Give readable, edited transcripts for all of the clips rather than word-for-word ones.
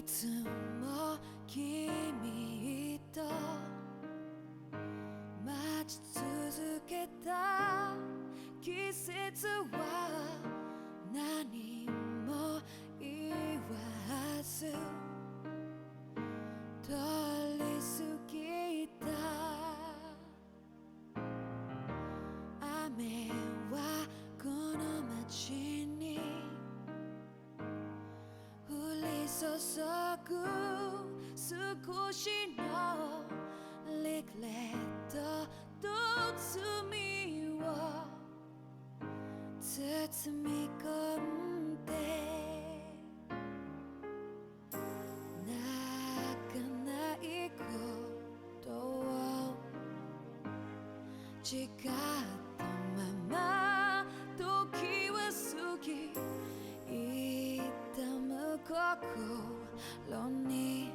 いつも君と待ち続けた季節は何も言わず通り過ぎた。雨はこの街に降り注ぐ少しのリグレットと罪を包み込んで泣かないことを誓ったまま時は過ぎ痛む心に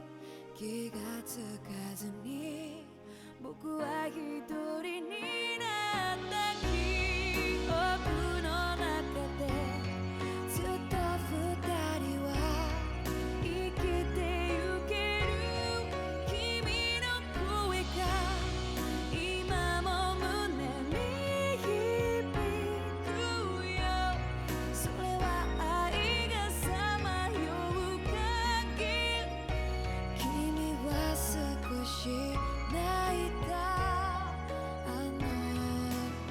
気がつかずに僕は一人になった記憶の中でずっと二人は生きてゆける君の声が今も胸に響くよ。それは愛がさまよう限り君は少し泣いた。あの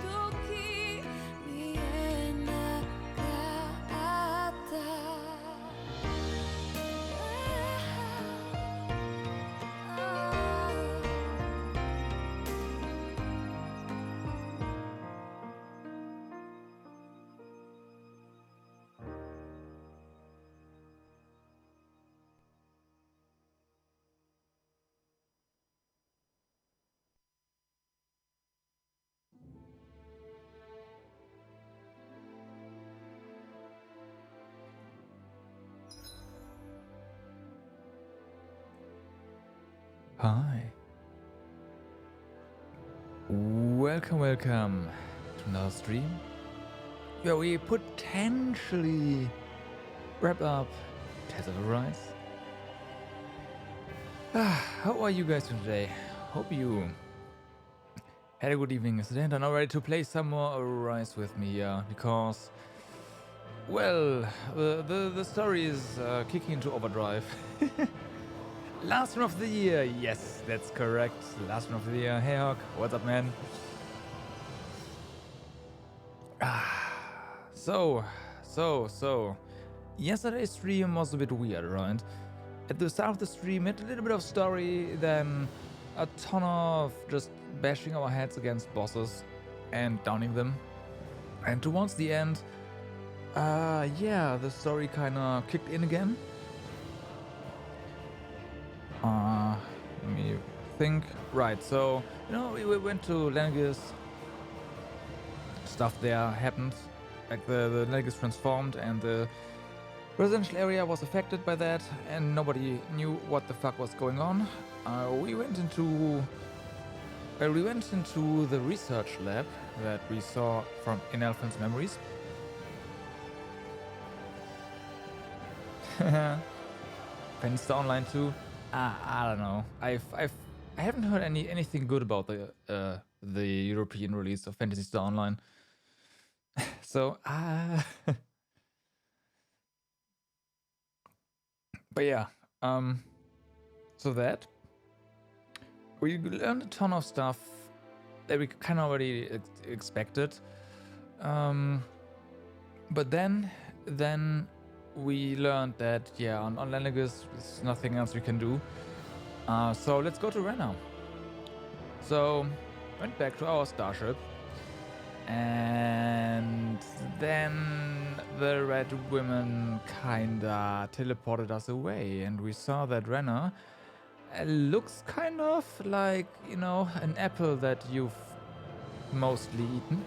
時見えなかった。Hi. Welcome to another stream where we potentially wrap up Tales of Arise. How are you guys today? Hope you had a good evening yesterday and are now ready to play some more Arise with me, because, well, the story is kicking into overdrive. Last one of the year, yes, that's correct. Last one of the year. Hey Hawk, what's up, man? So. Yesterday's stream was a bit weird, right? At the start of the stream, it had a little bit of story, then a ton of just bashing our heads against bosses and downing them. And towards the end, yeah, the story kinda kicked in again. Let me think. Right, so, we went to Lenegis. Stuff there happened. Like the Lenegis transformed and the residential area was affected by that and nobody knew what the fuck was going on. We went into the research lab that we saw from in Elfen's memories. Phantasy Star Online 2. I don't know. I haven't heard anything good about the European release of Phantasy Star Online. So but yeah, so that we learned a ton of stuff that we kind of already expected. But then we learned that, yeah, on Lenegis there's nothing else we can do. So let's go to Renna. So went back to our starship, and then the red women kinda teleported us away, and we saw that Renna looks kind of like, an apple that you've mostly eaten.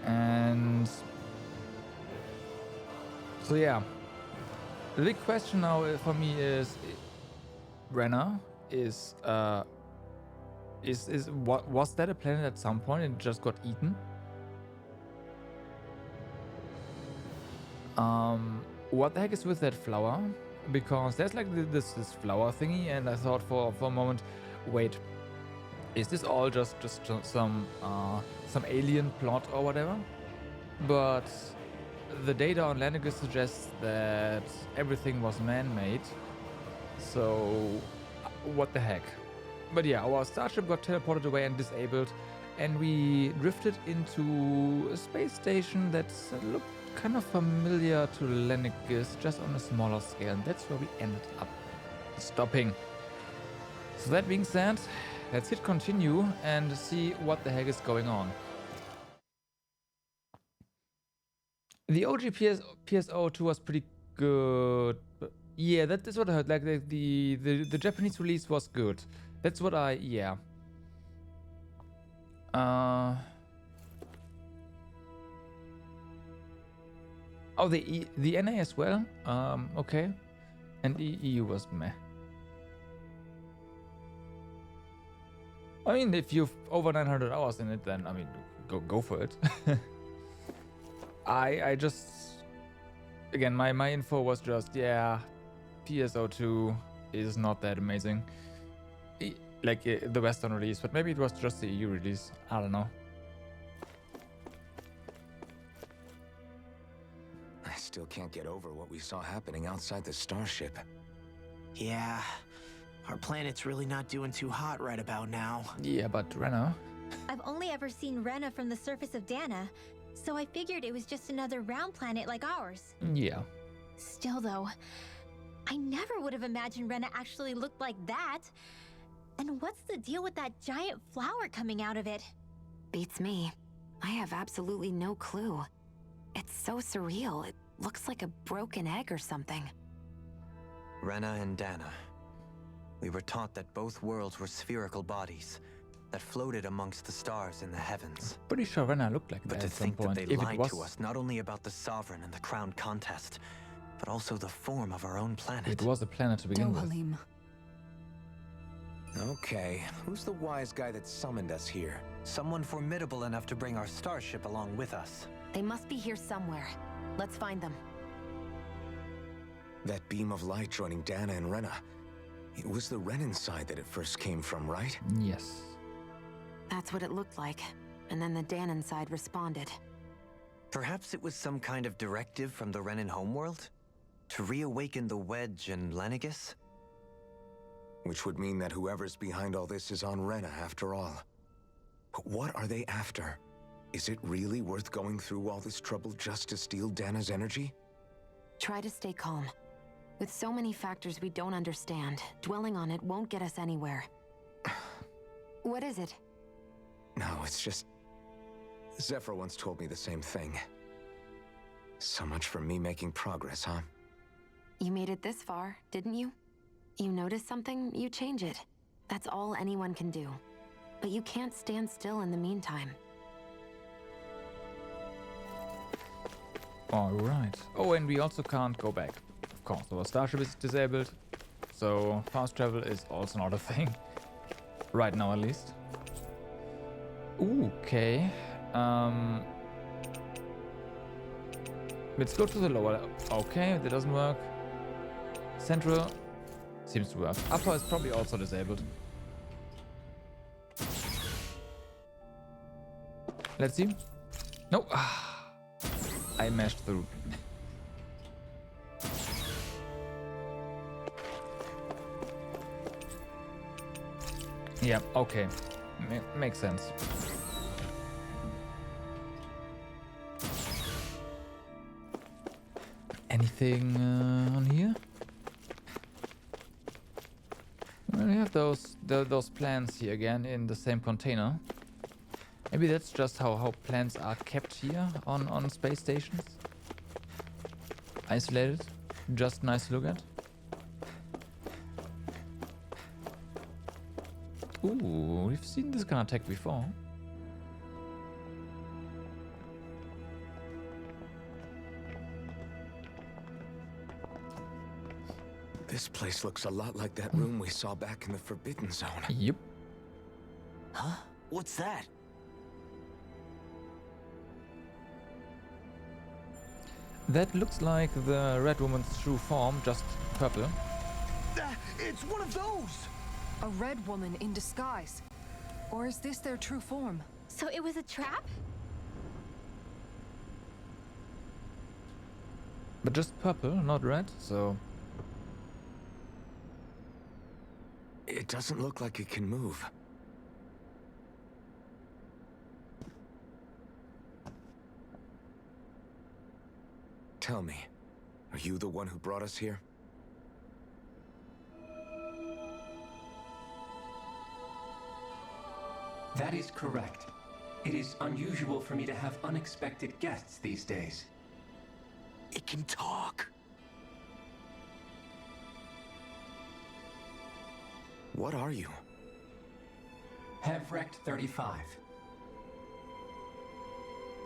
And so yeah, the big question now for me is, Renna was that a planet at some point and just got eaten? What the heck is with that flower? because there's like this flower thingy, and I thought for a moment, wait, is this all just some alien plot or whatever? But the data on Lenegis suggests that everything was man-made. So what the heck? But yeah, our starship got teleported away and disabled, and we drifted into a space station that looked kind of familiar to Lenegis, just on a smaller scale, and that's where we ended up stopping. So that being said, let's hit continue and see what the heck is going on. The OG PSO2 was pretty good. Yeah, that's what I heard. Like the Japanese release was good. That's what I Oh, the NA as well. Okay, and the EU was meh. I mean, if you've over 900 hours in it, then I mean, go for it. I just, again, my info was just, yeah, PSO2 is not that amazing. Like the Western release, but maybe it was just the EU release. I don't know. I still can't get over what we saw happening outside the starship. Yeah, our planet's really not doing too hot right about now. Yeah, but Rena. I've only ever seen Rena from the surface of Dana, so I figured it was just another round planet like ours. Yeah. Still though, I never would have imagined Rena actually looked like that. And what's the deal with that giant flower coming out of it? Beats me. I have absolutely no clue. It's so surreal. It looks like a broken egg or something. Rena and Dana. We were taught that both worlds were spherical bodies that floated amongst the stars in the heavens. Pretty sure Rena looked like But that to at some think that point. they If it lied was to us not only about the Sovereign and the Crown contest, but also the form of our own planet. it was a planet to begin with. Dohalim. Okay, who's the wise guy that summoned us here? Someone formidable enough to bring our starship along with us. They must be here somewhere. Let's find them. That beam of light joining Dana and Rena. It was the Renan side that it first came from, right? Yes. That's what it looked like. And then the Danon side responded. Perhaps it was some kind of directive from the Renan homeworld? To reawaken the Wedge and Lenegis? Which would mean that whoever's behind all this is on Rena after all. But what are they after? Is it really worth going through all this trouble just to steal Dana's energy? Try to stay calm. With so many factors we don't understand, dwelling on it won't get us anywhere. What is it? No, it's just... Zephyr once told me the same thing. So much for me making progress, huh? You made it this far, didn't you? You notice something, you change it. That's all anyone can do. But you can't stand still in the meantime. Alright. Oh, and we also can't go back. Of course, our starship is disabled. So fast travel is also not a thing. Right now, at least. Ooh, okay. Let's go to the lower. Okay, that doesn't work. Central seems to work. Upper is probably also disabled. Let's see. No. I mashed through. Yeah, okay. Makes sense. Anything on here? Well, we have those plants here again in the same container. Maybe that's just how plants are kept here on space stations. Isolated, just nice to look at. Ooh, we've seen this kind of tech before. This place looks a lot like that room we saw back in the Forbidden Zone. Yep. Huh? What's that? That looks like the Red Woman's true form, just purple. It's one of those! A red woman in disguise. Or is this their true form? So it was a trap? But just purple, not red, so... It doesn't look like it can move. Tell me, are you the one who brought us here? That is correct. It is unusual for me to have unexpected guests these days. It can talk. What are you? Hevrect 35.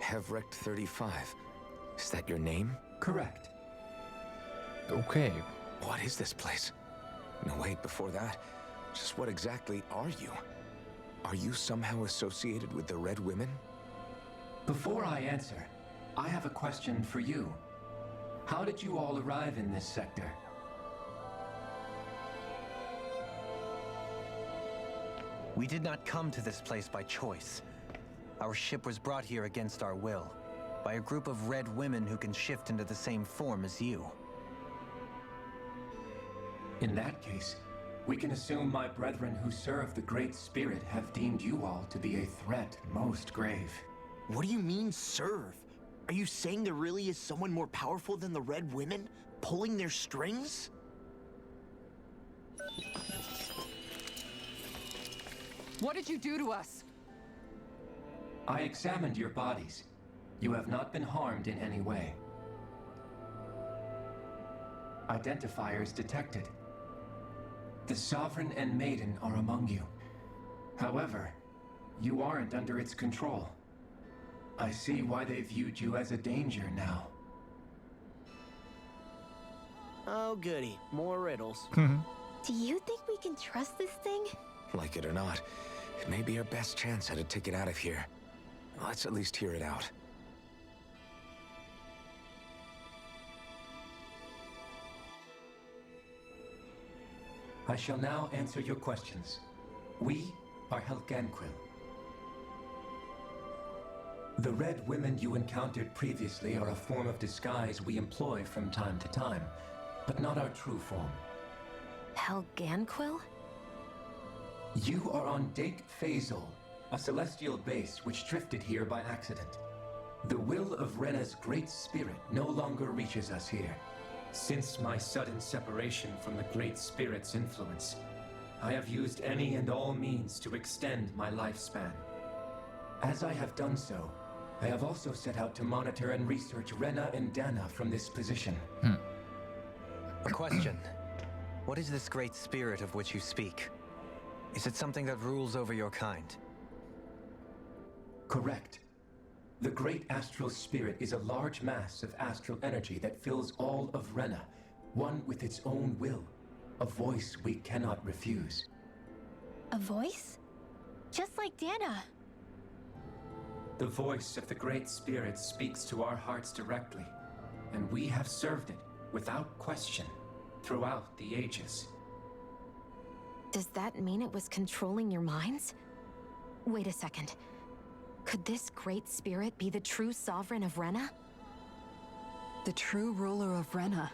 Hevrect 35. Is that your name? Correct. Okay. What is this place? No, wait, before that, just what exactly are you? Are you somehow associated with the Red Women? Before I answer, I have a question for you. How did you all arrive in this sector? We did not come to this place by choice. Our ship was brought here against our will, by a group of red women who can shift into the same form as you. In that case, we can assume my brethren who serve the Great Spirit have deemed you all to be a threat most grave. What do you mean, serve? Are you saying there really is someone more powerful than the Red Women, pulling their strings? What did you do to us? I examined your bodies. You have not been harmed in any way. Identifiers detected. The Sovereign and Maiden are among you. However, you aren't under its control. I see why they viewed you as a danger now. Oh, goody. More riddles. Do you think we can trust this thing? Like it or not, it may be our best chance at a ticket out of here. Let's at least hear it out. I shall now answer your questions. We are Helganquil. The Red Women you encountered previously are a form of disguise we employ from time to time, but not our true form. Helganquil? You are on Dake Phasol, a celestial base which drifted here by accident. The will of Rena's great spirit no longer reaches us here. Since my sudden separation from the Great Spirit's influence, I have used any and all means to extend my lifespan. As I have done so, I have also set out to monitor and research Rena and Dana from this position. A question. What is this great spirit of which you speak? Is it something that rules over your kind? Correct. The Great Astral Spirit is a large mass of astral energy that fills all of Rena, one with its own will, a voice we cannot refuse. A voice? Just like Dana. The voice of the Great Spirit speaks to our hearts directly, and we have served it without question throughout the ages. Does that mean it was controlling your minds? Wait a second. Could this great spirit be the true sovereign of Rena? The true ruler of Rena.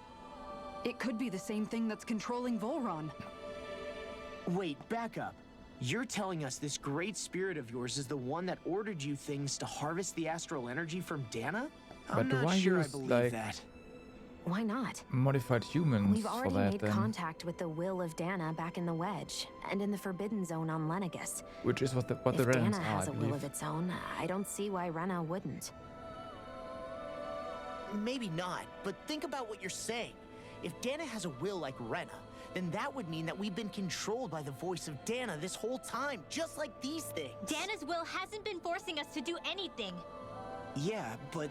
It could be the same thing that's controlling Volron. Wait, back up. You're telling us this great spirit of yours is the one that ordered you things to harvest the astral energy from Dana? I'm But not why sure I use, believe like, that. Why not? modified humans We've for already that made then? contact with the will of Dana back in the Wedge, and in the Forbidden Zone on Lenegus. Which is what the If Renans Dana are, has I a will believe. of its own, I don't see why Rena wouldn't. Maybe not, but think about what you're saying. If Dana has a will like Rena, then that would mean that we've been controlled by the voice of Dana this whole time, just like these things. Dana's will hasn't been forcing us to do anything. Yeah, but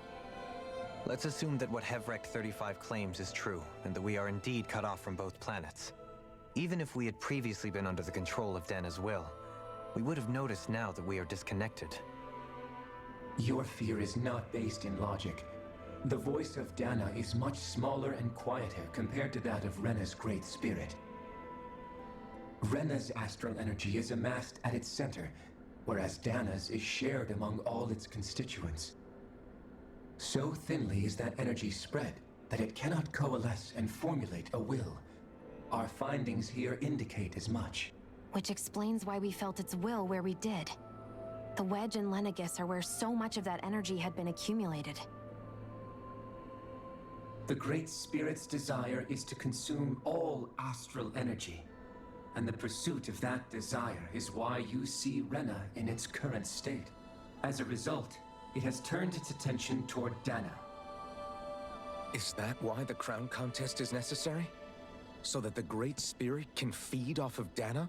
Let's assume that what Hevrect 35 claims is true, and that we are indeed cut off from both planets. Even if we had previously been under the control of Dana's will, we would have noticed now that we are disconnected. Your fear is not based in logic. The voice of Dana is much smaller and quieter compared to that of Rena's Great Spirit. Rena's astral energy is amassed at its center, whereas Dana's is shared among all its constituents. So thinly is that energy spread that it cannot coalesce and formulate a will. Our findings here indicate as much. Which explains why we felt its will where we did. The Wedge and Lenegis are where so much of that energy had been accumulated. The Great Spirit's desire is to consume all astral energy, and the pursuit of that desire is why you see Rena in its current state. As a result, it has turned its attention toward Dana. Is that why the crown contest is necessary? So that the Great Spirit can feed off of Dana?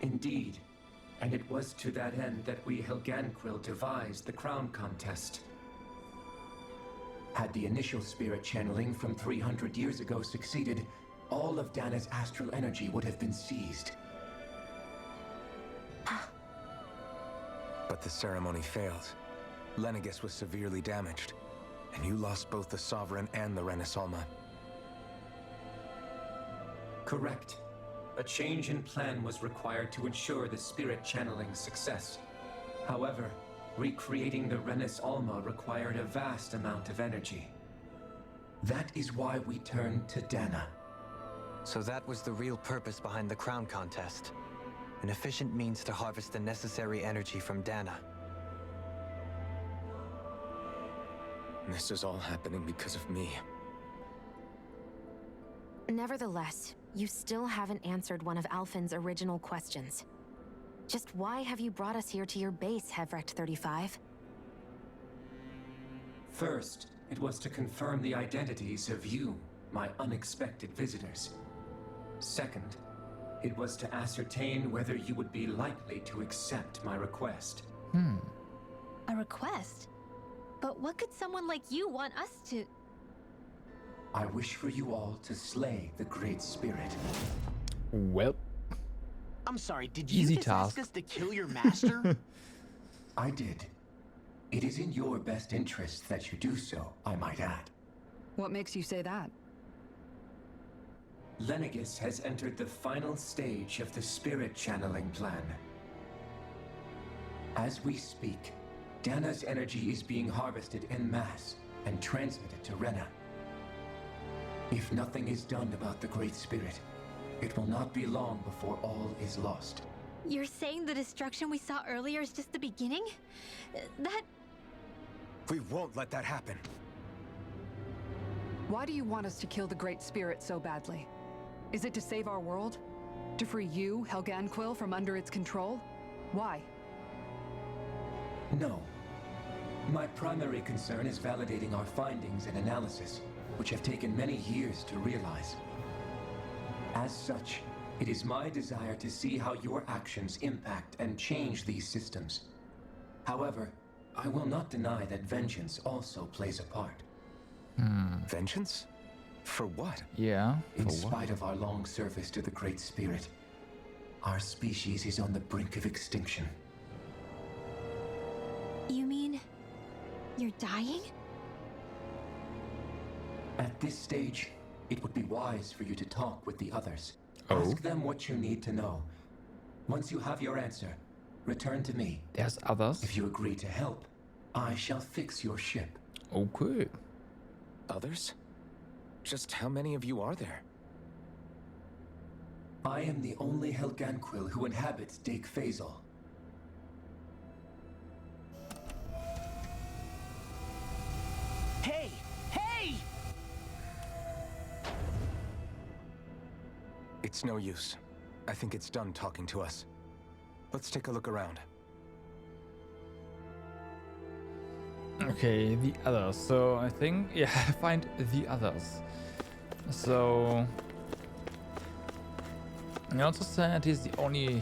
Indeed, and it was to that end that we Helganquil devised the crown contest. Had the initial spirit channeling from 300 years ago succeeded, all of Dana's astral energy would have been seized. But the ceremony failed. Lenegis was severely damaged, and you lost both the Sovereign and the Renasalma. Correct. A change in plan was required to ensure the spirit channeling's success. However, recreating the Renis Alma required a vast amount of energy. That is why we turned to Dana. So that was the real purpose behind the crown contest. An efficient means to harvest the necessary energy from Dana. This is all happening because of me. Nevertheless, you still haven't answered one of Alphen's original questions. Just why have you brought us here to your base, Hevrecht 35? First, it was to confirm the identities of you, my unexpected visitors. Second, it was to ascertain whether you would be likely to accept my request. A request? But what could someone like you want us to... I wish for you all to slay the Great Spirit. Well, I'm sorry, did you Easy just task. ask us to kill your master? I did. It is in your best interest that you do so, I might add. What makes you say that? Lenegis has entered the final stage of the spirit channeling plan. As we speak, Dana's energy is being harvested en masse and transmitted to Rena. If nothing is done about the Great Spirit, it will not be long before all is lost. You're saying the destruction we saw earlier is just the beginning? That... We won't let that happen. Why do you want us to kill the Great Spirit so badly? Is it to save our world? To free you, Helganquil, from under its control? Why? No. My primary concern is validating our findings and analysis, which have taken many years to realize. As such, it is my desire to see how your actions impact and change these systems. However, I will not deny that vengeance also plays a part. Vengeance? For what? yeah. In for what? spite of our long service to the Great Spirit, our species is on the brink of extinction. You mean... you're dying? At this stage, it would be wise for you to talk with the others. Oh. Ask them what you need to know. Once you have your answer, return to me. There's others. If you agree to help, I shall fix your ship. Okay. Others? Just how many of you are there? I am the only Helganquil who inhabits Dake Faisal. Hey! Hey! It's no use. I think it's done talking to us. Let's take a look around. Okay, the others. So I think, yeah, find the others. So, he also said he's the only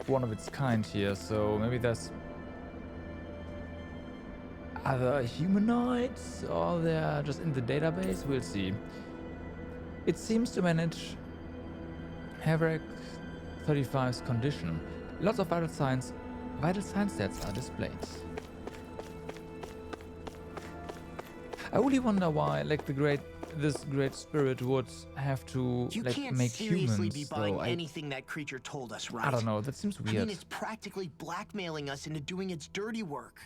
one of its kind here. So maybe there's other humanoids, or they're just in the database. We'll see. It seems to manage Hevrecht 35's condition. Lots of vital sign stats are displayed. I really wonder why, like, this great spirit would have to You like can't make seriously humans. be buying Though. anything that creature told us, right? I don't know. That seems I weird. mean, it's practically blackmailing us into doing its dirty work.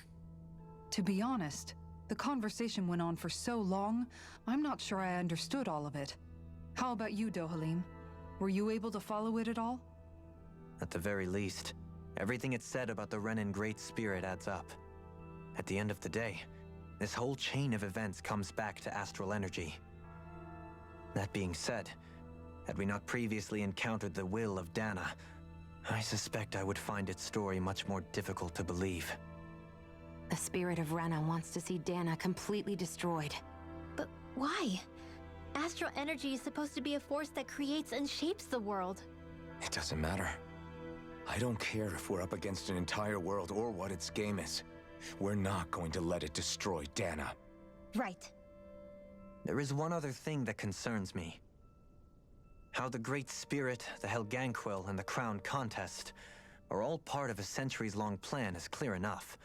To be honest, the conversation went on for so long, I'm not sure I understood all of it. How about you, Dohalim? Were you able to follow it at all? At the very least, everything it said about the Renan Great Spirit adds up. At the end of the day, this whole chain of events comes back to astral energy. That being said, had we not previously encountered the will of Dana, I suspect I would find its story much more difficult to believe. The spirit of Rena wants to see Dana completely destroyed. But why? Astral energy is supposed to be a force that creates and shapes the world. It doesn't matter. I don't care if we're up against an entire world or what its game is. We're not going to let it destroy Dana. Right. There is one other thing that concerns me. How the Great Spirit, the Helganquil, and the Crown Contest are all part of a centuries-long plan is clear enough.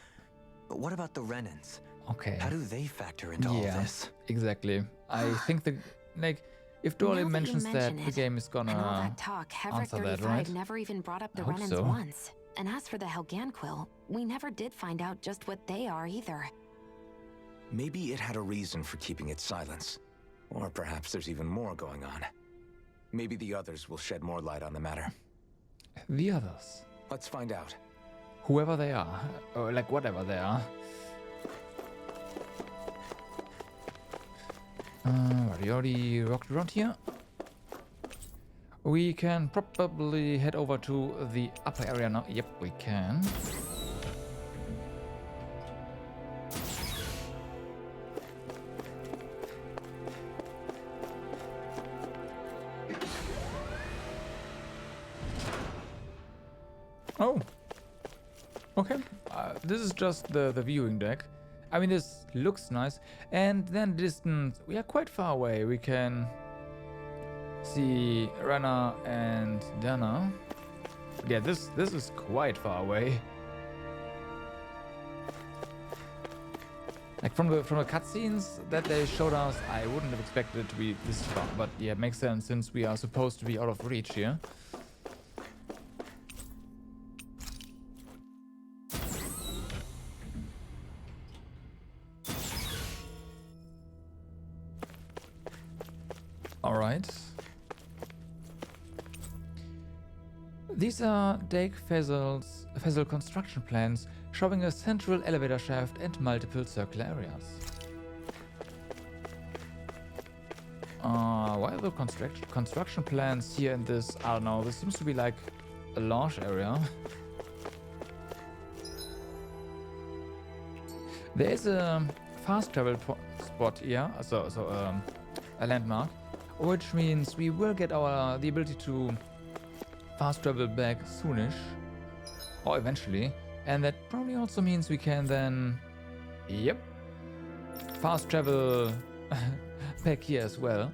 But what about the Renans? Okay. How do they factor into all this? Exactly. I think if Now Dohalim that you mentions that mention the it, game is And all gonna that talk, Hevrick answer that, 35 right? never even brought up the I hope Renans so. once. And as for the Helganquil, we never did find out just what they are either. Maybe it had a reason for keeping its silence. Or perhaps there's even more going on. Maybe the others will shed more light on the matter. the others, Let's find out. whoever they are, or like whatever they are. We already rocked around here. We can probably head over to the upper area now. Yep, we can. Oh. Okay. This is just the viewing deck. I mean, this looks nice. And then distance, we are quite far away. We can see Rena and Dana. Yeah, this is quite far away. Like from the cutscenes that they showed us, I wouldn't have expected it to be this far. But yeah, it makes sense since we are supposed to be out of reach here. Alright. These are Dake Faisal construction plans showing a central elevator shaft and multiple circular areas. Why are the construction plans here in this? I don't know. This seems to be like a launch area. There is a fast travel spot here, a landmark, which means we will get the ability to fast travel back soonish, or eventually, and that probably also means we can then, yep, fast travel back here as well.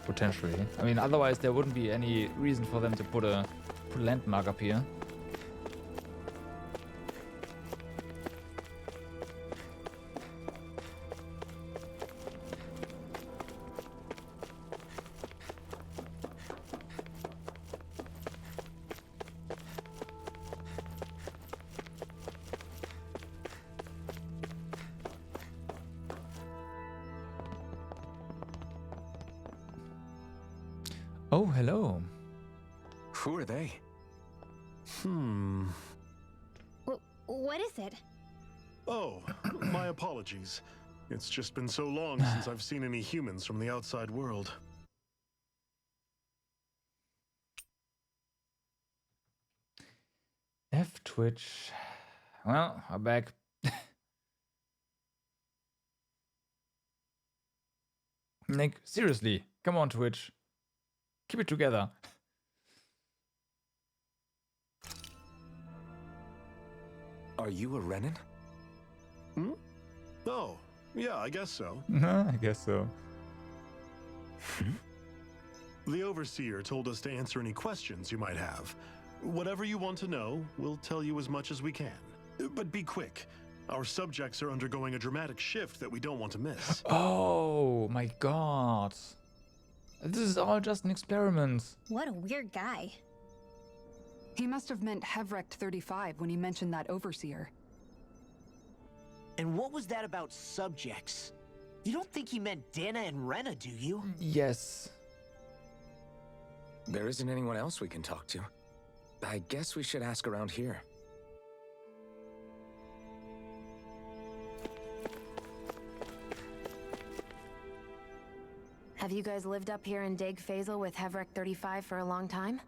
Potentially. I mean, otherwise there wouldn't be any reason for them to put a landmark up here. Oh, hello. Who are they? What is it? Oh, my apologies. It's just been so long since I've seen any humans from the outside world. Twitch. Well, I'm back. Nick, seriously, come on, Twitch. Keep it together. Are you a Renan? Oh, yeah, I guess so. I guess so. The Overseer told us to answer any questions you might have. Whatever you want to know, we'll tell you as much as we can. But be quick. Our subjects are undergoing a dramatic shift that we don't want to miss. Oh my god. This is all just an experiment. What a weird guy. He must have meant Hevrect 35 when he mentioned that overseer. And what was that about subjects? You don't think he meant Dana and Rena, do you? Yes. There isn't anyone else we can talk to. I guess we should ask around here. Have you guys lived up here in Daig Fazel with Hevrect 35 for a long time?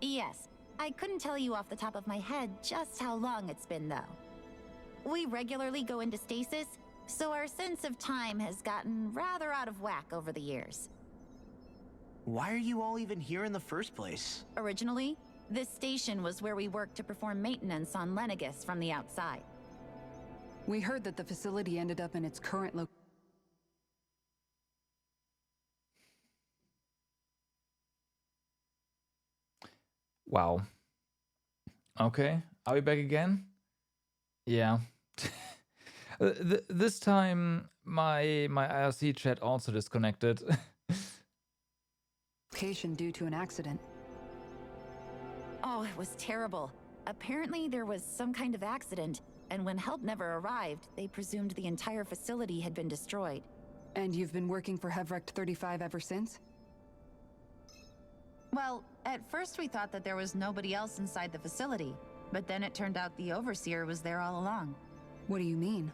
Yes. I couldn't tell you off the top of my head just how long it's been, though. We regularly go into stasis, so our sense of time has gotten rather out of whack over the years. Why are you all even here in the first place? Originally, this station was where we worked to perform maintenance on Lenegis from the outside. We heard that the facility ended up in its current location. Wow. Okay, are we back again? Yeah. This time my IRC chat also disconnected. Due to an accident. Oh, it was terrible. Apparently there was some kind of accident, and when help never arrived, they presumed the entire facility had been destroyed. And you've been working for Hevrect 35 ever since? Well, at first we thought that there was nobody else inside the facility, but then it turned out the Overseer was there all along. What do you mean?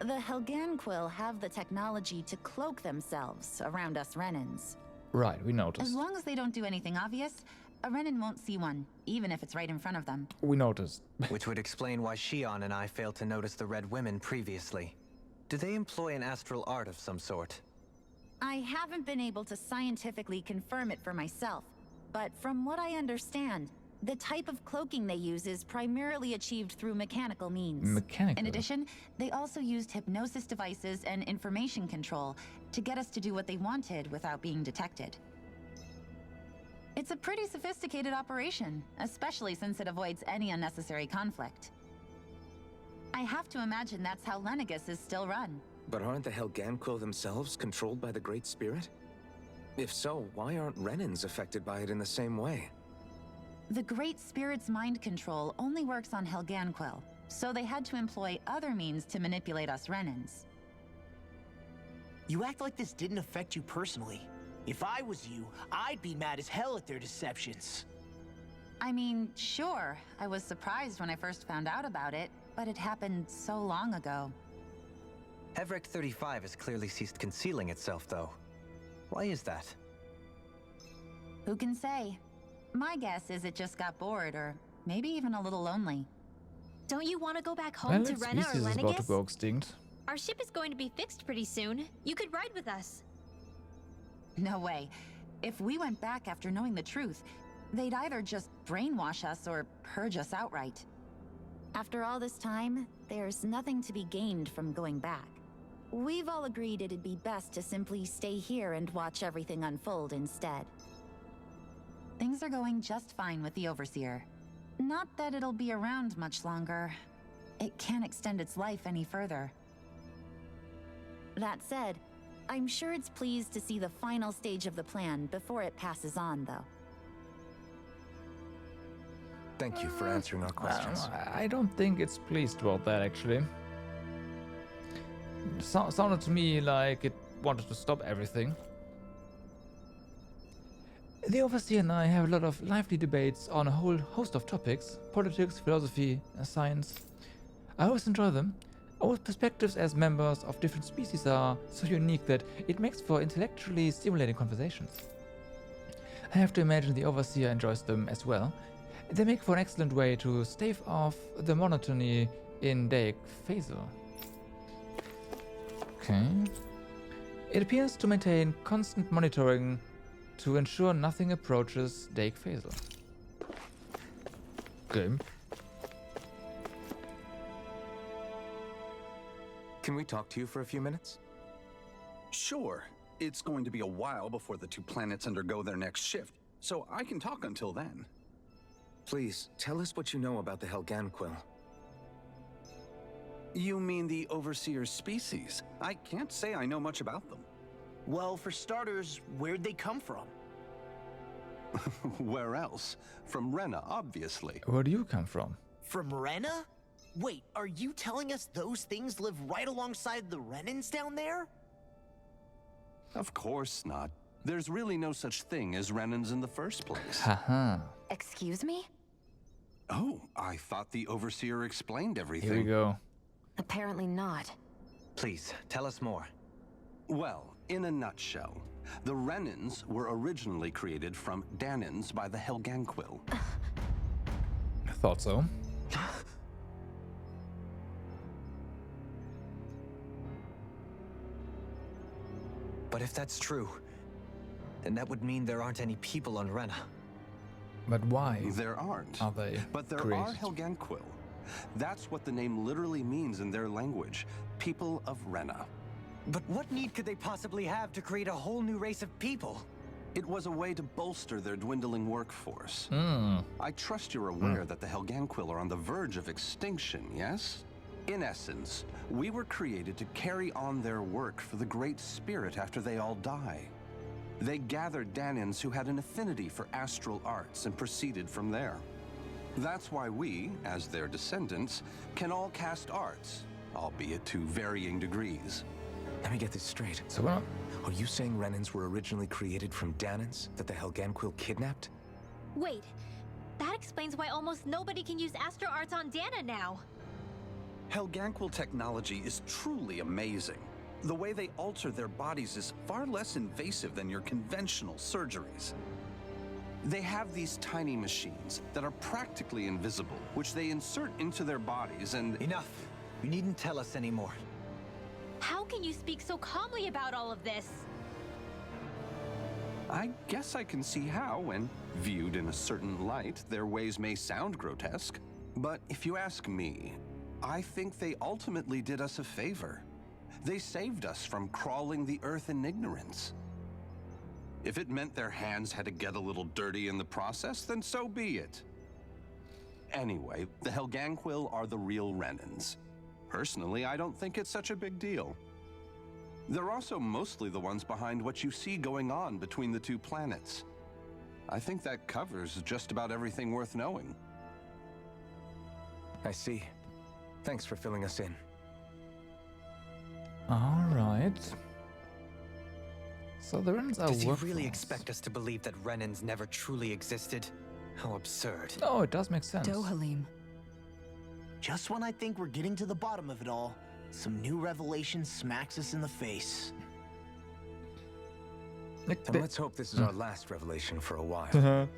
The Helganquil have the technology to cloak themselves around us Renans. Right, we noticed. As long as they don't do anything obvious, a Renan won't see one, even if it's right in front of them. We noticed. Which would explain why Shion and I failed to notice the Red Women previously. Do they employ an astral art of some sort? I haven't been able to scientifically confirm it for myself, but from what I understand, the type of cloaking they use is primarily achieved through mechanical means. Mechanical? In addition, they also used hypnosis devices and information control to get us to do what they wanted without being detected. It's a pretty sophisticated operation, especially since it avoids any unnecessary conflict. I have to imagine that's how Lenegis is still run. But aren't the Helganquil themselves controlled by the Great Spirit? If so, why aren't Renans affected by it in the same way? The Great Spirit's mind control only works on Helganquil, so they had to employ other means to manipulate us Renans. You act like this didn't affect you personally. If I was you, I'd be mad as hell at their deceptions. I mean, sure, I was surprised when I first found out about it, but it happened so long ago. Hevrect 35 has clearly ceased concealing itself, though. Why is that? Who can say? My guess is it just got bored, or maybe even a little lonely. Don't you want to go back home to Rena or species is about to Lenegis? go extinct. Our ship is going to be fixed pretty soon. You could ride with us. No way. If we went back after knowing the truth, they'd either just brainwash us or purge us outright. After all this time, there's nothing to be gained from going back. We've all agreed it'd be best to simply stay here and watch everything unfold instead. Things are going just fine with the Overseer. Not that it'll be around much longer. It can't extend its life any further. That said, I'm sure it's pleased to see the final stage of the plan before it passes on, though. Thank you for answering our questions. I don't think it's pleased about that, actually. Sounded to me like it wanted to stop everything. The Overseer and I have a lot of lively debates on a whole host of topics: politics, philosophy, science. I always enjoy them. Our perspectives as members of different species are so unique that it makes for intellectually stimulating conversations. I have to imagine the Overseer enjoys them as well. They make for an excellent way to stave off the monotony in Daig Fazel. Okay. It appears to maintain constant monitoring to ensure nothing approaches Daig Fazel. Okay. Can we talk to you for a few minutes? Sure. It's going to be a while before the two planets undergo their next shift, so I can talk until then. Please, tell us what you know about the Helganquil. You mean the Overseer species? I can't say I know much about them. Well, for starters, where'd they come from? Where else? From Rena, obviously. Where do you come from? From Rena? Wait, are you telling us those things live right alongside the Renans down there? Of course not. There's really no such thing as Renans in the first place. Haha. Excuse me? Oh, I thought the Overseer explained everything. Here we go. Apparently not. Please, tell us more. Well, in a nutshell, the Renans were originally created from Danans by the Helganquil. I thought so. But if that's true, then that would mean there aren't any people on Rena. But why? There aren't. Are they But there created? are Helganquil. That's what the name literally means in their language. People of Rena. But what need could they possibly have to create a whole new race of people? It was a way to bolster their dwindling workforce. Mm. I trust you're aware that the Helganquil are on the verge of extinction, yes? In essence, we were created to carry on their work for the Great Spirit after they all die. They gathered Danans who had an affinity for astral arts and proceeded from there. That's why we, as their descendants, can all cast arts, albeit to varying degrees. Let me get this straight. So what? Are you saying Renans were originally created from Danans that the Helganquil kidnapped? Wait, that explains why almost nobody can use Astro Arts on Dana now. Helganquil technology is truly amazing. The way they alter their bodies is far less invasive than your conventional surgeries. They have these tiny machines that are practically invisible, which they insert into their bodies and... Enough! You needn't tell us anymore. How can you speak so calmly about all of this? I guess I can see how, when viewed in a certain light, their ways may sound grotesque. But if you ask me, I think they ultimately did us a favor. They saved us from crawling the earth in ignorance. If it meant their hands had to get a little dirty in the process, then so be it. Anyway, the Helganquil are the real Renans. Personally, I don't think it's such a big deal. They're also mostly the ones behind what you see going on between the two planets. I think that covers just about everything worth knowing. I see. Thanks for filling us in. All right. So the Renans are Does he workforce. really expect us to believe that Renans never truly existed? How absurd. No, it does make sense. Dohalim. Just when I think we're getting to the bottom of it all, some new revelation smacks us in the face. Like, And let's hope this is our last revelation for a while.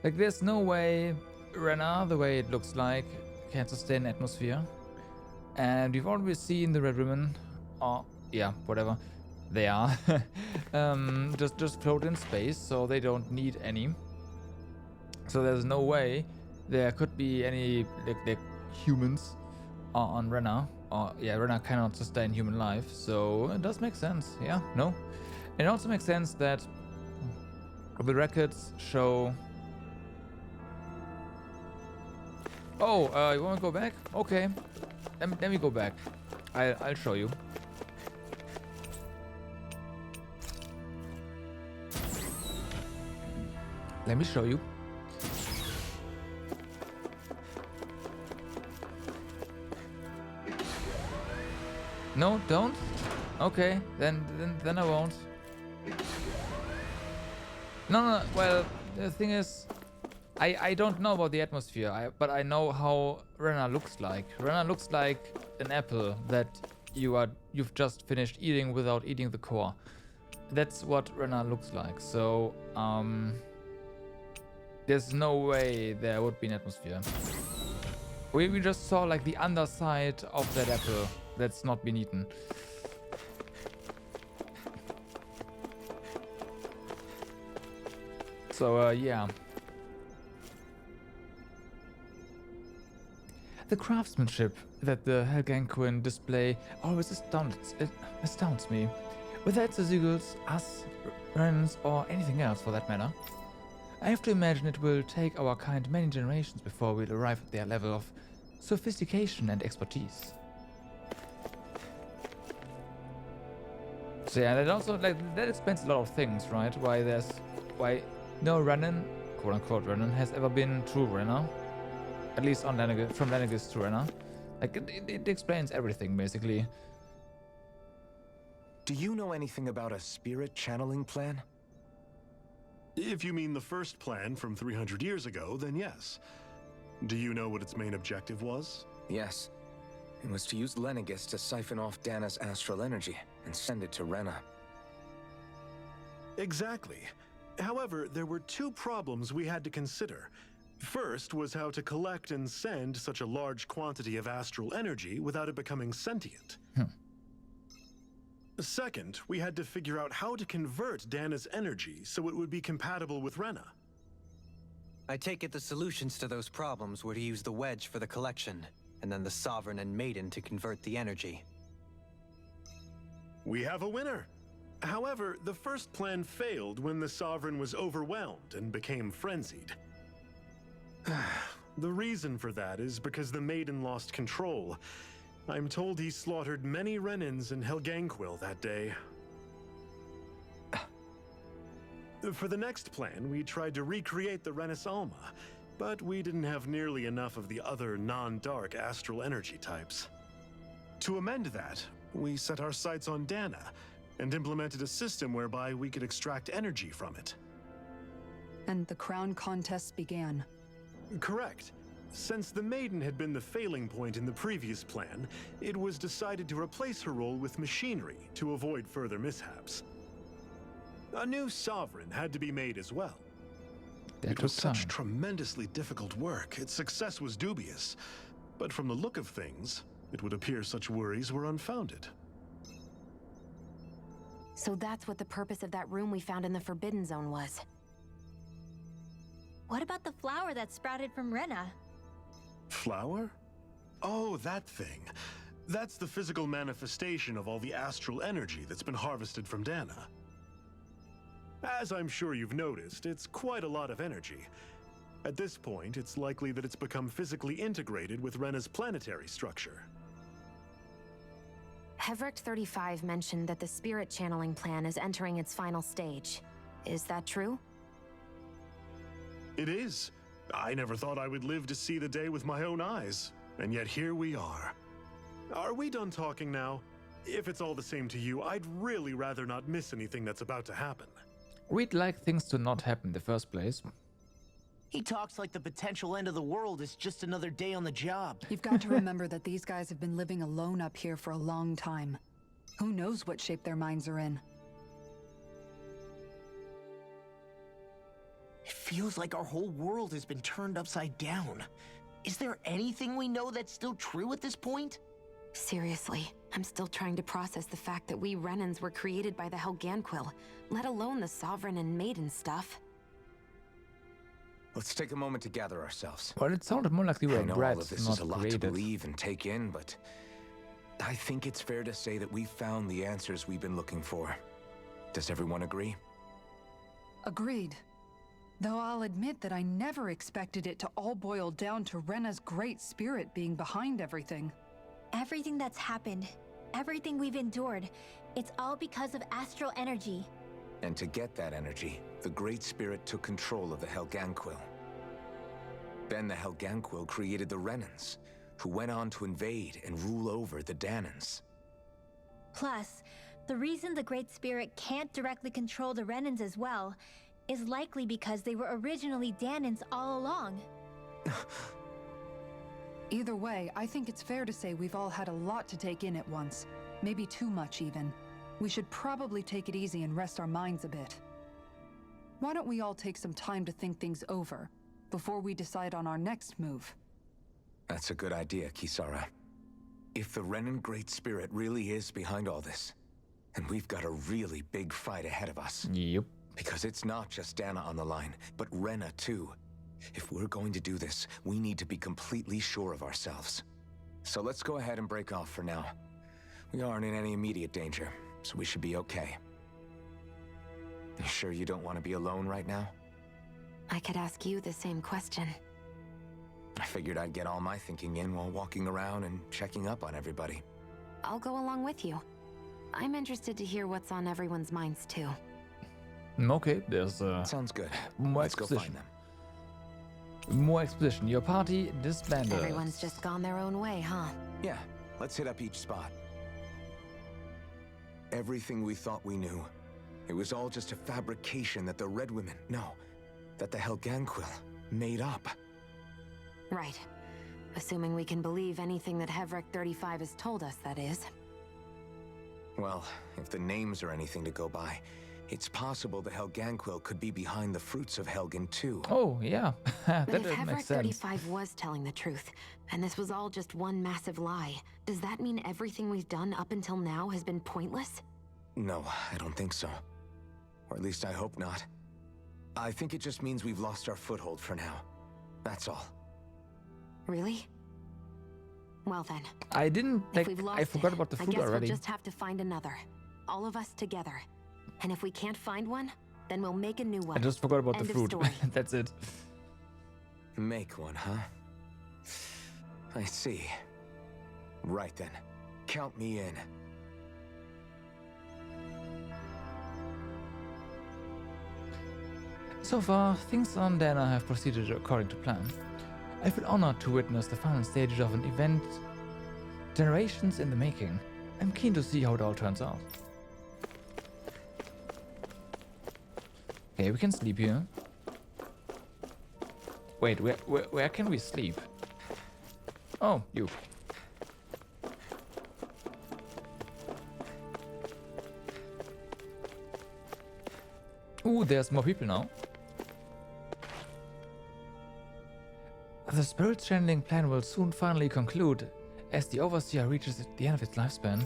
like there's no way Rena, the way it looks like, can sustain atmosphere. And we've already seen the Red Women, or yeah, whatever they are, just float in space, so they don't need any. So there's no way there could be any like humans on Rena. Or yeah, Rena cannot sustain human life, so it does make sense. Yeah, no. It also makes sense that the records show. Oh, you want to go back? Okay, let me go back. I'll show you. Let me show you. No, don't. Okay, then I won't. No. Well, the thing is, I don't know about the atmosphere, but I know how Rena looks like. Rena looks like an apple that you've just finished eating without eating the core. That's what Rena looks like. So there's no way there would be an atmosphere. We just saw like the underside of that apple that's not been eaten. So yeah. The craftsmanship that the Helganquin display always astounds me. Whether it's the Zygils, us, Renans, or anything else for that matter. I have to imagine it will take our kind many generations before we'll arrive at their level of sophistication and expertise. But yeah, that also that explains a lot of things, right? Why no Renan, quote unquote Renan, has ever been true Renner. At least on from Lenegis to Renner. Like it explains everything basically. Do you know anything about a spirit channeling plan? If you mean the first plan from 300 years ago, then yes. Do you know what its main objective was? Yes. It was to use Lenegis to siphon off Dana's astral energy and send it to Rena. Exactly. However, there were two problems we had to consider. First was how to collect and send such a large quantity of astral energy without it becoming sentient. Second, we had to figure out how to convert Dana's energy so it would be compatible with Rena. I take it the solutions to those problems were to use the wedge for the collection, and then the Sovereign and Maiden to convert the energy. We have a winner! However, the first plan failed when the Sovereign was overwhelmed and became frenzied. The reason for that is because the Maiden lost control. I'm told he slaughtered many Renans in Helganquil that day. For the next plan, we tried to recreate the Renis Alma, but we didn't have nearly enough of the other non-dark astral energy types. To amend that, we set our sights on Dana, and implemented a system whereby we could extract energy from it. And the crown contests began. Correct. Since the Maiden had been the failing point in the previous plan, it was decided to replace her role with machinery to avoid further mishaps. A new Sovereign had to be made as well. It was such tremendously difficult work, its success was dubious. But from the look of things, it would appear such worries were unfounded. So that's what the purpose of that room we found in the Forbidden Zone was. What about the flower that sprouted from Rena? Flower? Oh, that thing. That's the physical manifestation of all the astral energy that's been harvested from Dana. As I'm sure you've noticed, it's quite a lot of energy. At this point, it's likely that it's become physically integrated with Rena's planetary structure. Hevrecht 35 mentioned that the spirit channeling plan is entering its final stage. Is that true? It is. I never thought I would live to see the day with my own eyes, and yet here we are. Are we done talking now? If it's all the same to you, I'd really rather not miss anything that's about to happen. We'd like things to not happen in the first place. He talks like the potential end of the world is just another day on the job. You've got to remember that these guys have been living alone up here for a long time. Who knows what shape their minds are in? It feels like our whole world has been turned upside down. Is there anything we know that's still true at this point? Seriously, I'm still trying to process the fact that we Renans were created by the Helganquil, let alone the Sovereign and Maiden stuff. Let's take a moment to gather ourselves. Well, it sounded more like they were I know brats, all of this not is a lot created. to believe and take in, but I think it's fair to say that we've found the answers we've been looking for. Does everyone agree? Agreed. Though I'll admit that I never expected it to all boil down to Rena's great spirit being behind everything. Everything that's happened, everything we've endured, it's all because of astral energy. And to get that energy, the Great Spirit took control of the Helganquil. Then the Helganquil created the Renans, who went on to invade and rule over the Danans. Plus, the reason the Great Spirit can't directly control the Renans as well is likely because they were originally Danans all along. Either way, I think it's fair to say we've all had a lot to take in at once. Maybe too much, even. We should probably take it easy and rest our minds a bit. Why don't we all take some time to think things over, before we decide on our next move? That's a good idea, Kisara. If the Renan Great Spirit really is behind all this, then we've got a really big fight ahead of us. Yep. Because it's not just Dana on the line, but Rena too. If we're going to do this, we need to be completely sure of ourselves. So let's go ahead and break off for now. We aren't in any immediate danger, so we should be okay. You sure you don't want to be alone right now? I could ask you the same question. I figured I'd get all my thinking in while walking around and checking up on everybody. I'll go along with you. I'm interested to hear what's on everyone's minds too. Okay, there's Sounds good. more Let's go exposition. find them. More exposition. Your party disbanded. Everyone's just gone their own way, huh? Yeah, let's hit up each spot. Everything we thought we knew, it was all just a fabrication that the Red Women, no, that the Helganquil made up. Right. Assuming we can believe anything that Hevric 35 has told us, that is. Well, if the names are anything to go by, it's possible the Helganquil could be behind the fruits of Helgen too. Oh, yeah. That But if makes Hevric sense. 35 was telling the truth, and this was all just one massive lie, does that mean everything we've done up until now has been pointless? No, I don't think so. Or at least I hope not. I think it just means we've lost our foothold for now. That's all. Really? Well then. I didn't, If like, we've lost I forgot it, about the I food guess already. we'll just have to find another. All of us together. And if we can't find one, then we'll make a new one. I just forgot about End the of food. story. That's it. Make one, huh? I see. Right then. Count me in. So far, things on Dana have proceeded according to plan. I feel honored to witness the final stages of an event generations in the making. I'm keen to see how it all turns out. Okay, we can sleep here. Wait, where can we sleep? Oh, you. Ooh, there's more people now. The spirit channeling plan will soon finally conclude, as the Overseer reaches the end of its lifespan.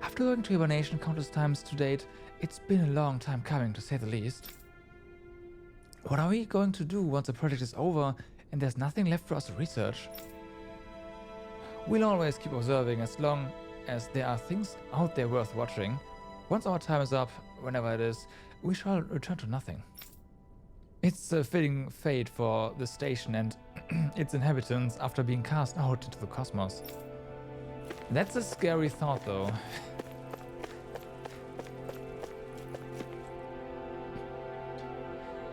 After going to hibernation countless times to date, it's been a long time coming, to say the least. What are we going to do once the project is over and there's nothing left for us to research? We'll always keep observing as long as there are things out there worth watching. Once our time is up, whenever it is, we shall return to nothing. It's a fitting fate for the station and its inhabitants after being cast out into the cosmos. That's a scary thought, though.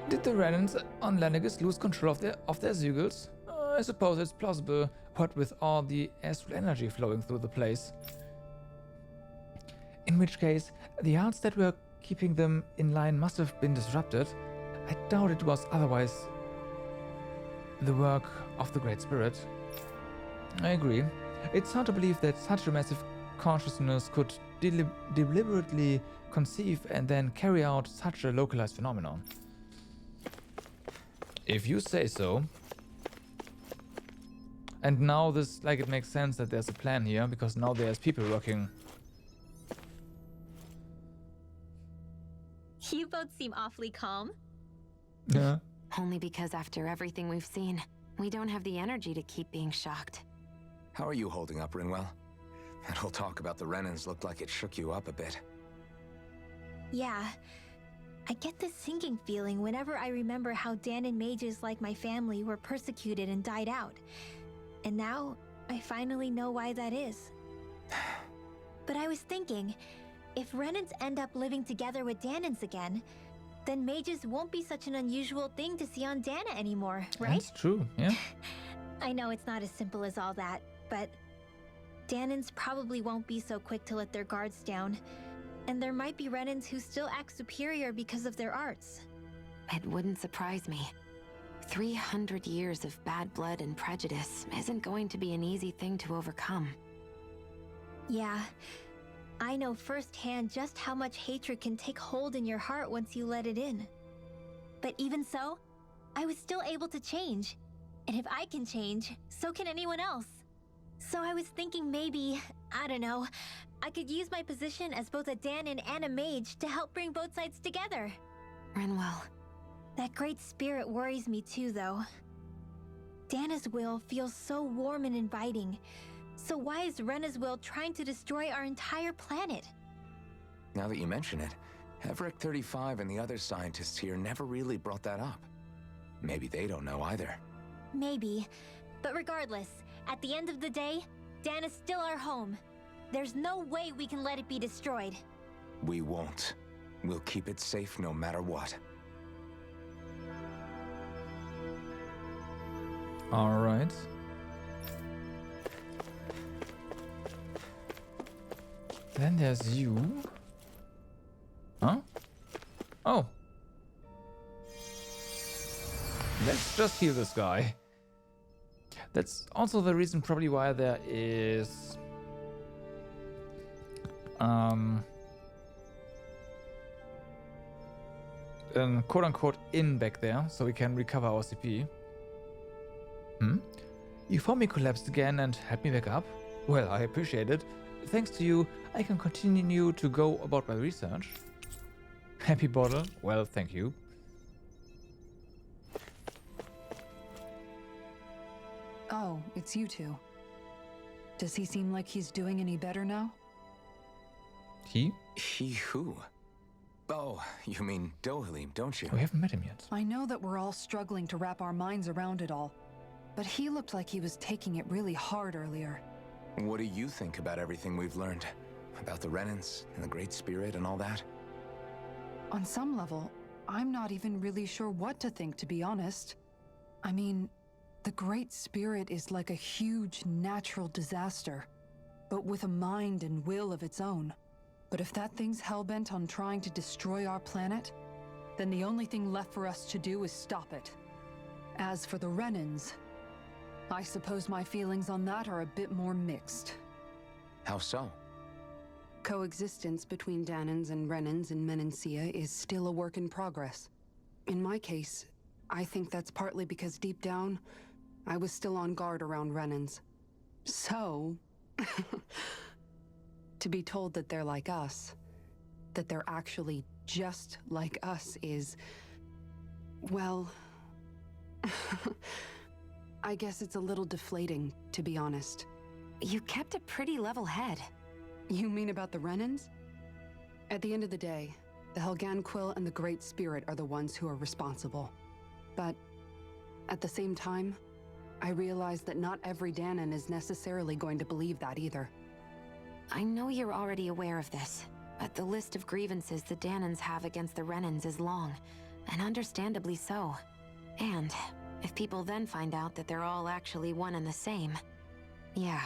Did the Renans on Lenegis lose control of their Zeugles? I suppose it's plausible, what with all the astral energy flowing through the place. In which case, the arts that were keeping them in line must have been disrupted. I doubt it was otherwise the work of the Great Spirit. I agree. It's hard to believe that such a massive consciousness could deliberately conceive and then carry out such a localized phenomenon. If you say so. And now this, like, it makes sense that there's a plan here, because now there's people working. You both seem awfully calm. Yeah. Only because after everything we've seen, we don't have the energy to keep being shocked. How are you holding up, Rinwell? That whole talk about the Renans looked like it shook you up a bit. Yeah. I get this sinking feeling whenever I remember how Dan and mages like my family were persecuted and died out. And now, I finally know why that is. But I was thinking, if Renans end up living together with Danans again, then mages won't be such an unusual thing to see on Dana anymore, right? That's true, yeah. I know it's not as simple as all that, but Danans probably won't be so quick to let their guards down. And there might be Renans who still act superior because of their arts. It wouldn't surprise me. 300 years of bad blood and prejudice isn't going to be an easy thing to overcome. Yeah, I know firsthand just how much hatred can take hold in your heart once you let it in. But even so, I was still able to change. And if I can change, so can anyone else. So I was thinking maybe, I don't know, I could use my position as both a Danan and a mage to help bring both sides together. Rinwell. That great spirit worries me too, though. Dana's will feels so warm and inviting. So why is Rena's will trying to destroy our entire planet? Now that you mention it, Hevric 35 and the other scientists here never really brought that up. Maybe they don't know either. Maybe. But regardless, at the end of the day, Dan is still our home. There's no way we can let it be destroyed. We won't. We'll keep it safe no matter what. All right. Then there's you. Huh? Oh. Let's just heal this guy. That's also the reason probably why there is an quote-unquote inn back there, so we can recover our CP. You found me collapsed again and helped me back up? Well, I appreciate it. Thanks to you, I can continue to go about my research. Happy bottle? Well, thank you. Oh, it's you two. Does he seem like he's doing any better now? He? He who? Oh, you mean Dohalim, don't you? We haven't met him yet. I know that we're all struggling to wrap our minds around it all, but he looked like he was taking it really hard earlier. What do you think about everything we've learned? About the Renans and the Great Spirit and all that? On some level, I'm not even really sure what to think, to be honest. I mean, the Great Spirit is like a huge natural disaster, but with a mind and will of its own. But if that thing's hellbent on trying to destroy our planet, then the only thing left for us to do is stop it. As for the Renans, I suppose my feelings on that are a bit more mixed. How so? Coexistence between Dahnans and Renans in Menancia is still a work in progress. In my case, I think that's partly because deep down, I was still on guard around Renans. So, to be told that they're like us, that they're actually just like us is, well, I guess it's a little deflating, to be honest. You kept a pretty level head. You mean about the Renans? At the end of the day, the Helghan Quill and the Great Spirit are the ones who are responsible. But at the same time, I realize that not every Dahnan is necessarily going to believe that either. I know you're already aware of this, but the list of grievances the Dahnans have against the Renans is long, and understandably so. And if people then find out that they're all actually one and the same, yeah,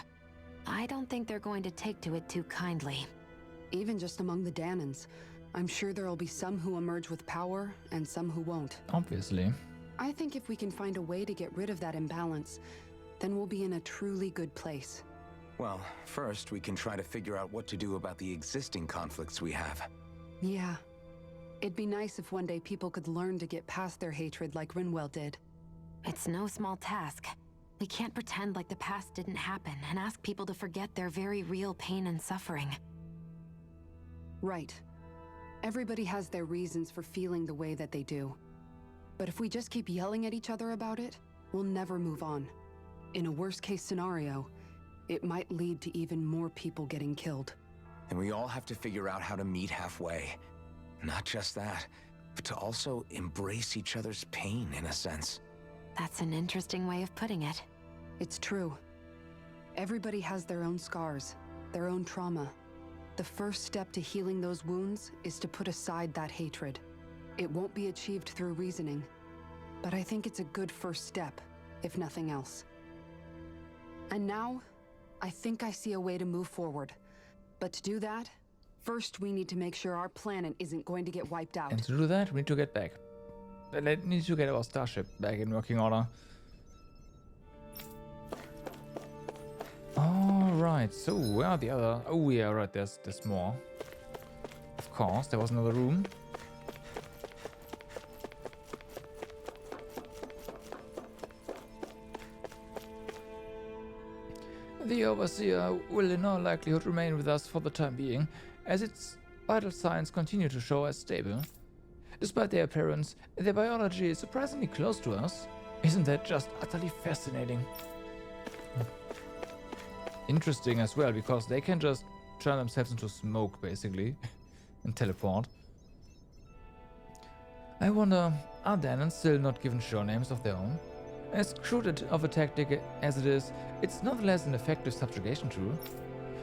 I don't think they're going to take to it too kindly. Even just among the Dahnans, I'm sure there'll be some who emerge with power and some who won't. Obviously. I think if we can find a way to get rid of that imbalance, then we'll be in a truly good place. Well, first we can try to figure out what to do about the existing conflicts we have. Yeah. It'd be nice if one day people could learn to get past their hatred like Rinwell did. It's no small task. We can't pretend like the past didn't happen and ask people to forget their very real pain and suffering. Right. Everybody has their reasons for feeling the way that they do. But if we just keep yelling at each other about it, we'll never move on. In a worst-case scenario, it might lead to even more people getting killed. And we all have to figure out how to meet halfway. Not just that, but to also embrace each other's pain, in a sense. That's an interesting way of putting it. It's true. Everybody has their own scars, their own trauma. The first step to healing those wounds is to put aside that hatred. It won't be achieved through reasoning, but I think it's a good first step, if nothing else. And now, I think I see a way to move forward. But to do that, first we need to make sure our planet isn't going to get wiped out. And to do that, we need to get back. We need to get our starship back in working order. Alright, so where are the other... Oh yeah, right, there's more. Of course, there was another room. The Overseer will in all likelihood remain with us for the time being, as its vital signs continue to show as stable. Despite their appearance, their biology is surprisingly close to us. Isn't that just utterly fascinating? Interesting as well, because they can just turn themselves into smoke, basically, and teleport. I wonder, are Dahnans still not given sure names of their own? As crude of a tactic as it is, it's nonetheless an effective subjugation tool.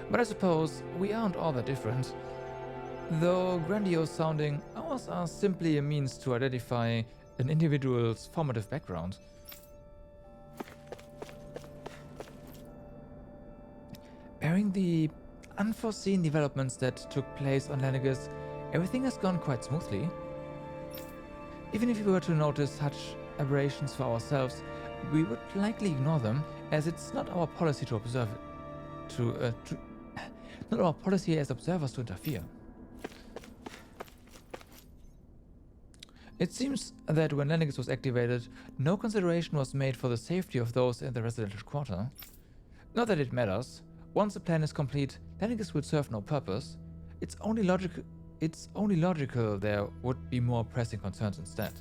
But I suppose we aren't all that different. Though grandiose sounding, ours are simply a means to identify an individual's formative background. Bearing the unforeseen developments that took place on Lenegis, everything has gone quite smoothly. Even if we were to notice such aberrations for ourselves, we would likely ignore them, as it's not our policy to observe not our policy as observers to interfere. It seems that when Lenegis was activated, no consideration was made for the safety of those in the residential quarter. Not that it matters. Once the plan is complete, Lenegis will serve no purpose. It's only logical there would be more pressing concerns instead.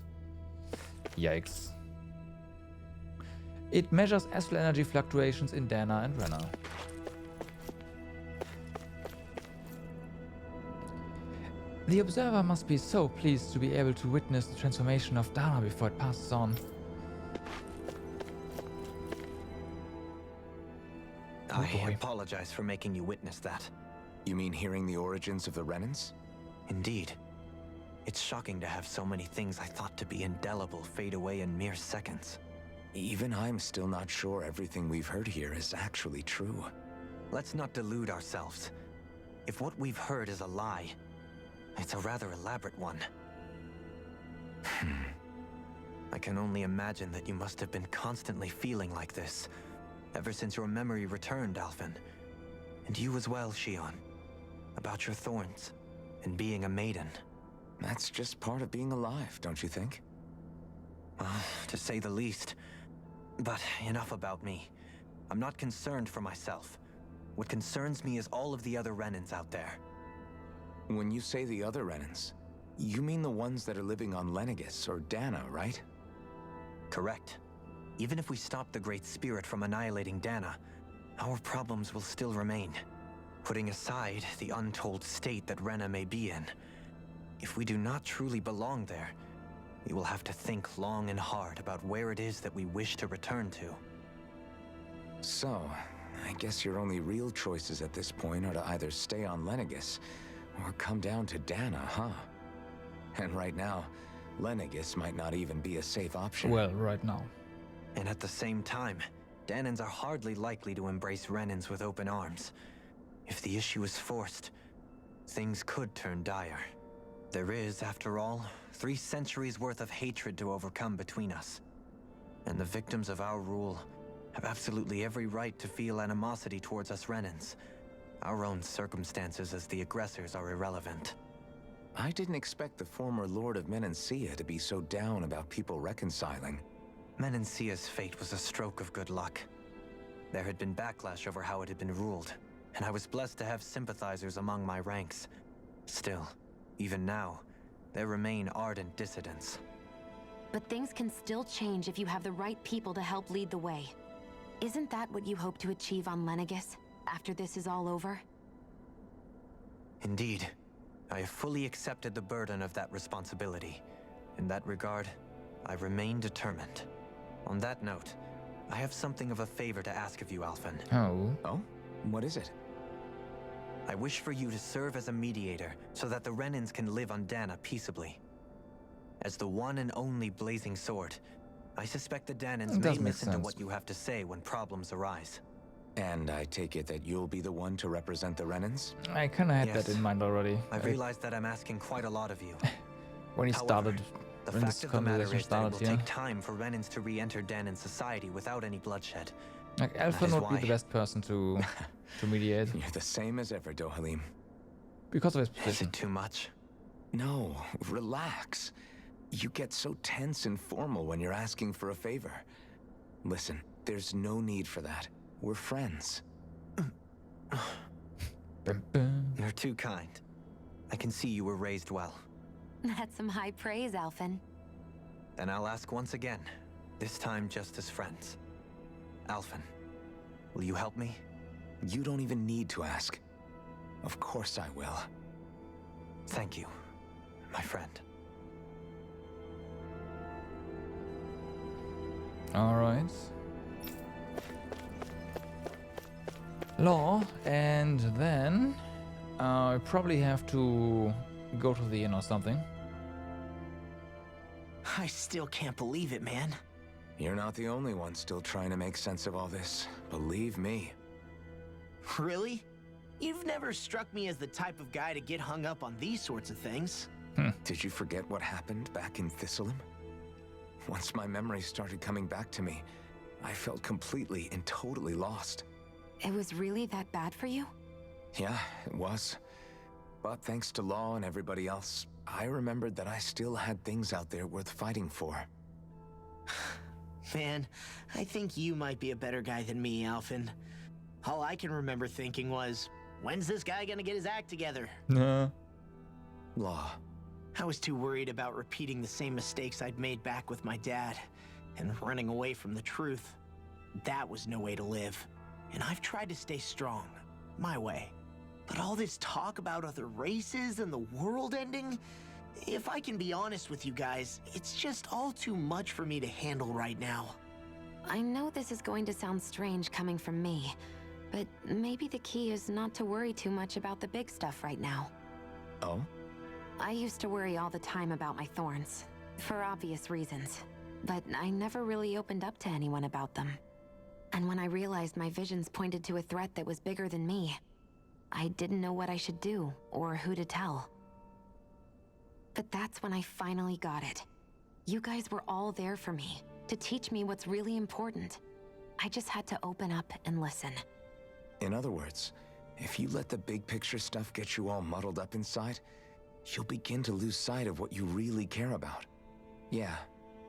Yikes. It measures astral energy fluctuations in Dana and Renna. The observer must be so pleased to be able to witness the transformation of Dana before it passes on. I apologize for making you witness that. You mean hearing the origins of the Renans? Indeed. It's shocking to have so many things I thought to be indelible fade away in mere seconds. Even I'm still not sure everything we've heard here is actually true. Let's not delude ourselves. If what we've heard is a lie, it's a rather elaborate one. I can only imagine that you must have been constantly feeling like this, ever since your memory returned, Alphen. And you as well, Shion. About your thorns, and being a maiden. That's just part of being alive, don't you think? To say the least. But enough about me. I'm not concerned for myself. What concerns me is all of the other Renans out there. When you say the other Renans, you mean the ones that are living on Lenegis or Dana, right? Correct. Even if we stop the Great Spirit from annihilating Dana, our problems will still remain. Putting aside the untold state that Renna may be in, if we do not truly belong there, we will have to think long and hard about where it is that we wish to return to. So, I guess your only real choices at this point are to either stay on Lenegis or come down to Dana, huh? And right now, Lenegis might not even be a safe option. Well, right now. And at the same time, Danans are hardly likely to embrace Renans with open arms. If the issue is forced, things could turn dire. There is, after all, 3 centuries worth of hatred to overcome between us. And the victims of our rule have absolutely every right to feel animosity towards us Renans. Our own circumstances as the aggressors are irrelevant. I didn't expect the former Lord of Menancia to be so down about people reconciling. Menancia's fate was a stroke of good luck. There had been backlash over how it had been ruled, and I was blessed to have sympathizers among my ranks. Still, even now, there remain ardent dissidents. But things can still change if you have the right people to help lead the way. Isn't that what you hope to achieve on Lenegis, after this is all over? Indeed. I have fully accepted the burden of that responsibility. In that regard, I remain determined. On that note, I have something of a favor to ask of you, Alphen. Oh? What is it? I wish for you to serve as a mediator so that the Renans can live on Dana peaceably. As the one and only Blazing Sword, I suspect the Danans may listen to what you have to say when problems arise. And I take it that you'll be the one to represent the Renans? I kinda had that in mind already. I realize that I'm asking quite a lot of you. When he started, the when fact this of the matter conversation is that it will started, take time for Renans to re-enter Danan society without any bloodshed. Like, Alphen would be the best person to mediate. You're the same as ever, Dohalim. Because of his position. Is it too much? No, relax. You get so tense and formal when you're asking for a favor. Listen, there's no need for that. We're friends. You're too kind. I can see you were raised well. That's some high praise, Alphen. Then I'll ask once again, this time just as friends. Alphen, will you help me? You don't even need to ask. Of course I will. Thank you, my friend. Alright. Law, and then I probably have to go to the inn or something. I still can't believe it, man. You're not the only one still trying to make sense of all this. Believe me. Really? You've never struck me as the type of guy to get hung up on these sorts of things. Did you forget what happened back in Thistleum? Once my memories started coming back to me, I felt completely and totally lost. It was really that bad for you? Yeah, it was. But thanks to Law and everybody else, I remembered that I still had things out there worth fighting for. Man, I think you might be a better guy than me, Alphen. All I can remember thinking was, when's this guy gonna get his act together? Law. I was too worried about repeating the same mistakes I'd made back with my dad, and running away from the truth. That was no way to live. And I've tried to stay strong, my way. But all this talk about other races and the world ending, if I can be honest with you guys, it's just all too much for me to handle right now. I know this is going to sound strange coming from me, but maybe the key is not to worry too much about the big stuff right now. Oh? I used to worry all the time about my thorns, for obvious reasons, but I never really opened up to anyone about them. And when I realized my visions pointed to a threat that was bigger than me, I didn't know what I should do or who to tell. But that's when I finally got it. You guys were all there for me, to teach me what's really important. I just had to open up and listen. In other words, if you let the big picture stuff get you all muddled up inside, you'll begin to lose sight of what you really care about. Yeah,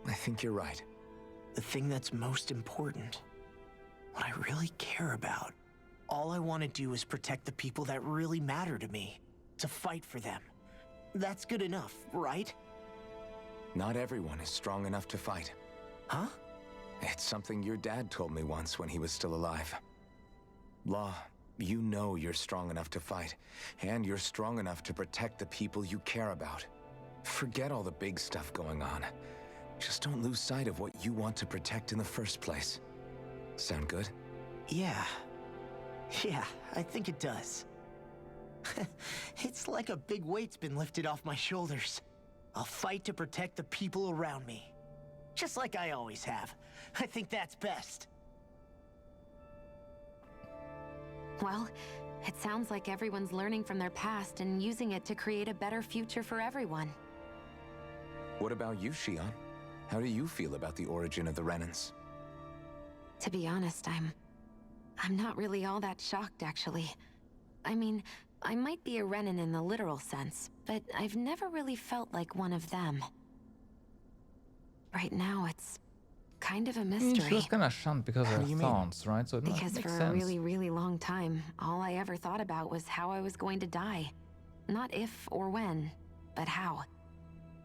I think you're right. The thing that's most important, what I really care about, all I want to do is protect the people that really matter to me, to fight for them. That's good enough, right? Not everyone is strong enough to fight. Huh? It's something your dad told me once when he was still alive. Law, you know you're strong enough to fight, and you're strong enough to protect the people you care about. Forget all the big stuff going on. Just don't lose sight of what you want to protect in the first place. Sound good? Yeah, I think it does. It's like a big weight's been lifted off my shoulders. I'll fight to protect the people around me. Just like I always have. I think that's best. Well, it sounds like everyone's learning from their past and using it to create a better future for everyone. What about you, Shionne? How do you feel about the origin of the Renans? To be honest, I'm not really all that shocked, actually. I mean, I might be a Renan in the literal sense, but I've never really felt like one of them. Right now, it's kind of a mystery. She was kind of shunned because of her thorns, right? So it because makes for sense. a really, really long time, all I ever thought about was how I was going to die. Not if or when, but how.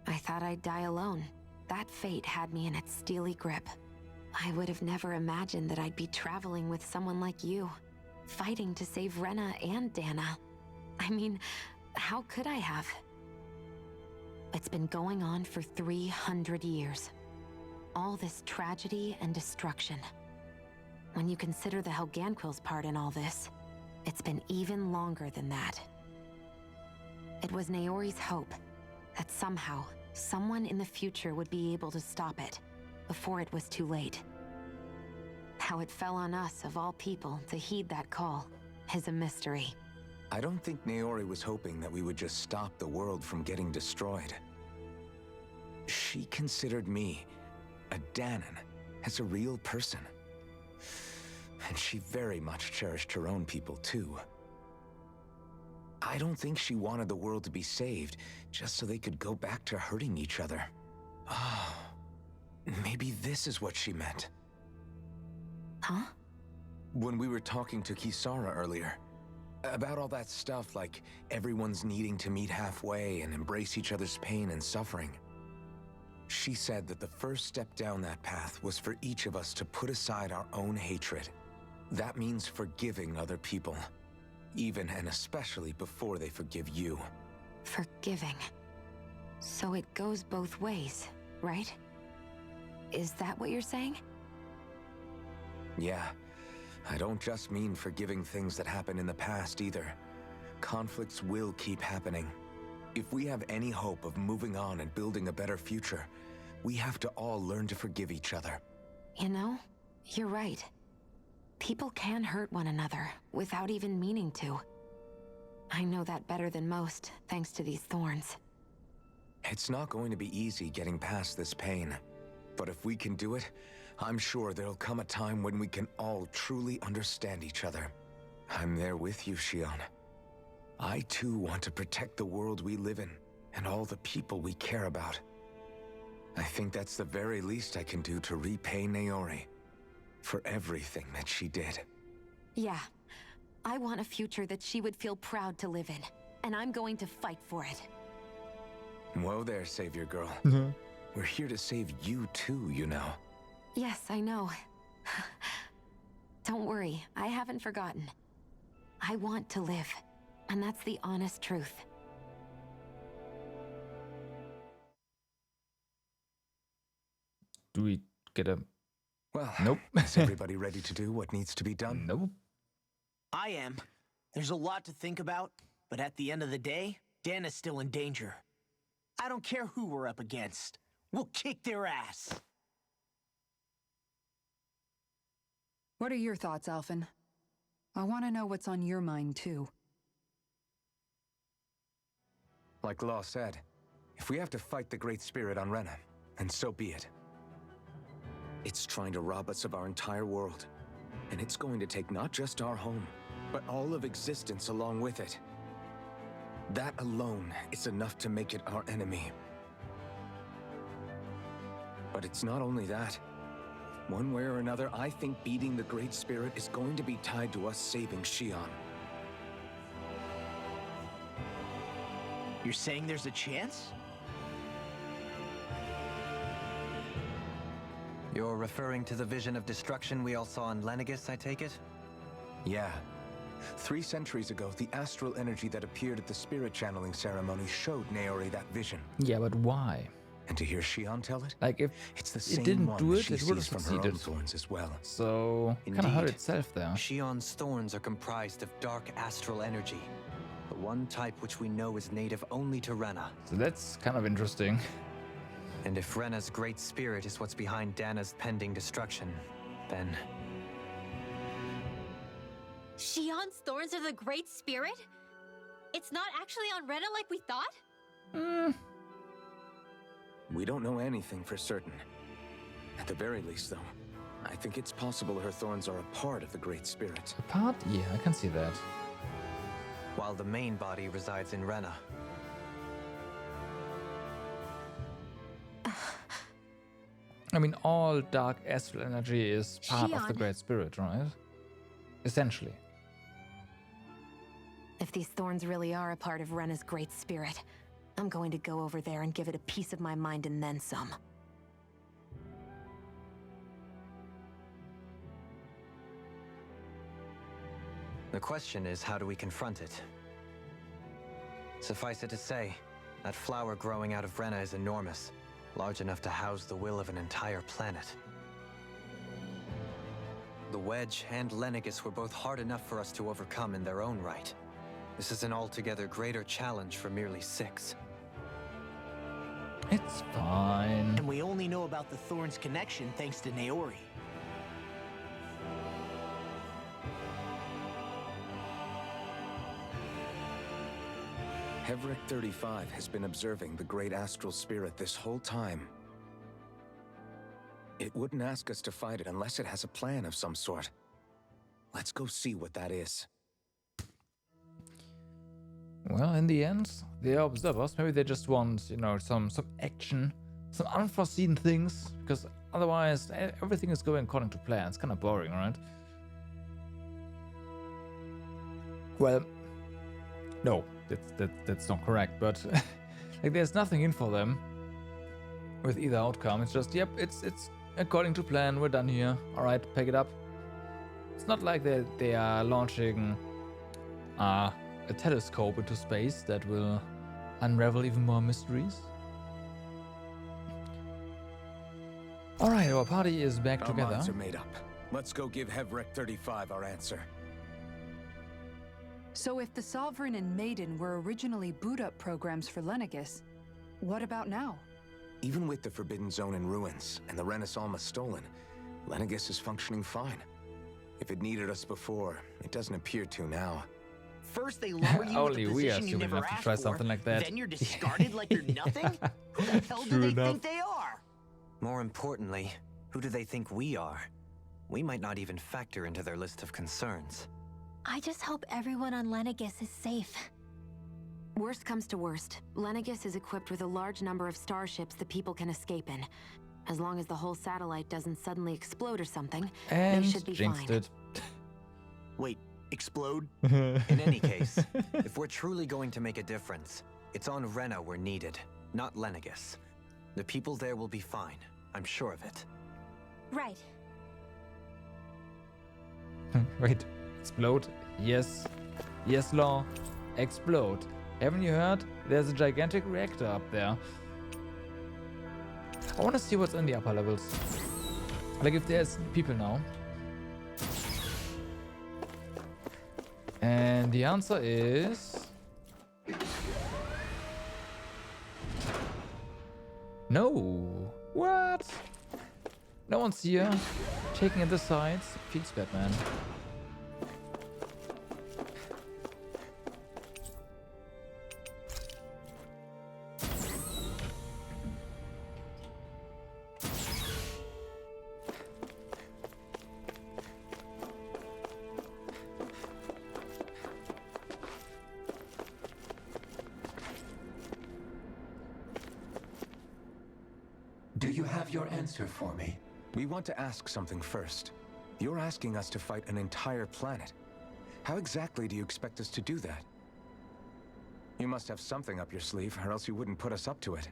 I thought I'd die alone. That fate had me in its steely grip. I would have never imagined that I'd be traveling with someone like you, fighting to save Rena and Dana. I mean, how could I have? It's been going on for 300 years. All this tragedy and destruction. When you consider the Helganquil's part in all this, it's been even longer than that. It was Naori's hope that somehow, someone in the future would be able to stop it before it was too late. How it fell on us, of all people, to heed that call is a mystery. I don't think Naori was hoping that we would just stop the world from getting destroyed. She considered me, a Dahnan, as a real person. And she very much cherished her own people, too. I don't think she wanted the world to be saved just so they could go back to hurting each other. Oh, maybe this is what she meant. Huh? When we were talking to Kisara earlier, about all that stuff like everyone's needing to meet halfway and embrace each other's pain and suffering. She said that the first step down that path was for each of us to put aside our own hatred. That means forgiving other people, even and especially before they forgive you. Forgiving. So it goes both ways, right? Is that what you're saying? Yeah. I don't just mean forgiving things that happened in the past either. Conflicts will keep happening. If we have any hope of moving on and building a better future, we have to all learn to forgive each other. You know, you're right. People can hurt one another without even meaning to. I know that better than most, thanks to these thorns. It's not going to be easy getting past this pain. But if we can do it, I'm sure there'll come a time when we can all truly understand each other. I'm there with you, Shion. I too want to protect the world we live in, and all the people we care about. I think that's the very least I can do to repay Naori for everything that she did. Yeah. I want a future that she would feel proud to live in, and I'm going to fight for it. Whoa there, Savior Girl. We're here to save you too, you know. Yes, I know. Don't worry, I haven't forgotten. I want to live, and that's the honest truth. Do we get a... Well, nope. Is everybody ready to do what needs to be done? Nope. I am. There's a lot to think about, but at the end of the day, Dan is still in danger. I don't care who we're up against. We'll kick their ass. What are your thoughts, Alphen? I want to know what's on your mind, too. Like Law said, if we have to fight the Great Spirit on Rena, then so be it. It's trying to rob us of our entire world. And it's going to take not just our home, but all of existence along with it. That alone is enough to make it our enemy. But it's not only that. One way or another, I think beating the Great Spirit is going to be tied to us saving Shion. You're saying there's a chance? You're referring to the vision of destruction we all saw in Lenegis, I take it? Yeah. 3 centuries ago, the astral energy that appeared at the spirit channeling ceremony showed Naori that vision. Yeah, but why? And to hear Shion tell it? Like, if it's the it same didn't one do that it, she it would have sees from her succeeded. own thorns as well. So, kind of hurt itself there. Shion's thorns are comprised of dark astral energy. The one type which we know is native only to Rena. So that's kind of interesting. And if Rena's great spirit is what's behind Dana's pending destruction, then... Shion's thorns are the Great Spirit? It's not actually on Rena like we thought? We don't know anything for certain. At the very least, though, I think it's possible her thorns are a part of the Great Spirit. A part? Yeah, I can see that. While the main body resides in Rena. I mean, all dark astral energy is part of the Shion. Great Spirit, right? Essentially. If these thorns really are a part of Rena's great spirit, I'm going to go over there and give it a piece of my mind and then some. The question is, how do we confront it? Suffice it to say, that flower growing out of Rena is enormous, large enough to house the will of an entire planet. The Wedge and Lenegis were both hard enough for us to overcome in their own right. This is an altogether greater challenge for merely 6. It's fine. And we only know about the Thorns connection thanks to Naori. Hevric 35 has been observing the Great Astral Spirit this whole time. It wouldn't ask us to fight it unless it has a plan of some sort. Let's go see what that is. Well, in the end, they are observers. Maybe they just want, you know, some action, some unforeseen things, because otherwise everything is going according to plan. It's kind of boring, right? Well, no, that's not correct, but like there's nothing in for them with either outcome. It's just, yep, it's according to plan. We're done here. All right, pick it up. It's not like they are launching a telescope into space that will unravel even more mysteries. All right, our party is back Our together. minds are made up. Let's go give Hevrek 35 our answer. So if the Sovereign and Maiden were originally boot-up programs for Lenegis, what about now? Even with the Forbidden Zone in ruins and the Renis Alma stolen, Lenegis is functioning fine. If it needed us before, it doesn't appear to now. First they lower you Only with a we are position you stupid never enough to asked try for, something like that. then you're discarded like you're nothing? Who the hell do True they enough. think they are? More importantly, who do they think we are? We might not even factor into their list of concerns. I just hope everyone on Lenegis is safe. Worst comes to worst, Lenegis is equipped with a large number of starships the people can escape in. As long as the whole satellite doesn't suddenly explode or something, And they should be jinxed fine. it. Wait, explode? In any case, if we're truly going to make a difference, it's on Rena we're needed, not Lenegis. The people there will be fine, I'm sure of it. Right. Wait, explode? Yes. Yes, Law. Explode. Haven't you heard? There's a gigantic reactor up there. I want to see what's in the upper levels. Like if there's people now. And the answer is... no. What? No one's here. Taking in the sides. Feels bad, man. Do you have your answer for me? We want to ask something first. You're asking us to fight an entire planet. How exactly do you expect us to do that? You must have something up your sleeve, or else you wouldn't put us up to it.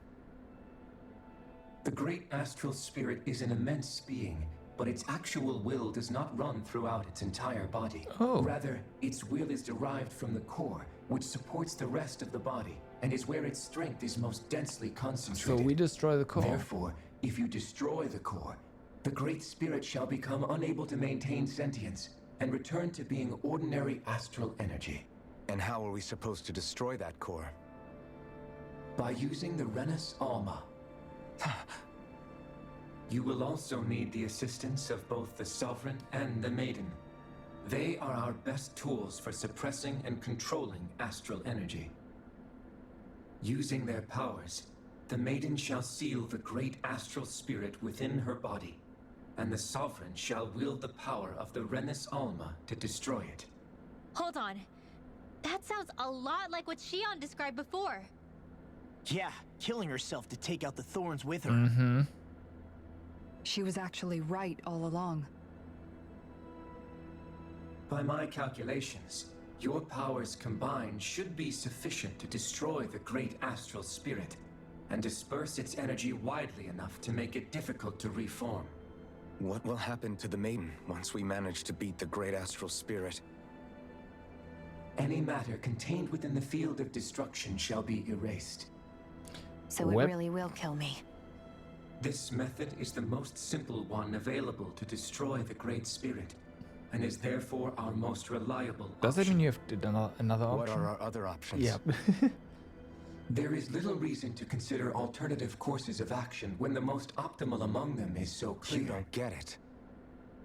The great astral spirit is an immense being, but its actual will does not run throughout its entire body. Oh. Rather, its will is derived from the core, which supports the rest of the body, and is where its strength is most densely So concentrated. we destroy the core. Therefore, if you destroy the core, the Great Spirit shall become unable to maintain sentience and return to being ordinary astral energy. And how are we supposed to destroy that core? By using the Renis Alma. You will also need the assistance of both the Sovereign and the Maiden. They are our best tools for suppressing and controlling astral energy. Using their powers, the Maiden shall seal the great astral spirit within her body, and the Sovereign shall wield the power of the Renis Alma to destroy it. Hold on. That sounds a lot like what Shion described before. Yeah, killing herself to take out the thorns with her. Mm-hmm. She was actually right all along. By my calculations, your powers combined should be sufficient to destroy the great astral spirit and disperse its energy widely enough to make it difficult to reform. What will happen to the Maiden once we manage to beat the great astral spirit? Any matter contained within the field of destruction shall be erased. So it really will kill me. This method is the most simple one available to destroy the Great Spirit, and is therefore our most reliable Does that mean you have to do another option? What are our other options? Yeah. There is little reason to consider alternative courses of action when the most optimal among them is so clear. You don't get it.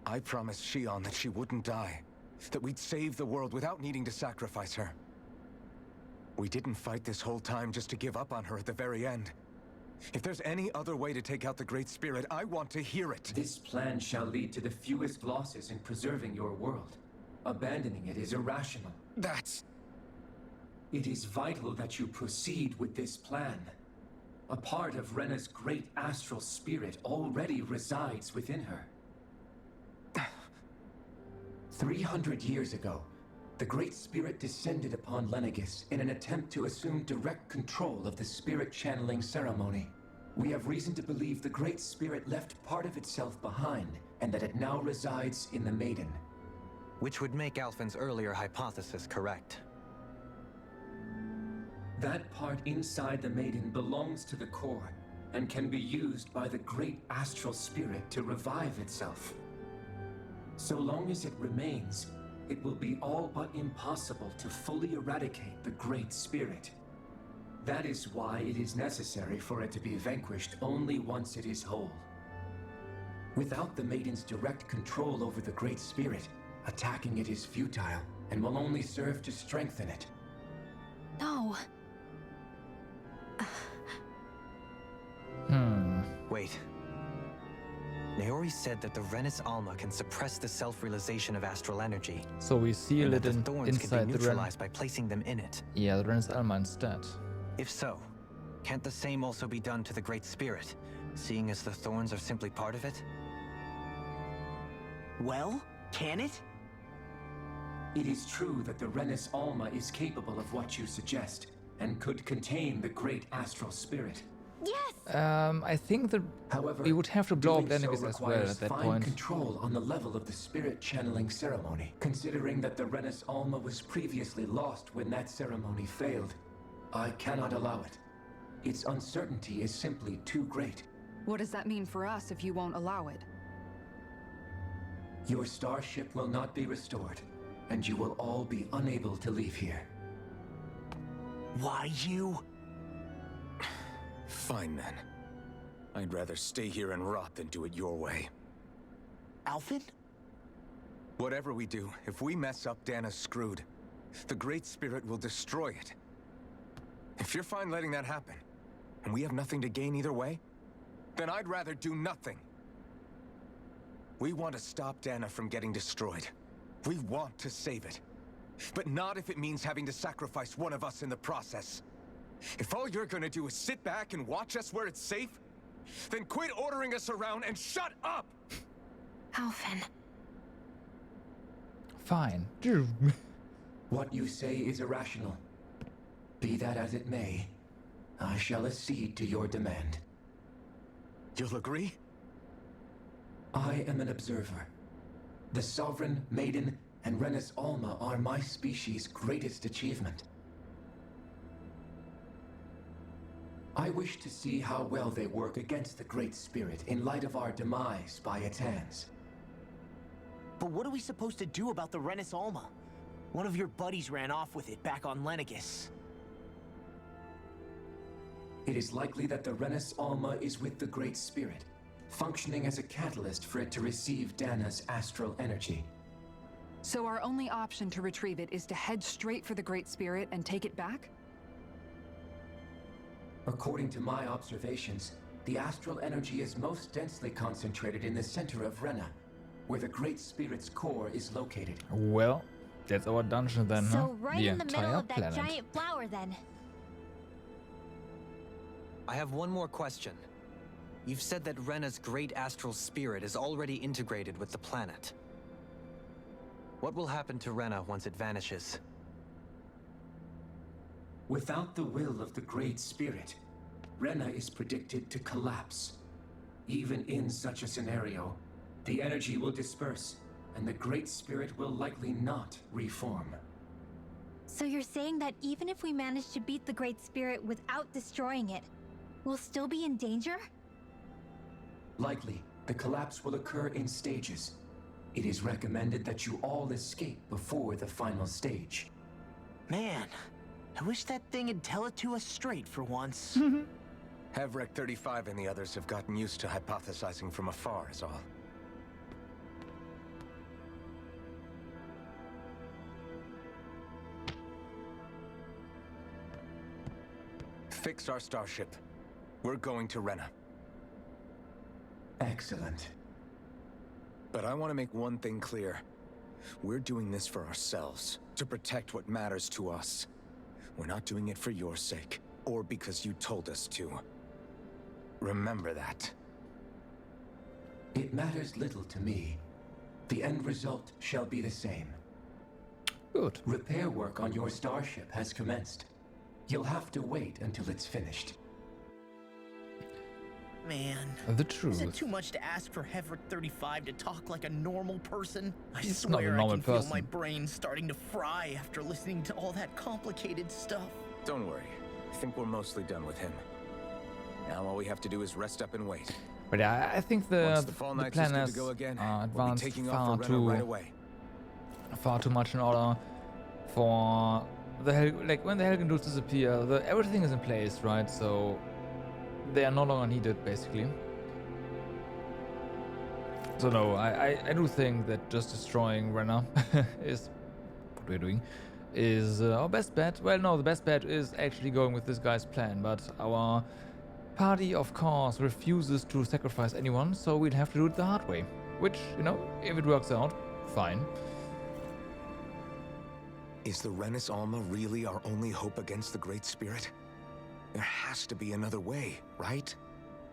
I promised Shion that she wouldn't die, that we'd save the world without needing to sacrifice her. We didn't fight this whole time just to give up on her at the very end. If there's any other way to take out the Great Spirit, I want to hear it. This plan shall lead to the fewest losses in preserving your world. Abandoning it is irrational. That's... It is vital that you proceed with this plan. A part of Rena's great astral spirit already resides within her. 300 years ago, the Great Spirit descended upon Lenegis in an attempt to assume direct control of the spirit channeling ceremony. We have reason to believe the Great Spirit left part of itself behind, and that it now resides in the Maiden. Which would make Alphen's earlier hypothesis correct. That part inside the Maiden belongs to the core, and can be used by the great astral spirit to revive itself. So long as it remains, it will be all but impossible to fully eradicate the Great Spirit. That is why it is necessary for it to be vanquished only once it is whole. Without the Maiden's direct control over the Great Spirit, attacking it is futile and will only serve to strengthen it. No. Wait. Naori said that the Renis Alma can suppress the self-realization of astral energy. So we seal it the thorns can inside be the neutralized by placing them in it. Yeah, the Renis Alma instead. If so, can't the same also be done to the Great Spirit, seeing as the thorns are simply part of it? Well, can it? It is true that the Renis Alma is capable of what you suggest, and could contain the Great Astral Spirit. Yes! I think that However, we would have to blow up doing so Lenegis as well requires at that fine point. control on the level of the spirit channeling ceremony. Considering that the Renis Alma was previously lost when that ceremony failed, I cannot allow it. Its uncertainty is simply too great. What does that mean for us if you won't allow it? Your starship will not be restored, and you will all be unable to leave here. Why you? Fine then. I'd rather stay here and rot than do it your way. Alphen? Whatever we do, if we mess up, Dana's screwed. The Great Spirit will destroy it. If you're fine letting that happen, and we have nothing to gain either way, then I'd rather do nothing. We want to stop Dana from getting destroyed. We want to save it. But not if it means having to sacrifice one of us in the process. If all you're gonna do is sit back and watch us where it's safe, then quit ordering us around and shut up! Alphen. Fine. What you say is irrational. Be that as it may, I shall accede to your demand. You'll agree? I am an observer. The Sovereign, Maiden, and Renis Alma are my species' greatest achievement. I wish to see how well they work against the Great Spirit in light of our demise by its hands. But what are we supposed to do about the Renis Alma? One of your buddies ran off with it back on Lenegis. It is likely that the Renis Alma is with the Great Spirit, functioning as a catalyst for it to receive Dana's astral energy. So our only option to retrieve it is to head straight for the Great Spirit and take it back? According to my observations, the astral energy is most densely concentrated in the center of Rena, where the Great Spirit's core is located. Well, that's our dungeon then, huh? So right in the middle of that giant flower then. I have one more question. You've said that Rena's great astral spirit is already integrated with the planet. What will happen to Rena once it vanishes? Without the will of the Great Spirit, Rena is predicted to collapse. Even in such a scenario, the energy will disperse, and the Great Spirit will likely not reform. So you're saying that even if we manage to beat the Great Spirit without destroying it, we'll still be in danger? Likely, the collapse will occur in stages. It is recommended that you all escape before the final stage. Man, I wish that thing would tell it to us straight for once. Havrek 35 and the others have gotten used to hypothesizing from afar is all. Fix our starship. We're going to Rena. Excellent. But I want to make one thing clear. We're doing this for ourselves, to protect what matters to us. We're not doing it for your sake, or because you told us to. Remember that. It matters little to me. The end result shall be the same. Good. Repair work on your starship has commenced. You'll have to wait until it's finished. Man, The truth. is it too much to ask for Havrek 35 to talk like a normal person? I He's not a swear I normal can feel person. my brain starting to fry after listening to all that complicated stuff. Don't worry. I think we're mostly done with him. Now all we have to do is rest up and wait. But yeah, I think Once the Fall Knights plan is good has to go again, we'll be advanced taking off for far Rena right away. far too much in order for the like when the Helgen dudes disappear, everything is in place, right? So they are no longer needed, basically. So no, I do think that just destroying Rena is what we're doing, is our best bet. Well, no, the best bet is actually going with this guy's plan, but our party, of course, refuses to sacrifice anyone, so we'll have to do it the hard way. Which, you know, if it works out, fine. Is the Renis Alma really our only hope against the Great Spirit? There has to be another way, right?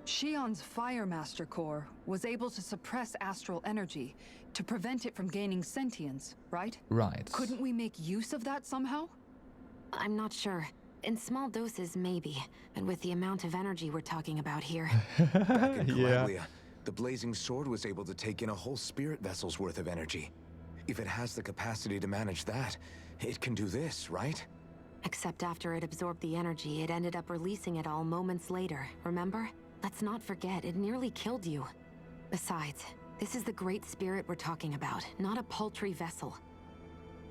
Shion's Fire Master Core was able to suppress astral energy to prevent it from gaining sentience, right? Right. Couldn't we make use of that somehow? I'm not sure. In small doses, maybe. But with the amount of energy we're talking about here. Back in Calabria, the Blazing Sword was able to take in a whole spirit vessel's worth of energy. If it has the capacity to manage that, it can do this, right? Except after it absorbed the energy, it ended up releasing it all moments later, remember? Let's not forget, it nearly killed you. Besides, this is the Great Spirit we're talking about, not a paltry vessel.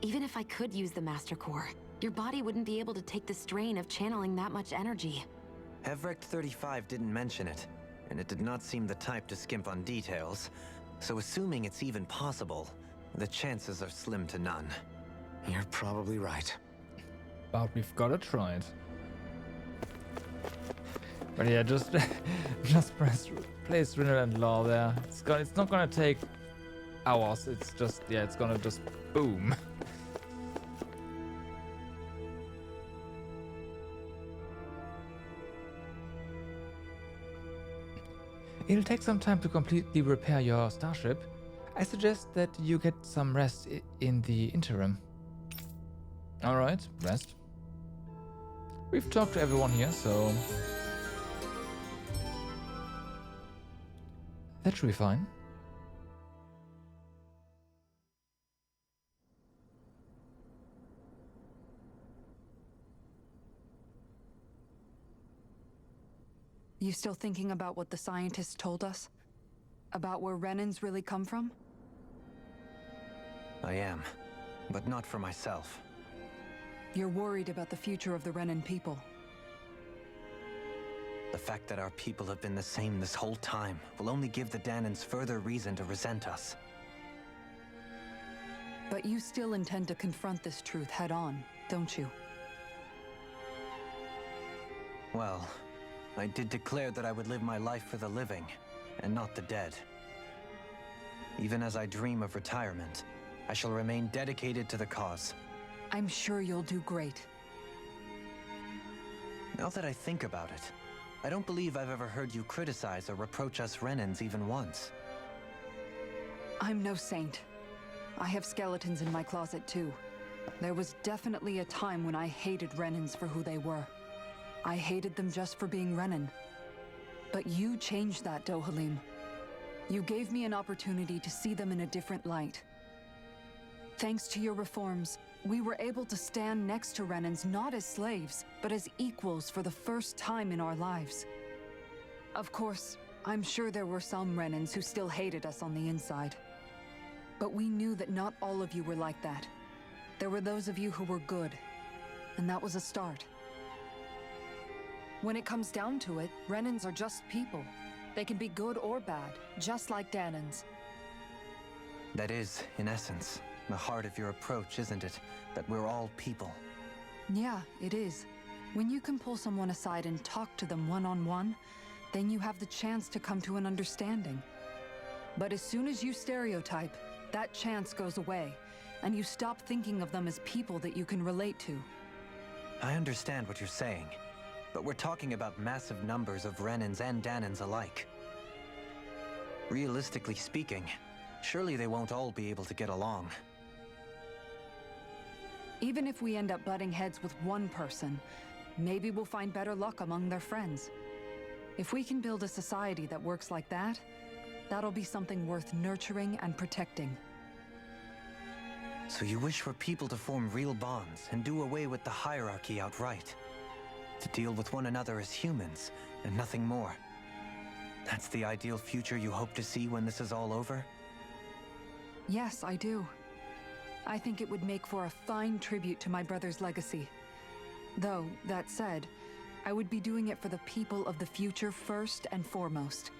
Even if I could use the Master Core, your body wouldn't be able to take the strain of channeling that much energy. Hevrecht 35 didn't mention it, and it did not seem the type to skimp on details. So assuming it's even possible, the chances are slim to none. You're probably right. But we've gotta try it. But yeah, just place Rinal and Law there. It's not gonna take hours. It's just it's gonna just boom. It'll take some time to completely repair your starship. I suggest that you get some rest in the interim. Alright, rest. We've talked to everyone here, so that should be fine. You still thinking about what the scientists told us? About where Renans really come from? I am, but not for myself. You're worried about the future of the Renan people. The fact that our people have been the same this whole time will only give the Danans further reason to resent us. But you still intend to confront this truth head-on, don't you? Well, I did declare that I would live my life for the living, and not the dead. Even as I dream of retirement, I shall remain dedicated to the cause. I'm sure you'll do great. Now that I think about it, I don't believe I've ever heard you criticize or reproach us Renans even once. I'm no saint. I have skeletons in my closet too. There was definitely a time when I hated Renans for who they were. I hated them just for being Renan. But you changed that, Dohalim. You gave me an opportunity to see them in a different light. Thanks to your reforms, we were able to stand next to Renans not as slaves, but as equals for the first time in our lives. Of course, I'm sure there were some Renans who still hated us on the inside. But we knew that not all of you were like that. There were those of you who were good, and that was a start. When it comes down to it, Renans are just people. They can be good or bad, just like Danans. That is, in essence, the heart of your approach, isn't it? That we're all people. Yeah, it is. When you can pull someone aside and talk to them one-on-one, then you have the chance to come to an understanding. But as soon as you stereotype, that chance goes away, and you stop thinking of them as people that you can relate to. I understand what you're saying, but we're talking about massive numbers of Renans and Danans alike. Realistically speaking, surely they won't all be able to get along. Even if we end up butting heads with one person, maybe we'll find better luck among their friends. If we can build a society that works like that, that'll be something worth nurturing and protecting. So you wish for people to form real bonds and do away with the hierarchy outright? To deal with one another as humans, and nothing more? That's the ideal future you hope to see when this is all over? Yes, I do. I think it would make for a fine tribute to my brother's legacy. Though, that said, I would be doing it for the people of the future first and foremost.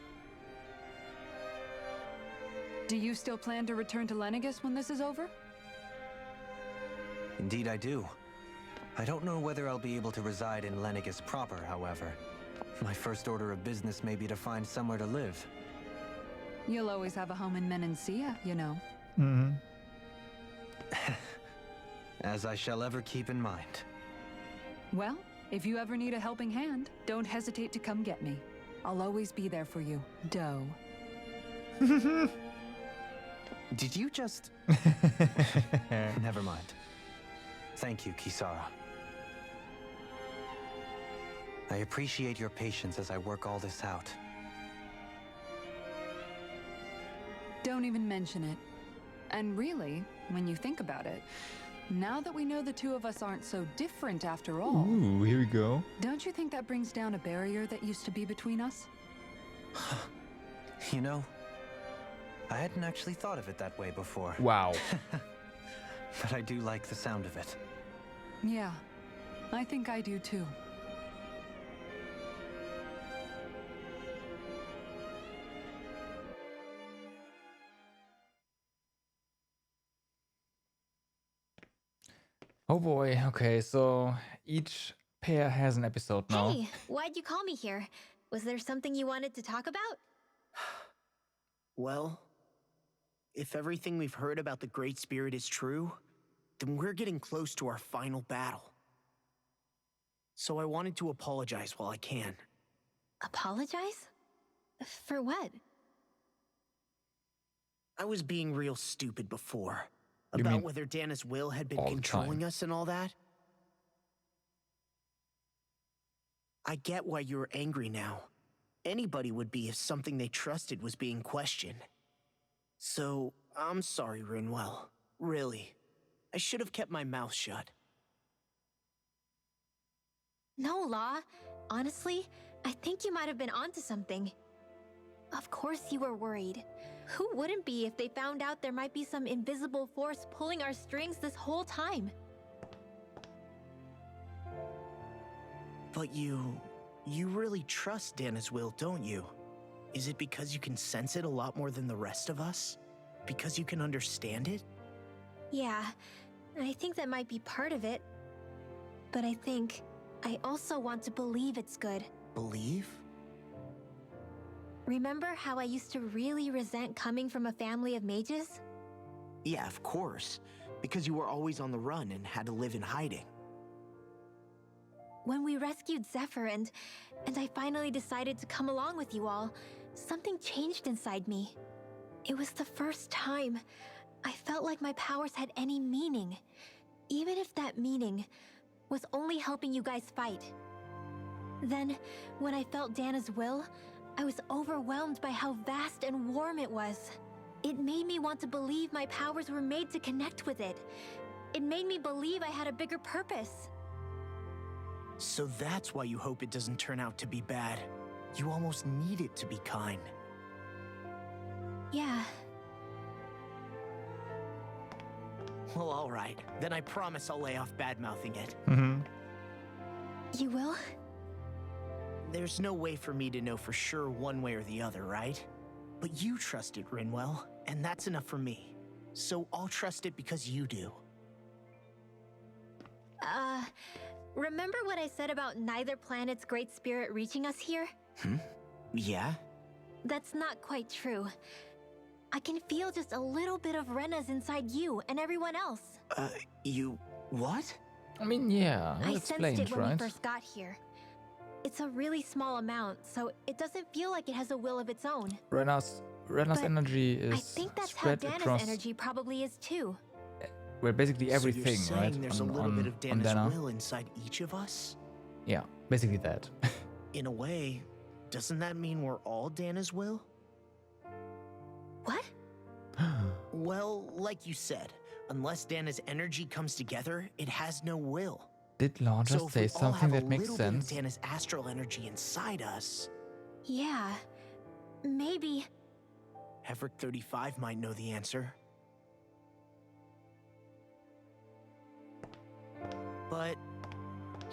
Do you still plan to return to Lenegis when this is over? Indeed I do. I don't know whether I'll be able to reside in Lenegis proper, however. My first order of business may be to find somewhere to live. You'll always have a home in Menancia, you know. Mm-hmm. As I shall ever keep in mind. Well, if you ever need a helping hand, don't hesitate to come get me. I'll always be there for you, Doe. Did you just... Never mind. Thank you, Kisara. I appreciate your patience as I work all this out. Don't even mention it. And really, when you think about it, now that we know the two of us aren't so different after all... Ooh, here we go. Don't you think that brings down a barrier that used to be between us? You know, I hadn't actually thought of it that way before. Wow. But I do like the sound of it. Yeah, I think I do too. Oh boy, okay, so each pair has an episode now. Hey, why'd you call me here? Was there something you wanted to talk about? Well, if everything we've heard about the Great Spirit is true, then we're getting close to our final battle. So I wanted to apologize while I can. Apologize? For what? I was being real stupid before. You About mean whether Dana's will had been all the controlling time? us and all that. I get why you're angry now. Anybody would be if something they trusted was being questioned. So, I'm sorry, Rinwell. Really. I should have kept my mouth shut. No, Law. Honestly, I think you might have been onto something. Of course you were worried. Who wouldn't be if they found out there might be some invisible force pulling our strings this whole time? But you really trust Dana's will, don't you? Is it because you can sense it a lot more than the rest of us? Because you can understand it? Yeah, I think that might be part of it. But I think I also want to believe it's good. Believe? Remember how I used to really resent coming from a family of mages? Yeah, of course. Because you were always on the run and had to live in hiding. When we rescued Zephyr and I finally decided to come along with you all, something changed inside me. It was the first time I felt like my powers had any meaning, even if that meaning was only helping you guys fight. Then, when I felt Dana's will, I was overwhelmed by how vast and warm it was. It made me want to believe my powers were made to connect with it. It made me believe I had a bigger purpose. So that's why you hope it doesn't turn out to be bad. You almost need it to be kind. Yeah. Well, alright. Then I promise I'll lay off bad-mouthing it. Mm-hmm. You will? There's no way for me to know for sure one way or the other, right? But you trust it, Rinwell, and that's enough for me. So I'll trust it because you do. Remember what I said about neither planet's great spirit reaching us here? Yeah? That's not quite true. I can feel just a little bit of Rena's inside you and everyone else. You... what? I mean, yeah, I that's sensed explained, it when right? we first got here. It's a really small amount, so it doesn't feel like it has a will of its own. Rena's But energy is I think that's how spread Dana's across energy probably is too. well, basically everything, so you're saying right? There's a little bit of Dana's will inside each of us? Yeah, basically that. In a way, doesn't that mean we're all Dana's will? What? Well, like you said, unless Dana's energy comes together, it has no will. Did Law just So if say we all something have that a makes little bit of sense? Dana's astral energy inside us, Yeah. maybe... Heverick 35 might know the answer. But,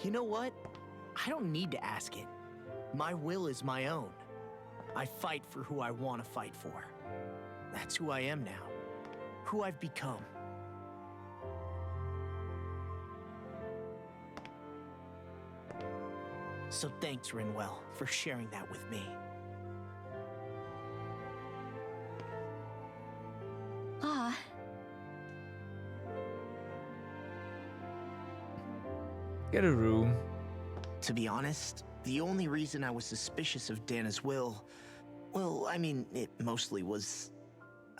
you know what? I don't need to ask it. My will is my own. I fight for who I want to fight for. That's who I am now. Who I've become. So thanks, Rinwell, for sharing that with me. Ah. Get a room. To be honest, the only reason I was suspicious of Dana's will, well, I mean, it mostly was...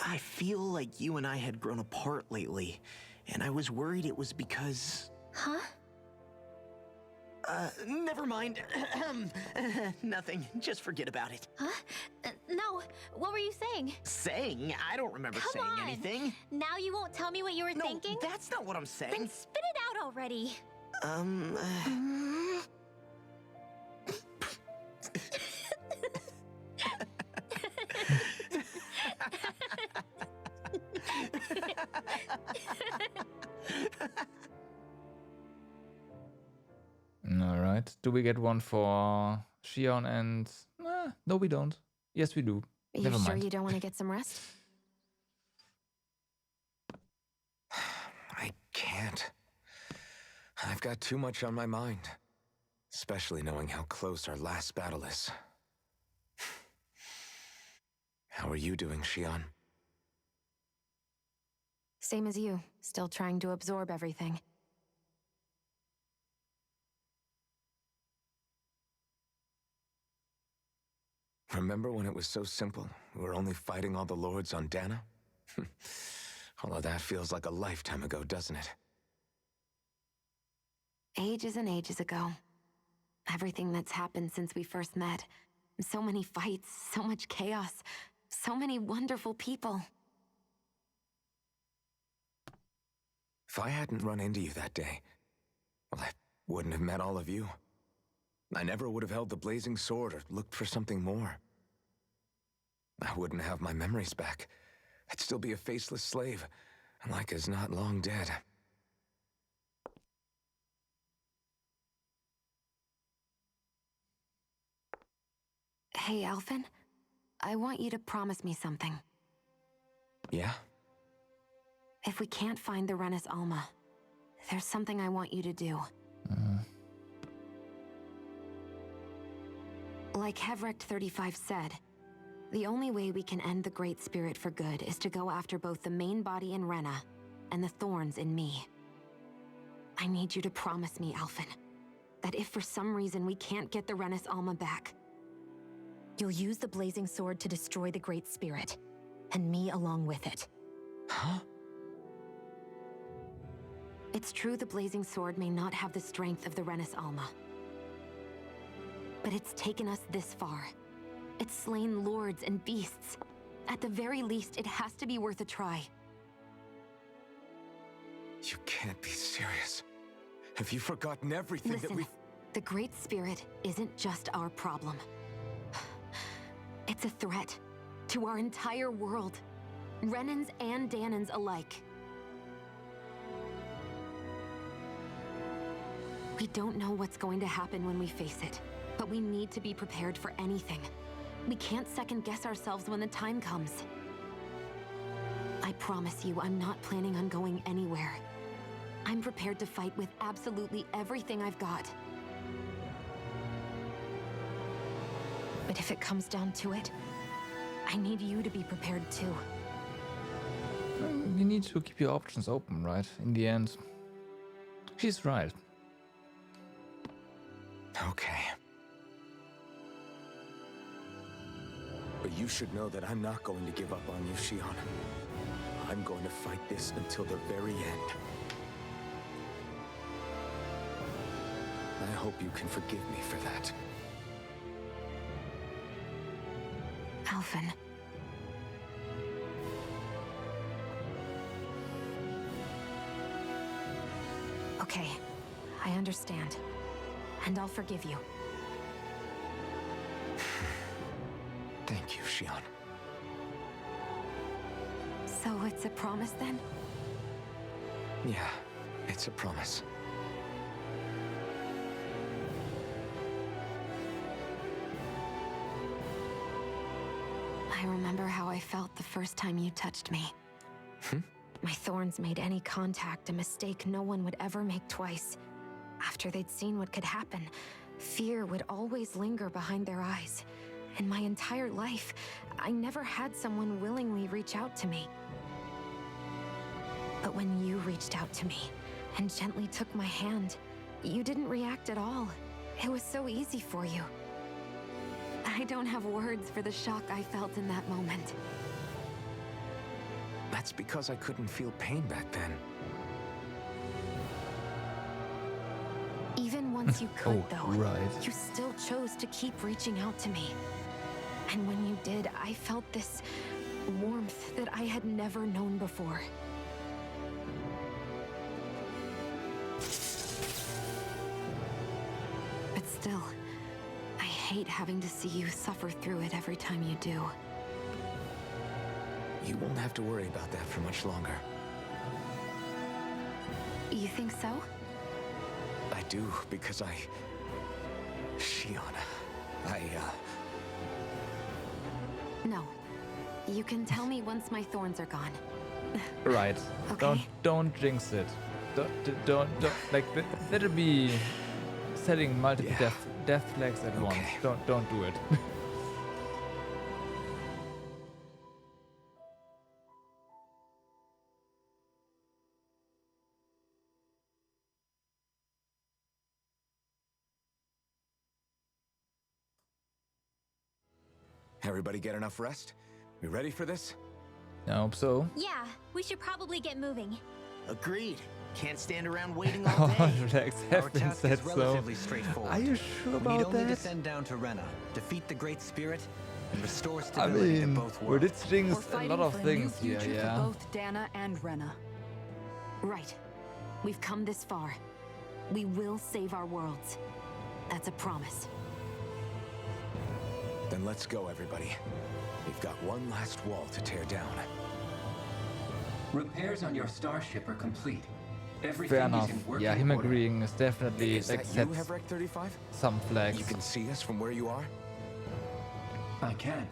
I feel like you and I had grown apart lately, and I was worried it was because... Huh? Never mind. Nothing. Just forget about it. Huh? No, what were you saying? Saying? I don't remember Come saying on. anything. Now you won't tell me what you were thinking? No, that's not what I'm saying. Then spit it out already. Alright. Do we get one for Shion and... no, we don't. Yes, we do. You Never sure mind. you don't want to get some rest? I can't. I've got too much on my mind. Especially knowing how close our last battle is. How are you doing, Shion? Same as you. Still trying to absorb everything. Remember when it was so simple? We were only fighting all the lords on Dana? Although that feels like a lifetime ago, doesn't it? Ages and ages ago. Everything that's happened since we first met. So many fights, so much chaos, so many wonderful people. If I hadn't run into you that day, well, I wouldn't have met all of you. I never would have held the blazing sword or looked for something more. I wouldn't have my memories back. I'd still be a faceless slave, like as not long dead. Hey, Alphen. I want you to promise me something. Yeah? If we can't find the Renis Alma, there's something I want you to do. Like Heverick 35 said, the only way we can end the Great Spirit for good is to go after both the main body in Rena and the thorns in me. I need you to promise me, Alphen, that if for some reason we can't get the Renis Alma back, you'll use the Blazing Sword to destroy the Great Spirit, and me along with it. Huh? It's true the Blazing Sword may not have the strength of the Renis Alma. But it's taken us this far. It's slain lords and beasts. At the very least, it has to be worth a try. You can't be serious. Have you forgotten everything Listen, that we've... the Great Spirit isn't just our problem. It's a threat to our entire world. Renans and Danans alike. We don't know what's going to happen when we face it, but we need to be prepared for anything. We can't second-guess ourselves when the time comes. I promise you, I'm not planning on going anywhere. I'm prepared to fight with absolutely everything I've got. But if it comes down to it, I need you to be prepared too. You need to keep your options open, right? In the end. She's right. Okay. But you should know that I'm not going to give up on you, Shion. I'm going to fight this until the very end. I hope you can forgive me for that. Alphen. Okay, I understand. And I'll forgive you. Thank you, Shion. So it's a promise then? Yeah, it's a promise. I remember how I felt the first time you touched me. My thorns made any contact a mistake no one would ever make twice. After they'd seen what could happen, fear would always linger behind their eyes. In my entire life, I never had someone willingly reach out to me. But when you reached out to me and gently took my hand, you didn't react at all. It was so easy for you. I don't have words for the shock I felt in that moment. That's because I couldn't feel pain back then. Even once you could, though, right. you still chose to keep reaching out to me. And when you did, I felt this warmth that I had never known before. But still, I hate having to see you suffer through it every time you do. You won't have to worry about that for much longer. You think so? I do, because Shion, No. You can tell me once my thorns are gone. Right. Okay. Don't jinx it. Don't like that'll be setting multiple death flags at once. Don't do it. Everybody get enough rest? We ready for this? I hope so. Yeah, we should probably get moving. Agreed. Can't stand around waiting all day. Relax, Our have been task said is so. relatively straightforward. Are you sure We about need only that? descend down to Rena, defeat the Great Spirit, and restore I stability to mean, both we worlds. did jinx We're a fighting lot of for things a new here, future yeah. for both Dana and Rena. Right. We've come this far. We will save our worlds. That's a promise. Then let's go, everybody. We've got one last wall to tear down. Repairs on your starship are complete. Everything Fair is enough. in working Yeah, him order. agreeing is definitely Is like that you, sets Hevrek 35? some flags. You can see us from where you are? I can.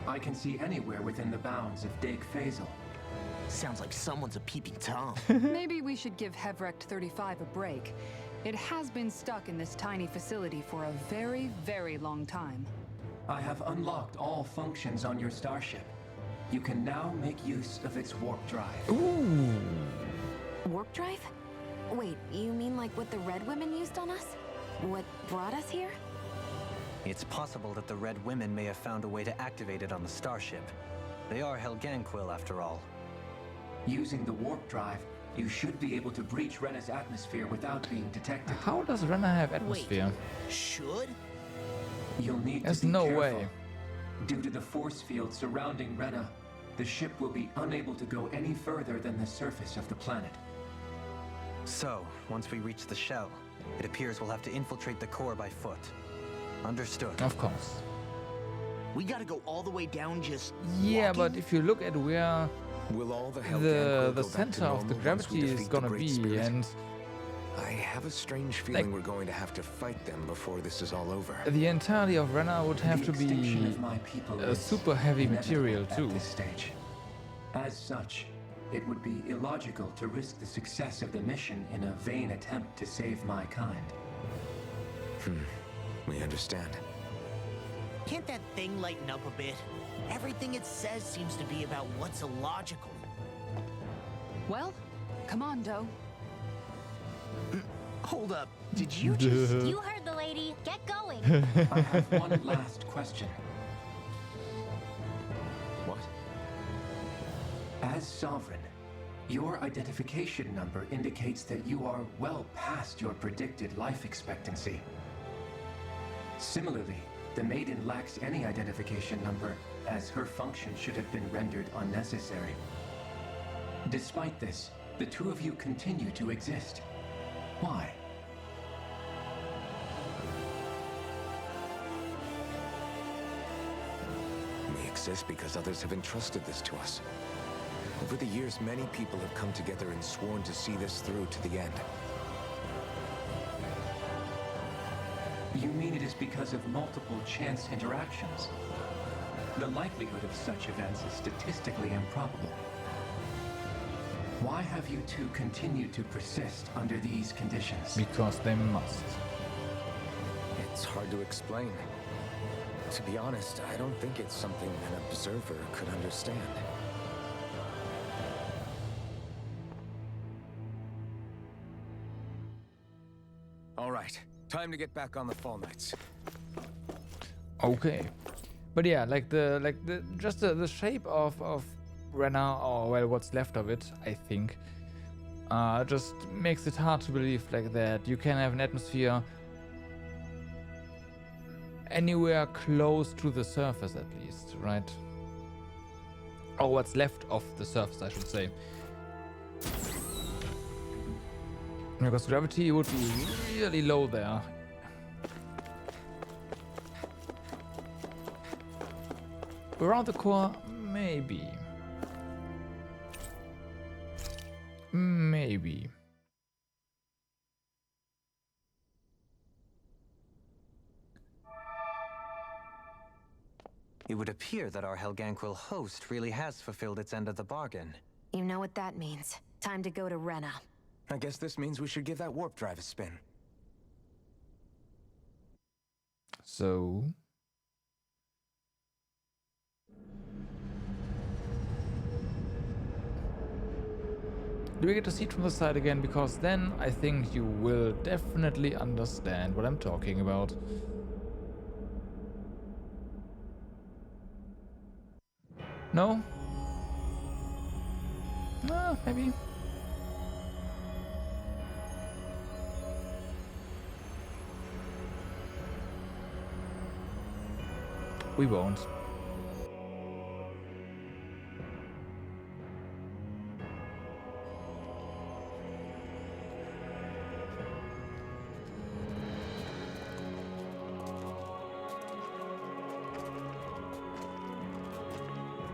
I can see anywhere within the bounds of Dake Faisal. Sounds like someone's a peeping Tom. Maybe we should give Hevrek 35 a break. It has been stuck in this tiny facility for a very, very long time. I have unlocked all functions on your starship. You can now make use of its warp drive. Ooh. Warp drive? Wait, you mean like what the Red Women used on us? What brought us here? It's possible that the Red Women may have found a way to activate it on the starship. They are Helganquil, after all. Using the warp drive, you should be able to breach Rena's atmosphere without being detected. How does Rena have atmosphere? Should? You'll need There's to be no careful. way. Due to the force field surrounding Rena, the ship will be unable to go any further than the surface of the planet. So, once we reach the shell, it appears we'll have to infiltrate the core by foot. Understood. Of course. We gotta go all the way down just Yeah, walking? but if you look at where Will all the Helganquil the go back to center of the normal once we gravity is defeat the gonna Great be, Spirit? and I have a strange feeling we're going to have to fight them before this is all over. the entirety of Rena would have The to extinction be of my people a is super heavy inevitable material at too. this stage. As such, it would be illogical to risk the success of the mission in a vain attempt to save my kind. We understand. Can't that thing lighten up a bit? Everything it says seems to be about what's illogical. Well, come on, Doe. Hold up. Did you just... You heard the lady. Get going. I have one last question. What? As Sovereign, your identification number indicates that you are well past your predicted life expectancy. Similarly, the Maiden lacks any identification number, as her function should have been rendered unnecessary. Despite this, the two of you continue to exist. Why? only exist because others have entrusted this to us. Over the years, many people have come together and sworn to see this through to the end. You mean it is because of multiple chance interactions? The likelihood of such events is statistically improbable. Why have you two continued to persist under these conditions? Because they must. It's hard to explain. To be honest, I don't think it's something an observer could understand. All right, time to get back on the Fall Knights. Okay, but yeah, like the shape of Rena, or well, what's left of it, I think, just makes it hard to believe like that you can have an atmosphere anywhere close to the surface, at least, right? Or what's left of the surface, I should say. Because gravity would be really low there. Around the core, maybe. Maybe. It would appear that our Helganquil host really has fulfilled its end of the bargain. You know what that means. Time to go to Rena. I guess this means we should give that warp drive a spin. So... do we get to see it from the side again? Because then I think you will definitely understand what I'm talking about. No? Maybe. We won't.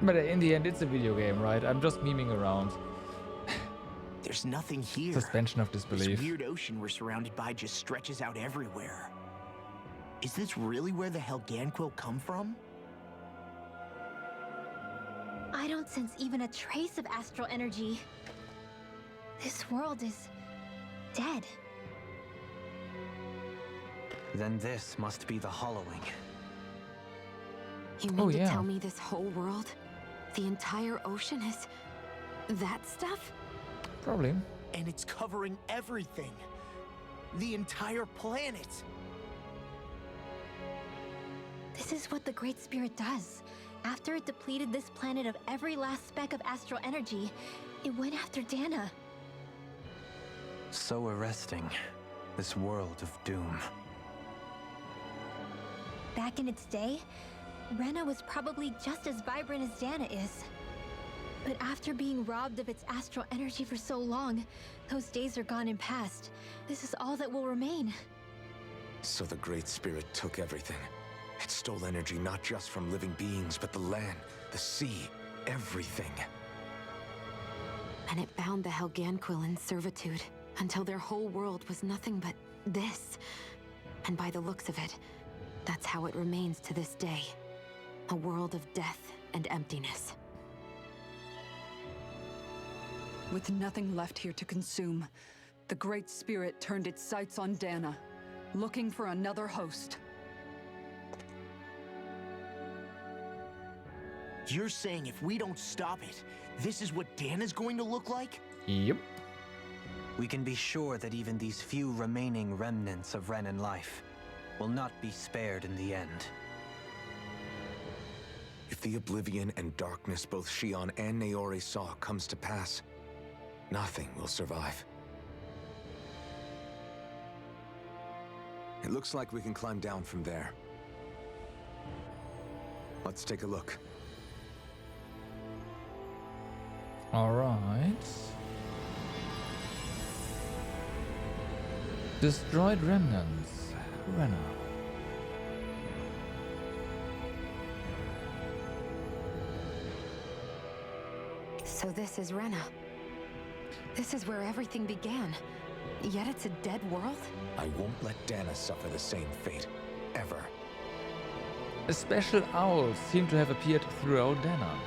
But in the end, it's a video game, right? I'm just memeing around. There's nothing here. Suspension of disbelief. This weird ocean we're surrounded by just stretches out everywhere. Is this really where the Helganquil come from? I don't sense even a trace of astral energy. This world is dead. Then this must be the Hollowing. You mean to tell me this whole world, the entire ocean is that stuff? Probably. And it's covering everything. The entire planet. This is what the Great Spirit does. After it depleted this planet of every last speck of astral energy, it went after Dana. So arresting. This world of doom. Back in its day, Rena was probably just as vibrant as Dana is. But after being robbed of its astral energy for so long, those days are gone and past. This is all that will remain. So the Great Spirit took everything. It stole energy not just from living beings, but the land, the sea, everything. And it bound the Helganquil in servitude until their whole world was nothing but this. And by the looks of it, that's how it remains to this day. A world of death and emptiness. With nothing left here to consume, the Great Spirit turned its sights on Dana, looking for another host. You're saying if we don't stop it, this is what Dana's going to look like? Yep. We can be sure that even these few remaining remnants of Renan life will not be spared in the end. If the oblivion and darkness both Shion and Naori saw comes to pass, nothing will survive. It looks like we can climb down from there. Let's take a look. All right. Destroyed remnants. Rena. So this is Rena. This is where everything began. Yet it's a dead world? I won't let Dana suffer the same fate. Ever. A special owl seemed to have appeared throughout Dana.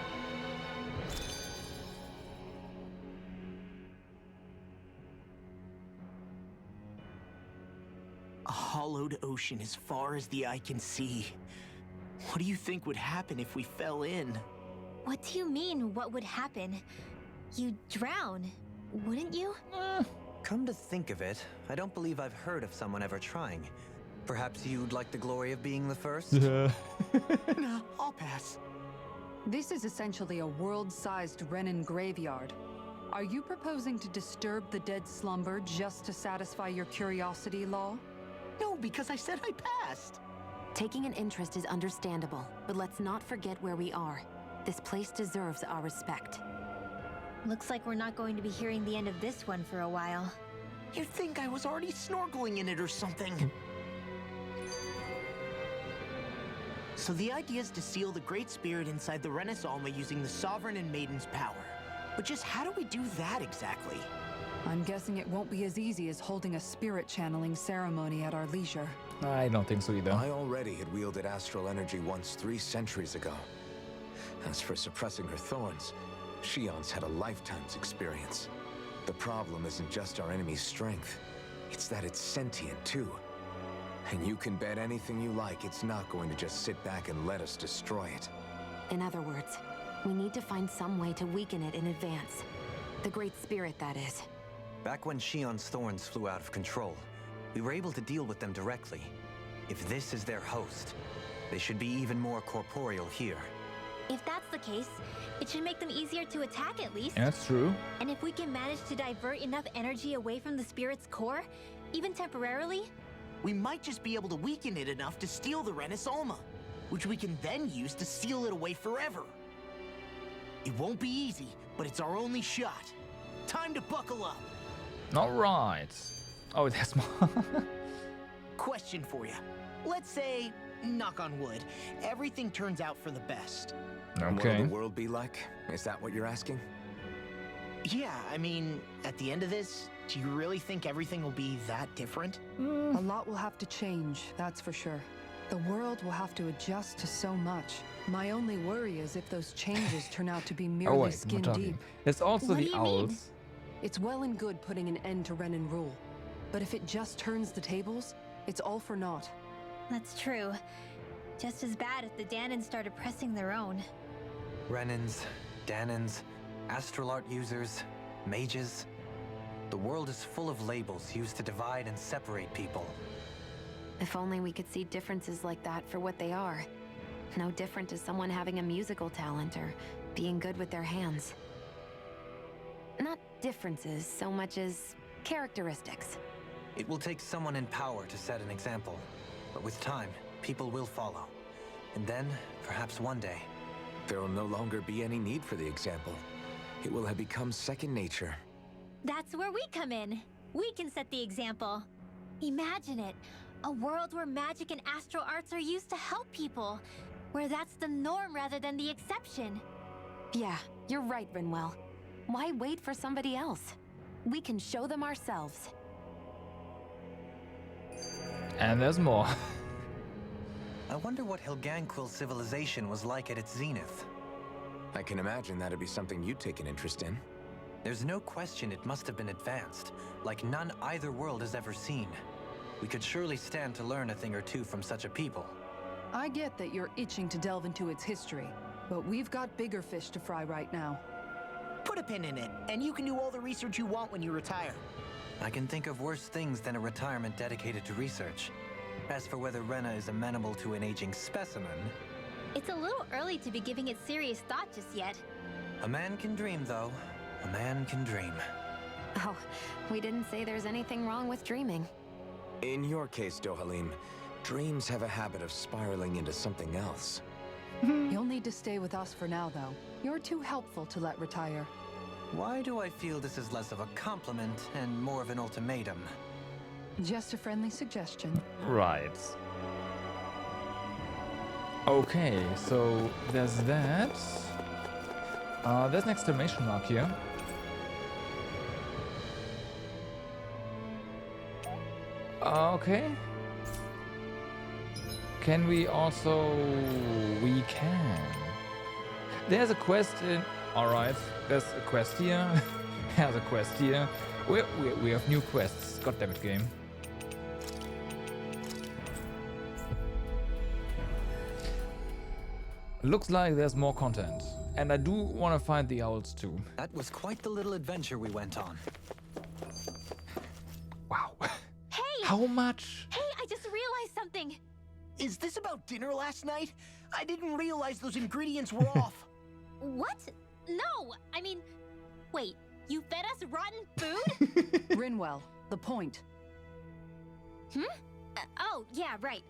A hollowed ocean as far as the eye can see. What do you think would happen if we fell in? What do you mean, what would happen? You'd drown, wouldn't you? Come to think of it, I don't believe I've heard of someone ever trying. Perhaps you'd like the glory of being the first? Nah, I'll pass. This is essentially a world-sized Renin graveyard. Are you proposing to disturb the dead slumber just to satisfy your curiosity, Law? No, because I said I passed. Taking an interest is understandable, but let's not forget where we are. This place deserves our respect. Looks like we're not going to be hearing the end of this one for a while. You'd think I was already snorkeling in it or something. So the idea is to seal the Great Spirit inside the Renis Alma using the Sovereign and Maiden's power. But just how do we do that exactly? I'm guessing it won't be as easy as holding a spirit channeling ceremony at our leisure. I don't think so either. I already had wielded astral energy once 3 centuries ago. As for suppressing her thorns, Shion's had a lifetime's experience. The problem isn't just our enemy's strength. It's that it's sentient, too. And you can bet anything you like it's not going to just sit back and let us destroy it. In other words, we need to find some way to weaken it in advance. The Great Spirit, that is. Back when Shion's thorns flew out of control, we were able to deal with them directly. If this is their host, they should be even more corporeal here. If that's the case, it should make them easier to attack at least. Yeah, that's true. And if we can manage to divert enough energy away from the spirit's core, even temporarily, we might just be able to weaken it enough to steal the Renis Alma, which we can then use to seal it away forever. It won't be easy, but it's our only shot. Time to buckle up. All right. Oh, there's more. Question for you. Let's say, knock on wood, everything turns out for the best. And what will the world be like? Is that what you're asking? Yeah, I mean, at the end of this, do you really think everything will be that different? A lot will have to change, that's for sure. The world will have to adjust to so much. My only worry is if those changes turn out to be merely skin deep. There's also the owls. It's well and good putting an end to Renin rule, but if it just turns the tables, it's all for naught. That's true. Just as bad if the Danans started pressing their own. Renins, Danans, astral art users, mages. The world is full of labels used to divide and separate people. If only we could see differences like that for what they are. No different to someone having a musical talent or being good with their hands. Not differences so much as characteristics. It will take someone in power to set an example, but with time, people will follow. And then, perhaps one day, there will no longer be any need for the example. It will have become second nature. That's where we come in. We can set the example. Imagine it. A world where magic and astral arts are used to help people. Where that's the norm rather than the exception. Yeah, you're right, Rinwell. Why wait for somebody else? We can show them ourselves. And there's more. I wonder what Helganquil civilization was like at its zenith. I can imagine that'd be something you'd take an interest in. There's no question it must have been advanced, like none either world has ever seen. We could surely stand to learn a thing or two from such a people. I get that you're itching to delve into its history, but we've got bigger fish to fry right now. Put a pin in it, and you can do all the research you want when you retire. I can think of worse things than a retirement dedicated to research. As for whether Rena is amenable to an aging specimen... It's a little early to be giving it serious thought just yet. A man can dream, though. A man can dream. Oh, we didn't say there's anything wrong with dreaming. In your case, Dohalim, dreams have a habit of spiraling into something else. You'll need to stay with us for now, though. You're too helpful to let retire. Why do I feel this is less of a compliment and more of an ultimatum? Just a friendly suggestion. Right. Okay, so there's that. There's an exclamation mark here. Okay. Can we also... We can. There's a quest in... Alright, there's a quest here. There's a quest here. We have new quests. God damn it, game. Looks like there's more content. And I do want to find the owls too. That was quite the little adventure we went on. Wow. Hey! How much? Hey, I just realized something. Is this about dinner last night? I didn't realize those ingredients were off. What? No, I mean, wait, you fed us rotten food? Rinwell, the point. Oh, yeah, right.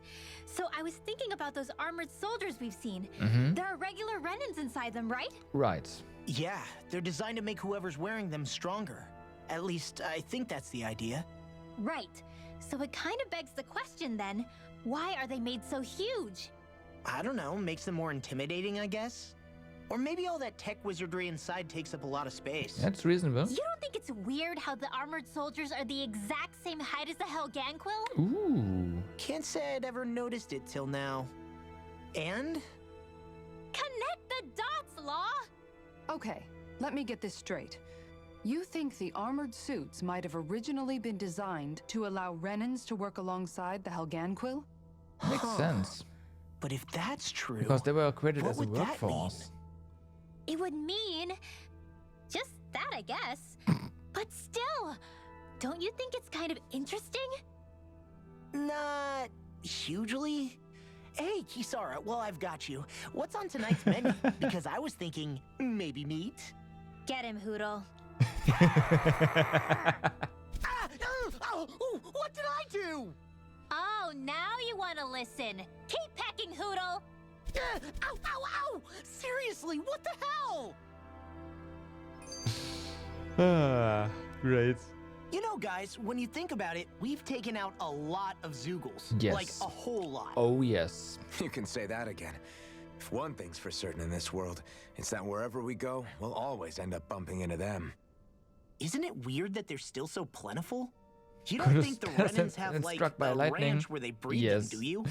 So I was thinking about those armored soldiers we've seen. There are regular Renans inside them, right? Right. Yeah, they're designed to make whoever's wearing them stronger. At least, I think that's the idea. Right. So it kind of begs the question then, why are they made so huge? I don't know, makes them more intimidating, I guess? Or maybe all that tech wizardry inside takes up a lot of space. That's reasonable. You don't think it's weird how the armored soldiers are the exact same height as the Helganquil? Ooh. Can't say I'd ever noticed it till now. And? Connect the dots, Law! Okay, let me get this straight. You think the armored suits might have originally been designed to allow Renans to work alongside the Helganquil? Makes sense. But if that's true... Because they were created what as a would that workforce. It would mean... just that, I guess. But still, don't you think it's kind of interesting? Not hugely. Hey, Kisara, well, I've got you. What's on tonight's menu? Because I was thinking, maybe meat? Get him, Hootle. What did I do? Oh, now you want to listen. Keep pecking, Hootle. Ow, ow, ow! Seriously, what the hell? Great. You know, guys, when you think about it, we've taken out a lot of Zeugles. Yes. Like, a whole lot. Oh, yes. You can say that again. If one thing's for certain in this world, it's that wherever we go, we'll always end up bumping into them. Isn't it weird that they're still so plentiful? You don't think the Renans have, like, struck by a lightning? ranch where they breed Yes. them, do you?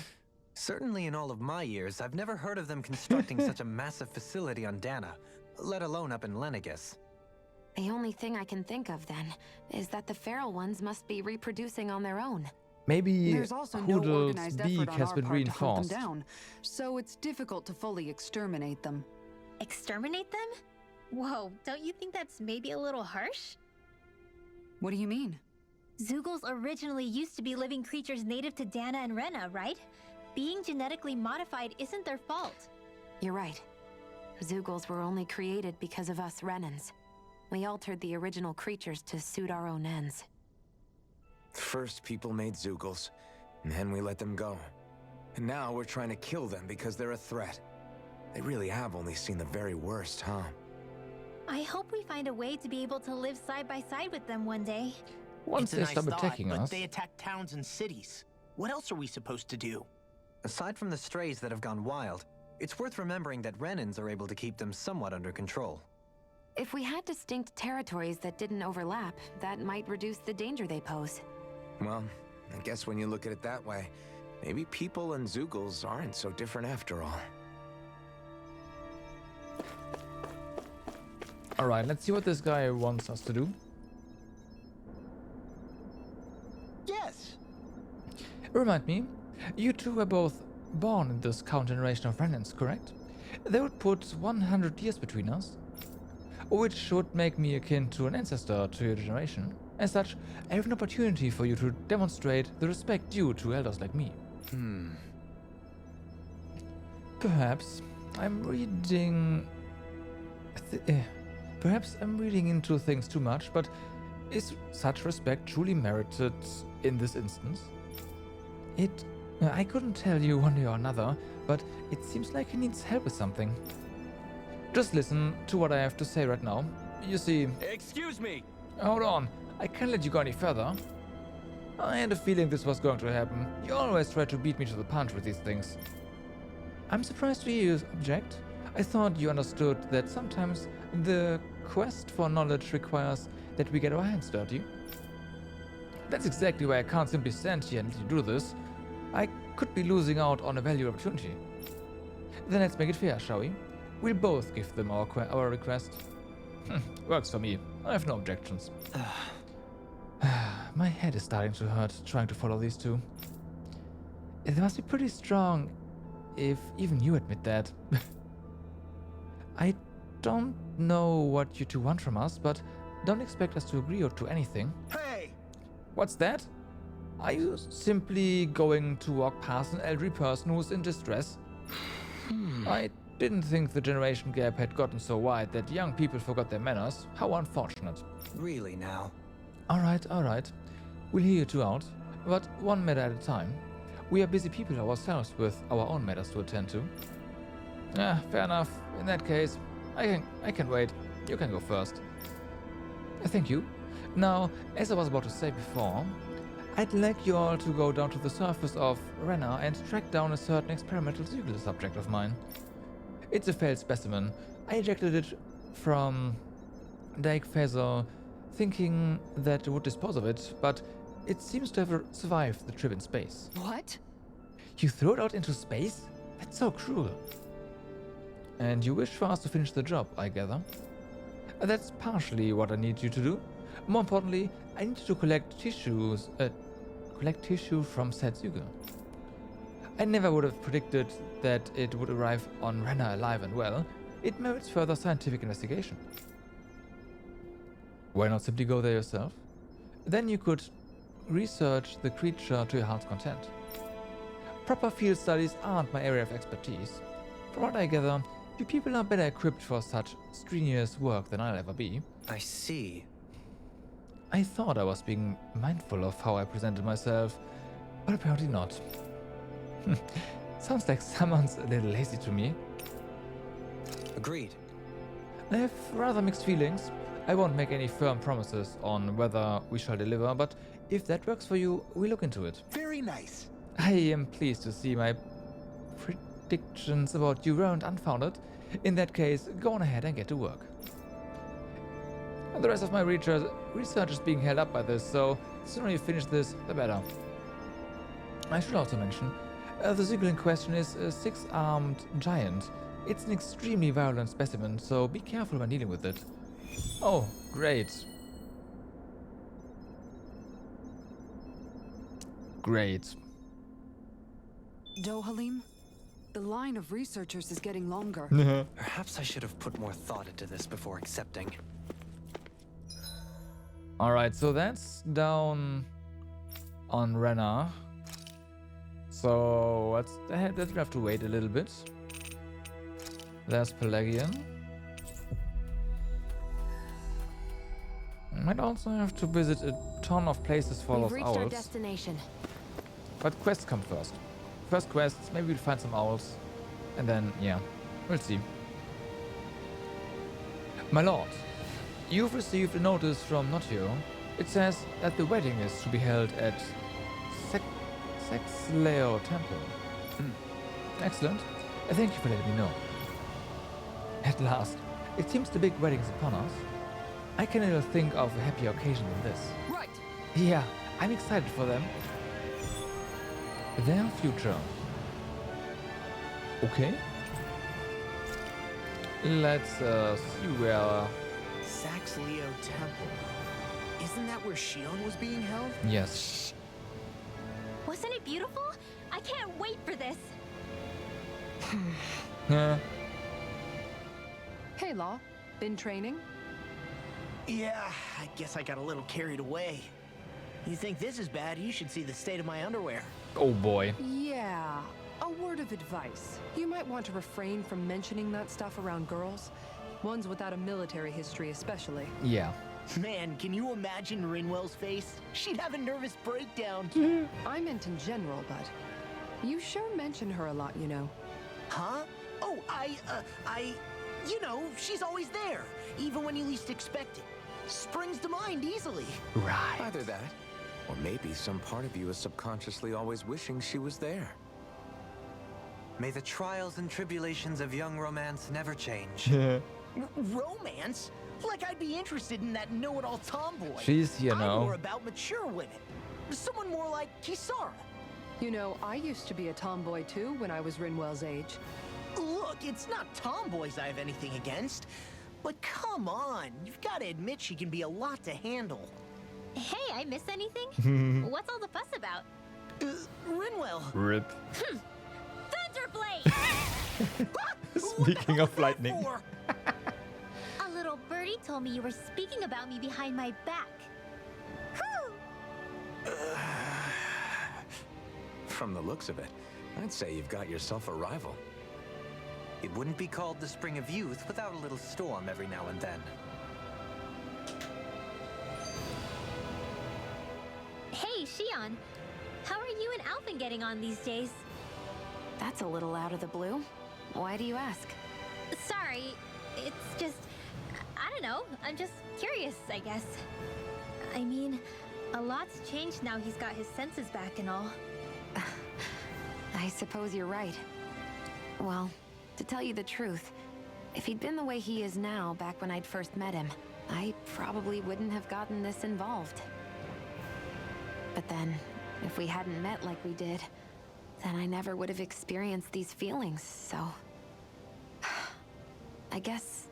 Certainly in all of my years, I've never heard of them constructing such a massive facility on Dana, let alone up in Lenegis. The only thing I can think of, then, is that the feral ones must be reproducing on their own. Maybe There's also no Hoodle's organized beak effort on has our been part to hunt them reinforced. down, so it's difficult to fully exterminate them. Exterminate them? Whoa, don't you think that's maybe a little harsh? What do you mean? Zeugles originally used to be living creatures native to Dana and Rena, right? Being genetically modified isn't their fault. You're right. Zeugles were only created because of us Renans. We altered the original creatures to suit our own ends. First, people made Zeugles, and then we let them go. And now we're trying to kill them because they're a threat. They really have only seen the very worst, huh? I hope we find a way to be able to live side by side with them one day. Once It's a they nice stop thought, attacking but us. they attack towns and cities. What else are we supposed to do? Aside from the strays that have gone wild, it's worth remembering that Renans are able to keep them somewhat under control. If we had distinct territories that didn't overlap, that might reduce the danger they pose. Well, I guess when you look at it that way, maybe people and Zeugles aren't so different after all. Alright, let's see what this guy wants us to do. Yes. Remind me, you two were both born in this current generation of Renans, correct? That would put 100 years between us, which should make me akin to an ancestor to your generation. As such, I have an opportunity for you to demonstrate the respect due to elders like me. Perhaps I'm reading... Perhaps I'm reading into things too much, but is such respect truly merited in this instance? I couldn't tell you one way or another, but it seems like he needs help with something. Just listen to what I have to say right now. You see... Excuse me! Hold on, I can't let you go any further. I had a feeling this was going to happen. You always try to beat me to the punch with these things. I'm surprised to hear you object. I thought you understood that sometimes the quest for knowledge requires that we get our hands dirty. That's exactly why I can't simply stand here and let you do this. I could be losing out on a valuable opportunity. Then let's make it fair, shall we? We'll both give them our request. Works for me. I have no objections. My head is starting to hurt trying to follow these two. It must be pretty strong if even you admit that. I don't know what you two want from us, but don't expect us to agree or to anything. Hey! What's that? Are you simply going to walk past an elderly person who's in distress? I didn't think the generation gap had gotten so wide that young people forgot their manners. How unfortunate. Really now? Alright. We'll hear you two out, but one matter at a time. We are busy people ourselves with our own matters to attend to. Fair enough. In that case, I can wait. You can go first. Thank you. Now, as I was about to say before, I'd like you all to go down to the surface of Renna and track down a certain experimental Zygel subject of mine. It's a failed specimen. I ejected it from Dake Feather, thinking that it would dispose of it, but it seems to have survived the trip in space. What? You threw it out into space? That's so cruel. And you wish for us to finish the job, I gather. That's partially what I need you to do. More importantly, I need you to collect tissue from said Zygel. I never would have predicted that it would arrive on Renna alive and well. It merits further scientific investigation. Why not simply go there yourself? Then you could research the creature to your heart's content. Proper field studies aren't my area of expertise. From what I gather, you people are better equipped for such strenuous work than I'll ever be. I see. I thought I was being mindful of how I presented myself, but apparently not. Sounds like someone's a little lazy to me. Agreed. I have rather mixed feelings. I won't make any firm promises on whether we shall deliver, but if that works for you, we'll look into it. Very nice. I am pleased to see my predictions about you weren't unfounded. In that case, go on ahead and get to work. And the rest of my research is being held up by this, so the sooner you finish this, the better. I should also mention, the Zygel in question is a 6-armed giant. It's an extremely violent specimen, so be careful when dealing with it. Oh, great. Great. Dohalim, the line of researchers is getting longer. Perhaps I should have put more thought into this before accepting. Alright, so that's down on Renna. So let's have to wait a little bit. There's Pelagian. Might also have to visit a ton of places full of We've reached owls. our destination. But quests come first. First quests, maybe we'll find some owls. And then, yeah, we'll see. My lord, you've received a notice from Notio. It says that the wedding is to be held at Sexleo Temple. Excellent. Thank you for letting me know. At last, it seems the big wedding is upon us. I can never think of a happier occasion than this. Right. Yeah, I'm excited for them. Their future. Okay. Let's see where... Saxleo Temple. Isn't that where Shion was being held? Yes. Wasn't it beautiful? I can't wait for this. Hey, Law. Been training? Yeah, I guess I got a little carried away. You think this is bad, you should see the state of my underwear. Oh boy. Yeah. A word of advice. You might want to refrain from mentioning that stuff around girls. Ones without a military history especially. Yeah. Man, can you imagine Rinwell's face? She'd have a nervous breakdown. I meant in general, but you sure mention her a lot, you know. Huh? Oh, you know, she's always there, even when you least expect it. Springs to mind easily. Right. Either that, or maybe some part of you is subconsciously always wishing she was there. May the trials and tribulations of young romance never change. Romance? Like I'd be interested in that know-it-all tomboy. She's, you I'm know. more about mature women. Someone more like Kisara. You know, I used to be a tomboy too when I was Rinwell's age. Look, it's not tomboys I have anything against. But come on, you've got to admit she can be a lot to handle. Hey, I miss anything? What's all the fuss about? Rinwell. Rip. Thunderblade! Speaking of lightning. A little birdie told me you were speaking about me behind my back. From the looks of it, I'd say you've got yourself a rival. It wouldn't be called the Spring of Youth without a little storm every now and then. Hey, Shion. How are you and Alphen getting on these days? That's a little out of the blue. Why do you ask? Sorry, it's just... I don't know, I'm just curious, I guess. I mean, a lot's changed now he's got his senses back and all. I suppose you're right. Well, to tell you the truth, if he'd been the way he is now back when I'd first met him, I probably wouldn't have gotten this involved. But then, if we hadn't met like we did, then I never would have experienced these feelings, so... I guess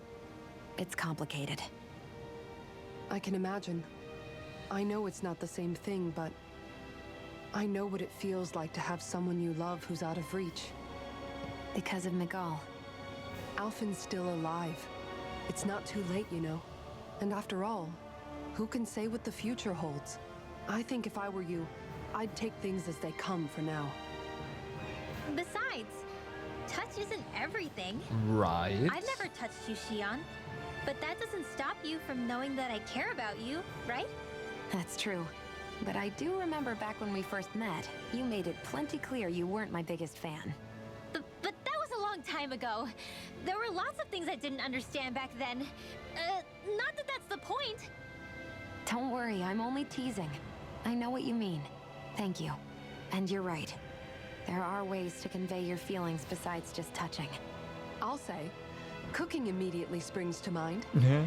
it's complicated. I can imagine. I know it's not the same thing, but I know what it feels like to have someone you love who's out of reach. Because of Miguel. Alphen's still alive. It's not too late, you know. And after all, who can say what the future holds? I think if I were you, I'd take things as they come for now. Besides, touch isn't everything. Right. I've never touched you, Shion. But that doesn't stop you from knowing that I care about you, right? That's true. But I do remember back when we first met, you made it plenty clear you weren't my biggest fan. But that was a long time ago. There were lots of things I didn't understand back then. Not that that's the point. Don't worry, I'm only teasing. I know what you mean. Thank you. And you're right. There are ways to convey your feelings besides just touching. I'll say, cooking immediately springs to mind. Yeah.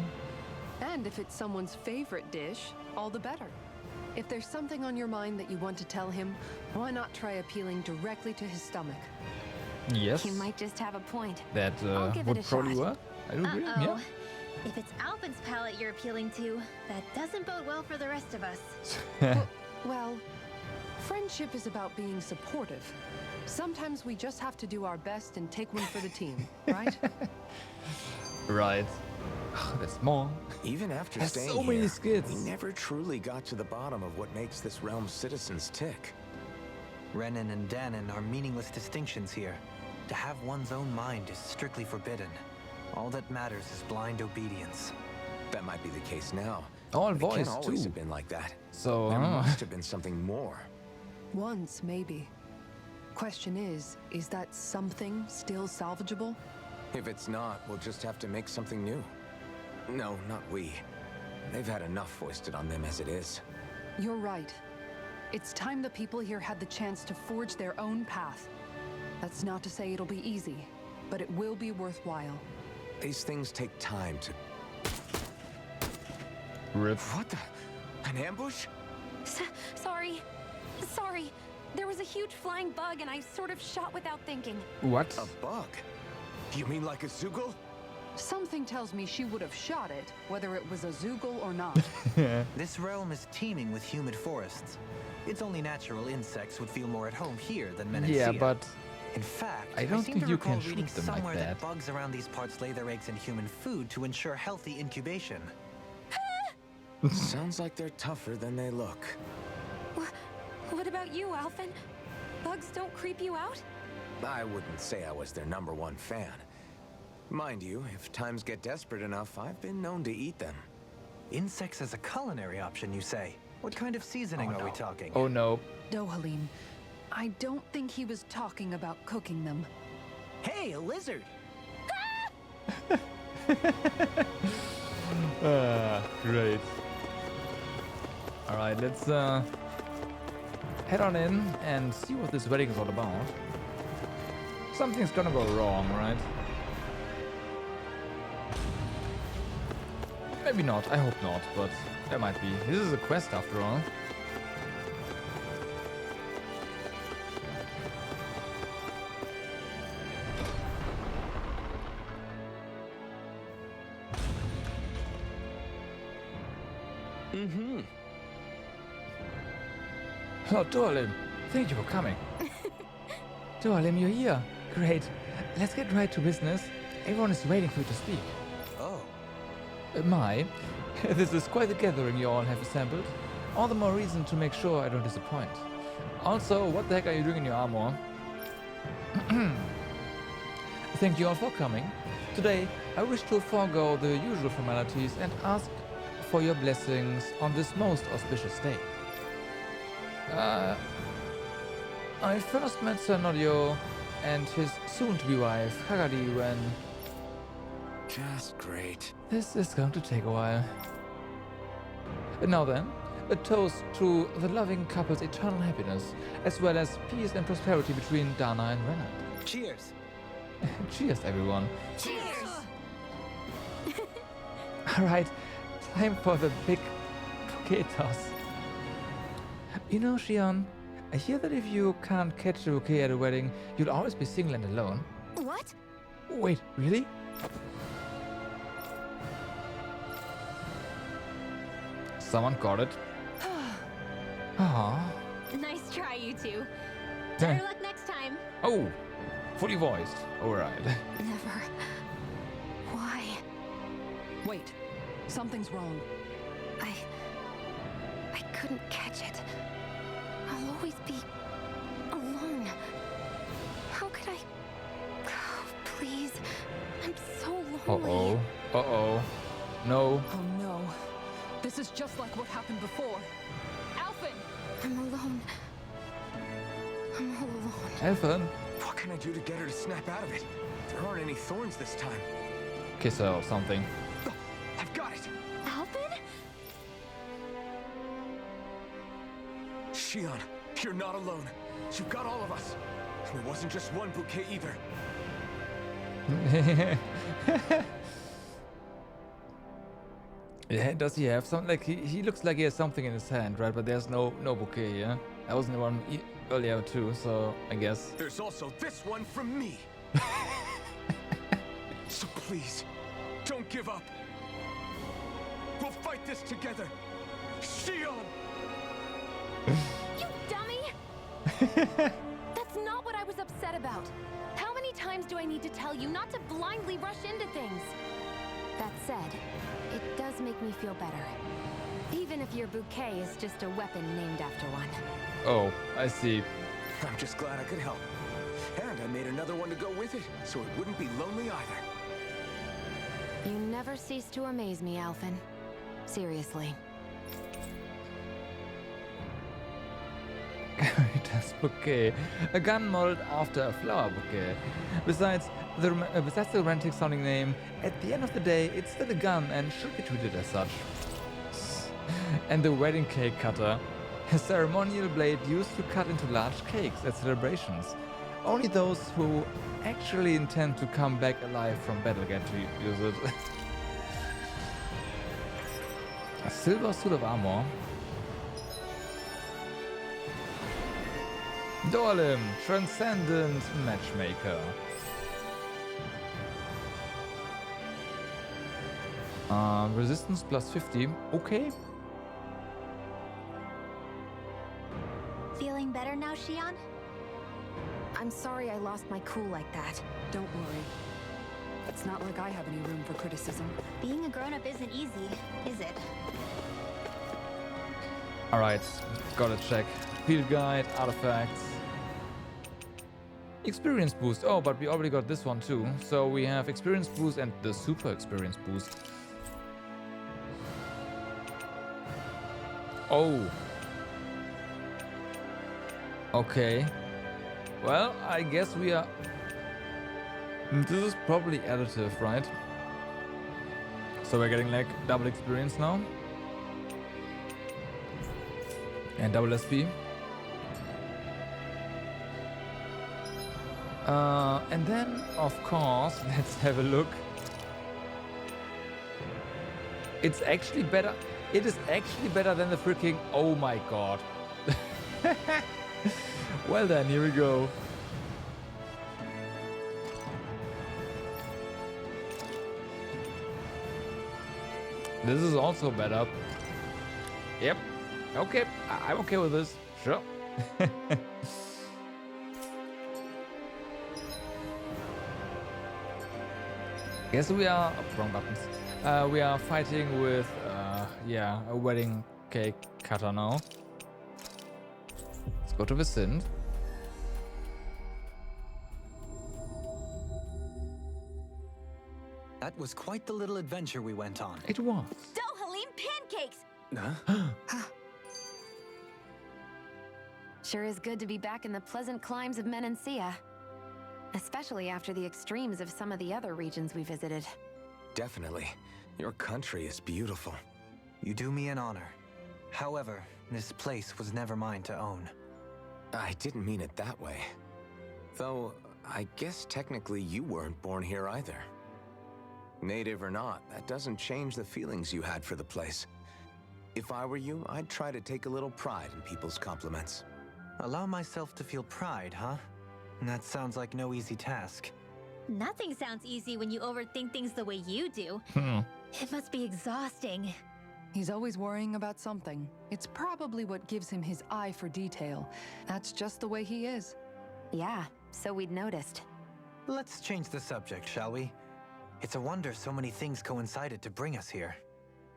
And if it's someone's favorite dish, all the better. If there's something on your mind that you want to tell him, why not try appealing directly to his stomach? Yes. You might just have a point. That I'll give would it a probably shot. work. I do agree. Uh-oh. Yeah. If it's Alphen's palate you're appealing to, that doesn't bode well for the rest of us. Well, friendship is about being supportive. Sometimes we just have to do our best and take one for the team, right? Right. That's more. Even after Has staying so many here, skits. we never truly got to the bottom of what makes this realm's citizens tick. Renan and Danon are meaningless distinctions here. To have one's own mind is strictly forbidden. All that matters is blind obedience. That might be the case now. All but it boys can't always too. have been like that. So There must have been something more. Once, maybe. Question is that something still salvageable? If it's not, we'll just have to make something new. No, not we. They've had enough foisted on them as it is. You're right. It's time the people here had the chance to forge their own path. That's not to say it'll be easy, but it will be worthwhile. These things take time to... Rip. What the? An ambush? Sorry. Sorry. There was a huge flying bug and I sort of shot without thinking. What? A bug? You mean like a Zoogle? Something tells me she would have shot it, whether it was a Zoogle or not. This realm is teeming with humid forests. It's only natural insects would feel more at home here than Menexia. Yeah, but in fact, I don't seem think to you recall can shoot reading them like somewhere that. bugs around these parts lay their eggs in human food to ensure healthy incubation. Sounds like they're tougher than they look. What about you, Alphen? Bugs don't creep you out? I wouldn't say I was their #1 fan. Mind you, if times get desperate enough, I've been known to eat them. Insects as a culinary option, you say? What kind of seasoning are we talking? Oh no. Dohalim, I don't think he was talking about cooking them. Hey, a lizard! Great. Alright, let's head on in and see what this wedding is all about. Something's gonna go wrong, right? Maybe not, I hope not, but there might be. This is a quest after all. Oh, Doralim, thank you for coming. Doralim, you're here. Great. Let's get right to business. Everyone is waiting for you to speak. Oh. This is quite the gathering you all have assembled. All the more reason to make sure I don't disappoint. Also, what the heck are you doing in your armor? Thank you all for coming. Today, I wish to forego the usual formalities and ask for your blessings on this most auspicious day. I first met Sir Nodio and his soon-to-be wife, Hagari, when... Just great. This is going to take a while. And now then, a toast to the loving couple's eternal happiness, as well as peace and prosperity between Dana and Renard. Cheers! Cheers, everyone. Cheers! Alright, time for the big bouquet toss. You know, Shion, I hear that if you can't catch a bouquet at a wedding, you'll always be single and alone. What? Wait, really? Someone got it. Aww. Nice try, you two. Better luck next time. Oh, fully voiced. Alright. Never. Why? Wait. Something's wrong. I couldn't catch it. I'll always be alone. How could I? Oh, please. I'm so lonely. Uh-oh. Uh-oh. No. Oh no. This is just like what happened before. Alphen! I'm alone. I'm all alone. Alphen? What can I do to get her to snap out of it? There aren't any thorns this time. Kiss her or something. Oh, I've got it! Alphen? Shion, you're not alone. You've got all of us. And it wasn't just one bouquet either. Yeah, does he have something? Like, he looks like he has something in his hand, right? But there's no bouquet, yeah? I was in the one earlier too, so I guess. There's also this one from me. So please, don't give up. We'll fight this together. Shion! You dummy! That's not what I was upset about. How many times do I need to tell you not to blindly rush into things? That said, it does make me feel better. Even if your bouquet is just a weapon named after one. Oh, I see. I'm just glad I could help. And I made another one to go with it, so it wouldn't be lonely either. You never cease to amaze me, Alphen. Seriously. Caritas bouquet. A gun modeled after a flower bouquet. Besides the romantic sounding name, at the end of the day, it's still a gun and should be treated as such. And the wedding cake cutter. A ceremonial blade used to cut into large cakes at celebrations. Only those who actually intend to come back alive from battle get to use it. A silver suit of armor. Doralim, Transcendent Matchmaker. Resistance plus 50. Okay. Feeling better now, Shion? I'm sorry I lost my cool like that. Don't worry. It's not like I have any room for criticism. Being a grown-up isn't easy, is it? Alright, gotta check. Field guide, artifacts. Experience boost. Oh, but we already got this one too. So we have experience boost and the super experience boost. Oh. Okay. Well, I guess we are... This is probably additive, right? So we're getting like double experience now. And double SP. And then, of course, let's have a look. It's actually better. It is actually better than the freaking... Oh my god. Well then, here we go. This is also better. Yep. Okay. I'm okay with this. Sure. Guess we are... Oh, wrong buttons. We are fighting with, yeah, a wedding cake cutter now. Let's go to the Sind. That was quite the little adventure we went on. It was. Dohalim pancakes! Huh? Sure is good to be back in the pleasant climes of Menancia. Especially after the extremes of some of the other regions we visited. Definitely. Your country is beautiful. You do me an honor. However, this place was never mine to own. I didn't mean it that way. Though, I guess technically you weren't born here either. Native or not, that doesn't change the feelings you had for the place. If I were you, I'd try to take a little pride in people's compliments. Allow myself to feel pride, huh? That sounds like no easy task. Nothing sounds easy when you overthink things the way you do. It must be exhausting. He's always worrying about something. It's probably what gives him his eye for detail. That's just the way he is. Yeah, so we'd noticed. Let's change the subject, shall we? It's a wonder so many things coincided to bring us here.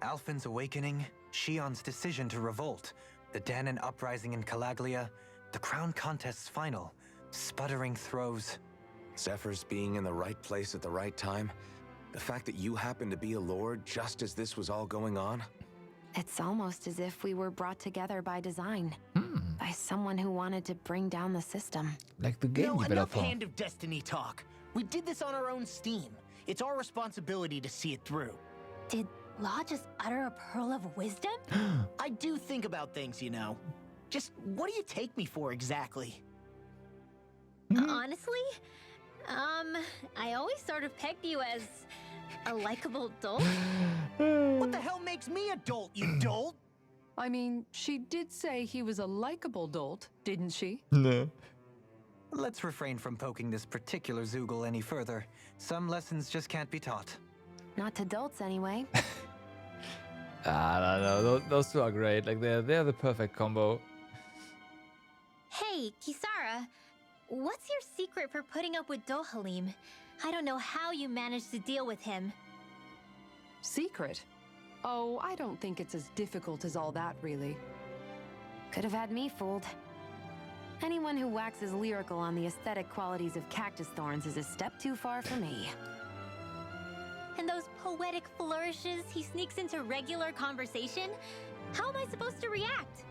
Alphen's awakening, Shion's decision to revolt, the Dahnan uprising in Calaglia, the Crown Contest's final, sputtering throws. Zephyr's being in the right place at the right time. The fact that you happened to be a lord just as this was all going on. It's almost as if we were brought together by design. By someone who wanted to bring down the system. Like the game No, enough developer. Hand of Destiny talk. We did this on our own steam. It's our responsibility to see it through. Did Law just utter a pearl of wisdom? I do think about things, you know. Just what do you take me for exactly? Honestly, I always sort of pegged you as a likable dolt. What the hell makes me a dolt, you dolt? I mean, she did say he was a likable dolt, didn't she? No. Let's refrain from poking this particular Zoogle any further. Some lessons just can't be taught. Not to dolts, anyway. No. Those two are great. Like they're the perfect combo. Hey, Kisara, what's your secret for putting up with Dohalim? I don't know how you managed to deal with him. Secret? Oh, I don't think it's as difficult as all that, really. Could have had me fooled. Anyone who waxes lyrical on the aesthetic qualities of cactus thorns is a step too far for me. And those poetic flourishes he sneaks into regular conversation? How am I supposed to react?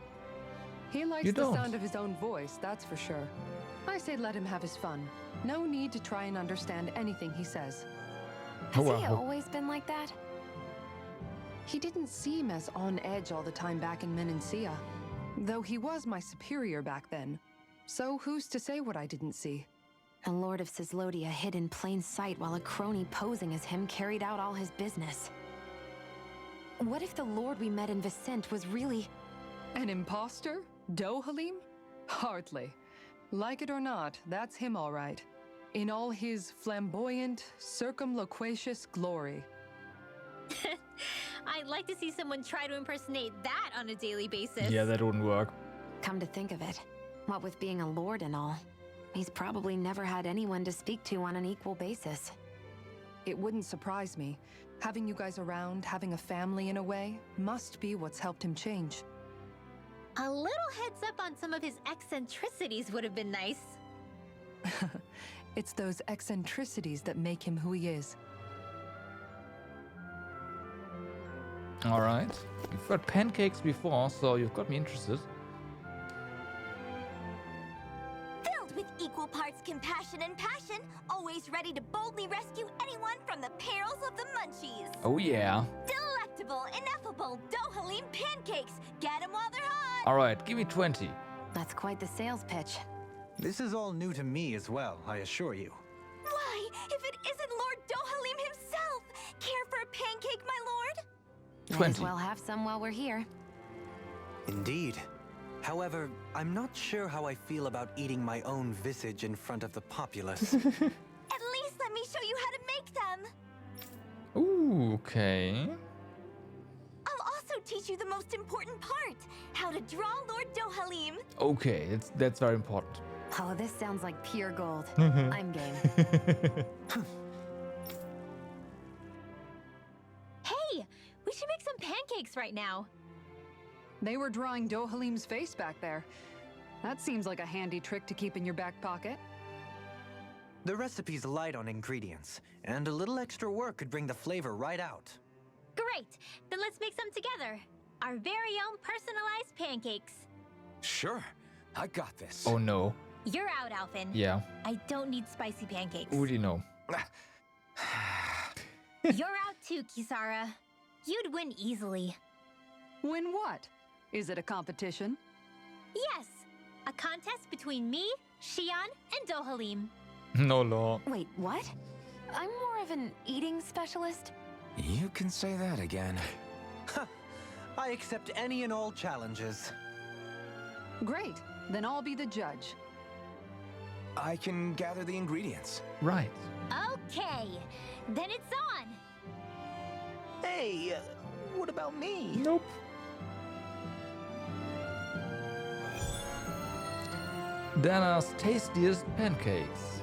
He likes You the don't. sound of his own voice, that's for sure. I say let him have his fun. No need to try and understand anything he says. Has Oh, he wow. always been like that? He didn't seem as on edge all the time back in Menancia. Though he was my superior back then. So who's to say what I didn't see? A lord of Cislodia hid in plain sight while a crony posing as him carried out all his business. What if the lord we met in Vicent was really... An imposter? Dohalim? Hardly. Like it or not, that's him all right. In all his flamboyant, circumloquacious glory. I'd like to see someone try to impersonate that on a daily basis. Yeah, that wouldn't work. Come to think of it, what with being a lord and all, he's probably never had anyone to speak to on an equal basis. It wouldn't surprise me. Having you guys around, having a family in a way, must be what's helped him change. A little heads up on some of his eccentricities would have been nice. It's those eccentricities that make him who he is. All right. You've got pancakes before, so you've got me interested. Filled with equal parts compassion and passion, always ready to boldly rescue anyone from the perils of the munchies. Oh yeah. Delectable, ineffable Dohalim pancakes. Get 'em while they're hot. All right, give me 20. That's quite the sales pitch. This is all new to me as well, I assure you. Why, if it isn't Lord Dohalim himself? Care for a pancake, my lord? Might as well have some while we're here. Indeed. However, I'm not sure how I feel about eating my own visage in front of the populace. At least let me show you how to make them. Ooh, okay. I'll also teach you the most important part, how to draw Lord Dohalim. Okay, that's very important. Oh, this sounds like pure gold. I'm game. Hey, we should make some pancakes right now. They were drawing Dohalim's face back there. That seems like a handy trick to keep in your back pocket. The recipe's light on ingredients, and a little extra work could bring the flavor right out. Great, then let's make some together. Our very own personalized pancakes. Sure, I got this. Oh no. You're out, Alphen. Yeah. I don't need spicy pancakes. Who do you know? You're out too, Kisara. You'd win easily. Win what? Is it a competition? Yes, a contest between me, Shion, and Dohalim. No law. Wait, what? I'm more of an eating specialist. You can say that again. I accept any and all challenges. Great, then I'll be the judge. I can gather the ingredients. Right. Okay, then it's on. Hey, what about me? Nope. Dana's tastiest pancakes.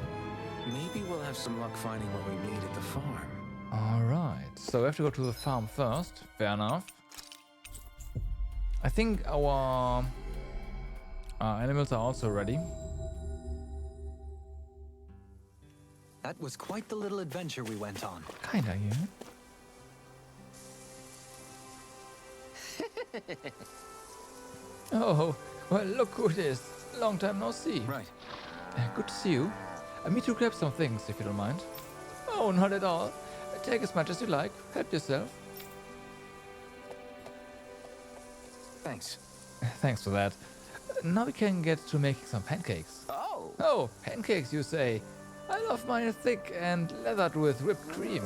Maybe we'll have some luck finding what we need at the farm. Alright, so we have to go to the farm first. Fair enough. I think our animals are also ready. That was quite the little adventure we went on. Kinda, yeah. Oh, well, look who it is. Long time no see. Right. Good to see you. I need to grab some things, if you don't mind. Oh, not at all. Take as much as you like. Help yourself. Thanks. Thanks for that. Now we can get to making some pancakes. Oh! Oh, pancakes, you say? I love mine thick and lathered with whipped cream.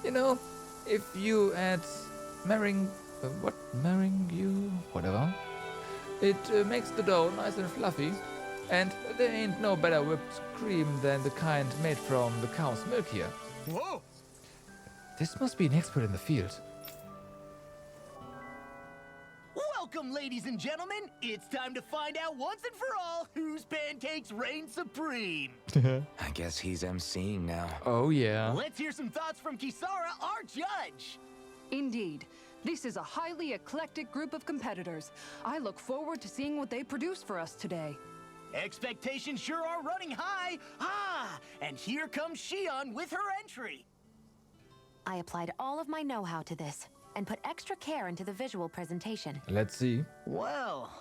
You know, if you add meringue, whatever. It makes the dough nice and fluffy, and there ain't no better whipped cream than the kind made from the cow's milk here. Whoa! This must be an expert in the field. Welcome, ladies and gentlemen. It's time to find out once and for all whose pancakes reign supreme. I guess he's emceeing now. Oh, yeah. Let's hear some thoughts from Kisara, our judge. Indeed. This is a highly eclectic group of competitors. I look forward to seeing what they produce for us today. Expectations sure are running high. And here comes Shion with her entry. I applied all of my know-how to this and put extra care into the visual presentation. Let's see. Well,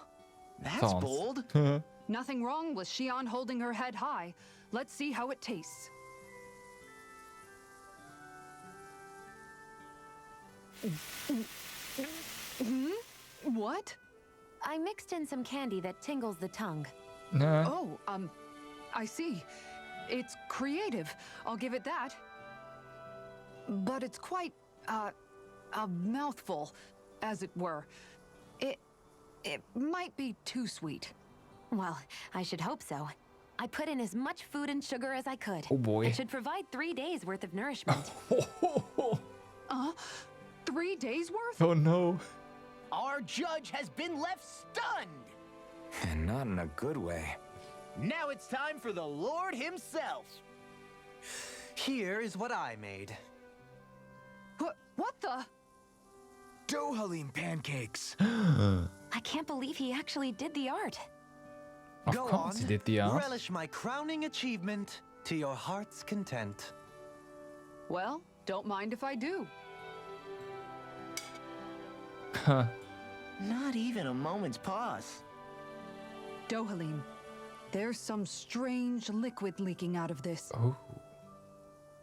that's Thorns. bold. Nothing wrong with Shion holding her head high. Let's see how it tastes. What? I mixed in some candy that tingles the tongue. Oh, I see. It's creative. I'll give it that. But it's quite, a mouthful, as it were. It might be too sweet. Well, I should hope so. I put in as much food and sugar as I could. Oh boy. It should provide 3 days worth of nourishment. 3 days worth? Oh no. Our judge has been left stunned. And not in a good way. Now it's time for the Lord himself. Here is what I made. What the? Dohalim pancakes! I can't believe he actually did the art. Of Go course on, he did the art. relish my crowning achievement to your heart's content. Well, don't mind if I do. Not even a moment's pause. Dohalim, there's some strange liquid leaking out of this. Oh.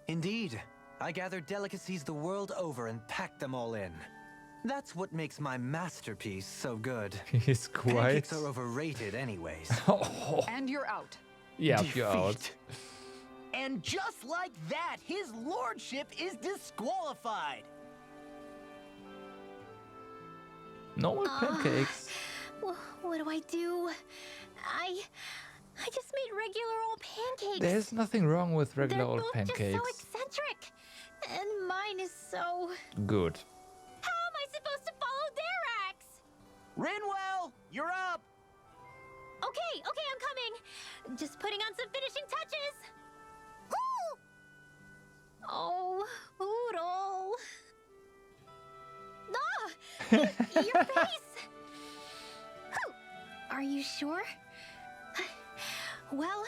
Indeed. I gathered delicacies the world over and packed them all in. That's what makes my masterpiece so good. He's quite... Pancakes are overrated anyways. Oh. And you're out. Yeah, you're out. And just like that, his lordship is disqualified. Normal pancakes. What do I do? I just made regular old pancakes. There's nothing wrong with regular They're old both pancakes. just so eccentric. And mine is so... Good. How am I supposed to follow their acts? Rinwell, you're up. Okay, I'm coming. Just putting on some finishing touches. Woo! Oh, Oodle. Ah! Your face! Whew. Are you sure? Well,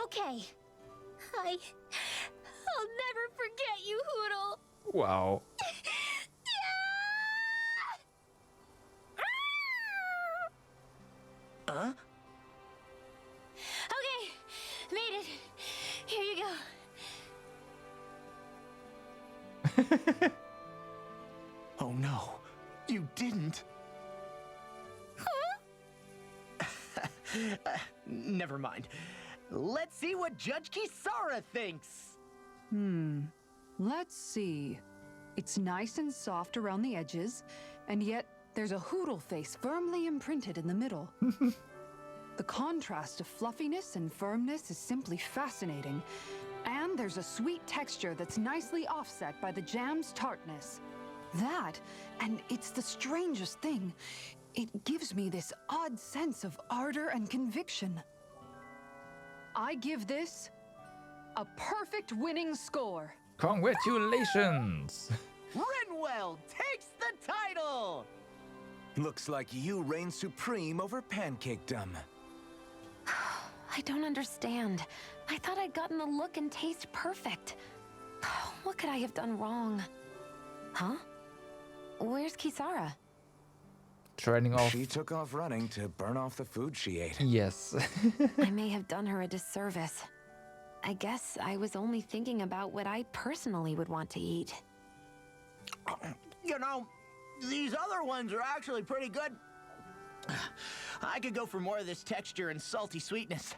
okay. I'll never forget you, Hoodle. Wow. Huh? Okay, made it. Here you go. Oh no, you didn't. Never mind. Let's see what Judge Kisara thinks. Let's see. It's nice and soft around the edges, and yet there's a Hoodle face firmly imprinted in the middle. The contrast of fluffiness and firmness is simply fascinating. And there's a sweet texture that's nicely offset by the jam's tartness. That, and it's the strangest thing, it gives me this odd sense of ardor and conviction. I give this a perfect winning score. Congratulations! Rinwell takes the title! Looks like you reign supreme over pancakedom. I don't understand. I thought I'd gotten the look and taste perfect. What could I have done wrong? Huh? Where's Kisara? Training off. She took off running to burn off the food she ate. Yes. I may have done her a disservice. I guess I was only thinking about what I personally would want to eat. You know, these other ones are actually pretty good. I could go for more of this texture and salty sweetness.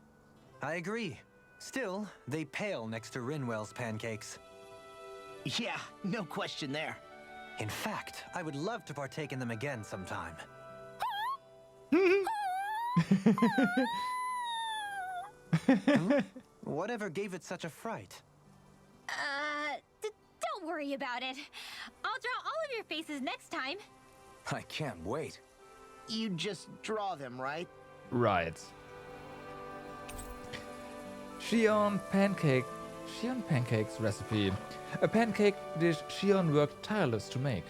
I agree. Still, they pale next to Rinwell's pancakes. Yeah, no question there. In fact, I would love to partake in them again sometime. Whatever gave it such a fright? Don't worry about it. I'll draw all of your faces next time. I can't wait. You just draw them, right? Right. Shion Pancakes recipe. A pancake dish Shion worked tireless to make.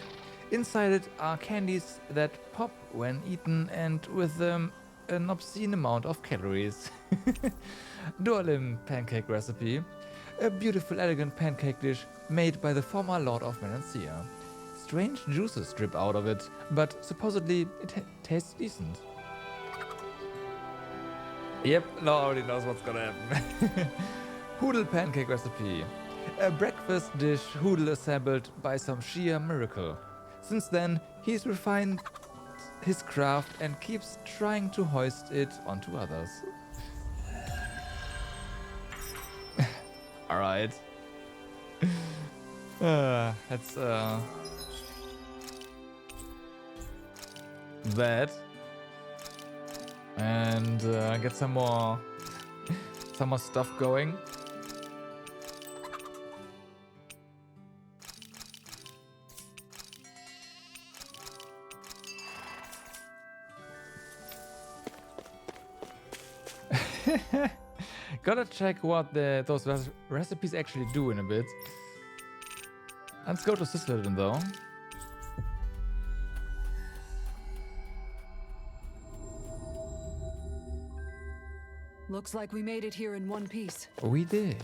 Inside it are candies that pop when eaten and with them an obscene amount of calories. Dorlim pancake recipe. A beautiful, elegant pancake dish made by the former Lord of Menancia. Strange juices drip out of it, but supposedly it tastes decent. Yep, Laura already knows what's gonna happen. Hoodle pancake recipe. A breakfast dish Hoodle assembled by some sheer miracle. Since then, he's refined his craft and keeps trying to hoist it onto others. Alright. That's that. And get some more stuff going. Gotta check what those recipes actually do in a bit. Let's go to Sisleden though. Looks like we made it here in one piece. We did.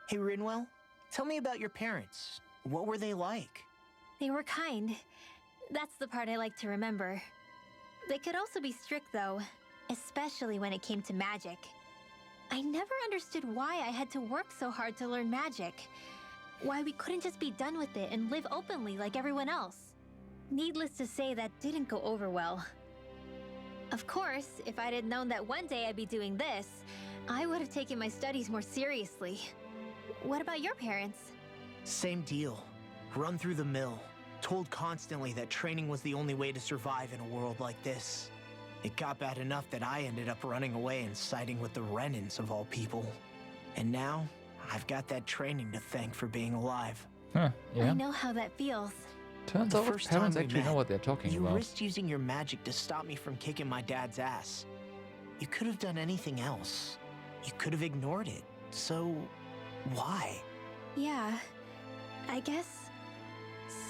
Hey, Rinwell, tell me about your parents. What were they like? They were kind. That's the part I like to remember. They could also be strict, though, especially when it came to magic. I never understood why I had to work so hard to learn magic. why we couldn't just be done with it and live openly like everyone else. Needless to say, that didn't go over well. Of course, if I'd had known that one day I'd be doing this, I would have taken my studies more seriously. What about your parents? Same deal. Run through the mill. Told constantly that training was the only way to survive in a world like this. It got bad enough that I ended up running away and siding with the Renans of all people. And now, I've got that training to thank for being alive. Huh, yeah. I know how that feels. Turns The out first parents time we actually know met, what they're talking You about. risked using your magic to stop me from kicking my dad's ass. You could have done anything else. You could have ignored it. So, why? Yeah, I guess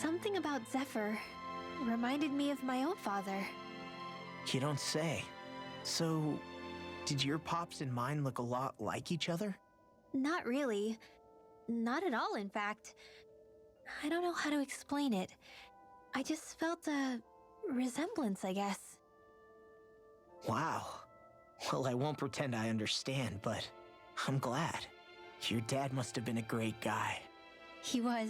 something about Zephyr reminded me of my own father. You don't say. So, did your pops and mine look a lot like each other? Not really. Not at all, in fact. I don't know how to explain it. I just felt a resemblance, I guess. Wow. Well, I won't pretend I understand, but I'm glad. Your dad must have been a great guy. He was.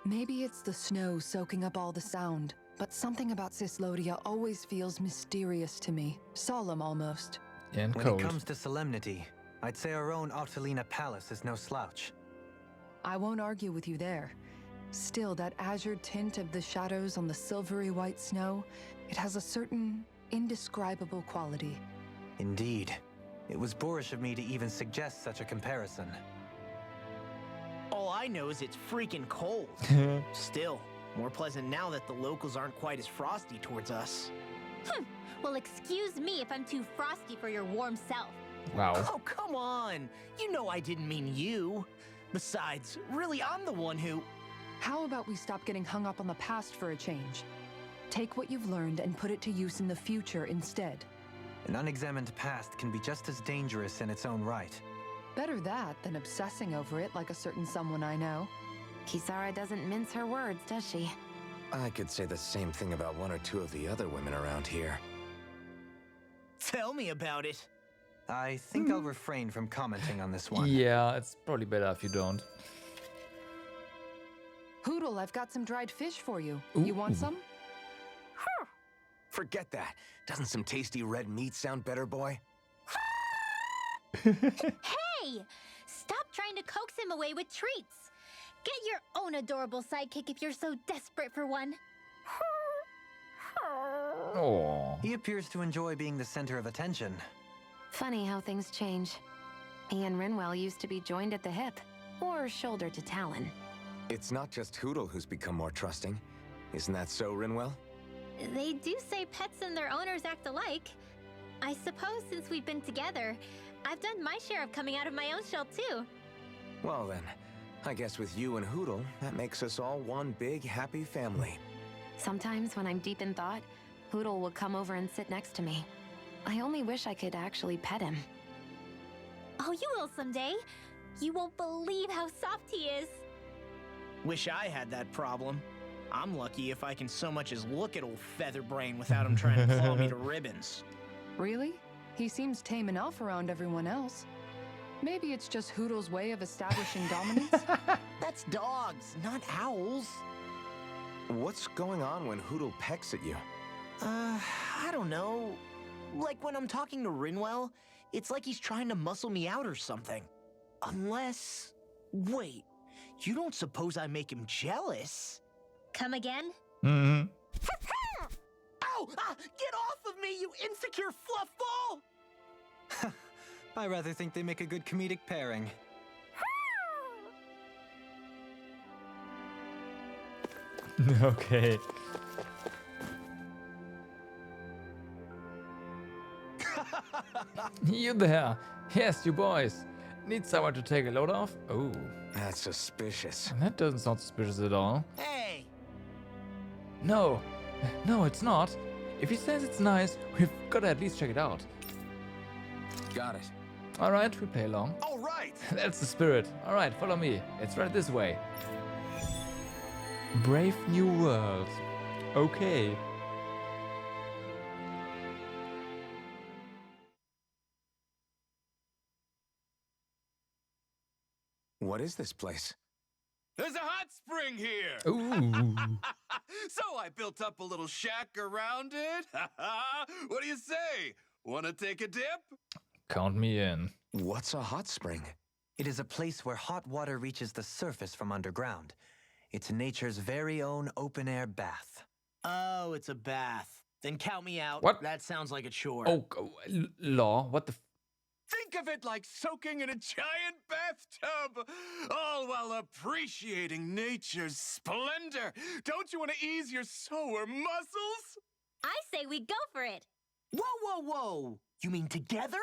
Maybe it's the snow soaking up all the sound, but something about Cyslodia always feels mysterious to me. Solemn almost. And When cold. it comes to solemnity, I'd say our own Octalina Palace is no slouch. I won't argue with you there. Still, that azure tint of the shadows on the silvery white snow, it has a certain indescribable quality. Indeed. It was boorish of me to even suggest such a comparison. All I know is it's freaking cold. Still, more pleasant now that the locals aren't quite as frosty towards us. Well, excuse me if I'm too frosty for your warm self. Wow. Oh, come on! You know I didn't mean you. Besides, really, I'm the one who... How about we stop getting hung up on the past for a change? Take what you've learned and put it to use in the future instead. An unexamined past can be just as dangerous in its own right. Better that than obsessing over it like a certain someone I know. Kisara doesn't mince her words, does she? I could say the same thing about one or two of the other women around here. Tell me about it. I think I'll refrain from commenting on this one. Yeah, it's probably better if you don't. Hootle, I've got some dried fish for you. You want some? Forget that. Doesn't some tasty red meat sound better, boy? Hey! Stop trying to coax him away with treats. Get your own adorable sidekick if you're so desperate for one. Oh. He appears to enjoy being the center of attention. Funny how things change. He and Rinwell used to be joined at the hip, or shoulder to talon. It's not just Hootle who's become more trusting. Isn't that so, Rinwell? They do say pets and their owners act alike. I suppose since we've been together, I've done my share of coming out of my own shell too. Well then, I guess with you and Hootle, that makes us all one big happy family. Sometimes when I'm deep in thought, Hootle will come over and sit next to me. I only wish I could actually pet him. Oh, you will someday. You won't believe how soft he is. Wish I had that problem. I'm lucky if I can so much as look at old Featherbrain without him trying to claw me to ribbons. Really? He seems tame enough around everyone else. Maybe it's just Hootle's way of establishing dominance? That's dogs, not owls. What's going on when Hootle pecks at you? I don't know. Like when I'm talking to Rinwell, it's like he's trying to muscle me out or something. Unless... Wait, you don't suppose I make him jealous? Come again? Mm-hmm. Ow! Get off of me, you insecure fluffball! I rather think they make a good comedic pairing. Okay. You there. Yes, you boys. Need someone to take a load off? Oh. That's suspicious. That doesn't sound suspicious at all. Hey! No. No, it's not. If he says it's nice, we've got to at least check it out. Got it. Alright, we play along. All right! That's the spirit. Alright, follow me. It's right this way. Brave New World. Okay. What is this place? There's a hot spring here! Ooh. So I built up a little shack around it. What do you say? Wanna take a dip? Count me in. What's a hot spring? It is a place where hot water reaches the surface from underground. It's nature's very own open-air bath. Oh, it's a bath. Then count me out. What? That sounds like a chore. Oh, Law, what the Think of it like soaking in a giant bathtub, all while appreciating nature's splendor. Don't you want to ease your sore muscles? I say we go for it. Whoa, whoa, whoa! You mean together?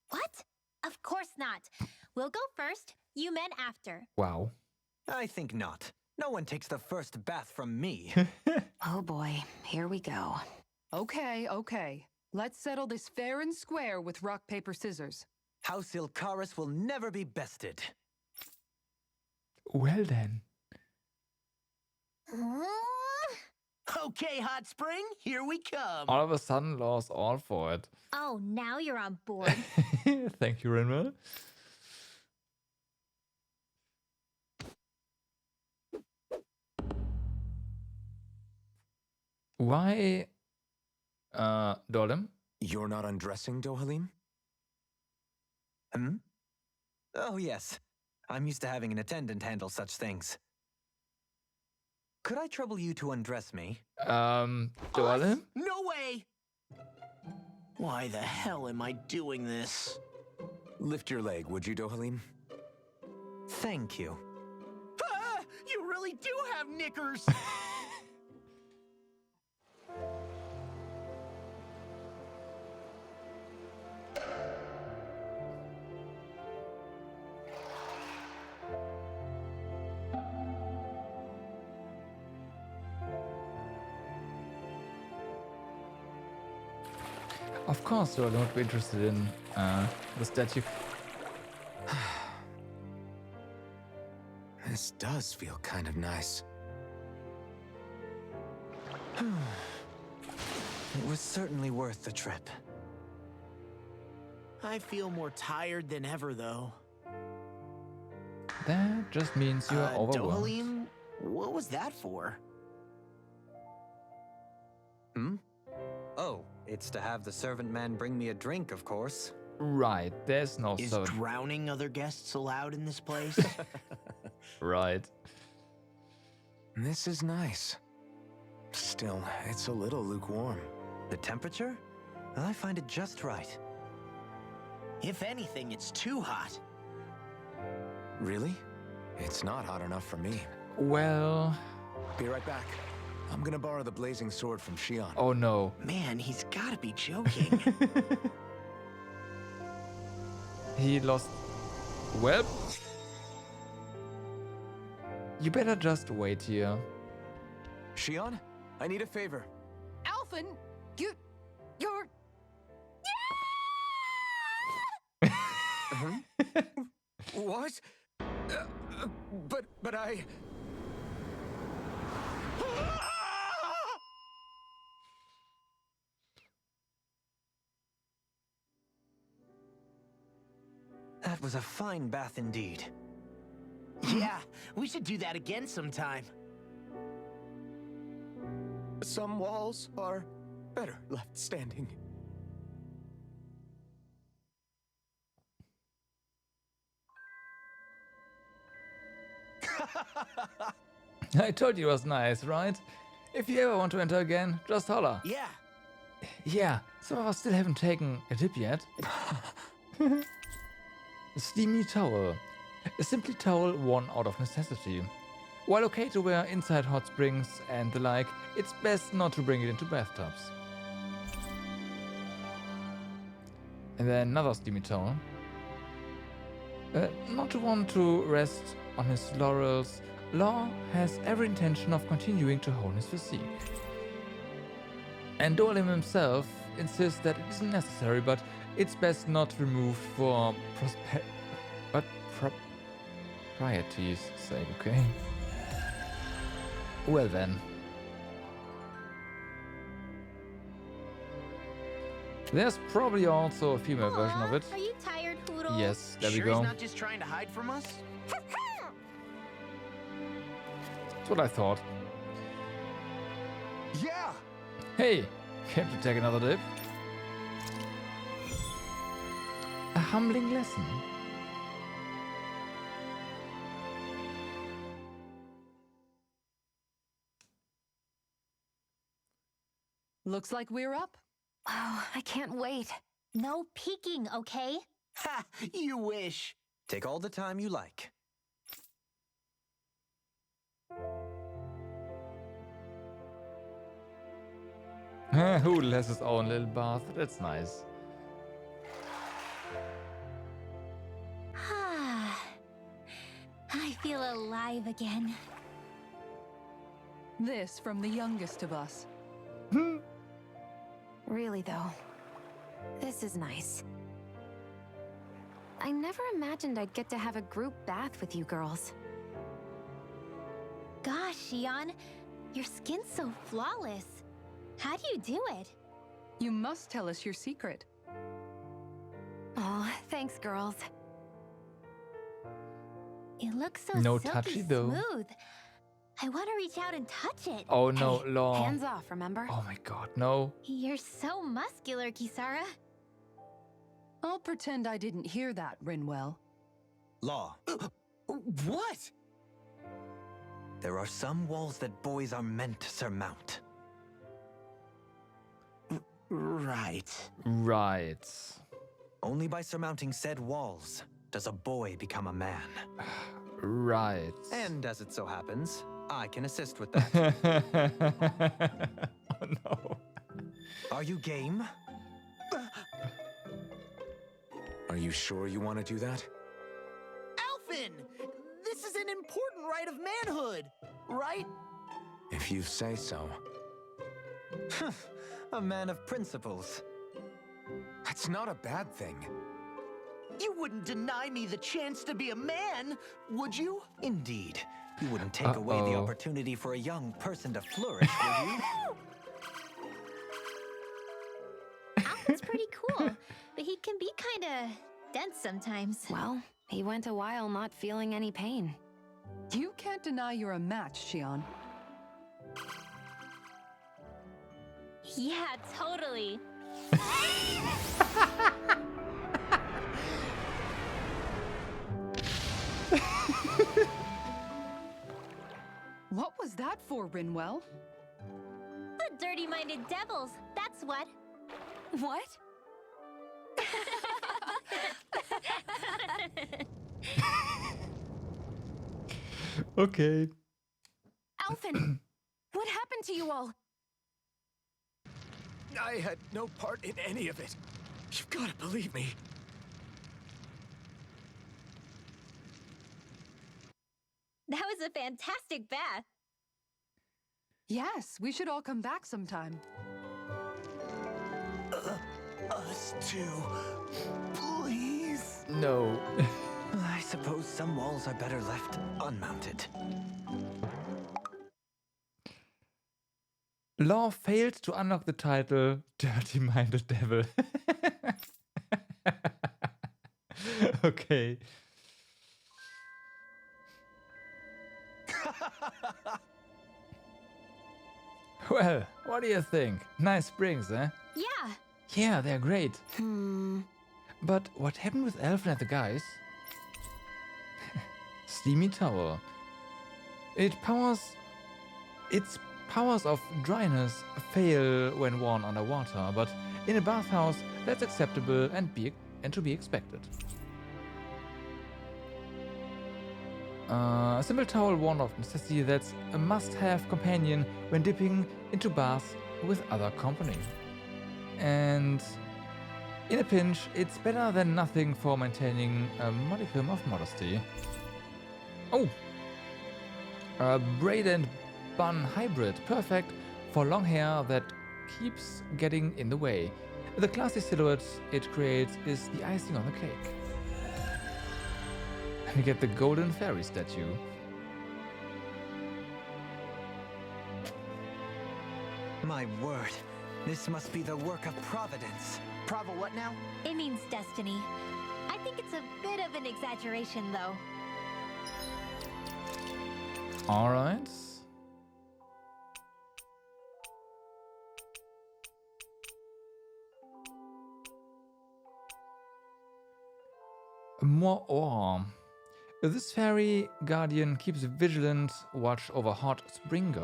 What? Of course not. We'll go first, you men after. Wow. I think not. No one takes the first bath from me. Oh boy, here we go. Okay, okay. Let's settle this fair and square with rock, paper, scissors. House Ilkaris will never be bested. Well then. Okay, Hot Spring, here we come. All of a sudden, Law's all for it. Oh, now you're on board. Thank you, Rinwell. Why, Dolim? You're not undressing, Dohalim? Hmm? Oh, yes. I'm used to having an attendant handle such things. Could I trouble you to undress me? Dolim? No way! Why the hell am I doing this? Lift your leg, would you, Dohalim? Thank you. Ah, you really do have knickers! Of course, Dolim would be interested in the statue. This does feel kind of nice. It was certainly worth the trip. I feel more tired than ever, though. That just means you're overwhelmed. Dohalim, what was that for? Hmm? Oh, it's to have the servant man bring me a drink, of course. Right, there's no Is drowning other guests allowed in this place? Right. This is nice. Still, it's a little lukewarm. The temperature? I find it just right. If anything, it's too hot. Really? It's not hot enough for me. Well... Be right back. I'm gonna borrow the blazing sword from Shion. Oh no. Man, he's gotta be joking. He lost... Well... You better just wait here. Shion, I need a favor. Alphen, you're... What? But I... That was a fine bath indeed. Yeah, we should do that again sometime. Some walls are better left standing. I told you it was nice, right? If you ever want to enter again, just holler. Yeah. Yeah, some of us still haven't taken a dip yet. A steamy towel. A simply towel worn out of necessity. While okay to wear inside hot springs and the like, it's best not to bring it into bathtubs. And then another steamy towel. Not to want to rest on his laurels, Law has every intention of continuing to hone his physique. And Dolim himself insists that it isn't necessary, but it's best not removed for propriety's sake, okay? Well then. There's probably also a female version of it. Are you tired, Hoodle? Yes, there we Sure go. he's not just trying to hide from us? That's what I thought. Yeah! Hey, came to take another dip. A humbling lesson. Looks like we're up. Oh, I can't wait. No peeking, okay? Ha! You wish. Take all the time you like. Hoodle has his own little bath. That's nice. I feel alive again. This from the youngest of us. Really, though. This is nice. I never imagined I'd get to have a group bath with you girls. Gosh, Xion, your skin's so flawless. How do you do it? You must tell us your secret. Oh, thanks, girls. It looks so No silky touchy, though. smooth. I want to reach out and touch it. Oh no, Hey, Law. hands off, remember? Oh my god, no. You're so muscular, Kisara. I'll pretend I didn't hear that, Rinwell. Law, What? there are some walls that boys are meant to surmount. Right. Right. Only by surmounting said walls does a boy become a man. Right. And as it so happens, I can assist with that. Oh no. Are you game? Are you sure you want to do that? Alphen! This is an important rite of manhood, right? If you say so. A man of principles. That's not a bad thing. You wouldn't deny me the chance to be a man, would you? Indeed. You wouldn't take away the opportunity for a young person to flourish, would you? Alpha's pretty cool, but he can be kinda dense sometimes. Well, he went a while not feeling any pain. You can't deny you're a match, Xion. Yeah, totally. What was that for, Rinwell? The dirty-minded devils, that's what. What? Okay. Alphen! What happened to you all? I had no part in any of it. You've got to believe me. That was a fantastic bath. Yes, we should all come back sometime. Us too. Please. No. I suppose some walls are better left unmounted. Law failed to unlock the title Dirty Minded Devil. Okay. Well, what do you think? Nice springs, eh? Yeah. Yeah, they're great. But what happened with Alphen and the guys? Steamy Tower. Its powers of dryness fail when worn underwater, but in a bathhouse that's acceptable and to be expected. A simple towel worn of necessity that's a must-have companion when dipping into baths with other company. And in a pinch, it's better than nothing for maintaining a modicum of modesty. Oh! A braid and bun hybrid, perfect for long hair that keeps getting in the way. The classy silhouette it creates is the icing on the cake. We get the golden fairy statue. My word, this must be the work of Providence. Prava what now? It means destiny. I think it's a bit of an exaggeration, though. Alright. More ore. This fairy guardian keeps vigilant watch over hot springs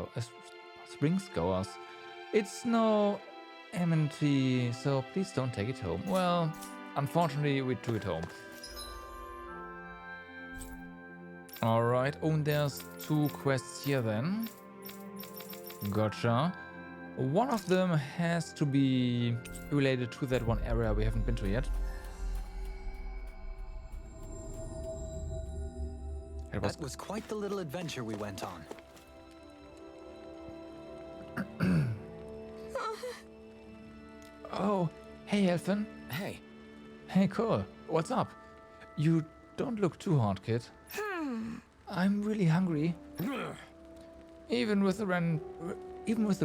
goers. It's no amenity, so please don't take it home. Well, unfortunately, we took it home. Alright, oh, and there's 2 quests here then. Gotcha. One of them has to be related to that one area we haven't been to yet. That was quite the little adventure we went on. Oh, hey, Elfin. Hey. Hey, Cole. What's up? You don't look too hot, kid. I'm really hungry. Even with the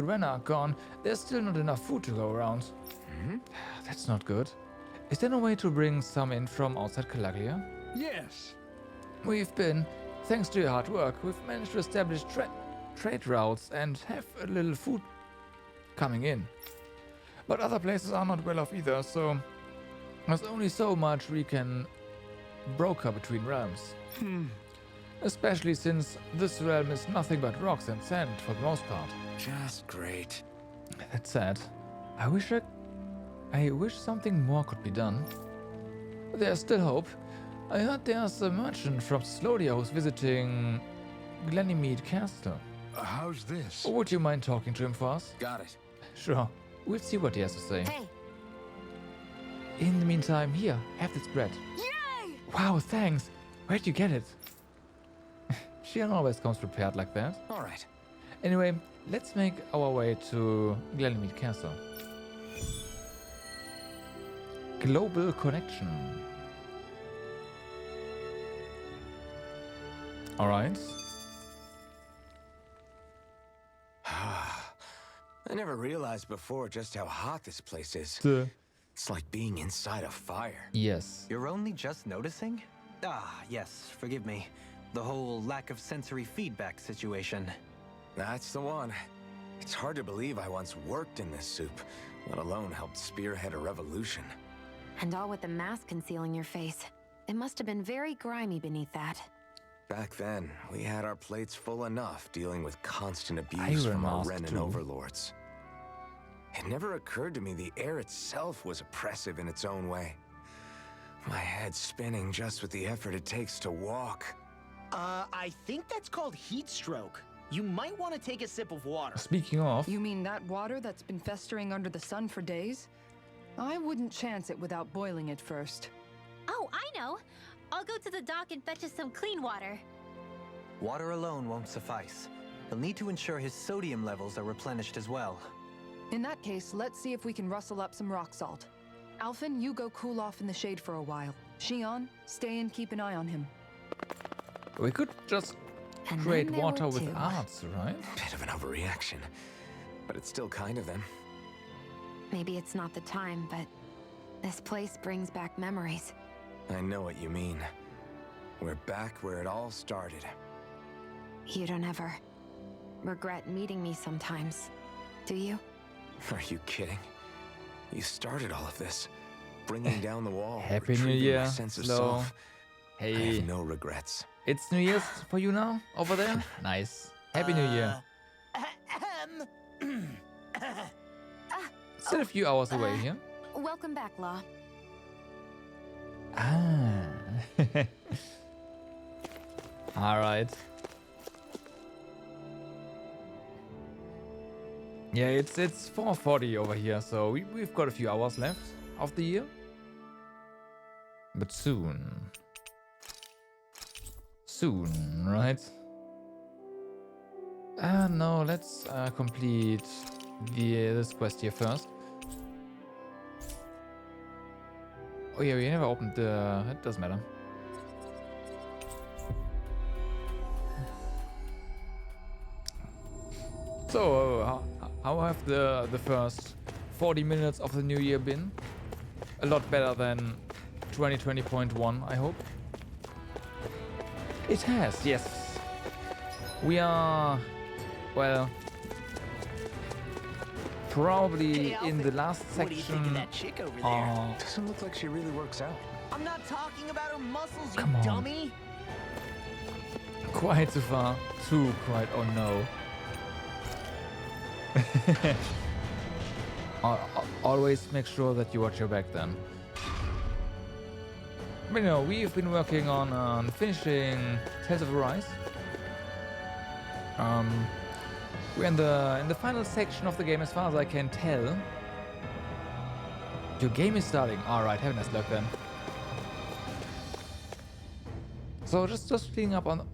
Renner gone, there's still not enough food to go around. That's not good. Is there no way to bring some in from outside Calaglia? Yes. Thanks to your hard work, we've managed to establish trade routes and have a little food coming in. But other places are not well off either, so there's only so much we can broker between realms. Especially since this realm is nothing but rocks and sand for the most part. Just great. That's sad. I wish something more could be done. There's still hope. I heard there's a merchant from Slodia who's visiting Glennymead Castle. How's this? Would you mind talking to him for us? Got it. Sure. We'll see what he has to say. Hey. In the meantime, here, have this bread. Yay! Wow, thanks. Where'd you get it? She always comes prepared like that. All right. Anyway, let's make our way to Glennymead Castle. Global connection. All right. I never realized before just how hot this place is. It's like being inside a fire. Yes. You're only just noticing? Ah, yes, forgive me. The whole lack of sensory feedback situation. That's the one. It's hard to believe I once worked in this soup, let alone helped spearhead a revolution. And all with the mask concealing your face. It must have been very grimy beneath that. Back then, we had our plates full enough dealing with constant abuse from our Renan overlords. It never occurred to me the air itself was oppressive in its own way. My head's spinning just with the effort it takes to walk. I think that's called heat stroke. You might want to take a sip of water. Speaking of... You mean that water that's been festering under the sun for days? I wouldn't chance it without boiling it first. Oh, I know. I'll go to the dock and fetch us some clean water. Water alone won't suffice. He'll need to ensure his sodium levels are replenished as well. In that case, let's see if we can rustle up some rock salt. Alphen, you go cool off in the shade for a while. Shion, stay and keep an eye on him. We could just create water with arts, right? Bit of an overreaction, but it's still kind of them. Maybe it's not the time, but this place brings back memories. I know what you mean. We're back where it all started. You don't ever regret meeting me sometimes, do you? Are you kidding? You started all of this, bringing down the wall. Happy New retrieving Year, my sense of Slow. self. I Hey, have no regrets. it's New Year's for you now, over there? Nice. Happy New Year. Still a few hours away here. Welcome back, Law. Ah. Alright. Yeah, it's 4:40 over here, so we've got a few hours left of the year. But soon. Soon, right? No, let's complete this quest here first. Oh yeah, we never opened the... It doesn't matter. So, how have the first 40 minutes of the new year been? A lot better than 2020.1, I hope. It has, yes. We are, well, probably Hey, in the last what do you think of section. that chick over there? Doesn't look like she really works out. I'm not talking about her muscles, you Come on. dummy. Quite too far. Too quite. Oh no. Always make sure that you watch your back then. But you know, we've been working on finishing Tales of Arise. We're in the final section of the game as far as I can tell. Your game is starting. Alright, have a nice luck then. So just cleaning up on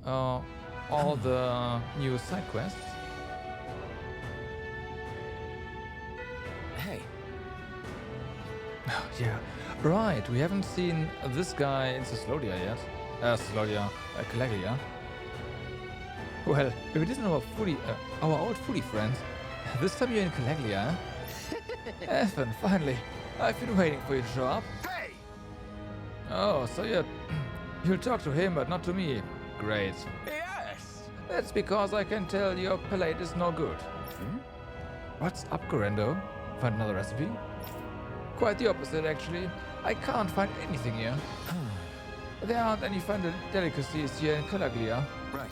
all the new side quests. Hey. Yeah, right. We haven't seen this guy in Cyslodia yet. Calaglia. Well, if it isn't our old foodie friend, this time you're in Calaglia. Ethan, finally. I've been waiting for you to show up. Hey! Oh, so you'll talk to him, but not to me. Great. Yes! That's because I can tell your palate is no good. What's up, Gorendo? Find another recipe? Quite the opposite, actually. I can't find anything here. There aren't any fine delicacies here in Calaglia. Right.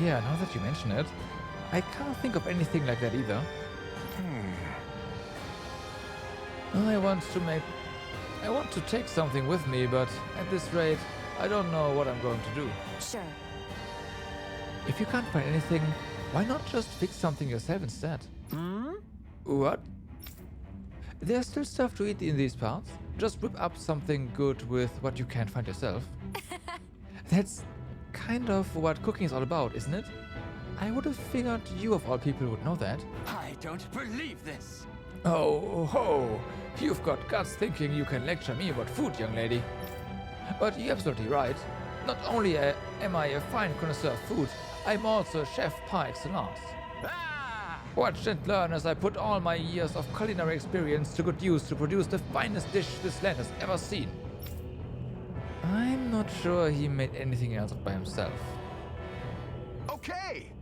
Yeah, now that you mention it, I can't think of anything like that either. I want to take something with me, but at this rate, I don't know what I'm going to do. Sure. If you can't find anything, why not just fix something yourself instead? What? There's still stuff to eat in these parts. Just whip up something good with what you can't find yourself. That's kind of what cooking is all about, isn't it? I would have figured you of all people would know that. I don't believe this. Oh, ho! You've got guts thinking you can lecture me about food, young lady. But you're absolutely right. Not only am I a fine connoisseur of food, I'm also a chef par excellence. Watch and learn as I put all my years of culinary experience to good use to produce the finest dish this land has ever seen. I'm not sure he made anything else by himself. Okay!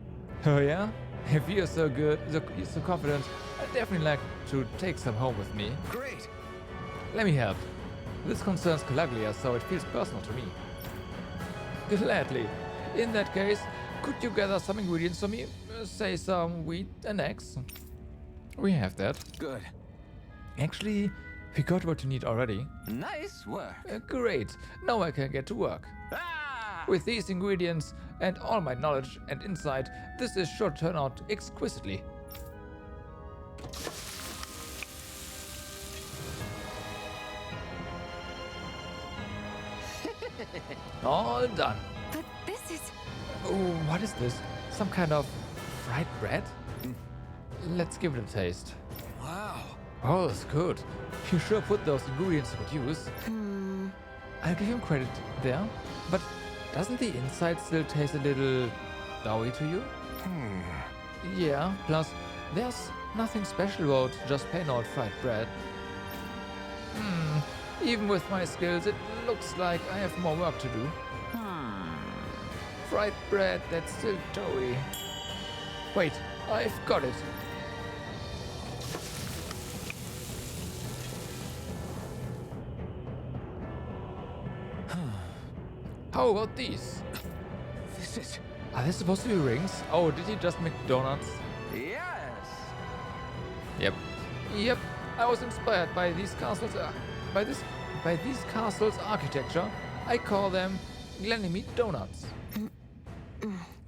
Oh yeah? If you're so good, so confident, I'd definitely like to take some home with me. Great! Let me help. This concerns Calaglia, so it feels personal to me. Gladly. In that case, could you gather some ingredients for me? Say some wheat and eggs. We have that. Good. Actually, we got what you need already. Nice work. Great. Now I can get to work. With these ingredients and all my knowledge and insight, this is sure to turn out exquisitely. All done. But this is... Oh, what is this? Some kind of fried bread? Let's give it a taste. Wow. Oh, it's good. You sure put those ingredients to good use. I'll give him credit there, but doesn't the inside still taste a little doughy to you? Yeah, plus there's nothing special about just plain old fried bread. Even with my skills, it looks like I have more work to do. Fried bread that's still doughy. Wait, I've got it. How about these? This is... Are they supposed to be rings? Oh, did he just make donuts? Yes! Yep. I was inspired by these castles, by these castles' architecture. I call them Glenemede donuts.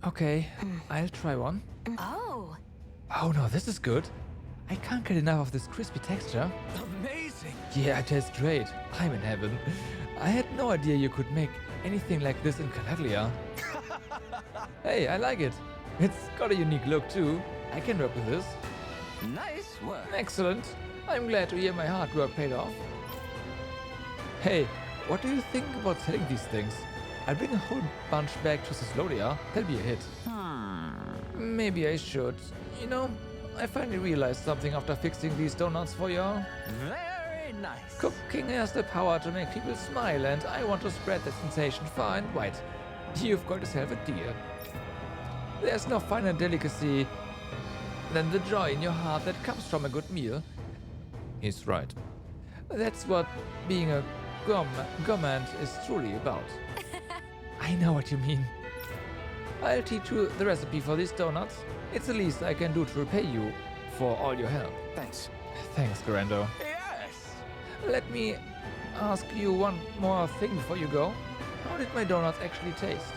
Okay, I'll try one. Oh. Oh no, this is good. I can't get enough of this crispy texture. Amazing! Yeah, it tastes great. I'm in heaven. I had no idea you could make anything like this in Calaglia. Hey, I like it. It's got a unique look too. I can work with this. Nice work. Excellent. I'm glad to hear my hard work paid off. Hey, what do you think about selling these things? I'll bring a whole bunch back to Cyslodia. That'll be a hit. Maybe I should. You know, I finally realized something after fixing these donuts for y'all. Very nice. Cooking has the power to make people smile, and I want to spread that sensation far and wide. You've got yourself a deal. There's no finer delicacy than the joy in your heart that comes from a good meal. He's right. That's what being a Gourmand is truly about. I know what you mean. I'll teach you the recipe for these donuts. It's the least I can do to repay you for all your help. Thanks. Thanks, Garando. Yes! Let me ask you one more thing before you go. How did my donuts actually taste?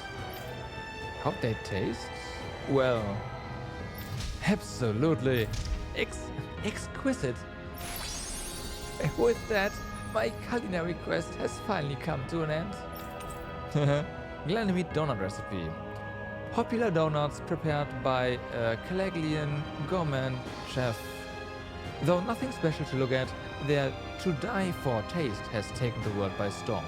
How'd they taste? Well, absolutely exquisite. With that, my culinary quest has finally come to an end. Glenmead donut recipe. Popular donuts prepared by a Calaglian gourmand chef. Though nothing special to look at, their to die for taste has taken the world by storm.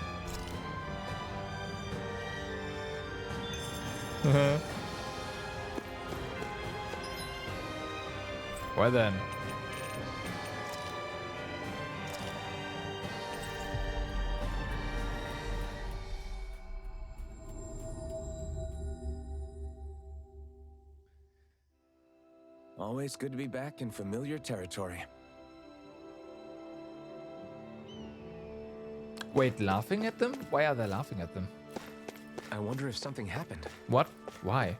Well then. Always good to be back in familiar territory. Wait, laughing at them? Why are they laughing at them? I wonder if something happened. What? Why?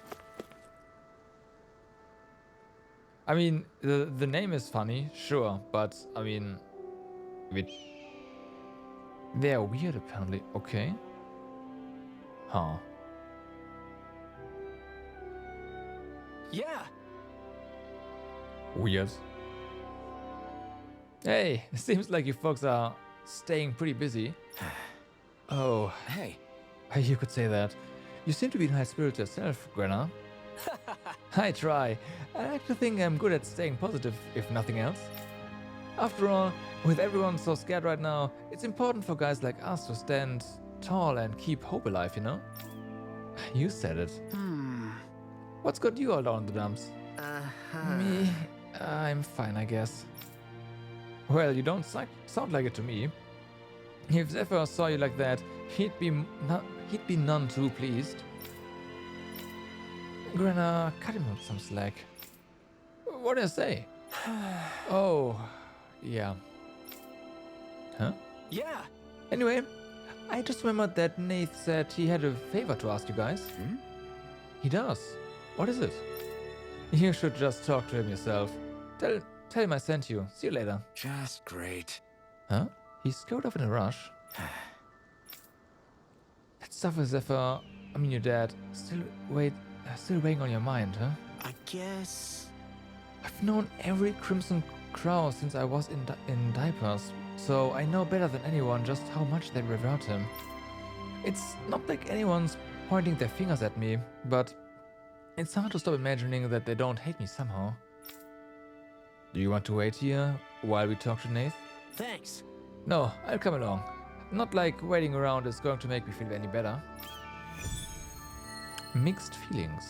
I mean, the name is funny, sure, but I mean, they're weird apparently. Okay. Huh. Yeah. Weird. Hey, it seems like you folks are staying pretty busy. Oh. Hey. You could say that. You seem to be in high spirits yourself, Gwenna. I try. I like to think I'm good at staying positive, if nothing else. After all, with everyone so scared right now, it's important for guys like us to stand tall and keep hope alive, you know? You said it. What's got you all down in the dumps? Me? I'm fine, I guess. Well, you don't sound like it to me. If Zephyr saw you like that, he'd be none too pleased. Granna, cut him some slack. What did I say? Oh, yeah. Huh? Yeah. Anyway, I just remembered that Nath said he had a favor to ask you guys. He does. What is it? You should just talk to him yourself. Tell him I sent you. See you later. Just great. Huh? He scurried off in a rush. That stuff with Zephyr, I mean your dad, still weighing on your mind, huh? I guess... I've known every Crimson Crow since I was in diapers, so I know better than anyone just how much they revert him. It's not like anyone's pointing their fingers at me, but it's hard to stop imagining that they don't hate me somehow. Do you want to wait here while we talk to Nath? Thanks. No, I'll come along. Not like waiting around is going to make me feel any better. Mixed feelings.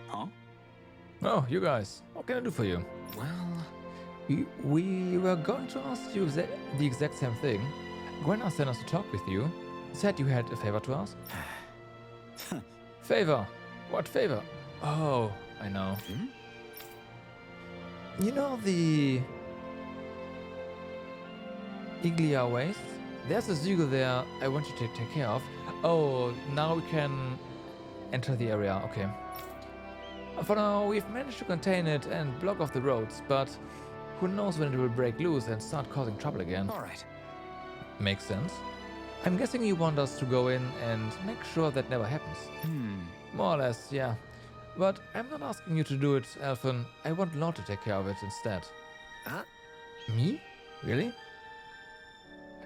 Huh? Oh, you guys. What can I do for you? Well, we were going to ask you the exact same thing. Gwenna sent us to talk with you. Said you had a favor to ask. Favor? What favor? Oh, I know. You know the Iglia Waste? There's a Zygel there I want you to take care of. Oh, now we can enter the area. Okay. For now, we've managed to contain it and block off the roads, but who knows when it will break loose and start causing trouble again. Alright. Makes sense. I'm guessing you want us to go in and make sure that never happens. More or less, yeah. But I'm not asking you to do it, Alphen. I want Lord to take care of it instead. Huh? Me? Really?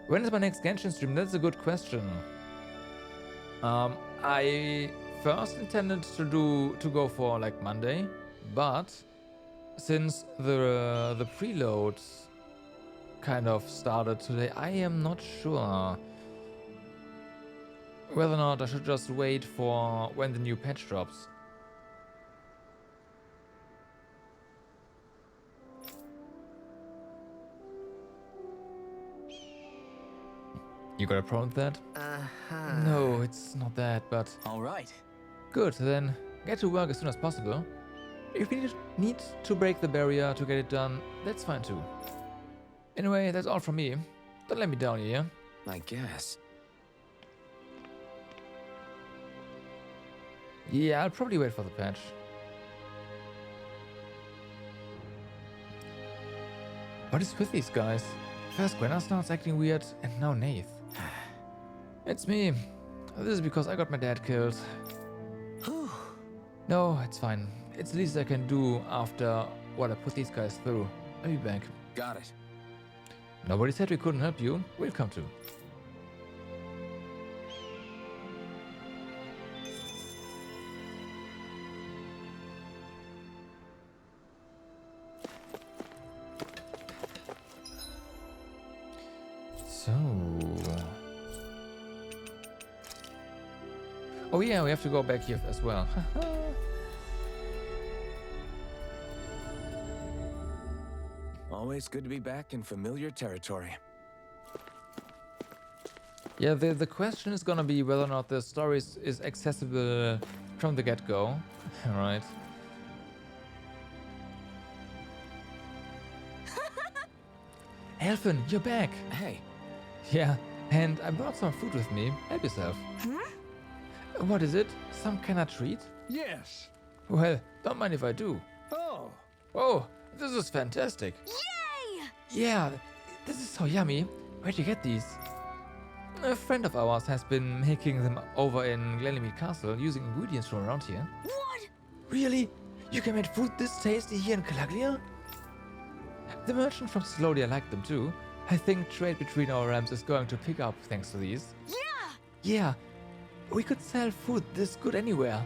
When is my next Genshin stream? That's a good question. I first intended to go for like Monday, but since the preloads kind of started today, I am not sure whether or not I should just wait for when the new patch drops. You got a problem with that? No, it's not that, but... Alright. Good, then get to work as soon as possible. If you need to break the barrier to get it done, that's fine too. Anyway, that's all from me. Don't let me down here. I guess. Yeah, I'll probably wait for the patch. What is with these guys? First Gwenna starts acting weird, and now Nath. It's me. This is because I got my dad killed. No, it's fine. It's the least I can do after what I put these guys through. I'll be back. Got it. Nobody said we couldn't help you. We'll come to. So... Oh yeah, we have to go back here as well. Always good to be back in familiar territory. Yeah, the question is gonna be whether or not the story is accessible from the get-go. Right. Elfin, you're back! Hey. Yeah, and I brought some food with me. Help yourself. What is it? Some kind of treat? Yes. Well, don't mind if I do. Oh. Oh, this is fantastic. Yay! Yeah, this is so yummy. Where'd you get these? A friend of ours has been making them over in Glenlimid Castle using ingredients from around here. What? Really? You can make food this tasty here in Calaglia? The merchant from Slodia liked them too. I think trade between our realms is going to pick up thanks to these. Yeah! Yeah, we could sell food this good anywhere.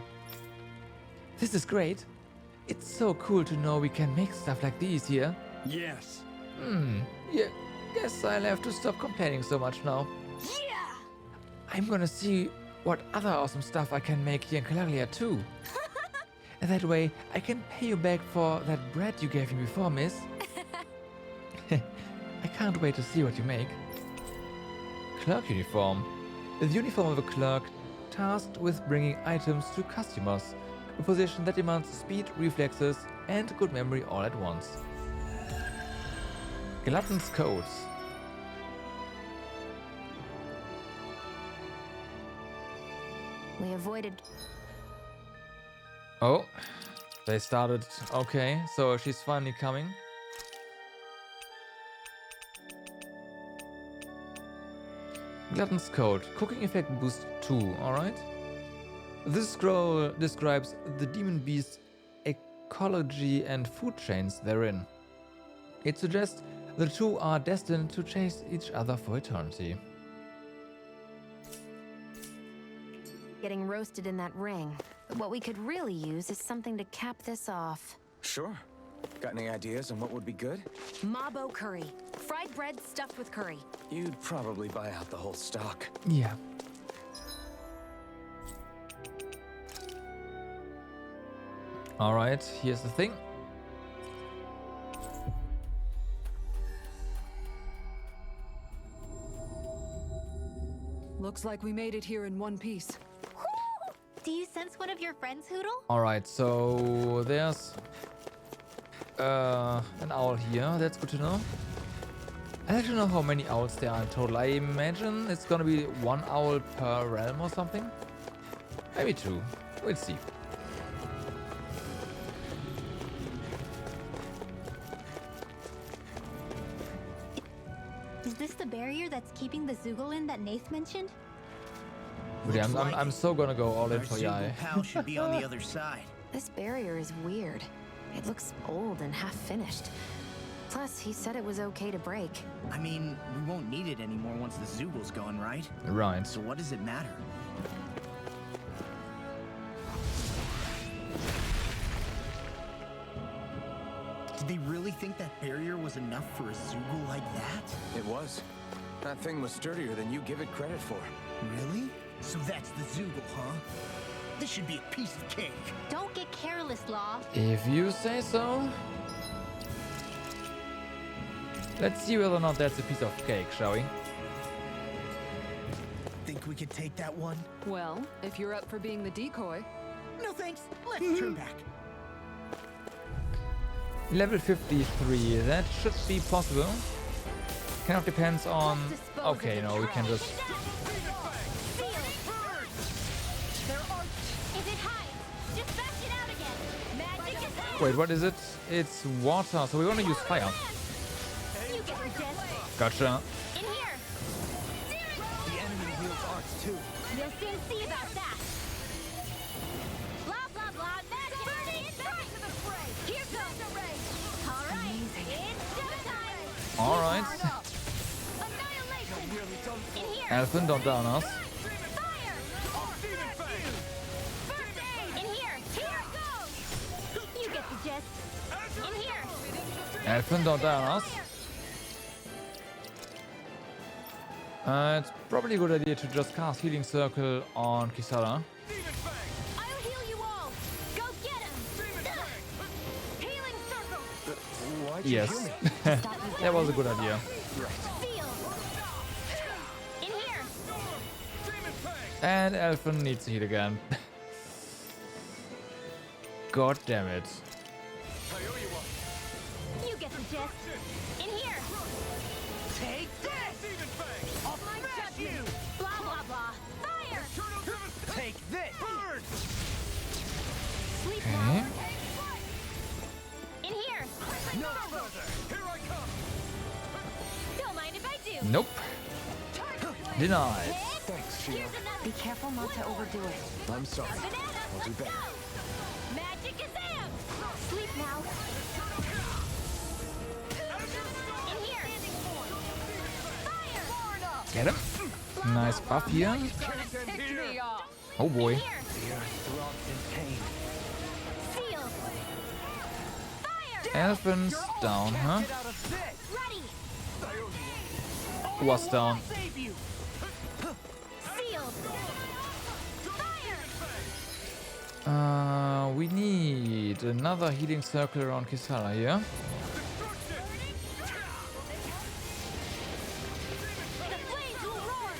This is great. It's so cool to know we can make stuff like these here. Yes. Yeah, guess I'll have to stop complaining so much now. Yeah! I'm gonna see what other awesome stuff I can make here in Calaglia too. And that way I can pay you back for that bread you gave me before, miss. I can't wait to see what you make. Clerk uniform. The uniform of a clerk tasked with bringing items to customers. A position that demands speed, reflexes, and good memory all at once. Glutton's codes. We avoided... Oh, they started. Okay, so she's finally coming. Glutton's Code. Cooking effect boost 2, alright? This scroll describes the demon beast's ecology and food chains therein. It suggests the two are destined to chase each other for eternity. Getting roasted in that ring. But what we could really use is something to cap this off. Sure. Got any ideas on what would be good? Mabo curry. Fried bread stuffed with curry. You'd probably buy out the whole stock. Yeah. Alright, here's the thing. Looks like we made it here in one piece. Do you sense one of your friends, Hoodle? Alright, so there's an owl here. That's good to know. I don't know how many owls there are in total. I imagine it's gonna be one owl per realm or something. Maybe two. We'll see. Is this the barrier that's keeping the Zoogle in that Nath mentioned? Okay, I'm so gonna go all in for Yai. Pal should be on the other side. This barrier is weird. It looks old and half-finished. Plus, he said it was okay to break. I mean, we won't need it anymore once the Zoogle's gone, right? Right. So what does it matter? Did they really think that barrier was enough for a Zoogle like that? It was. That thing was sturdier than you give it credit for. Really? So that's the Zoogle, huh? This should be a piece of cake. Don't get careless, Law. If you say so. Let's see whether or not that's a piece of cake, shall we? we could take that one? Well, if you're up for being the decoy. No thanks. Let's turn back. Level 53, that should be possible. Kind of depends on... Okay, no, we can just... Is it high? Just bash it out again. Magic is out. Wait, what is it? It's water, so we want to use fire. You get the gist. Gotcha. In here. The enemy wields arts too. We'll soon see about that. Blah blah blah. Magic. Burning back to the fray. Here goes the ray. All right. It's showtime. All right. Annihilation. In here. Elfin, don't down us. Fire. First aid. In here. Here it goes. You get the gist. In here. Elfin, don't down us. It's probably a good idea to just cast Healing Circle on Kisara. I'll heal you all. Go get him. Healing circle. Why'd Yes. That was a good idea. Seal. In here. And Elfin needs to heal again. God damn it. You get the gist. In here. Take this. Off my judgment. Blah blah blah. Fire. Take this. Burn. Sleep Okay. now. In here. No further. Here I come. Don't mind if I do. Nope. Denied. Thanks, Shiro. Be careful not to overdo it. I'm sorry. I'll do better. Magic is in. Sleep now. In here. Fire. Get him. Nice buff here. Oh boy. The earth throbs in pain. Seal. Fire. Elfin's down, huh? Ready. Was down. Save you. Sealed. Fire. We need another healing circle around Kisara here. The flames will roar.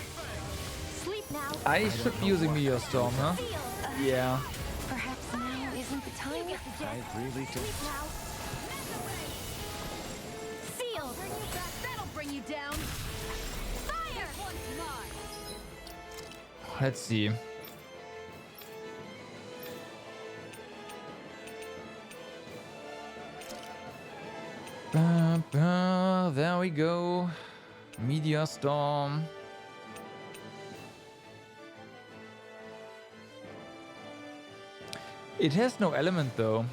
Sleep now. I should be using Meteor Storm, huh? Yeah. Perhaps now isn't the time. I really Sleep don't. now. Sealed. That'll bring you down. Fire. Let's see. There we go. Meteor Storm. It has no element though.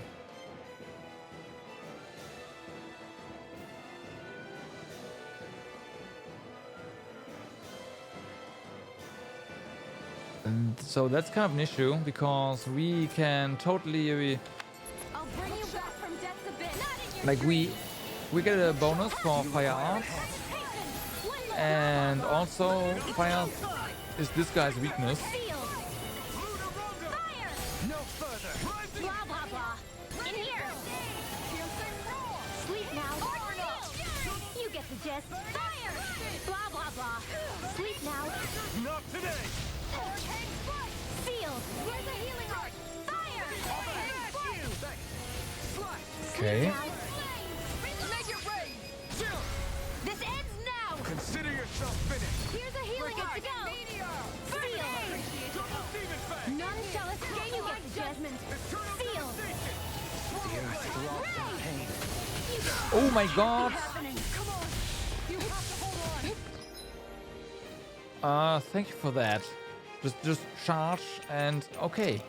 And so that's kind of an issue because we can totally I'll bring you back from death's abyss. Not in your like we get a bonus for fire art, and also fire is this guy's weakness. No further. Blah blah blah. In here. Sleep now. You get the gist. Fire. Blah blah blah. Sleep now. Not today. Sealed. Where's the healing art? Fire. Okay. Make it rain. This ends now. Consider yourself finished. Here's a healing art to go. Sealed. None shall escape you my judgment. Sealed. The earth throbs in pain. Oh my god. Come on. You have to hold on. Thank you for that. Just charge and okay.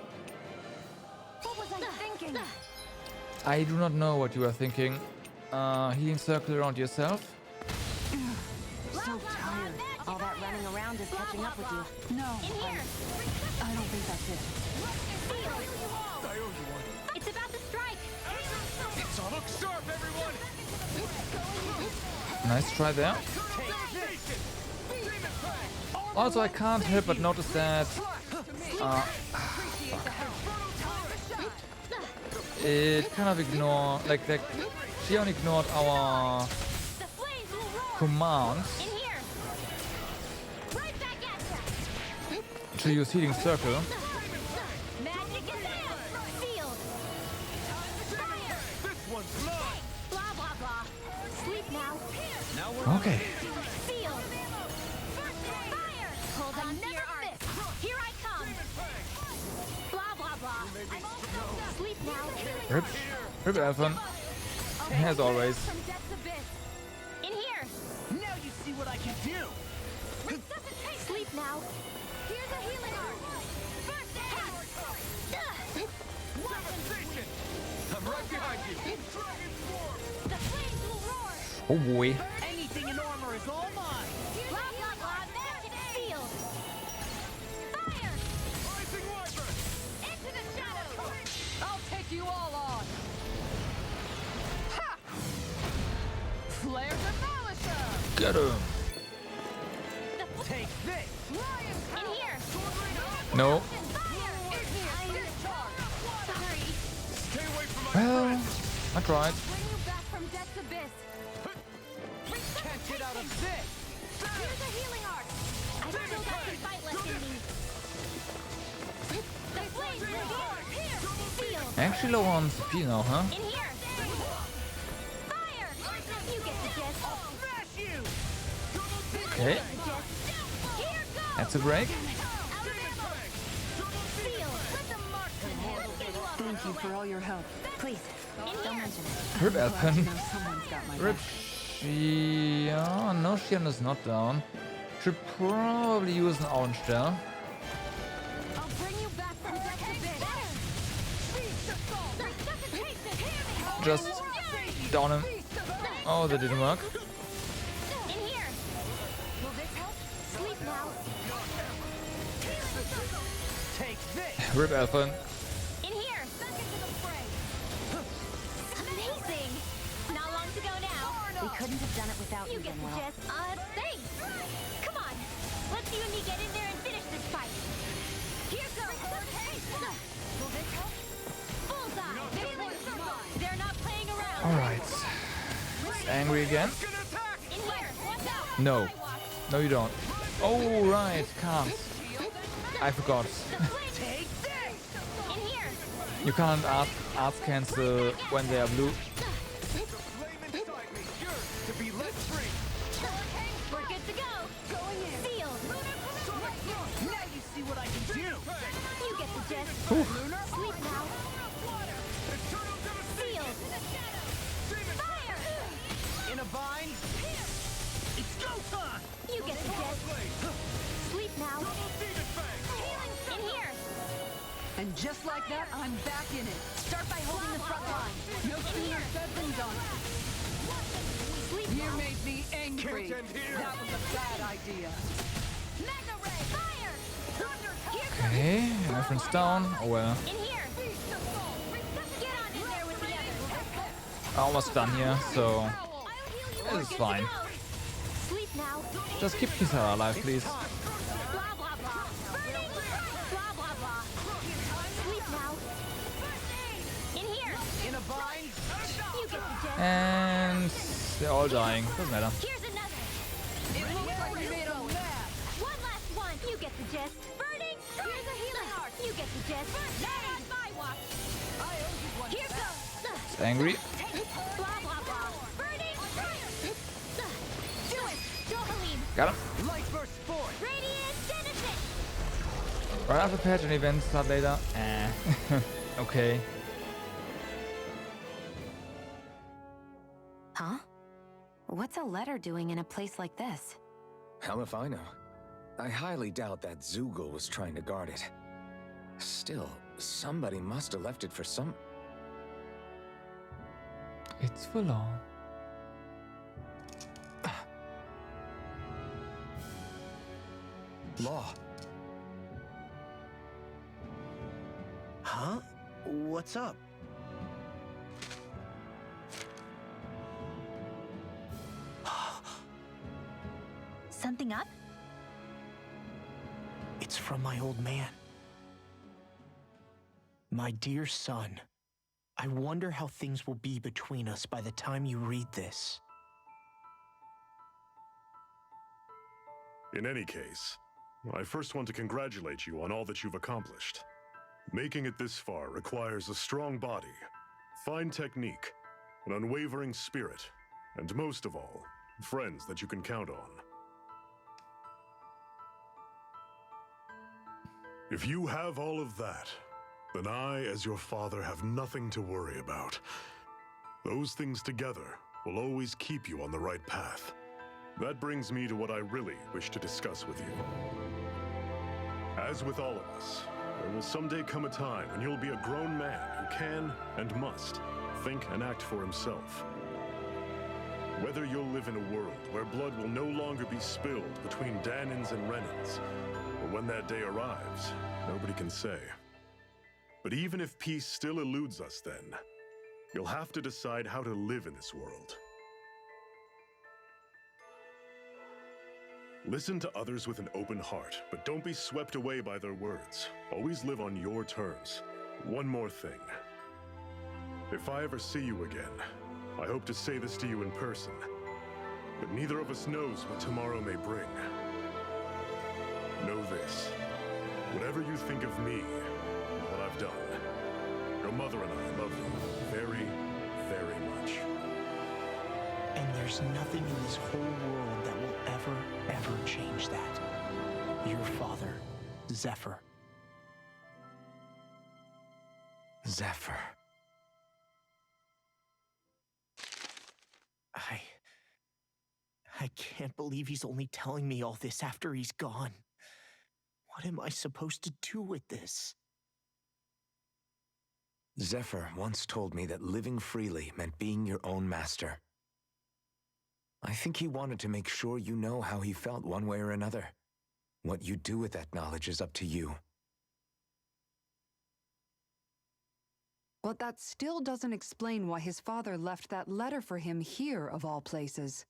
What was I thinking? I do not know what you are thinking. Healing circle around yourself. So tired. All that running around is catching up with you. No, In here. I don't think that's it. It's about to strike. So look sharp, everyone. Nice try there. Also, I can't help but notice that it kind of like Xion ignored our commands. In here. Right back at ya. to use Healing Circle. Magic is sealed. Fire. This one's mine. Blah blah blah. Sleep now. Okay. Sealed. Fire. Hold on to your art. Here I come. Blah blah blah. Sleep now. Rip Elfin. As always. From depths abyss. In here. Now you see what I can do. Resuscitate. Sleep now. Here's a healing art. First aid. Devastation. I'm right behind you. Dragon Swarm. The flames will roar. Oh boy. Anything in armor is all mine. Blah blah blah. Magic sealed. Fire. Rising Wyvern. Into the shadows. I'll take you all on. Ha! Flare Demolisher! Get him. Take this. In here. No. Fire. In here. Sorry. Stay away from my Well, friend. I tried. Bring you back from depths abyss. Can't get out of this. Here's a healing art. I still got some fight left in me. The flames will roar. Sealed. Actually low on CP now, huh? In here. Fire. You get the gist. Smash you. Okay. Here goes. That's a break. Out of ammo. Sealed. Let the marksman handle this. Thank you for all your help. Please, don't mention it. Rip Glad to Elfin. know someone's got my Rip back. Shion. No, Shion is not down. Should probably use an orange there. I'll bring you back from depths abyss. Just down him. Oh, that didn't work. In here. Will this help? Sleep now. Take this. Rip Elfin. In here. Back into the fray. Amazing. Not long to go now. We couldn't have done it without You you, get the Manuel. gist. Thanks. Come on. Let's you and me get in there and finish this fight. Here goes. Will this help? Bullseye. They're not playing around. Alright. It's angry again. In here. Watch out. No. No, you don't. Oh, right. Can't. I forgot. Take this. In here. You can't arts cancel when they are blue. Flame inside me. Yours to be let free. We're good to go. Going in. Sealed. Now you see what I can do. You get the gist. Sleep now. Eternal devastation. Sealed. Fire. In a bind. It's go time. You get the gist. Sleep now. Demon Fang. In here. And just like that, I'm back in it. Start by holding the front line. No sooner said than done. Sleep You now. made me angry. Can't end here. That was a bad idea. Mega ray. Fire. Here Okay, Elfin's down. Oh well. In here. Get on in there with the others. Almost done here, so I'll heal you. this We're is good to fine. go. Sleep now. Just keep Kisara alive, please. Blah blah blah. Burning. Blah blah blah. Sleep now. In here. In a bind. You get the gist. And they're all dying. Doesn't matter. Here's another. It looks like we made a mess. One last one. You get the gist. Burning. Here's a healing art. You get the gist. Not on my watch. Here goes. It's angry. Blah blah blah. Burning. Do it. Dohalim. Got him. Light burst forth. Radiant Genesis. Right after patch and events start later. Okay. Huh? What's a letter doing in a place like this? Hell if I know. I highly doubt that Zoogle was trying to guard it. Still, somebody must have left it for some... It's full on. Law. Huh? What's up? Something up? It's from my old man. My dear son, I wonder how things will be between us by the time you read this. In any case, I first want to congratulate you on all that you've accomplished. Making it this far requires a strong body, fine technique, an unwavering spirit, and most of all, friends that you can count on. If you have all of that, then I, as your father, have nothing to worry about. Those things together will always keep you on the right path. That brings me to what I really wish to discuss with you. As with all of us, there will someday come a time when you'll be a grown man who can and must think and act for himself. Whether you'll live in a world where blood will no longer be spilled between Dahnans and Renans, or when that day arrives, nobody can say. But even if peace still eludes us then, you'll have to decide how to live in this world. Listen to others with an open heart, but don't be swept away by their words. Always live on your terms. One more thing. If I ever see you again, I hope to say this to you in person, but neither of us knows what tomorrow may bring. Know this. Whatever you think of me, and what I've done, your mother and I love you very, very much. And there's nothing in this whole world that will ever change that. Your father, Zephyr. Zephyr. I can't believe he's only telling me all this after he's gone. What am I supposed to do with this? Zephyr once told me that living freely meant being your own master. I think he wanted to make sure you know how he felt one way or another. What you do with that knowledge is up to you. But that still doesn't explain why his father left that letter for him here, of all places.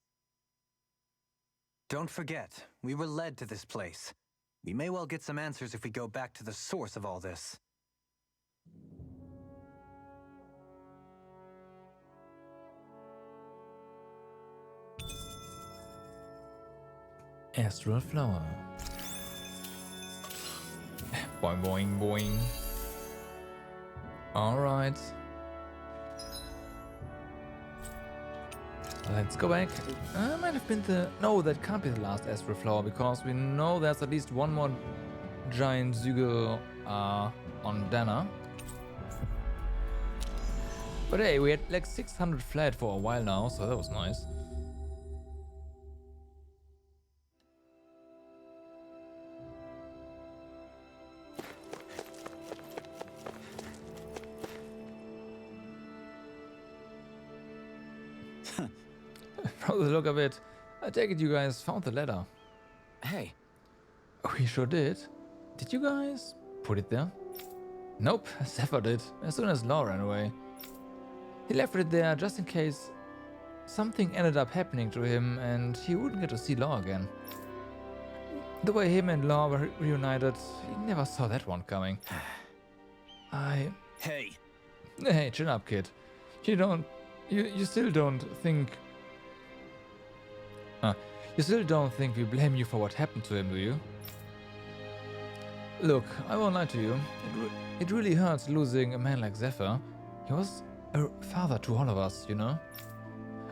Don't forget, we were led to this place. We may well get some answers if we go back to the source of all this. Astral Flower. Boing, boing, boing. Alright. Let's go back. Might have been the... No, that can't be the last Astral Flower, because we know there's at least one more giant Zügel on Dana. But hey, we had like 600 flat for a while now, so that was nice. From the look of it, I take it you guys found the letter. Hey. We sure did. Did you guys put it there? Nope, Zephyr did, as soon as Law ran away. He left it there just in case something ended up happening to him and he wouldn't get to see Law again. The way him and Law were reunited, he never saw that one coming. Hey, chin up, kid. You still don't think... you still don't think we blame you for what happened to him, do you? Look, I won't lie to you. It really hurts losing a man like Zephyr. He was a father to all of us, you know?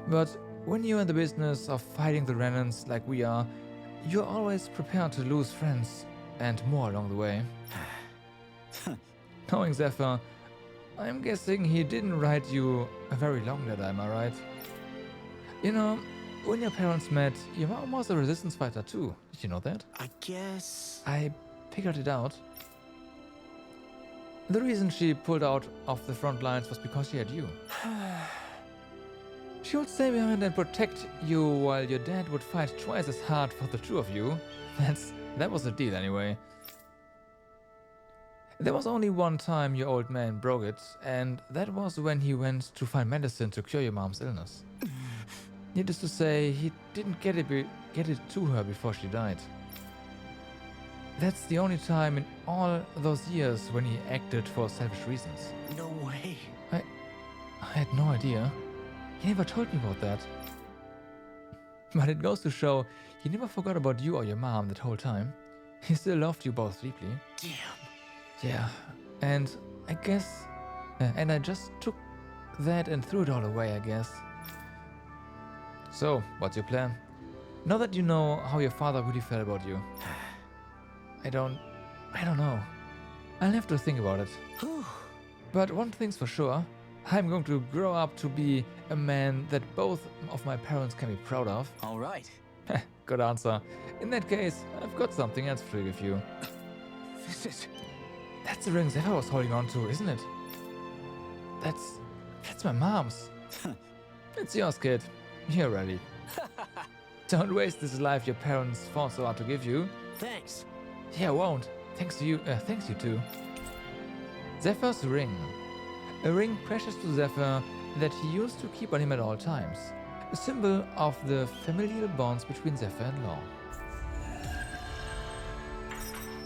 But when you're in the business of fighting the Renans like we are, you're always prepared to lose friends and more along the way. Knowing Zephyr, I'm guessing he didn't write you a very long letter, am I right? You know, when your parents met, your mom was a resistance fighter too. Did you know that? I guess... I figured it out. The reason she pulled out of the front lines was because she had you. She would stay behind and protect you while your dad would fight twice as hard for the two of you. That was the deal anyway. There was only one time your old man broke it, and that was when he went to find medicine to cure your mom's illness. Needless to say, he didn't get it to her before she died. That's the only time in all those years when he acted for selfish reasons. No way. I had no idea. He never told me about that. But it goes to show he never forgot about you or your mom that whole time. He still loved you both deeply. Damn. Yeah, and I guess... and I just took that and threw it all away, I guess. So, what's your plan? Now that you know how your father really felt about you. I don't know. I'll have to think about it. But one thing's for sure. I'm going to grow up to be a man that both of my parents can be proud of. All right. Good answer. In that case, I've got something else to give you. This is... That's the ring Zephyr was holding on to, isn't it? That's my mom's. It's yours, kid. You're ready. Don't waste this life your parents fought so hard to give you. Thanks. Yeah, I won't. Thanks you too. Zephyr's ring. A ring precious to Zephyr that he used to keep on him at all times. A symbol of the familial bonds between Zephyr and Law.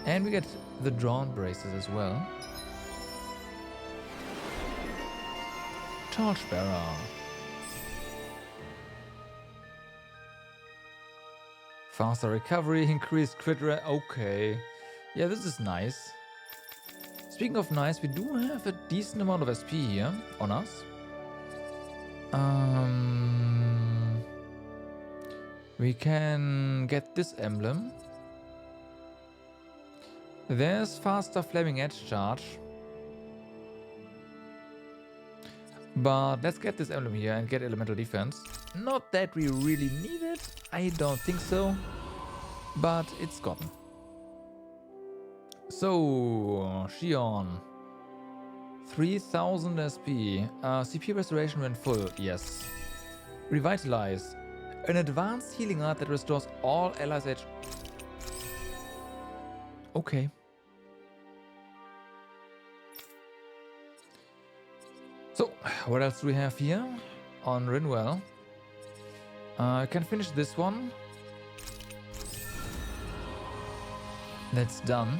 And we get the drawn braces as well. Torchbearer. Faster recovery, increased crit rate. Okay. Yeah, this is nice. Speaking of nice, we do have a decent amount of SP here on us. We can get this emblem. There's faster flaming edge charge. But let's get this emblem here and get elemental defense. Not that we really need it. I don't think so. But it's gotten. So, Xion. 3000 SP. CP restoration when full. Yes. Revitalize. An advanced healing art that restores all allies' HP. Okay. So, what else do we have here on Rinwell? I can finish this one. That's done.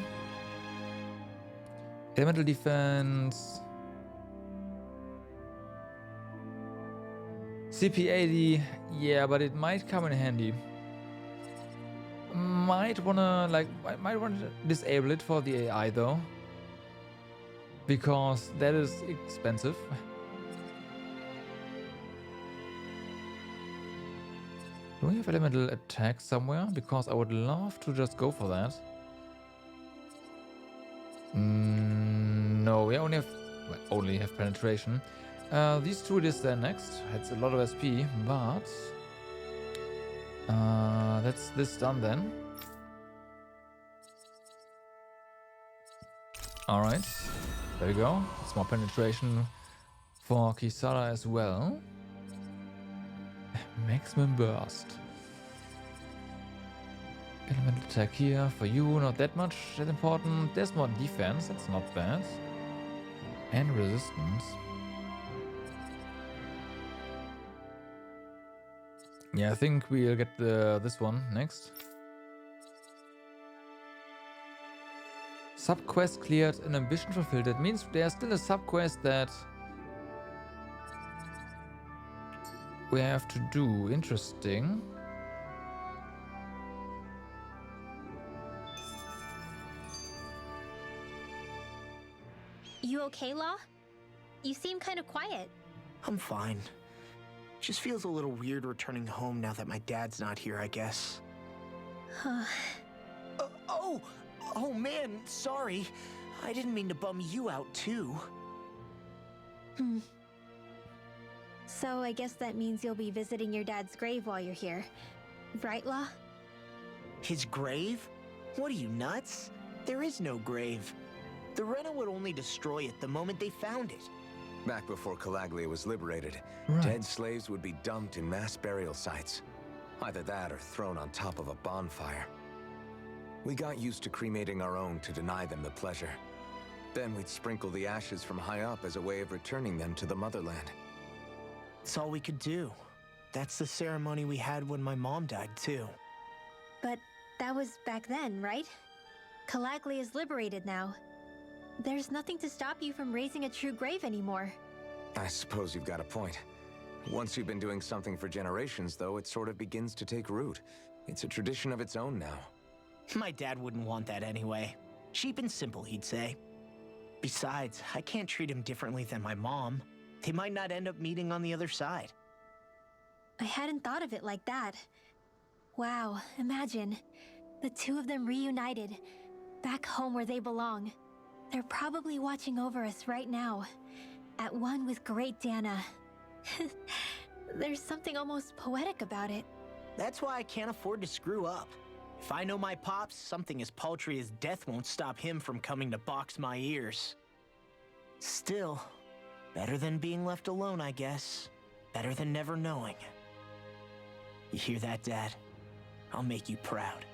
Elemental defense. CP 80. Yeah, but it might come in handy. Might wanna disable it for the AI though. Because that is expensive. Do we have elemental attack somewhere? Because I would love to just go for that. No, we only have penetration. These two is then next. It's a lot of SP, but that's this done then. Alright, there we go. It's more penetration for Kisara as well. Maximum burst. Elemental attack here for you, not that much that important. There's more defense, that's not bad. And resistance. Yeah, I think we'll get this one next. Subquest cleared, an ambition fulfilled. That means there's still a subquest that we have to do. Interesting. You okay, Law? You seem kind of quiet. I'm fine. Just feels a little weird returning home now that my dad's not here, I guess. Oh man, sorry. I didn't mean to bum you out too. So I guess that means you'll be visiting your dad's grave while you're here. Right, Law? His grave? What are you, nuts? There is no grave. The Rena would only destroy it the moment they found it. Back before Calaglia was liberated, Right. dead slaves would be dumped in mass burial sites. Either that or thrown on top of a bonfire. We got used to cremating our own to deny them the pleasure. Then we'd sprinkle the ashes from high up as a way of returning them to the motherland. It's all we could do. That's the ceremony we had when my mom died, too. But that was back then, right? Calaglia is liberated now. There's nothing to stop you from raising a true grave anymore. I suppose you've got a point. Once you've been doing something for generations, though, it sort of begins to take root. It's a tradition of its own now. My dad wouldn't want that anyway. Cheap and simple, he'd say. Besides, I can't treat him differently than my mom. They might not end up meeting on the other side. I hadn't thought of it like that. Wow, imagine. The two of them reunited, back home where they belong. They're probably watching over us right now, at one with Great Dana. There's something almost poetic about it. That's why I can't afford to screw up. If I know my pops, something as paltry as death won't stop him from coming to box my ears. Still, better than being left alone, I guess. Better than never knowing. You hear that, Dad? I'll make you proud.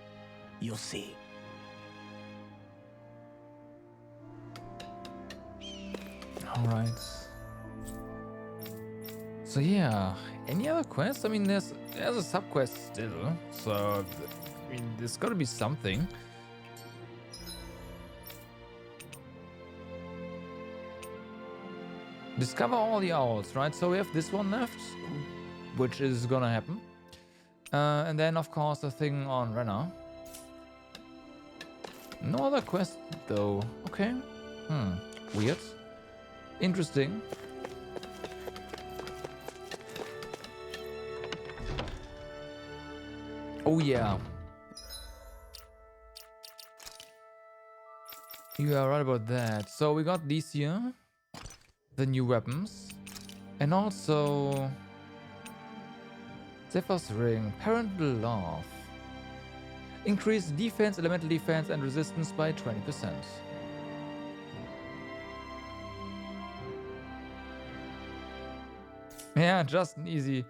You'll see. Alright. So yeah, any other quests? I mean, there's a sub-quest still, so I mean, there's gotta be something. Discover all the owls, right? So we have this one left, which is gonna happen. And then, of course, the thing on Rena. No other quest, though. Okay. Weird. Interesting. Oh, yeah. You are right about that. So we got these here. The new weapons. And also... Zephyr's Ring, Parental Love. Increase defense, elemental defense, and resistance by 20%. Yeah, just an easy.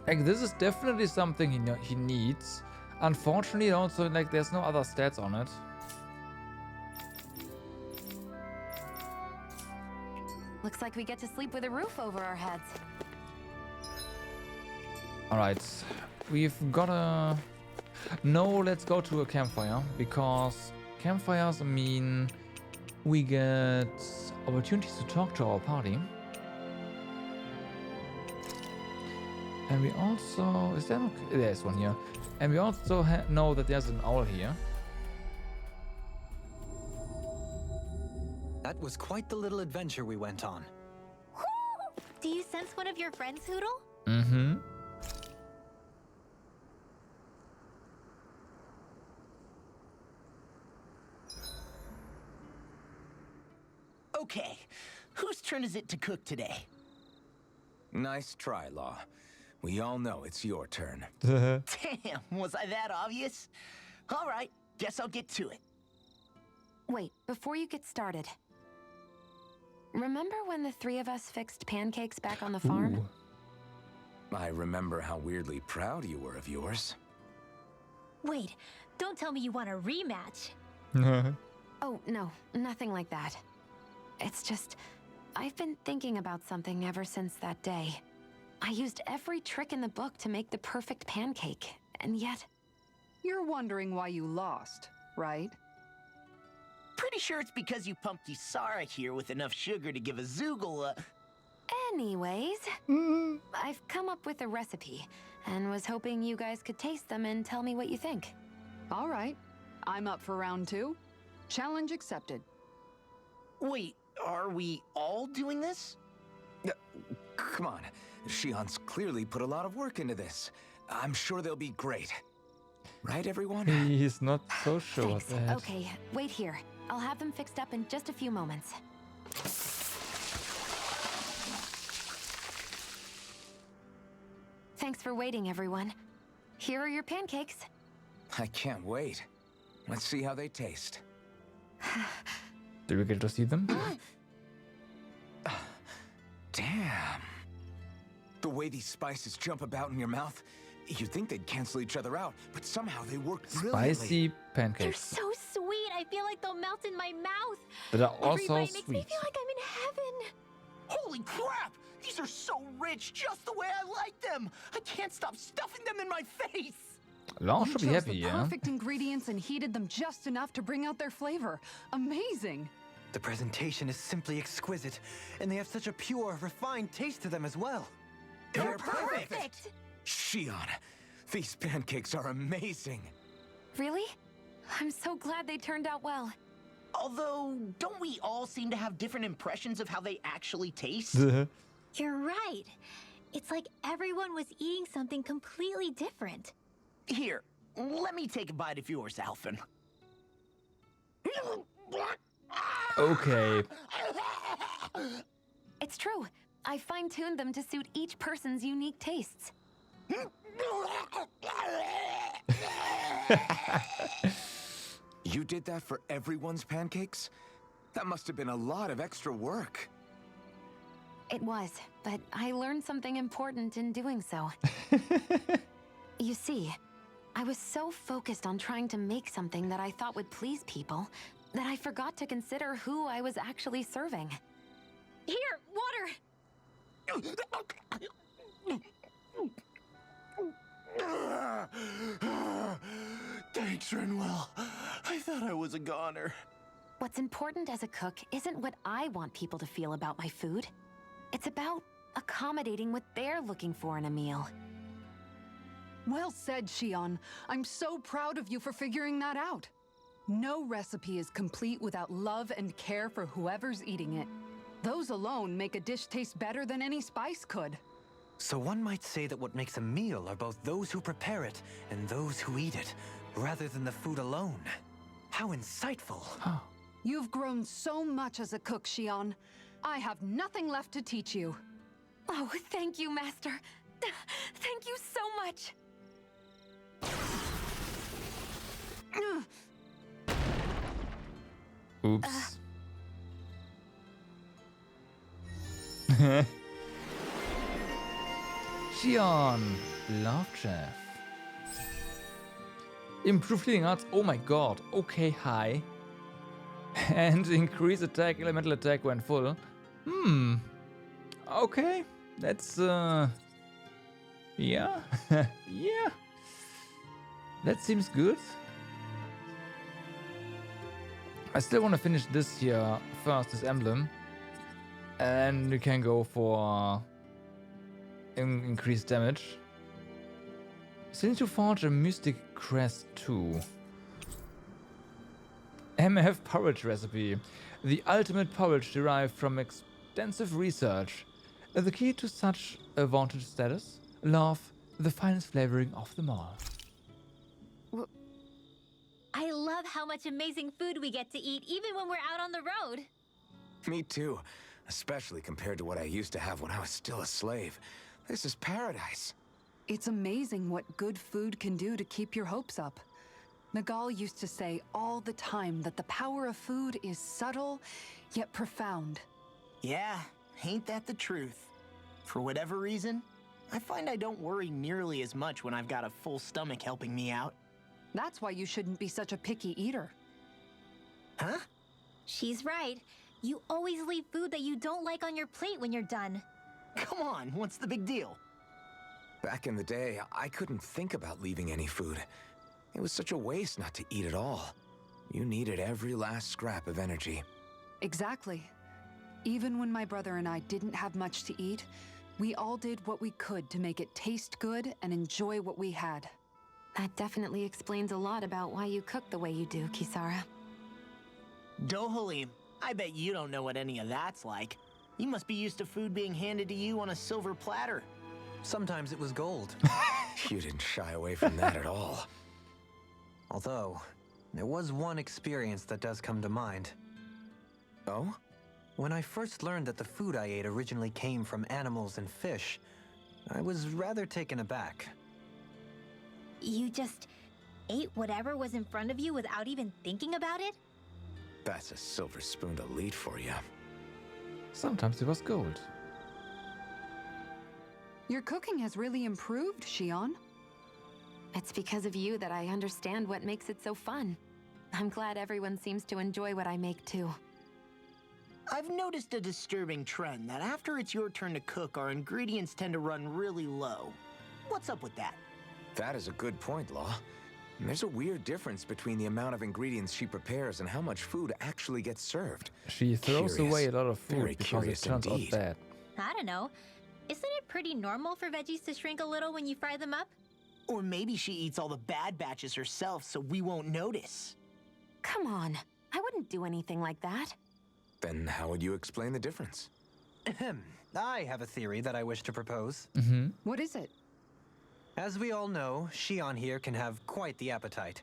Like, this is definitely something he needs. Unfortunately, also, like, there's no other stats on it. Looks like we get to sleep with a roof over our heads. Alright, we've got a... No, let's go to a campfire, because campfires mean we get opportunities to talk to our party. And we also... Is there no... There's one here. And we also know that there's an owl here. That was quite the little adventure we went on. Do you sense one of your friends, Hootle? Mm-hmm. Okay, whose turn is it to cook today? Nice try, Law. We all know it's your turn. Damn, was I that obvious? All right, guess I'll get to it. Wait, before you get started. Remember when the three of us fixed pancakes back on the farm? Ooh. I remember how weirdly proud you were of yours. Wait, don't tell me you want a rematch. Oh, no, nothing like that. It's just, I've been thinking about something ever since that day. I used every trick in the book to make the perfect pancake, and yet... You're wondering why you lost, right? Pretty sure it's because you pumped Ysara here with enough sugar to give a Zoogle a... Anyways, I've come up with a recipe, and was hoping you guys could taste them and tell me what you think. All right, I'm up for round 2. Challenge accepted. Wait, are we all doing this? Come on, Shion's clearly put a lot of work into this. I'm sure they'll be great. Right, everyone? He's not so sure of that. Okay, wait here. I'll have them fixed up in just a few moments. Thanks for waiting, everyone. Here are your pancakes. I can't wait. Let's see how they taste. Did we get to see them? Damn. The way these spices jump about in your mouth, you'd think they'd cancel each other out, but somehow they work brilliantly. Spicy They're pancakes. so sweet. I feel like they'll melt in my mouth. That are Every also bite makes me sweet. feel like I'm in heaven. Holy crap! These are so rich, just the way I like them! I can't stop stuffing them in my face! Law You should be chose happy, the yeah? perfect ingredients and heated them just enough to bring out their flavor. Amazing! The presentation is simply exquisite, and they have such a pure, refined taste to them as well. They're perfect! Shion, these pancakes are amazing. Really? I'm so glad they turned out well. Although, don't we all seem to have different impressions of how they actually taste? You're right. It's like everyone was eating something completely different. Here, let me take a bite of yours, Alphen. Okay. It's true. I fine-tuned them to suit each person's unique tastes. You did that for everyone's pancakes? That must have been a lot of extra work. It was, but I learned something important in doing so. You see, I was so focused on trying to make something that I thought would please people that I forgot to consider who I was actually serving. Here, water! Thanks, Renwell. I thought I was a goner. What's important as a cook isn't what I want people to feel about my food. It's about accommodating what they're looking for in a meal. Well said, Shion. I'm so proud of you for figuring that out. No recipe is complete without love and care for whoever's eating it. Those alone make a dish taste better than any spice could. So one might say that what makes a meal are both those who prepare it and those who eat it, rather than the food alone. How insightful. You've grown so much as a cook, Shion. I have nothing left to teach you. Oh, thank you, Master. Thank you so much. Oops. Shion, Love Chef. Improve healing arts. Oh my god. Okay, high. And increase attack, elemental attack when full. Okay. That's yeah. Yeah. That seems good. I still want to finish this here first, this emblem. And we can go for increased damage. Still need to forge a mystic crest too. MF porridge recipe. The ultimate porridge derived from extensive research. The key to such a vaunted status. Love, the finest flavoring of them all. I love how much amazing food we get to eat even when we're out on the road. Me too. Especially compared to what I used to have when I was still a slave. This is paradise. It's amazing what good food can do to keep your hopes up. Nagal used to say all the time that the power of food is subtle, yet profound. Yeah, ain't that the truth? For whatever reason, I find I don't worry nearly as much when I've got a full stomach helping me out. That's why you shouldn't be such a picky eater. Huh? She's right. You always leave food that you don't like on your plate when you're done. Come on, what's the big deal? Back in the day, I couldn't think about leaving any food. It was such a waste not to eat at all. You needed every last scrap of energy. Exactly. Even when my brother and I didn't have much to eat, we all did what we could to make it taste good and enjoy what we had. That definitely explains a lot about why you cook the way you do, Kisara. Dohalim, I bet you don't know what any of that's like. You must be used to food being handed to you on a silver platter. Sometimes it was gold. You didn't shy away from that at all. Although, there was one experience that does come to mind. Oh? When I first learned that the food I ate originally came from animals and fish, I was rather taken aback. You just ate whatever was in front of you without even thinking about it? That's a silver-spooned elite for you. Sometimes it was gold. Your cooking has really improved, Shion. It's because of you that I understand what makes it so fun. I'm glad everyone seems to enjoy what I make too. I've noticed a disturbing trend that after it's your turn to cook, our ingredients tend to run really low. What's up with that? That is a good point, Law. There's a weird difference between the amount of ingredients she prepares and how much food actually gets served. She throws Curious. away a lot of Very food because it curious turns out indeed. bad. I don't know. Isn't it pretty normal for veggies to shrink a little when you fry them up? Or maybe she eats all the bad batches herself so we won't notice. Come on. I wouldn't do anything like that. Then how would you explain the difference? Ahem. I have a theory that I wish to propose. What is it? As we all know, Shion here can have quite the appetite.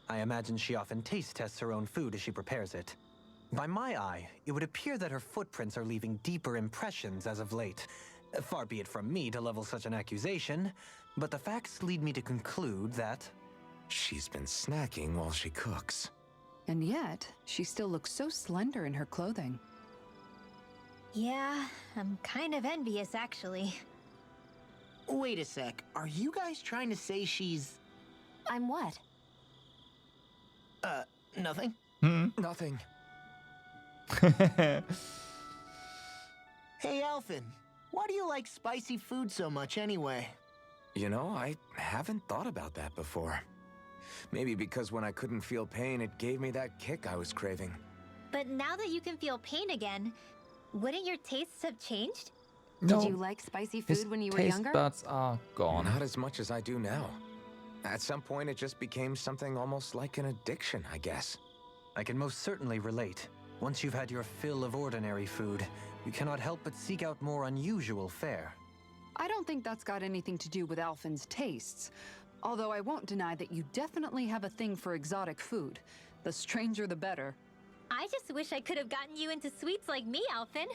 I imagine she often taste tests her own food as she prepares it. By my eye, it would appear that her footprints are leaving deeper impressions as of late. Far be it from me to level such an accusation, but the facts lead me to conclude that... She's been snacking while she cooks. And yet, she still looks so slender in her clothing. Yeah, I'm kind of envious, actually. Wait a sec. Are you guys trying to say she's... I'm what? Nothing? Nothing. Hey, Alphen. Why do you like spicy food so much anyway? You know, I haven't thought about that before. Maybe because when I couldn't feel pain, it gave me that kick I was craving. But now that you can feel pain again, wouldn't your tastes have changed? No. Did you like spicy His food when you were taste younger? buds are gone. Not as much as I do now. At some point, it just became something almost like an addiction, I guess. I can most certainly relate. Once you've had your fill of ordinary food, you cannot help but seek out more unusual fare. I don't think that's got anything to do with Alphen's tastes. Although I won't deny that you definitely have a thing for exotic food. The stranger the better. I just wish I could have gotten you into sweets like me, Alphen.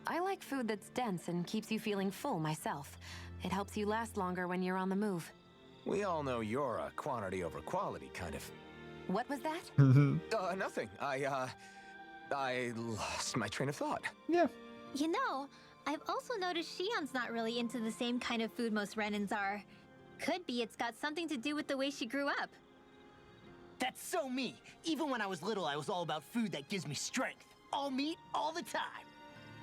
I like food that's dense and keeps you feeling full myself. It helps you last longer when you're on the move. We all know you're a quantity over quality kind of. What was that? Nothing. I lost my train of thought. Yeah. You know, I've also noticed Shion's not really into the same kind of food most Renans are. Could be it's got something to do with the way she grew up. That's so me. Even when I was little, I was all about food that gives me strength. All meat, all the time.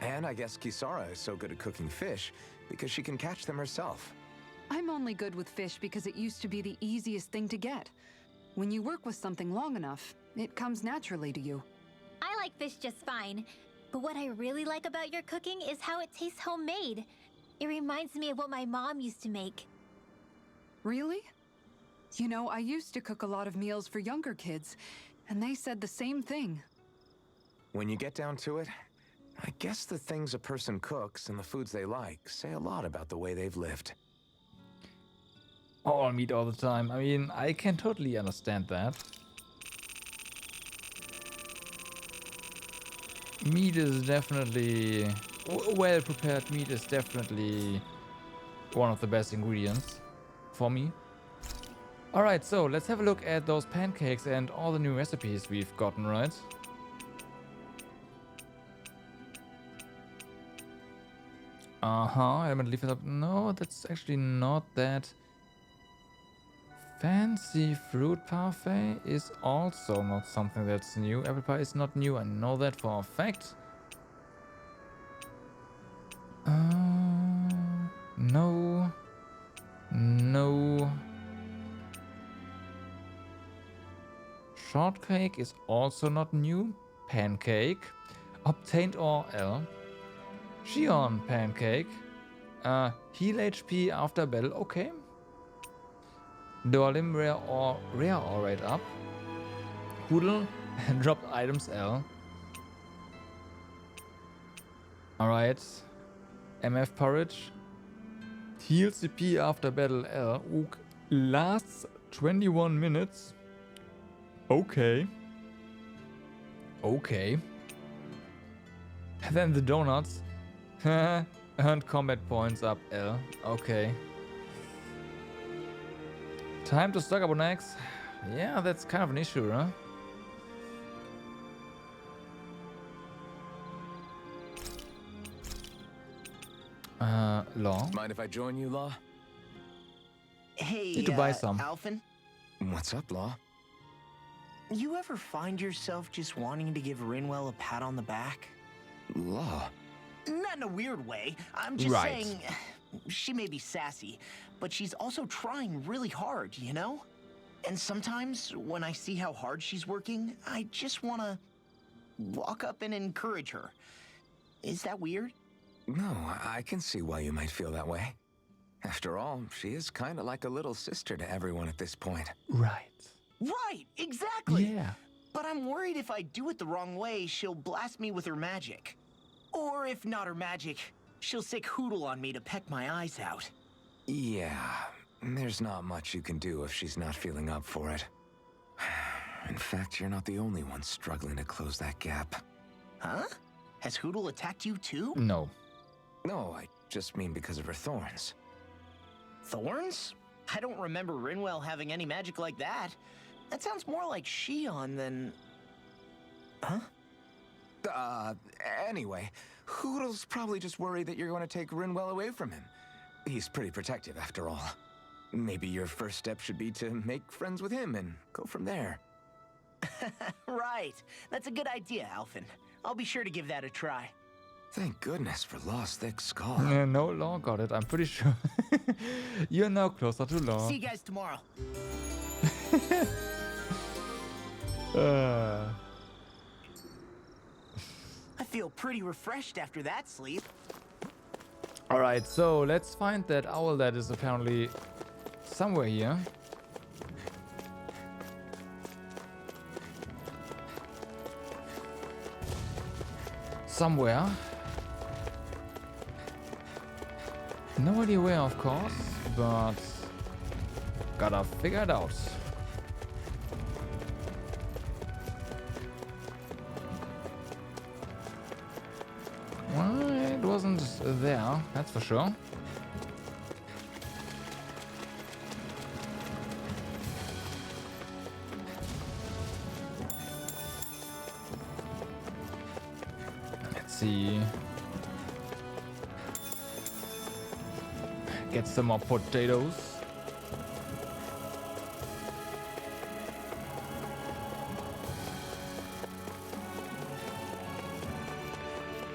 And I guess Kisara is so good at cooking fish because she can catch them herself. I'm only good with fish because it used to be the easiest thing to get. When you work with something long enough, it comes naturally to you. I like fish just fine, but what I really like about your cooking is how it tastes homemade. It reminds me of what my mom used to make. Really? You know, I used to cook a lot of meals for younger kids, and they said the same thing. When you get down to it, I guess the things a person cooks and the foods they like say a lot about the way they've lived. All meat all the time. I mean, I can totally understand that. Meat is definitely... well-prepared meat is definitely one of the best ingredients for me. Alright, so let's have a look at those pancakes and all the new recipes we've gotten, right? I haven't leave it up. No, that's actually not that. Fancy fruit parfait is also not something that's new. Apple pie is not new, I know that for a fact. No. No. Shortcake is also not new. Pancake. Obtained ORL. Shion pancake. Heal HP after battle. Okay. Dolim rare or rate up. Hoodle and dropped items L. Alright. MF porridge. Heal CP after battle L. Ook lasts 21 minutes. Okay. Okay. And then the donuts. Earned combat points up L. Okay. Time to stock up on eggs. Yeah, that's kind of an issue, huh? Law. Mind if I join you, Law? Hey, Need to buy some. Alphen, What's up, Law? you ever find yourself just wanting to give Rinwell a pat on the back? Law? Not in a weird way. I'm just Right. saying, she may be sassy, but she's also trying really hard, you know? And sometimes, when I see how hard she's working, I just want to walk up and encourage her. Is that weird? No, I can see why you might feel that way. After all, she is kind of like a little sister to everyone at this point. Right. Right, exactly! Yeah. But I'm worried if I do it the wrong way, she'll blast me with her magic. Or if not her magic, she'll sick Hootle on me to peck my eyes out. Yeah, there's not much you can do if she's not feeling up for it. In fact, you're not the only one struggling to close that gap. Huh? Has Hootle attacked you too? No. No, I just mean because of her thorns. Thorns? I don't remember Rinwell having any magic like that. That sounds more like Shion than... Huh? Anyway, Hootle's probably just worried that you're going to take Rinwell away from him. He's pretty protective after all. Maybe your first step should be to make friends with him and go from there. Right. That's a good idea, Alphen. I'll be sure to give that a try. Thank goodness for Law's thick skull. No, Law got it, I'm pretty sure. You're now closer to Law. See you guys tomorrow. I feel pretty refreshed after that sleep. Alright, so let's find that owl that is apparently somewhere here. Somewhere. No idea where, of course, but gotta figure it out. Well, it wasn't there, that's for sure. Let's see. Get some more potatoes.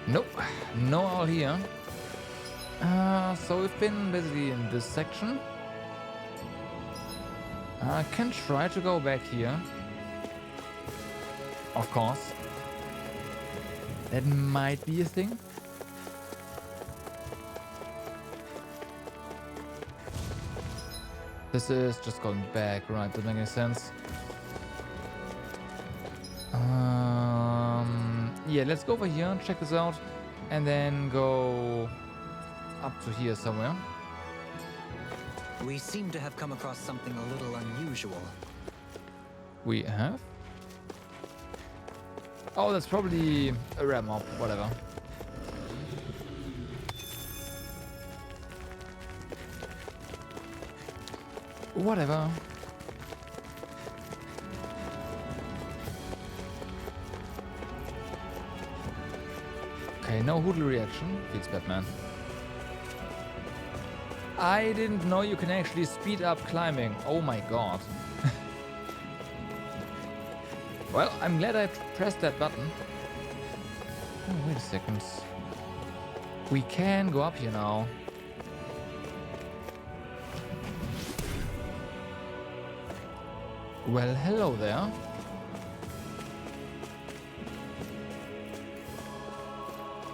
Nope, no owl here. So we've been busy in this section. I can try to go back here. Of course. That might be a thing. This is just going back, right? Doesn't make any sense. Yeah, let's go over here and check this out, and then go up to here somewhere. We seem to have come across something a little unusual. We have? Oh, that's probably a ram mob, whatever. Whatever. Okay, no Hootle reaction. Feels bad, man. I didn't know you can actually speed up climbing. Oh my god. Well, I'm glad I pressed that button. Oh, wait a second. We can go up here now. Well, hello there.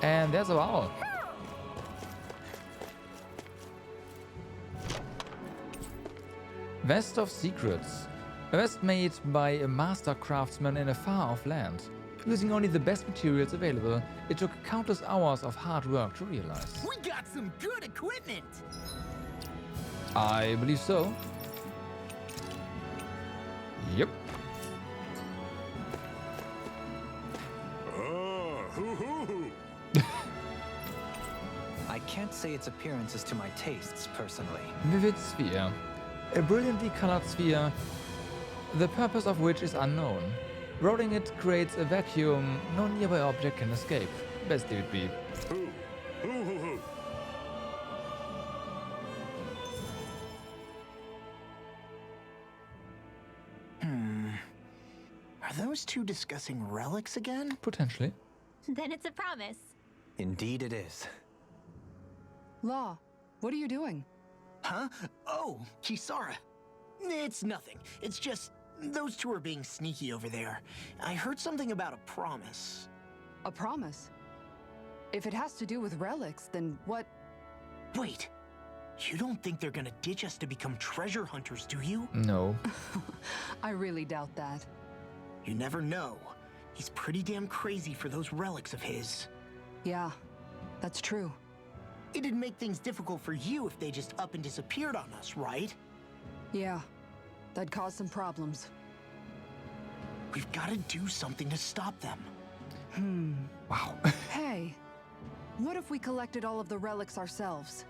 And there's a owl. Vest of Secrets. A vest made by a master craftsman in a far-off land. Using only the best materials available, it took countless hours of hard work to realize. We got some good equipment! I believe so. Yep. I can't say its appearance is to my tastes, personally. Vivid Sphere. A brilliantly colored sphere, the purpose of which is unknown. Rolling it creates a vacuum no nearby object can escape. Best leave it be. Are those two discussing relics again? Potentially. Then it's a promise. Indeed it is. Law, what are you doing? Huh? Oh, Kisara. It's nothing. It's just those two are being sneaky over there. I heard something about a promise. A promise? If it has to do with relics, then what? Wait. You don't think they're gonna ditch us to become treasure hunters, do you? No. I really doubt that. You never know. He's pretty damn crazy for those relics of his. Yeah, that's true. It'd make things difficult for you if they just up and disappeared on us, right? Yeah, that'd cause some problems. We've got to do something to stop them. Wow. Hey, what if we collected all of the relics ourselves?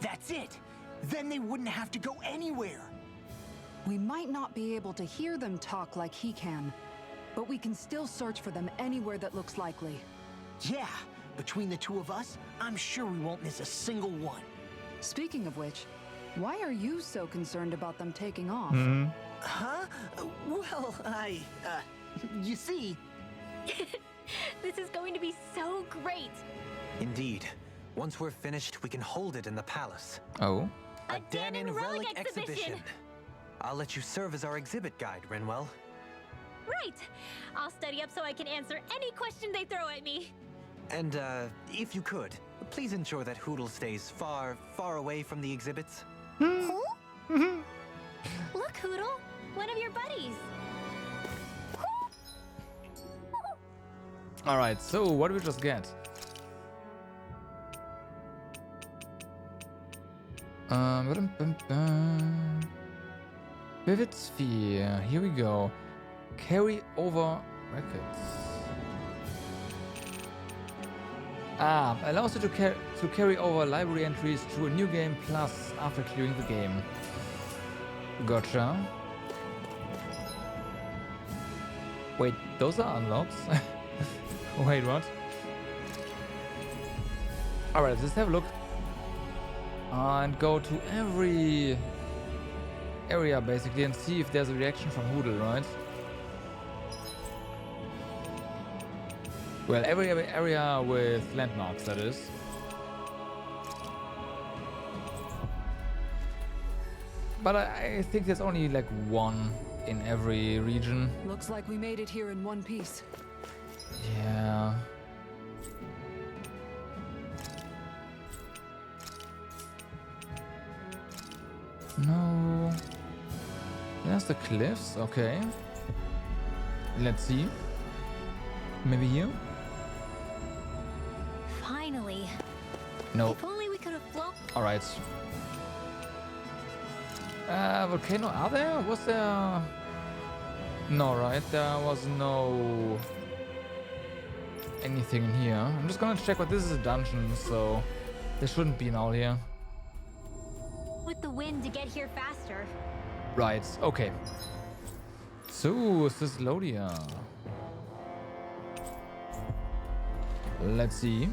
That's it! Then they wouldn't have to go anywhere! We might not be able to hear them talk like he can, but we can still search for them anywhere that looks likely. Yeah, between the two of us, I'm sure we won't miss a single one. Speaking of which, why are you so concerned about them taking off? Huh? Well, you see... This is going to be so great! Indeed. Once we're finished, we can hold it in the palace. Oh? A Danon Relic Exhibition! I'll let you serve as our exhibit guide, Rinwell. Right! I'll study up so I can answer any question they throw at me. And, if you could, please ensure that Hootle stays far, far away from the exhibits. Who? Look, Hootle! One of your buddies! Alright, so what did we just get? Vivid Sphere, here we go. Carry over records. Allows you to carry over library entries to a new game plus after clearing the game. Gotcha. Wait, those are unlocks? Wait, what? Alright, let's have a look. And go to every area basically and see if there's a reaction from Hootle, right? Well, every area with landmarks, that is. But I think there's only like one in every region. Looks like we made it here in one piece. Yeah. No. There's the cliffs, okay. Let's see. Maybe here? Finally. No. If only we could have flown. Alright. Volcano, are there? Was there... No, right? There was no... anything in here. I'm just gonna check, but this is a dungeon, so... there shouldn't be an owl here. With the wind to get here faster. Right, okay. So, Thessalonia. Let's see.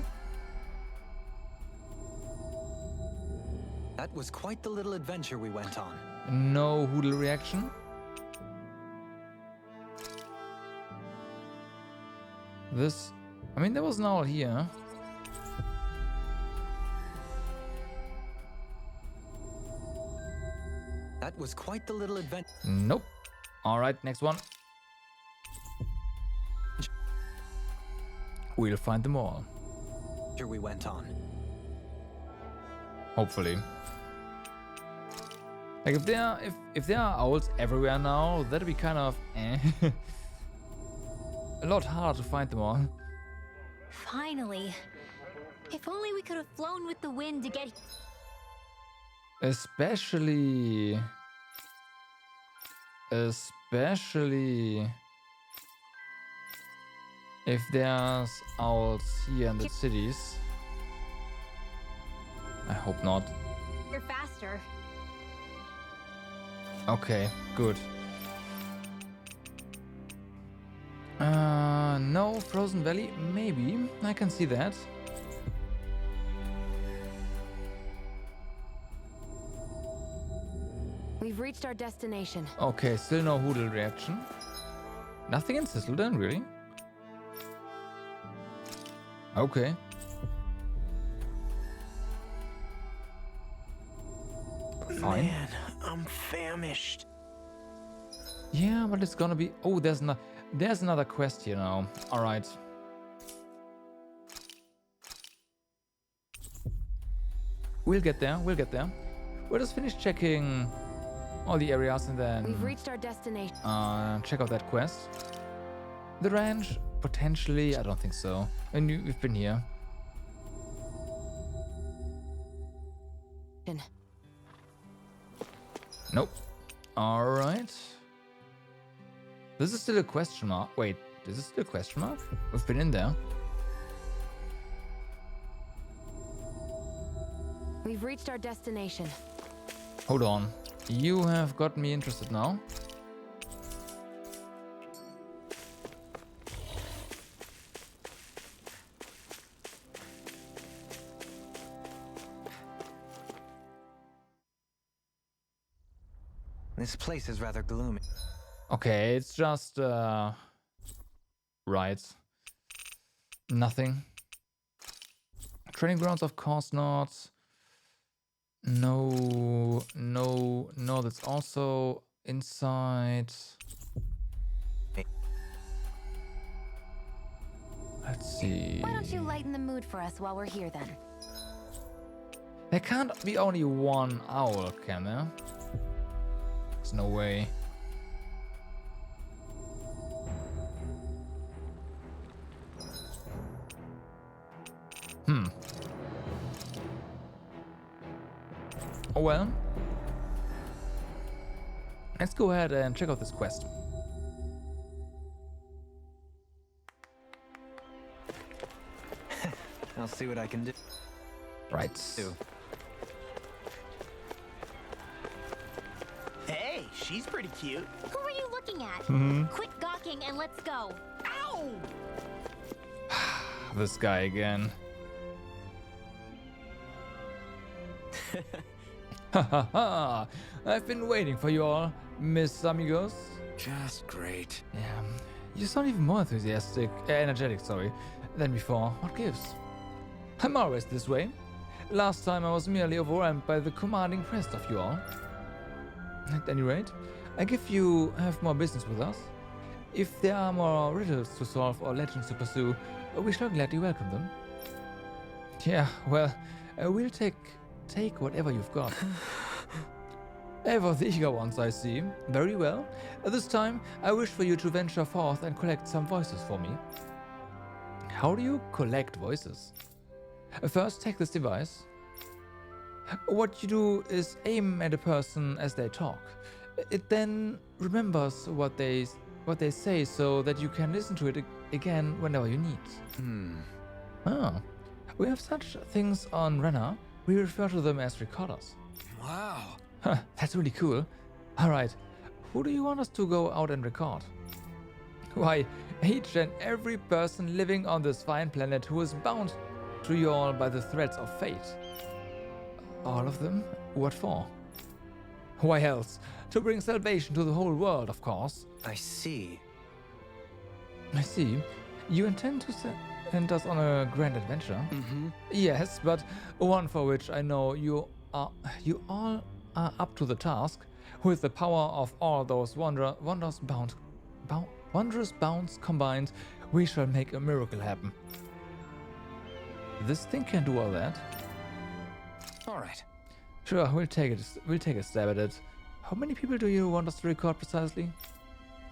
That was quite the little adventure we went on. No Hootle reaction. This... I mean, there was an owl here. That was quite the little adventure. Nope. Alright, next one. We'll find them all. We went on. Hopefully. Like if there are owls everywhere now, that'd be kind of a lot harder to find them all. Finally. If only we could have flown with the wind to get... Especially if there's owls here in the cities. I hope not. You're faster. Okay, good. No, Frozen Valley, maybe. I can see that. We've reached our destination. Okay, still no Hootle reaction. Nothing in Thistledown, really? Okay. Man, I'm famished. Yeah, but it's gonna be... Oh, there's another quest here now. Alright. We'll get there, we'll get there. We'll just finish checking all the areas and then... We've reached our destination. Check out that quest. The ranch? Potentially, I don't think so. And we've been here. Nope. Alright. This is still a question mark. Wait, this is still a question mark? We've been in there. We've reached our destination. Hold on. You have got me interested now. This place is rather gloomy. Okay, it's just, right. Nothing. Training grounds, of course not. No, that's also inside. Let's see. Why don't you lighten the mood for us while we're here then? There can't be only one owl, can there? There's no way. Oh well. Let's go ahead and check out this quest. I'll see what I can do. Right. Hey, she's pretty cute. Who are you looking at? Quit gawking and let's go. Ow! This guy again. Hahaha! I've been waiting for you all, Miss Amigos. Just great. Yeah, you sound even more energetic, than before. What gives? I'm always this way. Last time I was merely overwhelmed by the commanding press of you all. At any rate, I give you have more business with us. If there are more riddles to solve or legends to pursue, we shall gladly welcome them. Yeah, well, we'll take whatever you've got. Ever the eager ones, I see. Very well. This time, I wish for you to venture forth and collect some voices for me. How do you collect voices? First, take this device. What you do is aim at a person as they talk. It then remembers what they say so that you can listen to it again whenever you need. Ah, we have such things on Renna. We refer to them as recorders. Wow. Huh, that's really cool. Alright, who do you want us to go out and record? Why, each and every person living on this fine planet who is bound to you all by the threads of fate. All of them? What for? Why else? To bring salvation to the whole world, of course. I see. I see. You intend to send us on a grand adventure? Yes, but one for which I know you all are up to the task. With the power of all those wondrous bounds combined, we shall make a miracle happen. This thing can do all that. All right. Sure, we'll take it. We'll take a stab at it. How many people do you want us to record precisely?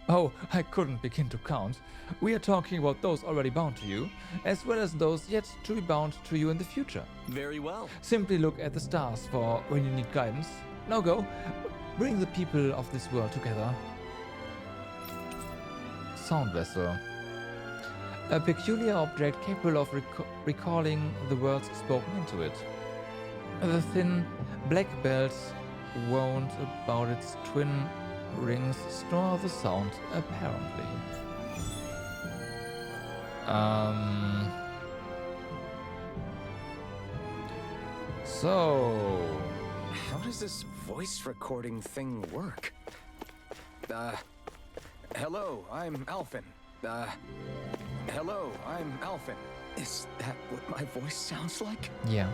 Oh, I couldn't begin to count. We are talking about those already bound to you, as well as those yet to be bound to you in the future. Very well. Simply look at the stars for when you need guidance. Now go. Bring the people of this world together. Sound vessel. A peculiar object capable of recalling the words spoken into it. The thin black belt wound about its twin rings store the sound, apparently. So... how does this voice recording thing work? Hello, I'm Alphen. Hello, I'm Alphen. Is that what my voice sounds like? Yeah.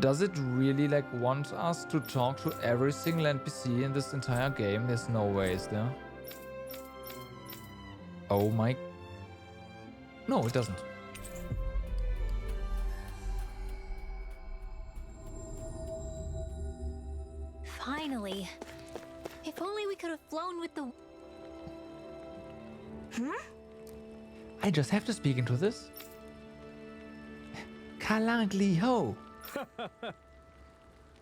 Does it really like want us to talk to every single NPC in this entire game? There's no way, is there? Oh my... No, it doesn't. Finally. If only we could have flown with the... I just have to speak into this. Kalangli ho.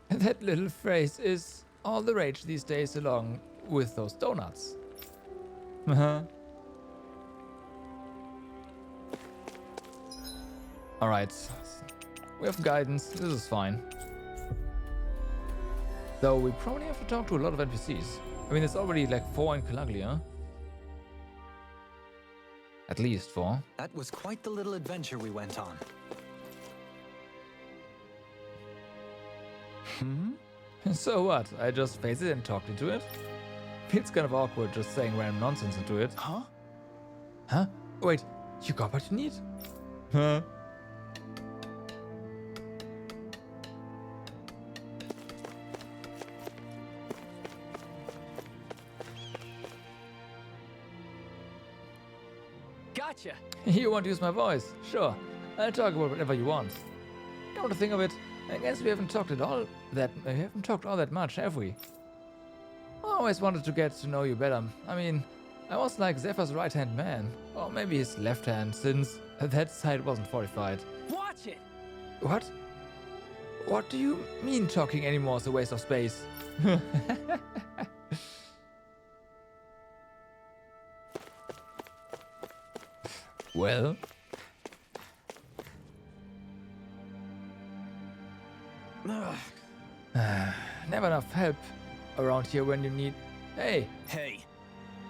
That little phrase is all the rage these days along with those donuts. Alright. We have guidance. This is fine. Though we probably have to talk to a lot of NPCs. I mean, it's already like 4 in Kalanglia. At least 4. That was quite the little adventure we went on. So what? I just face it and talked into it? Feels kind of awkward just saying random nonsense into it. Huh? Huh? Wait, you got what you need? Huh? Gotcha. You want to use my voice? Sure. I'll talk about whatever you want. Come to think of it, I guess we haven't talked all that much, have we? I always wanted to get to know you better. I mean, I was like Zephyr's right-hand man, or maybe his left hand, since that side wasn't fortified. Watch it. What? What do you mean talking anymore is a waste of space? Well... Never enough help around here when you need... Hey! Hey!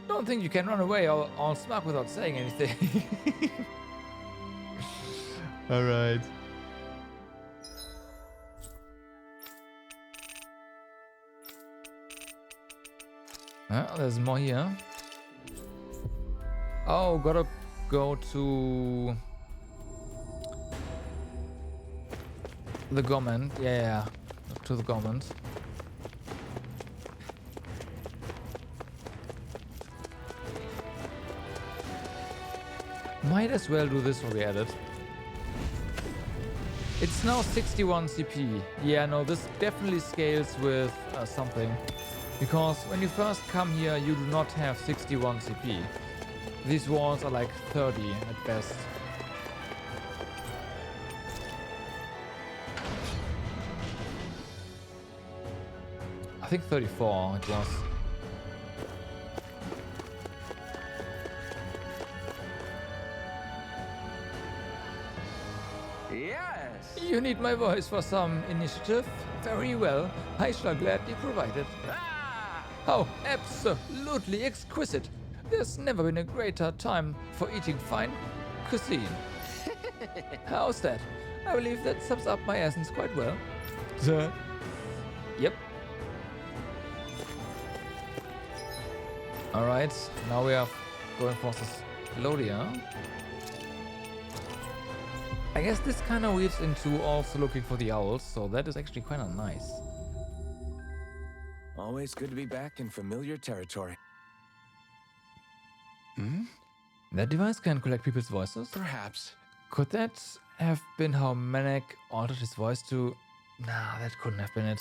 Don't think you can run away all smug without saying anything. Alright. There's more here. Oh, gotta go to... the government. Yeah. To the government. Might as well do this while we're at it. It's now 61 CP. Yeah, no, this definitely scales with something. Because when you first come here, you do not have 61 CP. These walls are like 30 at best. I think 34 it was. Yes! You need my voice for some initiative? Very well, I shall gladly provide it. How absolutely exquisite! There's never been a greater time for eating fine cuisine. How's that? I believe that sums up my essence quite well. Yep. Alright, now we are going for Celodia. I guess this kind of leads into also looking for the owls, so that is actually kind of nice. Always good to be back in familiar territory. That device can collect people's voices? Perhaps. Could that have been how Manek altered his voice to... Nah, that couldn't have been it.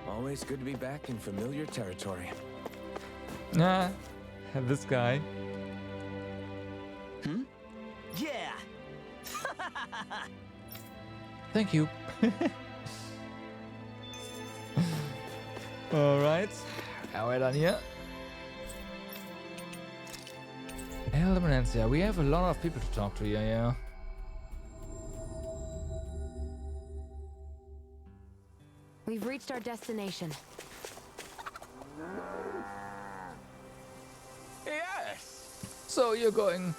Always good to be back in familiar territory. Nah, this guy. Yeah! Thank you. Alright. Are we done here? Elmenancia, we have a lot of people to talk to here, yeah. We've reached our destination. Yes! So you're going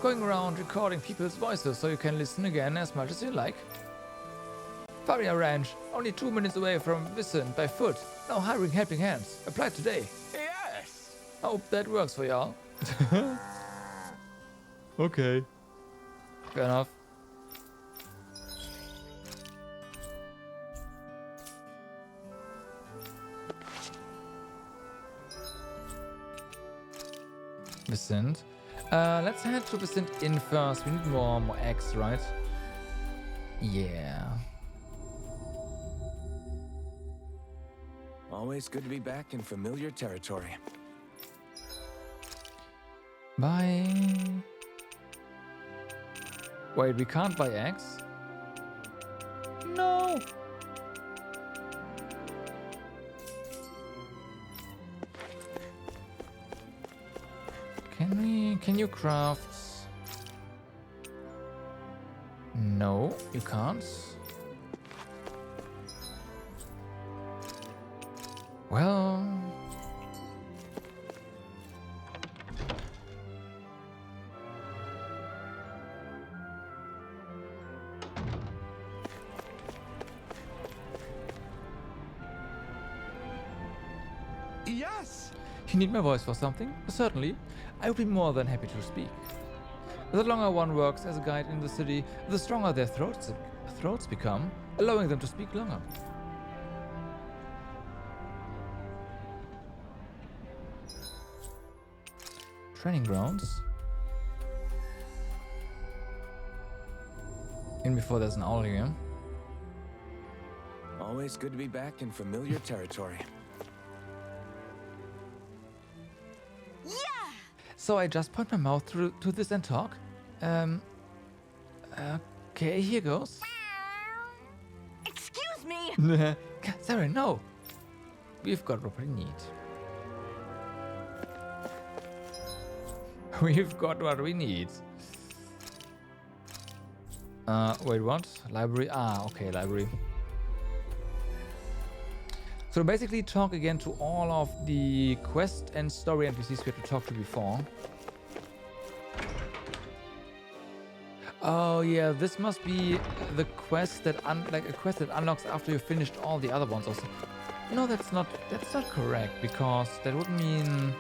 going around recording people's voices so you can listen again as much as you like. Faria Ranch, only 2 minutes away from Vicent by foot. Now hiring helping hands. Apply today. Yes! Hope that works for y'all. Okay. Fair enough. Vicent. Let's head to Vicent Inn first. We need more eggs, right? Yeah. Always good to be back in familiar territory. Bye. Wait, we can't buy eggs? No. Can you craft? No, you can't. Well, Yes! you need my voice for something? Certainly. I would be more than happy to speak. The longer one works as a guide in the city, the stronger their throats become, allowing them to speak longer. Training grounds. In before there's an owl here. Always good to be back in familiar territory. So I just point my mouth to this and talk. Okay, here goes. Excuse me! Sorry, no. We've got what we need. We've got what we need. Wait, what? Library? Ah, okay, library. So basically talk again to all of the quest and story NPCs we had to talk to before. Oh yeah, this must be the quest that unlocks after you finished all the other ones also. No, that's not correct, because that would mean...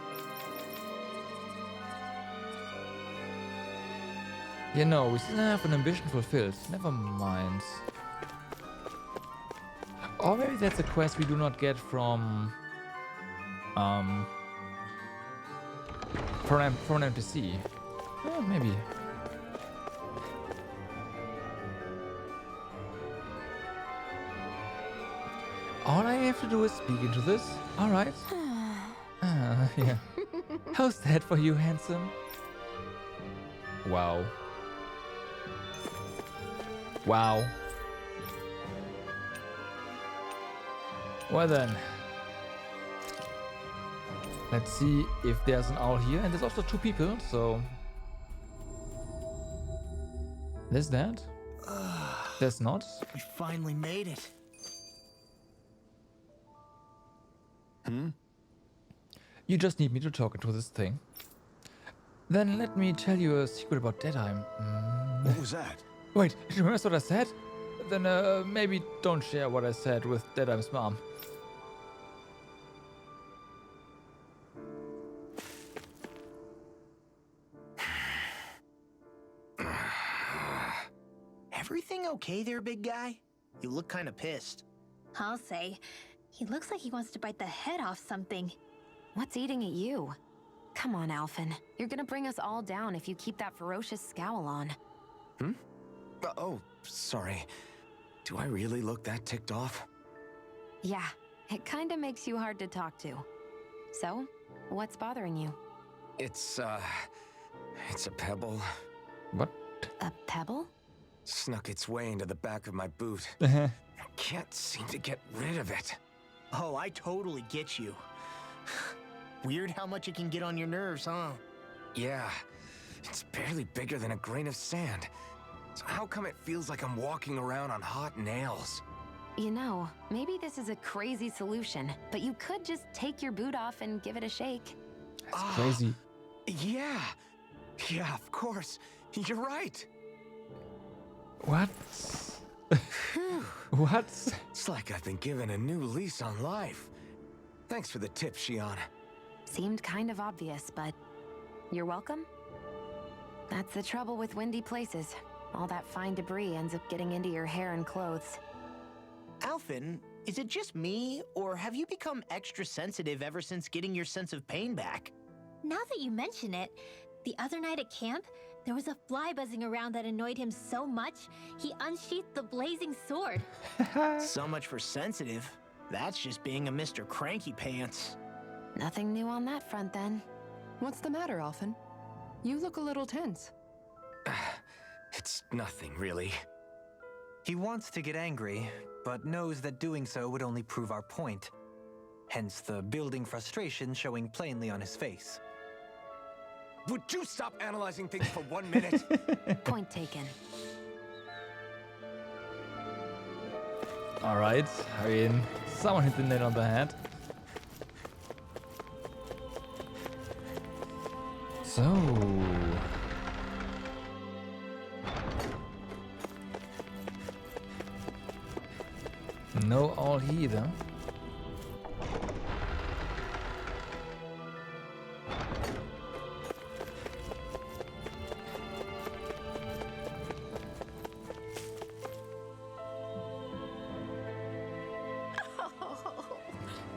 Yeah, no, we still have an ambition fulfilled. Never mind. Or maybe that's a quest we do not get from an NPC. Yeah, maybe. All I have to do is speak into this. All right. Yeah. How's that for you, handsome? Wow. Wow. Well then. Let's see if there's an owl here. And there's also 2 people, so... There's that. There's not. We finally made it. You just need me to talk into this thing. Then let me tell you a secret about Deadheim. What was that? Wait, did you remember what I said? Then maybe don't share what I said with Deadheim's mom. Everything okay there, big guy? You look kind of pissed. I'll say. He looks like he wants to bite the head off something. What's eating at you? Come on, Alphen. You're gonna bring us all down if you keep that ferocious scowl on. Oh, sorry. Do I really look that ticked off? Yeah, it kinda makes you hard to talk to. So, what's bothering you? It's a pebble. What? A pebble? Snuck its way into the back of my boot. Can't seem to get rid of it. Oh, I totally get you. Weird how much it can get on your nerves, huh? Yeah, it's barely bigger than a grain of sand. So how come it feels like I'm walking around on hot nails? You know, maybe this is a crazy solution, but you could just take your boot off and give it a shake. That's crazy. Yeah, of course. You're right. What? What? It's like I've been given a new lease on life. Thanks for the tip, Shion. Seemed kind of obvious, but you're welcome? That's the trouble with windy places. All that fine debris ends up getting into your hair and clothes. Alphen, is it just me, or have you become extra sensitive ever since getting your sense of pain back? Now that you mention it, the other night at camp, there was a fly buzzing around that annoyed him so much, he unsheathed the blazing sword. So much for sensitive. That's just being a Mr. Cranky Pants. Nothing new on that front, then. What's the matter, Alphen? You look a little tense. It's nothing, really. He wants to get angry, but knows that doing so would only prove our point. Hence the building frustration showing plainly on his face. Would you stop analyzing things for 1 minute? Point taken. Alright, I mean, someone hit the nail on the head. So... no all either.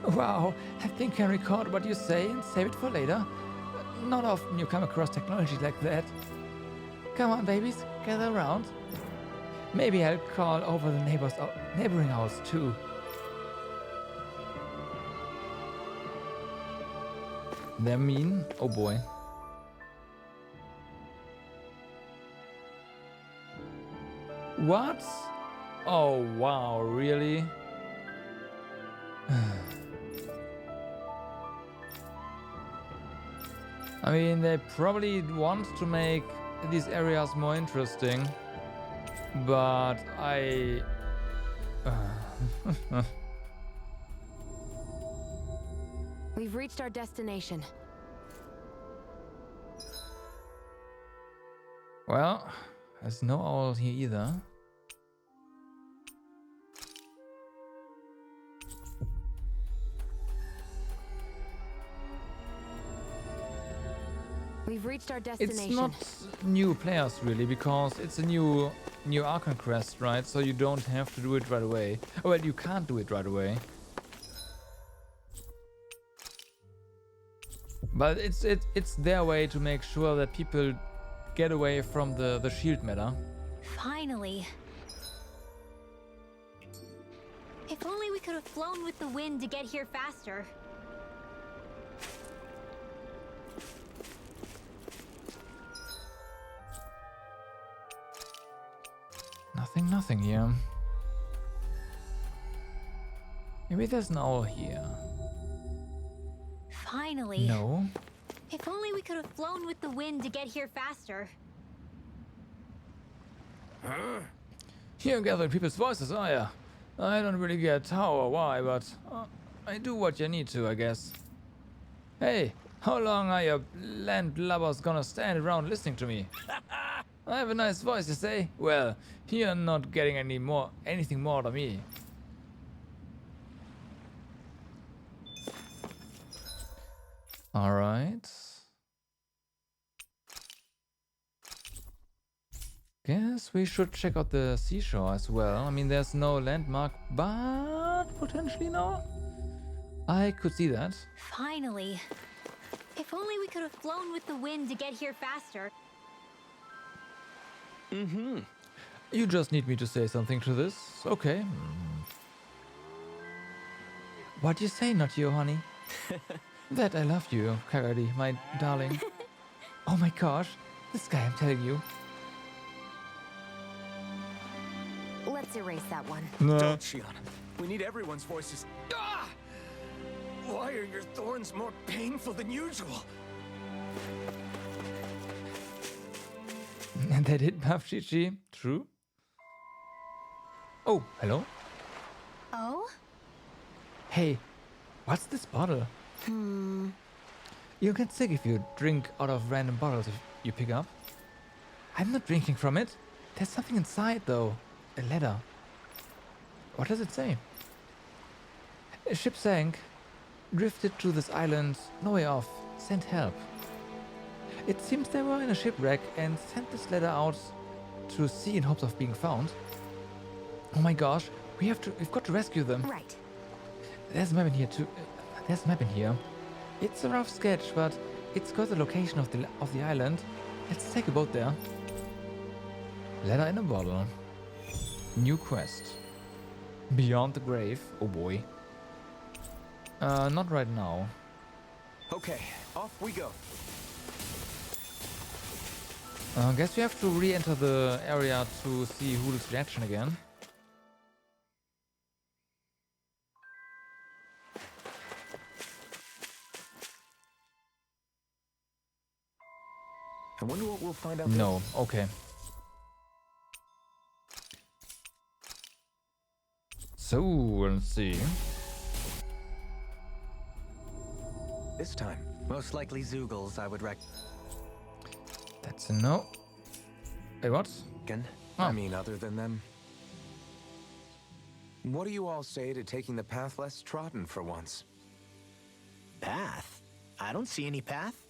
Wow, I think I record what you say and save it for later. Not often you come across technology like that. Come on, babies, gather around. Maybe I'll call over the neighboring house too. They're mean? Oh boy. What? Oh wow, really? I mean, they probably want to make these areas more interesting, but I... We've reached our destination. Well, there's no owl here either. We've reached our destination. It's not new players really, because it's a new Archon quest, right? So you don't have to do it right away. Oh, well, you can't do it right away. But it's their way to make sure that people get away from the shield meta. Finally. If only we could have flown with the wind to get here faster. Nothing here. Maybe there's an owl here. Finally. No. If only we could have flown with the wind to get here faster. You're gathering people's voices, are ya? I don't really get how or why, but I do what you need to, I guess. Hey, how long are your landlubbers gonna stand around listening to me? I have a nice voice, you say? Well, you're not getting anything more out of me. Alright. Guess we should check out the seashore as well. I mean, there's no landmark, but potentially no. I could see that. Finally. If only we could have flown with the wind to get here faster. Mm-hmm. You just need me to say something to this. Okay. What do you say, not you, honey? That I love you, Karadi, my darling. Oh my gosh, this guy, I'm telling you. Let's erase that one. Don't, Shion. We need everyone's voices. Ah! Why are your thorns more painful than usual? And they did buff Chi-Chi. True. Oh, hello. Oh? Hey, what's this bottle? You get sick if you drink out of random bottles you pick up. I'm not drinking from it. There's something inside though. A letter. What does it say? A ship sank, drifted to this island, no way off, sent help. It seems they were in a shipwreck and sent this letter out to sea in hopes of being found. Oh my gosh, we've got to rescue them. Right. There's a map in here too. There's a map in here. It's a rough sketch, but it's got the location of the island. Let's take a boat there. Letter in a bottle. New quest. Beyond the grave. Oh boy. Not right now. Okay, off we go. I guess we have to re-enter the area to see Hoodle's reaction again. I wonder what we'll find out. No, okay. So, let's see. This time. Most likely Zeugles, I would That's a no. Wait, what? I mean, other than them. What do you all say to taking the path less trodden for once? Path? I don't see any path.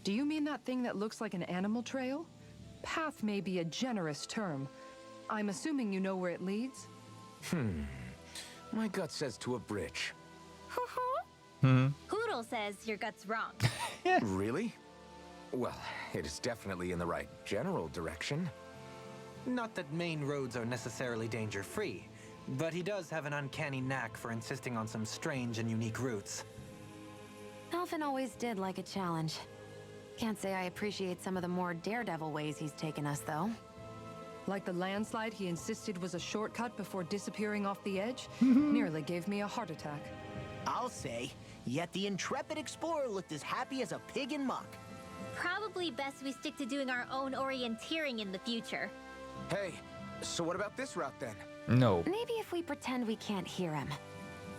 Do you mean that thing that looks like an animal trail? Path may be a generous term. I'm assuming you know where it leads? My gut says to a bridge. Hoodle says your gut's wrong. Really? Well, it is definitely in the right general direction. Not that main roads are necessarily danger-free, but he does have an uncanny knack for insisting on some strange and unique routes. Alphen always did like a challenge. Can't say I appreciate some of the more daredevil ways he's taken us, though. Like the landslide he insisted was a shortcut before disappearing off the edge? Nearly gave me a heart attack. I'll say, yet the intrepid explorer looked as happy as a pig in muck. Probably best we stick to doing our own orienteering in the future. Hey, so what about this route then? No. Maybe if we pretend we can't hear him.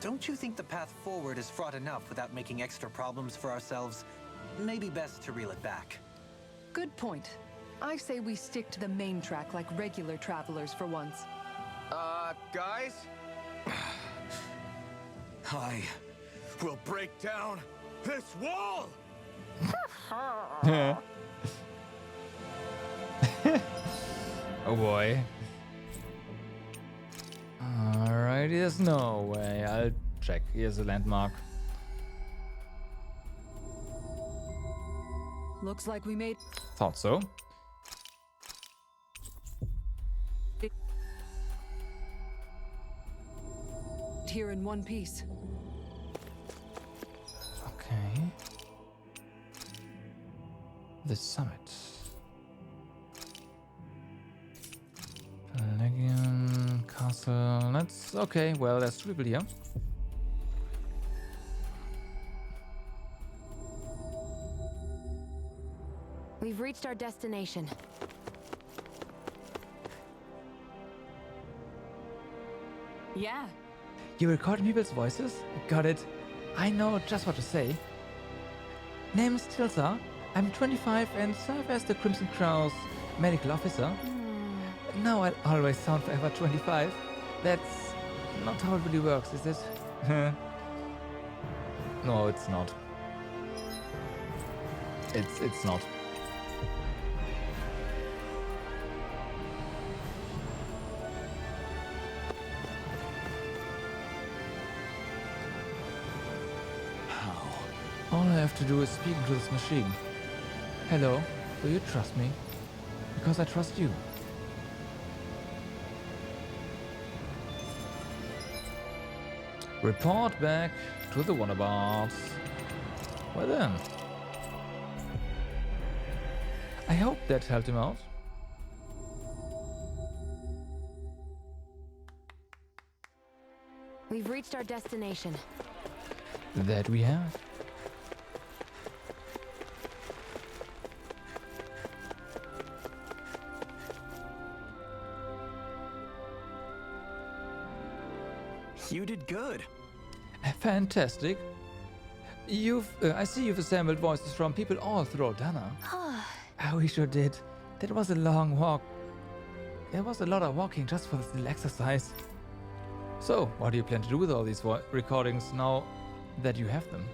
Don't you think the path forward is fraught enough without making extra problems for ourselves? Maybe best to reel it back. Good point. I say we stick to the main track like regular travelers for once. Guys? I will break down this wall! Oh boy. Alright, there's no way. I'll check. Here's a landmark. Looks like we made... Thought so. Here in one piece. Okay. The summit. Pelagian Castle. That's okay. Well, there's two people here. We've reached our destination. Yeah. You recording people's voices? Got it. I know just what to say. Name's Tilsa. I'm 25 and serve as the Crimson Crow's medical officer. Now I'll always sound forever 25. That's not how it really works, is it? No, it's not. It's not. All I have to do is speak into this machine. Hello, do you trust me? Because I trust you. Report back to the Wonderbots. Well then. I hope that helped him out. We've reached our destination. That we have. You did good. Fantastic. I see you've assembled voices from people all throughout Dana. Oh, we sure did. That was a long walk. There was a lot of walking just for this little exercise. So, what do you plan to do with all these recordings now that you have them?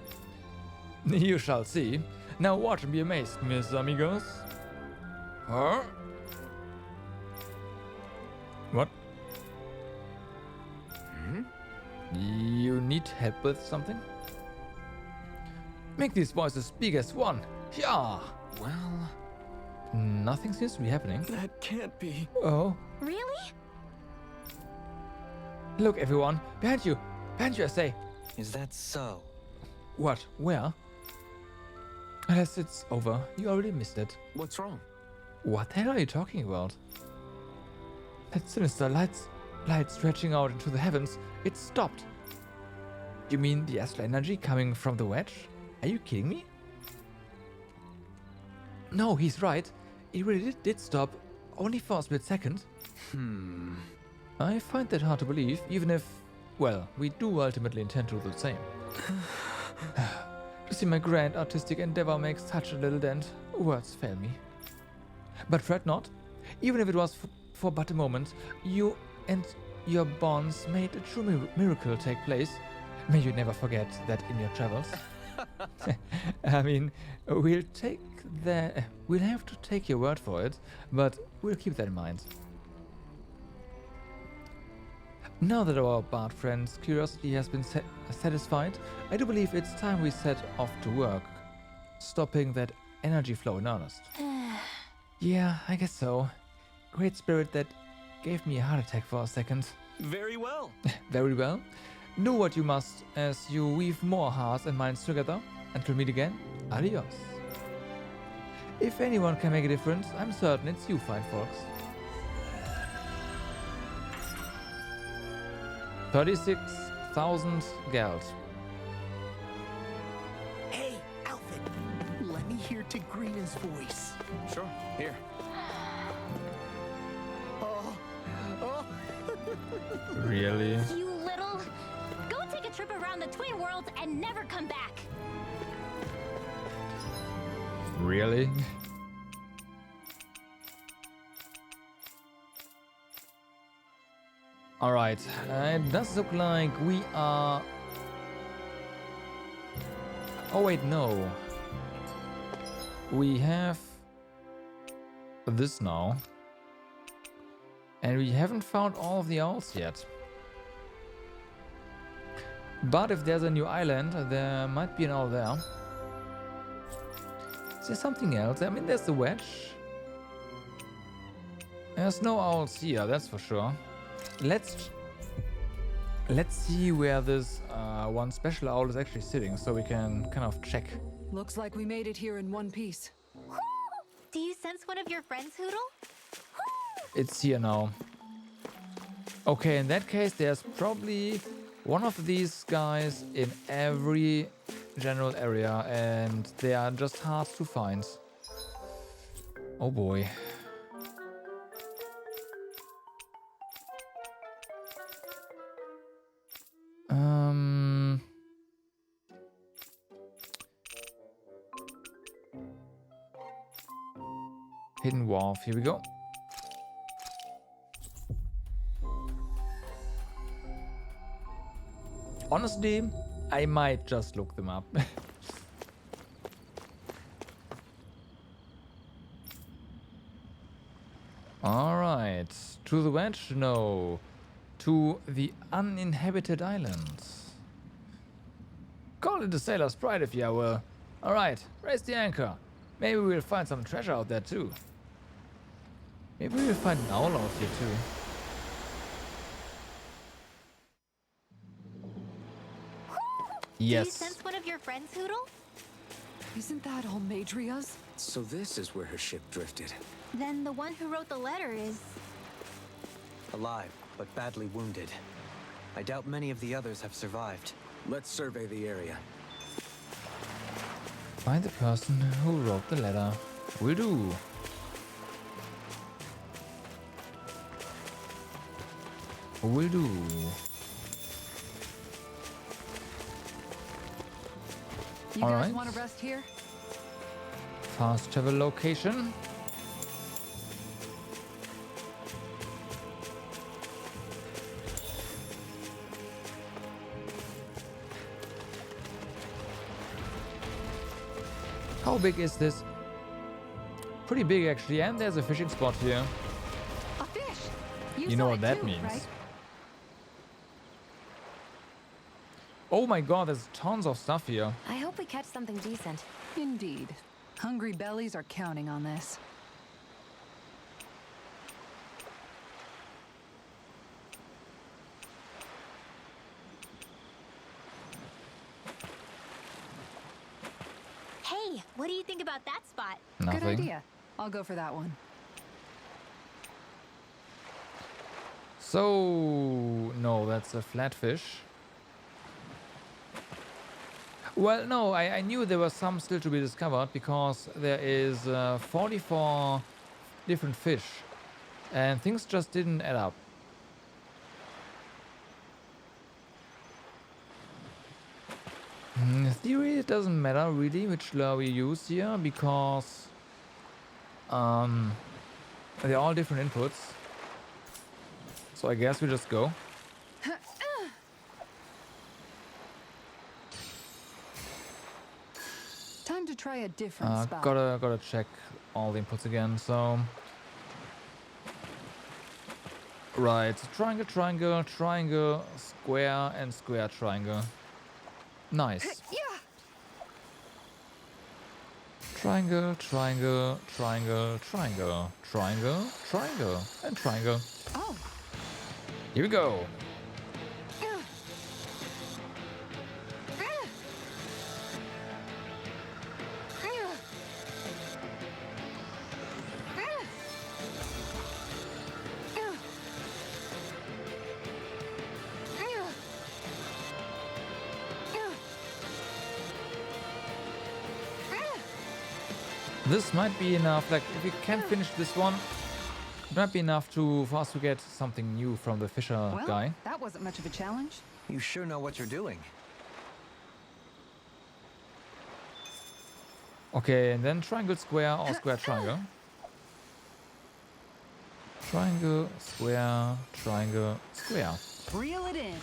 You shall see. Now watch and be amazed, mis amigos. Huh? What? You need help with something? Make these voices speak as one. Yeah. Well... Nothing seems to be happening. That can't be. Oh. Really? Look, everyone. Behind you. Behind you, I say. Is that so? What? Where? Unless it's over. You already missed it. What's wrong? What the hell are you talking about? That sinister light stretching out into the heavens. It stopped. You mean the astral energy coming from the wedge? Are you kidding me? No, he's right. It really did stop. Only for a split second. I find that hard to believe, even if, well, we do ultimately intend to do the same. To see my grand artistic endeavor make such a little dent, words fail me. But fret not. Even if it was for but a moment, you and your bonds made a true miracle take place. May you never forget that in your travels. I mean, we'll have to take your word for it, but we'll keep that in mind. Now that our bard friend's curiosity has been satisfied, I do believe it's time we set off to work, stopping that energy flow in earnest. Yeah, I guess so. Great spirit that gave me a heart attack for a second. Very well. Very well. Do what you must as you weave more hearts and minds together. Until we meet again, adios. If anyone can make a difference, I'm certain it's you, fine folks. 36,000 geld. Hey, Alfred, let me hear Tigrina's voice. Sure, here. Really? You little... Go take a trip around the Twin Worlds and never come back. Really? Alright, it does look like we are... Oh wait, no. We have this now. And we haven't found all of the owls yet. But if there's a new island, there might be an owl there. Is there something else? I mean, there's the wedge. There's no owls here, that's for sure. Let's see where this one special owl is actually sitting, so we can kind of check. Looks like we made it here in one piece. Do you sense one of your friends, Hootle? It's here now. Okay, in that case, there's probably one of these guys in every general area, and they are just hard to find. Oh boy. Hidden Wharf, here we go. Honestly, I might just look them up. Alright, to the wedge? No. To the uninhabited islands. Call it a sailor's pride if you will. Alright, raise the anchor. Maybe we'll find some treasure out there too. Maybe we'll find an owl out here too. Yes. Do you sense one of your friends, Hootle? Isn't that Almadria's? So this is where her ship drifted. Then the one who wrote the letter is... Alive, but badly wounded. I doubt many of the others have survived. Let's survey the area. Find the person who wrote the letter. Will do. Will do. You guys want to rest here? Fast travel location. How big is this? Pretty big actually, and there's a fishing spot here. A fish. You know what that means. Right? Oh my god, there's tons of stuff here. I hope we catch something decent. Indeed. Hungry bellies are counting on this. Hey, what do you think about that spot? Nothing. Good idea. I'll go for that one. So, no, that's a flatfish. Well, no, I knew there was some still to be discovered because there is 44 different fish and things just didn't add up. In theory, it doesn't matter really which lure we use here because they're all different inputs. So I guess we just go. Time to try a different spot. Gotta check all the inputs again. So right, triangle, triangle, triangle, square, and square, triangle. Nice. Triangle, triangle, triangle, triangle, triangle, triangle, and triangle. Oh. Here we go. This might be enough, like if we can't finish this one, it might be enough for us to get something new from the Fisher guy. That wasn't much of a challenge. You sure know what you're doing. Okay, and then triangle, square, or square, triangle. Triangle, square, triangle, square. Reel it in.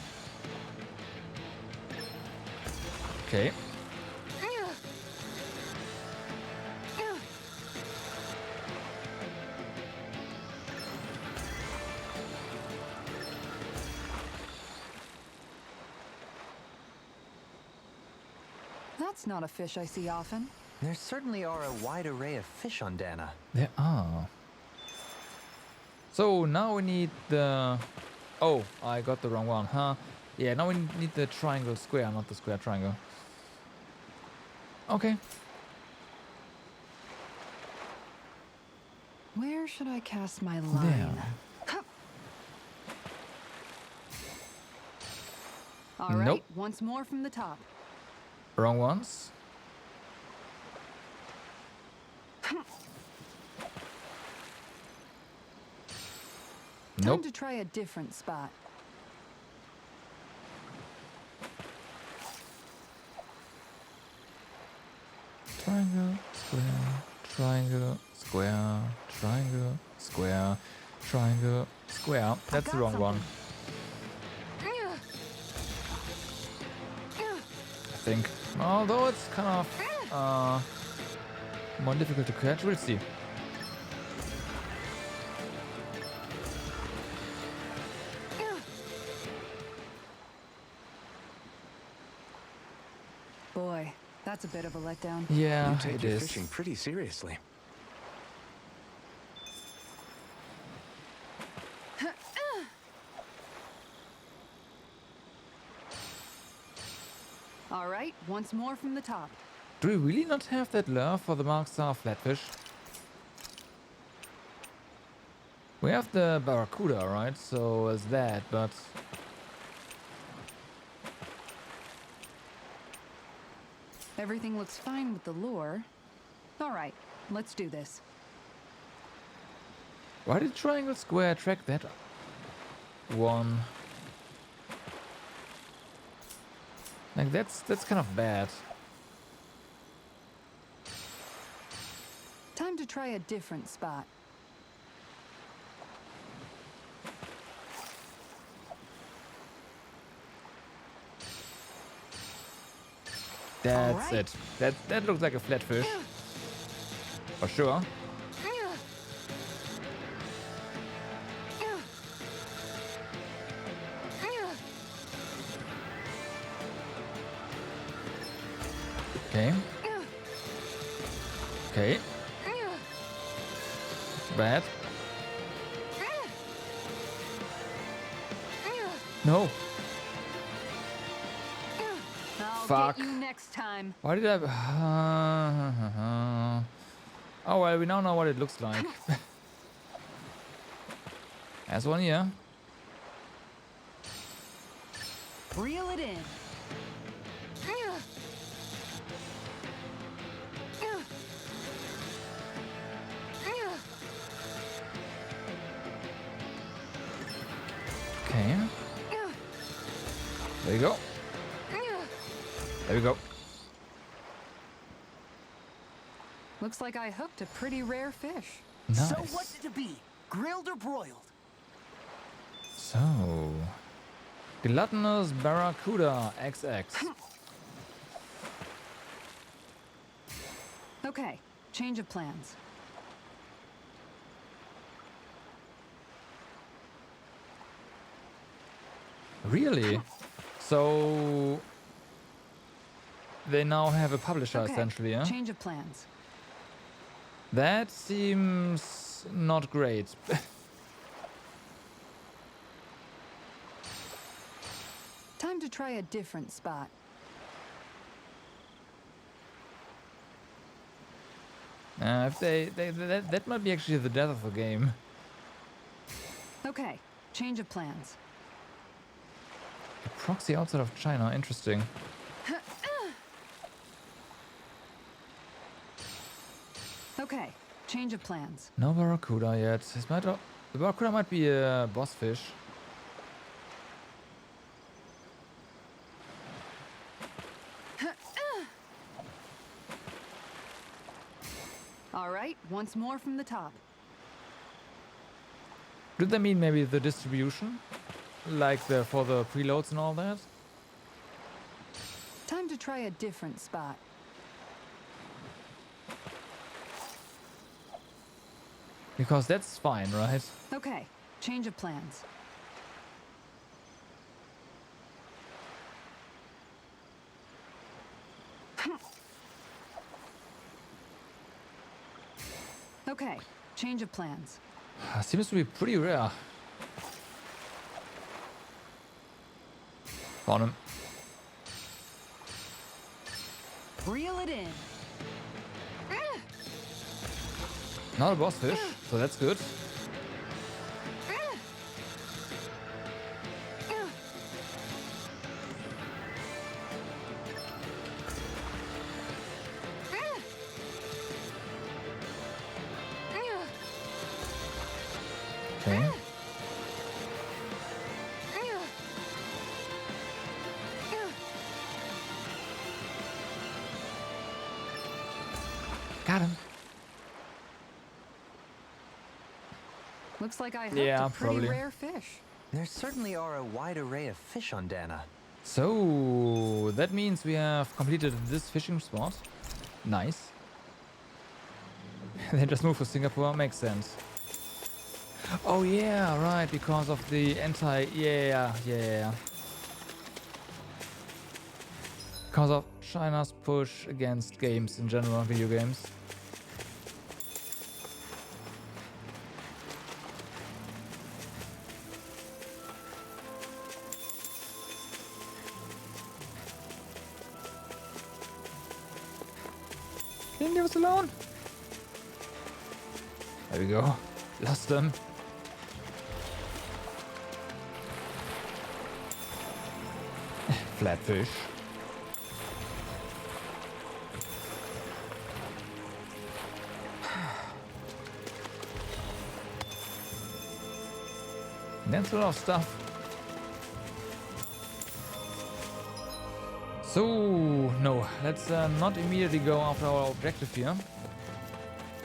Okay. That's not a fish I see often. There certainly are a wide array of fish on Dana. There are. So now we need the... Oh, I got the wrong one, huh? Yeah, now we need the triangle square, not the square triangle. Okay. Where should I cast my line? All right, Nope. once more from the top. Wrong ones. Nope. Time to try a different spot. Triangle, square, triangle, square, triangle, square, triangle, square. That's the wrong one. I think. Although it's kind of more difficult to catch, we'll see. Boy, that's a bit of a letdown. Yeah, you take it your is. fishing pretty seriously. All right, once more from the top. Do we really not have that lure for the Markstar flatfish? We have the Barracuda, right? So is that, but... Everything looks fine with the lure. All right, let's do this. Why did triangle square track that one? Like that's kind of bad. Time to try a different spot. That's it. That looks like a flatfish. For sure. Okay. Okay. Bad. No. I'll Fuck. get you next time. Why did I... Oh, well, we now know what it looks like. There's one here. Reel it in. Okay. There you go. There we go. Looks like I hooked a pretty rare fish. Nice. So what's it to be? Grilled or broiled? So... Gluttonous Barracuda XX. Okay, change of plans. Really? So... They now have a publisher, Okay, essentially, yeah? change of plans. That seems not great. Time to try a different spot. If that might be actually the death of the game. Okay, change of plans. A proxy outside of China, interesting. Okay, change of plans. No Barracuda yet. The Barracuda might be a boss fish. All right, once more from the top. Did that mean maybe the distribution? Like for the preloads and all that? Time to try a different spot. Because that's fine, right? Okay, change of plans. Okay, change of plans. Seems to be pretty rare. Found him. Reel it in. Not a boss fish, so that's good. Okay. Got him. Looks like I hooked Yeah, a pretty probably. rare fish. There certainly are a wide array of fish on Dana. So that means we have completed this fishing spot. Nice. Then just move to Singapore, makes sense. Oh yeah, right, because of the yeah. Because of China's push against games in general, video games. Can you leave us alone? There we go. Lost them. Flatfish. That's a lot of stuff. So, no, let's not immediately go after our objective here.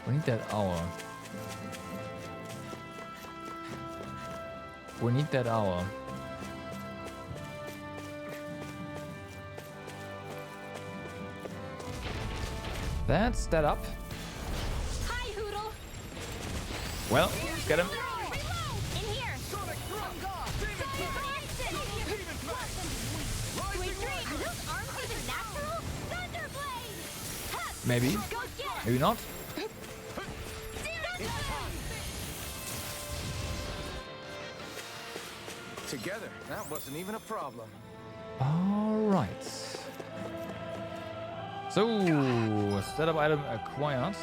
We need that hour. We need that hour. That's that up. Well, let's get him. Maybe. Maybe not. Together, that wasn't even a problem. Alright. So, setup item acquired.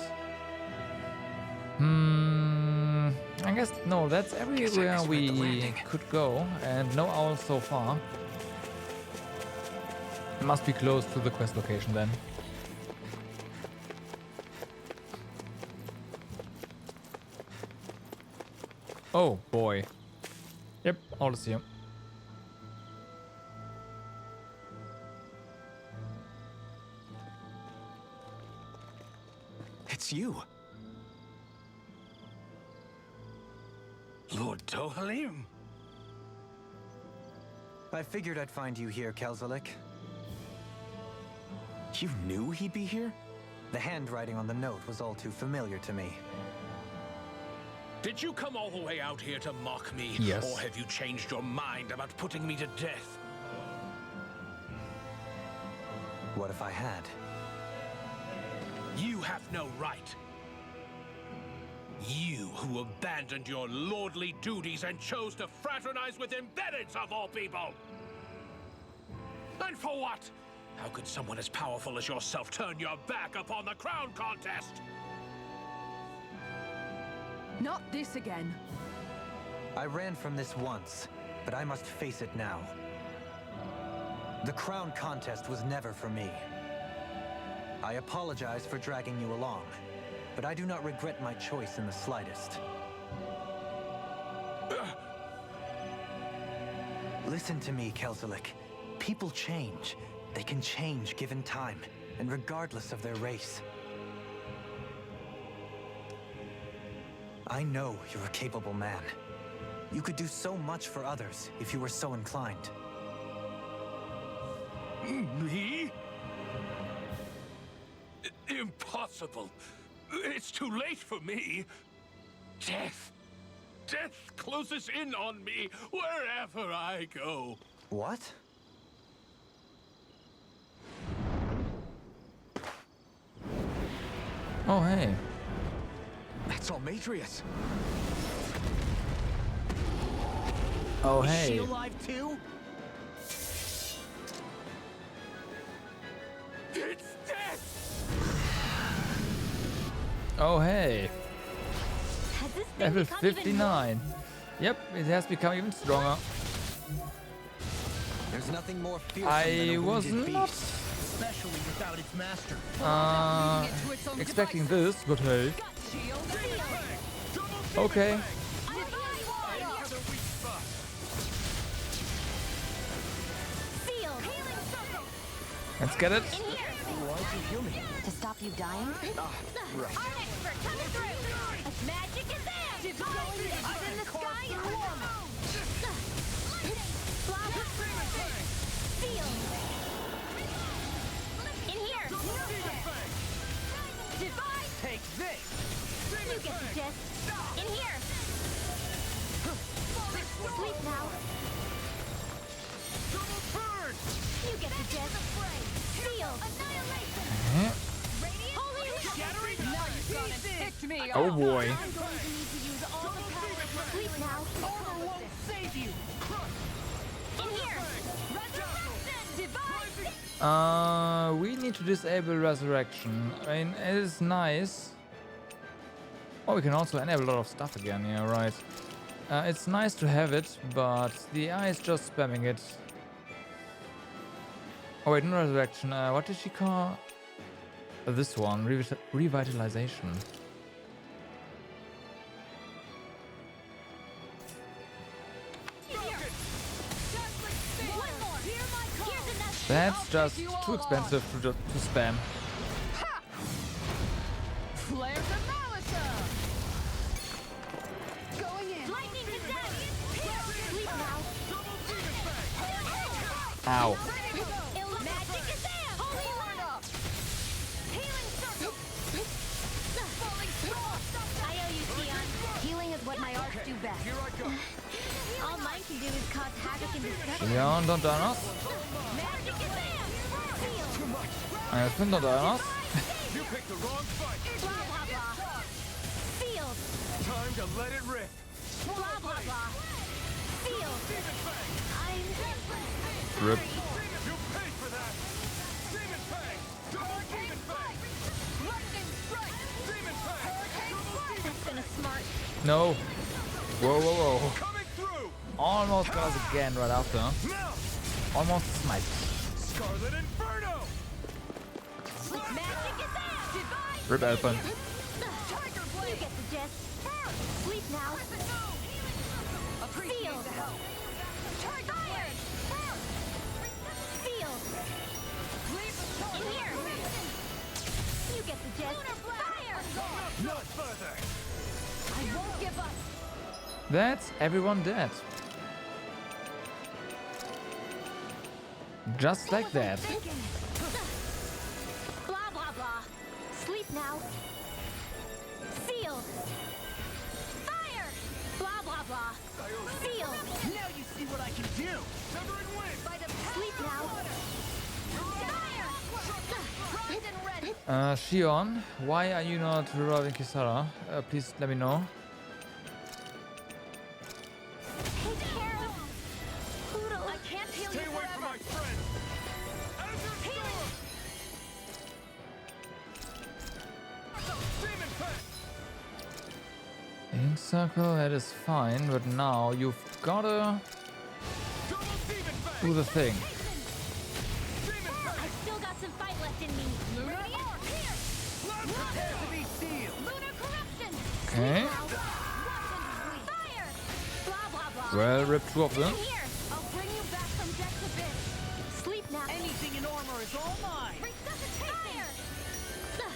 I guess, no, that's everywhere we could go, and no owls so far. Must be close to the quest location then. Oh boy. Yep, all is here. It's you. Lord Dohalim. I figured I'd find you here, Kelzelik. You knew he'd be here? The handwriting on the note was all too familiar to me. Did you come all the way out here to mock me? Yes. Or have you changed your mind about putting me to death? What if I had? You have no right. You who abandoned your lordly duties and chose to fraternize with embeddeds of all people! And for what? How could someone as powerful as yourself turn your back upon the crown contest? Not this again. I ran from this once, but I must face it now. The crown contest was never for me. I apologize for dragging you along, but I do not regret my choice in the slightest. Listen to me, Kelzelik. People change. They can change given time, and regardless of their race. I know you're a capable man. You could do so much for others if you were so inclined. Me? Impossible. It's too late for me. Death. Death closes in on me wherever I go. What? Oh, hey. That's Almeidrius. Oh, Is hey. she alive too? It's death! Oh, hey. Has this thing Level become even 59. Yep, it has become even stronger. There's nothing more fearsome I than a was wounded not beast. Especially without its master. expecting this, but hey. Okay. Let's get it. To stop you dying? Right. Magic is there! Up in the sky and Feel! In here! Divide! Take this! You get the gist! In here! Sleep now! You get the gist! Feel! Annihilation! Holy shattering! Now you've gone and picked me Oh off. boy. I'm going to need to use all the power. Sleep now! Armor won't save you! In here! Resurrection! Divide! We need to disable resurrection. I mean, it is nice. Oh, we can also enable a lot of stuff again. Yeah, right. It's nice to have it, but the AI is just spamming it. Oh wait, no resurrection. What did she call this one? Revitalization. That's just too expensive to spam. Flares of Malisa! Going in. Lightning to death! Sleep now! Ow. Magic is there! Holy Lord! Healing circle! Falling star! I owe you, Sion. Healing back. Here I go. All mine can do is cause havoc and destruction. Shion, don't die on us. Magic is there! Seal! Elfen, don't die on us. You picked the wrong fight. Blah, blah, blah. Sealed! Time to let it rip. Blah, blah, blah. Sealed! I'm... Rip. You paid for that. Demon Fang. Double Demon Fang. Lightning strike. Demon Fang. That's been a smart... No. Whoa, whoa, whoa. Coming through. Almost got us again right after. Now. Almost smite. Scarlet Inferno. Magic is there! Divine! Rip Elfen. Tiger Blade! You get the gist. Sleep now. Sealed! Tiger Blade! Sealed! In here! You get the gist. Fire! Not further. I won't give up! That's everyone dead. Just like that. Blah, blah, blah. Sleep now. Sealed. Fire! Blah, blah, blah. Sealed. Now you see what I can do. Severing Wind. Sleep now. Fire! Primed and ready. Shion, why are you not reviving Kisara? Please let me know. Take care of Pluto. I can't heal Stay you away from forever. my friend. Azure Storm. Demon Fang. Ink Circle, that is fine, but now you've gotta Double Demon Fang. do the thing. Demon Fang. I still got some fight left in me. Lunar Orb, here! Prepare to be sealed. Lunar Corruption! Okay. Fire! Blah, blah, blah. Well, rip two of them. In here! I'll bring you back from death's abyss. Sleep now. Anything in armor is all mine. Resuscitation!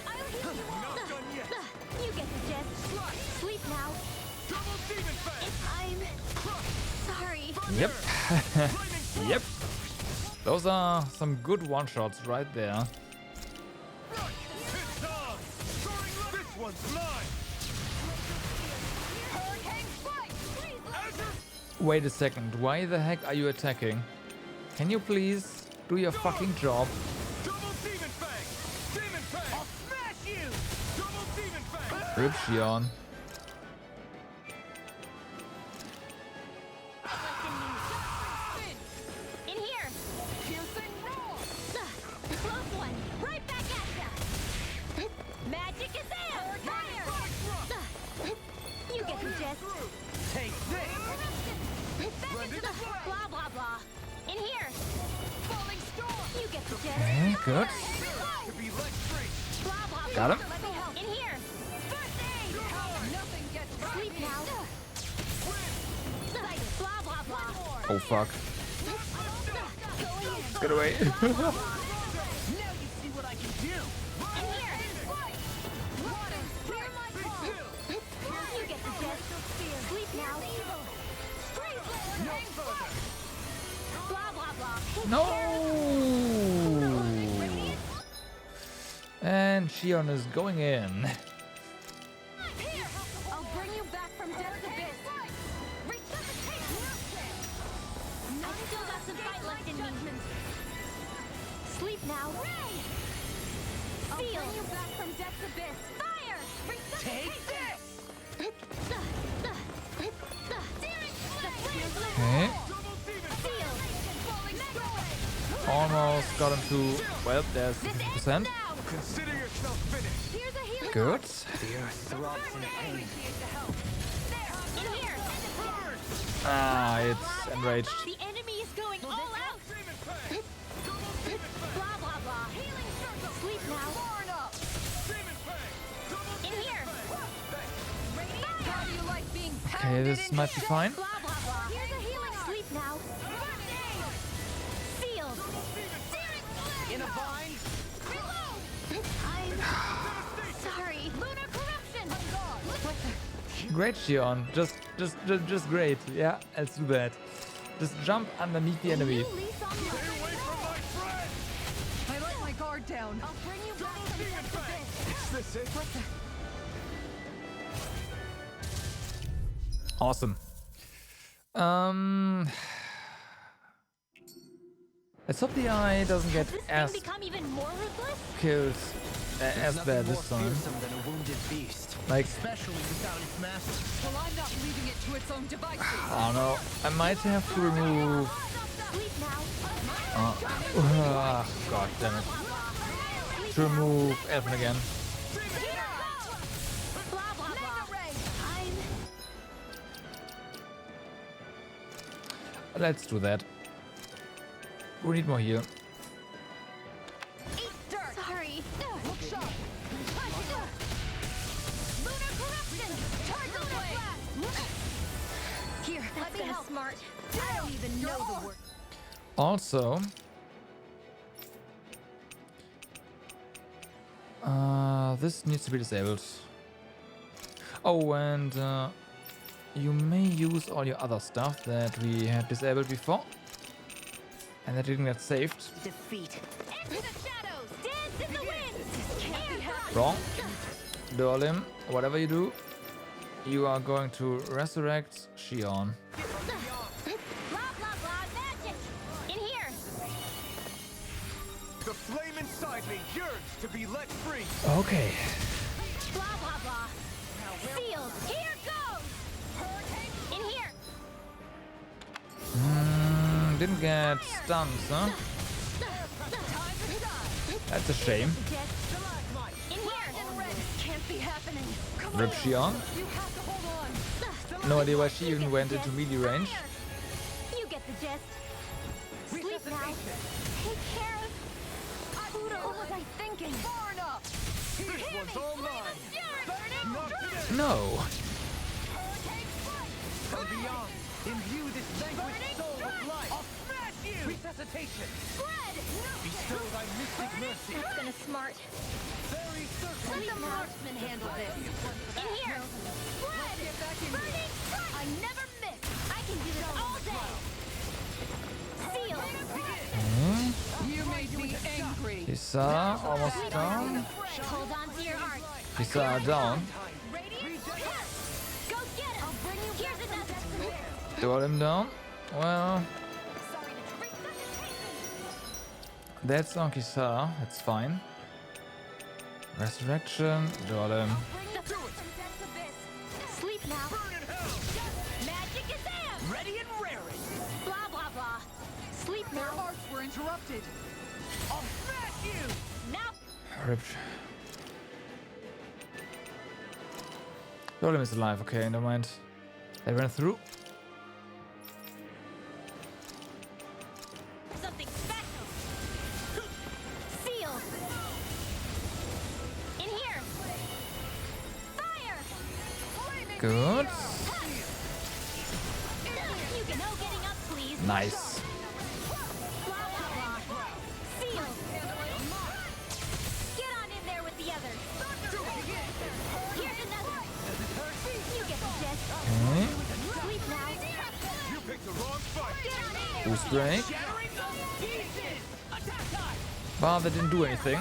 I'll heal you all. Not done yet. You get the gist. Sleep now. Double Demon Fang. I'm sorry. Yep. Yep. Those are some good one-shots right there. Rush. It's on. Soaring left. This one's mine. Hurricane strike! Azure. Wait a second, why the heck are you attacking? Can you please do your fucking job? Double Demon Fang. Demon Fang. I'll smash you. Double Demon Fang. Rip Shion. In here! Piercing roar! Close one! Right back at ya! Magic is there! Fire! You get the gist. Take this. Back into the blah blah blah. In here! Falling storm! You get the gist. Okay, good. To be let free. Blah blah blah. Got him. Let me help. In here! First aid! Nothing gets sleep now. Blah blah blah. Oh fuck. Get away. Now you see what I can do. In here! Water! Clear my paw! You get the gist. Sleep now. No further. Blah blah blah. No! And Shion is going in. Here! I'll bring you back from death's abyss. I still got some fight left in me. Sleep now. I'll bring you back from death's abyss. Fire! Take this. Okay. Almost got him to, well, there's 50%. Consider yourself finished. Here's a healing. Good. The earth throbs in pain. In here. Ah, it's enraged. The enemy is going all out. Blah blah blah. Healing circle. Sleep now. In here. How do you like being Okay, this might be fine. Blah blah blah. Here's a healing. Sleep now. Sealed. In a bind. I'm sorry. Lunar corruption. What the? Great, Shion. Just great. Yeah, let's do that. Just jump underneath the enemy. I let my guard down. I'll bring you back from death's abyss. Is this it? What the? Awesome. Let's hope the eye doesn't get as become even more ruthless? killed as bad this time. Than a wounded beast. Like, Especially without its master. Well, I'm not leaving it to its own devices. I don't know. I might have to remove. God damn it! To remove Elfen again. Let's do that. We need more heal. Sorry. Here, that's gonna smart. I don't even know the word. Also, this needs to be disabled. Oh, and you may use all your other stuff that we had disabled before, and that didn't get saved. Defeat. Into the shadows. Dance in the wind. Wrong. Dorlim, whatever you do, you are going to resurrect Shion. Blah blah blah magic. In here. The flame inside me yearns to be let free. Okay. Blah blah blah. Sealed. Here goes. In here. Didn't get stunned, huh? That's a shame. In here. Can't be happening. Rip Shion. You have to hold on. No idea why she even went into melee range. You get the gist. Sleep now. Take care of. What was I thinking? Far enough. This one's all mine. Not today. No. From beyond, imbue this vanquished soul with life. I'll smash you. Resuscitation. Spread. Bestow thy mystic mercy. That's gonna smart. Very certain. Let the marksman handle this. In here. Spread. Burning strike. I never miss. I can do this all day. Seal. You made me angry. Kisa almost down. Hold on to your art. Kisa down. Radiant. Go get him. I'll bring you. Here's another. Dorlim down. Well, that's on Kisa. That's fine. Resurrection. Dorlim. Sleep now. Magic is am. Ready and raring. Blah blah blah. Sleep now. Their arts were interrupted. I'll smash you. Now. Rip. Dorlim is alive. Okay, never mind. They ran through. Something special. Seal. In here. Fire. Good. You can no getting up, please. Nice. Blah blah blah. Seal. Get on in there with the others. Here's another. You get the gist. Okay. Sleep now. You picked the wrong fight. Get on in there. Boost break. Shattering the pieces. Attack time. But that didn't do anything.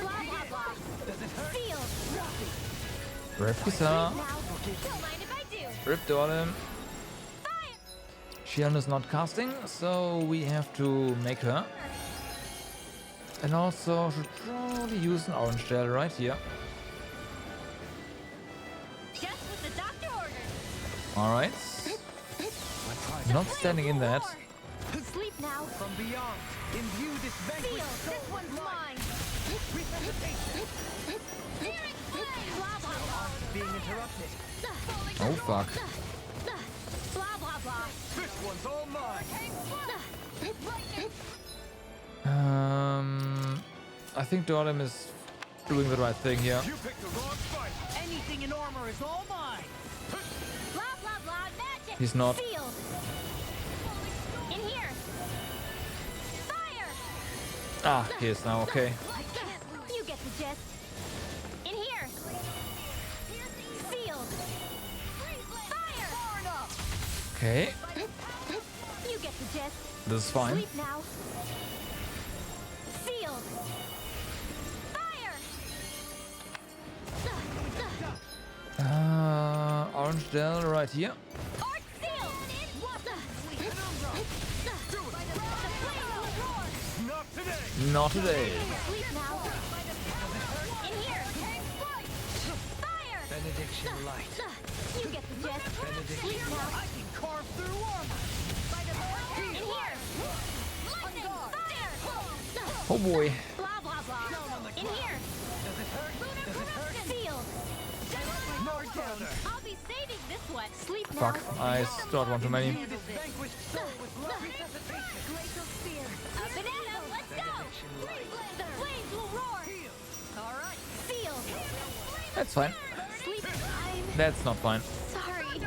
Blah blah blah. Seal. Rip Kisa. Now. Don't mind if I do. Rip Dorlim. Shion is not casting, so we have to make her. And also should probably use an orange gel right here. Just what the doctor ordered. Alright. Not standing in that. Sleep now. From beyond, imbue this vanquished Seal. soul This one's with life. mine. Resuscitation. Searing flame. Blah blah blah. Being interrupted. Oh fuck. Blah blah blah. This one's all mine. I think Dorlim is doing the right thing here. You picked the wrong fight. Anything in armor is all mine. Blah blah blah. Magic. He's not. Sealed. In here. Fire. Ah, he is now, okay. You get the gist. In here. Sealed. Fire. Okay, You get the gist. this is fine. Sleep now. Sealed. Fire. orange gel right here. Not today. Benediction light. You get the gist. Benediction light. I can carve through armor. In here. Lightning. Fire. Oh boy. Blah blah blah. In here. Does it hurt? Does it hurt? Sealed. More downer. I'll be saving this one. Sleep now. Fuck, I start one too many. This vanquished soul with love resuscitation. Glacial spear. Banana, let's go. The flames will roar. All right. Sealed. That's fine. Sleep time. That's not fine. Sorry.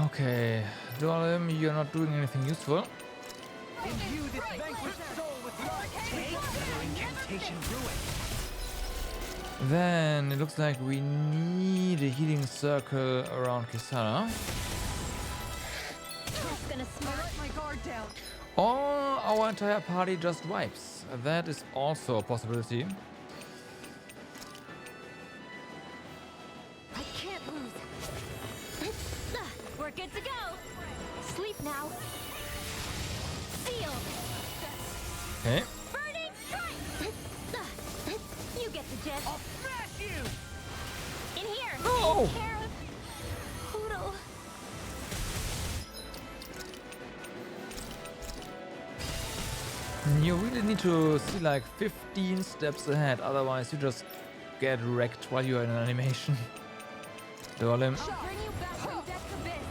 Okay, Dolim, you're not doing anything useful. Imbue this vanquished soul with love. Take your incantation ruin. Then it looks like we need a healing circle around Kisara. Just gonna smart my guard down. Or our entire party just wipes. That is also a possibility. I can't lose. We're good to go. Sleep now. Seal. Okay. Burning strike. You get the gist. I'll smash you. In here. No. Take care of Poodle. You really need to see like 15 steps ahead, otherwise you just get wrecked while you're in an animation. Dolim. I'll bring you back from Death's Abyss.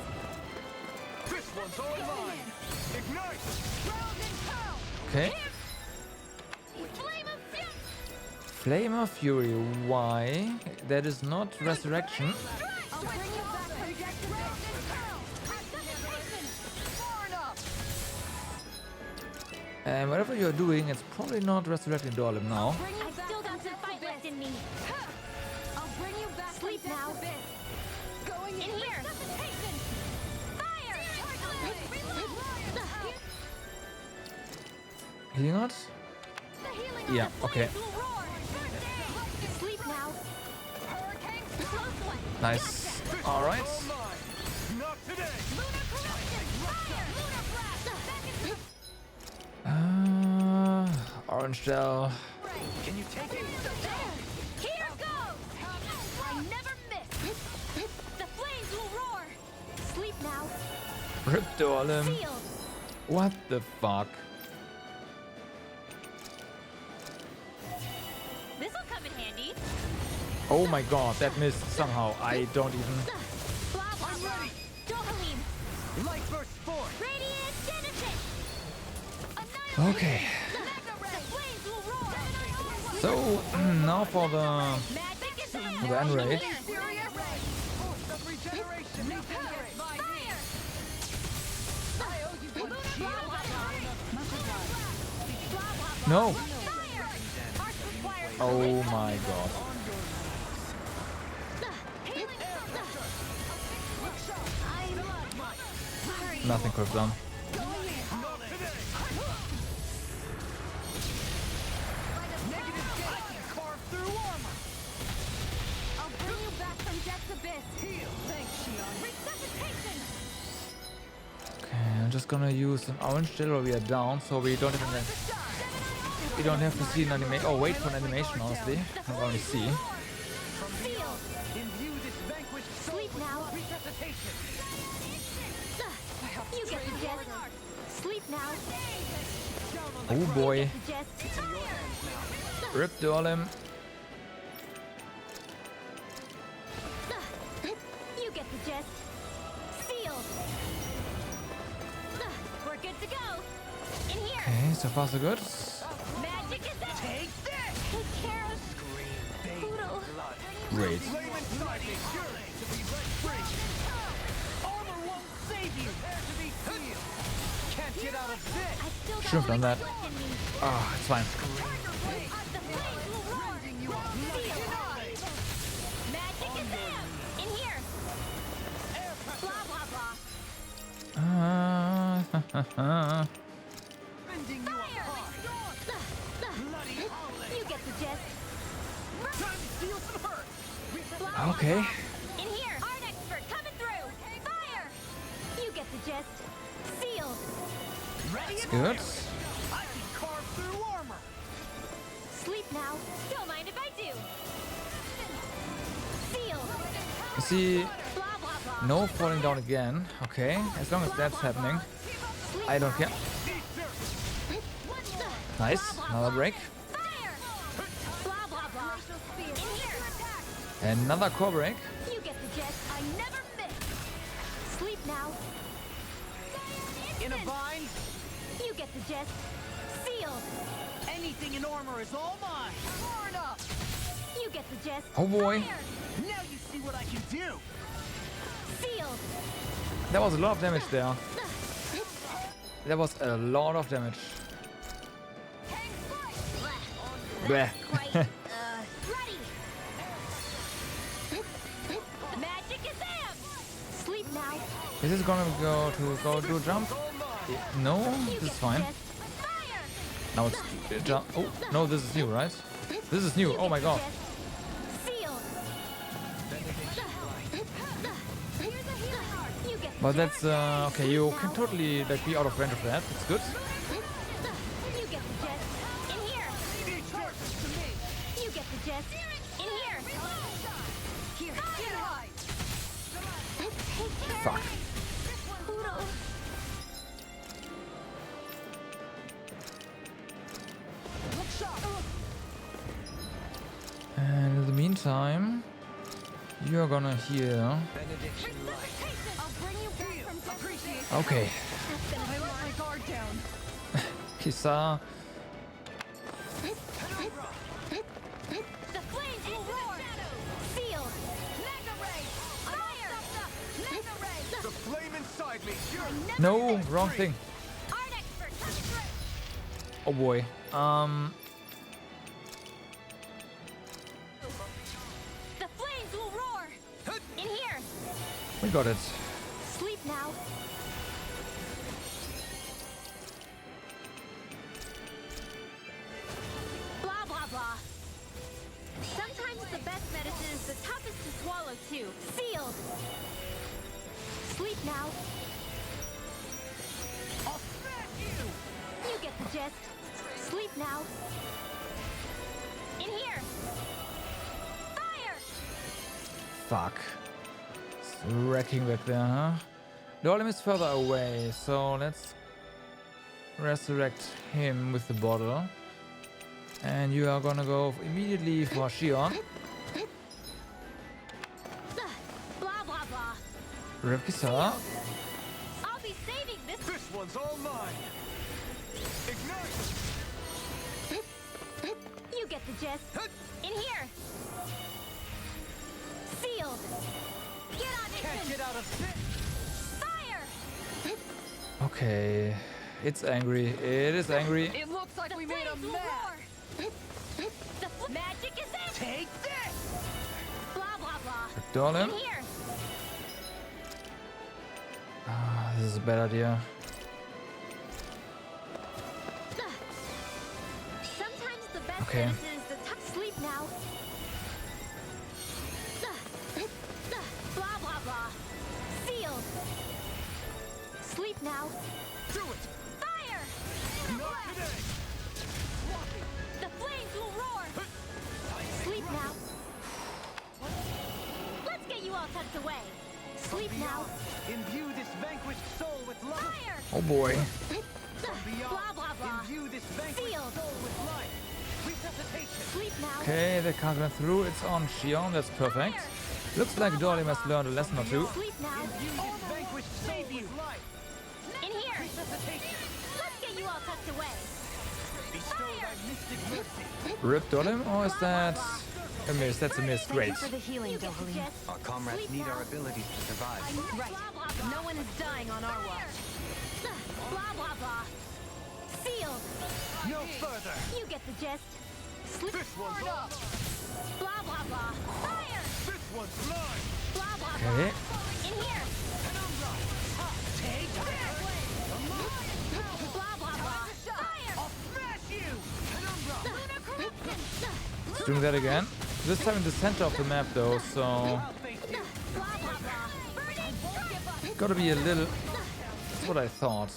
This one's all mine. Ignite. Round and curl. Okay. Flame of Fury. Flame of Fury, why? That is not resurrection. I'll bring you back from Death's Abyss. Far enough. And whatever you're doing, it's probably not resurrecting Dolim now. I've still got some fight left in me. I'll bring you back. Sleep now. Going in here. Fire. Healing not? Yeah, okay. Sleep now. Hurricane. Close one. Nice. Alright. Not today. Lunar corruption. Fire. Lunar blast. Orange gel. Can you take it? Here goes. I never miss. The flames will roar. Sleep now. Rip Dolim. Sealed. What the fuck? This'll come in handy. Oh my god, that missed somehow. I don't even... Blah blah blah. Dohalim. Light burst forth. Radiant Genesis. Annihilate. Okay. The flames will roar. So, now for the Magic is enrage. Furious ray. Force of regeneration. Fire. I owe you one. Blah blah blah. No. Fire. Arc requires Oh my god. healing. Sorry. Nothing could have done. Carve through armor. I'll bring you back from Death's Abyss. Heal. Thanks, Shion. Resuscitation. Okay, I'm just gonna use an orange gel while we are down, so we don't even we don't have to see an animation. Oh, wait for an animation, honestly. Not only see. Sealed. Imbue this vanquished soul Sleep with now. love resuscitation. You get the gist. Sleep now. Oh boy. You get the gist. Rip Dolim. You get the gist. Sealed. We're good to go. In here. Okay, so far so good. Magic is it. Take this. Take care of Poodle. Great. Flame inside me, surely to be let free. Armor won't save you. Prepare to be sealed. Can't get out of this. I still got Should have done that. left in me. Ah, it's fine. The flames will roar. Sealed. Magic is them. In here. Blah blah blah. Bending you apart. You get the gist. Okay. In here, art expert coming through. Fire! You get the gist. Sealed. That's good. I can carve through armor. Sleep now. Don't mind if I do. Sealed. You see, Blah blah blah. no falling down again. Okay, as long as that's happening, I don't care. Nice, another break. Blah blah blah. In here. Another core break. You get the gist. I never miss. Sleep now. In a bind, You get the gist. Sealed. anything in armor is all mine. Torn up. You get the gist. Oh boy. Now you see what I can do. Sealed. That was a lot of damage there. That was a lot of damage. Bleh. Ready. Magic is am. Sleep now. Is this gonna go do a jump? No, this is fine. Now it's jump. Oh no, this is new, right? This is new. Oh my god. Sealed. You get But that's okay. You can totally like be out of range of that. It's good. You get the gist. In here. You get the gist. In here. Here. Get high. Take care. Fuck. Pluto. And in the meantime, you're gonna heal. I'll bring you back from appreciate. Okay. I let my guard down. Kisa. The flames will roar. Sealed. Mega ray. Fire. Mega ray. The flame inside me. No, wrong thing. Art expert coming through. Oh boy. The flames will roar. In here. We got it. Sleep now. Blah blah blah. Sometimes the best medicine is the toughest to swallow too. Sealed. Sleep now. I'll smash you. You get the gist. Sleep now. In here. Fire. Fuck. It's wrecking back there, huh? Dolem is further away, so let's resurrect him with the bottle. And you are gonna go immediately for Shion. Blah blah blah. Rip Kisa. I'll be saving this. This one's all mine. Ignite. You get the gist. In here. Sealed. Get on it. Can't get out of this. Fire. Okay. It's angry. It is angry. It looks like we made a Flames will mess. roar. The magic is in. Take this. Blah blah blah. Dolem. In here. Ah, this is a bad idea. Sometimes the best Okay. medicine is the tough. Sleep now. Blah blah blah. Sealed. Sleep now. Do it. Fire. Not today. The flames will roar. Sleep now. Let's get you all tucked away. Sleep now. Imbue this vanquished soul with love. Fire. Oh boy. Blah blah blah. Imbue this vanquished Sealed. soul with life. Resuscitation. Sleep now. Okay, they can't run through. It's on Shion. That's perfect. Looks like Dolem has learned a lesson or two. Sleep now. Imbue this vanquished soul with life. In here. Resuscitation. Let's get you all tucked away. Bestow thy mystic mercy. Rip Dolem, or is that a miss? That's a miss. Great. For the healing, Dohalim. Our comrades need our abilities to survive. Right. No one is dying on our watch. Blah blah blah. Sealed. No further. You get the gist. Sleep. This one's all. Blah blah blah. Fire. This one's mine. Blah blah Okay. blah. In here. Take this. Blah blah blah. Fire. I'll smash you. Penumbra. Lunar corruption. Doing that again. This time in the center of the map though, so gotta be a little. That's what I thought.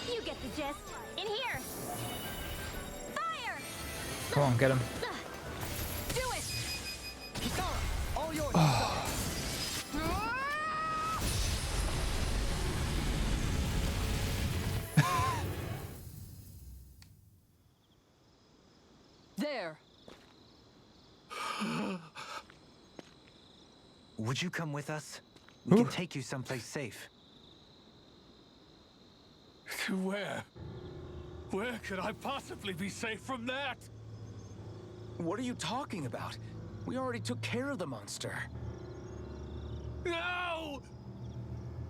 You get the gist. In here. Fire! Come on, get him. Do it! Kitara, all yours. There. Would you come with us? We can take you someplace safe. To where? Where could I possibly be safe from that? What are you talking about? We already took care of the monster. No!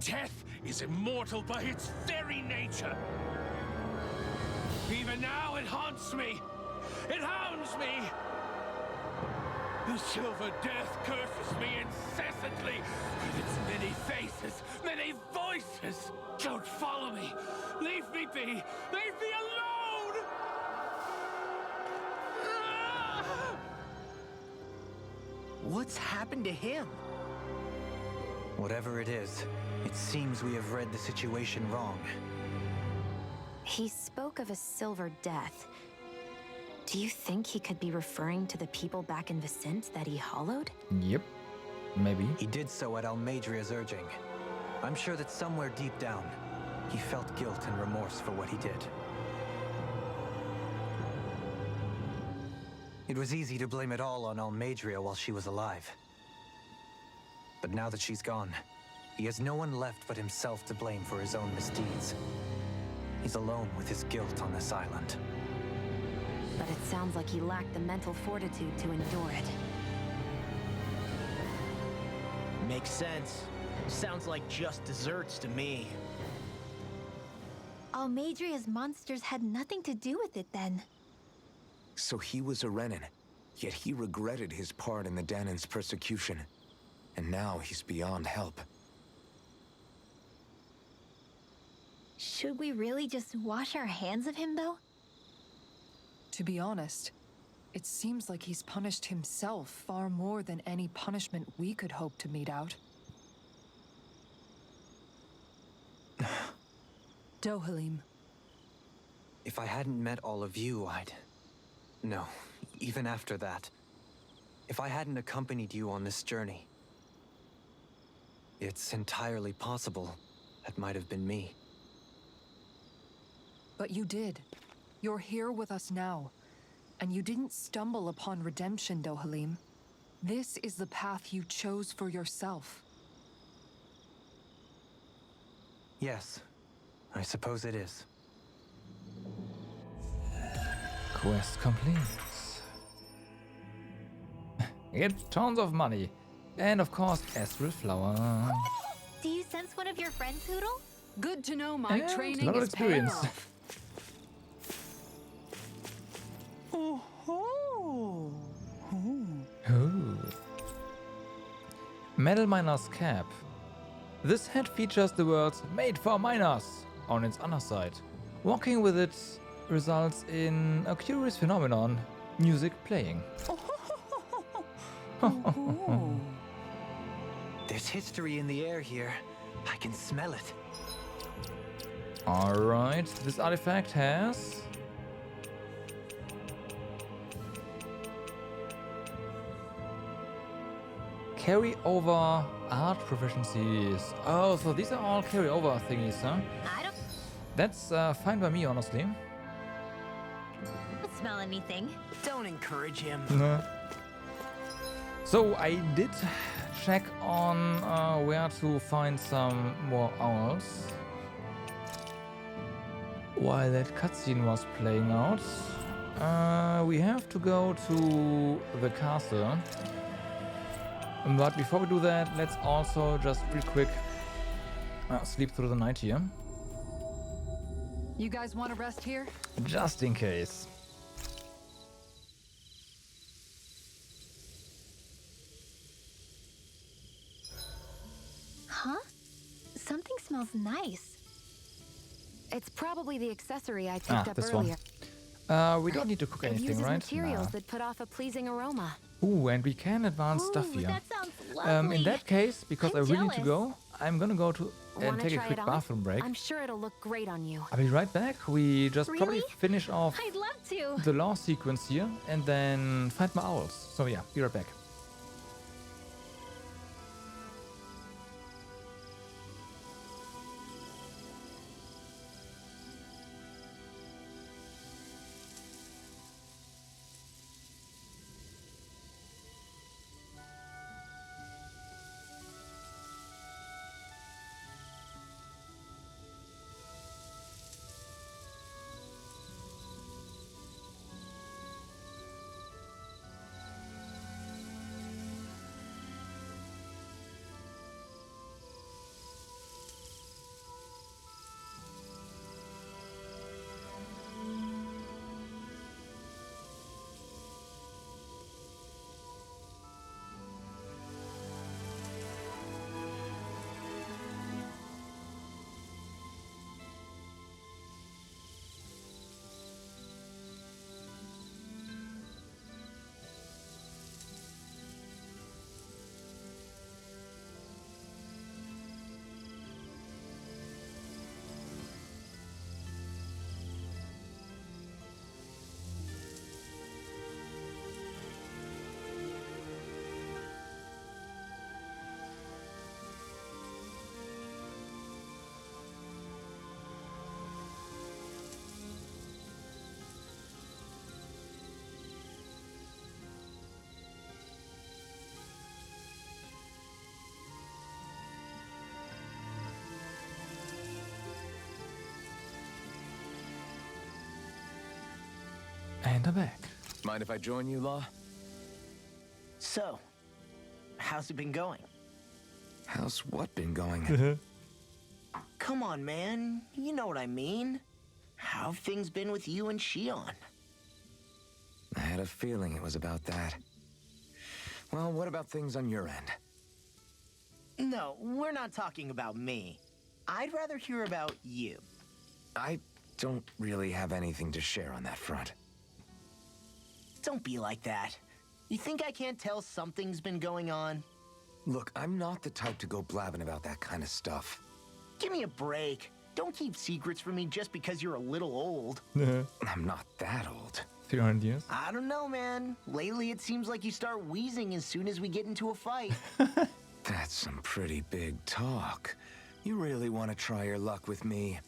Death is immortal by its very nature. Even now it haunts me. It hounds me. The Silver Death curses me incessantly with its many faces, many voices. Don't follow me. Leave me be. Leave me alone! What's happened to him? Whatever it is, it seems we have read the situation wrong. He spoke of a Silver Death. Do you think he could be referring to the people back in Vicente that he hollowed? Yep, maybe. He did so at Almeidria's urging. I'm sure that somewhere deep down, he felt guilt and remorse for what he did. It was easy to blame it all on Almeidria while she was alive. But now that she's gone, he has no one left but himself to blame for his own misdeeds. He's alone with his guilt on this island. But it sounds like he lacked the mental fortitude to endure it. Makes sense. Sounds like just desserts to me. Almeidria's monsters had nothing to do with it then. So he was a Renan, yet he regretted his part in the Danan's persecution. And now he's beyond help. Should we really just wash our hands of him, though? To be honest, it seems like he's punished himself far more than any punishment we could hope to mete out. Dohalim. If I hadn't met all of you, No, even after that. If I hadn't accompanied you on this journey, it's entirely possible that might have been me. But you did. You're here with us now. And you didn't stumble upon redemption, Dohalim. This is the path you chose for yourself. Yes, I suppose it is. Quest complete. Get tons of money. And of course, Astral Flower. Do you sense one of your friends, Hootle? Good to know my And training a lot of is paying experience. off. Ooh. Metal Miner's Cap. This hat features the words "Made for Miners" on its underside. Walking with it results in a curious phenomenon: music playing. There's history in the air here. I can smell it. Alright, this artifact has... carry over art proficiencies. Oh, so these are all carry over thingies, huh? I don't That's fine by me, honestly. smell anything. Don't encourage him. No. So I did check on where to find some more owls while that cutscene was playing out. We have to go to the castle. But before we do that, let's also just real quick sleep through the night here. You guys want to rest here? Just in case. Huh? Something smells nice. It's probably the accessory I picked up this earlier. one. We don't need to cook It anything, uses right? materials that put off a pleasing aroma. Ooh, and we can advance stuff here. That sounds lovely. In that case, because I really need to jealous. go, I'm gonna go to and Wanna take a try quick it on? bathroom break. I'm sure it'll look great on you. I'll be right back. We just probably Really? finish off I'd love to. the law sequence here and then find my owls. So yeah, be right back. And I'm back. Mind if I join you, Law? So, how's it been going? How's what been going? Come on, man. You know what I mean. How have things been with you and Shion? I had a feeling it was about that. Well, what about things on your end? No, we're not talking about me. I'd rather hear about you. I don't really have anything to share on that front. Don't be like that. You think I can't tell something's been going on? Look, I'm not the type to go blabbing about that kind of stuff. Give me a break. Don't keep secrets from me just because you're a little old. I'm not that old. 300 years? I don't know, man. Lately it seems like you start wheezing as soon as we get into a fight. That's some pretty big talk. You really want to try your luck with me?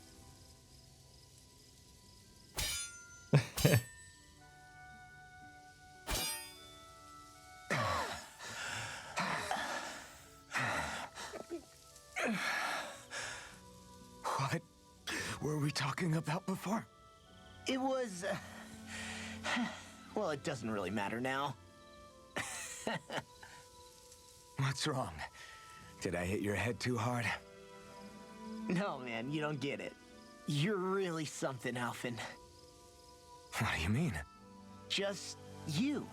What were we talking about before? It was... well, it doesn't really matter now. What's wrong? Did I hit your head too hard? No, man, you don't get it. You're really something, Alphen. What do you mean? Just you.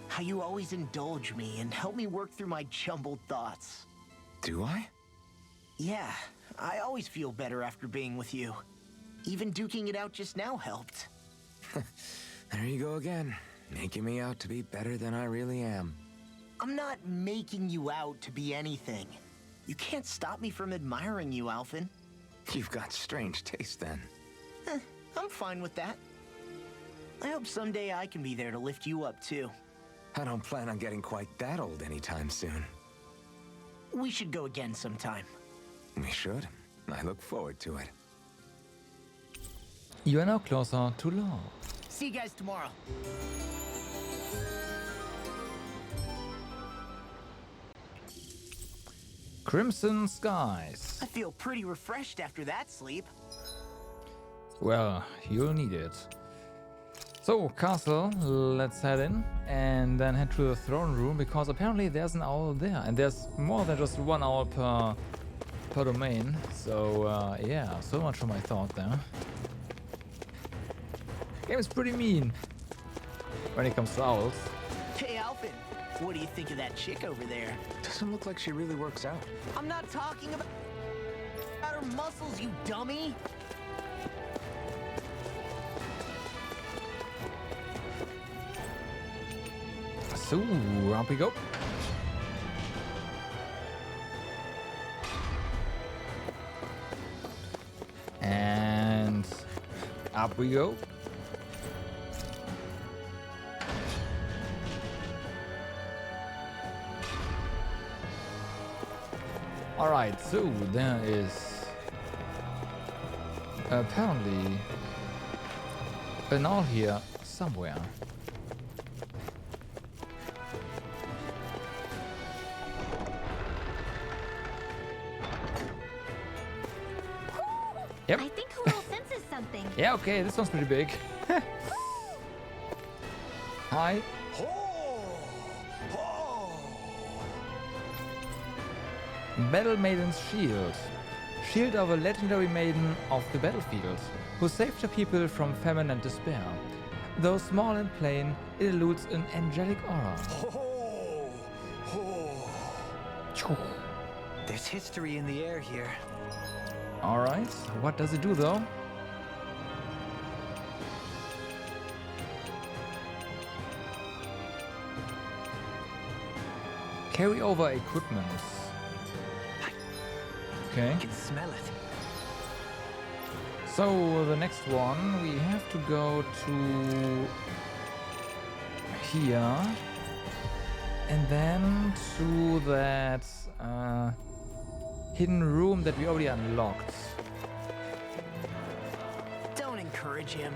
How you always indulge me and help me work through my jumbled thoughts. Do I? Yeah, I always feel better after being with you. Even duking it out just now helped. There you go again, making me out to be better than I really am. I'm not making you out to be anything. You can't stop me from admiring you, Alphen. You've got strange taste then. I'm fine with that. I hope someday I can be there to lift you up, too. I don't plan on getting quite that old anytime soon. We should go again sometime. We should. I look forward to it. You are now closer to law. See you guys tomorrow. Crimson Skies. I feel pretty refreshed after that sleep. Well, you'll need it. So, castle, let's head in and then head to the throne room because apparently there's an owl there and there's more than just one owl per domain. So, yeah, so much for my thought there. Game is pretty mean when it comes to owls. Hey, Alphen, what do you think of that chick over there? Doesn't look like she really works out. I'm not talking about her muscles, you dummy! so up we go. And up we go. Alright, so there is apparently an all here somewhere. Yep. I think Hootle senses something. Yeah, okay, this one's pretty big. Hi. Battle Maiden's Shield. Shield of a legendary maiden of the battlefield, who saved her people from famine and despair. Though small and plain, it eludes an angelic aura. There's history in the air here. Alright, what does it do though? Carry over equipment. Okay. I can smell it. So the next one, we have to go to here and then to that hidden room that we already unlocked. Don't encourage him.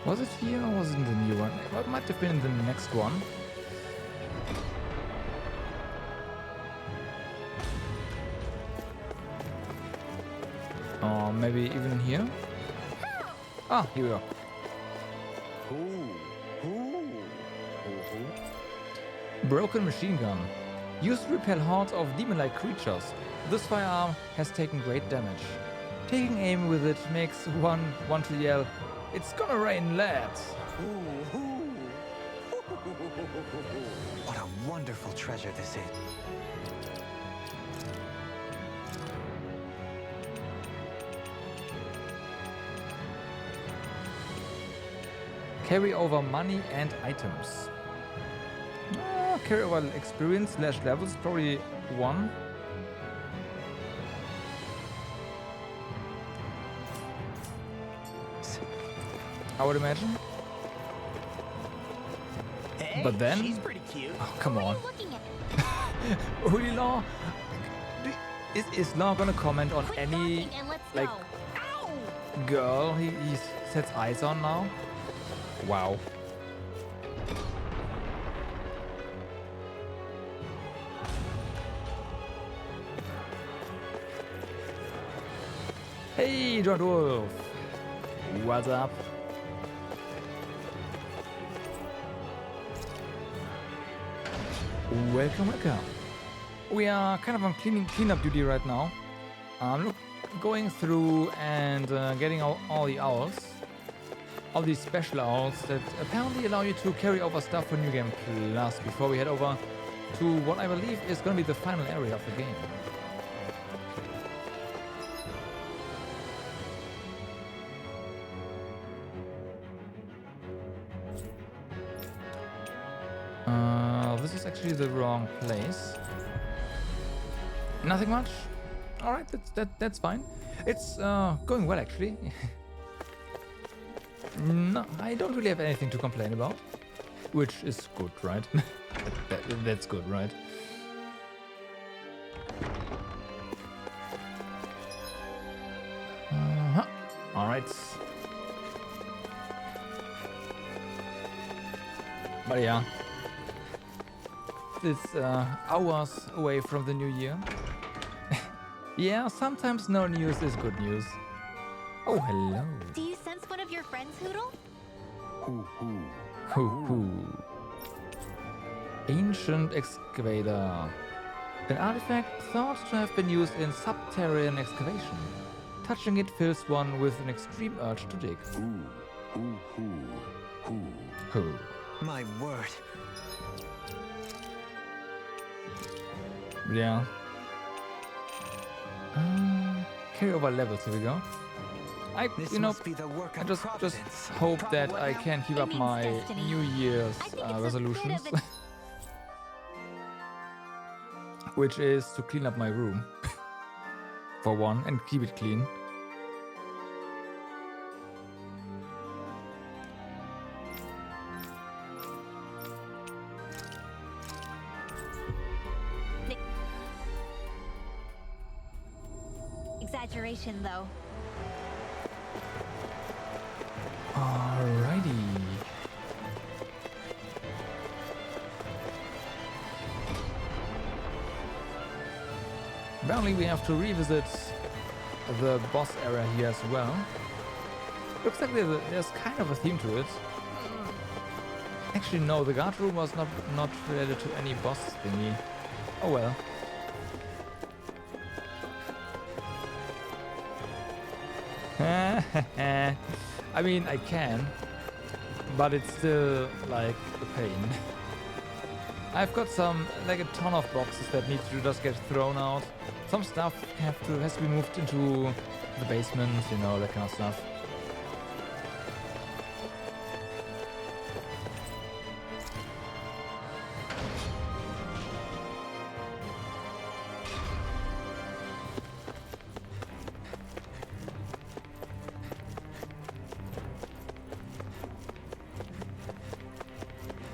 Was it here or was it in the new one? It might have been in the next one. Or maybe even here? Ah, here we go. Broken machine gun. Used to repel hordes of demon-like creatures. This firearm has taken great damage. Taking aim with it makes one want to yell, "It's gonna rain lads!" What a wonderful treasure this is. Carry over money and items. Carry over experience / levels, probably 1. I would imagine. Hey, but then, she's pretty cute. Oh, come on. Ulila, is Law gonna comment on any like girl he sets eyes on now? Wow. Hey, John Wolf. What's up? Welcome, welcome. We are kind of on cleanup duty right now. Going through and getting all the owls. All these special owls that apparently allow you to carry over stuff for New Game Plus before we head over to what I believe is going to be the final area of the game. This is actually the wrong place. Nothing much. All right, that's fine. It's going well actually. No, I don't really have anything to complain about, which is good, right? That's good, right? All right. But yeah, it's hours away from the new year. Yeah, sometimes no news is good news. Oh, hello. Do you sense one of your friends, Hootle? Hoo. Ancient excavator. An artifact thought to have been used in subterranean excavation. Touching it fills one with an extreme urge to dig. Who? My word. Yeah. Carry over levels, here we go. I just hope that I can keep up my New Year's resolutions. Which is to clean up my room. For one, and keep it clean. Exaggeration, though. Alrighty. Apparently we have to revisit the boss area here as well. Looks like there's kind of a theme to it. Actually no, the guard room was not related to any boss thingy. Oh well. I mean, I can, but it's still like a pain. I've got like a ton of boxes that need to just get thrown out. Some stuff has to be moved into the basement, you know, that kind of stuff.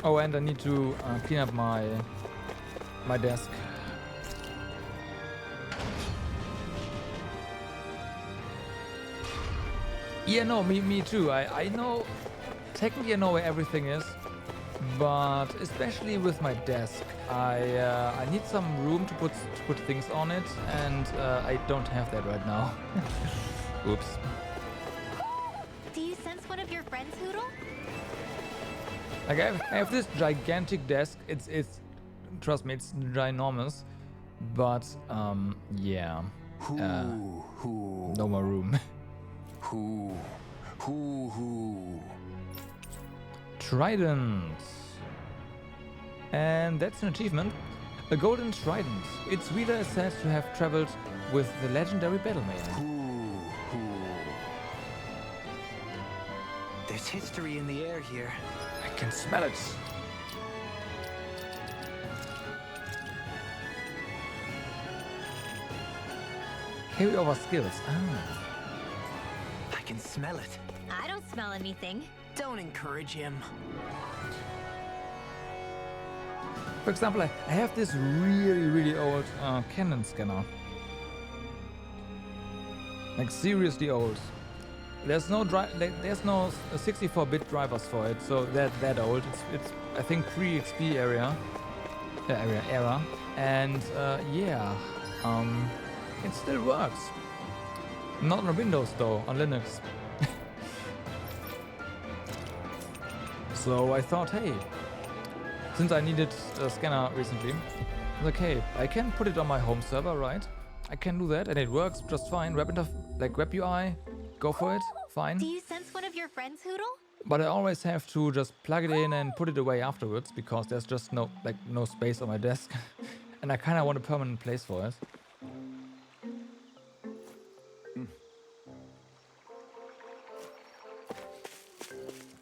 Oh, and I need to clean up my desk. Yeah, no, me too. I know, technically I know where everything is, but especially with my desk, I need some room to put things on it, and I don't have that right now. Oops. Do you sense one of your friends, Hootle? Like I have this gigantic desk. It's trust me, it's ginormous. But yeah. No more room. Trident. And that's an achievement. A golden trident. Its wielder is said to have traveled with the legendary battle maiden. There's history in the air here. I can smell it. Carry over skills. Ah. I can smell it. I don't smell anything. Don't encourage him. For example, I have this really old Canon scanner. Like seriously old. There's no 64-bit drivers for it, so that old. It's I think pre-XP era, and yeah, it still works. Not on Windows though, on Linux. So I thought, hey, since I needed a scanner recently, I was like, hey, I can put it on my home server, right? I can do that, and it works just fine. Web UI, go for it, fine. Do you sense one of your friends, Hootle? But I always have to just plug it in and put it away afterwards because there's just no space on my desk, and I kind of want a permanent place for it.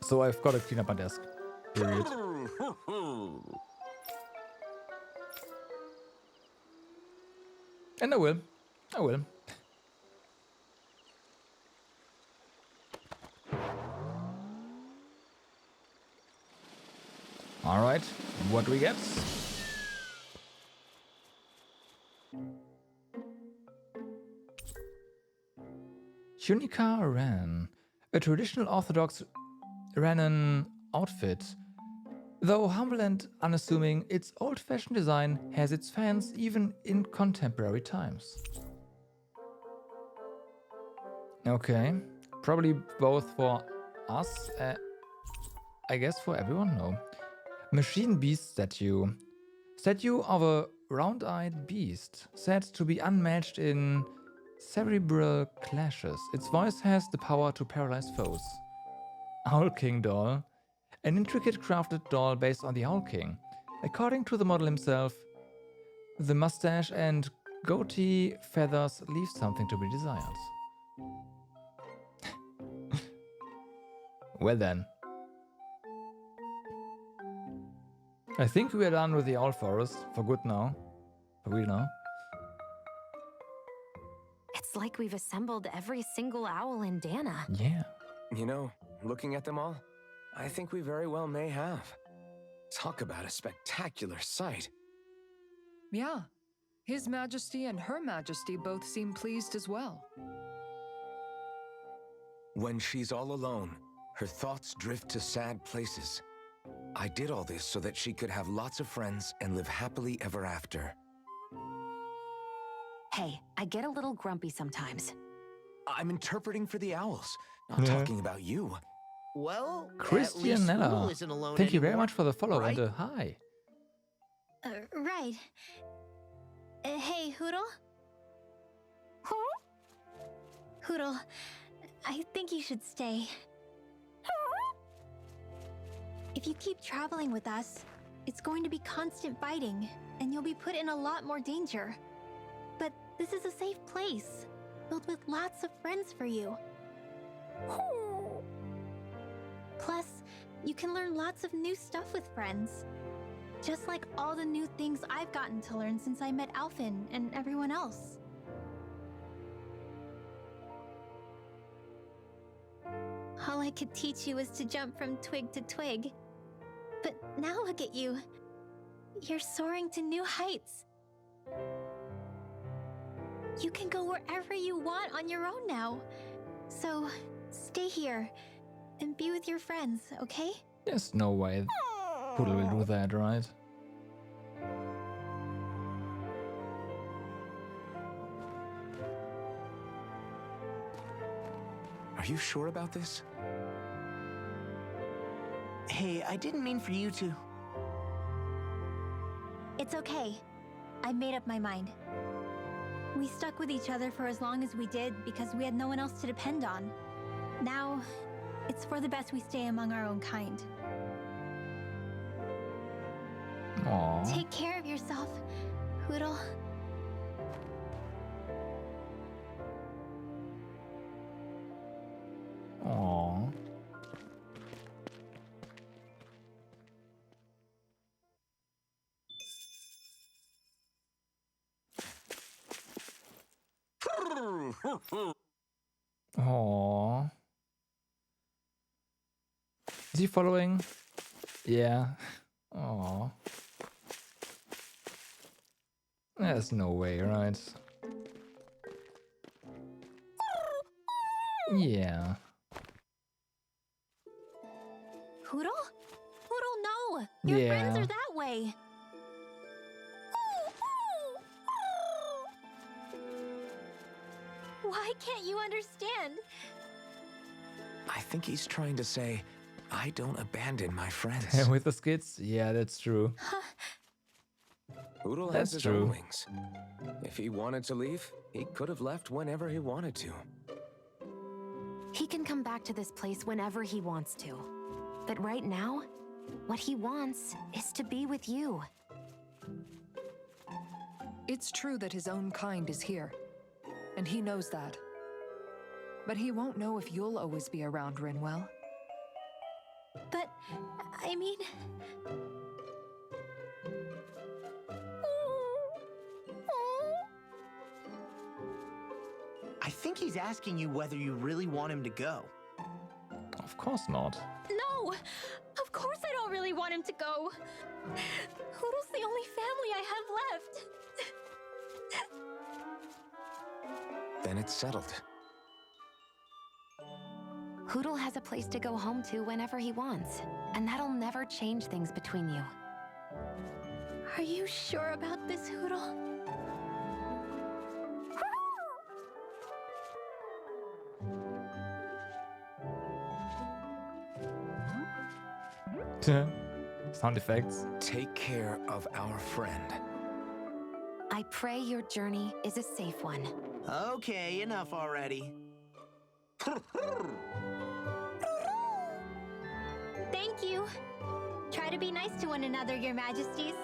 So I've got to clean up my desk. Period. And I will. I will. All right, what do we get? Tunica Ran, a traditional Orthodox Renan outfit. Though humble and unassuming, its old-fashioned design has its fans even in contemporary times. Okay, probably both for us, I guess for everyone, no. Machine Beast Statue. Statue of a round-eyed beast, said to be unmatched in cerebral clashes. Its voice has the power to paralyze foes. Owl King doll. An intricate crafted doll based on the Owl King. According to the model himself, The mustache and goatee feathers leave something to be desired. Well then. I think we are done with the Owl Forest for good now. For real now. It's like we've assembled every single owl in Dana. Yeah. You know, looking at them all, I think we very well may have. Talk about a spectacular sight. Yeah. His Majesty and Her Majesty both seem pleased as well. When she's all alone, her thoughts drift to sad places. I did all this so that she could have lots of friends and live happily ever after. Hey, I get a little grumpy sometimes. I'm interpreting for the owls, not talking about you. Well, Christianella, thank you very much for the follow and a hi. Right. Hey, Hootle? Huh? Hootle, I think you should stay. If you keep traveling with us, it's going to be constant fighting, and you'll be put in a lot more danger. But this is a safe place, filled with lots of friends for you. Plus, you can learn lots of new stuff with friends. Just like all the new things I've gotten to learn since I met Alphen and everyone else. All I could teach you was to jump from twig to twig. But now look at you. You're soaring to new heights. You can go wherever you want on your own now. So, stay here and be with your friends, okay? There's no way Poodle will do that, right? Are you sure about this? Hey, I didn't mean for you to... It's okay. I made up my mind. We stuck with each other for as long as we did because we had no one else to depend on. Now, it's for the best we stay among our own kind. Aww. Take care of yourself, Hootle. Aww. Aww. Is he following? Yeah. Aww. There's no way, right? Yeah. Hootle? Hootle, no! Your friends are that way! Why can't you understand? I think he's trying to say, I don't abandon my friends. With the skits? Yeah, that's true. Hootle has his own wings. If he wanted to leave, he could have left whenever he wanted to. He can come back to this place whenever he wants to. But right now, what he wants is to be with you. It's true that his own kind is here, and he knows that. But he won't know if you'll always be around, Rinwell. But, I mean... I think he's asking you whether you really want him to go. Of course not. No! Of course I don't really want him to go! Hootle's the only family I have left! Then it's settled. Hootle has a place to go home to whenever he wants, and that'll never change things between you. Are you sure about this, Hootle? Sound effects. Take care of our friend. I pray your journey is a safe one. Okay, enough already. Thank you. Try to be nice to one another, Your Majesties.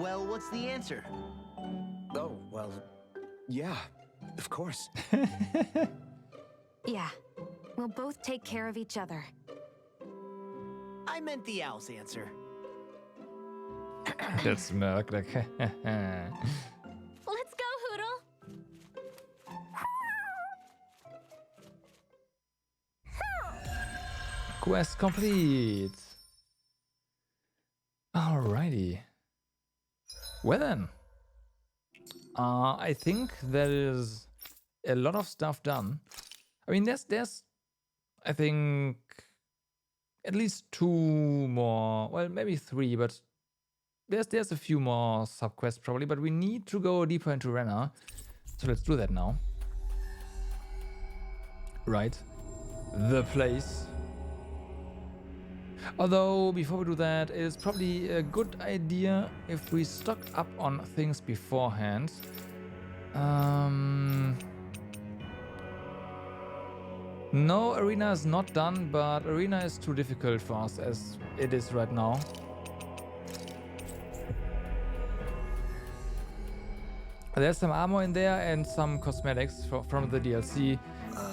Well, what's the answer? Oh, well, yeah, of course. Yeah, we'll both take care of each other. I meant the owl's answer. That's smirk like. Let's go, Hootle! Quest complete. Alrighty. Well then. I think there is a lot of stuff done. I mean, there's I think at least 2 more, well, maybe 3, but there's a few more sub-quests probably, but we need to go deeper into Renna. So let's do that now. Right. The place. Although, before we do that, it's probably a good idea if we stock up on things beforehand. No, Arena is not done, but Arena is too difficult for us as it is right now. There's some armor in there and some cosmetics from the DLC.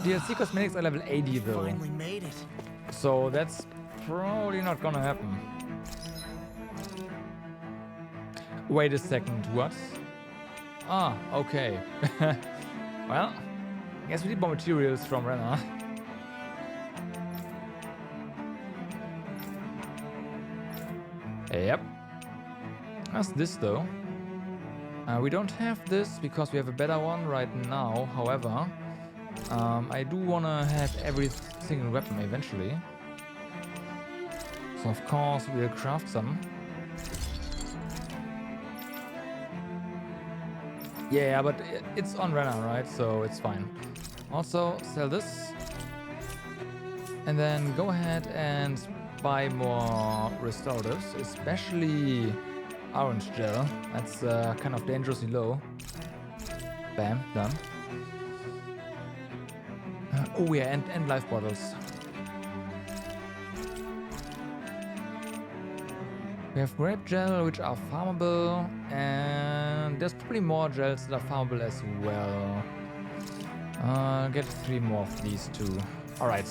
DLC cosmetics are level 80 though. Finally made it. So that's probably not gonna happen. Wait a second, what? Ah, okay. Well, I guess we need more materials from Renna. Yep. That's this though. We don't have this because we have a better one right now. However, I do want to have every single weapon eventually. So of course we'll craft some. Yeah, but it's on Renna, right? So it's fine. Also, sell this. And then go ahead and buy more restoratives, especially orange gel. That's kind of dangerously low. Bam, done. Oh yeah, and life bottles. We have grape gel, which are farmable, and there's probably more gels that are farmable as well. Get 3 more of these too. Alright.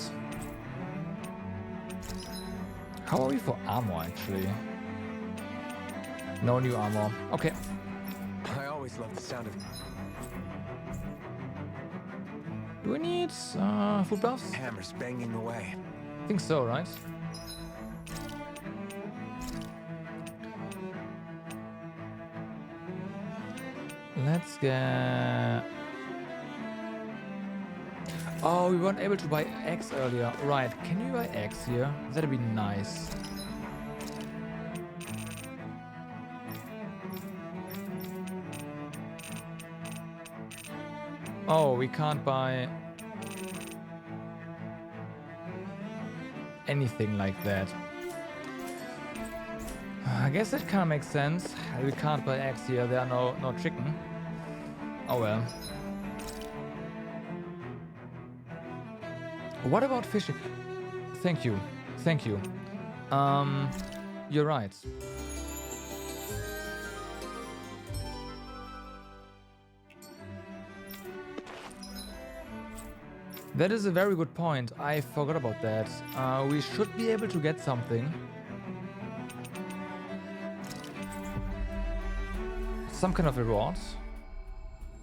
How are we for armor, actually? No new armor. Okay. I always love the sound of... Do we need food buffs? Hammers banging away. I think so, right? Let's get... Oh, we weren't able to buy eggs earlier. Right, can you buy eggs here? That'd be nice. Oh, we can't buy anything like that. I guess that kind of makes sense. We can't buy eggs here. There are no chicken. Oh well. What about fishing? Thank you. Thank you. You're right. That is a very good point. I forgot about that. We should be able to get something. Some kind of reward.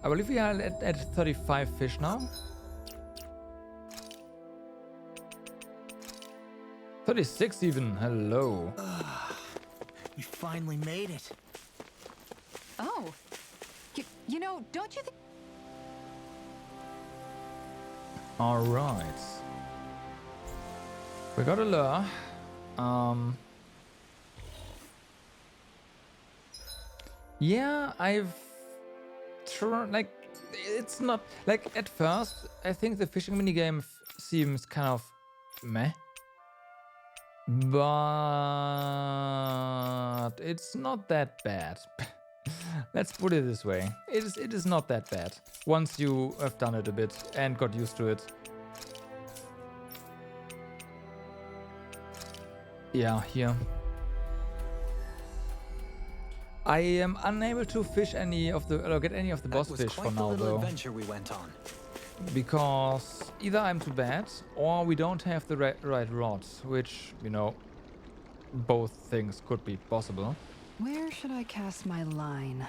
I believe we are at 35 fish now. 36 even. Hello. You finally made it. Oh. You know, don't you think... Alright. We got a lure. Yeah, I've tried, like, it's not, like, at first, I think the fishing minigame seems kind of meh. But it's not that bad. Let's put it this way. It is not that bad. Once you have done it a bit and got used to it. Yeah, here. I am unable to fish any of the or get any of the boss fish for now though. Adventure we went on. Because either I'm too bad or we don't have the right rods, which, you know, both things could be possible. Where should I cast my line?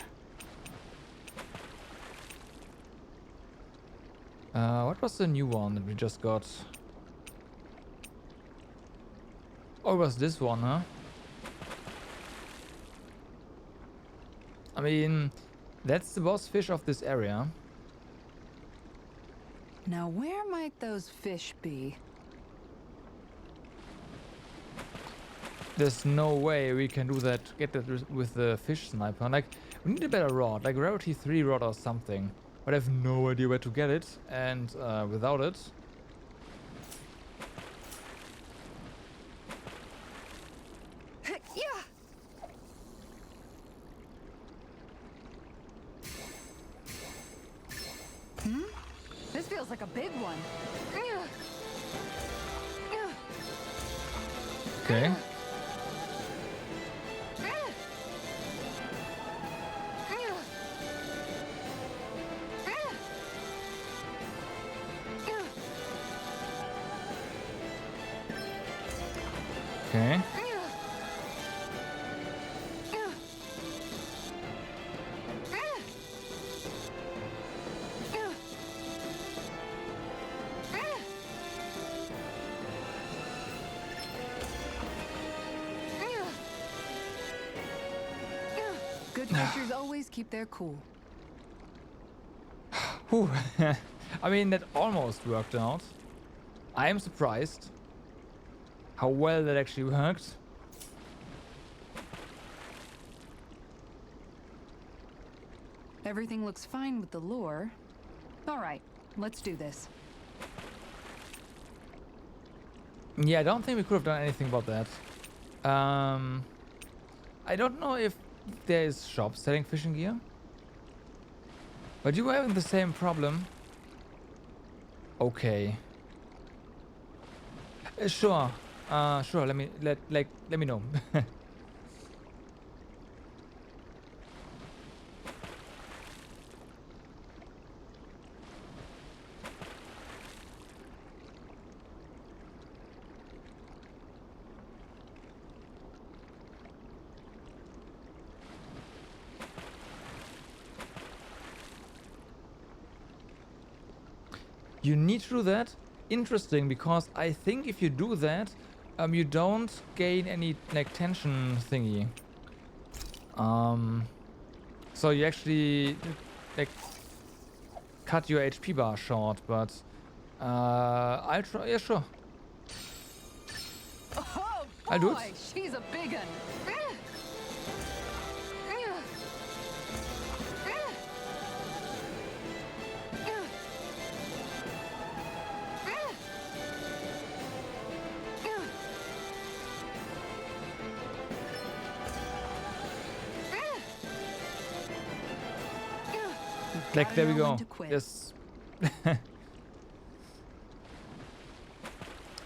What was the new one that we just got? Oh, it was this one, huh? I mean, that's the boss fish of this area. Now, where might those fish be? There's no way we can do that, get that with the fish sniper. Like, we need a better rod, like Rarity 3 rod or something. But I have no idea where to get it, and without it... This feels like a big one. Okay. Okay. Good fishers always keep their cool. Whew. I mean, that almost worked out. I am surprised how well that actually worked. Everything looks fine with the lure. All right, let's do this. Yeah, I don't think we could have done anything about that. I don't know if there is shops selling fishing gear. But you were having the same problem. Okay. Sure. Sure. Let me know. You need to do that? Interesting, because I think if you do that, you don't gain any like tension thingy. So you actually like cut your HP bar short, but I'll try. Yeah, sure. Oh, I'll do it. boy, she's a big one. Like, there we go. Yes.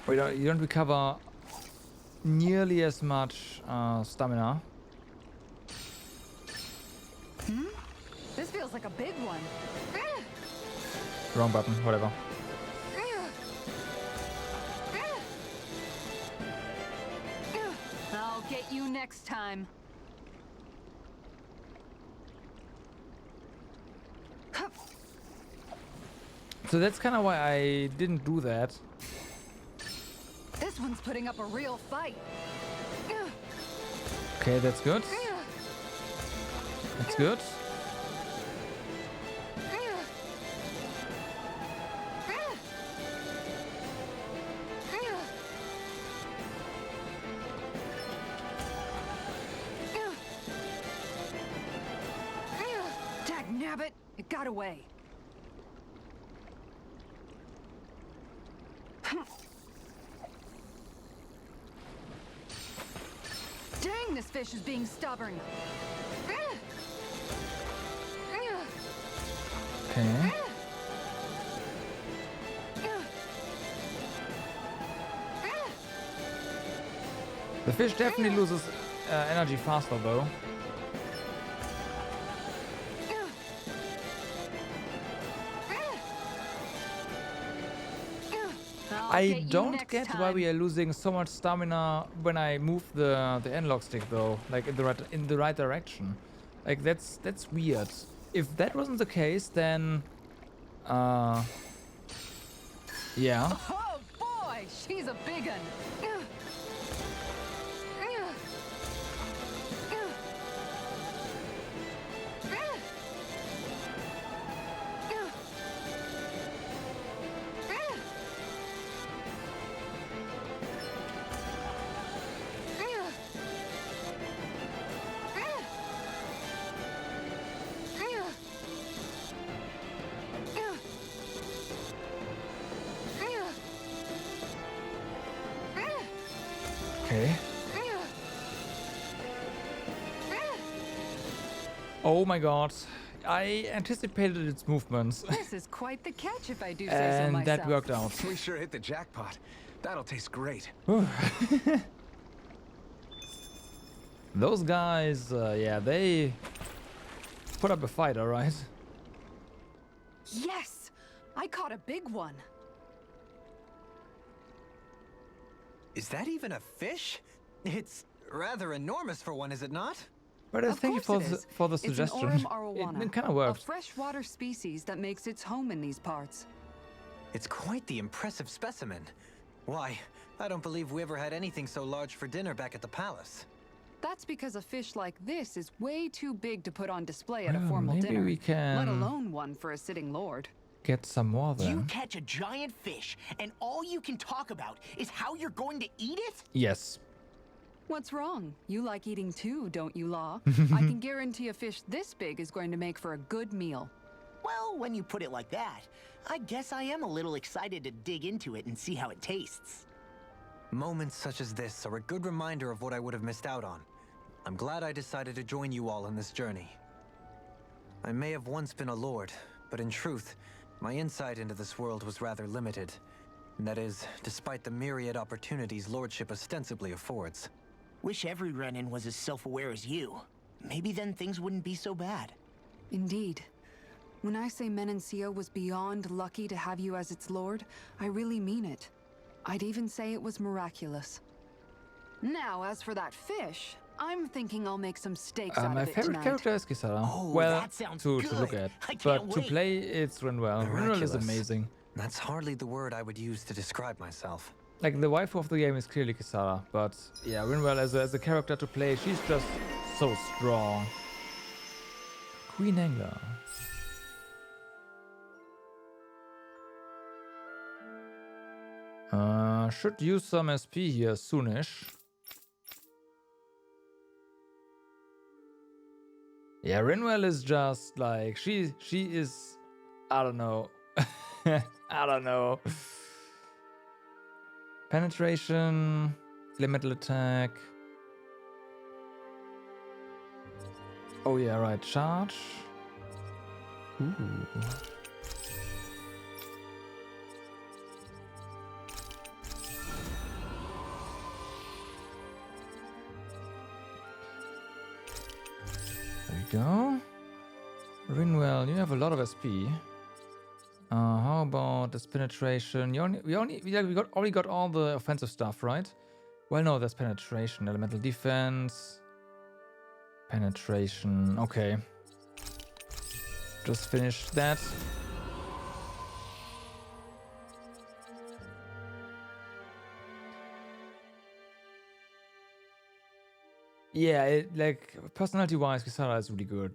You don't recover nearly as much stamina. This feels like a big one. Wrong button, whatever. I'll get you next time. So that's kind of why I didn't do that. This one's putting up a real fight. Okay, that's good. That's good. Dagnabbit, it got away. Dang, this fish is being stubborn. Okay. The fish definitely loses energy faster though. I don't get why we are losing so much stamina when I move the analog stick though, like in the right direction. Like that's weird. If that wasn't the case, then yeah. Oh boy, she's a big un. Okay. Oh my god. I anticipated its movements. This is quite the catch if I do say so And myself. that worked out. We sure hit the jackpot. That'll taste great. Those guys, yeah, they put up a fight, alright? Yes! I caught a big one. Is that even a fish? It's rather enormous for one, is it not? But thank you for the It's suggestion. an Aurum arowana, It kind of a worked. freshwater species that makes its home in these parts. It's quite the impressive specimen. Why, I don't believe we ever had anything so large for dinner back at the palace. That's because a fish like this is way too big to put on display at a Well, formal maybe dinner, we can let alone one for a sitting lord. get some more You then. catch a giant fish, and all you can talk about is how you're going to eat it? Yes. What's wrong? You like eating too, don't you, Law? I can guarantee a fish this big is going to make for a good meal. Well, when you put it like that, I guess I am a little excited to dig into it and see how it tastes. Moments such as this are a good reminder of what I would have missed out on. I'm glad I decided to join you all on this journey. I may have once been a lord, but in truth, my insight into this world was rather limited. And that is, despite the myriad opportunities lordship ostensibly affords. Wish every Renin was as self-aware as you. Maybe then things wouldn't be so bad. Indeed. When I say Menencio was beyond lucky to have you as its lord, I really mean it. I'd even say it was miraculous. Now, as for that fish, I'm thinking I'll make some steaks out My of it favorite tonight. character is Kisara. Oh, well, that sounds to look good. at. I can't But to wait. play, it's Rinwell. Rinwell is Miraculous. amazing. That's hardly the word I would use to describe myself. Like, the wife of the game is clearly Kisara. But yeah, Rinwell as a character to play, she's just so strong. Queen Angler. Should use some SP here soonish. Yeah, Rinwell is just like she is, I don't know. I don't know. Penetration, elemental attack. Oh yeah, right, charge. Ooh. There we go. Rinwell, you have a lot of SP. How about this penetration? We already got all the offensive stuff, right? Well, no, there's penetration, elemental defense, penetration. Okay, just finish that. Yeah, like personality-wise, Kisara is really good.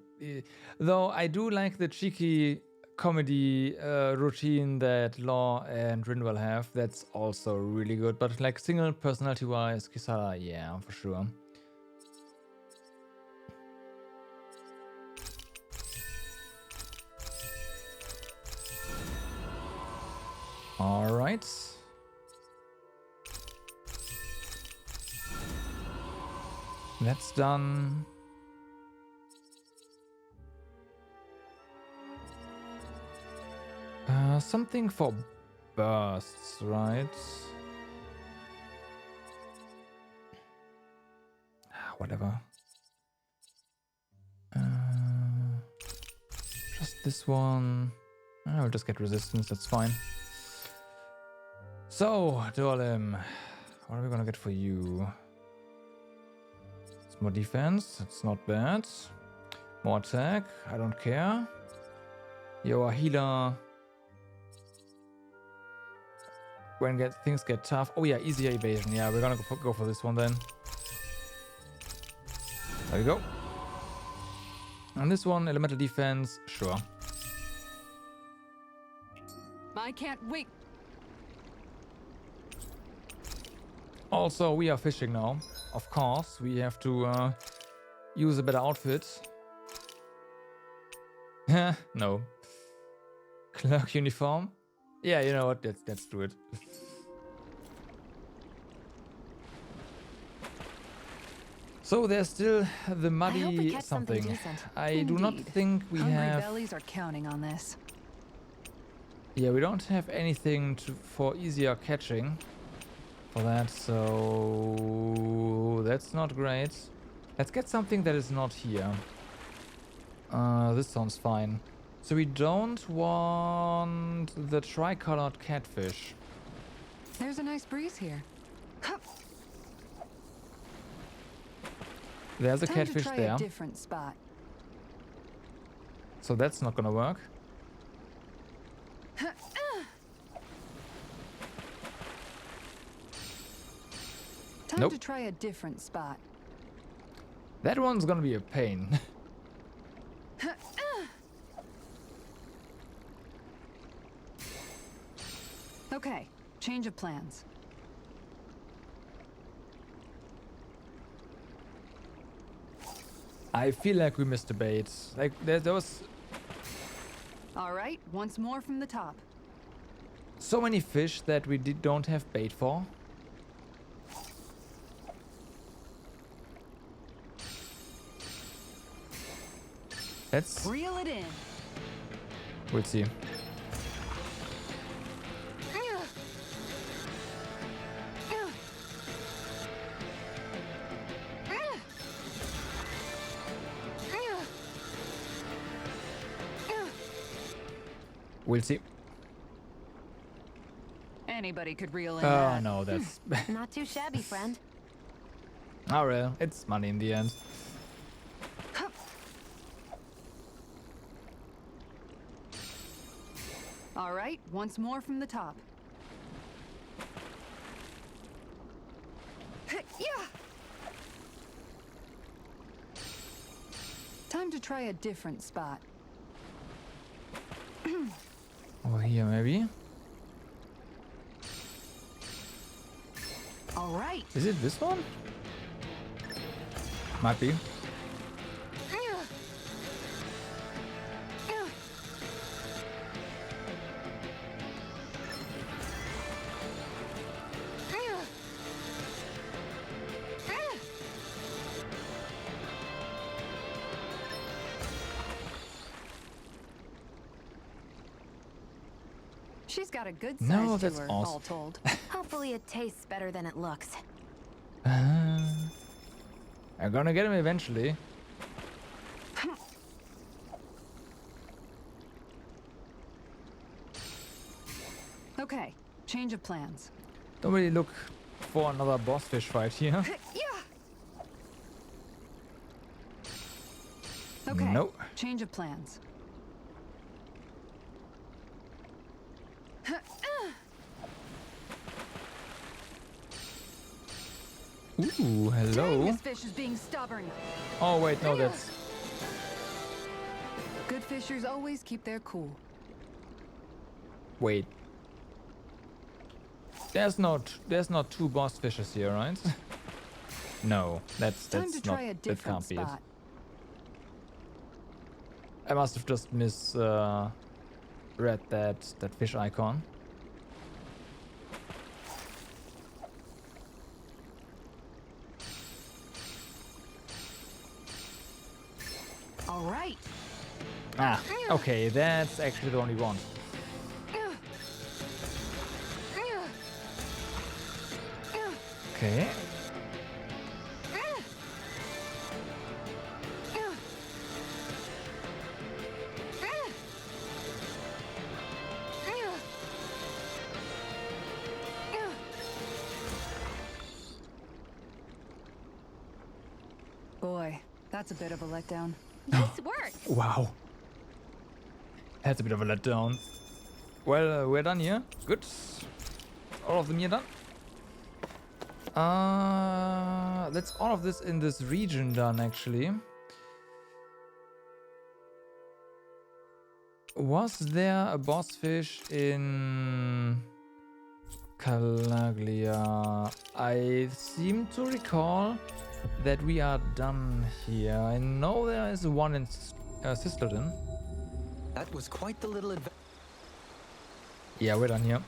Though I do like the cheeky comedy routine that Law and Rinwell have. That's also really good. But like single personality-wise, Kisara, yeah, for sure. All right. That's done. Something for bursts, right? Whatever. Just this one. I'll just get resistance, that's fine. So, Dorlim, what are we gonna get for you? It's more defense, it's not bad. More attack, I don't care. You're a healer. When things get tough. Oh yeah, easier evasion. Yeah, we're gonna go for this one then. There we go. And this one, elemental defense, sure. I can't wait. Also, we are fishing now. Of course, we have to use a better outfit. No. Clerk uniform? Yeah, you know what? Let's do it. So there's still the muddy something. I do not think we Hungry have. bellies are counting on this. Yeah, we don't have anything for easier catching for that, so that's not great. Let's get something that is not here. This sounds fine. So we don't want the tricolored catfish. There's a nice breeze here. There's a Time catfish to try there. A different spot. So that's not gonna work. Time Nope. to try a different spot. That one's gonna be a pain. Okay, change of plans. I feel like we missed a bait. Like there was All right, once more from the top. so many fish that we don't have bait for. Let's reel it in. We'll see. We'll see. Anybody could reel in Oh that. no, that's Not too shabby, friend. oh well. It's money in the end. All right, once more from the top. Yeah. Time to try a different spot. Over here, maybe. All right. Is it this one? Might be. She's got a good size No, to that's her, awesome. all told. Hopefully it tastes better than it looks. I'm gonna get him eventually. Okay, change of plans. Don't really look for another boss fish fight here. Okay, Nope. change of plans. Ooh, Dang, hello. this fish is being stubborn. Oh wait, no, that's Good fishers always keep their cool. wait. There's not two boss fishes here, right? No, that's Time to not try a that different can't be it. spot. I must have just read that fish icon. All right. Ah, okay, that's actually the only one. Okay. Boy, that's a bit of a letdown. Nice work! Wow. That's a bit of a letdown. Well, we're done here. Good. All of them here done. That's all of this in this region done, actually. Was there a boss fish in Calaglia? I seem to recall that we are done here. I know there is one in Sisterden. That was quite the little adventure. Yeah, we're done here.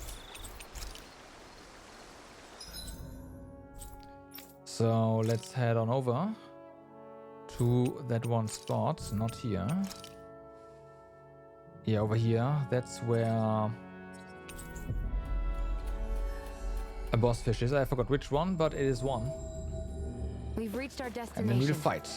So let's head on over to that one spot, not here. Yeah, over here. That's where a boss fish is. I forgot which one, but it is one. We've reached our And destination. then we'll fight.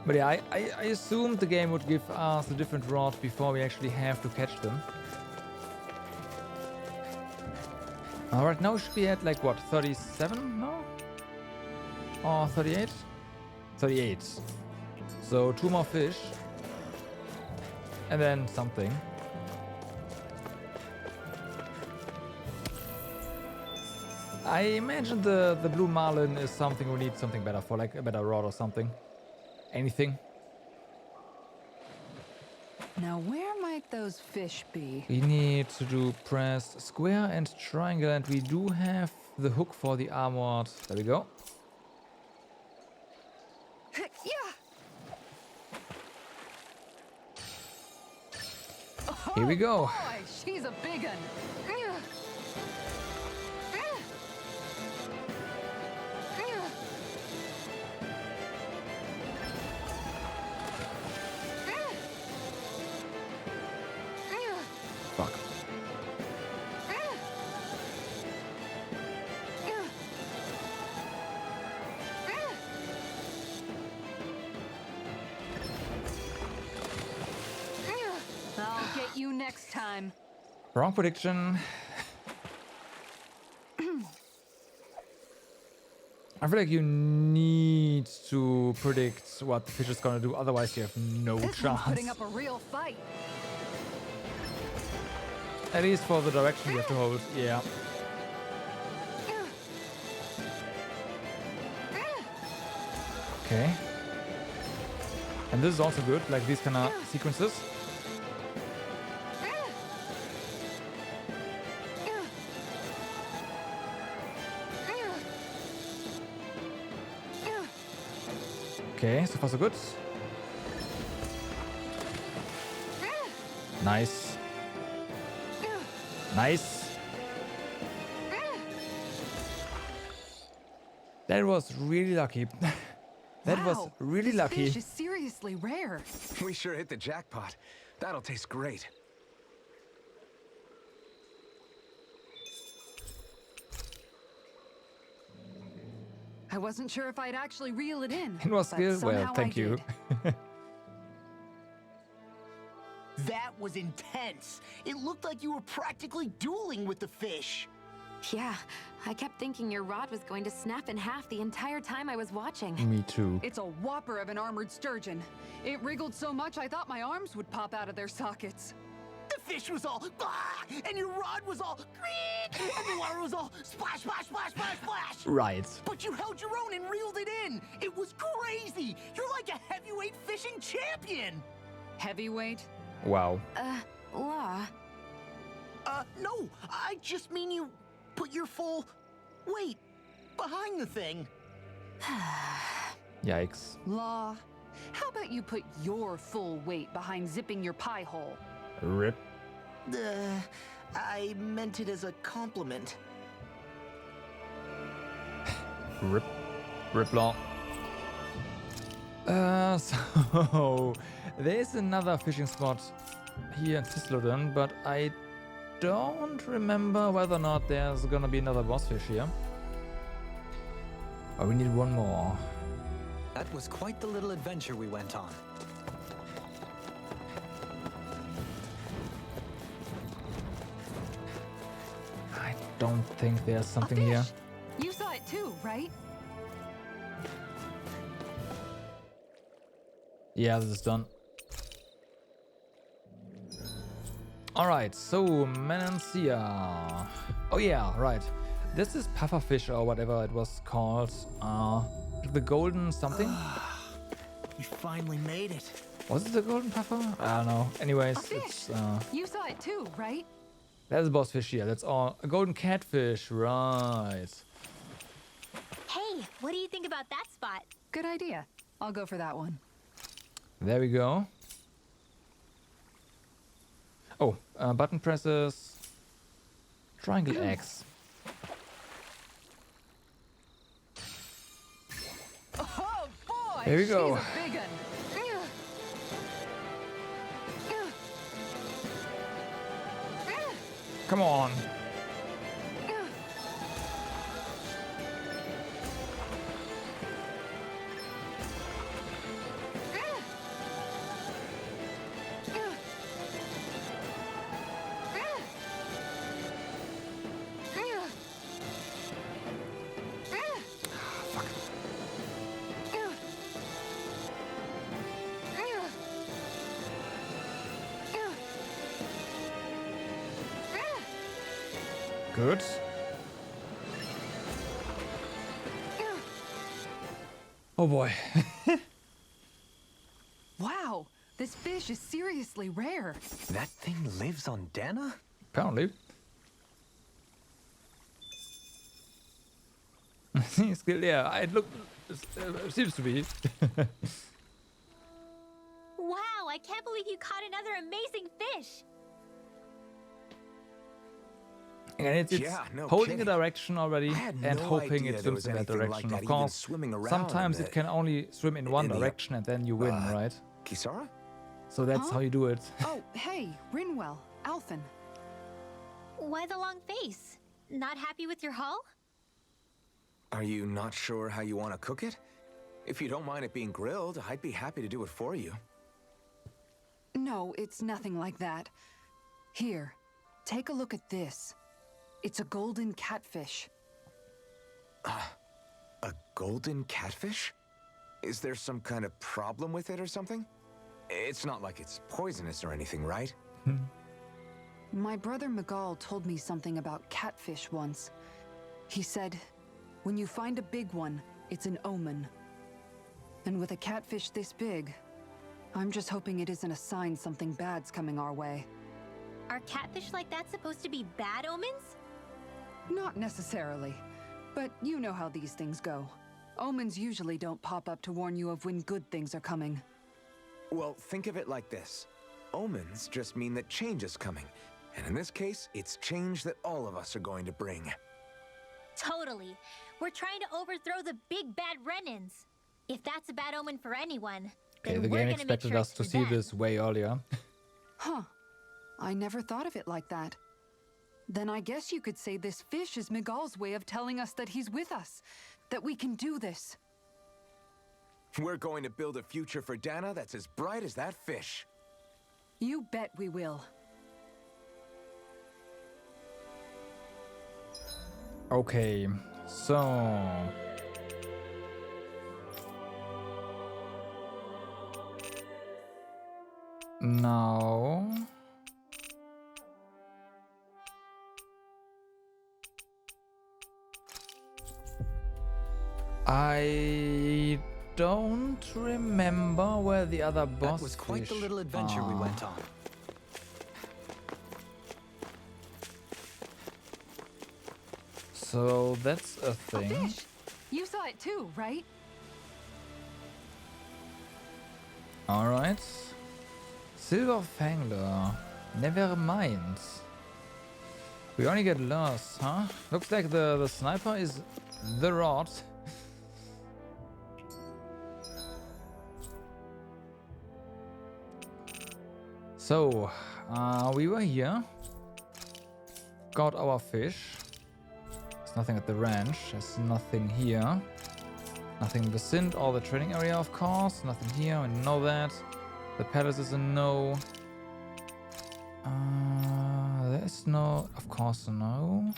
But yeah, I assumed the game would give us a different route before we actually have to catch them. Right now we should be at like what, 37 now? Or 38? 38. So 2 more fish. And then something. I imagine the blue marlin is something we need something better for, like a better rod or something. Anything? Now, where might those fish be? We need to do press square and triangle, and we do have the hook for the armored. There we go. Here we go. Boy, she's a big one. Fuck. I'll get you next time. Wrong prediction. I feel like you need to predict what the fish is gonna do, otherwise you have no This one's chance. putting up a real fight. At least for the direction you have to hold, yeah. Okay. And this is also good, like these kind of sequences. Okay, so far so good. Nice. Nice. That was really lucky. That was really this lucky. Fish is seriously rare. We sure hit the jackpot. That'll taste great. I wasn't sure if I'd actually reel it in. It was but good. Well, somehow thank I you. did. That was intense. It looked like you were practically dueling with the fish. Yeah, I kept thinking your rod was going to snap in half the entire time I was watching. Me too. It's a whopper of an armored sturgeon. It wriggled so much I thought my arms would pop out of their sockets. The fish was all "Ah!" and your rod was all "Creak!" and the water was all splash, splash, splash, splash, splash. Right. But you held your own and reeled it in. It was crazy. You're like a heavyweight fishing champion. Heavyweight? Wow. Law. No, I just mean you put your full weight behind the thing. Yikes. Law, how about you put your full weight behind zipping your pie hole? Rip. I meant it as a compliment. Rip. Rip law. So there's another fishing spot here in Sislodon, but I don't remember whether or not there's gonna be another boss fish here. Oh, we need one more. That was quite the little adventure we went on. I don't think there's something A here. fish. You saw it too, right? Yeah, this is done. Alright, so Menancia. Oh yeah, right. This is pufferfish or whatever it was called. The golden something? We finally made it. Was it the golden puffer? I don't know. Anyways, A fish. it's You saw it too, right? that's a boss fish here. That's all. A golden catfish, right. Hey, what do you think about that spot? Good idea. I'll go for that one. There we go. Oh, button presses. Triangle X. Oh boy! There we go. She's a big un. Come on. Good. Oh boy. Wow, this fish is seriously rare. That thing lives on Dana? Apparently. Yeah, it seems to be. Wow, I can't believe you caught another amazing fish. And it's Yeah, no holding kidding. a direction already I had and no hoping idea it there swims was in that anything like direction. that Of even course, swimming around sometimes in it can only swim in one in the- direction and then you win, right? Kisara? So that's Huh? how you do it. Oh, hey, Rinwell, Alphen. Why the long face? Not happy with your haul? Are you not sure how you want to cook it? If you don't mind it being grilled, I'd be happy to do it for you. No, it's nothing like that. Here, take a look at this. It's a golden catfish. A golden catfish? Is there some kind of problem with it or something? It's not like it's poisonous or anything, right? My brother Miguel told me something about catfish once. He said, when you find a big one, it's an omen. And with a catfish this big, I'm just hoping it isn't a sign something bad's coming our way. Are catfish like that supposed to be bad omens? Not necessarily, but you know how these things go. Omens usually don't pop up to warn you of when good things are coming. Well, think of it like this. Omens just mean that change is coming. And in this case, it's change that all of us are going to bring. Totally. We're trying to overthrow the big bad Renans. If that's a bad omen for anyone, Okay, then the we're game gonna make expected sure us it's to for see them. this way earlier. Huh. I never thought of it like that. Then I guess you could say this fish is Miguel's way of telling us that he's with us, that we can do this. We're going to build a future for Dana that's as bright as that fish. You bet we will. Okay, so now I don't remember where the other boss That was quite the fish little adventure we are. went on. So that's a thing. Fish! You saw it too, right? Alright. Silver Fangler. Never mind. We only get lost, huh? Looks like the sniper is the rod. So, we were here. Got our fish. There's nothing at the ranch. There's nothing here. Nothing in the Sint or the training area, of course. Nothing here, I know that. The palace is a no. There's no, of course, no.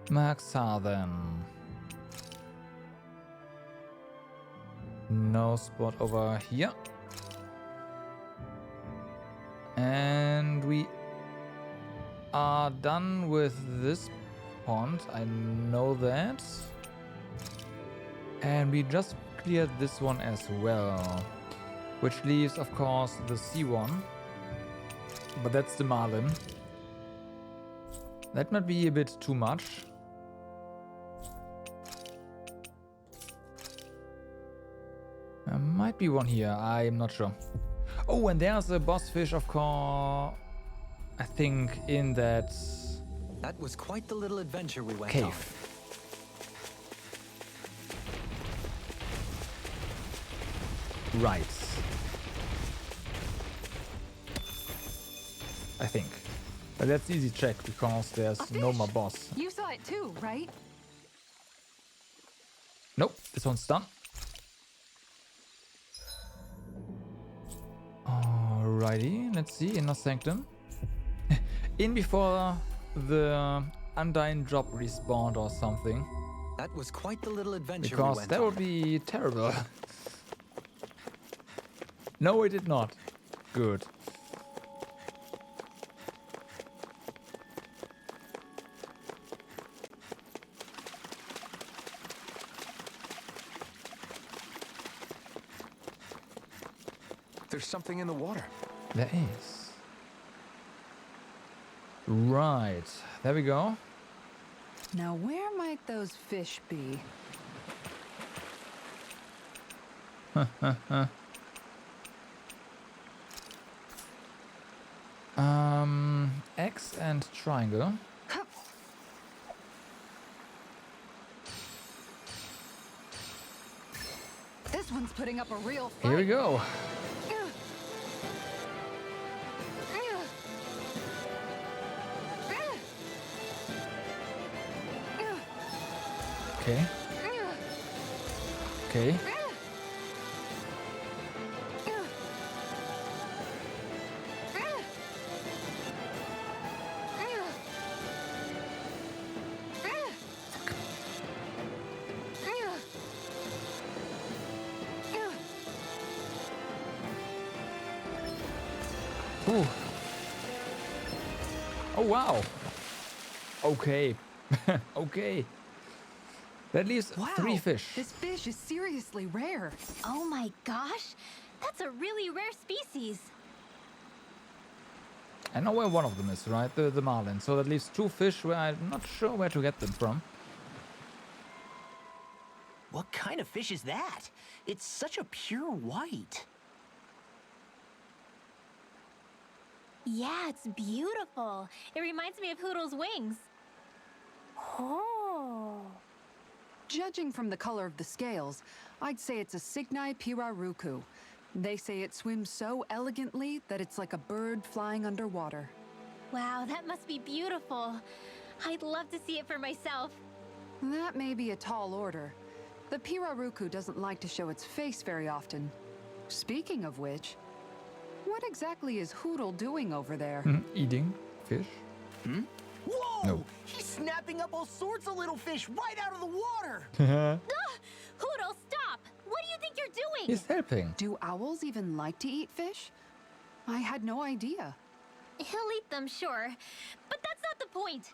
Maxarden. No spot over here. And we are done with this pond. I know that. And we just cleared this one as well. Which leaves, of course, the sea one. But that's the marlin. That might be a bit too much. There might be one here, I'm not sure. Oh, and there's a boss fish, of course. I think in that... That was quite the little adventure we went cave. on. Right. I think. But that's easy check because there's no more boss. You saw it too, right? Nope, this one's done. Alrighty, let's see, Inner Sanctum. In before the Undying drop respawned or something. That was quite the little adventure Because we went that on. would be terrible. No, it did not. Good. There's something in the water. There is. Right. There we go. Now where might those fish be? X and triangle. This one's putting up a real fight. Here we go. Okay. Okay. Ooh. Oh wow. Okay. Okay. That leaves 3 fish. This fish is seriously rare. Oh my gosh, that's a really rare species. I know where one of them is, right? The marlin. So that leaves 2 fish where I'm not sure where to get them from. What kind of fish is that? It's such a pure white. Yeah, it's beautiful. It reminds me of Hoodle's wings. Oh. Judging from the color of the scales, I'd say it's a Cygnai piraruku. They say it swims so elegantly that it's like a bird flying underwater. Wow, that must be beautiful. I'd love to see it for myself. That may be a tall order. The piraruku doesn't like to show its face very often. Speaking of which, what exactly is Hoodle doing over there? Eating fish. Whoa! No. He's snapping up all sorts of little fish right out of the water! Hoodle, stop! What do you think you're doing? He's helping. Do owls even like to eat fish? I had no idea. He'll eat them, sure. But that's not the point.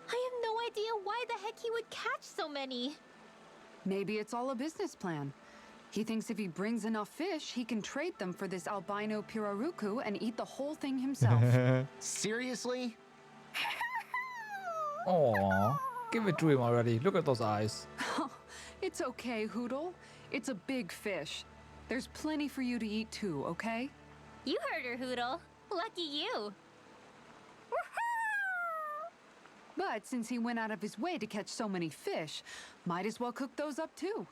I have no idea why the heck he would catch so many. Maybe it's all a business plan. He thinks if he brings enough fish, he can trade them for this albino piraruku and eat the whole thing himself. Seriously? Aww. Give it to him already. Look at those eyes. It's okay, Hoodle. It's a big fish. There's plenty for you to eat too, okay? You heard her, Hoodle. Lucky you. But since he went out of his way to catch so many fish, might as well cook those up too.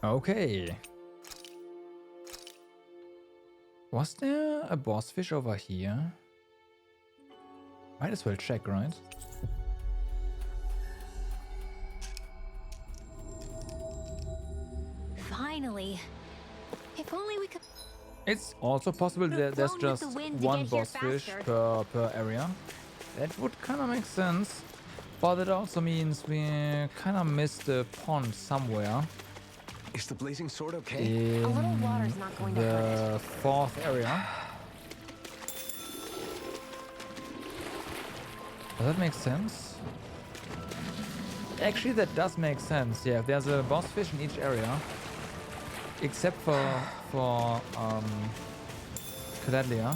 Okay. Was there a boss fish over here? Might as well check, right? Finally. If only we could... It's also possible that there's flown with just the wind to one get here boss fish faster. per area. That would kind of make sense. But it also means we kind of missed a pond somewhere. Is the blazing sword okay? In A little water's not going to hurt the fourth area. Does that make sense? Actually, that does make sense. Yeah, there's a boss fish in each area, except for Caladlia.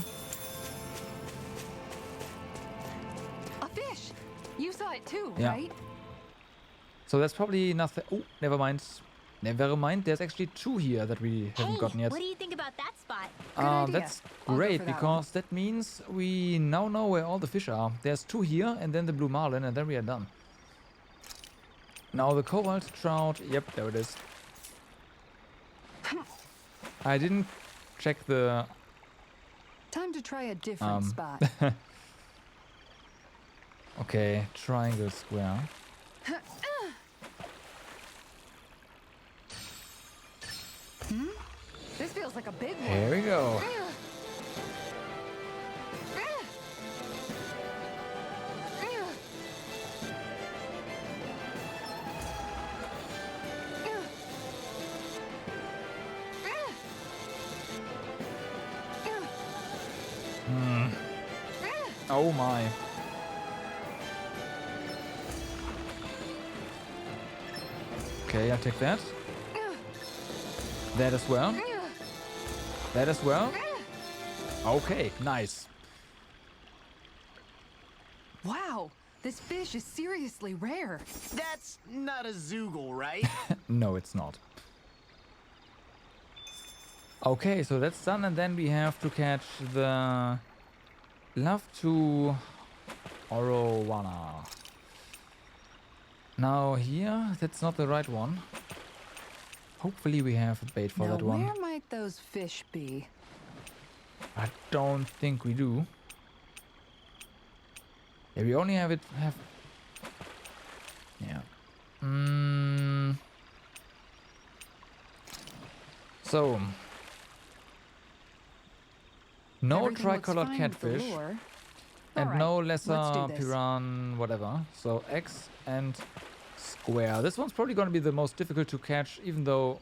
A fish! You saw it too, Yeah. right? So that's probably nothing. Oh, never mind. Never mind. There's actually two here that we haven't gotten yet. What do you think about that spot? That's I'll go great for that because that means we now know where all the fish are. There's two here and then the blue marlin and then we are done. Now the cobalt trout. Yep, there it is. I didn't check the... Time to try a different spot. Okay, triangle square. This feels like a big one. Here we go. Oh my. Okay, I'll take that. That as well. That as well. Okay, nice. Wow, this fish is seriously rare. That's not a Zoogle, right? No, it's not. Okay, so that's done, and then we have to catch the Love to Orowana. Now here, that's not the right one. Hopefully we have a bait for Now, that one. where might those fish be? I don't think we do. Yeah, we only have. Yeah. So. No Everything looks tricolored fine with the catfish. lure. And Alright, no let's lesser do this. piran whatever. So X and square. This one's probably going to be the most difficult to catch, even though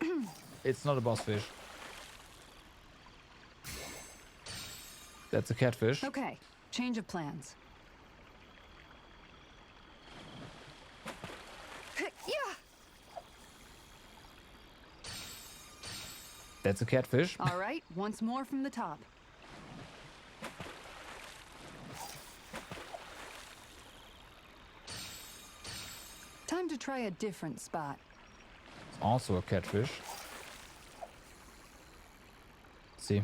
it's not a boss fish. That's a catfish. Okay, change of plans. Yeah. That's a catfish. All right, once more from the top. Time to try a different spot. It's also a catfish. See.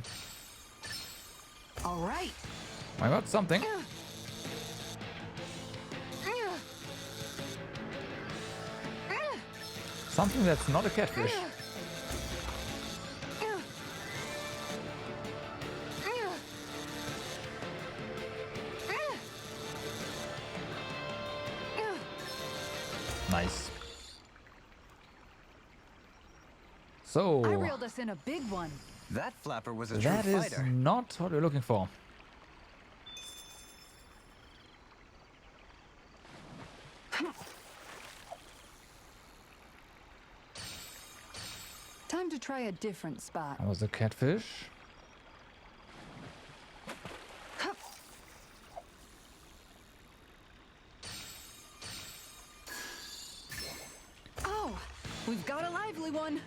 All right. I got something. Something that's not a catfish. Nice. So I reeled us in a big one. That flapper was a true that is fighter. not what we're looking for. Time to try a different spot. That was a catfish. Oh, we've got a lively one.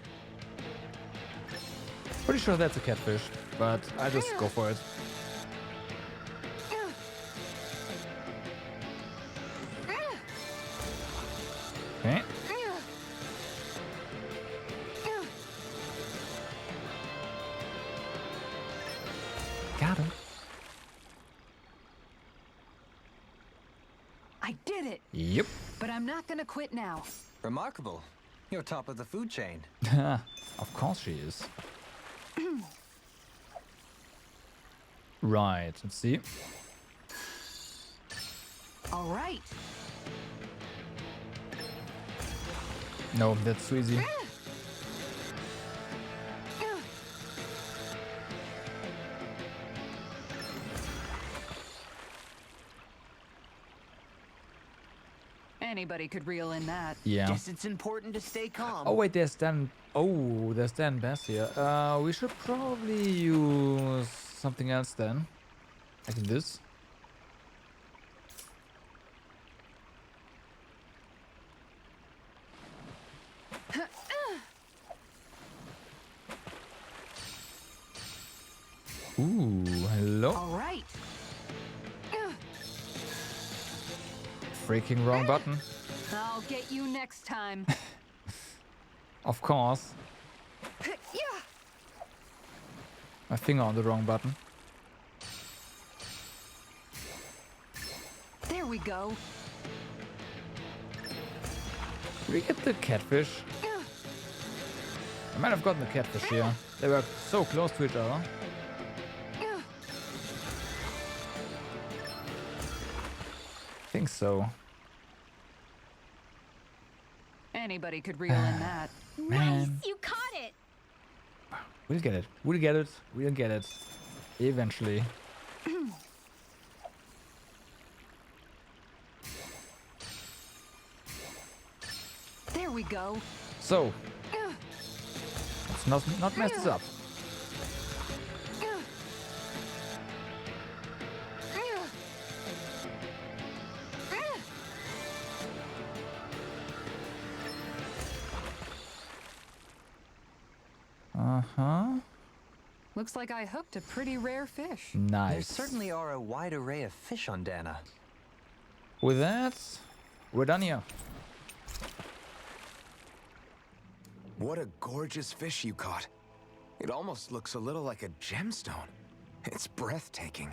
Pretty sure that's a catfish, but I just go for it. Okay. Got him. I did it. Yep. But I'm not gonna quit now. Remarkable. You're top of the food chain. Of course she is. Right, let's see. All right. No, that's too easy. Anybody could reel in that. Yeah. Guess it's important to stay calm. Oh wait, there's Dan. Oh, there's Dan Bass here. We should probably use something else then. Like this. Ooh, hello. All right. Freaking wrong button. I'll get you next time. Of course. My finger on the wrong button. There we go. Did we get the catfish? I might have gotten the catfish here. They were so close to each other. I think so. Anybody could reel in that. Nice, you caught it. We'll get it. We'll get it. We'll get it. Eventually. There we go. So. Let's not mess this up. Uh-huh. Looks like I hooked a pretty rare fish. Nice. There certainly are a wide array of fish on Dana. With that, we're done here. What a gorgeous fish you caught. It almost looks a little like a gemstone. It's breathtaking.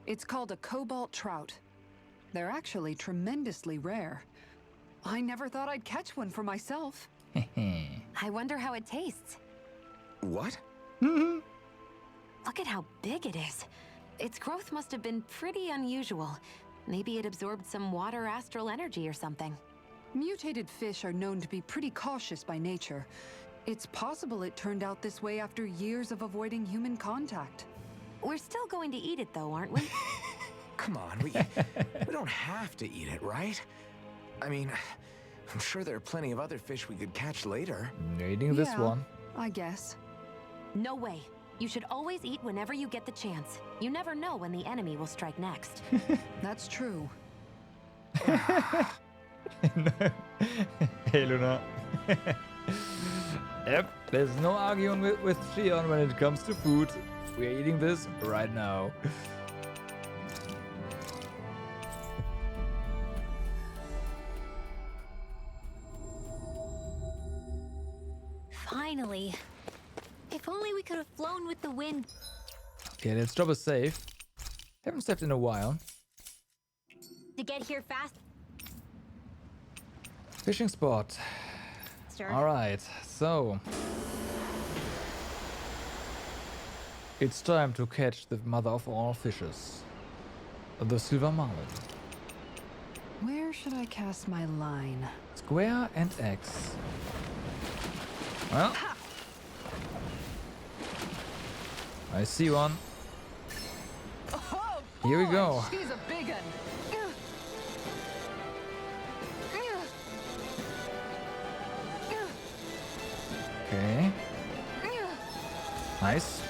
It's called a cobalt trout. They're actually tremendously rare. I never thought I'd catch one for myself. I wonder how it tastes. What? Look at how big it is. Its growth must have been pretty unusual. Maybe it absorbed some water astral energy or something. Mutated fish are known to be pretty cautious by nature. It's possible it turned out this way after years of avoiding human contact. We're still going to eat it though, aren't we? Come on, we don't have to eat it, right? I mean, I'm sure there are plenty of other fish we could catch later. Eating this one. I guess. No way. You should always eat whenever you get the chance. You never know when the enemy will strike next. That's true. Hey, Luna. Yep, there's no arguing with Shion when it comes to food. We are eating this right now. Finally. If only we could have flown with the wind. Okay, let's drop a save. Haven't saved in a while. To get here fast. Fishing spot. Sure. Alright, so. It's time to catch the mother of all fishes. The silver marlin. Where should I cast my line? Square and X. Well. I see one. Oh, here we go. She's a big one. Okay. Nice.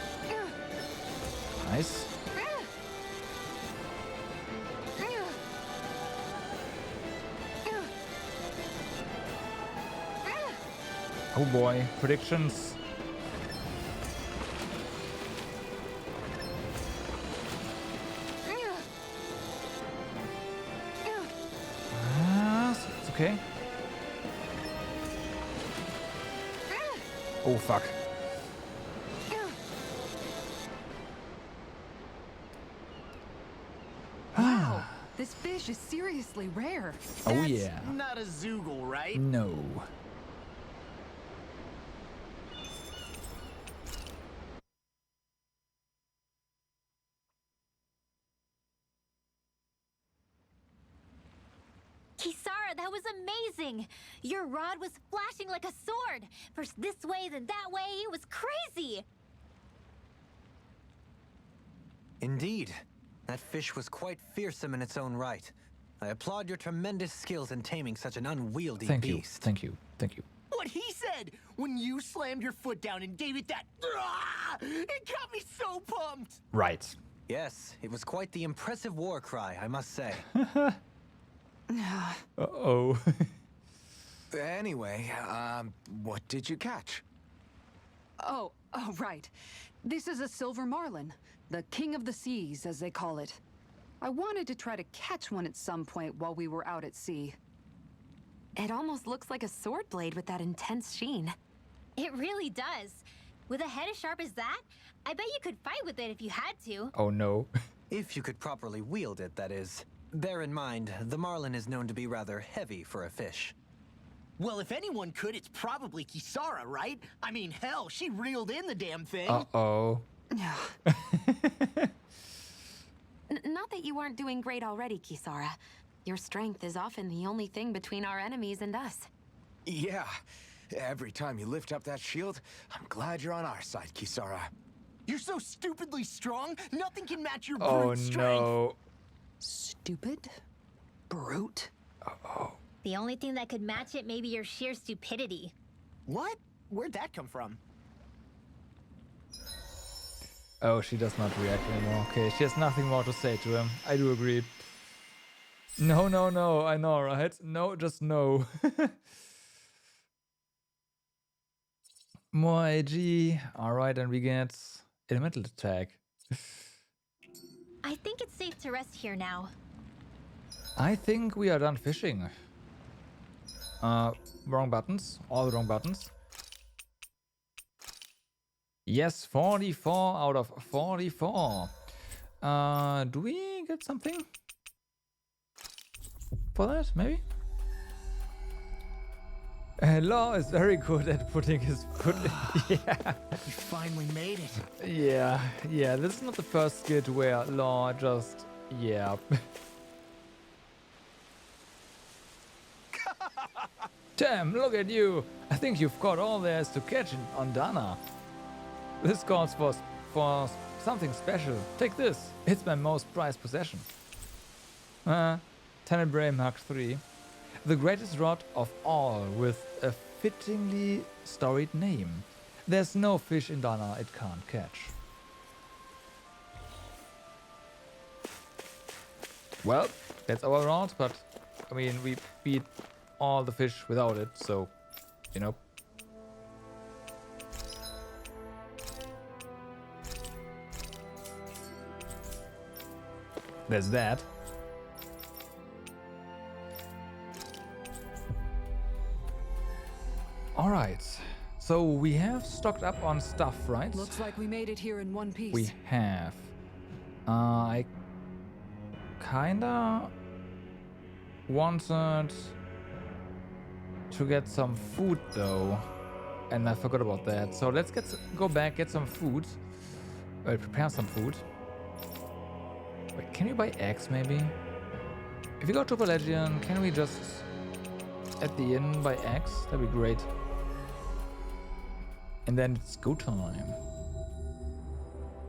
Nice. Oh boy, predictions. It's okay. Oh fuck. Wow, this fish is seriously rare. Oh That's yeah. not a Zoogle, right? No. Kisara, that was amazing! Your rod was flashing like a sword! First this way, then that way, it was crazy! Indeed. That fish was quite fearsome in its own right. I applaud your tremendous skills in taming such an unwieldy beast. Thank you. What he said when you slammed your foot down and gave it that. It got me so pumped. Right. Yes, it was quite the impressive war cry, I must say. Uh-oh. Anyway, what did you catch? Oh, right. This is a silver marlin, the king of the seas, as they call it. I wanted to try to catch one at some point while we were out at sea. It almost looks like a sword blade with that intense sheen. It really does. With a head as sharp as that, I bet you could fight with it if you had to. Oh no. If you could properly wield it, that is. Bear in mind, the marlin is known to be rather heavy for a fish. Well, if anyone could, it's probably Kisara, right? I mean, hell, she reeled in the damn thing. Uh-oh. Not that you aren't doing great already, Kisara. Your strength is often the only thing between our enemies and us. Yeah. Every time you lift up that shield, I'm glad you're on our side, Kisara. You're so stupidly strong, nothing can match your Oh brute strength. no. Stupid? Brute? Uh-oh. The only thing that could match it may be your sheer stupidity. What? Where'd that come from? Oh, she does not react anymore. Okay, she has nothing more to say to him. I do agree. No, I know, right? No, just no. More AG. Alright, and we get elemental attack. I think it's safe to rest here now. I think we are done fishing. Wrong buttons. All the wrong buttons. Yes, 44 out of 44. Do we get something for that, maybe? Law is very good at putting his foot in. Yeah. You finally made it. Yeah, this is not the first skit where Law just, yeah. Damn, look at you. I think you've caught all there is to catch on Dana. This calls for something special. Take this. It's my most prized possession. Tenebrae Mark III. The greatest rod of all with a fittingly storied name. There's no fish in Dana it can't catch. Well, that's our rod, but I mean, we beat all the fish without it, so, you know. There's that. Alright, so we have stocked up on stuff, right? Looks like we made it here in one piece. We have. I kinda wanted to get some food though, and I forgot about that. So let's go back, get some food. Prepare some food. Wait, can we buy eggs maybe? If we go to Pelagian, can we just at the inn buy eggs? That'd be great. And then it's go time.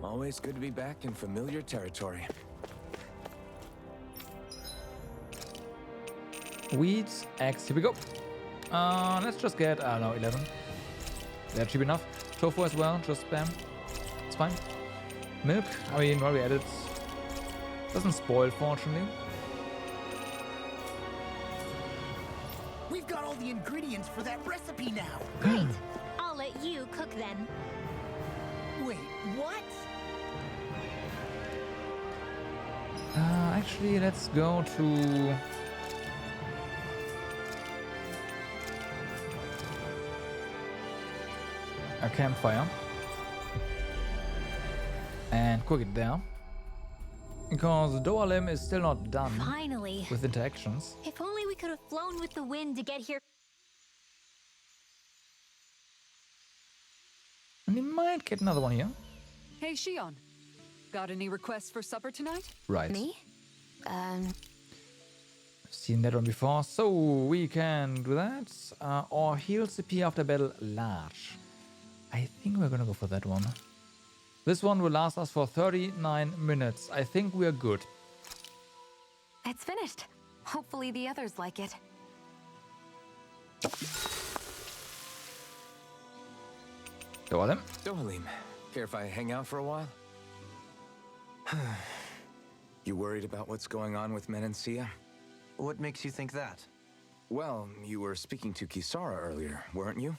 Always good to be back in familiar territory. Wheat, eggs, here we go. Let's just get, I don't know, 11. That's cheap enough. Tofu as well, just spam. It's fine. Milk, I mean, while we add it, doesn't spoil, fortunately. We've got all the ingredients for that recipe now. Great. I'll let you cook then. Wait, what? Actually, let's go to... a campfire. And cook it there. Because Doalim is still not done. Finally. With interactions. If only we could have flown with the wind to get here. And we might get another one here. Hey, Shion. Got any requests for supper tonight? Right. Me? Seen that one before, so we can do that. Or heal CP after battle large. I think we're gonna go for that one. This one will last us for 39 minutes. I think we are good. It's finished. Hopefully the others like it. Dohalim? Dohalim, care if I hang out for a while? You worried about what's going on with Menancia? What makes you think that? Well, you were speaking to Kisara earlier, weren't you?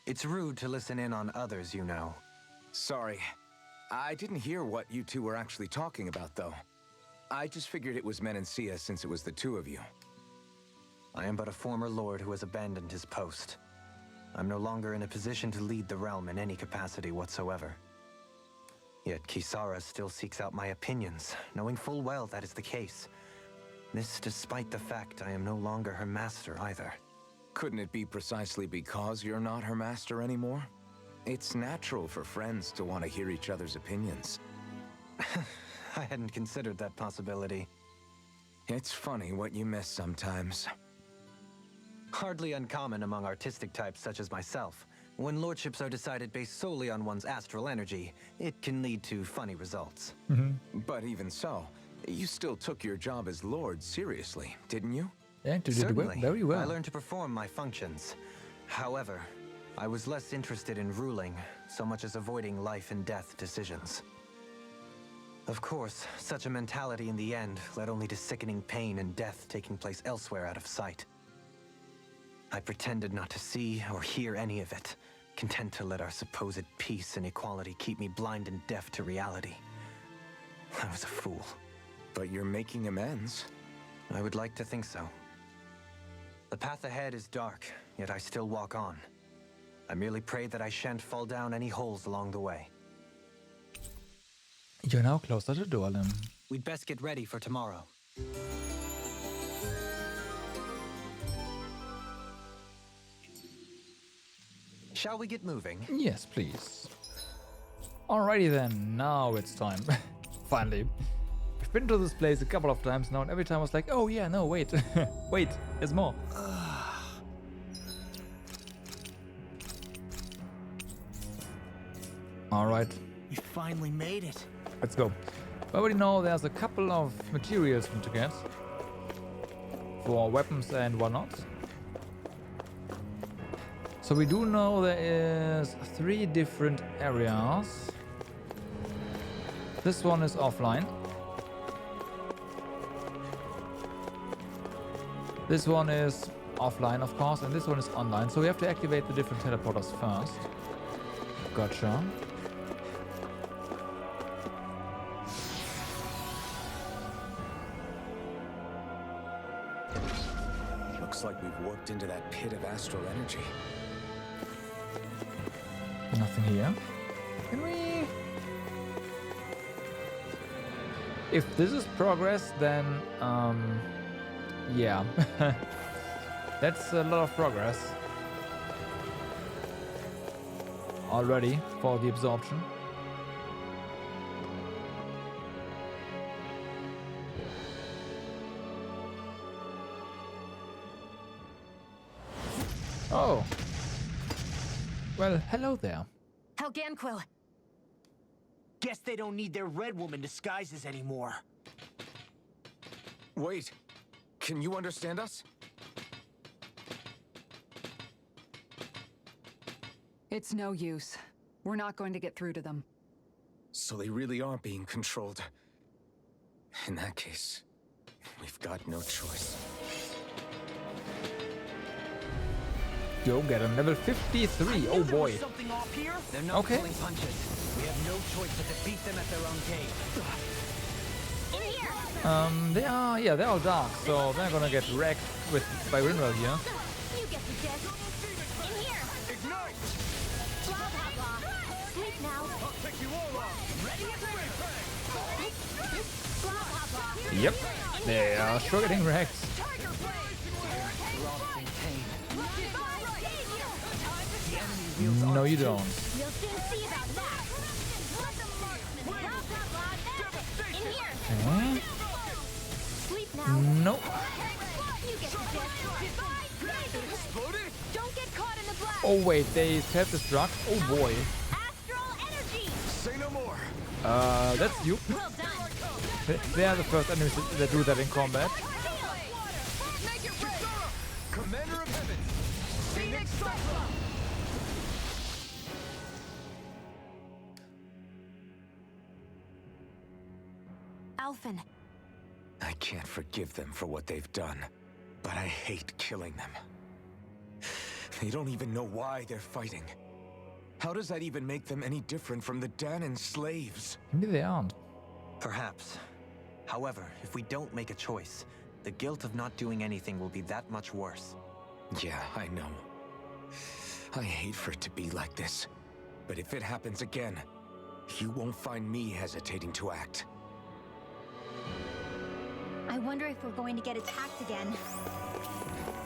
It's rude to listen in on others, you know. Sorry. I didn't hear what you two were actually talking about, though. I just figured it was Menancia since it was the two of you. I am but a former lord who has abandoned his post. I'm no longer in a position to lead the realm in any capacity whatsoever. Yet Kisara still seeks out my opinions, knowing full well that is the case. This despite the fact I am no longer her master either. Couldn't it be precisely because you're not her master anymore? It's natural for friends to want to hear each other's opinions. I hadn't considered that possibility. It's funny what you miss sometimes. Hardly uncommon among artistic types such as myself. When lordships are decided based solely on one's astral energy, it can lead to funny results. But even so, you still took your job as lord seriously, didn't you? Yeah, you did Certainly. very well. I learned to perform my functions. However, I was less interested in ruling, so much as avoiding life and death decisions. Of course, such a mentality in the end led only to sickening pain and death taking place elsewhere out of sight. I pretended not to see or hear any of it, content to let our supposed peace and equality keep me blind and deaf to reality. I was a fool. But you're making amends. I would like to think so. The path ahead is dark, yet I still walk on. I merely pray that I shan't fall down any holes along the way. You're now closer to Dohalim. We'd best get ready for tomorrow. Shall we get moving? Yes, please. Alrighty then, now it's time. Finally. We've been to this place a couple of times now, and every time I was like, oh yeah, no, wait. Wait, there's more. Alright. We finally made it. Let's go. We already know there's a couple of materials we need to get for weapons and whatnot. So we do know there is 3 different areas. This one is offline. This one is offline, of course, and this one is online. So we have to activate the different teleporters first. Gotcha. Looks like we've warped into that pit of astral energy. Nothing here. Can we... If this is progress, then, yeah. That's a lot of progress. Already, for the absorption. Oh. Well, hello there. Helganquil. Guess they don't need their Red Woman disguises anymore. Wait, can you understand us? It's no use. We're not going to get through to them. So they really are being controlled. In that case, we've got no choice. Go get him, level 53. Oh boy. Something off here? They're not Okay. pulling punches. We have no choice but to beat them at their own game. They're all dark, so they're gonna get wrecked by Rinwell here. You get the death. In here. Ignite! Blah blah blah. Sleep now. I'll pick you all off. Ready? Blah blah blah. Yep, they are sure getting wrecked. Tiger blade. Lost in pain. No, you don't. You'll soon see about that. Blah blah blah. In here. Okay. Sleep now. Nope. You get the death. Exploded? Don't get caught in the blast. Oh wait, they self-destruct. Oh boy. Astral energy. Say no more. That's you. They are the first enemies that do that in combat. Commander of Heaven, Phoenix Cyclone! Alphen. I can't forgive them for what they've done, but I hate killing them. They don't even know why they're fighting. How does that even make them any different from the Danon slaves? Maybe they aren't. Perhaps. However, if we don't make a choice, the guilt of not doing anything will be that much worse. Yeah, I know. I hate for it to be like this. But if it happens again, you won't find me hesitating to act. I wonder if we're going to get attacked again.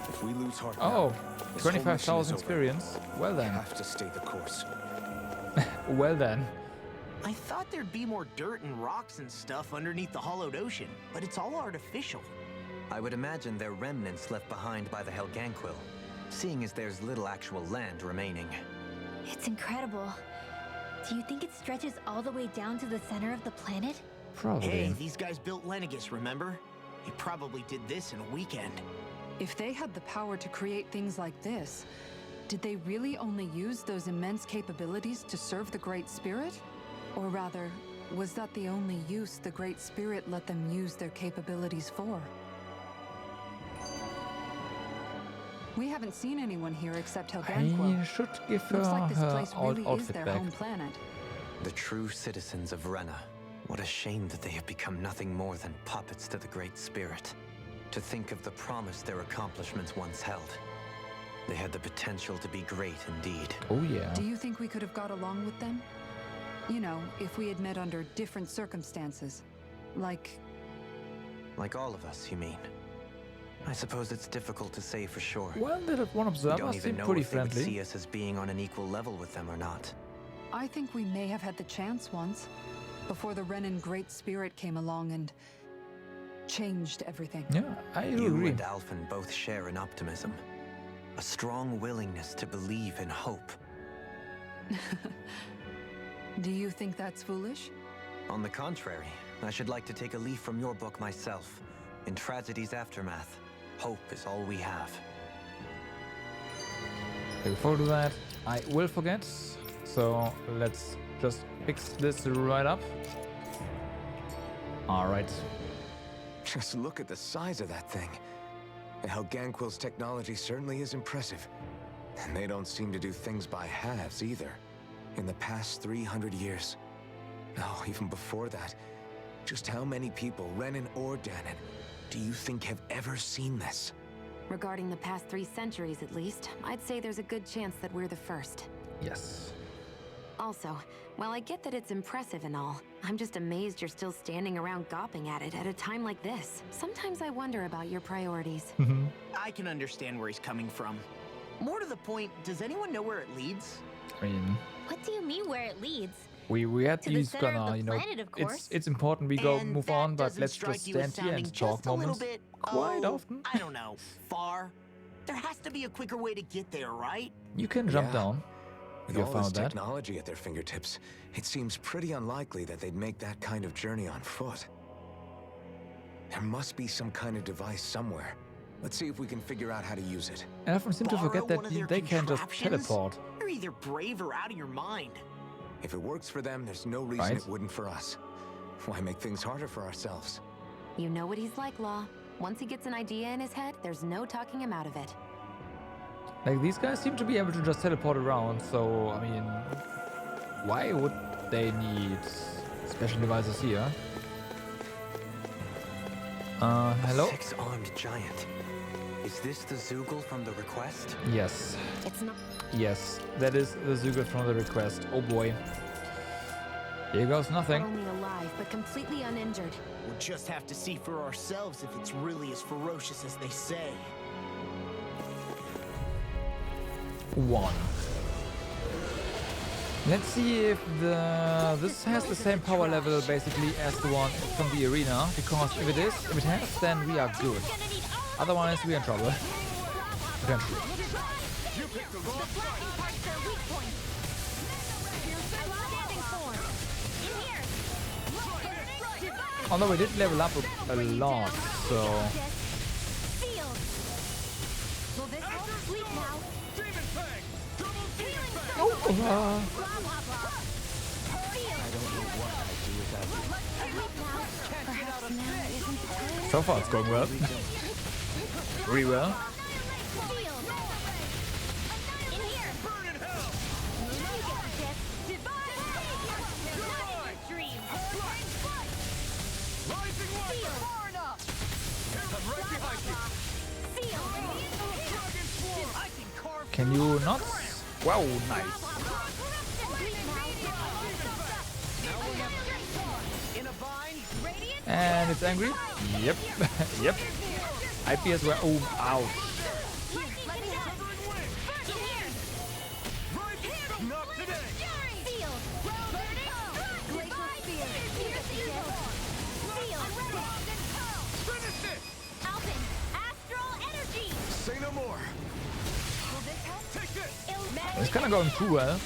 If we lose heart Oh, now, this whole mission 25,000 is over. experience. Well We then. have to stay the course. Well then. I thought there'd be more dirt and rocks and stuff underneath the hollowed ocean, but it's all artificial. I would imagine they're remnants left behind by the Helganquil, seeing as there's little actual land remaining. It's incredible. Do you think it stretches all the way down to the center of the planet? Probably. Hey, these guys built Lenegus, remember? He probably did this in a weekend. If they had the power to create things like this, did they really only use those immense capabilities to serve the Great Spirit? Or rather, was that the only use the Great Spirit let them use their capabilities for? We haven't seen anyone here except Helganquil. I should give her Looks like this her place old really is outfit their back. home planet. The true citizens of Rena. What a shame that they have become nothing more than puppets to the Great Spirit. To think of the promise their accomplishments once held. They had the potential to be great indeed. Oh yeah. Do you think we could have got along with them? You know, if we had met under different circumstances. Like all of us, you mean? I suppose it's difficult to say for sure. Well, that one We observer don't even seemed know pretty if they would friendly. see us as being on an equal level with them or not. I think we may have had the chance once, before the Renan Great Spirit came along and changed everything. Yeah, I do You agree. and Alphen both share an optimism. A strong willingness to believe in hope. Do you think that's foolish? On the contrary, I should like to take a leaf from your book myself. In Tragedy's Aftermath, hope is all we have. Okay, before we do that, I will forget. So let's just fix this right up. Alright. Just look at the size of that thing. The Helganquil's technology certainly is impressive. And they don't seem to do things by halves either. In the past 300 years. No, even before that. Just how many people, Renan or Danon, do you think have ever seen this? Regarding the past 3 centuries at least, I'd say there's a good chance that we're the first. Yes. Also, while I get that it's impressive and all, I'm just amazed you're still standing around gawping at it at a time like this. Sometimes I wonder about your priorities. I can understand where he's coming from. More to the point, does anyone know where it leads? I mean, What do you mean where it leads? we had To the these center of gonna, the you know, planet, of course. it's important we go And move that on, but doesn't let's strike just you as stand here and sounding talk just a little moments. bit, Quite often. I don't know, far. There has to be a quicker way to get there, right? You can jump Yeah. down. With You all this found that. technology at their fingertips, it seems pretty unlikely that they'd make that kind of journey on foot. There must be some kind of device somewhere. Let's see if we can figure out how to use it. And I often seem to Borrow forget that one of their they can just contraptions? teleport. You're either brave or out of your mind. If it works for them, there's no reason Right. it wouldn't for us. Why make things harder for ourselves? You know what he's like, Law. Once he gets an idea in his head, there's no talking him out of it. Like, these guys seem to be able to just teleport around, so, I mean, why would they need special devices here? Hello? A 6-armed giant. Is this the Zoogle from the request? Yes. It's not. Yes, that is the Zoogle from the request. Oh boy. Here goes nothing. Not only alive, but completely uninjured. We'll just have to see for ourselves if it's really as ferocious as they say. 1. Let's see if this has the same power level basically as the one from the arena, because if it has, then we are good. Otherwise, we are in trouble. Potentially. Although we did level up a lot, so... So far it's going well. Really well. Can you not? Wow, nice. And it's angry? Yep. Yep. IP as well. Oh, ouch. Say no more. It's kind of going too well.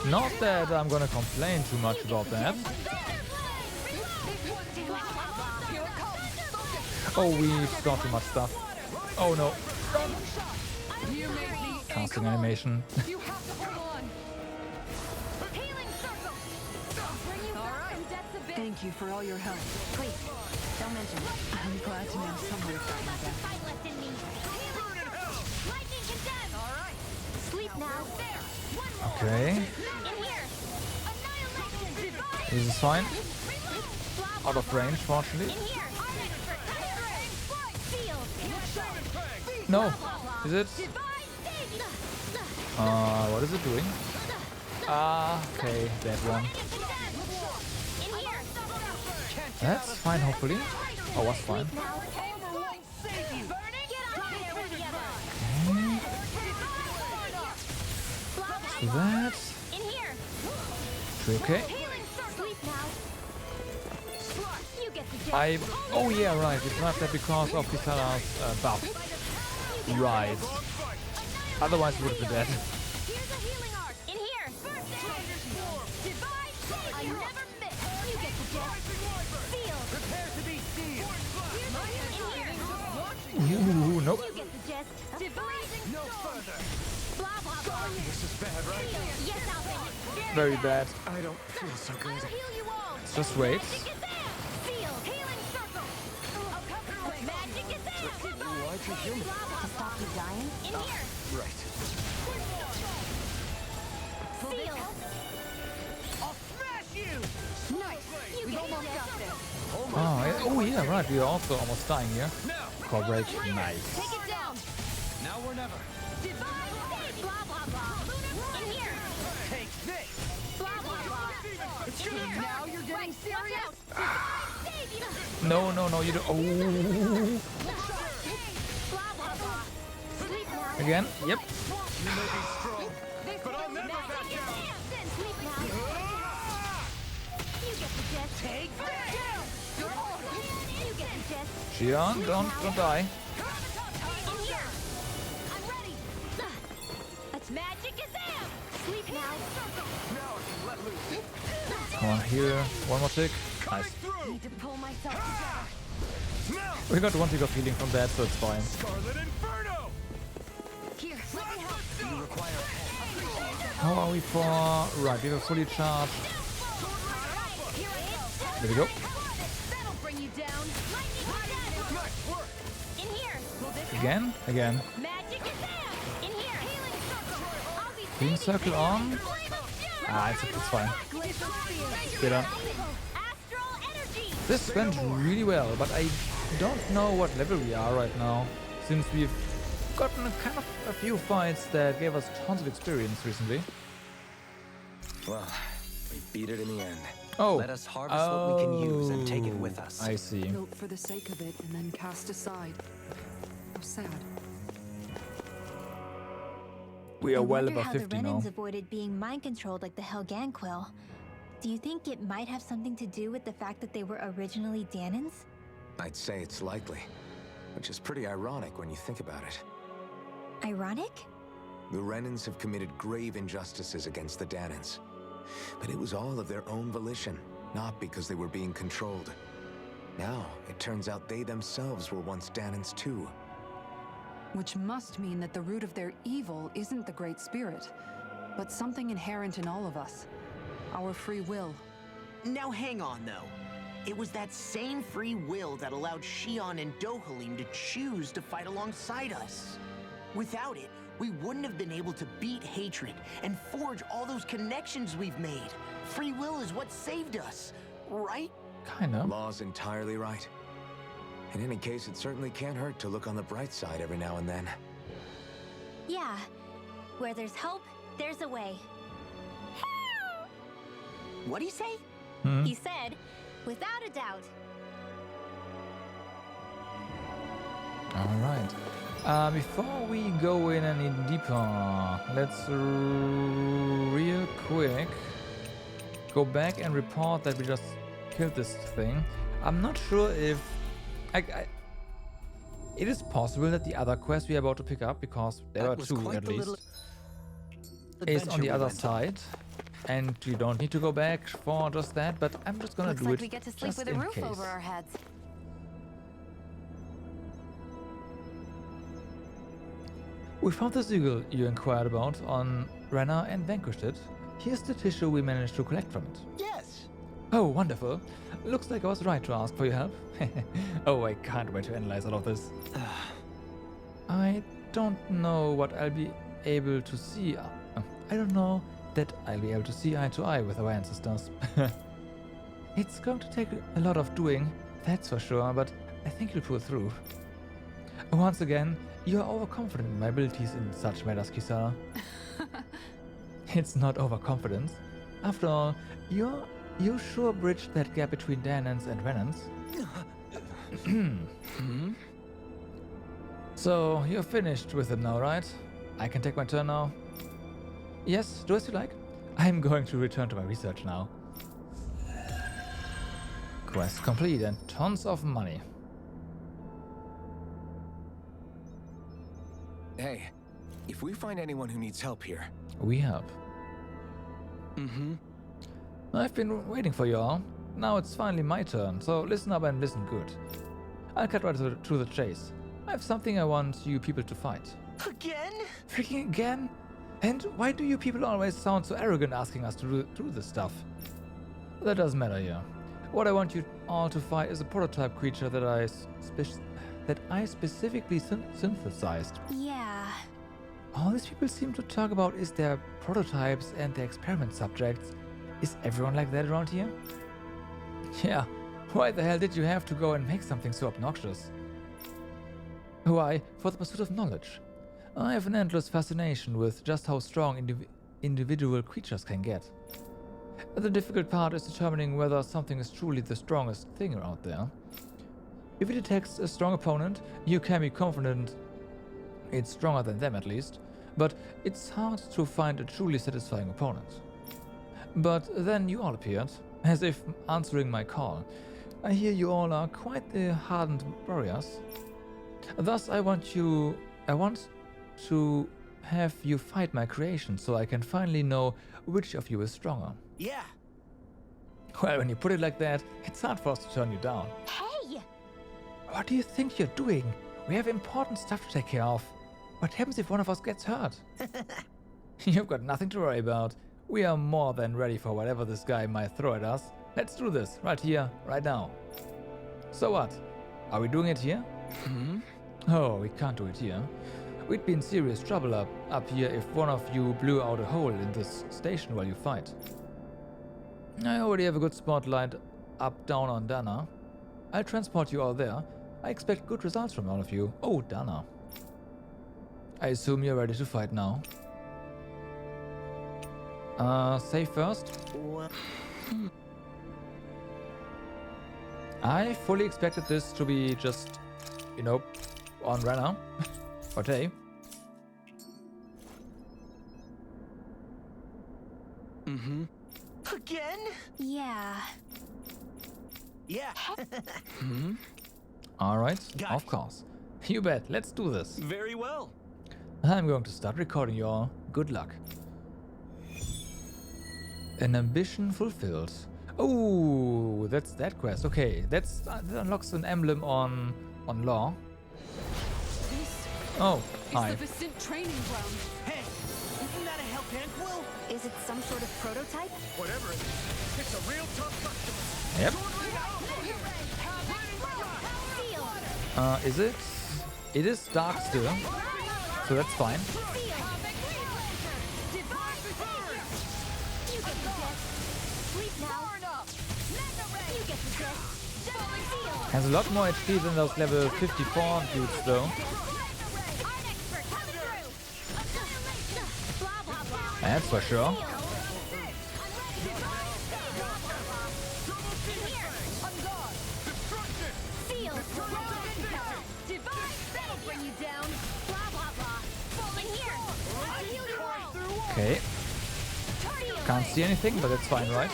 Not that I'm gonna complain too much about that. Oh, we've got too much stuff. Oh no. Casting animation. Thank you for all your help. Please, don't mention it. I'm glad to know someone got my back. Okay. This is fine. Out of range, fortunately. No. Is it? What is it doing? Okay, that one. That's fine, hopefully. Oh, was fine. So that's okay. Oh yeah, right. It's not that because of Kisara's buff. Right. Otherwise, we would have been dead. Ooh, nope. No further. This is bad, right? Very bad. I don't feel so good. Just wait. Why'd you heal me? To stop you dying? Right. I'll smash you! Nice! We've almost got this. Oh yeah, right. We are also almost dying here. Core break. Nice. Take it down! Now or never. Take this! Now you're getting serious? No, no, no. You don't. Oh. Again? Yep. You may be strong, but I'll never back down! Take Xion, don't die. Come on, here. One more tick. Nice. Need to pull myself together. We got one tick of healing from that, so it's fine. Scarlet Inferno! Here, let me help. You require How are we for? Right, we have a fully charged. There we go. That'll bring you down. Nice work. In here. Again? Again. Magic is out. In here. Healing circle. I'll be Green circle on. It's fine. Get on. This went really well, but I don't know what level we are right now, since we've gotten a few fights that gave us tons of experience recently. Well, we beat it in the end. Oh. Let us harvest what we can use and take it with us. I see. Built for the sake of it and then cast aside. How sad. We are I well wonder above how 50 the now. Renans avoided being mind-controlled like the Helganquil. Do you think it might have something to do with the fact that they were originally Danans? I'd say it's likely, which is pretty ironic when you think about it. Ironic? The Renans have committed grave injustices against the Danans, but it was all of their own volition. not because they were being controlled. Now, it turns out they themselves were once Danans too. Which must mean that the root of their evil isn't the Great Spirit, but something inherent in all of us. Our free will. Now hang on, though. It was that same free will that allowed Xion and Dohalim to choose to fight alongside us. Without it, we wouldn't have been able to beat hatred and forge all those connections we've made. Free will is what saved us, right? Kinda. Law's entirely right. In any case, it certainly can't hurt to look on the bright side every now and then. Yeah. Where there's hope, there's a way. What'd he say? He said, without a doubt. Alright. Before we go in any deeper, let's real quick go back and report that we just killed this thing. I'm not sure if... it is possible that the other quest we are about to pick up, because there are two at least, is on the other side. And you don't need to go back for just that, but I'm just gonna Looks do like it we get to sleep just with a in roof case. over our heads. We found the sigil you inquired about on Renna and vanquished it. Here's the tissue we managed to collect from it. Yes. Oh, wonderful. Looks like I was right to ask for your help. Oh, I can't wait to analyze all of this. I don't know what I'll be able to see. I don't know that I'll be able to see eye to eye with our ancestors. It's going to take a lot of doing, that's for sure, but I think you'll pull through. Once again, you are overconfident in my abilities in such matters, Kisara. It's not overconfidence. After all, you sure bridged that gap between Danans and Renans. So, you're finished with it now, right? I can take my turn now? Yes, do as you like. I'm going to return to my research now. Quest complete and tons of money. Hey, if we find anyone who needs help here... We help. I've been waiting for you all. Now it's finally my turn, so listen up and listen good. I'll cut right to the chase. I have something I want you people to fight. Again? Freaking again? And why do you people always sound so arrogant asking us to do this stuff? That doesn't matter here. What I want you all to fight is a prototype creature that I specifically synthesized. Yeah. All these people seem to talk about is their prototypes and their experiment subjects. Is everyone like that around here? Yeah, why the hell did you have to go and make something so obnoxious? Why, for the pursuit of knowledge. I have an endless fascination with just how strong individual creatures can get. The difficult part is determining whether something is truly the strongest thing out there. If it detects a strong opponent, you can be confident it's stronger than them at least, but it's hard to find a truly satisfying opponent. But then you all appeared, as if answering my call. I hear you all are quite the hardened warriors. Thus I want to have you fight my creation so I can finally know which of you is stronger. Yeah. Well, when you put it like that, it's hard for us to turn you down. Hey! What do you think you're doing? We have important stuff to take care of. What happens if one of us gets hurt? You've got nothing to worry about. We are more than ready for whatever this guy might throw at us. Let's do this, right here, right now. So what? Are we doing it here? Oh, we can't do it here. We'd be in serious trouble up here if one of you blew out a hole in this station while you fight. I already have a good spotlight up down on Dana. I'll transport you all there. I expect good results from all of you. Oh, Dana. I assume you're ready to fight now. Save first. I fully expected this to be just, you know, on Renna. Or Tay. Again? Yeah. Yeah. Alright, of course. You bet, let's do this. Very well. I'm going to start recording you all. Good luck. An ambition fulfilled. Oh, that's that quest. Okay, that unlocks an emblem on Law. Oh, hi. It's the Vicent training ground. Hey, isn't that a Hellcant quill? Is it some sort of prototype? Whatever it is, it's a real tough customer. Yep. Is it? It is dark still, so that's fine. Has a lot more HP than those level 54 dudes though. That's for sure. Okay. Can't see anything, but that's fine, right?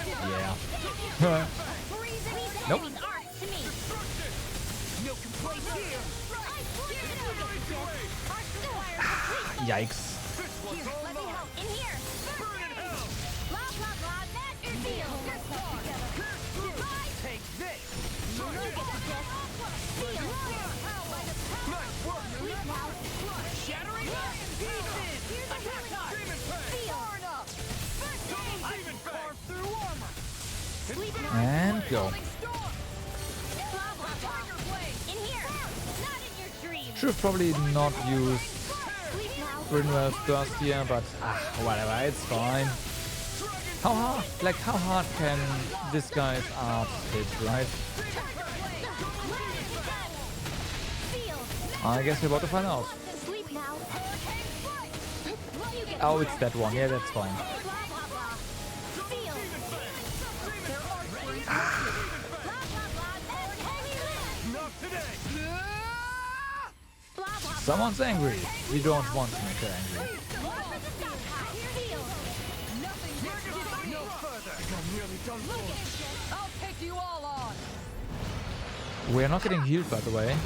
Yeah. Nope. Yikes. And go. Should probably not use Brynwell's burst here, but whatever, it's fine. How hard can this guy's art hit, right? I guess we're about to find out. Oh, it's that one. Yeah, that's fine. Someone's angry. We don't want to make her angry. We're not getting healed, by the way.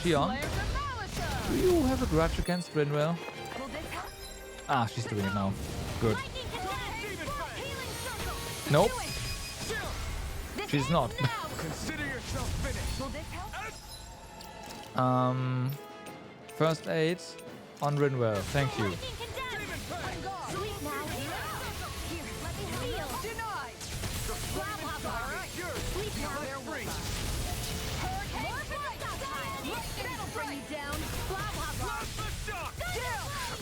Xion, do you have a grudge against Brynwell? Ah, she's doing it now. Good. Nope. She's not. First aid on Brynwell. Thank you.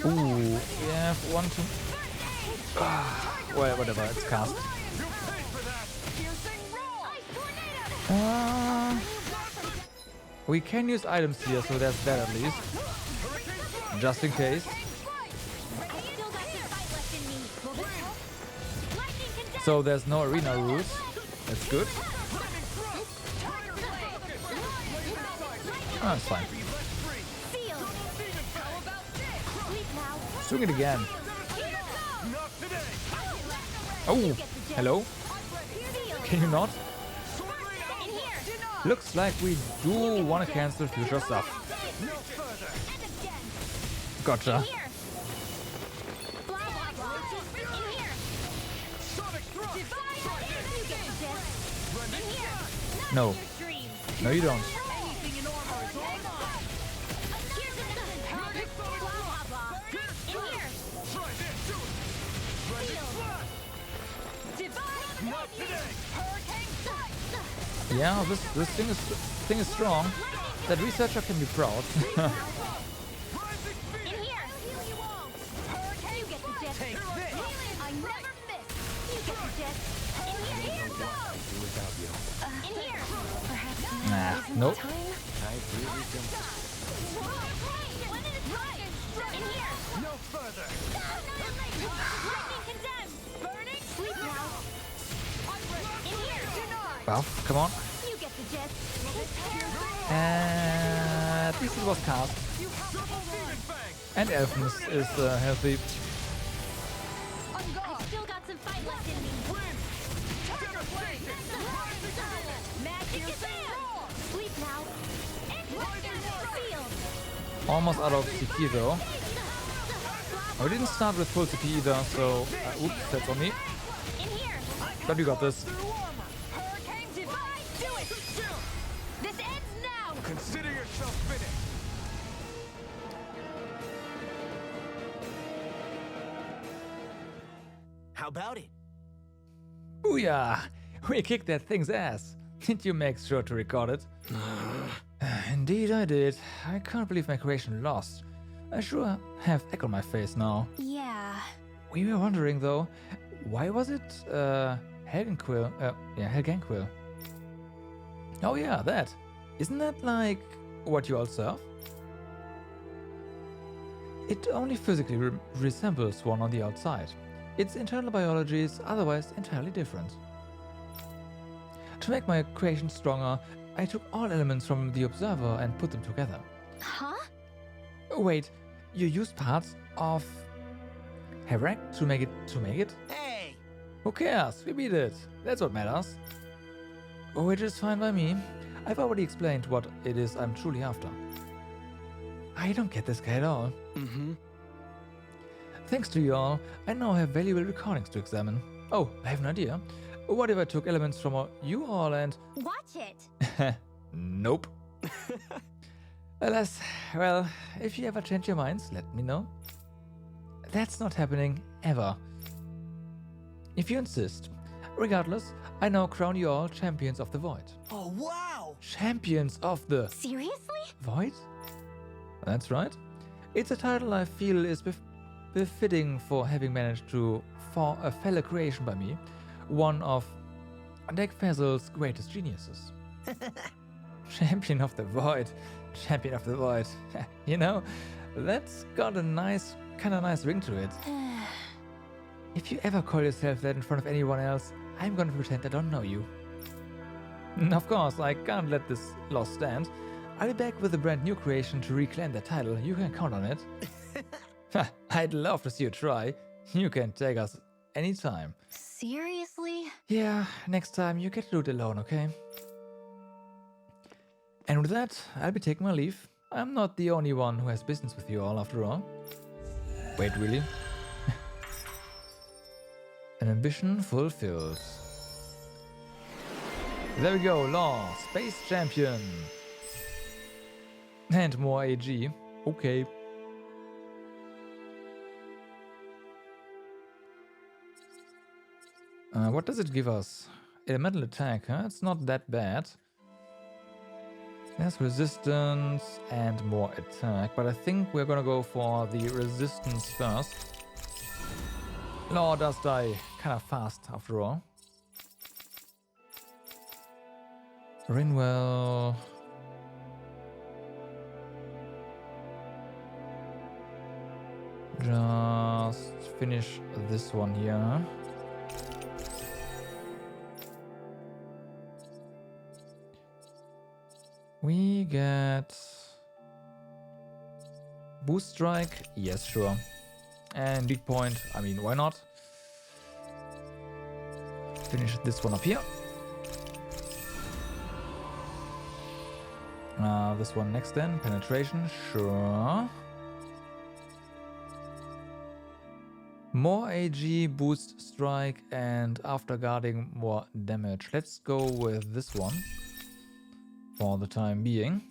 Ooh, yeah, one to... well, whatever, it's cast. We can use items here, so there's that at least. Just in case. So there's no arena rules. That's good. Oh, it's fine. Swing it again. Oh, hello? Can you not? Looks like we do want to cancel future stuff. Gotcha. No. No, you don't. Yeah, this thing is strong. That researcher can be proud. Nah, nope. Well, come on. At least it was cast. And Elfness is healthy. Almost out of CP though. We didn't start with full CP either, so oops, that's on me. But you got this. How about it? Booyah! We kicked that thing's ass. Did you make sure to record it? Indeed I did. I can't believe my creation lost. I sure have egg on my face now. Yeah. We were wondering though, why was it Helgenquill? Helgenquill. Oh yeah, that. Isn't that like what you all serve? It only physically resembles one on the outside. Its internal biology is otherwise entirely different. To make my creation stronger, I took all elements from the Observer and put them together. Huh? Wait, you used parts of Hevrak to make it? Hey! Who cares? We beat it. That's what matters. Which is fine by me. I've already explained what it is I'm truly after. I don't get this guy at all. Mm-hmm. Thanks to you all, I now have valuable recordings to examine. Oh, I have an idea. What if I took elements from you all and... Watch it! Nope. Alas, well, if you ever change your minds, let me know. That's not happening, ever. If you insist. Regardless, I now crown you all Champions of the Void. Oh, wow! Champions of the... Seriously? Void? That's right. It's a title I feel is befitting for having managed to form a fellow creation by me, one of Deg Fezzel's greatest geniuses. Champion of the Void. Champion of the Void. You know, that's got a nice, kinda nice ring to it. If you ever call yourself that in front of anyone else, I'm gonna pretend I don't know you. Of course, I can't let this loss stand. I'll be back with a brand new creation to reclaim that title. You can count on it. I'd love to see you try. You can take us anytime. Seriously? Yeah, next time you get to do it alone, okay? And with that, I'll be taking my leave. I'm not the only one who has business with you all, after all. Wait, really? An ambition fulfilled. There we go, Law, Space Champion. And more AG. Okay. What does it give us? Elemental attack, huh? It's not that bad. There's resistance and more attack, but I think we're gonna go for the resistance first. Law does die kind of fast after all. Rinwell. Just finish this one here. We get boost strike, yes, sure. And lead point, I mean, why not? Finish this one up here. This one next then, penetration, sure. More AG, boost strike, and after guarding more damage. Let's go with this one for the time being.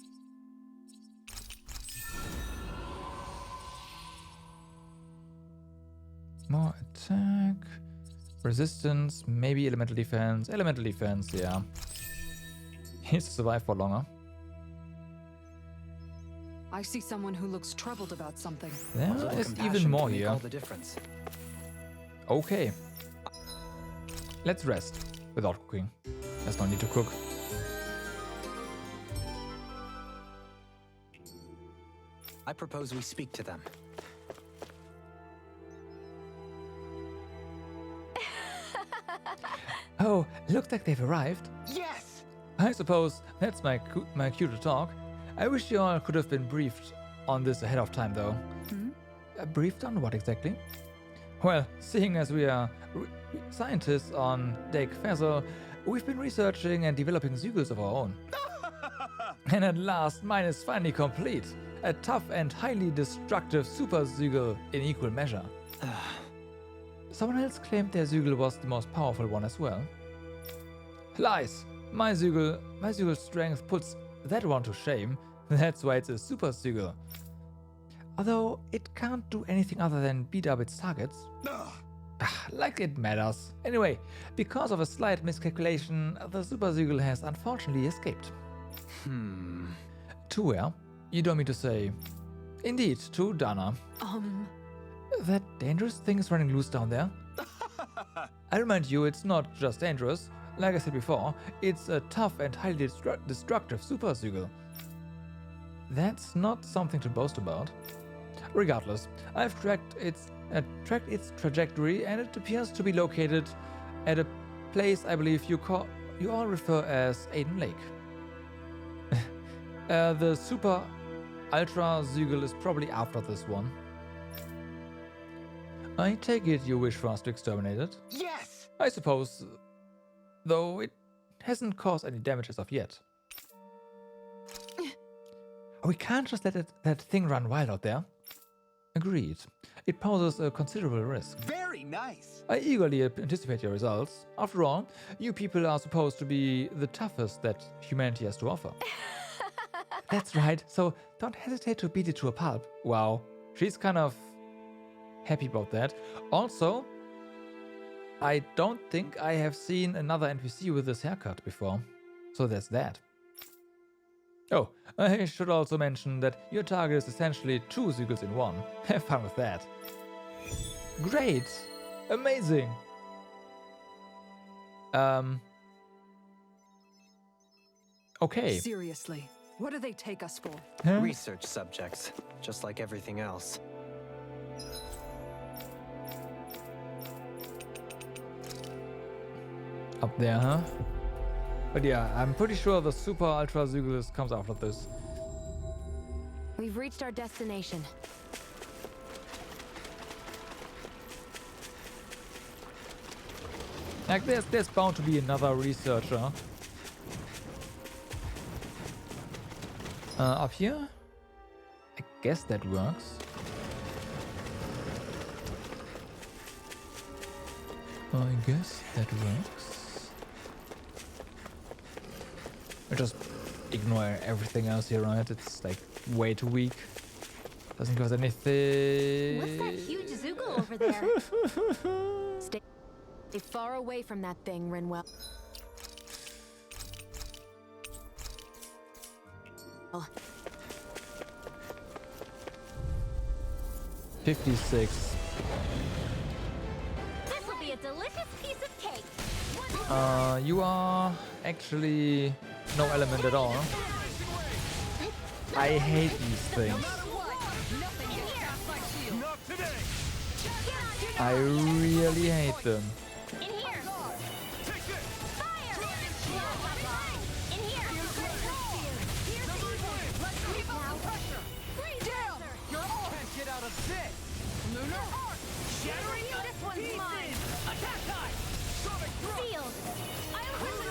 More attack, resistance, maybe elemental defense. Elemental defense, yeah. He needs to survive for longer. I see someone who looks troubled about something. There is even more here. All the difference. Okay. Let's rest without cooking. There's no need to cook. I propose we speak to them. Oh, looks like they've arrived. Yes! I suppose that's my cue to talk. I wish you all could have been briefed on this ahead of time, though. Briefed on what exactly? Well, seeing as we are scientists on Deg Fezzel, we've been researching and developing Zeugles of our own. And at last, mine is finally complete. A tough and highly destructive super Zeugl in equal measure. Someone else claimed their Zeugl was the most powerful one as well. Lies! My Zeugl strength puts that one to shame. That's why it's a super Zeugl. Although it can't do anything other than beat up its targets. Like it matters. Anyway, because of a slight miscalculation, the Super Zeugl has unfortunately escaped. To where? You don't mean to say... Indeed, to Dana. That dangerous thing is running loose down there. I remind you, it's not just dangerous. Like I said before, it's a tough and highly destructive Super Zeugl. That's not something to boast about. Regardless, I've tracked its trajectory, and it appears to be located at a place I believe you all refer as Aiden Lake. The Super Ultra Zeugl is probably after this one. I take it you wish for us to exterminate it? Yes! I suppose, though it hasn't caused any damage as of yet. We can't just let that thing run wild out there. Agreed. It poses a considerable risk. Very nice! I eagerly anticipate your results. After all, you people are supposed to be the toughest that humanity has to offer. That's right, so don't hesitate to beat it to a pulp. Wow, she's kind of happy about that. Also, I don't think I have seen another NPC with this haircut before. So there's that. Oh, I should also mention that your target is essentially 2 Zeugls in one. Have fun with that. Great! Amazing! Okay. Seriously, what do they take us for? Huh? Research subjects, just like everything else. Up there, huh? But yeah, I'm pretty sure the Super Ultra Zeugl comes after this. We've reached our destination. Like there's bound to be another researcher. Up here? I guess that works. I guess that works. I just ignore everything else here, right? It's like way too weak. Doesn't cause anything. What's that huge Zeugl over there? Stay far away from that thing, Rinwell. 56. This will be a delicious piece of cake. You are actually no element at all. I hate these things. I really hate them.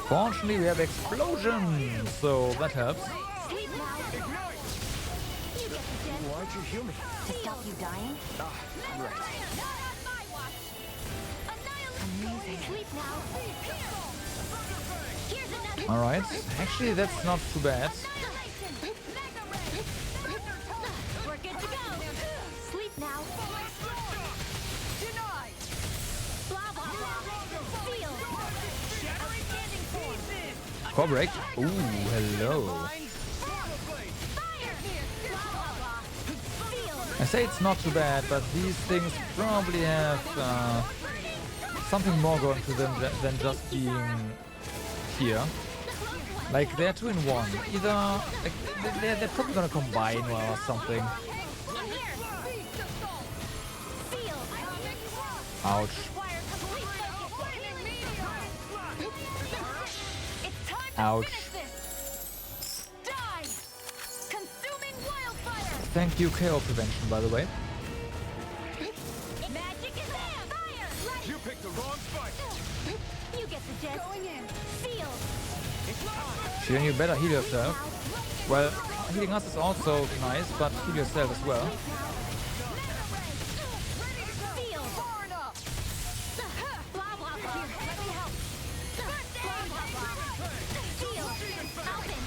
Fortunately, we have explosions, so that helps. Why'd you heal me? To stop you dying? Right. Alright, actually that's not too bad. We're good to go. Sleep now. Denied. Blah blah blah. Seal. Outstanding form. Core break. Ooh, hello. I say it's not too bad, but these things probably have something more going to them than just being here. Like they're 2 in 1. Either like, they're probably gonna combine or something. Ouch. Ouch. Thank you, KO prevention, by the way. Magic is there. Fire. You picked the wrong fight. You get the gist. Going in. Seal. Shion, you better heal yourself. Well, healing us is also nice, but heal yourself as well.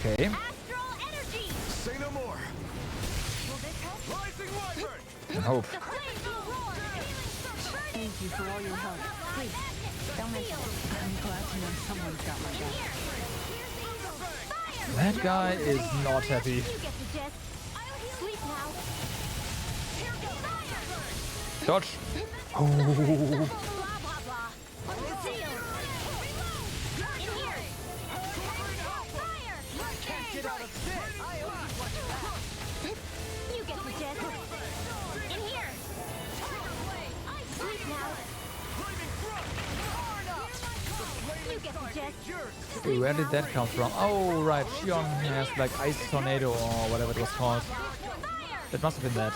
Okay. Say no more. Rising Wyvern. I hope. Thank you for all your help. Please, don't mention it. I'm glad to know someone's got my back. That guy is not happy. Dodge. Oh. Where did that come from? Oh, right. Xion has like Ice Tornado or whatever it was called. That must have been that.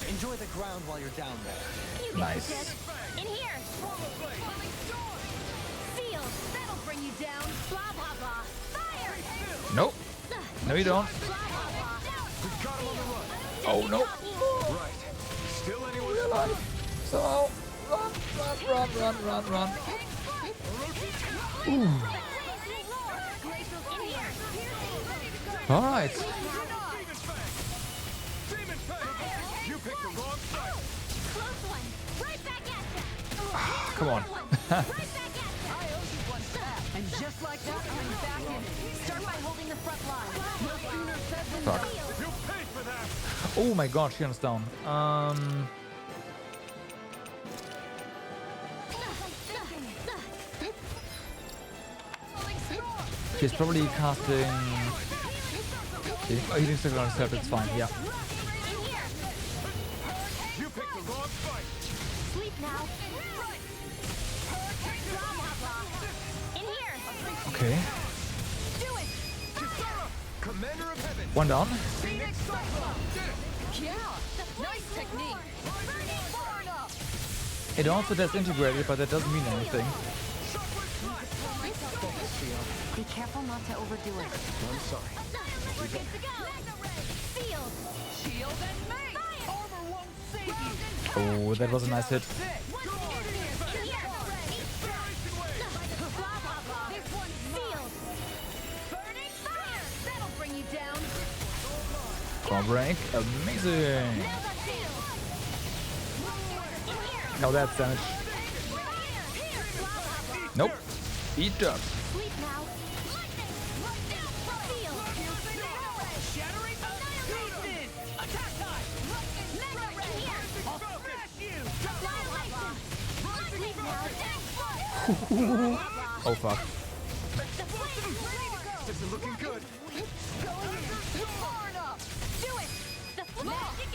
Enjoy the ground while you're down there. Nice. In here. Field. That'll bring you down. Blah blah blah. Fire. Nope. No, you don't. Oh no. Right. Still anyone alive? So run. Ooh. All right. You picked the wrong side. Close one. Right back at ya. Come on. And just like that, I'm back in it. Start by holding the front line. No sooner said than Fuck. done. You paid for that. Oh my god, Xion's down. She's probably casting. Oh, healing circle on herself, it's fine, yeah. You picked the wrong fight. Sleep now. Blah blah blah. In here. Okay. Do it. Commander of Heaven. One down. Phoenix Cyclops. Yeah, nice technique. It also disintegrated, but that doesn't mean anything. Be careful not to overdo it. I'm sorry. We're good to go. Field. Shield and mate. Armor won't save you. Oh, that was a nice hit. Core break. Amazing. Now that's damage. Nope. Eat up. Oh fuck. This is looking good.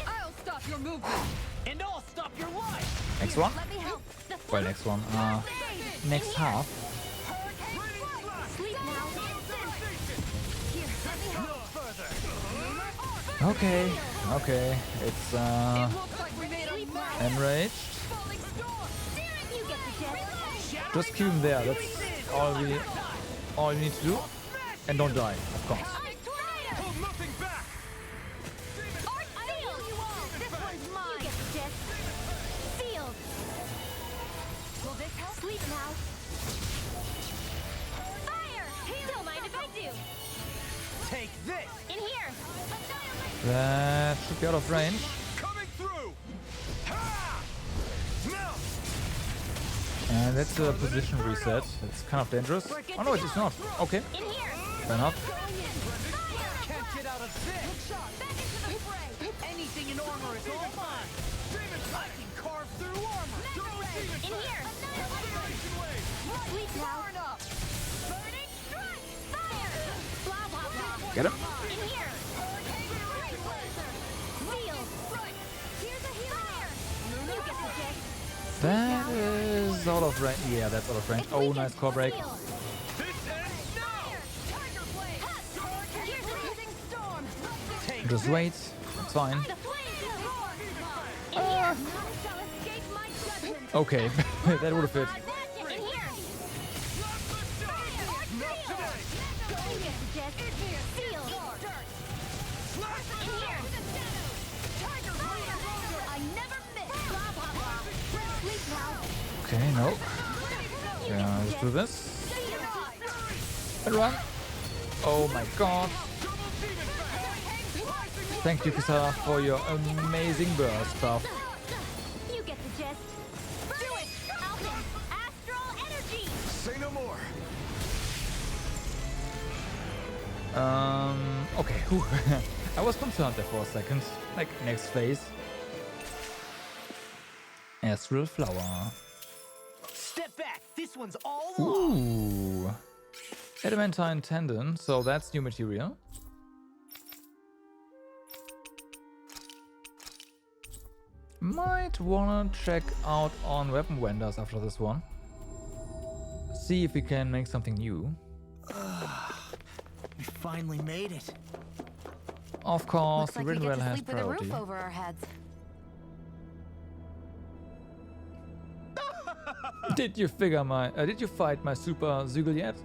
I'll stop your movement. And I'll stop your life. Next one? Well, next one. Next half. Okay. Okay. It's enraged. Just keep him there. That's all we need to do. And don't die, of course. Hold nothing back. Sleep now. Fire! Don't mind if I do. Take this. In here. That should be out of range. Coming through. Ha! Now. And that's a position reset. It's kind of dangerous. Oh no, it's not. Okay. Fair enough. Can't get out of this. Back into the fray. Anything in armor is all mine. I can carve through armor. In here. Sleep now. Burning strike. Fire. Blah blah blah. Get him. In here. Field. Here's a healer. You get the gist. That is out of range. Yeah, that's out of range. Oh, nice core break. Just wait. It's fine. Okay, that would have fit. Okay, no. Yeah, let's do this. And run. Oh my god. Thank you, Kisara, for your amazing burst buff. You get the gist. Do it! Alpha! Astral energy! Say no more. Okay. Whew. I was concerned there for a second. Like, next phase. Astral Flower. Step back. This one's all Ooh. Adamantine Tendon, so that's new material. Might wanna check out on weapon vendors after this one. See if we can make something new. We finally made it. Of course, Looks like we get Rinwell to has sleep with a priority. roof over our heads. Did you fight my super Zoogle yet?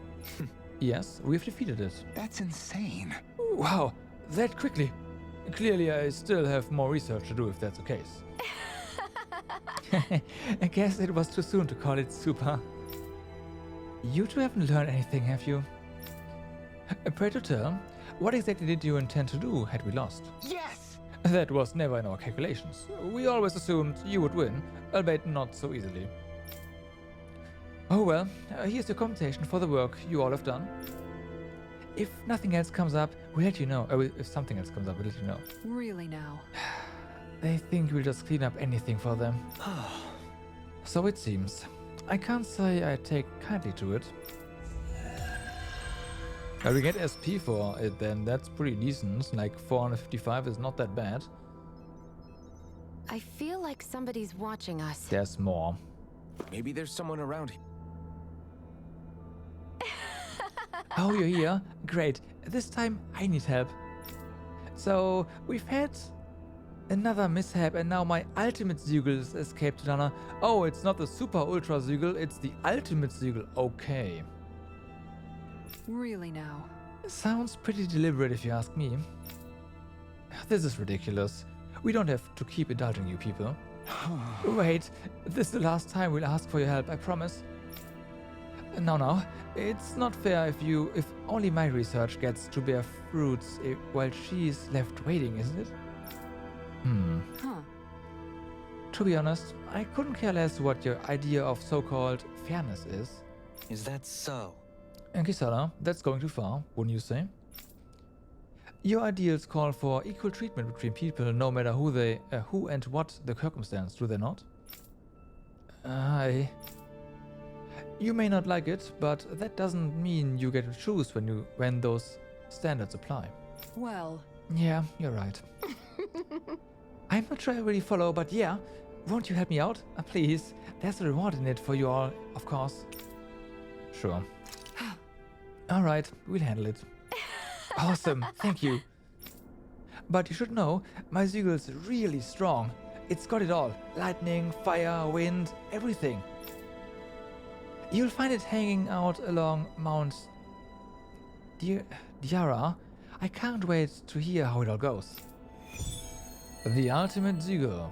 Yes, we've defeated it. That's insane. Wow, that quickly. Clearly, I still have more research to do if that's the case. I guess it was too soon to call it super. You two haven't learned anything, have you? Pray to tell, what exactly did you intend to do had we lost? Yes! That was never in our calculations. We always assumed you would win, albeit not so easily. Oh well, here's your compensation for the work you all have done. If nothing else comes up, we'll let you know. If something else comes up, we'll let you know. Really now? They think we'll just clean up anything for them. So it seems. I can't say I take kindly to it. We get SP for it then, that's pretty decent. Like 455 is not that bad. I feel like somebody's watching us. There's more. Maybe there's someone around here. Oh, you're here? Great. This time I need help. So, we've had another mishap and now my ultimate Zoogle has escaped to Dana. Oh, it's not the super ultra Zoogle, it's the ultimate Zoogle. Okay. Really now? Sounds pretty deliberate if you ask me. This is ridiculous. We don't have to keep indulging you people. Wait, this is the last time we'll ask for your help, I promise. No, it's not fair if only my research gets to bear fruits while she's left waiting, isn't it? Huh. To be honest, I couldn't care less what your idea of so-called fairness is. Is that so? And Kisara, that's going too far, wouldn't you say? Your ideals call for equal treatment between people, no matter who and what the circumstance, do they not? You may not like it, but that doesn't mean you get to choose when those standards apply. Well... Yeah, you're right. I'm not sure I really follow, but yeah, won't you help me out? Please, there's a reward in it for you all, of course. Sure. Alright, we'll handle it. Awesome, thank you. But you should know, my Zoogle's really strong. It's got it all. Lightning, fire, wind, everything. You'll find it hanging out along Mount Diara. I can't wait to hear how it all goes. The ultimate Zoogle.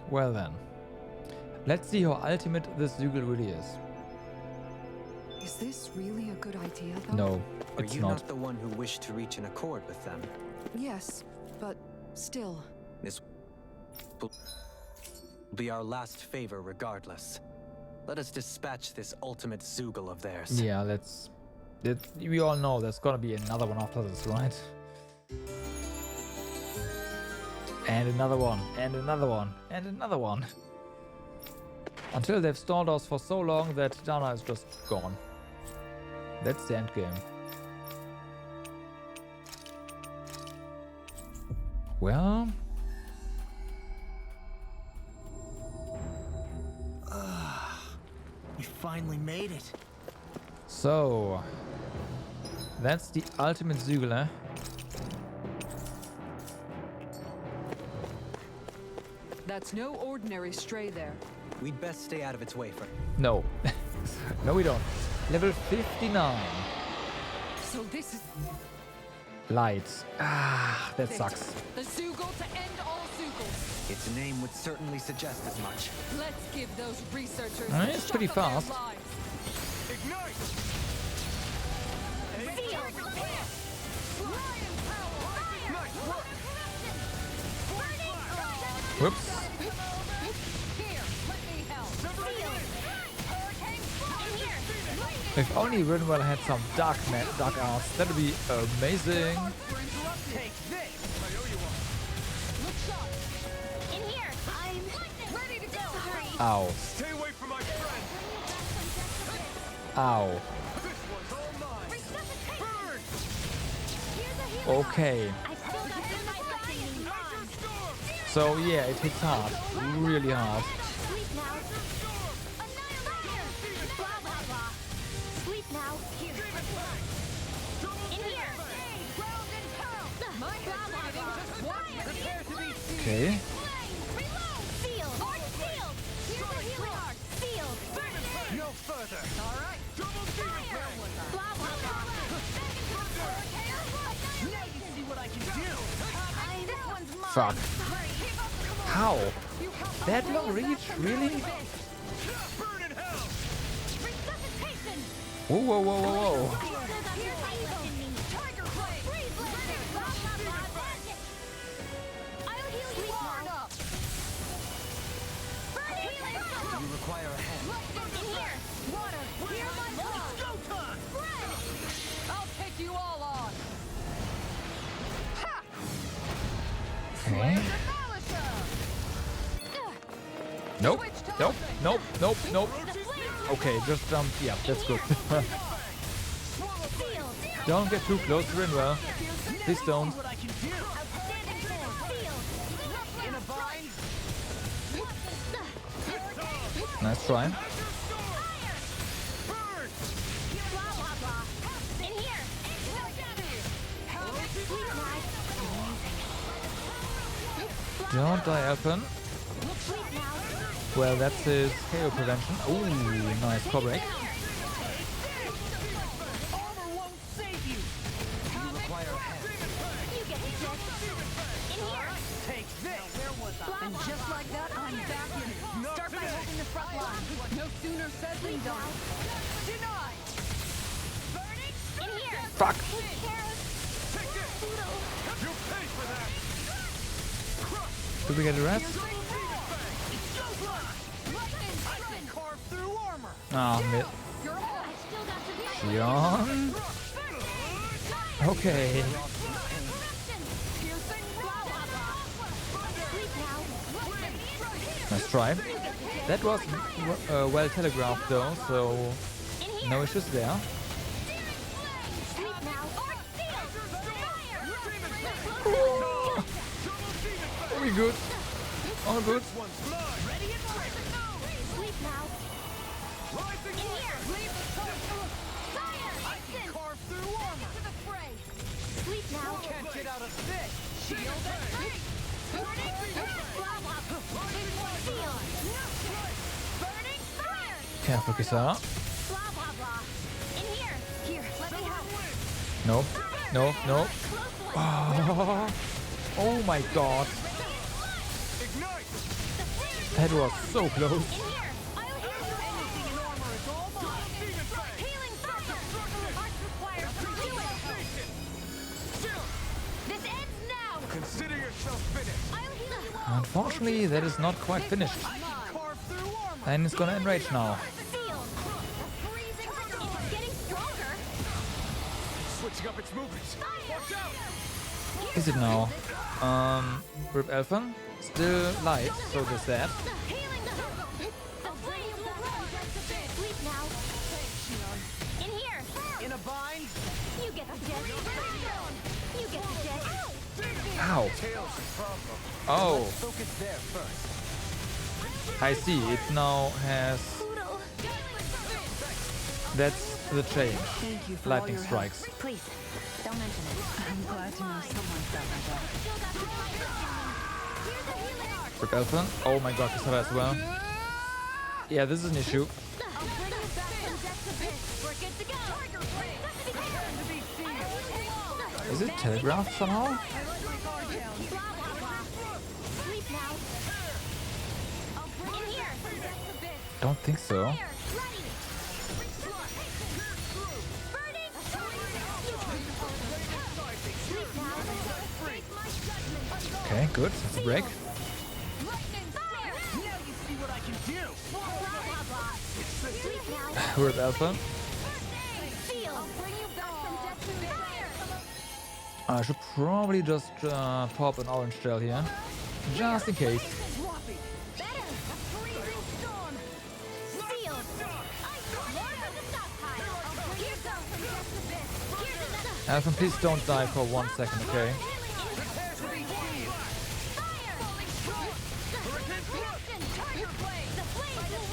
Well then. Let's see how ultimate this Zoogle really is. Is this really a good idea, though? No, Are it's you not. not the one who wished to reach an accord with them? Yes, but still. This will be our last favor regardless. Let us dispatch this ultimate Zoogle of theirs. Yeah, let's... We all know there's gonna be another one after this, right? And another one, and another one, and another one. Until they've stalled us for so long that Dana is just gone. That's the end game. Well... We finally made it. So... That's the ultimate Zoogle, eh? That's no ordinary stray there. We'd best stay out of its way for... No. No, we don't. Level 59. So this is... Lights. Ah, that sucks. The Zoogle to end all Zoogles. Its name would certainly suggest as much. Let's give those researchers It's pretty fast. Ignite! Seal! Nice work! Whoops. If only Rinwell had some dark arts, that'd be amazing. Take this! In here! I'm ready to go! Sorry. Ow. Stay away from my friend! Ow. Okay. So yeah, it hits hard. Really hard. Sleep now. In here. Prepare to be sealed! Okay. Sealed. Sealed. Here's a healing art. Sealed. No further! Alright! Double fire! Blah blah blah. Now you see what I can do! This one's mine. Fuck. How? That long reach? Really? Burn in hell! Resuscitation. Whoa, whoa, whoa, whoa, whoa. Tiger blade. Freeze blade. Blah blah blah. I'll heal you all. You require a hand. In here. Water. Hear my call. Go time! Bread. I'll take you all on. Okay. Nope. Nope. Nope. Nope. Nope. Okay, just jump. Yeah, that's good. Don't get too close to Rinwell. Please don't. What I can do! In a bind! Nice try. In here. Don't die, Elfin. Well, that's his KO prevention. Ooh, nice core break. Armor won't save you! You require a hand. You get the jet. In here. Take this! Where was I? And just like that, I'm back in it. Not Start by today. holding the front line. No sooner said than done. Denied! In here. Fuck. Take this! You pay for that! Do we get a rest? I can carve through armor! Ah, mid. Xion. Okay. Nice try. That was well telegraphed though, so no issues there. We good. All good. Carve through armor! Sleep now. Can't get out of this! Shield and fate! Burning fire. Careful, Kisa. Blah blah blah. In here. Here, let me help. No. No. No. Oh, oh my god. Ignite! That was so close. In here. I'll heal you. Anything in armor is all mine. Healing fire. Arts required. Do it. This ends now. Consider yourself finished! I'll heal you all. Unfortunately, that is not quite finished. Carve through armor! And it's gonna enrage now. Sealed. Freezing. It's getting stronger. Switching up its movements! Watch out! Is it now? Rip Elfin. Still light, so there's that. Healing. The flame will rise. Sleep now. In here. In a bind! You get the jet. You get the jet. Ow. Tails the problem. Oh, Focus there first. I see. It now has... That's the change. Thank you for Lightning all your strikes. Please, don't mention it. I'm glad to know someone's got my back. Rip Elfin. Oh my god, Kisara as well. Yeah, this is an issue. Is it telegraphed somehow? Don't think so. Okay, good. That's a break. Where's Alpha? I should probably just pop an orange gel here, just in case. Alpha, please don't die for 1 second, okay?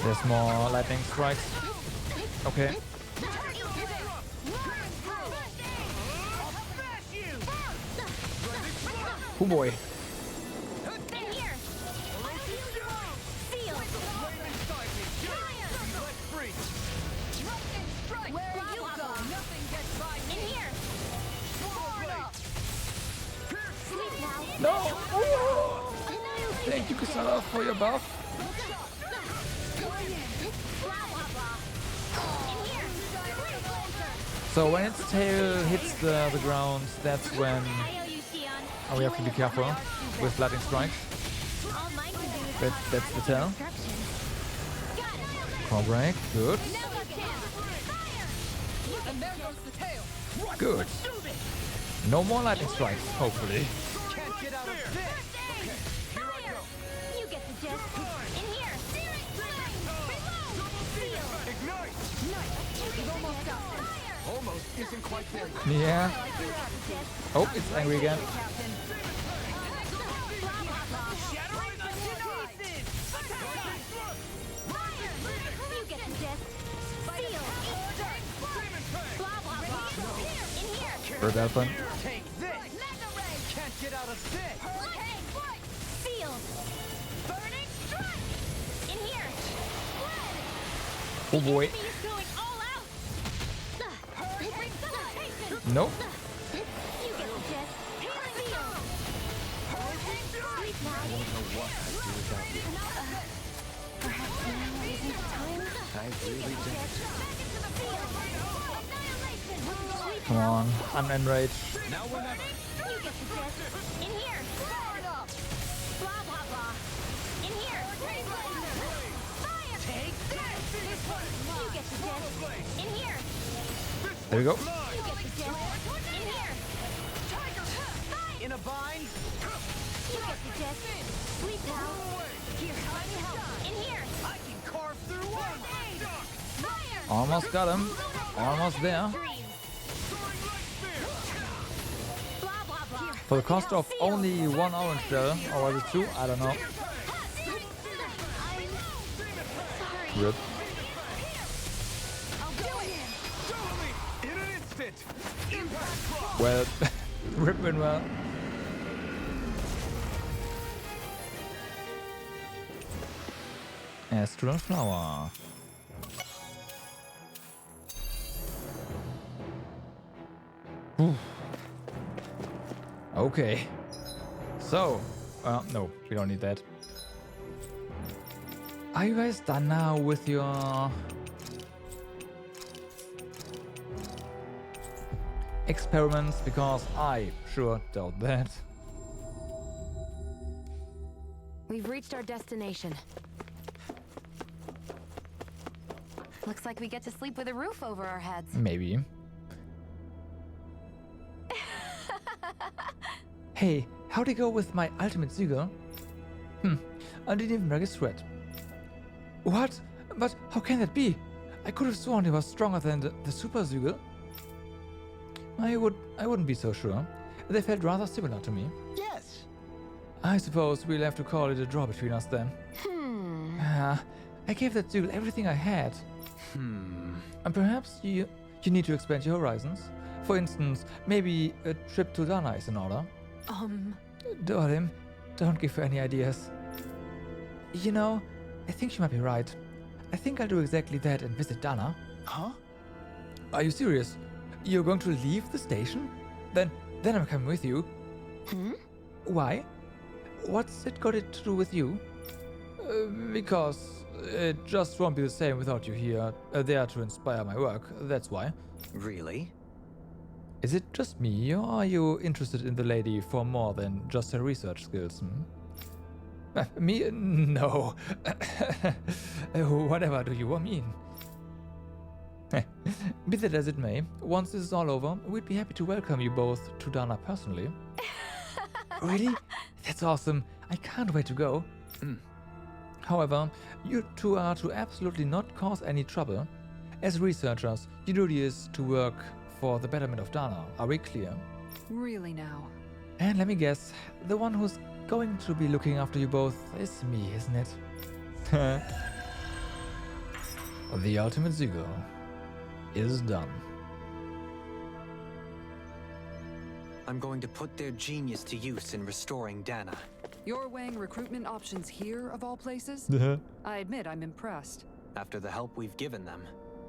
There's more lightning strikes. Okay. Oh boy. No! Oh! Thank you, Kusara, for your buff. So when its tail hits the ground, that's when we have to be careful with lightning strikes. That's the tell. Core break, good. Good. No more lightning strikes, hopefully. Almost isn't quite there. Yeah. Oh, it's angry again. Bird Alpha. Take this. Can't get out of this. Oh boy. Nope. Come on, I'm enraged. Now or never. There we go. In a bind. You get the gist. Sleep now. Here, let me help. In here. I can carve through one. Almost got him. Almost there. For the cost of only 1 orange gel, or was it 2? I don't know. Rip. Well, rip went well. Astral Flower. Ooh. Okay. So, no, we don't need that. Are you guys done now with your experiments? Because I sure doubt that. We've reached our destination. Looks like we get to sleep with a roof over our heads. Maybe. Hey, how'd it go with my ultimate Züge? I didn't even break a sweat. What? But how can that be? I could have sworn he was stronger than the Super Züge. I wouldn't be so sure. They felt rather similar to me. Yes. I suppose we'll have to call it a draw between us then. I gave that Zügel everything I had. And perhaps you need to expand your horizons. For instance, maybe a trip to Dana is in order. Dorim, don't give her any ideas. You know, I think she might be right. I think I'll do exactly that and visit Dana. Huh? Are you serious? You're going to leave the station? Then I'm coming with you. Why? What's it got to do with you? Because it just won't be the same without you here, there to inspire my work. That's why. Really? Is it just me, or are you interested in the lady for more than just her research skills? Me? No. Whatever do you mean? Be that as it may, once this is all over, we'd be happy to welcome you both to Dana personally. Really? That's awesome. I can't wait to go. However, you two are to absolutely not cause any trouble. As researchers, your duty is to work for the betterment of Dana. Are we clear? Really now? And let me guess, the one who's going to be looking after you both is me, isn't it? The ultimate Zygo is done. I'm going to put their genius to use in restoring Dana. You're weighing recruitment options here, of all places? I admit I'm impressed. After the help we've given them,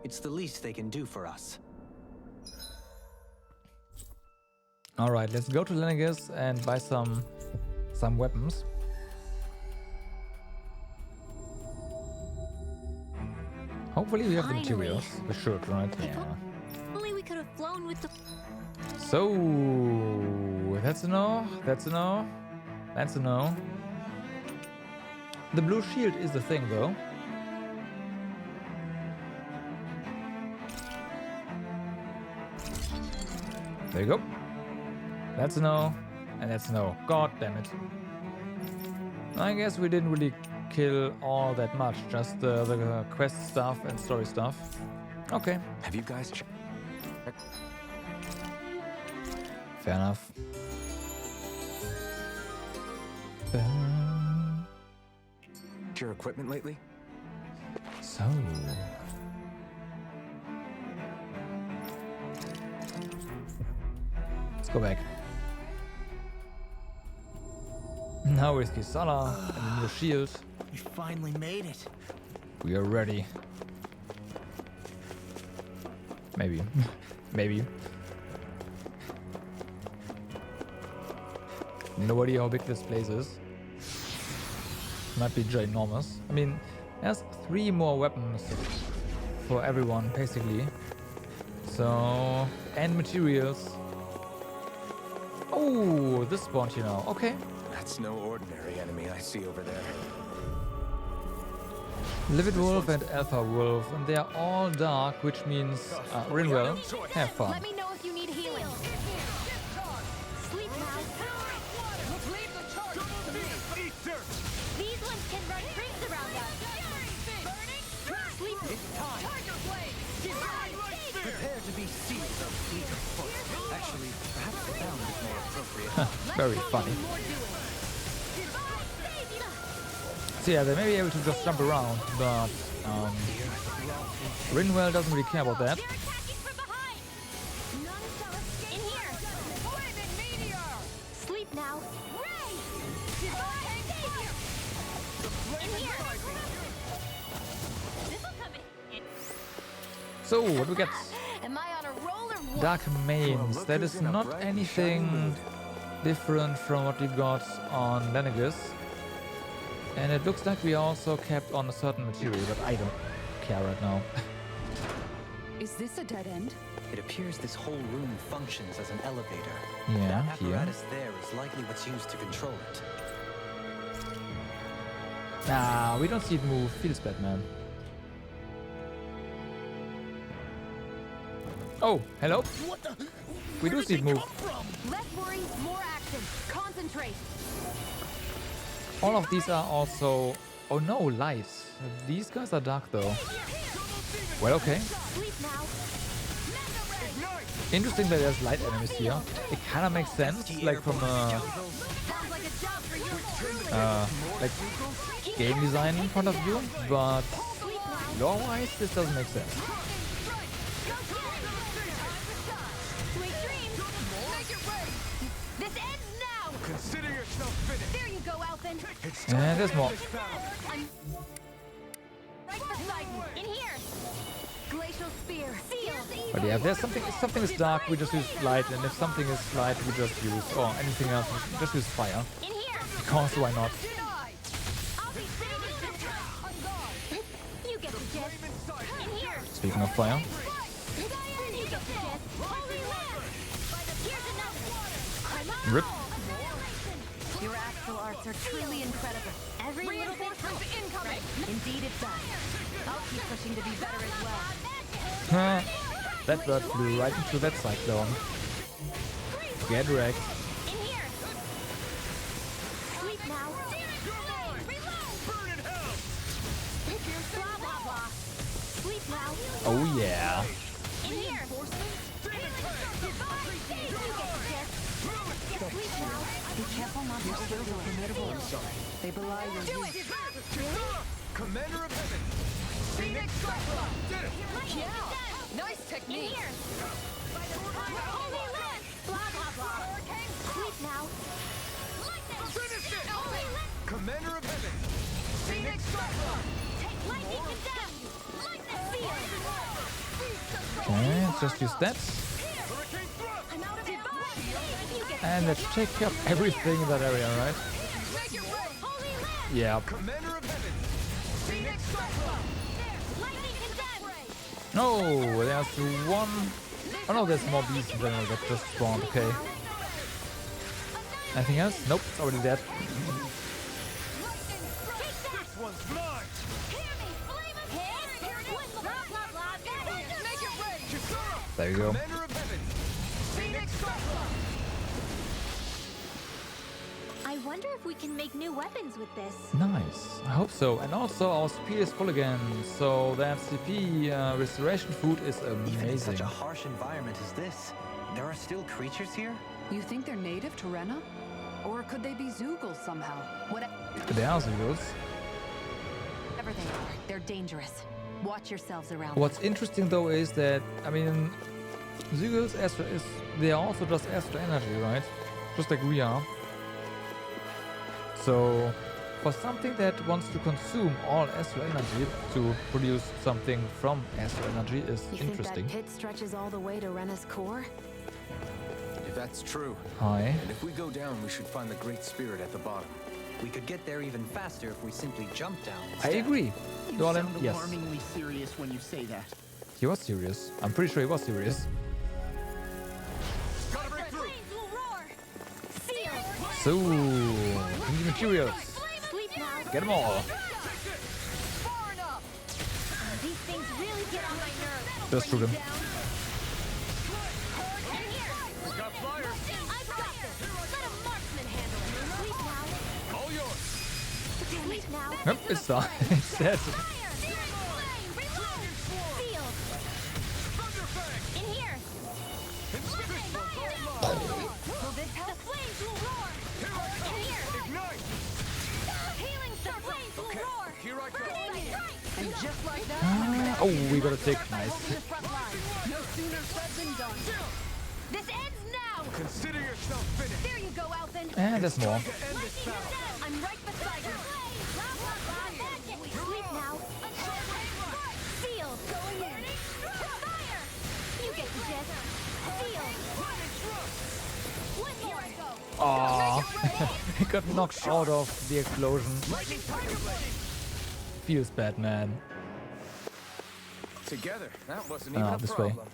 it's the least they can do for us. Alright, let's go to Lenegis and buy some weapons. Hopefully we have the materials. We should, right? Yeah. Only we could have flown with the... So, that's a no, that's a no, that's a no. The blue shield is the thing, though. There you go. That's a no, and that's a no. God damn it. I guess we didn't really kill all that much, just the quest stuff and story stuff. Okay. Have you guys checked Fair enough. your equipment lately? So... let's go back. Now with Kisala and the new shield. We finally made it. We are ready. Maybe. Maybe. No idea how big this place is. Might be ginormous. I mean, there's 3 more weapons for everyone, basically. So... and materials. Oh, this spawned here now. Okay. That's no ordinary enemy I see over there. Livid Wolf and Alpha Wolf, and they are all dark, which means Rinwell, have fun. Let me know if you need healing. Sleep now. These ones can run rings around us. Sleep. It's time. Prepare to be seized of fleet of foot. Actually, perhaps the sound is more appropriate. Very funny. So yeah, they may be able to just jump around, but Rinwell doesn't really care about that. Sleep now. So, what do we get? Am I on a roll or what? Dark Mains. That is not anything different from what we got on Lenegis. And it looks like we also kept on a certain material, but I don't care right now. Is this a dead end? It appears this whole room functions as an elevator. Yeah, that apparatus there is likely what's used to control it. Nah, we don't see it move. Feels bad, man. Oh, hello? We do see it move. Less worry, more action. Concentrate. All of these are also... oh no, light. These guys are dark though. Well, okay. Interesting that there's light enemies here. It kind of makes sense, like from a... like game design point of view, but lore-wise this doesn't make sense. This ends now. Consider yourself finished. There you go, Alphen. And there's more. I'm right beside you. In here. Glacial spear. Sealed. But yeah, there's something. If something is dark, we just use light, and if something is light, we just use, or anything else, we just use fire. In here. Because why not? I'll be sitting you get the gist. In here. Speaking of fire. You get the gist. Holy land. Here's another. I'm up. Rip. Your astral arts are truly incredible. Every little bit helps, incoming. Right? Indeed it does. I'll keep pushing to be better as well. That bird flew right into that cyclone. Get wrecked. In here. Sleep now. Burn in hell! Blah blah blah. Sleep now. Oh yeah. In here. Sleep now. Be careful not to overdo it. They belie your youth. Commander of Heaven! Phoenix Cyclone! Did it! Yeah! Nice technique! In here. Holy Land. Blah blah blah. Sleep now. Finish it! Holy Land. Commander of Heaven! Phoenix Cyclone! Lightning condemned. Lightning field. Okay, just use that. Hurricane Thrust! I'm out of ammo. And let's take up everything in that area, right? Holy Land. Yeah. Commander of Heaven! Phoenix Cyclone! Lightning condemned. Oh, there's one. Oh no, there's more beasts in general that just spawned. Okay. Anything else? Nope, it's already dead. This one's mine! There you go. Commander of Heaven! Phoenix Cyclone! I wonder if we can make new weapons with this. Nice. I hope so. And also our speed is full again. So the FCP restoration food is Even in such amazing. a harsh environment as this, there are still creatures here? You think they're native to Rena? Or could they be Zeugles somehow? They are Zeugles. Whatever they are, they're dangerous. Watch yourselves around. What's interesting though is that, I mean, Zeugles they are also just astral energy, right? Just like we are. So for something that wants to consume all astral energy to produce something from astral energy is You interesting. think that pit stretches all the way to Rena's core? If that's true, Hi. and if we go down, we should find the Great Spirit at the bottom. We could get there even faster if we simply jump down I instead. agree. You Dolan, sound yes. alarmingly serious when you say that. He was serious. I'm pretty sure he was serious. Gotta break through! So, bring the materials. Sleep now. Get them all. Far enough! These things really get on my nerves. Just shoot him. We got flyers! I've got this. Let a marksman handle it. Sleep now. All yours! Sleep now. Nope, it's done. It's dead. In here. The flames will roar. In here. Ignite! Healing the flames will roar. Here I go! And just like that, Oh, we got a tick. Nice. holding the front line. No sooner said than done. This ends now. Consider yourself finished! There you go, Alphen. And there's more. To end this battle! I'm right beside you. Sleep now. Seal. Going in. Fire. You get the gist. Seal. One more. Aww. He got knocked out of the explosion. Feels bad, man. Together, that wasn't even a This way. problem.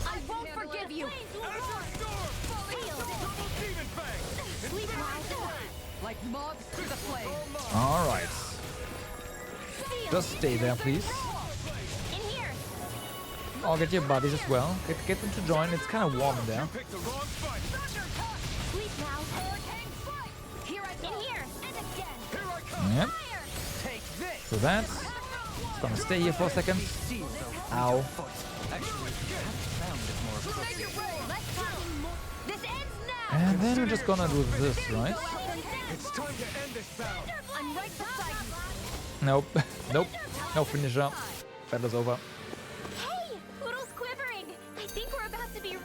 I won't forgive you. Sleep now. Like moths to the flame. Alright. Just stay there, please. In here. I'll get your buddies as well. Get them to join. It's kind of warm in there. Pick the wrong fight! Sleep now. Here I go. In here. And again. Here I come! Yep. Take this! So that's... It's gonna stay here for a second. Ow. Actually, sound is more Make it rain. Let's talk more. This ends now. And then we're just gonna do this, right? It's time to end this battle! I'm right beside you. Nope. Nope. No finisher. Battle's over. Hey, Poodle's quivering. I think we're about to be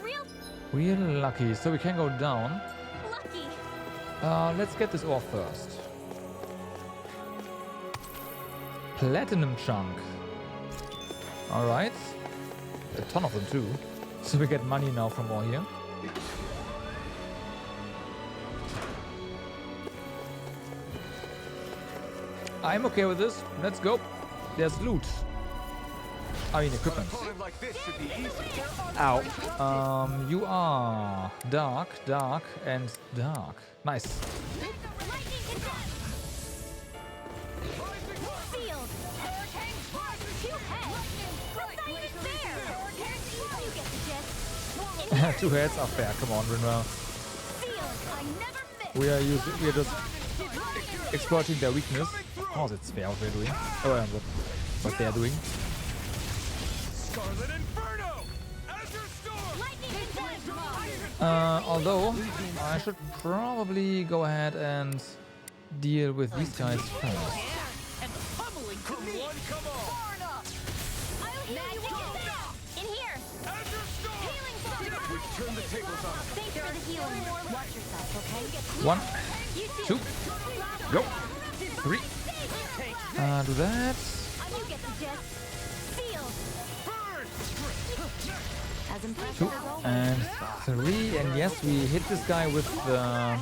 We're lucky. So we can go down. lucky. Let's get this ore first. Platinum chunk. Alright. A ton of them too. So we get money now from ore here. I'm okay with this. Let's go. There's loot. I mean equipment. Ow. You are dark, dark, and dark. Nice. Two heads are fair. Come on, Rinra. We are just exploiting their weakness. Of course, it's fair what we're doing. Oh, yeah, what they are doing. Scarlet Inferno! Although I should probably go ahead and deal with these guys first. And pummeling from one, come on! In here! We've turned the tables on. Thanks for the healing. Watch yourself, okay? 1, 2, go. 3. Do that. You get the gist. Feel. 2 and 3, and yes, we hit this guy with the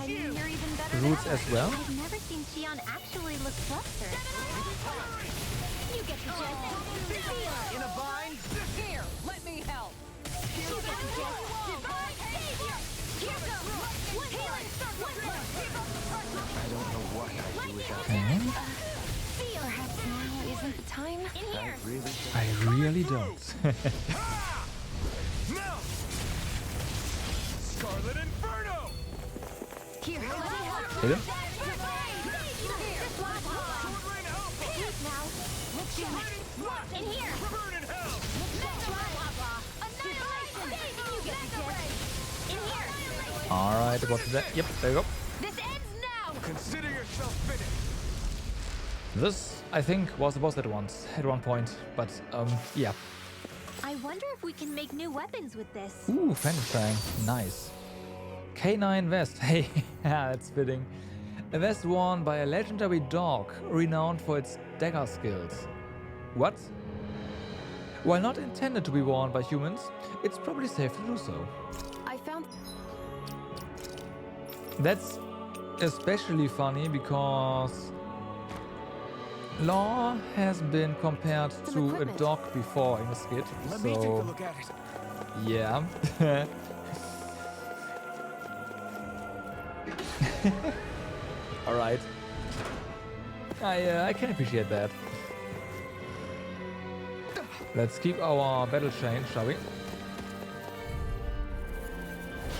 roots as well. I've never seen Xion actually look flustered. You get the gist. Feel. In a bind? Here, let me help. You get the gist. Divine Savior. Here goes. One healing circle. I don't know what I'd do without Okay. Feel. Perhaps now isn't the time. In here. I really don't. Now! Scarlet Inferno! Here, let me help. Hit him. In here. Burn in hell! Alright, about to that. Yep, there you go. This ends now. Consider yourself finished. This, I think, was the boss at one point, but yeah. I wonder if we can make new weapons with this. Ooh, Phantom Fang, nice. K9 vest, hey, yeah, that's fitting. A vest worn by a legendary dog, renowned for its dagger skills. What? While not intended to be worn by humans, it's probably safe to do so. I found... That's especially funny because Law has been compared to a dog before in the skit, Let so me take a look at it. yeah. All right. I can appreciate that. Let's keep our battle chain, shall we?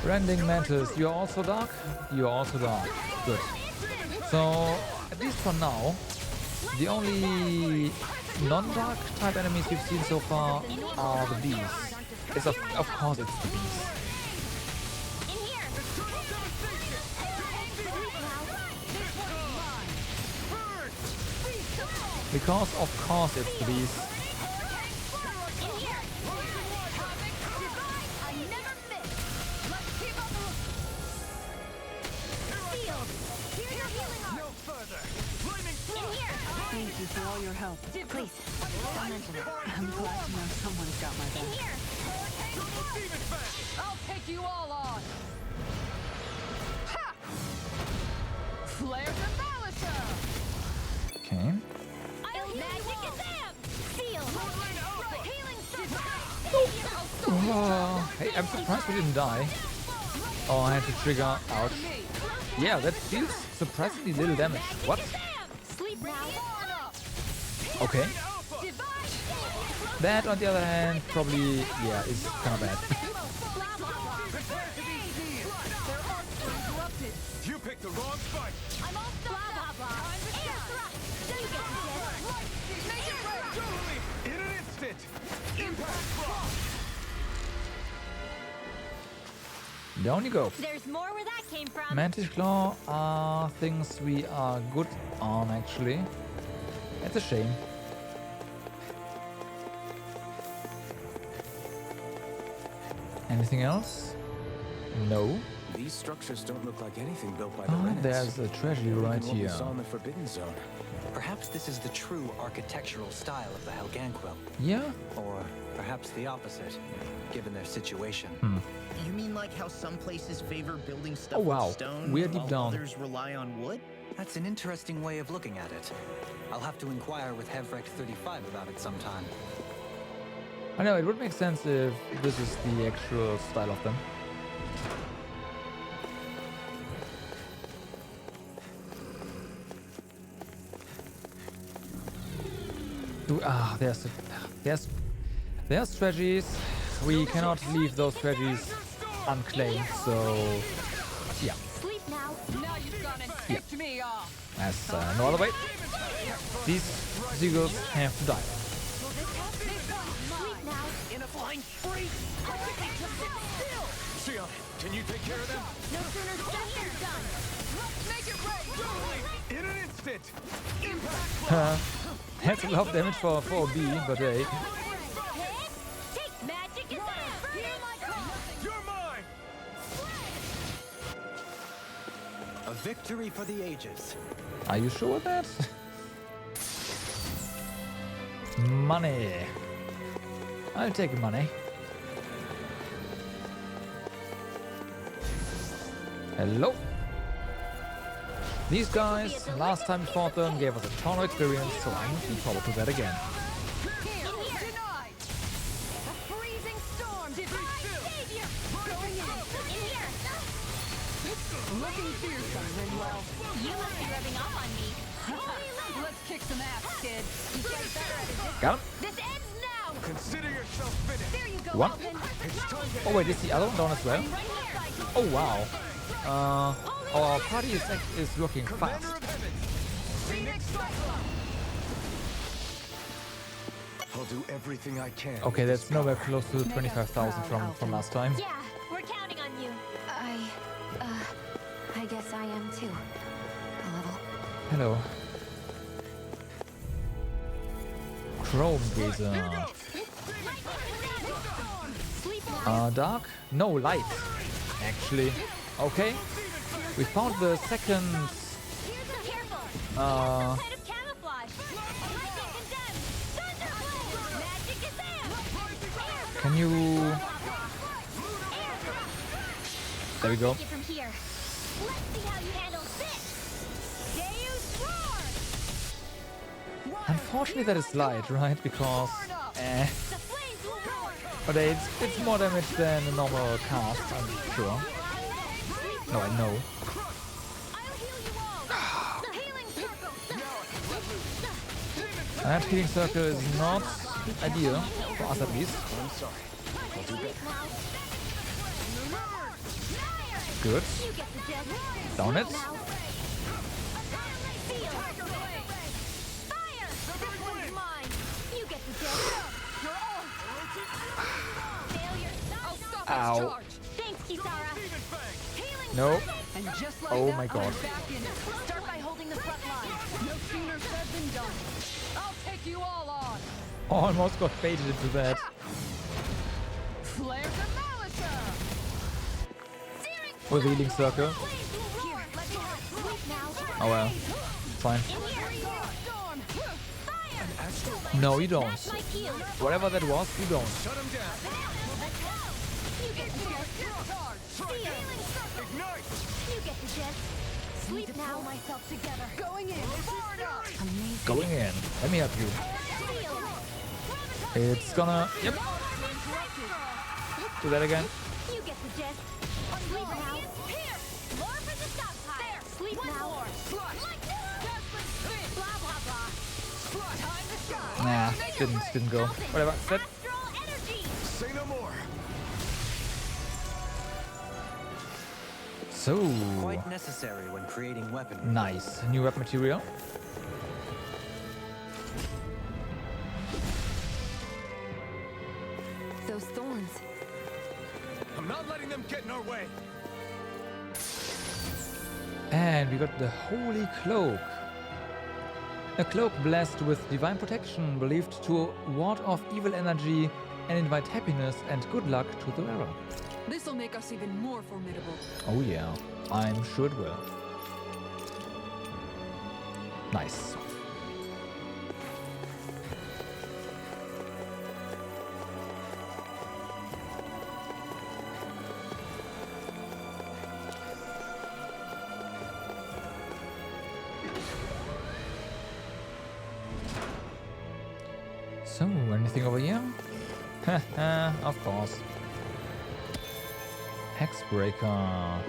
Rending Mantis, you are also dark? You are also dark. Good. So, at least for now, the only non-dark type enemies we've seen so far are the bees. It's of course it's the bees. Because of course it's the bees. Thank you for all your help. Please, don't mention it. I'm glad to know someone's got my back. I'll take you all on! Ha! Flare to Malisa! Okay. Magic is them! Feel! Healing Hey, I'm surprised we didn't die. Oh, I had to trigger. Ouch. Yeah, that deals surprisingly little damage. What? Sleep now. Okay. That, on the other hand, probably, yeah, is kind of bad. You picked the wrong fight! I'm all blah blah blah. Make it red! In an instant! Impact Frost! Down you go. There's more where that came from. Mantis Claw are things we are good on, actually. That's a shame. Anything else? No. These structures don't look like anything built by the Oh, Renans. there's a treasury right What we here. saw in the Forbidden Zone. Perhaps this is the true architectural style of the Helganquil. Yeah? Or perhaps the opposite, given their situation. You mean like how some places favor building stuff Oh, wow. with stone, We're deep while down. others rely on wood? That's an interesting way of looking at it. I'll have to inquire with Hevrecht 35 about it sometime. I know, it would make sense if this is the actual style of them. There's strategies. We cannot leave those strategies unclaimed, so yeah. Yeah. That's no other way. These seagulls have to die. In a flying freak! Sion, can you take care of them? No sooner said than done. Make it rain! In an instant! Impact! That's a lot of damage for a B, but hey. Magic is You're mine! A victory for the ages. Are you sure of that? Money. I'll take money. Hello. These guys, last time we fought them, gave us a ton of experience, so I'm looking forward to that again. Looking fearsome, Rinwell. You must be rubbing off on me. Let's kick some ass, kid. You get better at it. Got him. This ends now. Consider yourself finished. There you go, One. Alvin. Oh wait, is the other one down as well? Oh wow. Our party is working fast. I'll do everything I can. Okay, that's nowhere close to 25,000 from last time. Yeah, we're counting on you. I guess I am too. A little. Hello. Chrome Gazer. Dark? No, light. Actually. Okay. We found the second... Can you... There we go. Unfortunately that is light, right? Because... But it's more damage than a normal cast, I'm sure. No, I know. That healing circle is not ideal, for us at least. I'm sorry. I'll do better. Good. Down it. Ow. Thanks, Kisara. No. And just like Oh that, my god. I'm back in it. Start by holding the front line. No sooner said than done. I'll take you all on. Almost got baited into that. Flare Demolisher. With the healing circle. Here, let me sweep now. Oh well. Fine. No, you don't. Whatever that was, you don't. Shut him down. You get the gist. Ignite. You get the gist. Sleep now. Myself together. Going in. Forward up. Amazing. Going in. Let me help you. It's gonna... Yep. Do that again. You get the gist. Sleep now. Here. More for the stockpile. Sleep now. Blah blah blah. Time to shine. Nah, didn't go. Whatever. Set. Say no more. So Quite necessary when creating weaponry. nice. New weapon material. Those thorns. I'm not letting them get in our way. And we got the Holy Cloak. A cloak blessed with divine protection, believed to ward off evil energy and invite happiness and good luck to the wearer. This'll make us even more formidable. Oh yeah, I'm sure it will. Nice. So, anything over here? Of course. Hexbreaker.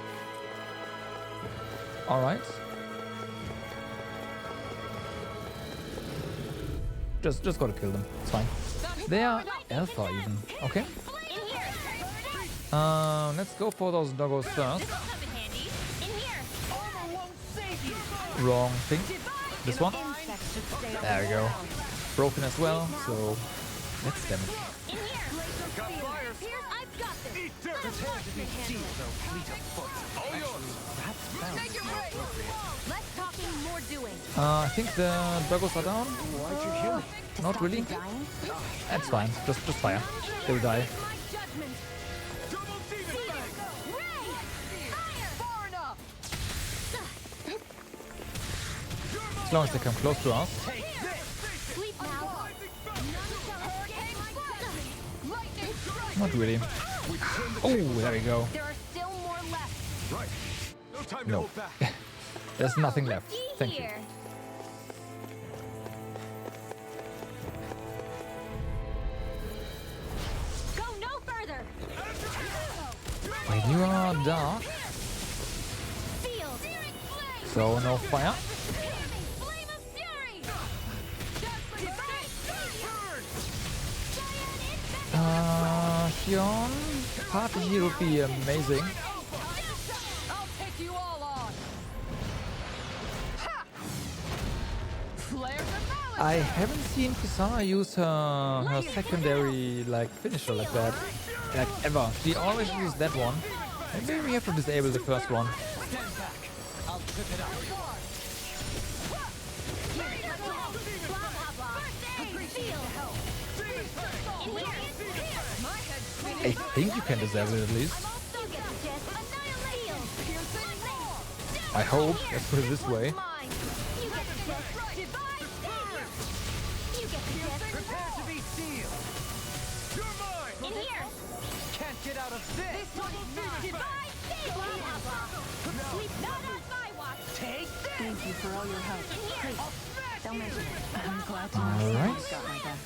Alright. Just gotta kill them. It's fine. They are alpha even. Okay. Let's go for those doggos first. Wrong thing. This one. There we go. Broken as well, so let's damage. I think the doggos are down. Not really. That's fine. Just fire. They will die. As long as they come close to us. Not really. Oh, there we go. No. There's nothing left. Thank you. When you are dark, so no fire. Shion, party here would be amazing. I haven't seen Kisana use her secondary like finisher like that, like ever. She always uses that one. Maybe we have to disable the first one. I think you can disable it at least. I hope. Let's put it this way. Thank you for all your help. Please, don't mention it. I'm glad to know someone's got my back.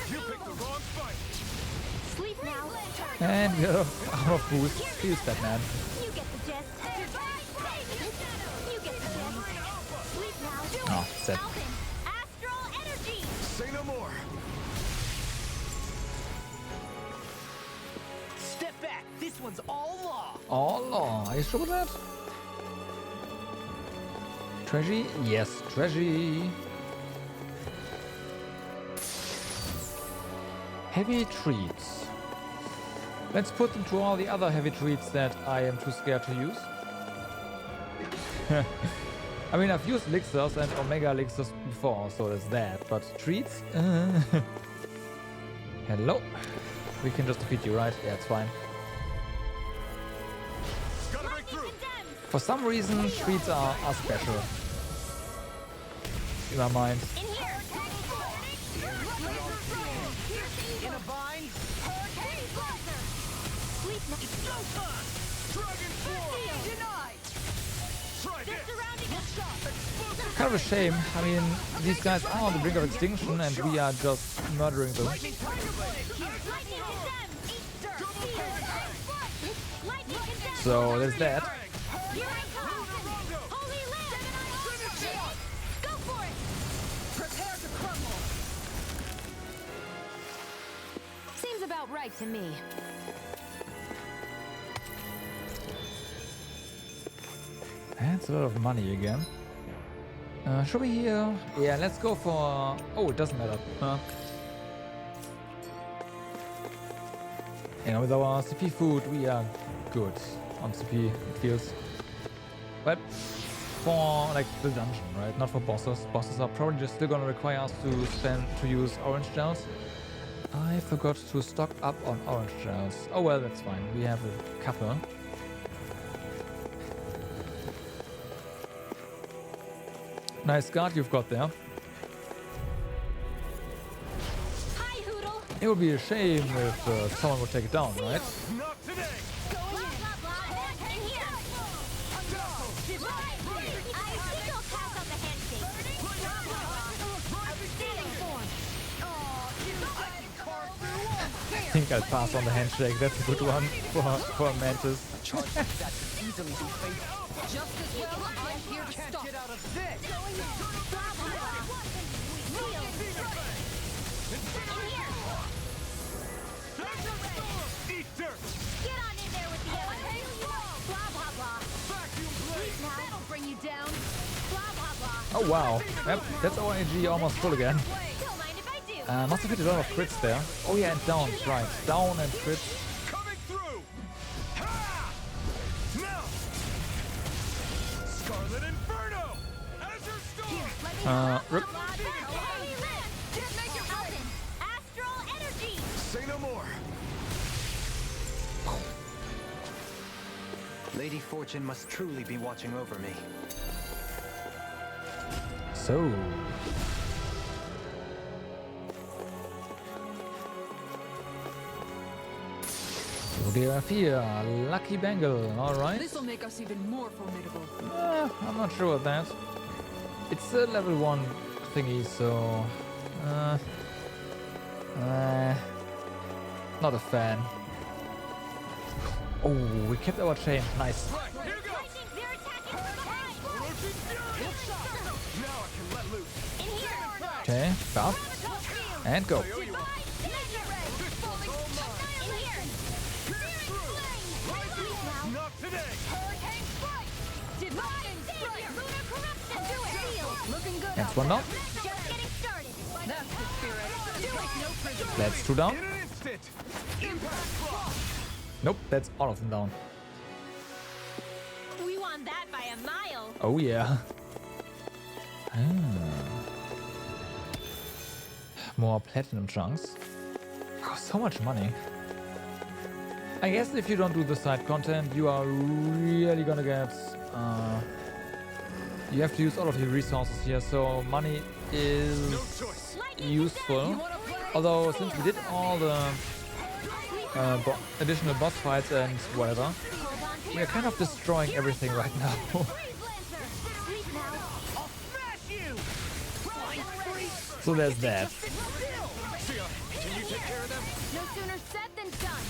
You picked the wrong fight. Sleep now. And we're out of boost. Feels bad, man. You get the gist. You get the gist. Sleep now. Oh, set. Astral energy. Say no more. Step back. This one's all law. All law. Are you sure about that? Treasure? Yes, treasure. Heavy treats. Let's put them to all the other heavy treats that I am too scared to use. I mean, I've used elixirs and omega elixirs before, so there's that. But treats? Hello. We can just defeat you, right? Yeah, it's fine. For some reason, treats are special. In my mind. Kind of a shame. I mean, these guys are on the brink of extinction and we are just murdering them. So there's that. Seems about right to me. That's a lot of money again. Should we heal? Yeah, let's go for... Oh, it doesn't matter. Huh? Yeah, with our CP food, we are good on CP, it feels. But for like the dungeon, right? Not for bosses. Bosses are probably just still gonna require us to use orange gels. I forgot to stock up on orange gels. Oh well, that's fine. We have a couple. Nice guard you've got there. Hi, Hoodle. It would be a shame if someone would take it down, right? Not today. think I'll pass on the handshake. That's a good one for a Mantis. Just as well, I'm here to stop. Get out of this. Eat dirt. Get on in there with the others. Blah blah blah. Vacuum blade. That'll bring you down. Blah blah blah. Oh wow. Yep, that's our AG almost full again. Don't mind if I do. Must have hit a lot of crits there. Oh yeah, and down, right. Down and crits. Coming through. Ha! Now. Scarlet Inferno. Azure Storm. Rip. Astral energy. Say no more. Lady Fortune must truly be watching over me. So. Geografia, Lucky Bangle, alright. This'll make us even more formidable. I'm not sure of that. It's a level 1 thingy, so... not a fan. Oh, we kept our chain, nice. Okay, buff. And go. That's one down. That's 2 down. Nope, that's all of them down. We won that by a mile. Oh yeah. More platinum chunks. Cost so much money. I guess if you don't do the side content, you are really gonna get... you have to use all of your resources here, so money is useful. Although, since we did all the additional boss fights and whatever, we are kind of destroying everything right now. So there's that. No sooner said than done.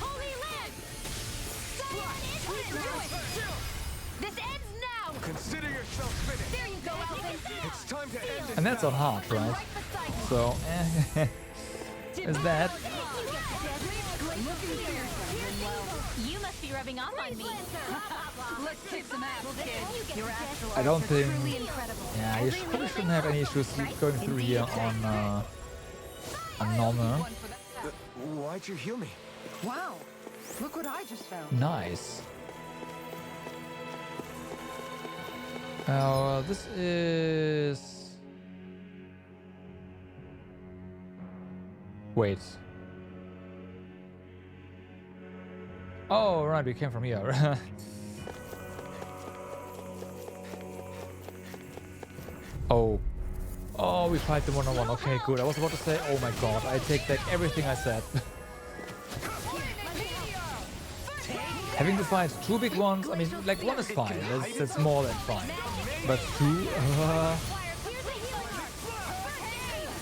Holy Land! This ends now! Consider yourself finished. There you go, Elvin. It's time to end it. And that's on hard, right? So, is that? You must be rubbing off on me. Let's kick some ass, kid. Your astral I don't think... truly incredible. Yeah, you probably shouldn't have any issues going through here on normal. Why'd you heal me? Wow, look what I just found. Nice. This is... Wait. Oh, right, we came from here. Oh. Oh, we fight them one-on-one. Okay, good. I was about to say, oh my god, I take back everything I said. Having to fight 2 big ones, I mean, like 1 is fine. That's more than fine. But 2,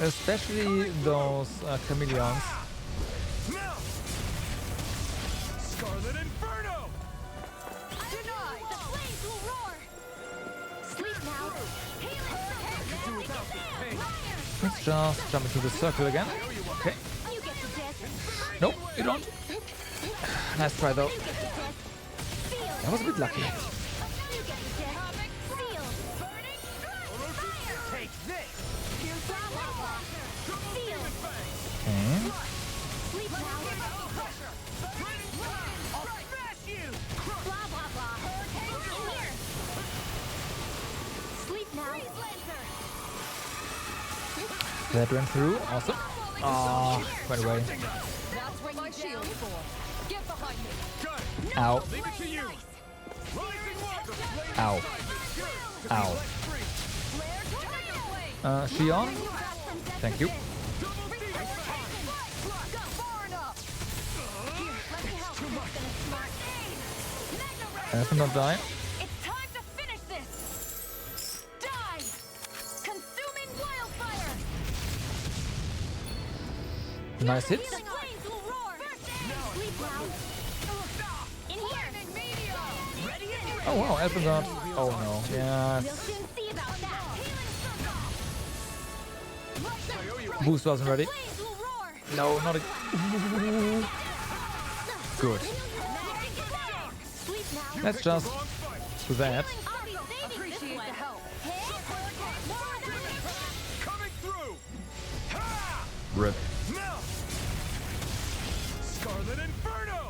especially those chameleons. Scarlet Inferno! Denied! The flames will roar! Sleep now! Let's just jump into the circle again. Okay. Nope, you don't. Nice try though. That was a bit lucky. Take this! Okay. I'll smash you! Blah blah blah. In here. Sleep now. That went through. Awesome. Ah, went away. That's what my shield's for. Get behind me. Ow. Leave it to you! Ow. Ow. Shion? Thank you. Have not die. It's time to finish this. Die. Consuming wildfire. Nice hits. The flames In here. Oh wow, Elfen God. Oh no. We'll Yes. soon see about that. Boost wasn't ready. Flames will roar. No, not a... Good. Sleep now. Let's just do that. I'll be saving Appreciate this the help. Coming through! Ha! Rip. Now! Scarlet Inferno!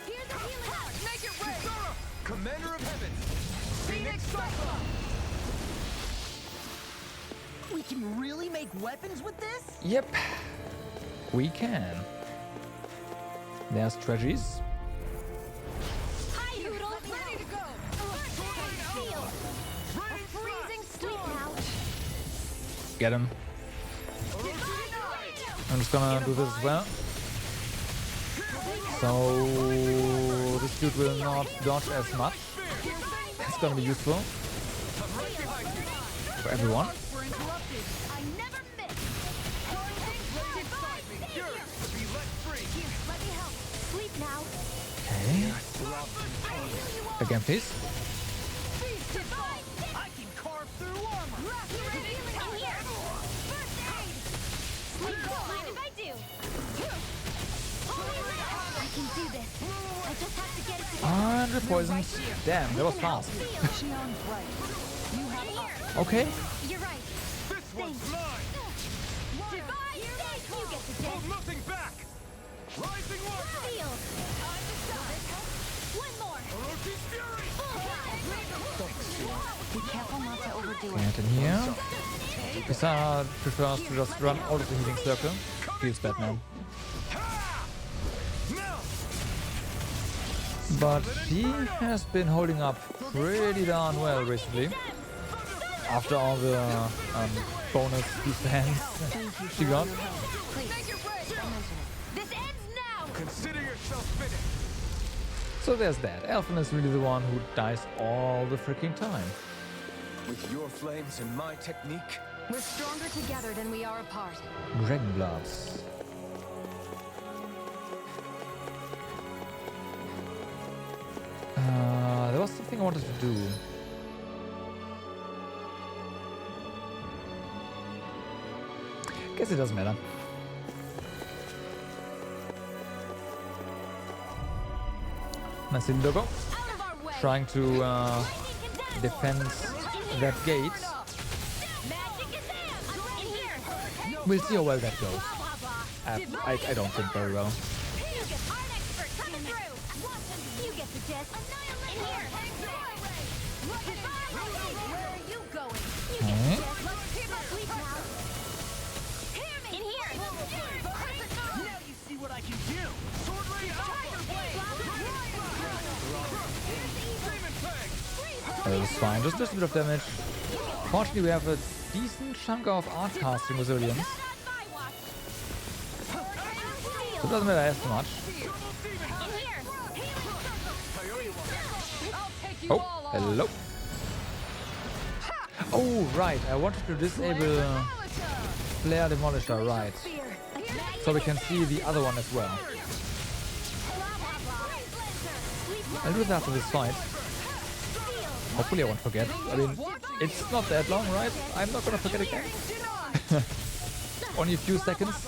Here's a healing arc. Make it rain. Kisara, Commander of Heaven! Phoenix Cyclops! We can really make weapons with this? Yep. We can. There's treasures. Hi, Noodle. Ready to go. Seal. A freezing storm. Get him. I'm just gonna do this as well. So this dude will not dodge as much. It's gonna be useful for everyone. We're interrupted. I never miss. Let me help. Sleep now. Okay. Again, please. I can carve through armor! In here. First aid. Sleep. Mind if I do? I can do this. I just have to get it together. 100 poisons. Damn, that was fast. Okay. You're right. This one's mine! Divine State. You get the Hold death. nothing back! Rising Water! Seal. One more. Orochi's Fury! Be careful not to overdo it. Get in here. Kisara prefers to just run out of the healing circle. Feels bad now. Now! But she has been holding up pretty darn well recently. After all the bonus defense she got. This ends now. Consider yourself finished! So there's that. Elfen is really the one who dies all the freaking time. With your flames and my technique, We're stronger together than we are apart. Dragon Bloods. There was something I wanted to do. Guess it doesn't matter. Nice little logo. Trying to defend that gate. We'll see how well that goes. I don't think very well. You get the gist. In here. Where are you going? You get the gist. Sleep now. In here. Now you see what I can do! Sword Ray It's fine, just a bit of damage. Fortunately, we have a decent chunk of art casting resilience. So it doesn't matter as much. Oh, hello. Oh, right, I wanted to disable Flare Demolisher, right. So we can see the other one as well. I'll do that after this fight. Hopefully I won't forget. I mean, it's not that long, right? I'm not gonna forget again. Only a few seconds.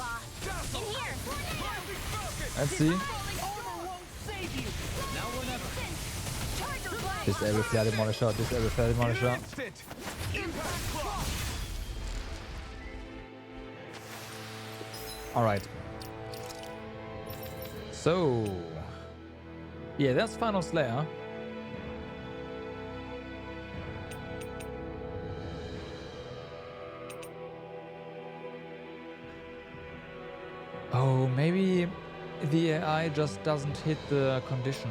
Let's see. Disable Flare Demolisher, disable Flare Demolisher. Alright. So... yeah, that's Final Slayer. Oh, maybe the AI just doesn't hit the condition.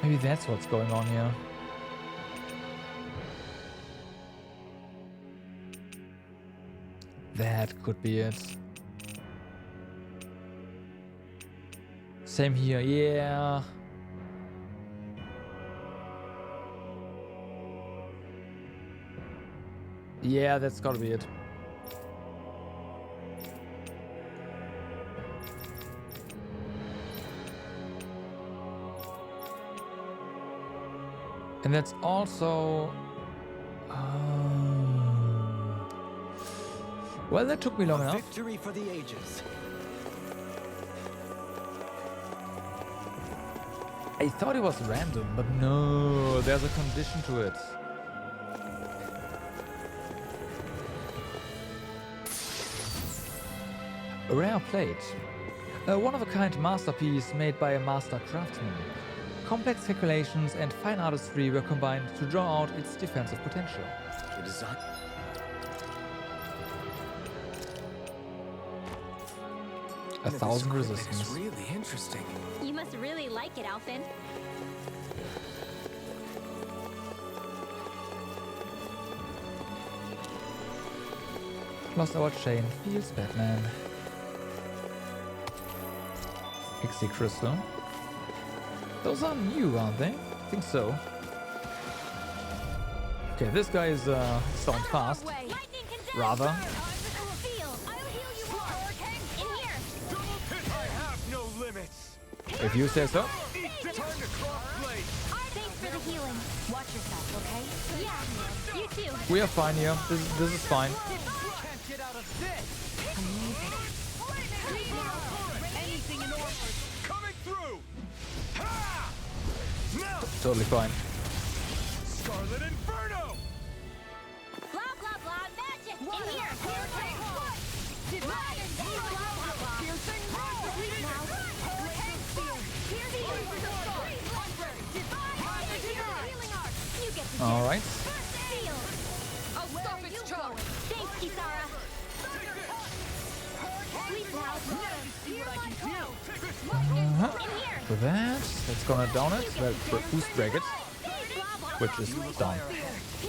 Maybe that's what's going on here. That could be it. Same here, yeah. Yeah, that's gotta be it. And that's also... well, that took me long enough. Victory for the ages. I thought it was random, but no, there's a condition to it. A rare plate. A one-of-a-kind masterpiece made by a master craftsman. Complex calculations and fine artistry were combined to draw out its defensive potential. The design. 1,000 resistance. It's really interesting. You must really like it, Alphen. Lost our chain. Feels Batman. Pixie Crystal. Those are new, aren't they? I think so. Okay, this guy is sounds fast. Rather. If you say so. Thanks for the healing. Watch yourself, okay? Yeah, you too. We are fine here. This is fine. Can't get out of this. Anything in order. Coming through. Ha! Now. Totally fine. Scarlet Inferno. Blah blah blah magic. In here. Divine blah blah blah. Piercing now. All right. I'll stop its charge. Thanks, Kisara. With that, that's gonna down it. Well, boost break it, which is down. You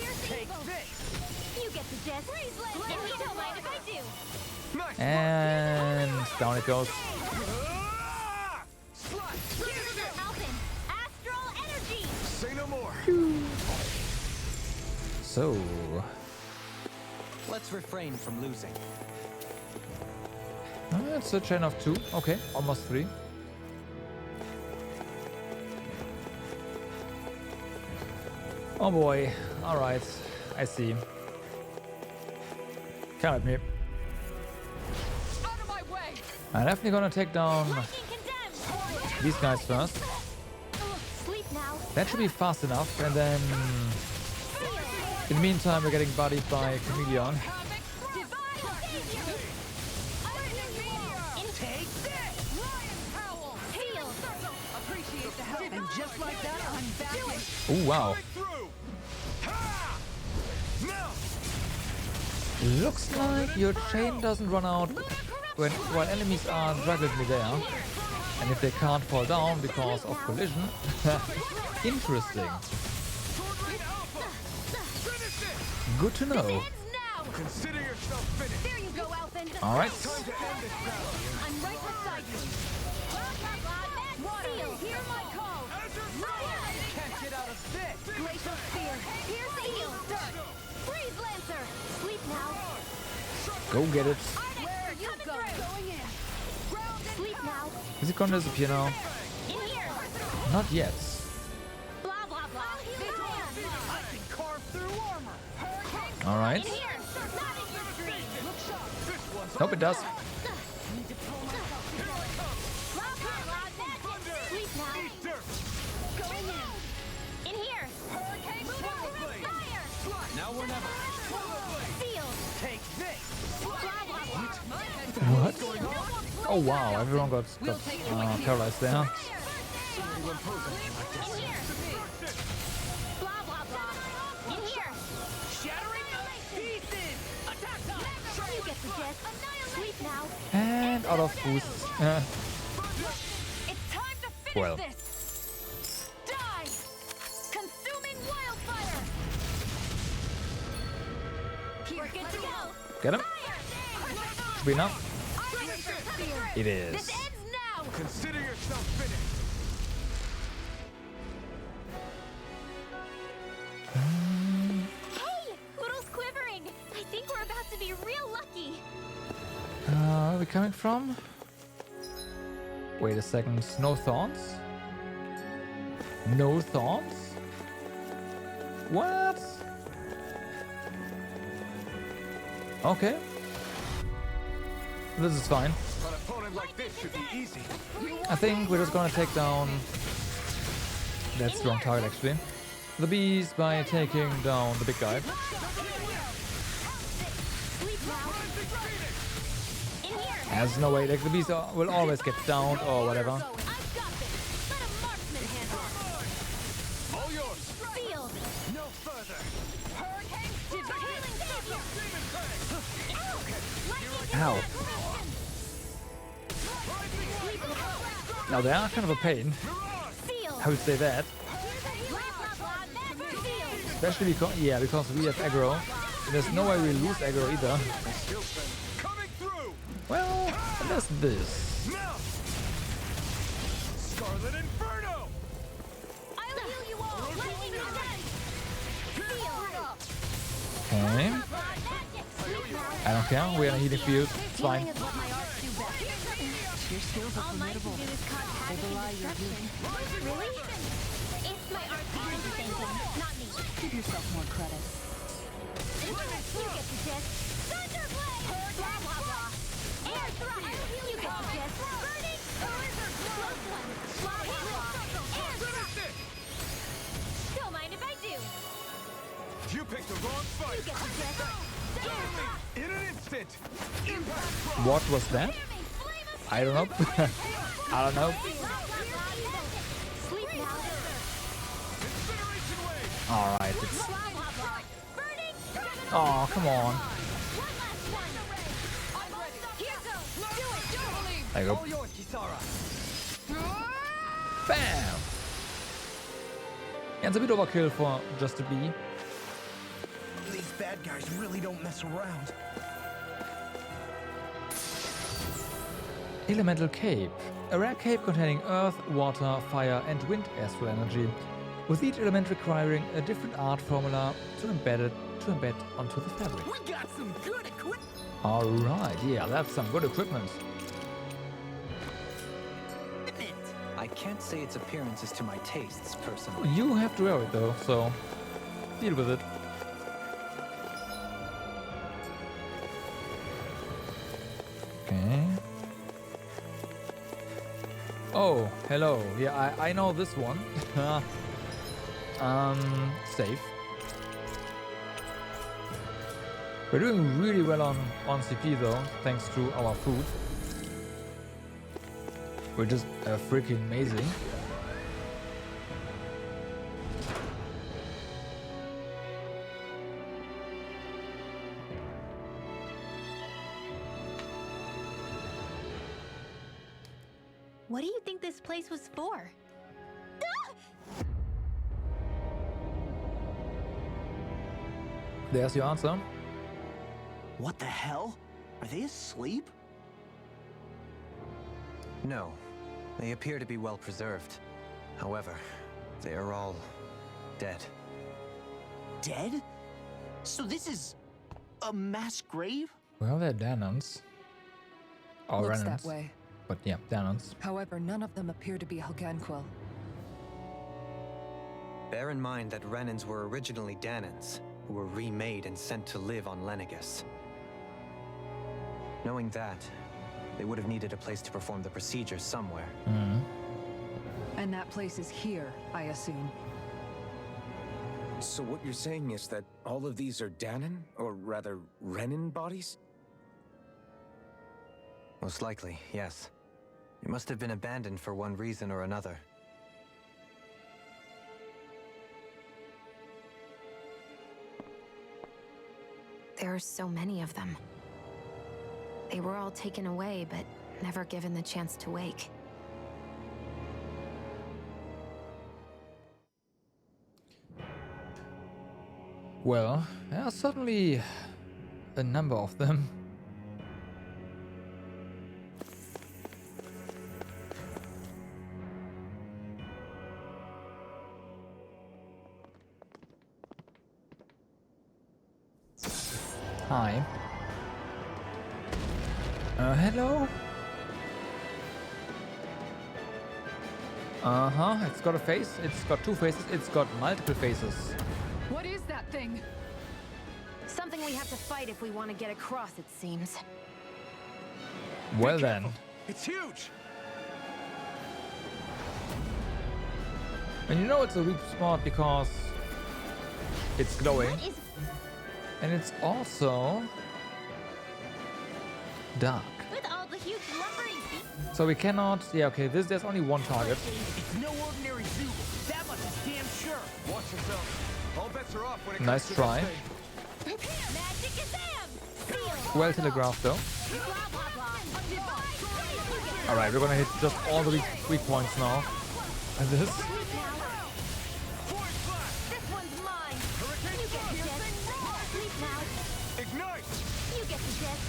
get the gist. And we don't mind if I do. And down it goes. Alphen, astral energy. Say no more. So, Let's refrain from losing. it's a chain of 2. Okay, almost 3. Oh boy. All right, I see. Come at me. I'm definitely gonna take down these guys first. That should be fast enough, and then in the meantime we're getting bodied by Chameleon. And just like that, I'm back in. Oh wow. Looks like your chain doesn't run out while enemies are dragging me there. And if they can't fall down because of collision. Interesting. Good to know. Consider yourself finished. There you go, Alphen. All right. I'm right beside you. Water, hear my call. Can't get out of this. Glacial Spear. Pierce Eel. Freeze Lancer. Sleep now. Go get it. Where you go? Going in. Sleep now. Is it gonna disappear now? In here. Not yet. Blah blah blah. I can carve through armor. All right. In here. Not in your dream. Nope, it does. Blah blah blah magic. Sleep now. Going in. In here. Hurricane fire. Now or never. Seal. Take this. What? Oh wow, everyone got paralyzed there. In here. Blah blah blah. In here. Shattering pieces. Attack time. You get the gist. Sleep now. And out of boosts. It's time to finish Well. this. Die. Consuming wildfire. We're good to go. Get him. Should be enough. It This is. ends now. Consider yourself finished. Hey, Poodle's quivering. I think we're about to be real lucky. Where are we coming from? Wait a second. No thorns? No thorns? What? Okay. This is fine. An opponent like this should be easy. I think we're just gonna take down... That's the wrong target, actually. The bees by taking down the big guy. There's no way, like the bees will always get downed or whatever. All yours. No further. Ow. Now they are kind of a pain. I would say that. Especially because, yeah, because we have aggro. There's no way we lose aggro either. Well, there's this. Scarlet Inferno. I'll heal you all. Lightning Okay. I don't care. We're in a healing field. It's fine. Your skills are formidable. They belie your youth. Really? It's my art behind thinking, not me. Give yourself more credit. You get the gist. Thunderblade! Blah, blah, blah. Air thrust! You get the gist. Burning! Close one. Blah, blah, blah. Air thrust! Don't mind if I do. You picked the wrong fight. You get the gist. Air thrust! In an instant. Impact. What was that? I don't know. I don't know. Alright, it's... Oh, come on. There you go. Bam! Yeah, it's a bit overkill for just a bee. These bad guys really don't mess around. Elemental Cape. A rare cape containing earth, water, fire and wind astral energy, with each element requiring a different art formula to embed onto the fabric. We got some good equipment. Alright, yeah, that's some good equipment. I can't say its appearance is to my tastes, personally. You have to wear it though, so deal with it. Okay. Oh, hello. Yeah, I know this one. Safe. We're doing really well on CP though, thanks to our food. We're just freaking amazing. What do you think this place was for? There's your answer. What the hell? Are they asleep? No, they appear to be well preserved. However, they are all dead. Dead? So this is a mass grave? Well, they're Danons. Or Looks Renans. that way. But yeah, Danons. However, none of them appear to be Helganquil. Bear in mind that Renans were originally Danons, who were remade and sent to live on Lenegus. Knowing that, they would have needed a place to perform the procedure somewhere. And that place is here, I assume. So what you're saying is that all of these are Danon, or rather, Renan bodies? Most likely, yes. It must have been abandoned for one reason or another. There are so many of them. They were all taken away, but never given the chance to wake. Well, there are certainly a number of them. Hi. Hello? Uh-huh, it's got a face, it's got two faces, it's got multiple faces. What is that thing? Something we have to fight if we want to get across, it seems. Well then. It's huge! And you know it's a weak spot because it's glowing. And it's also dark. With all the huge lumbering feet. So we cannot... Yeah, okay, there's only one target. It's no ordinary zoo. That much is damn sure. Watch yourself. All bets are off when it comes Nice to try. this thing. Magic Kazam! Well telegraphed though. Alright, we're gonna hit just all the weak points now. And this. This one's mine. You get the gist. Sleep now. Ignite! You get the gist.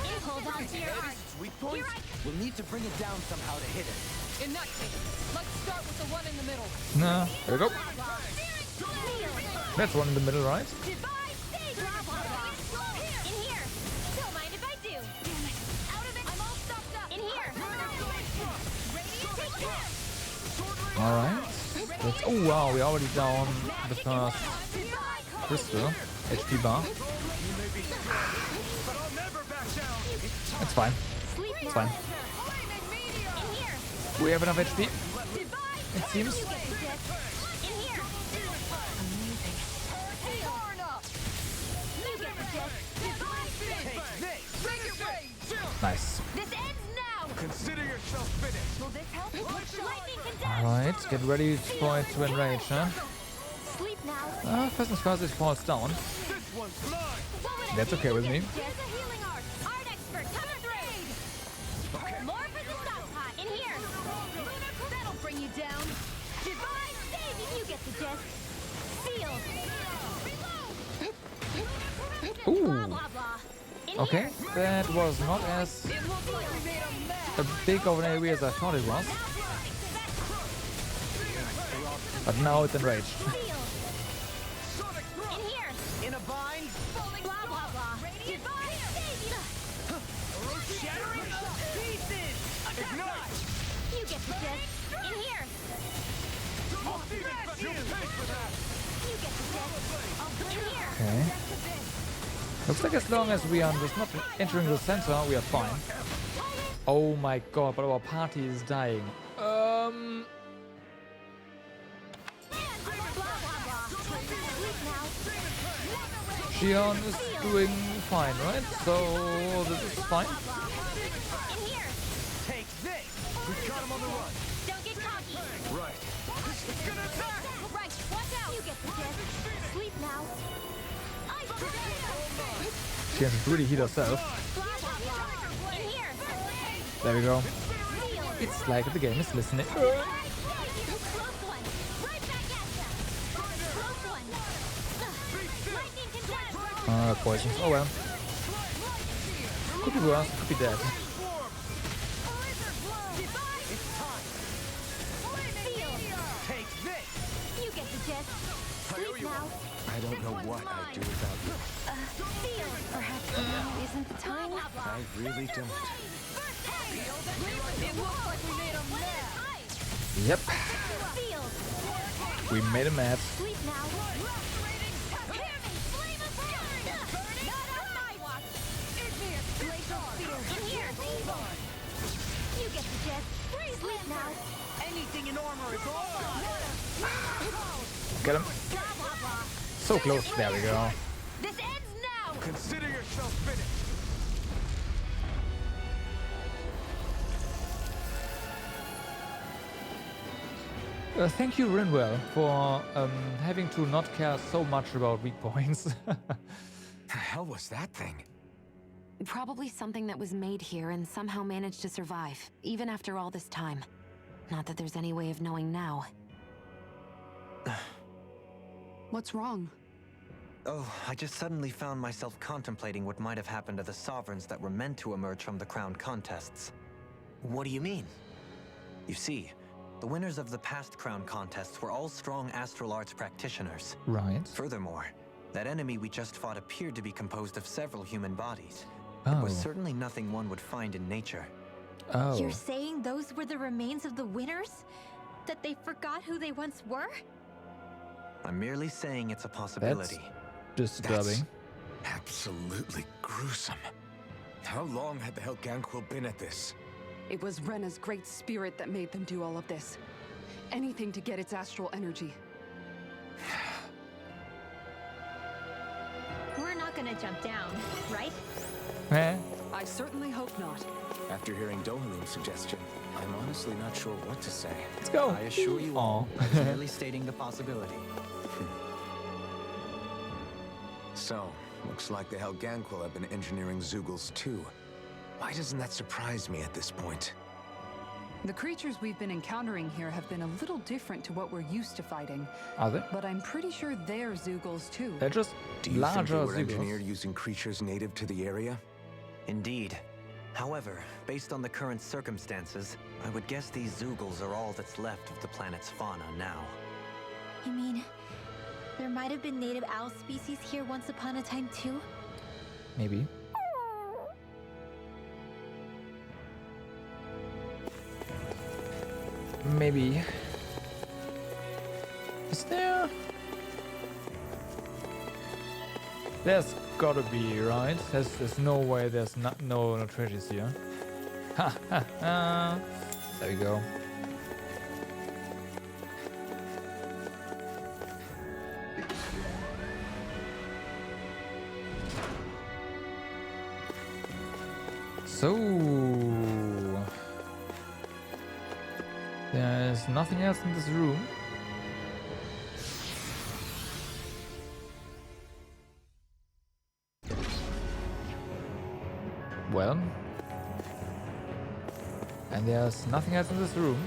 And hold on to your heart. Weak points? We'll need to bring it down somehow to hit it. In that case, let's start with the one in the middle. Nah, there we go. That's one in the middle, right? Goodbye, stage. In here. Don't mind if I do. Damn it. Out of it. I'm all stuffed up. In here. Take this. Alright. Oh wow, we're already down the first crystal. HP bar. It's fine. It's fine. We have enough HP. It seems. Nice. This ends now. Consider yourself finished. Will this help? Lightning condemn. Alright, get ready for it to enrage, huh? Sleep now. First things first, it falls down. This one's mine. That's okay with me. There's a healing art. Art expert coming through. More for the stock pot. In here. That'll bring you down. Divine saving. You get the gist. Sealed. Ooh. Blah, blah, blah. In Okay, here. that was not as big of an area as I thought it was. But now it's enraged. Sealed. In here. In a bind? Blah, blah, blah. Divine saving. Shattering to pieces! Ignite! You get the gist. In here. You'll pay for that. You get the gist. In here. Okay. Looks like as long as we are just not entering the center, we are fine. Oh my god, but our party is dying. Xion is doing fine, right? So this is fine. In here. Take this! We've got him on the run. Don't get cocky. Right. It's gonna attack! Right. Watch out. You get the gist. Sleep now. She has to really heal herself. In here. There we go. It's like the game is listening. Close one. Right back at ya. Close one. Lightning condemn. Poison. Oh well. Could be worse, could be dead. Take this! You get the gist. Sleep now. I don't know what I'd do without you. Perhaps now isn't the time? I really don't. It looks like we made a mess. Yep. We made a mad. Sleep now. Flame of burn. Not on my watch. Glacial spear. In here. You get the gist. Sleep now. Anything in armor is all! Get him. So close. There we go. This ends now. Consider yourself finished. Thank you, Rinwell, for having to not care so much about weak points. The hell was that thing? Probably something that was made here and somehow managed to survive, even after all this time. Not that there's any way of knowing now. What's wrong? Oh, I just suddenly found myself contemplating what might have happened to the sovereigns that were meant to emerge from the crown contests. What do you mean? You see, the winners of the past crown contests were all strong astral arts practitioners. Right. Furthermore, that enemy we just fought appeared to be composed of several human bodies. Oh. It was certainly nothing one would find in nature. Oh. You're saying those were the remains of the winners? That they forgot who they once were? I'm merely saying it's a possibility. Disturbing. That's absolutely gruesome. How long had the Helganquil been at this? It was Rena's great spirit that made them do all of this. Anything to get its astral energy. We're not gonna jump down, right? Eh? I certainly hope not. After hearing Dohalim's suggestion, I'm honestly not sure what to say. Let's go. I assure you all, I was merely stating the possibility. So, looks like the Helganquil have been engineering Zeugles too. Why doesn't that surprise me at this point? The creatures we've been encountering here have been a little different to what we're used to fighting. Are they? But I'm pretty sure they're Zeugles too. They're just Do you think larger they were Zeugles. engineered using creatures native to the area? Indeed. However, based on the current circumstances, I would guess these Zeugles are all that's left of the planet's fauna now. You mean there might have been native owl species here once upon a time too? Maybe. Maybe. Is there? There's gotta be, right? There's no way there's no treasures here. Ha ha ha. There we go. So there's nothing else in this room. Well, and there's nothing else in this room.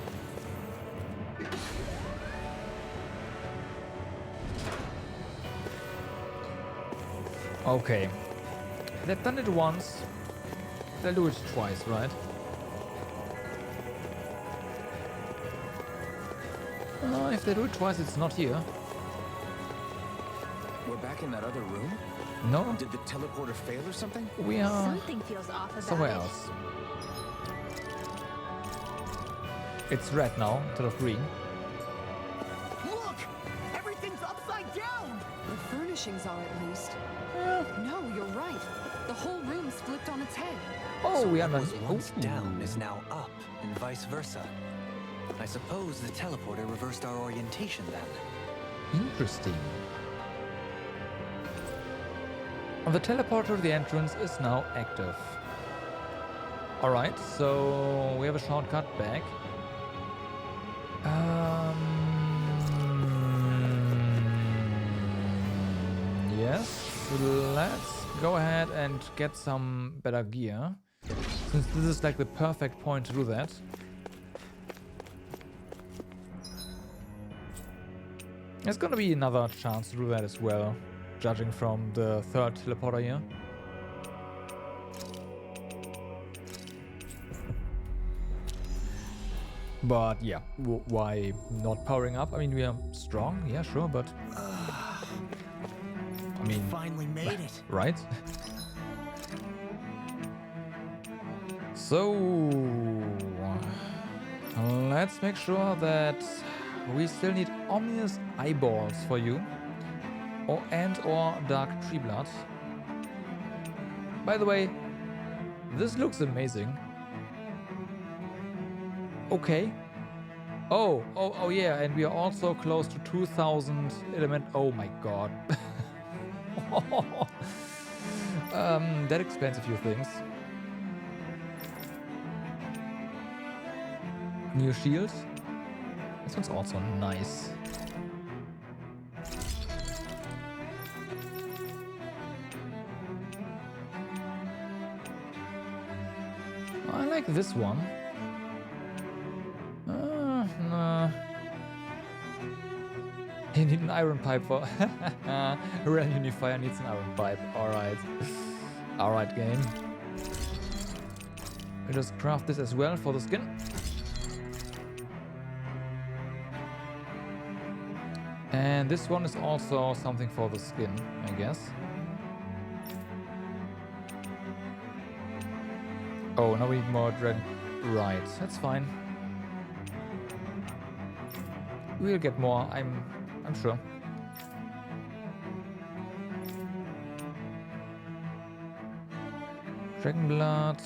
Okay, they've done it once. They'll do it twice, right? If they do it twice, it's not here. We're back in that other room? No. Did the teleporter fail or something? We are Something feels off about somewhere it. else. It's red now instead of green. Look! Everything's upside down! The furnishings are at least. No, you're right. The whole room's flipped on its head. Oh, So we what are was once down is now up, and vice versa. I suppose the teleporter reversed our orientation then. Interesting. On the teleporter, the entrance is now active. Alright, so we have a shortcut back. Yes, let's go ahead and get some better gear. Since this is like the perfect point to do that. There's gonna be another chance to do that as well, judging from the third teleporter here. But yeah, why not powering up? I mean, we are strong, yeah, sure, but I mean, finally made it. Right? So let's make sure that we still need ominous eyeballs for you, or dark tree blood. By the way, this looks amazing. Okay. Oh yeah, and we are also close to 2000 element. Oh my god. That explains a few things. New shield. This one's also nice. I like this one. Nah. You need an iron pipe for... Realm Unifier needs an iron pipe. Alright. Alright, game. We'll just craft this as well for the skin. And this one is also something for the skin, I guess. Oh, now we need more dragon. Right, that's fine. We'll get more, I'm sure. Dragon Blood.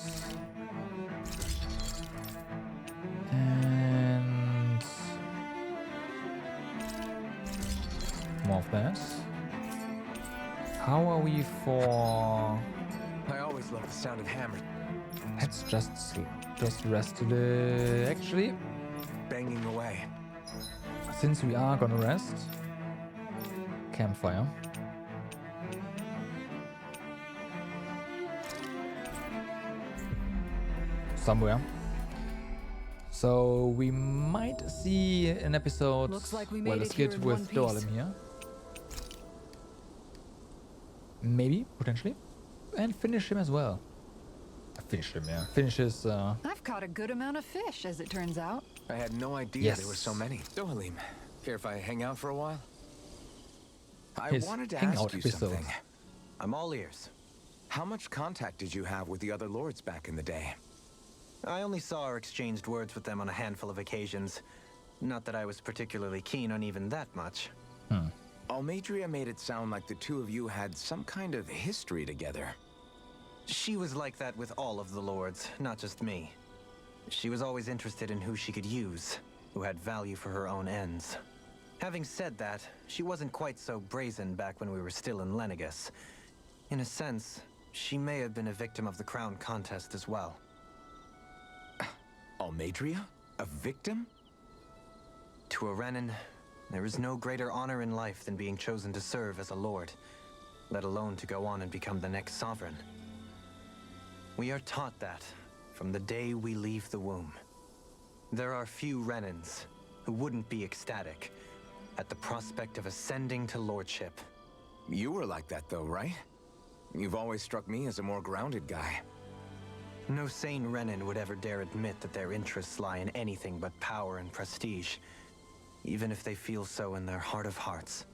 And more of that. How are we for... I always love the sound of hammers. Let's just rest a little. Actually, Banging away. since we are gonna rest, campfire. Somewhere. So we might see an episode Looks like we made where the it here skit in with one piece. Dorlim here. Maybe, potentially. And finish him as well. Finish him, yeah. Finish his, I've caught a good amount of fish, as it turns out. I had no idea Yes. there were so many. Dohalim, care if I hang out for a while? I His wanted to hangout ask you episode. something. I'm all ears. How much contact did you have with the other lords back in the day? I only saw or exchanged words with them on a handful of occasions. Not that I was particularly keen on even that much. Almadria made it sound like the two of you had some kind of history together. She was like that with all of the lords, not just me. She was always interested in who she could use, who had value for her own ends. Having said that, she wasn't quite so brazen back when we were still in Lenegus. In a sense, she may have been a victim of the crown contest as well. Almadria? A victim? To a Renan, there is no greater honor in life than being chosen to serve as a lord, let alone to go on and become the next sovereign. We are taught that from the day we leave the womb. There are few Renans who wouldn't be ecstatic at the prospect of ascending to lordship. You were like that though, right? You've always struck me as a more grounded guy. No sane Renan would ever dare admit that their interests lie in anything but power and prestige, even if they feel so in their heart of hearts.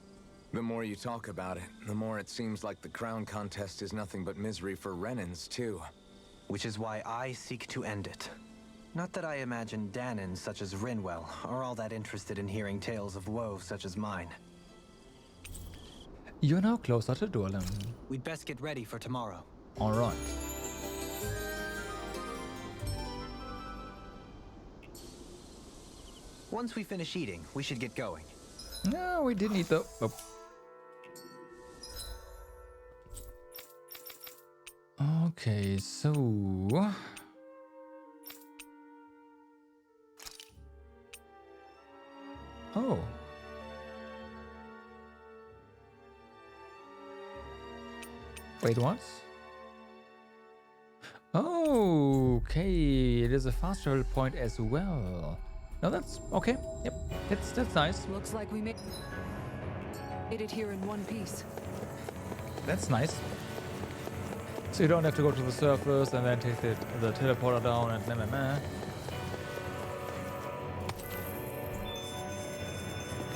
The more you talk about it, the more it seems like the crown contest is nothing but misery for Renans, too. Which is why I seek to end it. Not that I imagine Danon such as Rinwell are all that interested in hearing tales of woe such as mine. You're now closer to Dorlim. We'd best get ready for tomorrow. Alright. Once we finish eating, we should get going. No, we didn't eat though. Oh. Okay, so... Oh. Wait, what? Oh, okay, it is a fast travel point as well. No, that's okay. Yep, that's nice. Looks like we made it here in one piece. That's nice. So you don't have to go to the surface and then take the teleporter down and meh meh meh.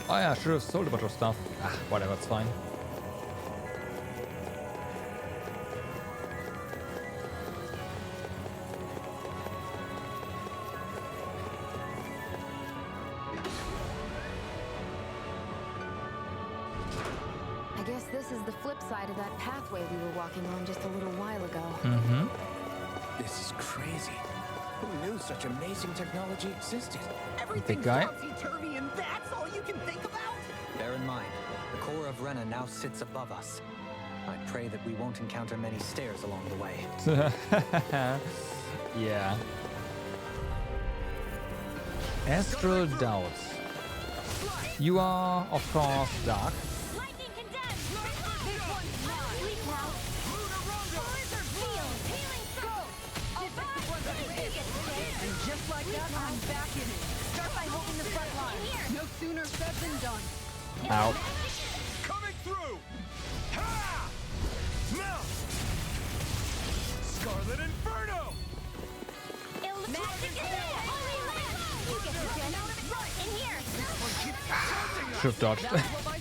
Oh yeah, should have sold a bunch of stuff. Ah, whatever, it's fine. I guess this is the flip side of that pathway we were walking on just a little while ago. Mm-hmm. This is crazy. Who knew such amazing technology existed? Big guy. Topsy-turvy, and that's all you can think about? Bear in mind, the core of Rena now sits above us. I pray that we won't encounter many stairs along the way. Yeah. Astral Doubts. You are, of course, Dark. Lightning condemned! This one's mine! Sleep now! Blizzard field! Healing circle! And just like that, I'm back in it. Start by holding the front line. No sooner said than done. Ow. Coming through! Ha! Now! Scarlet Inferno! Magic Holy Land! You get the gist! In here! Should have dodged.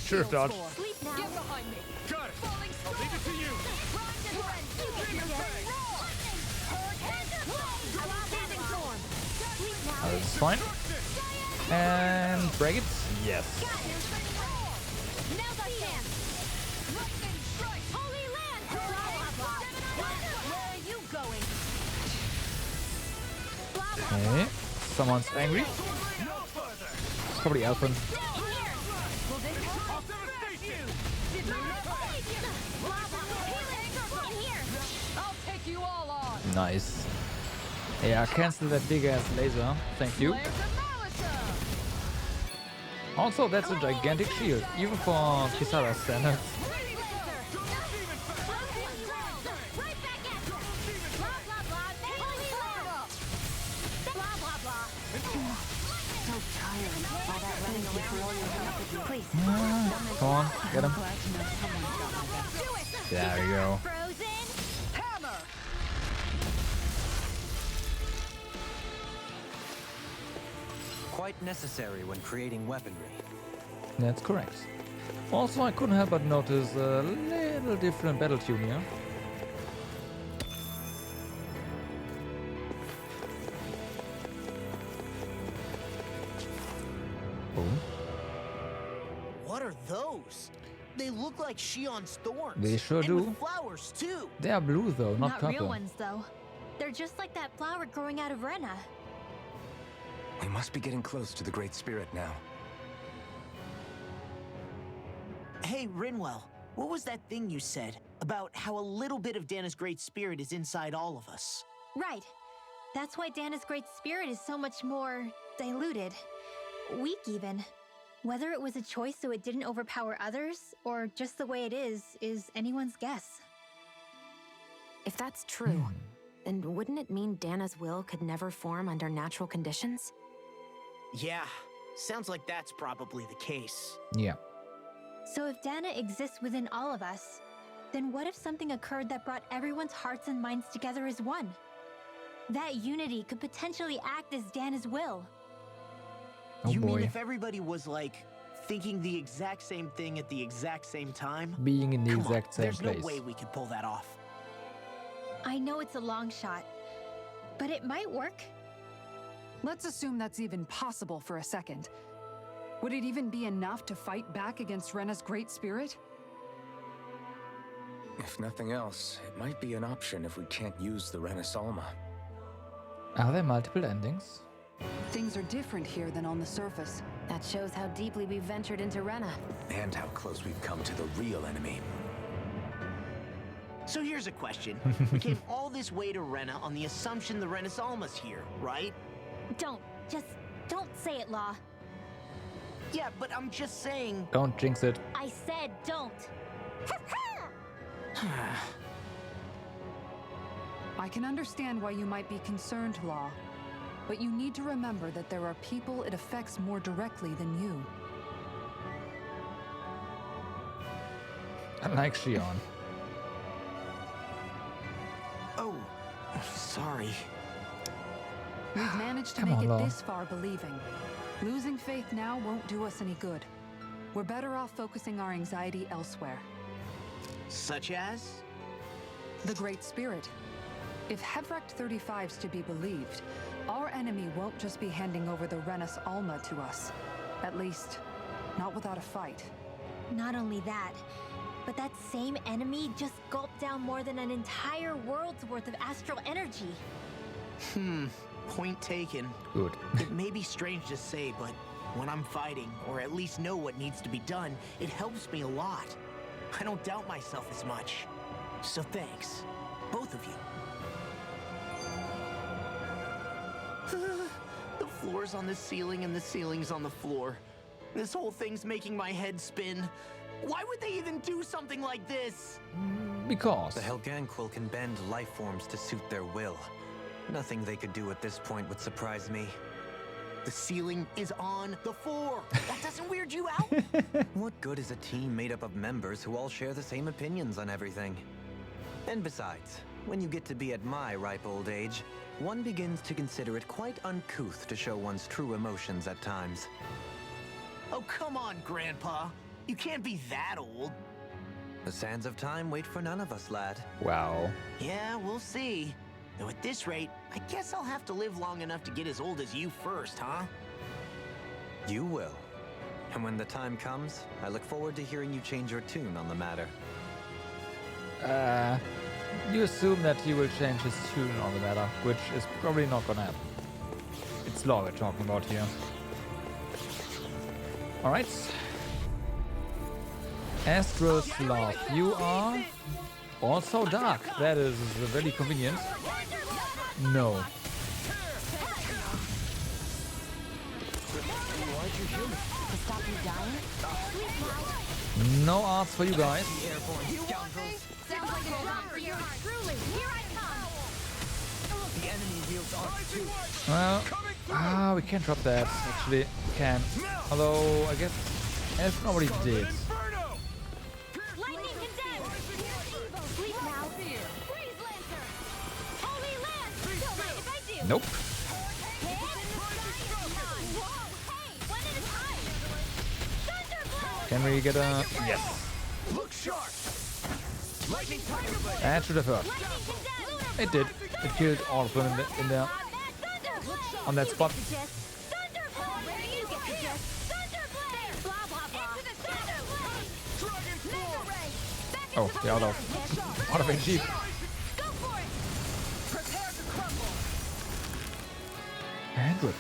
Should have dodged. Sleep now! Get behind me. Got it! I'll leave it to you! You get the gist! Standing storm! Sleep now! That's fine. And break it. Yes. Now the chance! Lightning strike! Holy Land! Where are you I'm going. Okay. Someone's angry. It's probably Alphen. Will this help? Did not save you. Healing here. I'll take you all on. Nice. Yeah, cancel that big ass laser. Thank you. Also, that's a gigantic shield, even for Kisara standards. Come on, get him. There we go. Quite necessary when creating weaponry. That's correct. Also, I couldn't help but notice a little different battle tune here. What are those? They look like Shion's thorns. They sure and do. With flowers too. They are blue though, not purple. real ones though. They're just like that flower growing out of Rena. We must be getting close to the Great Spirit now. Hey, Rinwell, what was that thing you said about how a little bit of Dana's Great Spirit is inside all of us? Right. That's why Dana's Great Spirit is so much more diluted. Weak even. Whether it was a choice so it didn't overpower others, or just the way it is anyone's guess. If that's true, then wouldn't it mean Dana's will could never form under natural conditions? Yeah, sounds like that's probably the case. Yeah. So if Dana exists within all of us, then what if something occurred that brought everyone's hearts and minds together as one? That unity could potentially act as Dana's will. Oh You boy. mean if everybody was like thinking the exact same thing at the exact same time? Being in the Come exact on, same there's place. no way we could pull that off. I know it's a long shot, but it might work. Let's assume that's even possible for a second. Would it even be enough to fight back against Rena's Great Spirit? If nothing else, it might be an option if we can't use the Renasalma. Are there multiple endings? Things are different here than on the surface. That shows how deeply we've ventured into Rena. And how close we've come to the real enemy. So here's a question. We came all this way to Rena on the assumption the Renasalma's here, right? Don't say it, Law. Yeah, but I'm just saying... Don't jinx it. I said don't. I can understand why you might be concerned, Law. But you need to remember that there are people it affects more directly than you. I like Shion. Oh, sorry. We've managed to Come make on, it Law. this far believing. Losing faith now won't do us any good. We're better off focusing our anxiety elsewhere. Such as? The Great Spirit. If Hevrecht 35's to be believed, our enemy won't just be handing over the Renas Alma to us. At least, not without a fight. Not only that, but that same enemy just gulped down more than an entire world's worth of astral energy. Point taken. Good. It may be strange to say, but when I'm fighting, or at least know what needs to be done, it helps me a lot. I don't doubt myself as much. So thanks, both of you. The floor's on the ceiling and the ceiling's on the floor. This whole thing's making my head spin. Why would they even do something like this? Because The Helganquil can bend life forms to suit their will. Nothing they could do at this point would surprise me. The ceiling is on the floor. That doesn't weird you out? What good is a team made up of members who all share the same opinions on everything? And besides, when you get to be at my ripe old age, one begins to consider it quite uncouth to show one's true emotions at times. Oh, come on, Grandpa. You can't be that old. The sands of time wait for none of us, lad. Wow. Yeah, we'll see. Though at this rate, I guess I'll have to live long enough to get as old as you first, huh? You will. And when the time comes, I look forward to hearing you change your tune on the matter. you assume that he will change his tune on the matter, which is probably not gonna happen. It's Law we're talking about here. Alright. Astral's Love, you are also dark. That is very convenient. No. No arts for you guys. Well, we can drop that. Actually, can. Although I guess Elf already did. Nope. Can we get a... Yes. That should have hurt. It did. It killed all of them in there. On that spot. Oh, they're out of NG. And rip.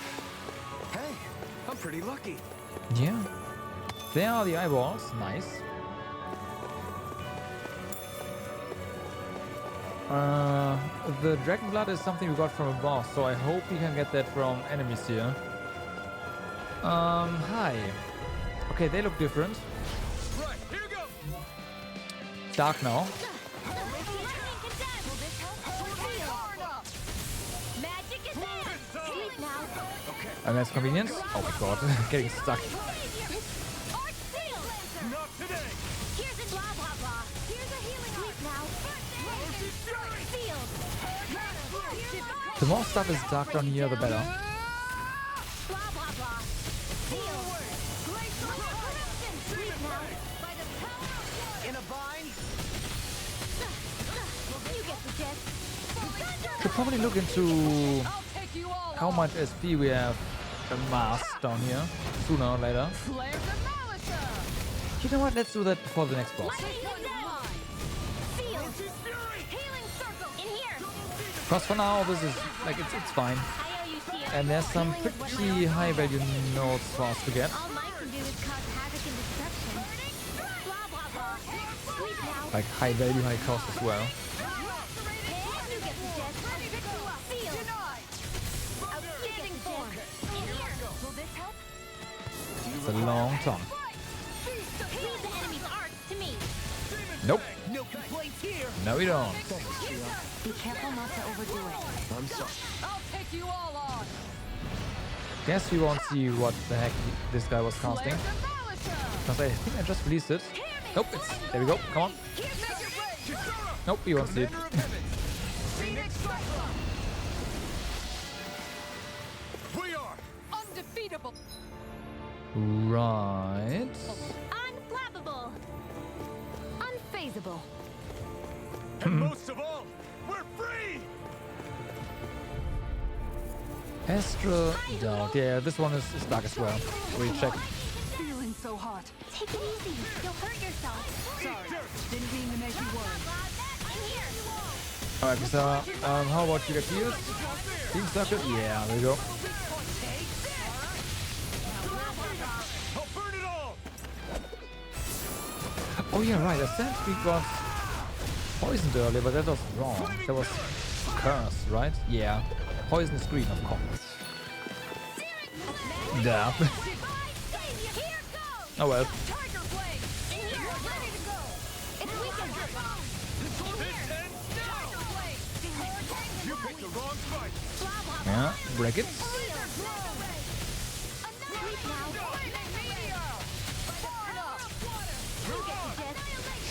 Hey, I'm pretty lucky. Yeah. There are the eyeballs. Nice. The dragon blood is something we got from a boss, so I hope we can get that from enemies here. Hi. Okay, they look different. Right, here you go. Dark now. And that's convenient. Oh my god, getting stuck. The more stuff is dark down here, the better. Should probably look into how much SP we have amassed down here, sooner or later. You know what, let's do that before the next boss. Because for now, this is, like, it's fine. And there's some pretty high value nodes for us to get. Like high value, high cost as well. It's a long tongue. Nope. No complaints here. No, we don't. Be careful not to overdo it. I'm sorry. I'll take you all on. Guess we won't see what the heck this guy was casting. Because I think I just released it. Nope, it's... There we go. Come on. Nope, you won't see it. We are undefeatable. Right. Unflappable. Unfazable. And most of all, we're free. Astral Doubt. Yeah, this one is dark as well. We check. Feeling so hot. Take it easy. You'll hurt yourself. Sorry. Didn't mean to make you worry. Alright, Pisa, how about you get healed? Team circuit? Yeah, there we go. Oh yeah, right, I said we got poisoned earlier, but that was wrong. That was cursed, right? Yeah. Poison screen, of course. Duh. Oh well. Yeah, break it.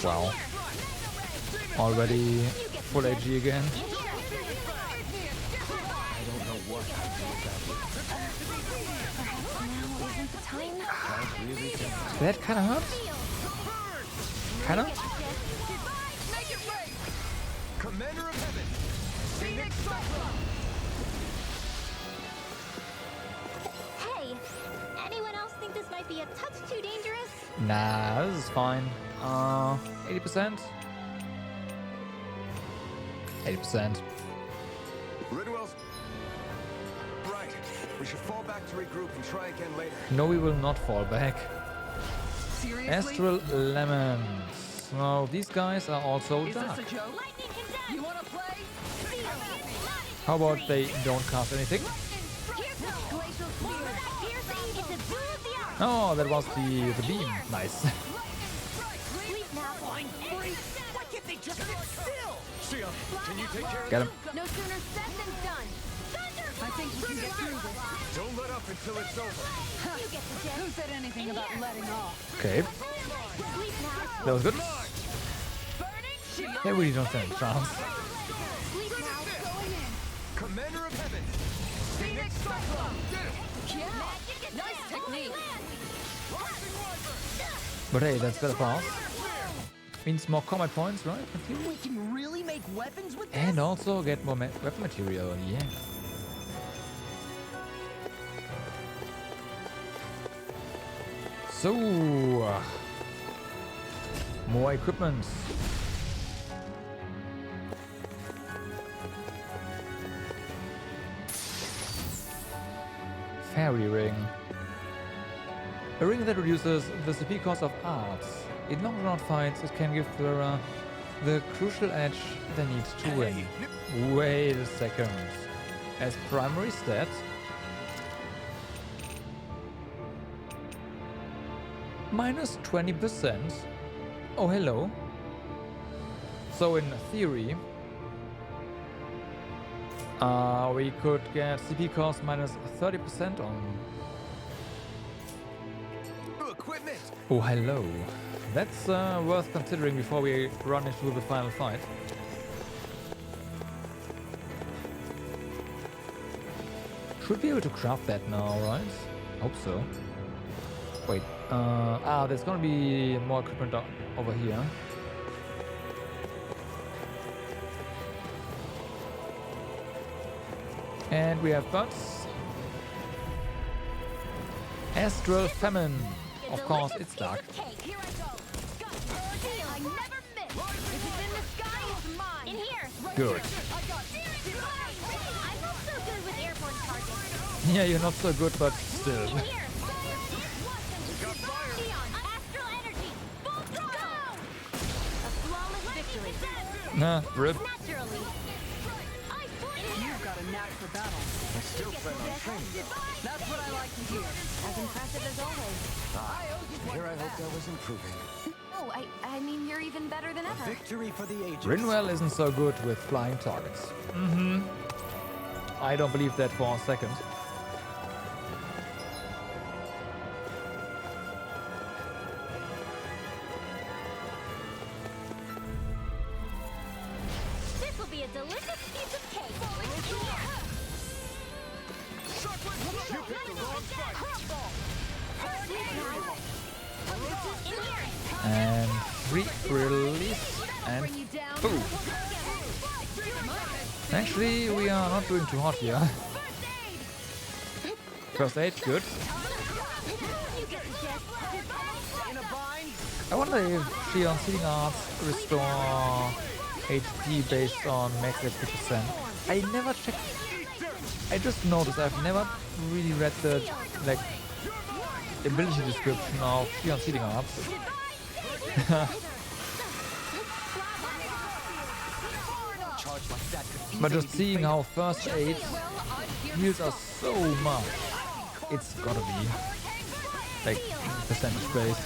Wow. Already full AG again. That kind of hurts. Kind of. Commander of Heaven, Phoenix Cyclone. Hey, anyone else think this might be a touch too dangerous? Nah, this is fine. 80%. 8%. Ridwell's right. We should fall back to regroup and try again later. No, we will not fall back. Seriously? Astral Lemons. Now, these guys are also Is dark. this a joke? You wanna play? How about they don't cast anything? Oh, that was the beam. Nice. Why can't they just sit still? Sia, can you take care of Get him. No sooner said than done. I think we can get through this. Don't let up until it's over. You get the gist. Who said anything about letting off? Okay, Sleep now. that was good. They really don't stand a chance. Sleep now. Going in. Commander of Heaven. Phoenix Cyclone! Yeah! Nice technique! But hey, that's better for us. Means more combat points, right? We can really make weapons with And also get more weapon material, yeah. So, more equipment. Fairy ring. A ring that reduces the CP cost of arts. In long round fights, it can give the crucial edge they need to win. Wait a second. As primary stat, minus 20%. Oh, hello. So in theory, we could get CP cost minus 30% on. Equipment. Oh, hello. That's worth considering before we run into the final fight. Should be able to craft that now, right? Hope so. Wait, there's gonna be more equipment over here. And we have buds. Astral Famine. Of course, it's dark. Here I go. I never miss. If it's in the sky, it's mine. In here. Good. I'm not so good with airborne targets. Yeah, you're not so good, but still. In here. Astral energy. Full throttle. A flawless victory. Nah, rip. Naturally. You've got a knack for battle. I still plan on training. That's what I like to hear. As impressive as always. Here I hoped I was improving. Oh, I mean, you're even better than ever. Victory for the ages. Rinwell isn't so good with flying targets. I don't believe that for a second. This will be a delicious piece of cake. You picked the wrong fight. And release and boom. Actually, we are not doing too hot here. First aid, good. I wonder if Shion's healing arts restore HP based on max HP percent. I never checked. I just noticed I've never really read the ability description of Shion's healing arts. But just seeing how first aid heals us so much, it's gotta be like percentage based.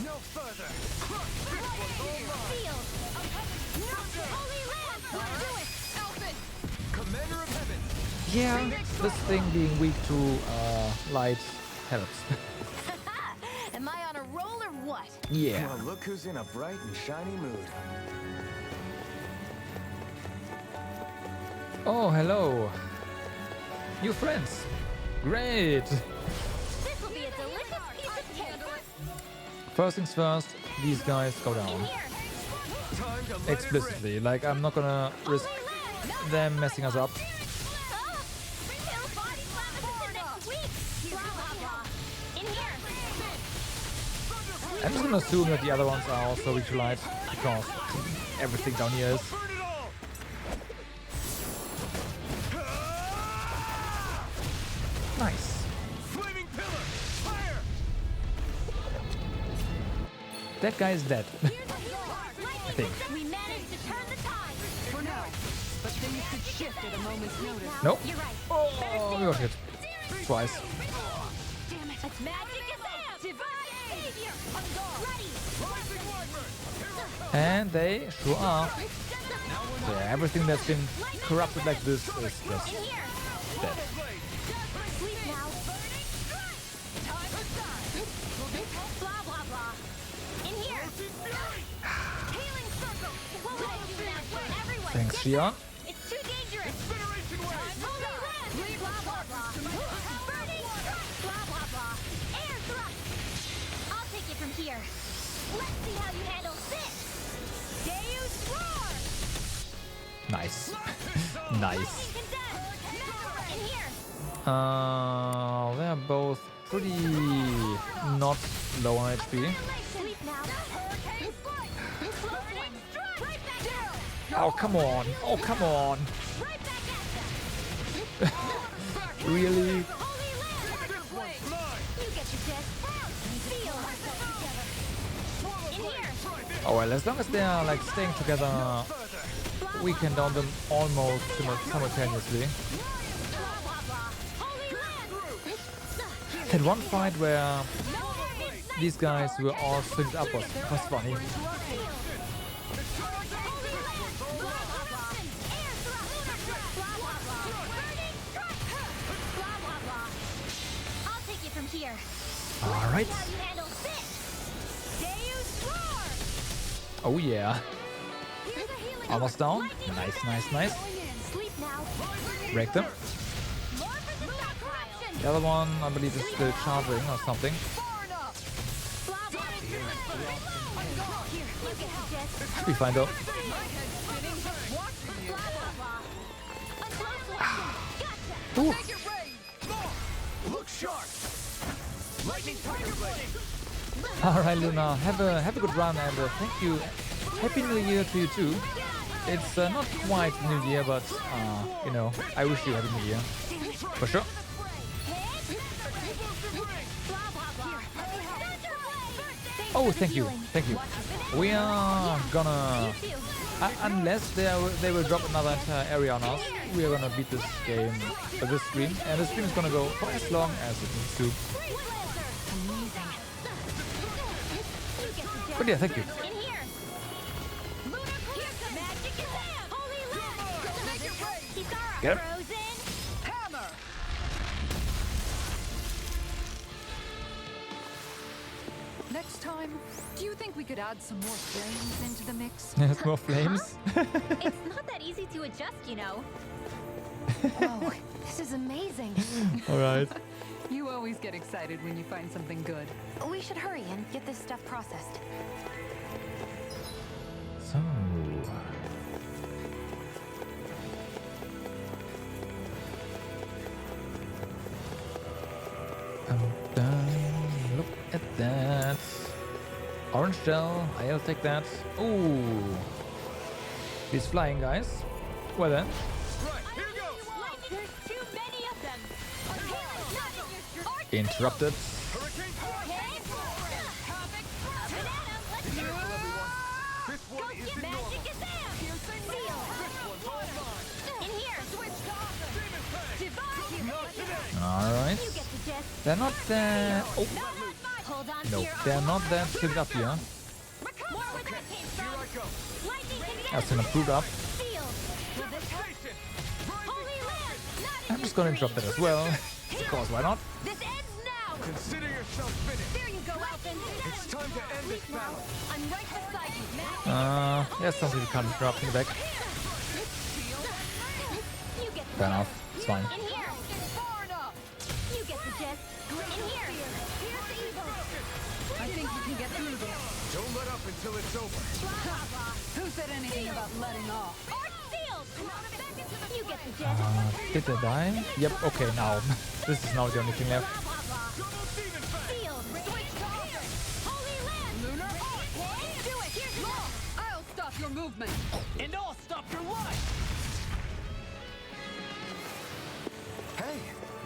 No further. Commander of Heaven. Yeah, this thing being weak to light helps. Am I on a roll or what? Yeah. Well, look who's in a bright and shiny mood. Oh, hello. New friends. Great. This will be a delicious piece of cake. First things first, these guys go down. Explicitly, like I'm not gonna risk them messing us up. I'm just gonna assume that the other ones are also weak to light, because everything down here is. Nice. That guy is dead. I think. We managed to turn the tide. For now. But things could shift at a moment's notice. Nope. You're right. Oh, we got hit. Twice. Damn it. It's magic is amp. Divine savior. On guard. Ready. And they sure are. Yeah, everything that's been corrupted like this is just dead. Sleep now. Blah blah blah. In here. Healing circle. What would I do without everyone? Thanks, Shia. It's too dangerous. Holy land. Blah blah blah. Burning. Blah blah blah. Air thrust. I'll take it from here. Let's see how you handle this. Deus roar. Nice. Nice. In here. They're both pretty not low on HP. Sleep now. Hurricane strike. Close one. Right back down. Oh, come on. Oh, come on. Right back at them. Really? Holy land. You get your death. Feel ourselves together. In here. Oh, well, as long as they are like staying together, we can down them almost simultaneously. Had one fight where these guys were all synced up was funny. I'll take it from here. All right. How you handle this. Deus roar. Oh yeah. Here's a healing Almost down. Nice, nice, nice. Sleep now. Break them. More for the stockpile. The other one, I believe, is still charging or something. Blah blah. Here, you get the death. Should be fine though. Blah blah blah. A close one. Gotcha. Ooh. Make it rain. More. Look sharp. Lightning tiger blade. All right, Luna. Have a good run and thank you. Happy New Year to you too. It's not quite New Year, but you know, I wish you Happy New Year for sure. Oh, thank you, thank you. We are gonna, unless they will drop another entire area on us, we are gonna beat this game, this stream, and the stream is gonna go for as long as it needs to. But yeah, thank you. Get him. Next time, do you think we could add some more flames into the mix? There's more flames. It's not that easy to adjust, you know. Whoa, this is amazing. All right. You always get excited when you find something good. We should hurry and get this stuff processed. So. Look at that. Orange gel, I'll take that. Ooh. He's flying, guys. Well then. There's too many of them. Interrupted. Alright. They're not that... Oh. No, they're not that synced up here. That's an improved up. I'm just gonna interrupt that as well. Of course, why not? Consider yourself finished. There you go, Alvin. It's time to end this battle. I'm right beside you, Matt. Yeah, something we can't interrupt in the back. Fair enough. It's fine. In here. Far enough. You get the gist. In here. Here's the evil. I think we can get through this. Don't let up until it's over. Who said anything about letting off? Arch sealed. You get the gist. Did they die? Yep, okay, now. This is now the only thing left. Sealed. Holy land. movement, and I'll stop your life! Hey,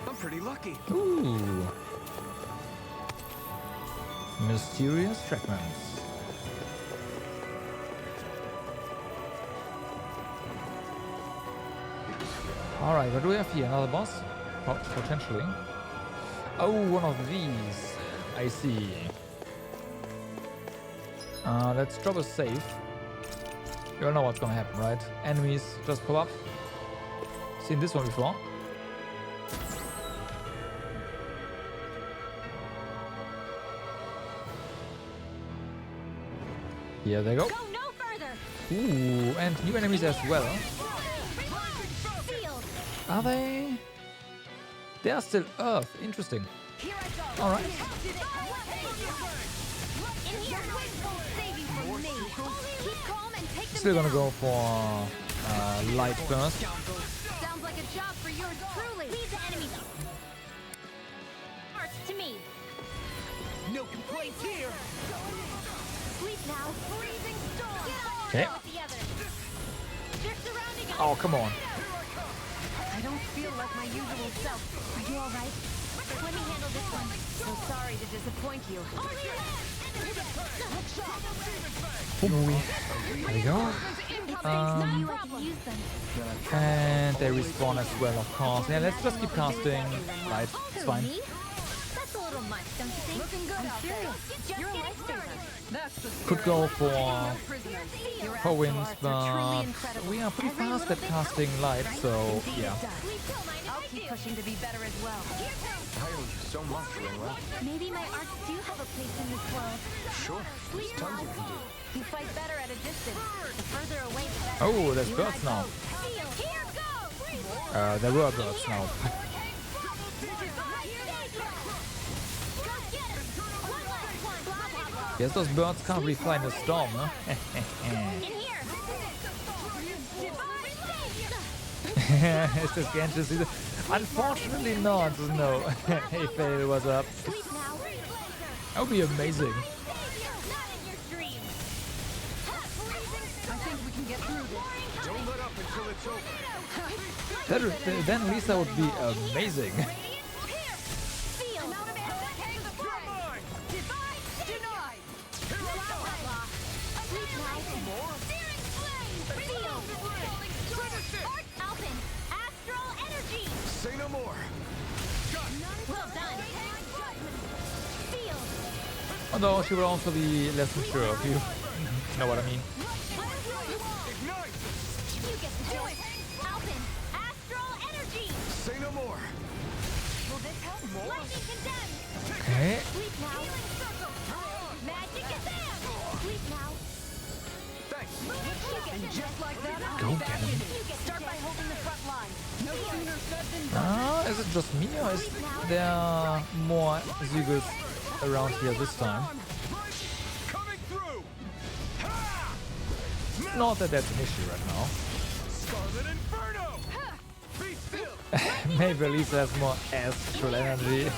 I'm pretty lucky. Ooh. Mysterious fragments. Alright, what do we have here? Another boss? Potentially. Oh, one of these. I see. Let's drop a save. You all know what's gonna happen, right? Enemies just pop up. Seen this one before. Here they go. Go no further. Ooh, and new enemies as well. Are they? They are still Earth. Interesting. Alright. Still gonna go for light burst. Sounds like a job for yours truly. Leave the enemy parts to me. No complaints here. Sleep now. Freezing storm. Okay. They're surrounding us. Oh, come on. I don't feel like my usual self. Are you all right? Let me handle this one. So sorry to disappoint you. There we go. And they respawn as well, of course. Yeah, let's just keep casting. Right, it's fine. That's a little much, don't you think? Looking good out there. You're a lifesaver. Could go for winds, but we are pretty fast at casting light, so yeah. I'll keep pushing to be better as well. I owe you so much, Rinla. Maybe my arts do have a place in this world. Sure, there's tons you can do. You fight better at a distance. The further away, the better. Oh, there's birds now. There were birds now. Guess those birds can't really fly in the storm, huh? Is this Genshin season? Unfortunately not, no. Hey Faye, what's up? That would be amazing. Don't let up until it's over. Then Lisa would be amazing. Say no more. Well done. Although she will also be less mature of you. Know what I mean? You get to do it. Alpin, astral energy. Say no more. Will this help more? Lightning condemned. Okay. Sleep now. Magic Kazam. Sleep now. Thanks. And just like that, I'll Go be get back him. in it. Start by holding the front line. No sooner said than done. Is it just me or is there more Zygos around here this time? Coming through. Not that that's an issue right now. Scarlet Inferno. Be still. Maybe Lisa has more astral energy.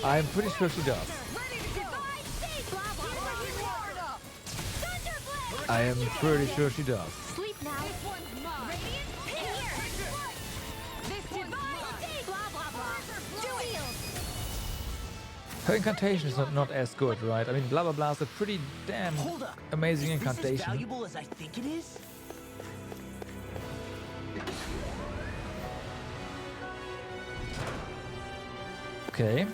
I'm pretty sure she does. I am pretty sure she does. Sleep now. Radiant here. This divine blah blah blah. Do it. Her incantation is not as good, right? I mean, blah blah blah is a pretty damn Hold up. amazing Is this as incantation. valuable as I think it is? Okay.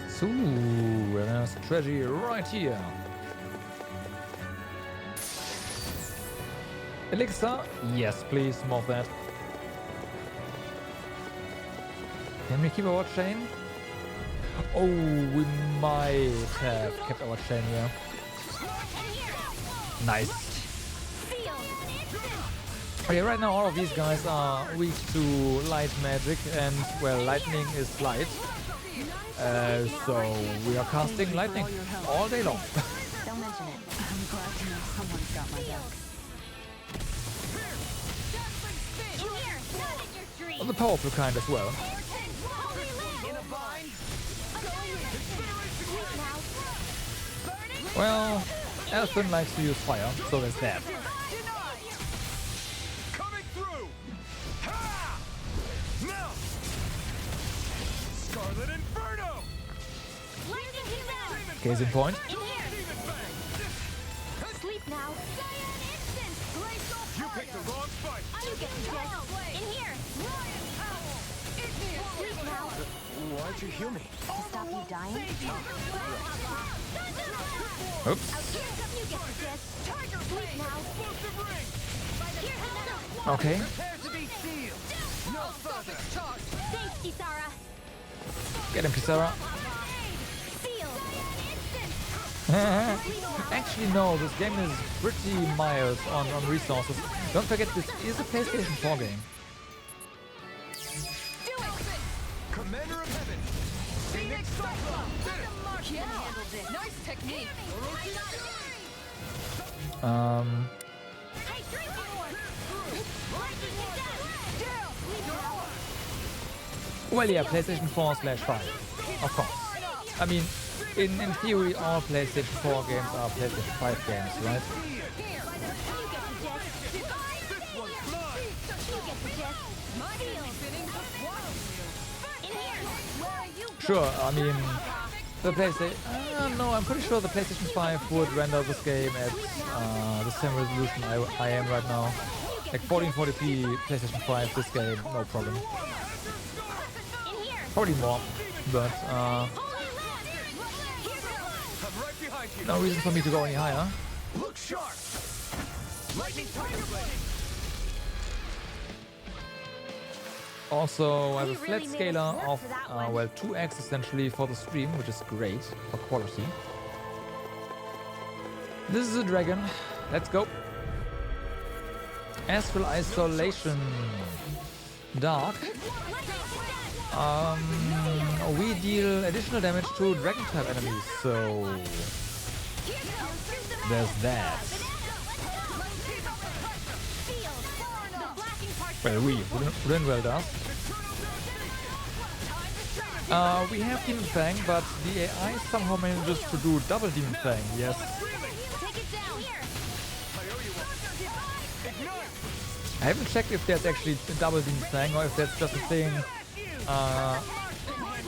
So, there's treasure right here. Elixir? Yes, please, more of that. Can we keep our chain? Oh, we might have kept our chain here. Nice. Okay, right now all of these guys are weak to light magic, and well, lightning is light. So we are casting lightning all day long. Don't mention it. I'm glad to know someone's got my back. The powerful kind as well. Well, Elfin likes to use fire, so there's that. Coming through. Ha! Now. Scarlet Inferno. Case in point. Sleep now. You picked the wrong fight. You get the gist. In here. Sleep now. Why'd you heal me? To stop you dying. Oops. You get the gist. Sleep now. Okay. Prepare to be sealed. No further. Thanks, Kisara. Get him, Kisara. Actually, no, this game is pretty mild on resources. Don't forget, this is a PlayStation 4 game. Commander of Heaven. Phoenix Cyclone. Yeah. Nice technique. Well, yeah, PlayStation 4/5, of course. I mean, in theory, all PlayStation 4 games are PlayStation 5 games, right? Sure, I mean, the PlayStation... no, I'm pretty sure the PlayStation 5 would render this game at the same resolution I am right now. Like 1440p PlayStation 5, this game, no problem. Probably more, but no reason for me to go any higher. Look sharp. Lightning Tiger Blade. Also, I have a flat scaler of, well, 2x essentially for the stream, which is great for quality. This is a dragon. Let's go. Astral Isolation. Dark. We deal additional damage to dragon type enemies, so there's that. Well, Rinwell does. We have Demon Fang, but the AI somehow manages to do double Demon Fang, yes. I haven't checked if there's actually a double Demon Fang or if that's just a thing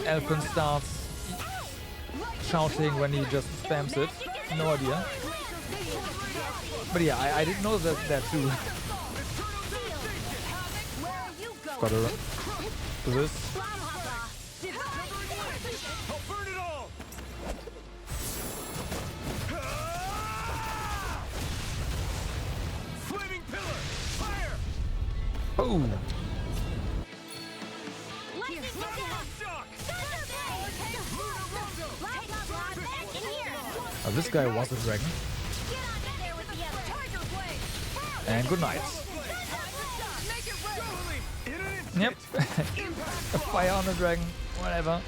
Elfin starts shouting when he just spams it. No idea. But yeah, I didn't know that too. Gotta do this. Boom! Oh, this guy was a dragon. And good night. Yep. A fire on the dragon, whatever.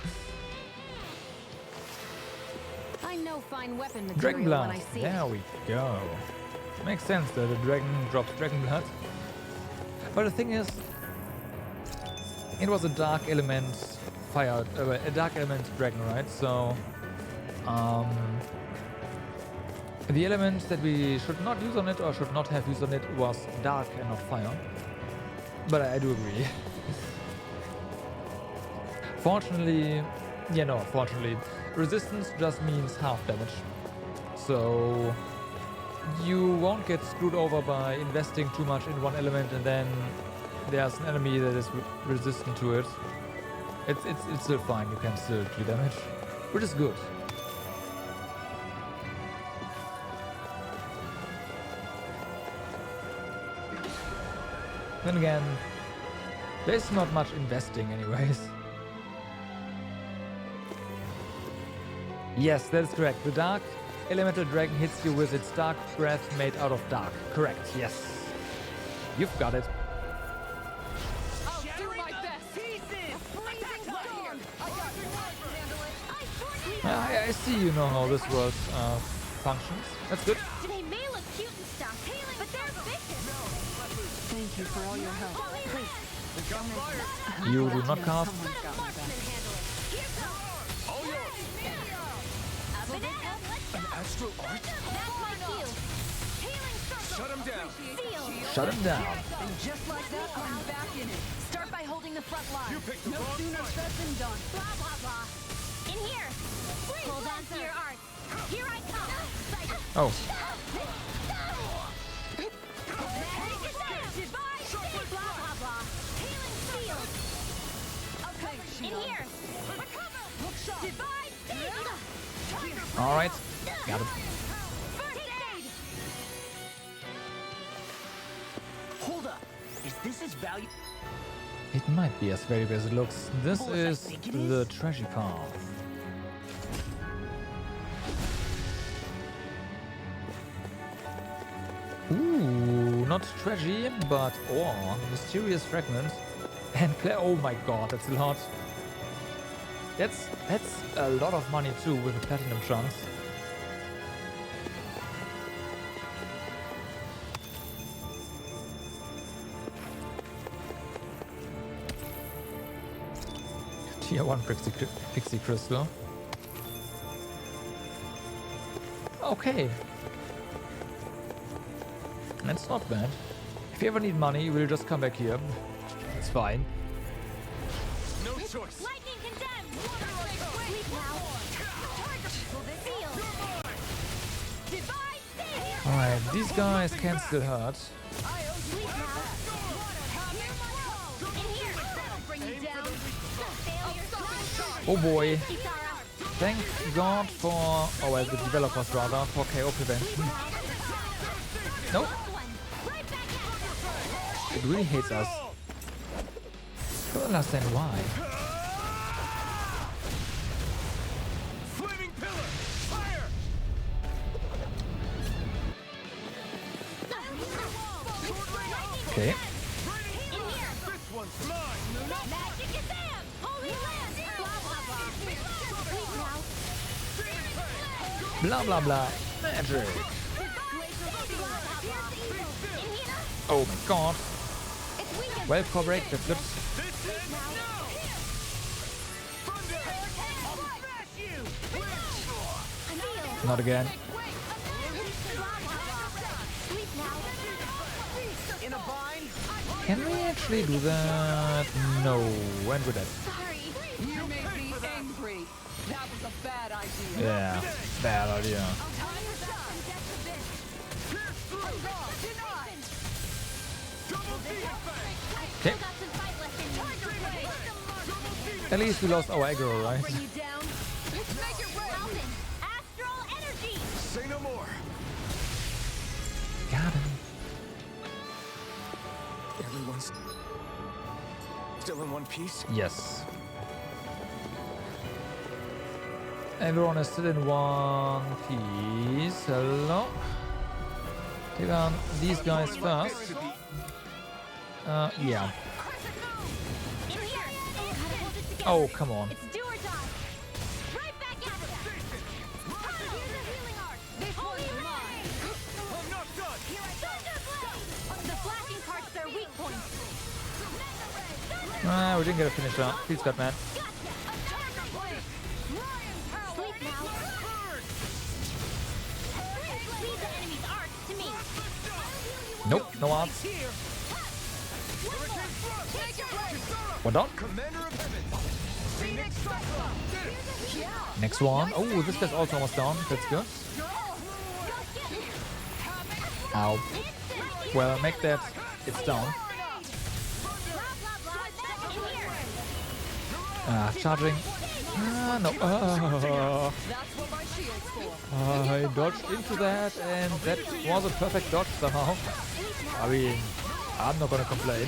I know fine weapon material Dragon when I blood. see There it. we go. Makes sense that a dragon drops dragon blood. But the thing is, it was a dark element fire, a dark element dragon, right? So, the element that we should not use on it or should not have used on it was dark and not fire. But I do agree. Fortunately, resistance just means half damage. So you won't get screwed over by investing too much in one element and then there's an enemy that is resistant to it. It's still fine, you can still do damage, which is good. Then again, there's not much investing anyways. Yes, that is correct. The dark elemental dragon hits you with its dark breath made out of dark. Correct, yes. You've got it. I'll do my best. I see you know how this works. functions. That's good. They may look cute and stuff, but they're vicious. Thank you for all your help. Please. You do not cast. Let a marksman handle it. Here goes. All yours. Up and at 'em. Let's go. An astral art? That's my cue. Healing circle. Shut him down. Seal. Shut him down. And just like that, I'm back in it. Start by holding the front line. You picked the no wrong sooner fight. said than done. Blah, blah, blah. In here. Hold on to your art. Here I come. Oh. Divide. Blah, blah, blah. Healing field. Okay, In here. Recover. Divide. All right. Got him. First aid. Hold up. Is this as valuable? It might be as valuable as it looks. This Well, I is think it the is. treasure path. Ooh, not treasure, but ore, mysterious fragment, and oh my god, that's a lot. That's a lot of money too with the platinum chunks. Tier 1 pixie crystal. Okay. That's not bad. If you ever need money, we'll just come back here. It's fine. No choice. Lightning condemned. Sleep now. Seal. Divide. Seal. Alright, these guys can still hurt. Sleep now. Hear my call. In here. That'll bring you down. Failure. Oh boy. Isara. Thank God for, oh well, the developers rather, for KO prevention. Nope. It really hates us. I don't understand why. Flaming pillar. Fire. Okay. This one's mine. Magic is them. Holy land. Blah, blah, blah. Blah blah blah. Magic. Oh my god. Well correct, that's good. Not again. In a bind? Can we actually do that? No. When would that? You made me angry. That was a bad idea. Yeah, bad idea. Okay. At least we lost our aggro, right? Say no more. Got him. Everyone's still in one piece? Yes. Everyone is still in one piece. Hello. Take on these guys first. Yeah. Oh, come on. It's do or die. Right back at ya. Here's a healing art. This one's mine. I'm not done. Here I go. Thunderblade. The flashing part's their weak point. We didn't get a finish up. Please, Batman. Sleep now. Leave the enemy's art to me. Nope, no odds. One done. Commander of Heaven. Phoenix Next one. Oh, this guy's also almost down. That's good. Ow. Well, make that. It's down. Charging. No. I dodged into that, and that was a perfect dodge somehow. I mean, I'm not gonna complain.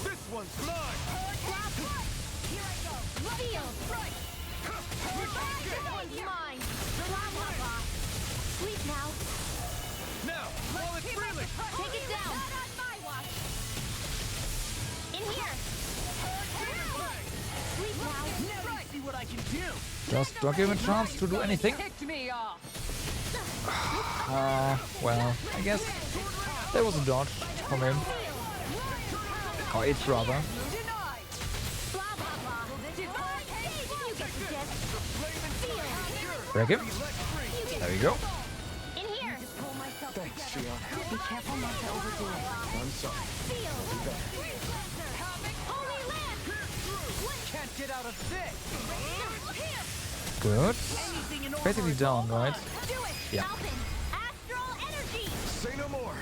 This one's mine. Sleep now. Now, while it's reeling. Take it down. In here. Sleep now. Now you see what I can do. Just don't give him a chance to do anything. Well, I guess there was a dodge from him. Or it rather. Break him. There we go. In here. Thanks, Shion. Be careful not to overdo it. I'm sorry. Can't get out of this. Good. Basically down, right? Yeah. Say no more.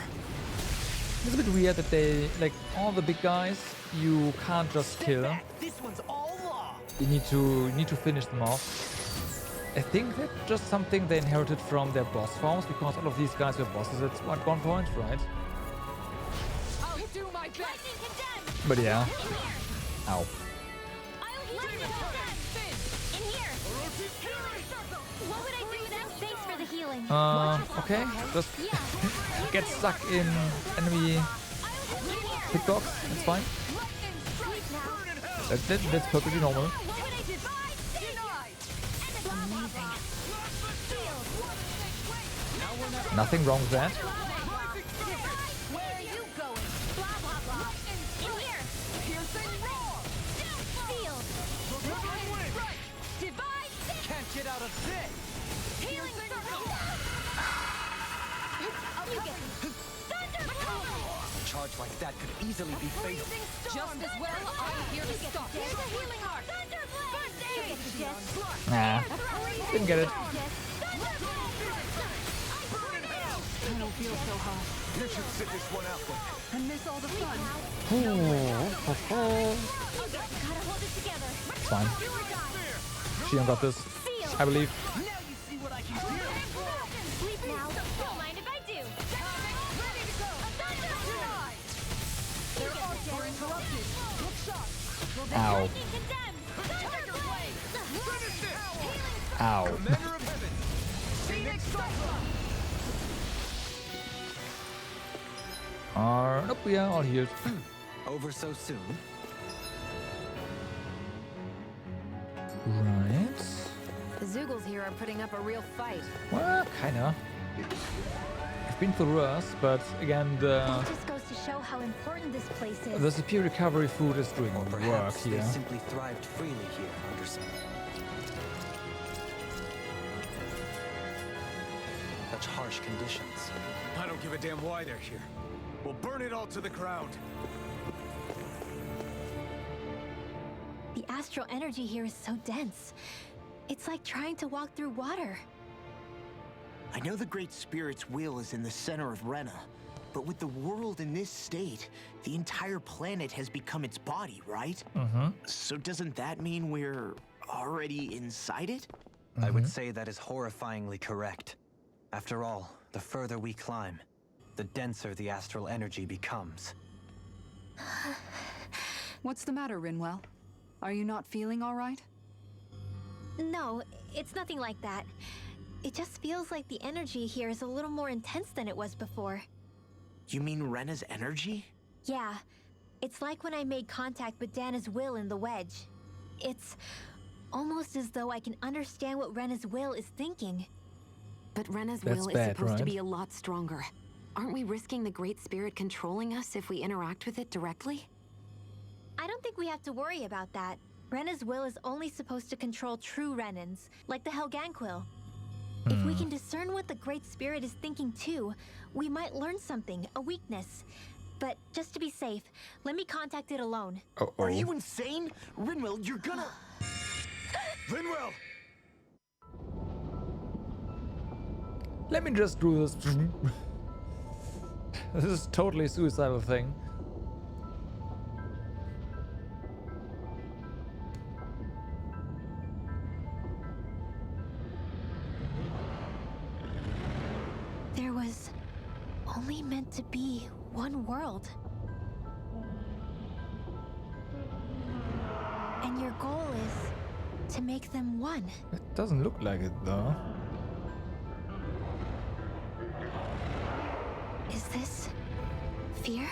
It's a bit weird that they, like, all the big guys, you can't just kill. This one's all law. You need to finish them off. I think that's just something they inherited from their boss forms, because all of these guys were bosses at one point, right? I'll do my best. But yeah. Ow. In here. What would I do without? Thanks for the healing. Okay. Just get stuck in enemy hitbox. It's fine. That's perfectly normal. Nothing wrong with that. Where are you going? Blah blah blah. In here. Piercing roar. Field. Divide. Can't get out of this. Healing circle. You get thunderbolt. A charge like that could easily be fatal. Just as well, I'm here to stop. There's a healing heart. Thunderblade. Nah. Didn't get it. I don't feel so hot. You should sit this one out then. And miss all the fun. Gotta hold it together. It's fine. Shion got this, I believe. Now you see what I can do. Sleep now. Don't mind if I do. Ready to go. Their arcs are interrupted. Look sharp. Ow. Ow. Commander of Heaven. Phoenix Cyclone. Nope, we are all healed. Over so soon? Right. The Zoogles here are putting up a real fight. Well, kinda. I've been through worse, but again, That just goes to show how important this place is. the superior recovery food is doing work Perhaps here. they simply thrived freely here under such harsh conditions. I don't give a damn why they're here. We'll burn it all to the ground. The astral energy here is so dense. It's like trying to walk through water. I know the Great Spirit's will is in the center of Rena, but with the world in this state, the entire planet has become its body, right? So doesn't that mean we're already inside it? I would say that is horrifyingly correct. After all, the further we climb, the denser the astral energy becomes. What's the matter, Rinwell? Are you not feeling all right? No, it's nothing like that. It just feels like the energy here is a little more intense than it was before. You mean Rena's energy? Yeah, it's like when I made contact with Dana's will in the wedge. It's almost as though I can understand what Rena's will is thinking. But Rena's That's will is bad, supposed to right? be a lot stronger. Aren't we risking the Great Spirit controlling us if we interact with it directly? I don't think we have to worry about that. Rena's will is only supposed to control true Renans, like the Helganquil. If we can discern what the Great Spirit is thinking too, we might learn something, a weakness. But just to be safe, let me contact it alone. Are you insane? Rinwell, you're gonna... Rinwell! Let me just do this. This is totally a suicidal thing. There was only meant to be one world. And your goal is to make them one. It doesn't look like it though. Is this fear?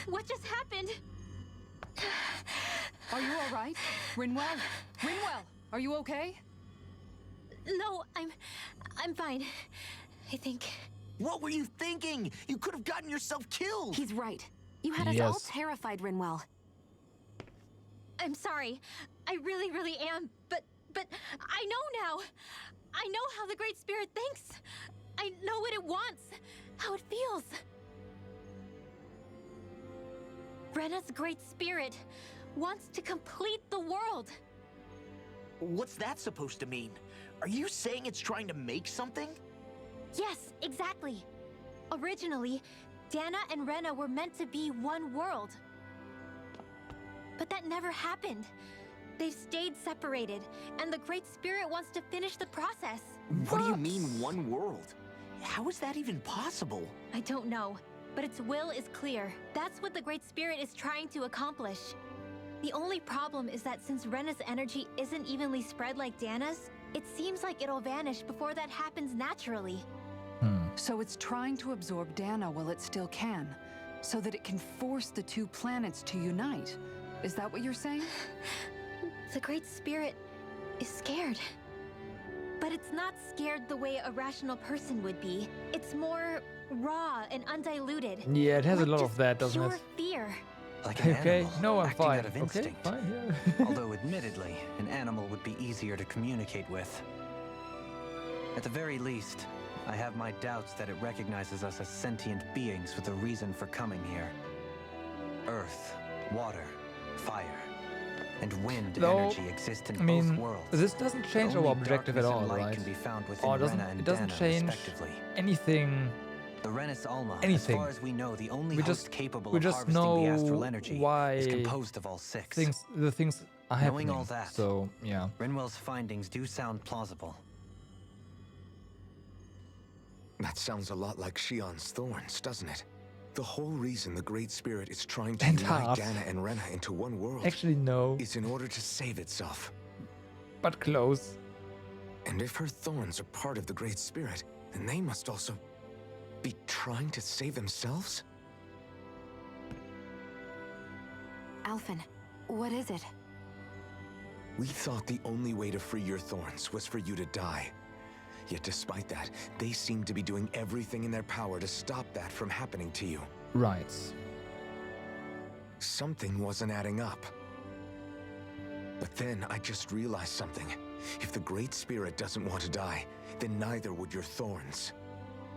What just happened? Are you all right? Rinwell? Rinwell, are you okay? No, I'm fine. I think. What were you thinking? You could have gotten yourself killed. He's right. You had us all terrified, Rinwell. I'm sorry. I really, really am. But I know now. I know how the Great Spirit thinks. I know what it wants. How it feels. Rena's Great Spirit wants to complete the world. What's that supposed to mean? Are you saying it's trying to make something? Yes, exactly. Originally, Dana and Rena were meant to be one world. But that never happened. They've stayed separated, and the Great Spirit wants to finish the process. What do you mean, one world? How is that even possible? I don't know, but its will is clear. That's what the Great Spirit is trying to accomplish. The only problem is that since Rena's energy isn't evenly spread like Dana's, it seems like it'll vanish before that happens naturally. So it's trying to absorb Dana while it still can, so that it can force the two planets to unite. Is that what you're saying? The Great Spirit is scared. But it's not scared the way a rational person would be. It's more raw and undiluted. Yeah, it has a lot of that, doesn't pure it? fear. Like an Okay, animal, no, I'm acting fine. out of Okay, instinct. fine, yeah. Although, admittedly, an animal would be easier to communicate with. At the very least, I have my doubts that it recognizes us as sentient beings with a reason for coming here. Earth, water, fire, and wind Though, energy exist in I mean, both worlds. this doesn't change our Only objective at darkness all, and light right? can be found within Or Rena and it doesn't Dana, change respectively. anything. The Renis Alma, Anything. as far as we know, the only We host just- capable we of just harvesting know the astral energy why is composed of all six. the things are happening. Knowing all that, So, yeah. Rinwell's findings do sound plausible. That sounds a lot like Shion's thorns, doesn't it? The whole reason the Great Spirit is trying to And unite half. Dana and Rena into one world Actually, no. is in order to save itself. But close. And if her thorns are part of the Great Spirit, then they must also be trying to save themselves? Alphen, what is it? We thought the only way to free your thorns was for you to die. Yet despite that, they seem to be doing everything in their power to stop that from happening to you. Right. Something wasn't adding up. But then I just realized something. If the Great Spirit doesn't want to die, then neither would your thorns.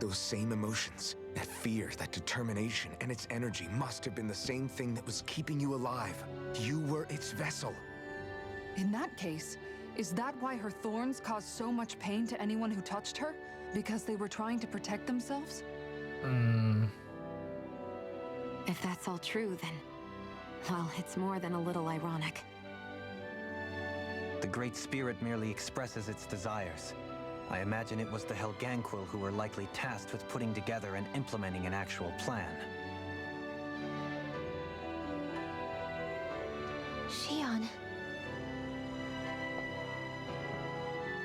Those same emotions, that fear, that determination, and its energy must have been the same thing that was keeping you alive. You were its vessel. In that case, is that why her thorns caused so much pain to anyone who touched her? Because they were trying to protect themselves? If that's all true, then... well, it's more than a little ironic. The Great Spirit merely expresses its desires. I imagine it was the Helganquil who were likely tasked with putting together and implementing an actual plan. Shion.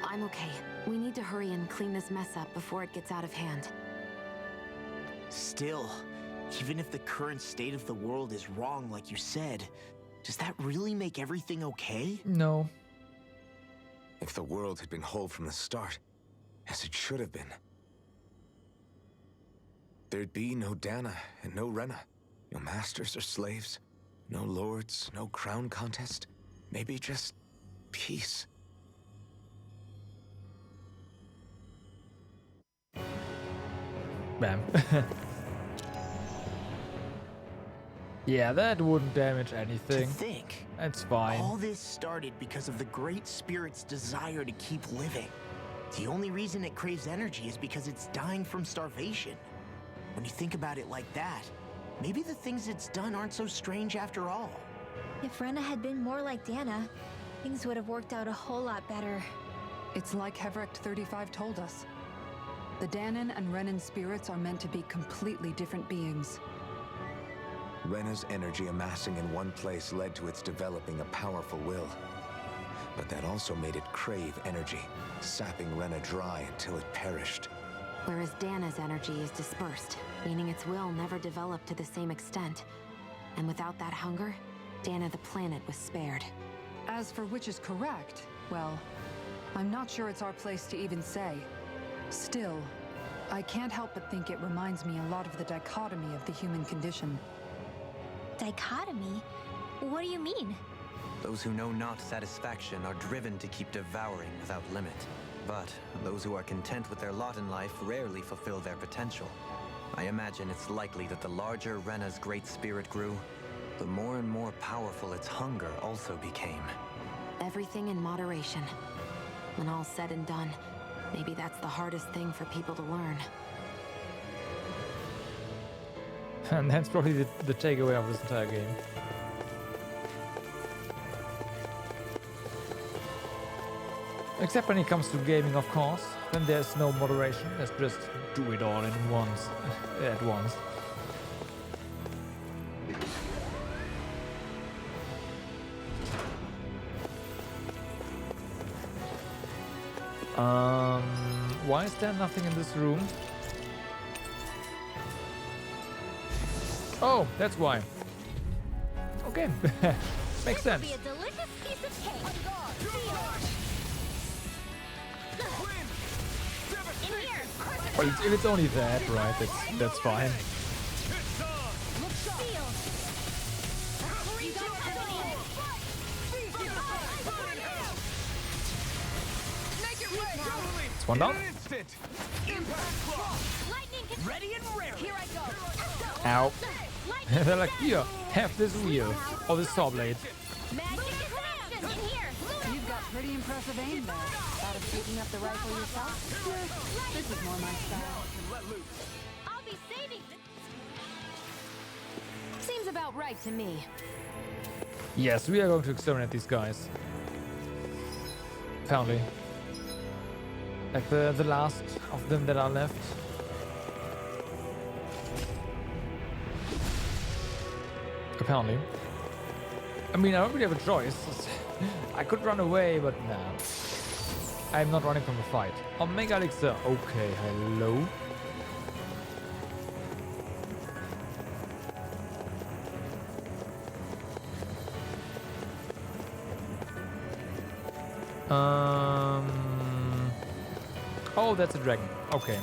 I'm okay. We need to hurry and clean this mess up before it gets out of hand. Still, even if the current state of the world is wrong like you said, does that really make everything okay? No. If the world had been whole from the start, as it should have been, there'd be no Dana and no Rena, no masters or slaves, no lords, no crown contest, maybe just peace. Bam. Yeah, that wouldn't damage anything. To think, It's fine. all this started because of the Great Spirit's desire to keep living. The only reason it craves energy is because it's dying from starvation. When you think about it like that, maybe the things it's done aren't so strange after all. If Rena had been more like Dana, things would have worked out a whole lot better. It's like Hevrecht 35 told us. The Danan and Renan spirits are meant to be completely different beings. Rena's energy amassing in one place led to its developing a powerful will. But that also made it crave energy, sapping Rena dry until it perished. Whereas Dana's energy is dispersed, meaning its will never developed to the same extent. And without that hunger, Dana the planet was spared. As for which is correct, well, I'm not sure it's our place to even say. Still, I can't help but think it reminds me a lot of the dichotomy of the human condition. Dichotomy? What do you mean? Those who know not satisfaction are driven to keep devouring without limit. But those who are content with their lot in life rarely fulfill their potential. I imagine it's likely that the larger Rena's great spirit grew, the more and more powerful its hunger also became. Everything in moderation. When all's said and done, maybe that's the hardest thing for people to learn. And that's probably the takeaway of this entire game. Except when it comes to gaming, of course. Then there's no moderation. Let's just do it all at once. Why is there nothing in this room? Oh, that's why. Okay, makes sense. Be a delicious piece of cake. In here. Well, if it's only that, right? That's fine. It's one down. Ready and raring. Here I go. Ow. They're like, here, have this wheel or this saw blade. You've got pretty impressive aim there. Thought of picking up the rifle yourself? This is more my style. I'll be saving this. Seems about right to me. Yes, we are going to exterminate these guys. Apparently. Like the last of them that are left. Apparently. I mean, I don't really have a choice. I could run away, but no. I'm not running from a fight. Omega Elixir. Okay, hello. Oh, that's a dragon. Okay.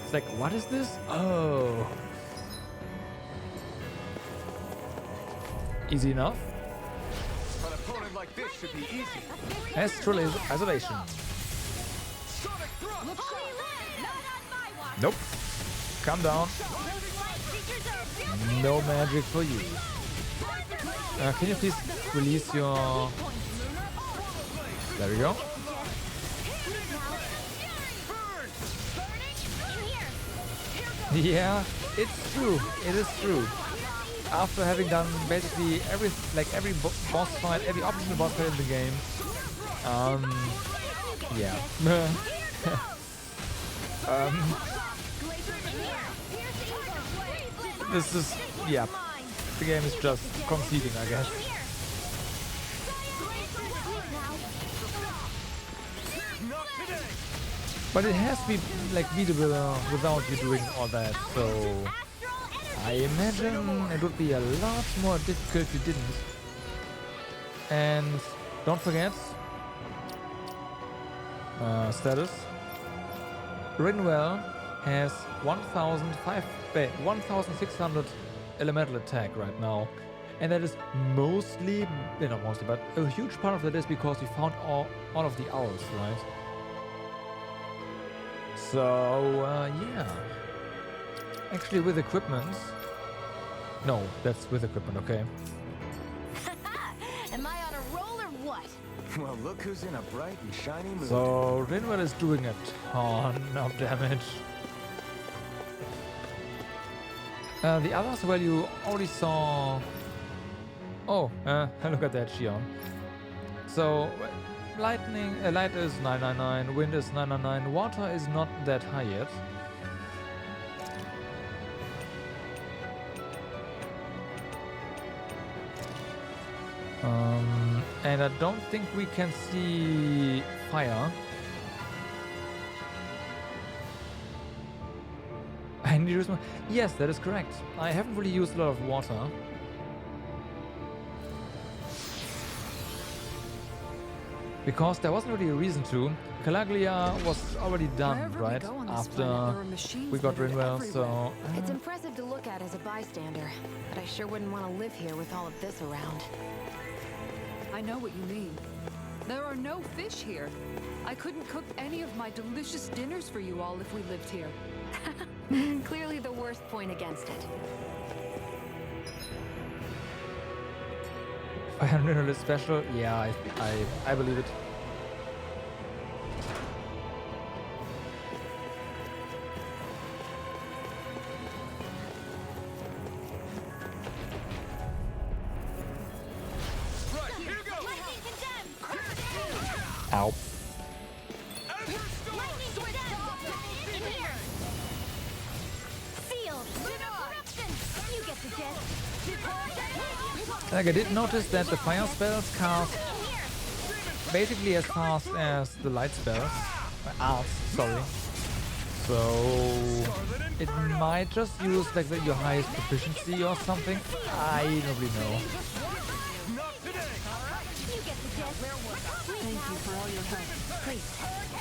It's like, what is this? Oh. Easy enough. An opponent like this should be easy. Astral Isolation. Nope. Calm down. No magic for you. Can you please release your... There we go. Yeah, it's true. It is true. After having done basically every boss fight, every optional boss fight in the game, yeah. This is, yeah, the game is just conceding, I guess. But it has to be like beatable without you doing all that, so I imagine it would be a lot more difficult if you didn't. And don't forget, status. Rinwell has 1,600 elemental attack right now, and that is mostly, not mostly, but a huge part of that is because we found all of the owls, right? So, yeah. Actually, with equipment... No, that's with equipment, okay. Am I on a roll or what? Well, look who's in a bright and shiny mood. So, Rinwell is doing a ton of damage. The others, well, you already saw... Oh, look at that, Shion. So... light is 999, wind is 999, water is not that high yet. And I don't think we can see fire. I need to use my... Yes, that is correct. I haven't really used a lot of water. Because there wasn't really a reason to. Calaglia was already done, Wherever we right? go on this After planet, there are machines we got littered Rinwell, so... everywhere. It's impressive to look at as a bystander, but I sure wouldn't want to live here with all of this around. I know what you mean. There are no fish here. I couldn't cook any of my delicious dinners for you all if we lived here. Clearly the worst point against it. 500 special? Yeah, I believe it. Ow. Like I did notice that the fire spells cast basically as fast as the light spells. Arts, sorry. So it might just use like your highest proficiency or something. I don't really know. Thank you for all your help. Please,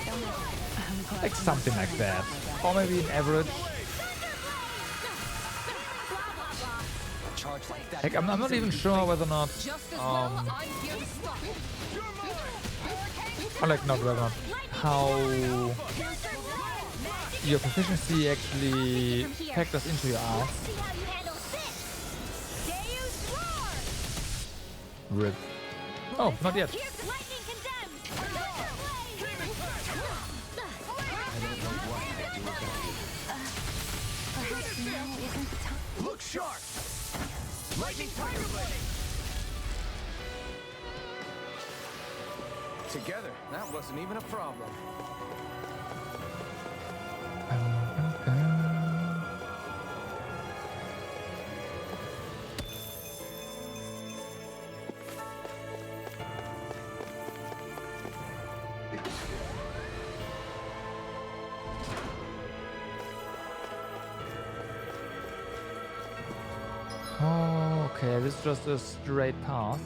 don't let Like something like that. Or maybe an average. Like I'm not even sure whether or not or like not whether or not how your proficiency actually factors into your arts. RIP. Oh, not yet. Look sharp! Lightning Tiger Blade! Together, that wasn't even a problem. Okay, this is just a straight path.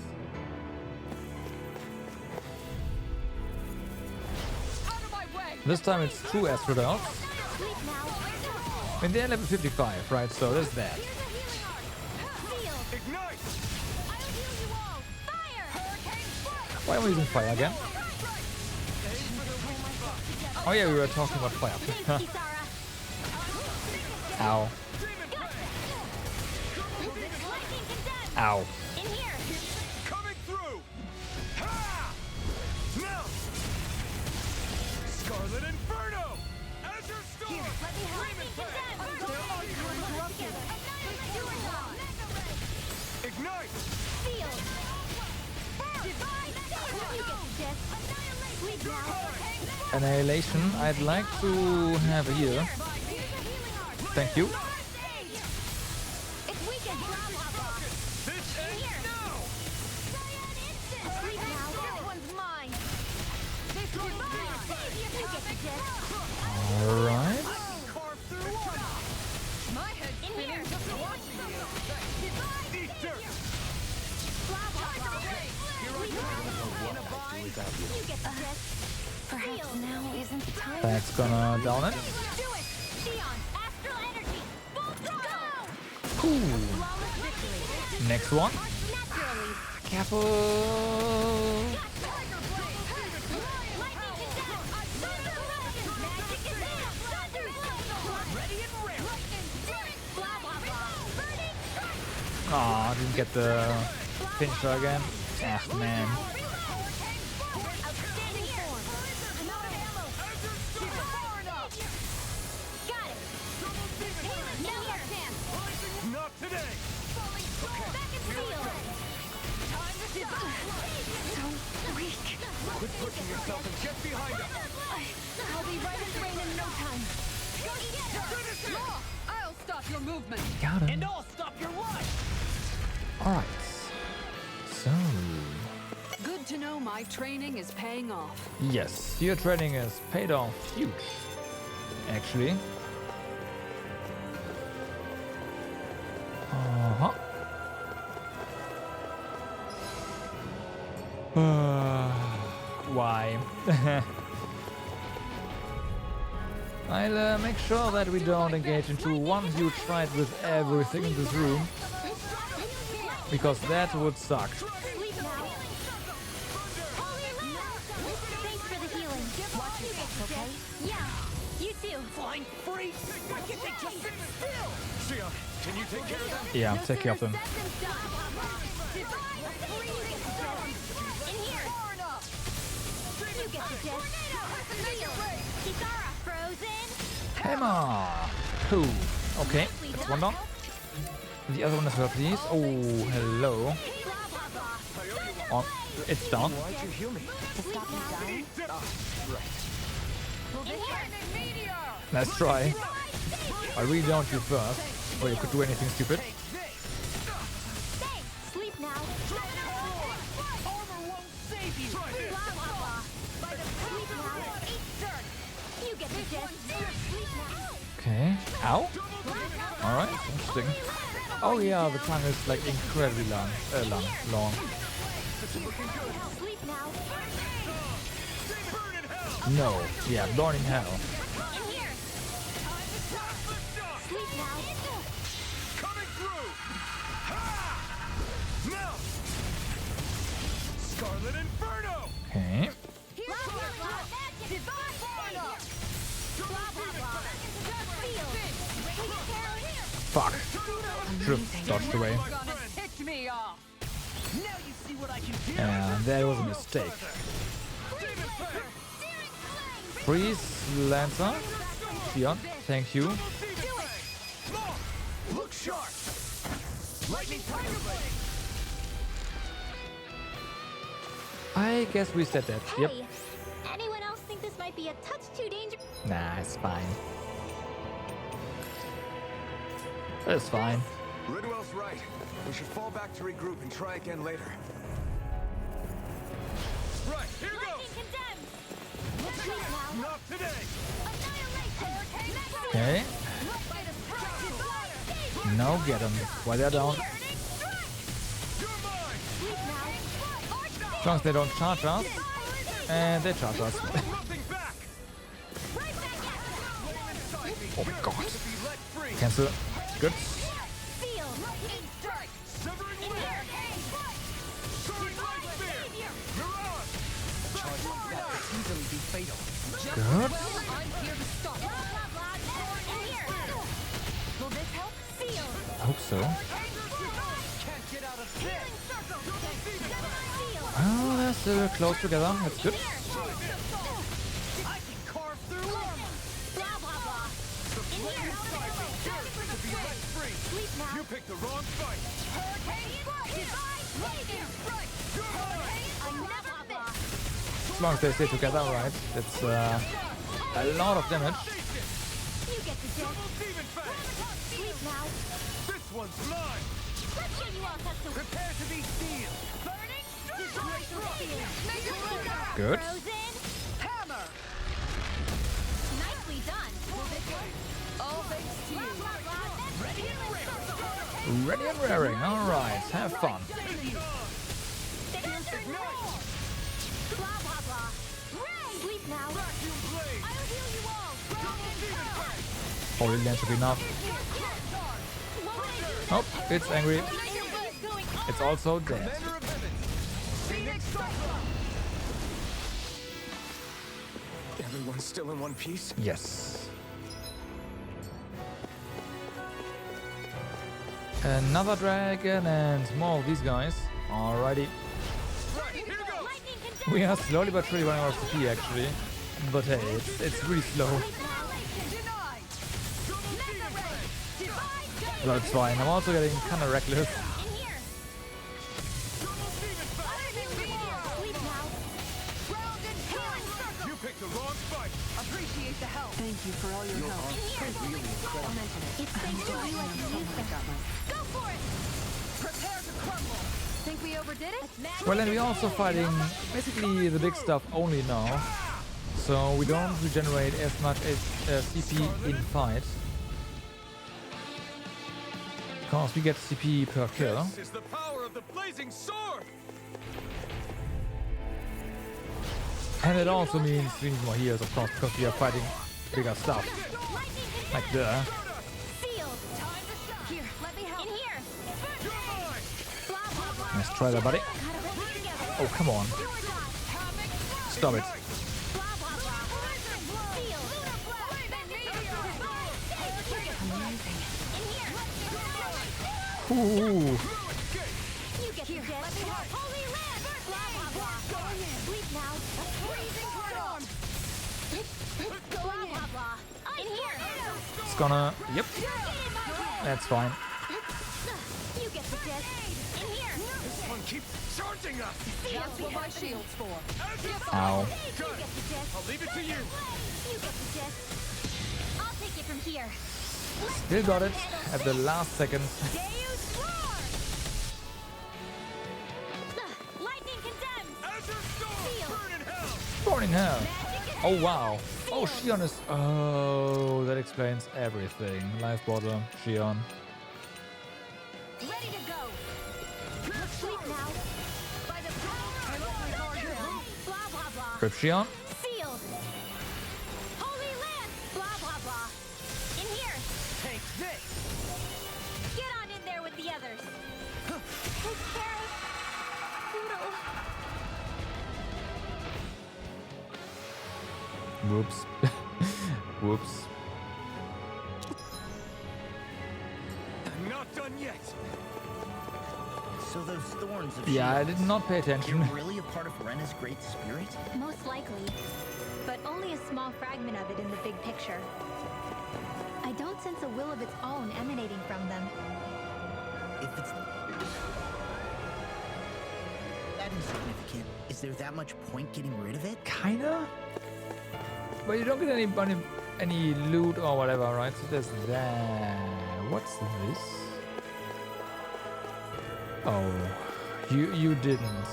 This time it's 2 Astrodarts. And they're level 55, right? So there's that. Why am I using fire again? Oh yeah, we were talking about fire. Ow. Ow. Coming through! Ha! Now! Scarlet Inferno! Azure Storm! Demon Blade! Ignite! Annihilation, I'd like to have a heal. Thank you. Alright. Perhaps now isn't the time. That's gonna down it. Cool. Next one. Careful. Aw, didn't get the finisher again. Ah, man. Not today! So weak. Quit pushing yourself and get behind us! I'll be right in frame in no time. I'll stop your movement. Got him. And I'll stop your life! Alright. So. Good to know my training is paying off. Yes, your training has paid off huge. Actually. Uh-huh. Wow. I'll make sure that we don't engage into one huge fight with everything in this room, because that would suck. Thanks for the healing. Watch yourself, okay? Yeah, you too. Flying free! Why can't they just sit still? Sion, can you take care of them? Yeah, take care of them. In here. You get the gist. Kisara, frozen. Hammer! Cool. Okay, that's one down. The other one as well, please. Oh, hello. Oh, it's down. Why'd you heal me? To stop me dying? Let's try. I really don't want you first, or you could do anything stupid. Sleep now. Armor won't save you! Blah, blah, blah. Sleep now. Eat dirt. You get the gist. Sleep now. Okay. Ow. Alright, interesting. Oh yeah, the tongue is like incredibly long. Long. Sleep now. No. Yeah, burn in hell. In here. Sleep now. Coming through! Ha! Now! Scarlet Inferno! Okay. Blah, blah, blah. Divine Savior. Blah, blah, blah. Feel. Fuck. Should've dodged away. Ticked me off! Now you see what I can do! And that was a mistake. Freeze, Lancer. Sion, thank you. Look sharp! Lightning Tiger Blade! I guess we said that. Yep. Hey, anyone else think this might be a touch too dangerous? Nah, it's fine. It's fine. Ridwell's right. We should fall back to regroup and try again later. Right, here goes! Not today! Okay. Now get them. While they're down. As long as they don't charge us. And they charge us. Oh my god. Cancel. Good. Easily be fatal. Good. I'm here to stop. Will this help? Seal. I hope so. Can't get out of this! Well, they're still close together. That's good. I can carve through armor! Blah, blah, blah. In here. To be let free! Sleep now. You picked the wrong fight! Divine Savior. I'm never blah. As long as they stay together, right? It's a lot of damage. You get the gist. Sleep now. This one's mine! Let's show you all custom. Prepare to be sealed! Burning. Disgraceful seal. Good. Frozen. Hammer! Nicely done. All thanks to you! Ready and ready. Ready and raring. Alright, have fun. Blah, blah, blah. Sleep now. Vacuum blade! I'll heal you all. Holy Lance will be enough. Oh, it's angry. It's also dead. Commander of Heavens! Phoenix Cyclops! Everyone's still in one piece? Yes. Another dragon and more of these guys. Alrighty. Right, here goes! We are slowly but surely running out of CP actually. But hey, it's really slow. But it's fine. I'm also getting kinda reckless. You picked the wrong fight! Appreciate the help. Thank you for all your help. Really incredible. I'll mention it. It's thanks to you I can use them. Go for it. Prepare to crumble. Think we overdid it? Well, and we're also fighting basically the big stuff only now. So we don't regenerate as much as CP in fight. Because we get CP per kill. This is the power of the blazing sword! And it also means we need more heals, of course, because we are fighting bigger stuff. Like the... Nice try there, buddy. Oh, come on. Stop it. Ooh. It's gonna... Yep. That's fine. You get the gist. In here. This one keeps charging us. That's what my shield's for. Ow. Good. I'll leave it to you. You get the gist. I'll take it from here. Still got it at the last second. Lightning condemns. Burning hell. Oh wow. Oh, Shion is... Oh, that explains everything. Life bottle, Shion. Ready to go. Sleep now. By the power of blah blah blah. Rip Shion. Sealed. Holy land. Blah blah blah. In here. Take this. Get on in there with the others. Take care of Poodle. Whoops. Whoops. I'm not done yet. So those thorns of Yeah, I shields, did not pay attention. they're really a part of Rena's great spirit? Most likely. But only a small fragment of it in the big picture. I don't sense a will of its own emanating from them. If it's that insignificant, is there that much point getting rid of it? Kinda. But you don't get any loot or whatever, right? So there's that. What's this? Oh, you didn't.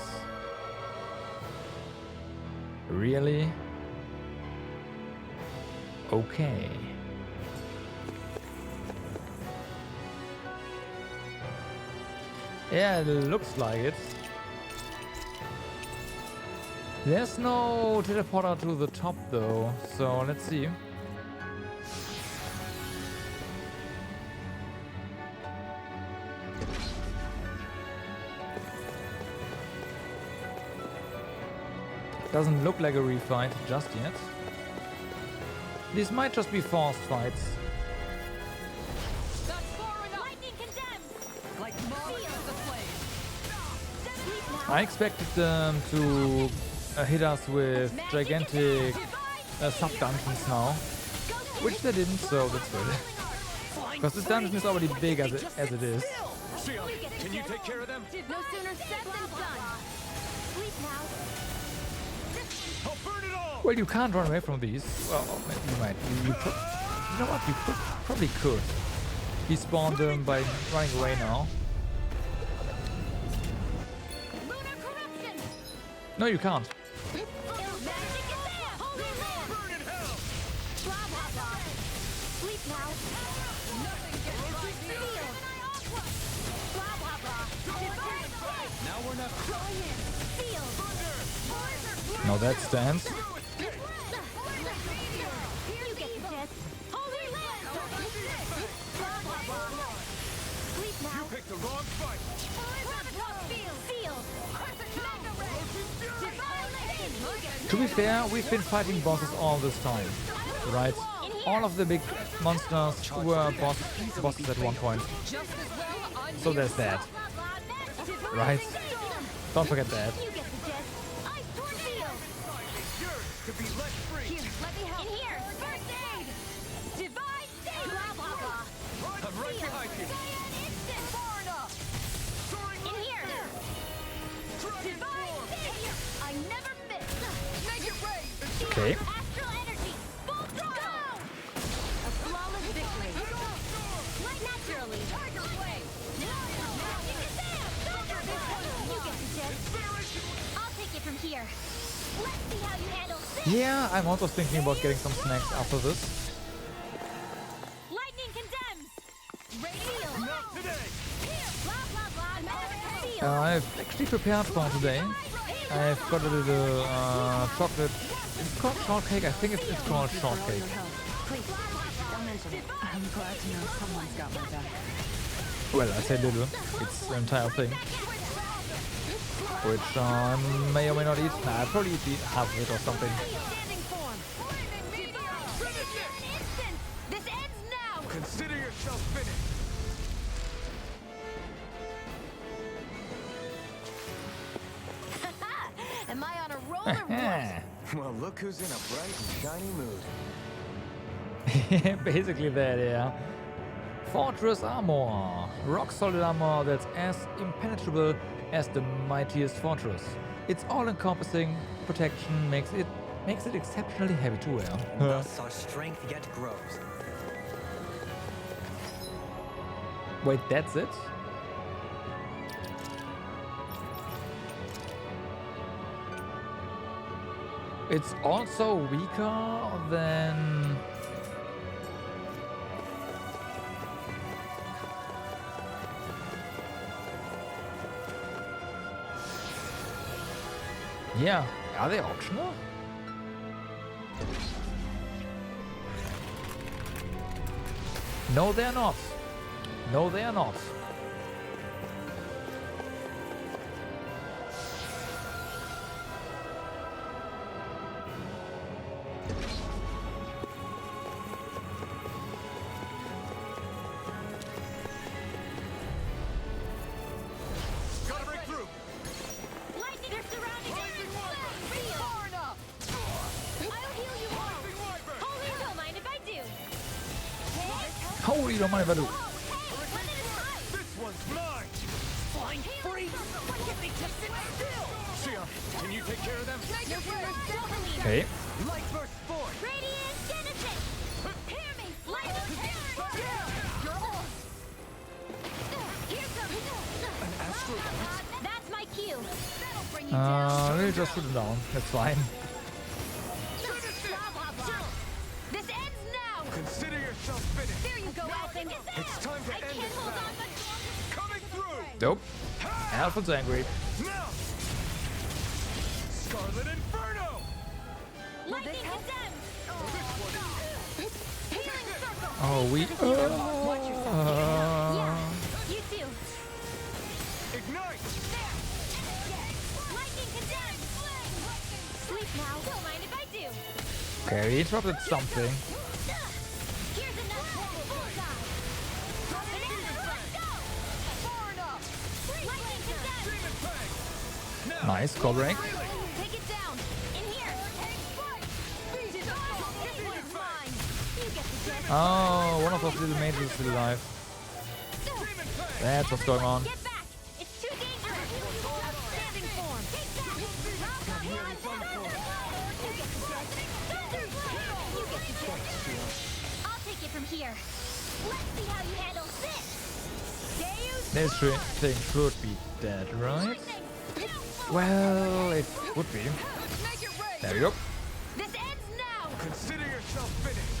Really? Okay. Yeah, it looks like it. There's no teleporter to the top though, so let's see. Doesn't look like a refight just yet. These might just be forced fights. Lightning condemns. Like moths to the flame. I expected them to hit us with gigantic sub-dungeons now, which they didn't, so that's good. Because this dungeon is already big as it is. Shion, can you take care of them? No sooner said than done. Sleep now. I'll burn it all. Well, you can't run away from these. Well, you might. You know what? You probably could. Despawn them by running away now. Lunar corruption. No, you can't. Magic is there. Holy land. Burn in hell. Blah blah blah. Sleep now. Nothing gets by me. Sealed. Blah blah blah. Now we're not. Sealed. No, that stands. You get the gist. Holy land. Blah blah blah. Sleep now. You picked the wrong fight. Sealed. To be fair, we've been fighting bosses all this time, right? All of the big monsters were bosses at one point. So there's that. Right? Don't forget that. You get the gist. I torn sealed. Yours to be let free. Here, let me help. In here. First aid. Divine save. Blah blah blah. I'm right behind you. Instant. Far enough. In here. Divine save. I never miss. Make it rain. Okay. Astral energy. Full throttle. A flawless victory. Like naturally. Tiger blade. Magic is there. Thunder blade. You get the gist. I'll take it from here. Let's see how you handle this. Yeah, I'm also thinking about getting some snacks after this. Lightning condemns. Radial. Not today. Here. Blah blah blah. Sealed. I've actually prepared for today. Here. I've got a little chocolate. It's called shortcake. I think it's called shortcake. Please, don't mention it. I'm glad to know someone's got my back. Well, I say little. It's the entire thing. Which I may or may not eat. Nah, I'll probably eat half of it or something. This ends now. Consider yourself finished. Am I on a roll or what? Well, look who's in a bright and shiny mood. Basically that, yeah. Fortress armor. Rock solid armor that's as impenetrable as the mightiest fortress. Its all-encompassing protection makes it exceptionally heavy to wear. Thus our strength yet grows. Wait, that's it? It's also weaker than... Yeah, are they optional? No, they're not. No, they are not. Gotta break through. Lightning is surrounding us. Far enough. I'll heal you all. Holy, don't mind if I do. Holy, don't mind if I do. This one's mine. Flying free. Get me to sit still. Sia, can you take care of them? Okay. Light burst forth. Radiant Genesis. Hear me. Lightning. You're on. Here comes. An astral. That's my cue. That'll bring you down. Let me just shoot him down. That's fine. This ends now. Consider yourself finished. There you go, Alvin. It's time to end this battle. Coming through. Nope. Alpha's angry. Now. Scarlet Inferno. Lightning condemned. Healing circle. Oh, we... You too. Ignite. Lightning condemned. Sleep now. Don't mind if I do. Okay, we interrupted something. Here's another bullseye. Banana, let's go. Far enough. Lightning condemned. Nice, core break. Take it down. In here. This one's mine. You get the gist. Oh, one of those little mages is still alive. That's what's going on. Get back. It's too dangerous. Standing form. Take that. You get the gist. I'll take it from here. Let's see how you handle this. This thing should be dead, right? Well, it would be. There we go. This ends now. Consider yourself finished.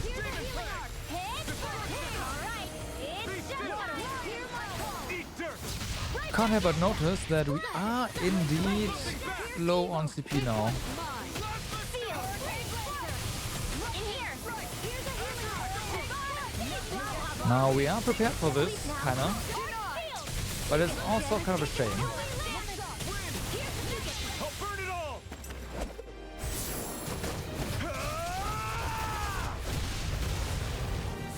Can't help but notice that we are indeed low on CP now. Now we are prepared for this, kinda. But it's also kind of a shame.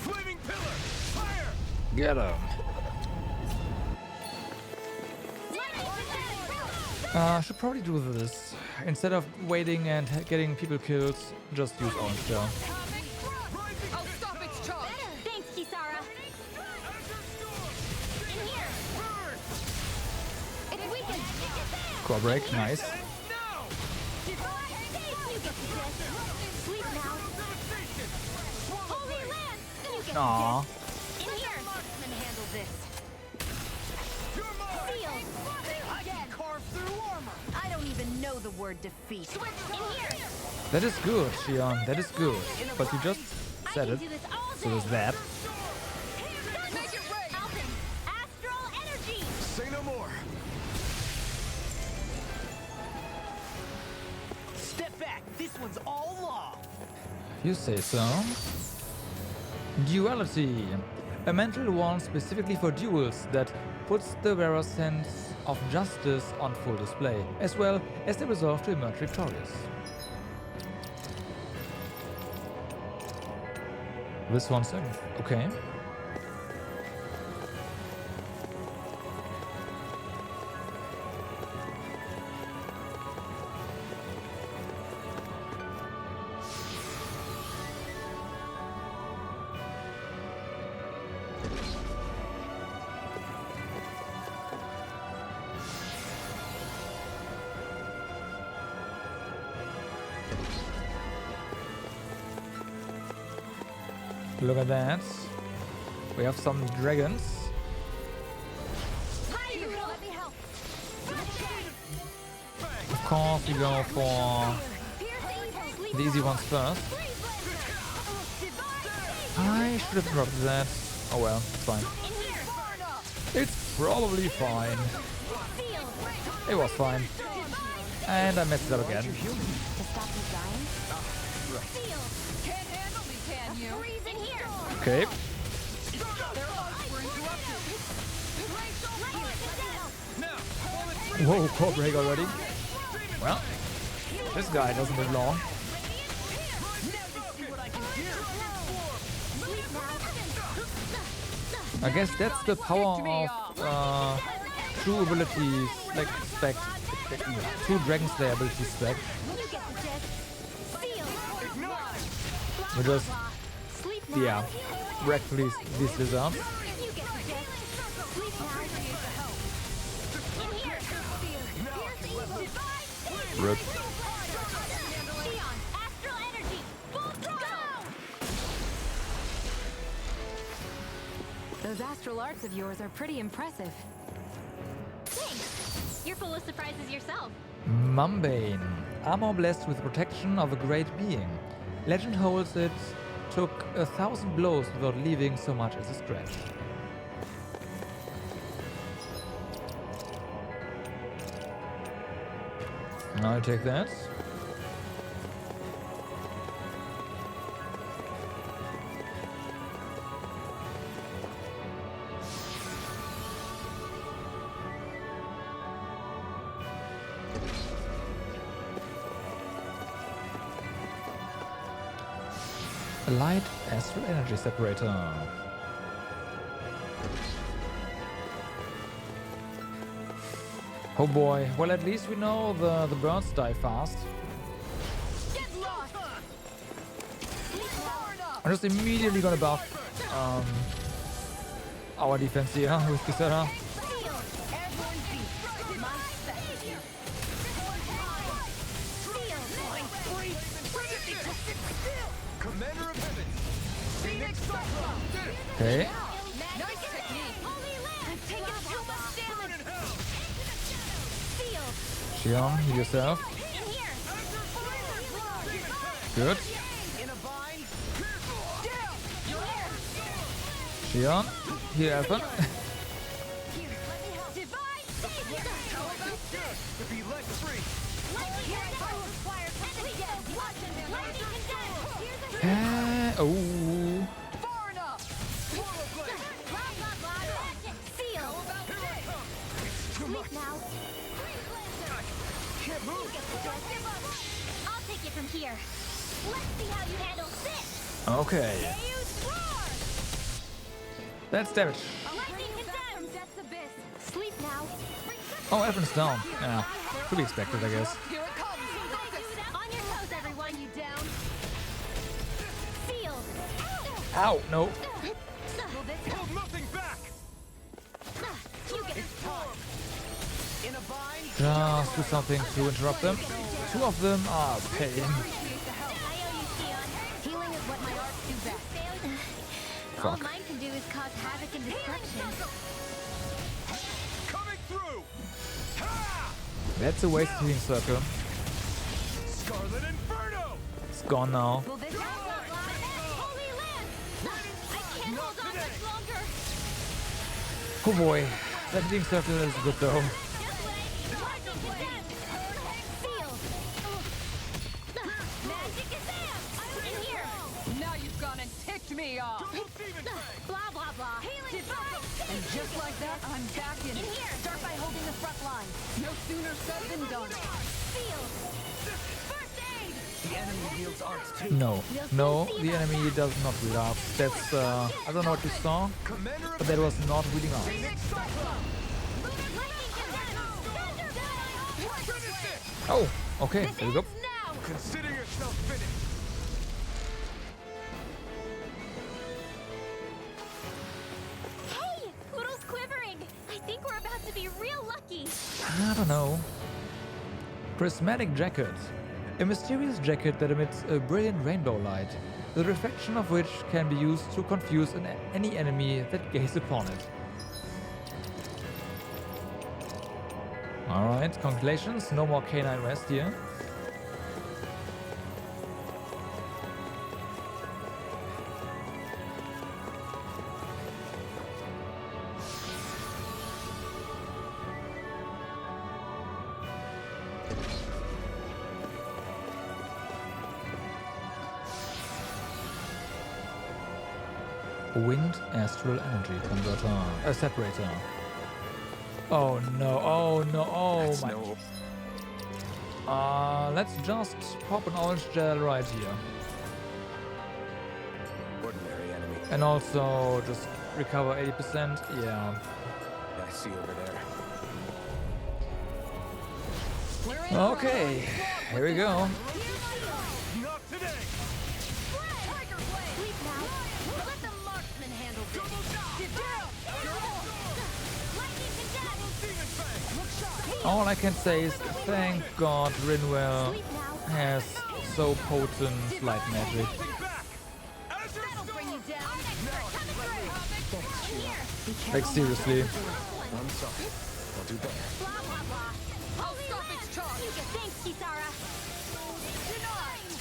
Flaming pillar. Fire. Get him. Should probably do this. Instead of waiting and getting people killed, just use orange gel. I'll stop its charge. Thanks, Kisara. In here. It's weakened. Core break, nice. You get the gist. Sleep now. Holy land. You get the Aww. gist. In here. Marksman handle this. Sealed. I can carve through armor. I don't even know the word defeat. In here. That is good, Shion. That is good. But you just said it. So there's that. Alvin, astral energy. Say no more. one's all law. You say so. Duality. A mental one specifically for duels that puts the wearer's sense of justice on full display, as well as the resolve to emerge victorious. This one's okay. Look at that. We have some dragons. Of course, we go for the easy ones first. I should have dropped that. Oh well, it's fine. It's probably fine. It was fine. And I messed it up again. Okay. Whoa, core break already. Well, this guy doesn't live long. I guess that's the power of true abilities, like spec, true Dragon Slayer ability spec. We just, yeah, wreck these lizards. Rip. Those astral arts of yours are pretty impressive. Thanks. You're full of surprises yourself. Mumbane. Armor blessed with protection of a great being. Legend holds it took 1,000 blows without leaving so much as a scratch. I'll take that. A light astral energy separator. Oh boy, well at least we know the birds die fast. I'm just immediately gonna buff our defense here with Kisara. Okay. Xion, heal yourself. Good. Xion, heal Elfen. Oh. I'll take it from here. Let's see how you handle this. Okay. That's damage. Sleep now. Oh, Elfen's down. Yeah, to be expected, I guess. On your toes, everyone. You down? Sealed. Ow, no. Hold nothing back. You get In a bind. Just do something to interrupt them. Two of them are pain. Healing is what my arts do best. All Fuck. mine can do is cause havoc and destruction. Coming through. That's a wasted healing circle. Scarlet Inferno. It's gone now. Holy land! I can't hold on much longer. Oh boy, that healing circle is good though. Just like that, I'm back in it. here! Start by holding the front line. No sooner said than done. Field! First aid! The enemy wields arts too. No, the enemy does not wield arts. That's, I don't know what you saw, but that was not wielding arts. Oh, okay, there we go. Consider yourself finished. Hey! Poodle's quivering! I think we're about to be real lucky! I don't know. Prismatic jacket. A mysterious jacket that emits a brilliant rainbow light, the reflection of which can be used to confuse any enemy that gaze upon it. Alright, congratulations, no more Canine West here. Wind astral energy converter, separator. Oh no! Oh no! Oh That's my! no. Let's just pop an orange gel right here, Ordinary enemy. and also just recover 80%. Yeah. I see over there. Okay, here we go. Not today. Tiger Blade! Sleep now! Let the marksman handle this! Lightning condemned! All I can say is thank God Rinwell has so potent light magic. That'll bring you down! Coming through! Like seriously. I'm sorry. I'll do better. Blah, blah, blah! I'll stop its charge! Thanks, Kisara! Denied!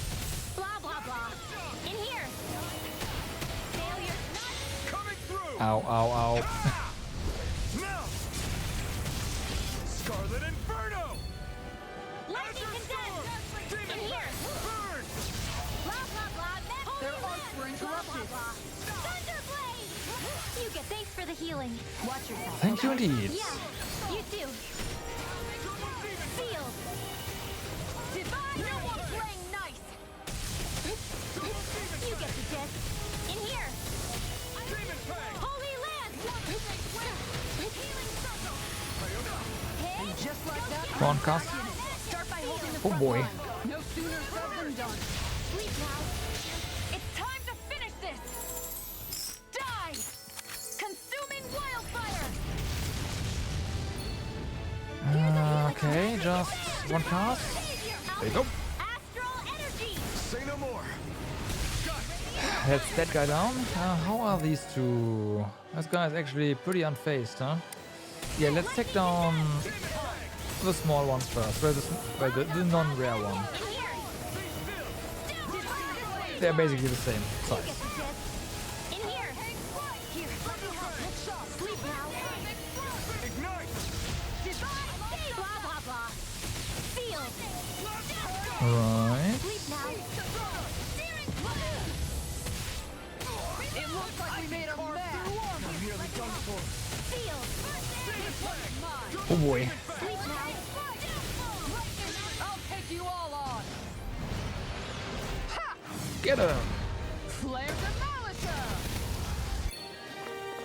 Blah, blah, blah! In here! Failure! Coming through. Ow! Ow! Ow! Now. Scarlet Inferno. Lightning condemned! In here! Burn. Blah, blah, blah! Their arts were interrupted. Thunderblade! You get thanks for the healing. Watch yourself. Thank you indeed. Yeah, you too. Sealed. Divine! No one playing nice! You get the gist. In here! Holy Land! Healing circle! And just like that, Come on, Cass. Start by holding the Oh front boy. line. no sooner said than done. Sleep now. It's time to finish this! Die! Consuming wildfire! Okay, just one cast. There you go. Astral energy! Say no more. That's that guy down. How are these two? This guy is actually pretty unfazed, huh? Yeah, let's take down the small ones first. Well, the non-rare one. They're basically the same size. In here! Here, let me help. Sleep now. Ignite. Divine! Blah, blah, blah. Sealed. Right. Sleep now. It looks like we made a mess. I'm nearly done for. Sealed. Oh boy. Sleep now. I'll take you all on. Get him. Flare Demolition!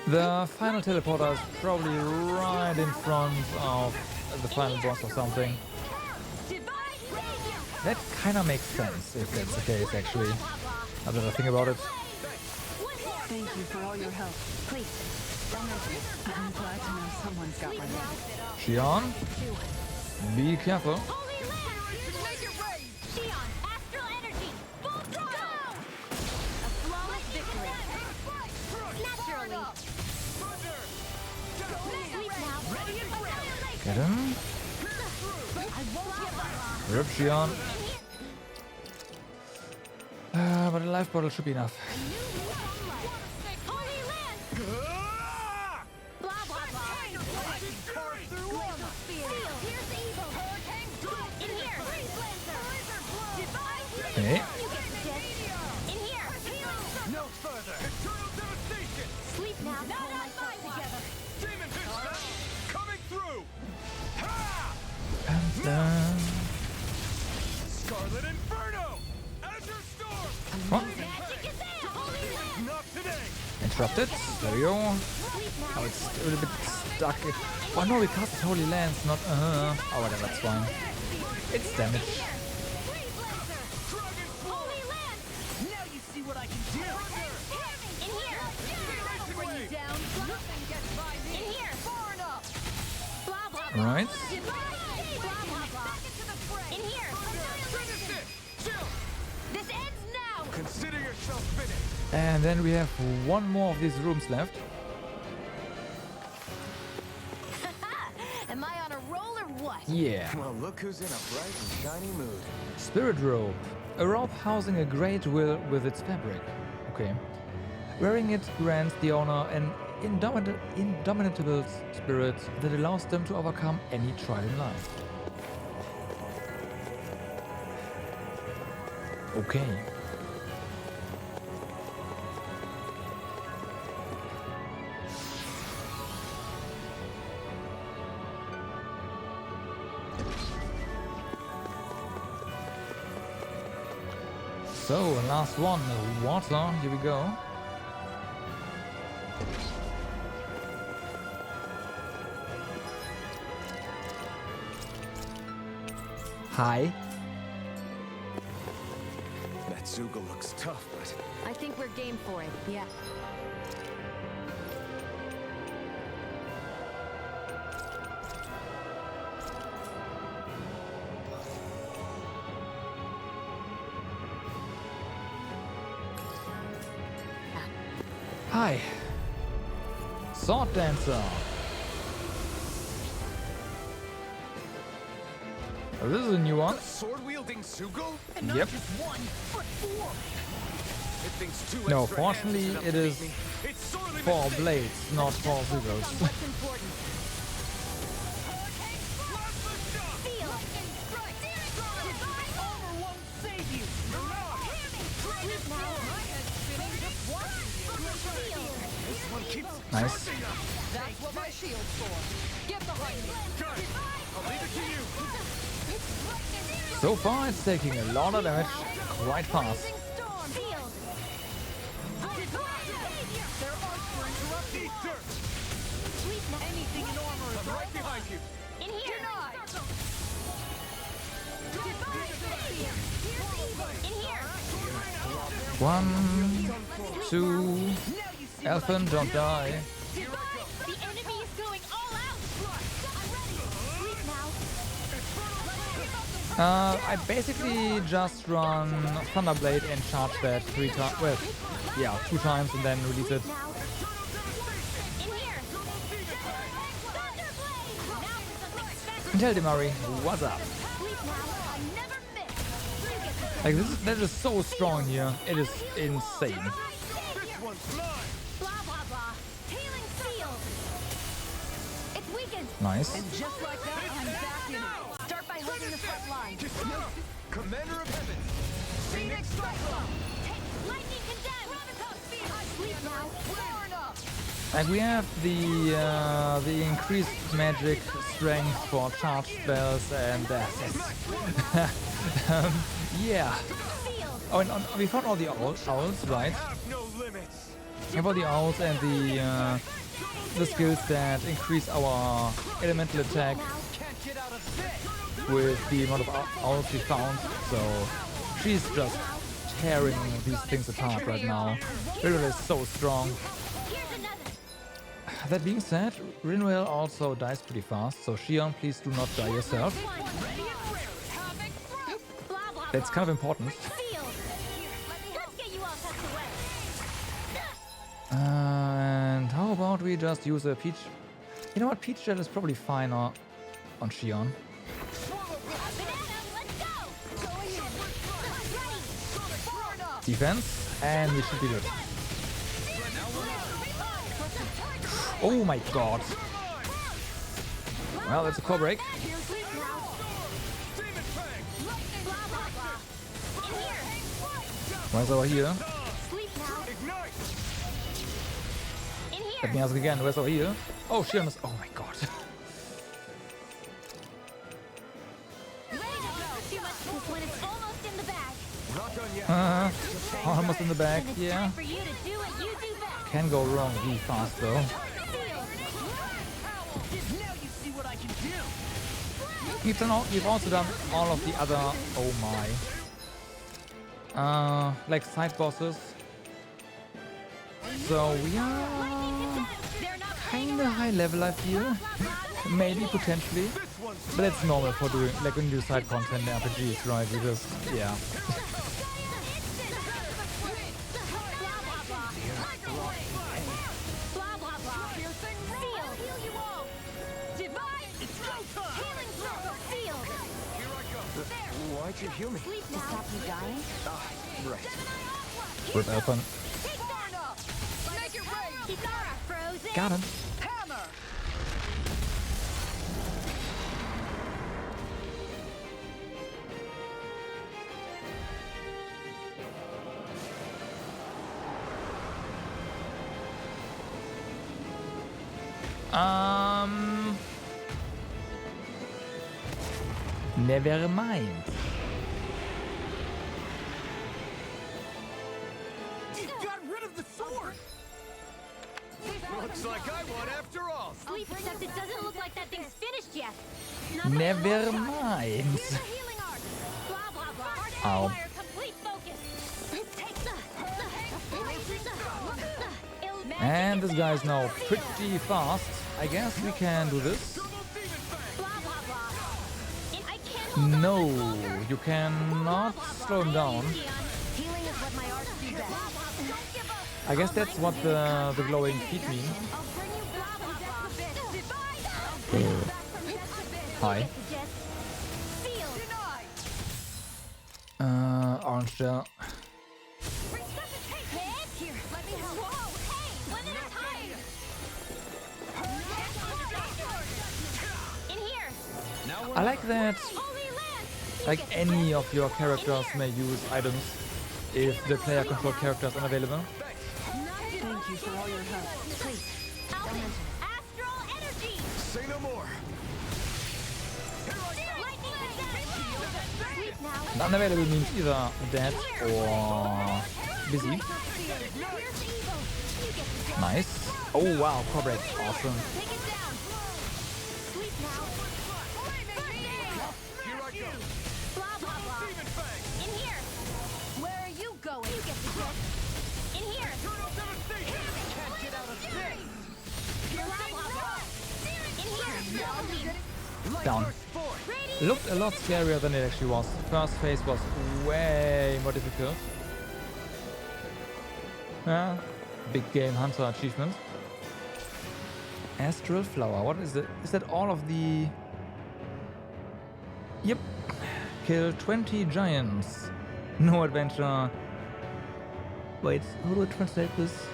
The final teleporter is probably right in front of the final boss or something. That kind of makes sense if that's the case, actually. Now that I think about it. Thank you for all your help. Please, don't mention it. I'm glad to know someone's got my back. Shion, be careful. Holy Land! Make it rain! Shion, astral energy! Full throttle! A flawless victory. Naturally. Sleep now. Ready and ready. Get him. I won't give up. Rip Shion. But a life bottle should be enough. Holy Land! Blah, blah, blah. Glacial Spear. Here's evil. In here. Divine. Hey. You get the gist. In here. No further. Eternal devastation. Sleep now. Not on my together. Got it. There we go. Oh, it's a little bit stuck. Oh no, we cast Holy Lance, not Oh, whatever, that's fine. It's damage. Holy Lance! Now you see what I can do! In here! I'll bring you down! Nothing gets by me! In here! Far enough! Blah, blah, blah. Right. Blah, blah, blah. In here! Finish it! Chill! This ends now! Consider yourself finished. And then we have one more of these rooms left. Am I on a roll or what? Yeah. Well, look who's in a bright and shiny mood. Spirit robe. A robe housing a great will with its fabric. Okay. Wearing it grants the owner an indomitable spirit that allows them to overcome any trial in life. Okay. So, last one, water, here we go. Hi. That Zoogle looks tough, but I think we're game for it, yeah. Hi. Sword Dancer. Oh, this is a new one. sword-wielding Zoogle? And Yep. not just one, but four! It thinks two No, extra hands fortunately enough it to is beat me. It's sorely 4 mistaken. blades, not 4 Zoogles. What's important? Feel! Armor won't save you! Sleep now! My head's spinning just watching you! This one keeps Nice. charging up. That's what my shield's for! Get behind me! Got it. I'll leave it to you. So far it's taking a lot of damage quite fast. Their arcs were interrupted! Eat dirt. Anything in armor is I'm right behind you. In here! In here! 1, 2. Elfin, don't die. The enemy is going all out! I'm ready! Sleep now! I basically just run Thunderblade and charge that 3 times. Well, yeah, 2 times and then release it. In here! Thunderblade! And tell Demari, what's up? Sleep now! I never miss! Like that is so strong here. It is insane. This one's mine. Blah blah blah! Healing field! It's weakened! Nice. And just like that, I'm back in it! Start by holding the front line! Commander of Heaven. Phoenix Cyclone! Lightning condemned! Sleep now! Far enough! And we have the increased magic strength for charge spells and yeah. Oh, and we found all the owls, right? Have no limits. We have all the owls and the skills that increase our elemental attack Can't get out of bed! with the amount of owls we found. So she's just tearing these things apart right now. Rinwell is so strong. Here's another! That being said, Rinwell also dies pretty fast, so Shion, please do not die yourself. Blah blah That's kind of important. Field! Let's get you all tucked away! And how about we just use a Peach? You know what, Peach Gel is probably fine on Shion. Defense, and we should be good. Oh my god. Well, that's a core break. Where's our heal? Let me ask again, where's our heal? Oh, Shion is. Oh my god. When it's almost in the bag. Not done yet. Almost in the back, Then it's yeah. time for you to do what you do best. can go wrong really fast though. Now you see what I can do. We've also done all of the other, oh my, like side bosses. So we are kinda high level, I feel. Maybe, potentially. But that's normal for doing, like when you do side content in RPGs, right? Because, yeah. Why'd you heal me? To stop you dying? Ah, right. Rip Elfin. Got him. Never mind. You got rid of the sword! Looks like I won after all. Sleep, except it doesn't look like that thing's finished yet. Never mind. Blah, blah, blah. Ow. Require complete focus. And this guy is now pretty fast. I guess we can do this. No, you cannot slow him down. I guess that's what the glowing feet mean. Hi. Orange gel. I like that, like any of your characters may use items if the player control character is unavailable. Thank you for all your help. Please, don't mention it. Astral energy. Say no more. Unavailable means either dead or busy. Nice. Oh wow, Cobra, awesome. Down. Looked a lot scarier than it actually was. First phase was way more difficult. Yeah, big game hunter achievement. Astral flower. What is it? Is that all of the? Yep. Kill 20 giants. No adventure. Wait, how do I translate this?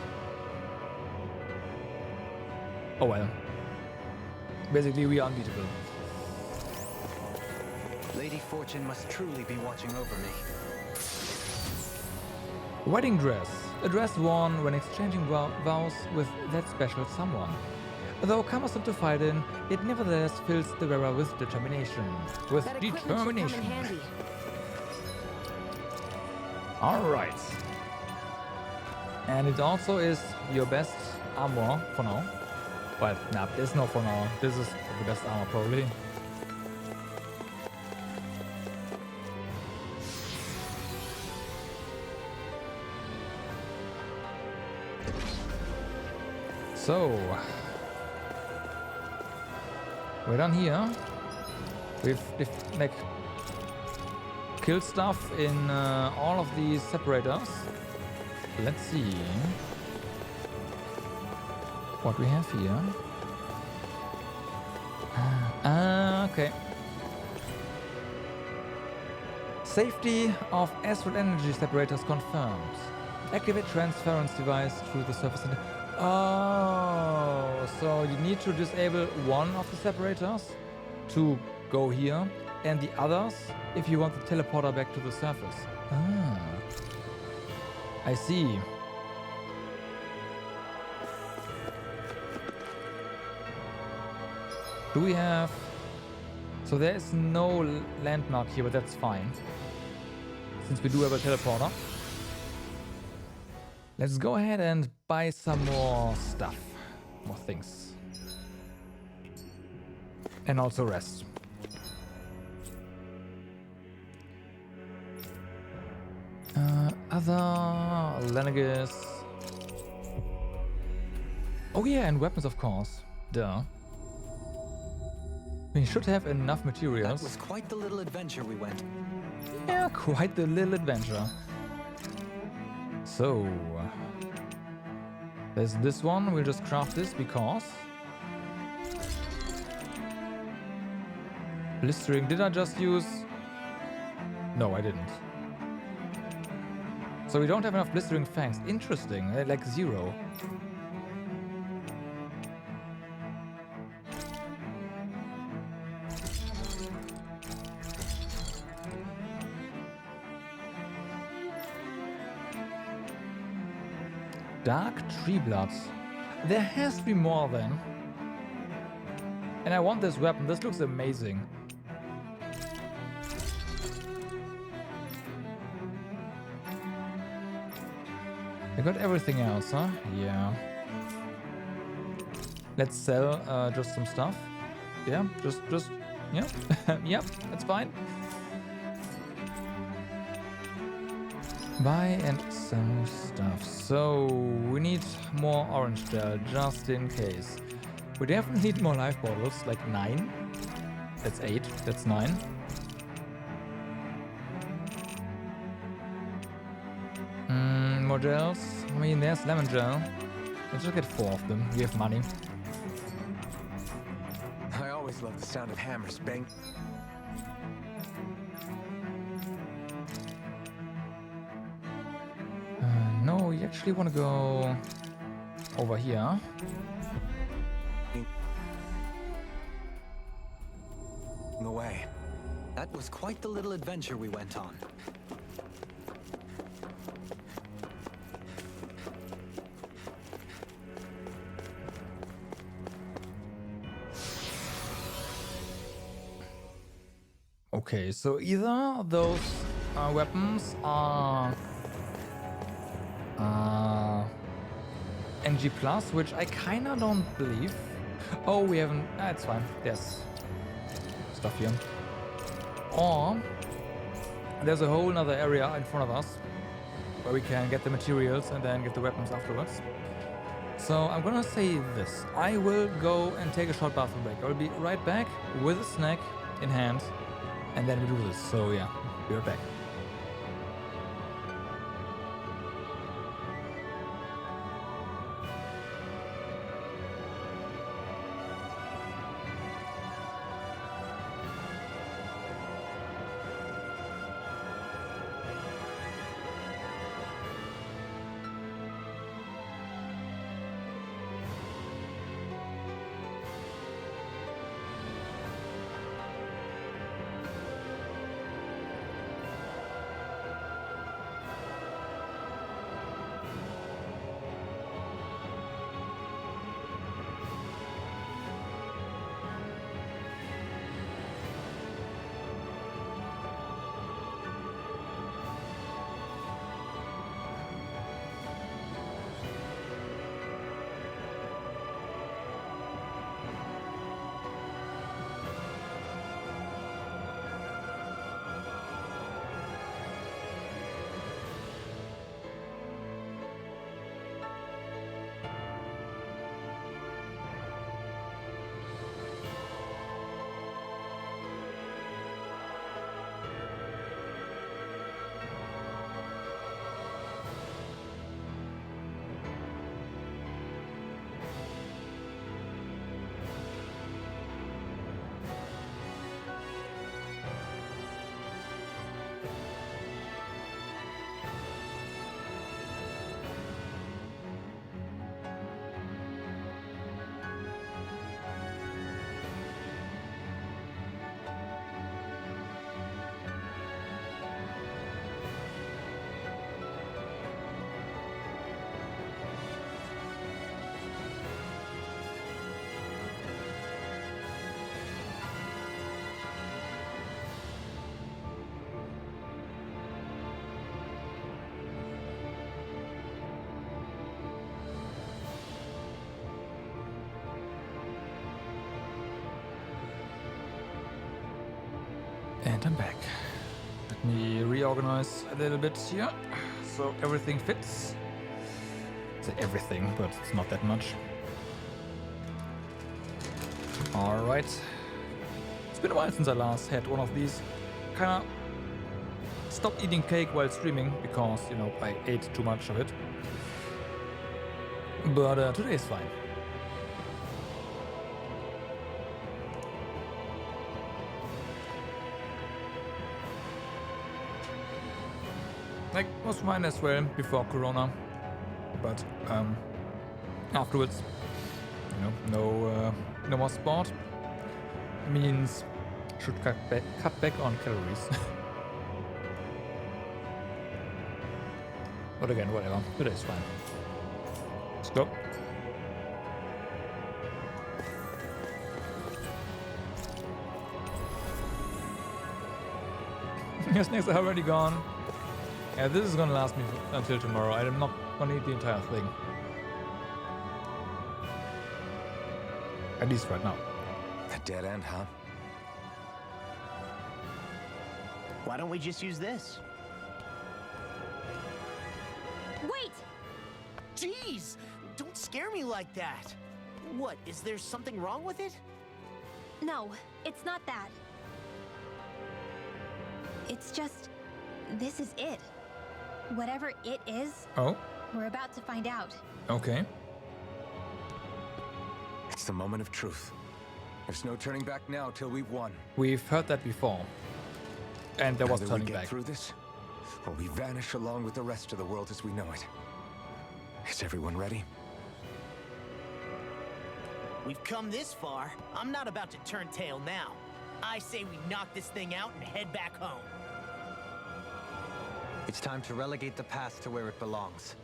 Oh well. Basically, we are unbeatable. Lady Fortune must truly be watching over me. Wedding dress. A dress worn when exchanging vows with that special someone. Though cumbersome to fight in, it nevertheless fills the wearer with determination. With determination. Alright. And it also is your best armor for now. But nah, there's no for now. This is the best armor probably. So we're done here. We've like killed stuff in all of these separators. Let's see what we have here. Okay. Safety of astral energy separators confirmed. Activate transference device through the surface. Oh, so you need to disable one of the separators to go here, and the others if you want the teleporter back to the surface. Ah, I see. Do we have... So there is no landmark here, but that's fine, since we do have a teleporter. Let's go ahead and buy some more stuff. More things. And also rest. Other Lenegus. Oh yeah, and weapons of course. Duh. We should have enough materials. That was quite the little adventure we went. Yeah, quite the little adventure. So, there's this one. We'll just craft this because blistering. Did I just use? No, I didn't. So we don't have enough blistering fangs. Interesting. Like 0. Dark tree bloods. There has to be more then. And I want this weapon. This looks amazing. I got everything else, huh? Yeah. Let's sell just some stuff. Yeah, just yeah. Yep, that's fine. Buy and sell stuff. So we need more orange gel just in case. We definitely need more life bottles, like 9. That's 8. That's 9. More gels. I mean, there's lemon gel. Let's just get 4 of them. We have money. I always love the sound of hammers bang. No, we actually want to go over here. The way. That was quite the little adventure we went on. Okay, so either those weapons are NG+, which I kinda don't believe. Oh, we haven't... it's fine. There's stuff here. Or there's a whole other area in front of us where we can get the materials and then get the weapons afterwards. So I'm gonna say this. I will go and take a short bathroom break. I will be right back with a snack in hand, and then we do this. So yeah, be right back. And I'm back. Let me reorganize a little bit here so everything fits. Say everything, but it's not that much. Alright. It's been a while since I last had one of these. Kinda stopped eating cake while streaming because, you know, I ate too much of it. But today is fine. Like, was fine as well before Corona, but afterwards, you know, no more sport means should cut back on calories. But again, whatever. Today's fine. Let's go. Your snakes are already gone. Yeah, this is gonna last me until tomorrow. I'm not gonna eat the entire thing. At least right now. A dead end, huh? Why don't we just use this? Wait! Jeez! Don't scare me like that! What, is there something wrong with it? No, it's not that. It's just, this is it. Whatever it is, we're about to find out. Okay. It's the moment of truth. There's no turning back now till we've won. We've heard that before. And there was Either turning we get back. through this, or we vanish along with the rest of the world as we know it. Is everyone ready? We've come this far. I'm not about to turn tail now. I say we knock this thing out and head back home. It's time to relegate the past to where it belongs.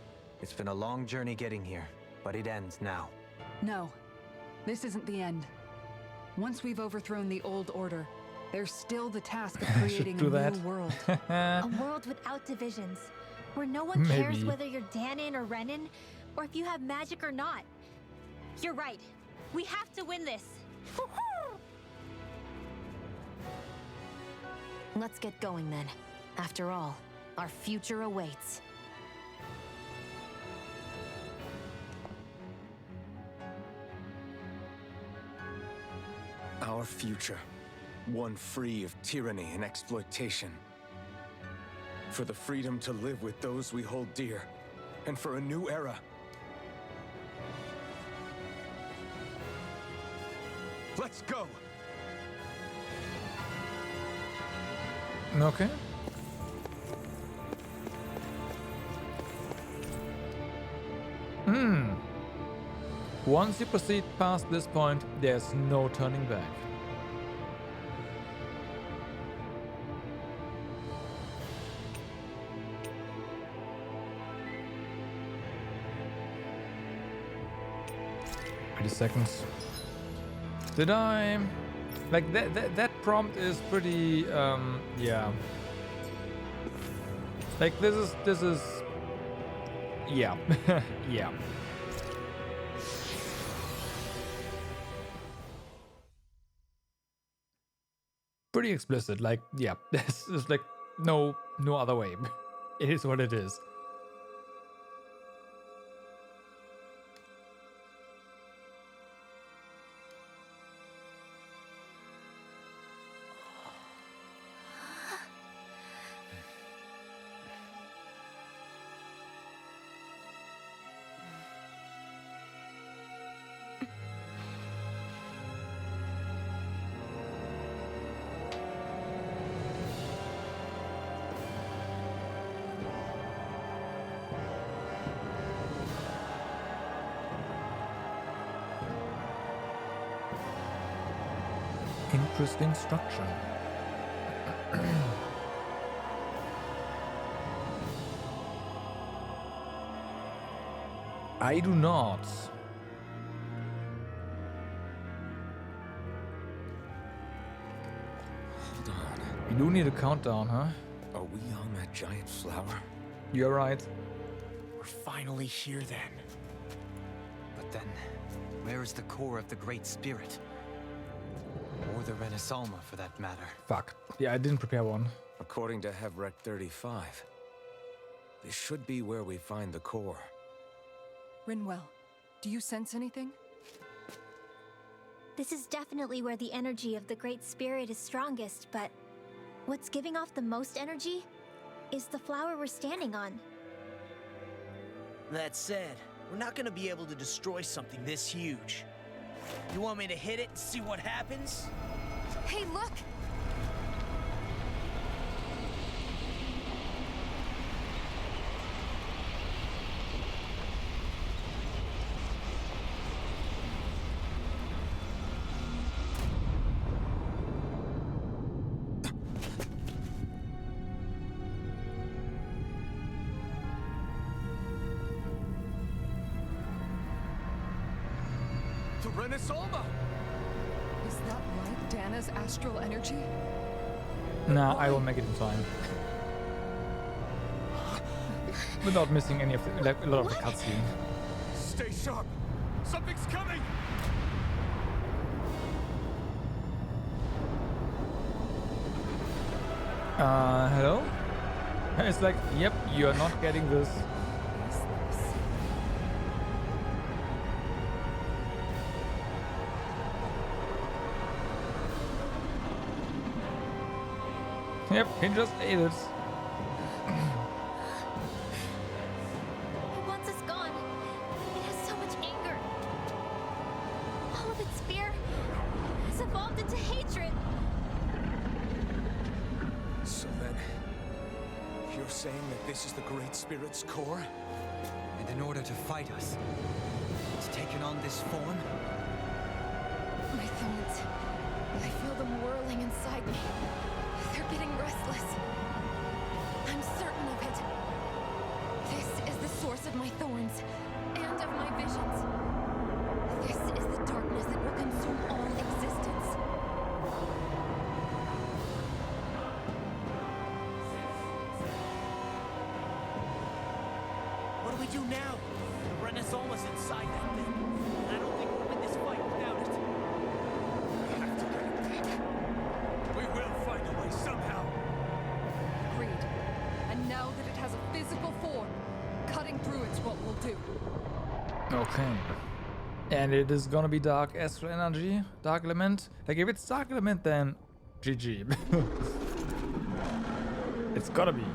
It's been a long journey getting here, but it ends now. No, this isn't the end. Once we've overthrown the old order, there's still the task of creating a new world. A world without divisions, where no one cares Maybe. whether you're Danon or Renan, or if you have magic or not. You're right. We have to win this. Let's get going then. After all, our future awaits. Our future. One free of tyranny and exploitation. For the freedom to live with those we hold dear. And for a new era. Let's go! Okay. Once you proceed past this point, there's no turning back. Seconds. Did I like that prompt is pretty yeah. Like this is yeah. Yeah. Pretty explicit, like yeah, this is like no other way. It is what it is. Interesting structure. I do not. Hold on. We do need a countdown, huh? Are we on that giant flower? You're right. We're finally here then. But then, where is the core of the Great Spirit? Or the Renaissalma, for that matter. Fuck. Yeah, I didn't prepare one. According to Hevrek 35, this should be where we find the core. Rinwell, do you sense anything? This is definitely where the energy of the Great Spirit is strongest, but what's giving off the most energy is the flower we're standing on. That said, we're not gonna be able to destroy something this huge. You want me to hit it and see what happens? Hey, look! The Renaissalma! Is that like Dana's astral energy? Nah, I will make it in time. Without missing any of the, like, a lot of the cutscene. Stay sharp! Something's coming! Hello? It's like, yep, you are not getting this. Yep, he just ate it. Once it's gone, it has so much anger. All of its fear has evolved into hatred. So then, you're saying that this is the Great Spirit's core? And in order to fight us, it's taken on this form? My thorns. I feel them whirling inside me. They're getting restless. I'm certain of it. This is the source of my thorns and of my visions. This is the darkness that will consume all existence. What do we do now? The Renaissalma's inside that thing. I don't think we'll win this fight without it. We have to get it back. We will find a way somehow. Agreed. And now that it has a physical form, cutting through it's what we'll do. Okay. And it is gonna be Dark Astral Energy, Dark Element. Like, if it's Dark Element, then GG. It's gotta be.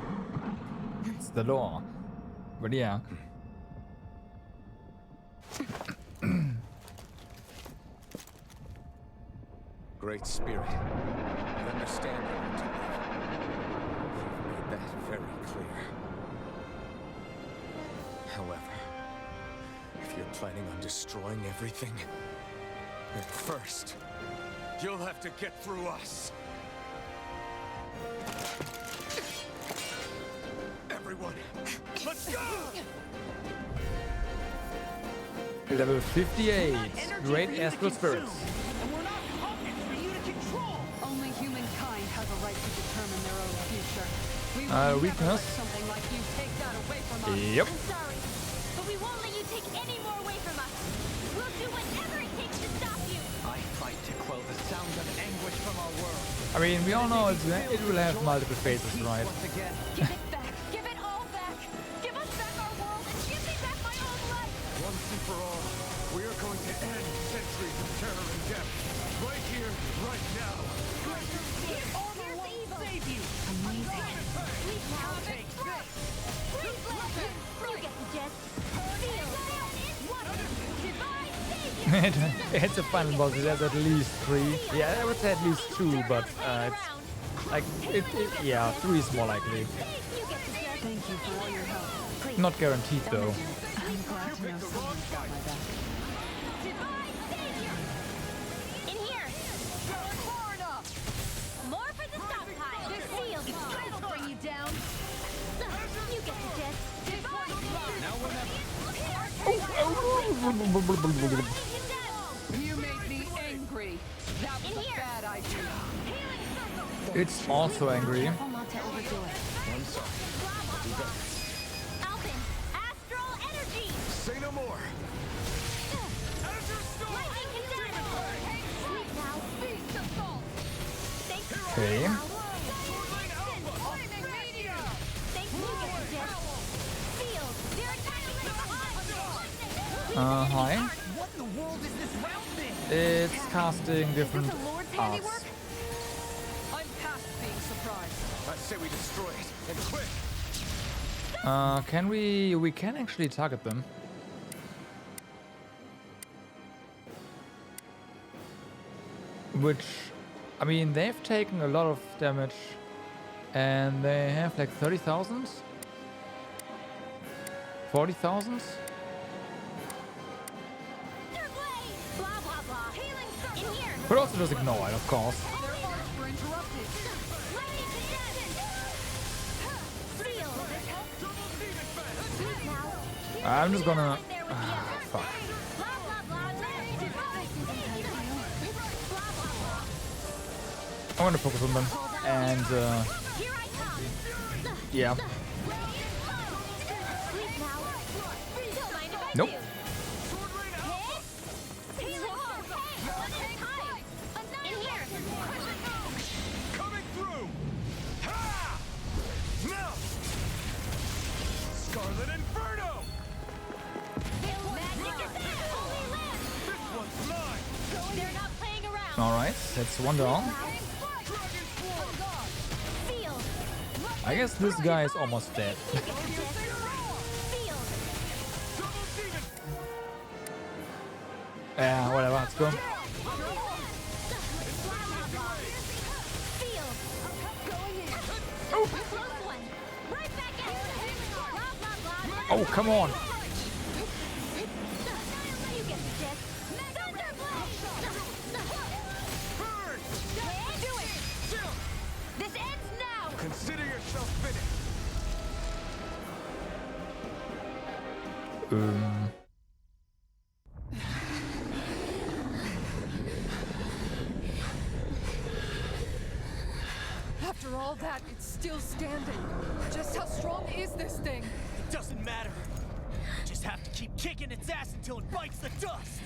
It's the law. But yeah. Great Spirit, I understand you want to live. You've made that very clear. However, if you're planning on destroying everything, then first, You'll have to get through us. Everyone, let's go! Level 58, Great Astral Spirits. Only humankind has a right to determine their own future. We will never Weakness. let something like you take that away from us. Yep. I'm sorry, but we won't let you take any more away from us. We'll do whatever it takes to stop you. I fight to quell the sound of anguish from our world. I mean, we all know it will have multiple phases, right? Give it back. Give it all back. Give us back our world and give me back my own life. Once and for all, we are going to end centuries of terror and death. Right here, right now. Armor won't save you. Amazing. Please now. Take this. Please let me. You get the gist. Feel. What? Divine savior. It's a final boss. It has at least 3. Yeah, I would say at least 2, but it's like yeah, 3 is more likely. Thank you for all your help. Not guaranteed though. I'm glad to know someone's got my back. Divine savior. In here. Far enough. More for the stockpile. This field. I'll bring you down. You get the gist. Divine savior. Now or never. You made me angry. That was a bad idea. It's also angry. Careful not to overdo it. I'm sorry. I'll do better. Alvin, astral energy. Say no more. Lightning condemn. Sleep now. Feast of salt. Okay. Hi. What in the world is this round thing? It's casting different handiwork? arts. I'm past being surprised. I say we destroy it, and quick! Can we can actually target them. Which, I mean, they've taken a lot of damage and they have like 30,000? 40,000? But also just ignore it, of course. I'm just gonna... fuck. I want to focus on them. And, yeah. Nope. Coming through! Ha! Now! Scarlet Inferno! This one's mine! They're not playing around. Alright, that's one down. I guess this guy is almost dead. Yeah, whatever, let's go. Oh, come on. This ends now. Consider yourself finished! After all that, it's still standing. Just how strong is this thing? It doesn't matter. Just have to keep kicking its ass until it bites the dust.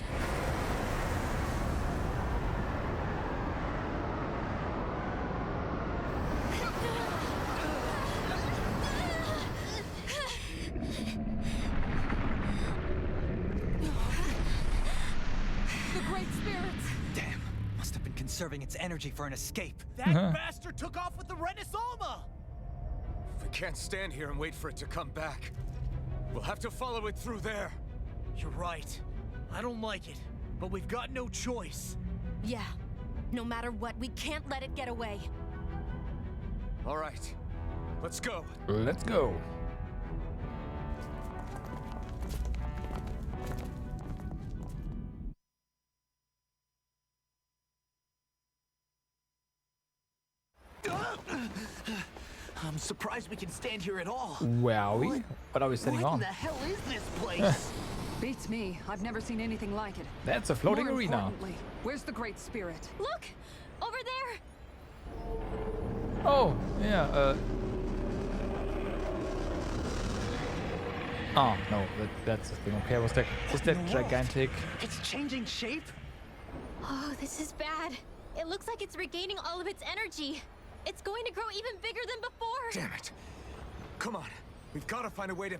The Great Spirits! Damn, must have been conserving its energy for an escape. That bastard took off with the Renis Alma! We can't stand here and wait for it to come back. We'll have to follow it through there. You're right. I don't like it, but we've got no choice. Yeah. No matter what, we can't let it get away. All right, let's go. Let's go. I'm surprised we can stand here at all. Wowie. What are we setting What on? in the hell is this place? Beats me. I've never seen anything like it. That's a floating More arena. importantly, where's the Great Spirit? Look! Over there! Oh, yeah, oh, no, that's the thing. Okay, was that gigantic? It's changing shape? Oh, this is bad. It looks like it's regaining all of its energy. It's going to grow even bigger than before. Damn it. Come on, we've got to find a way to...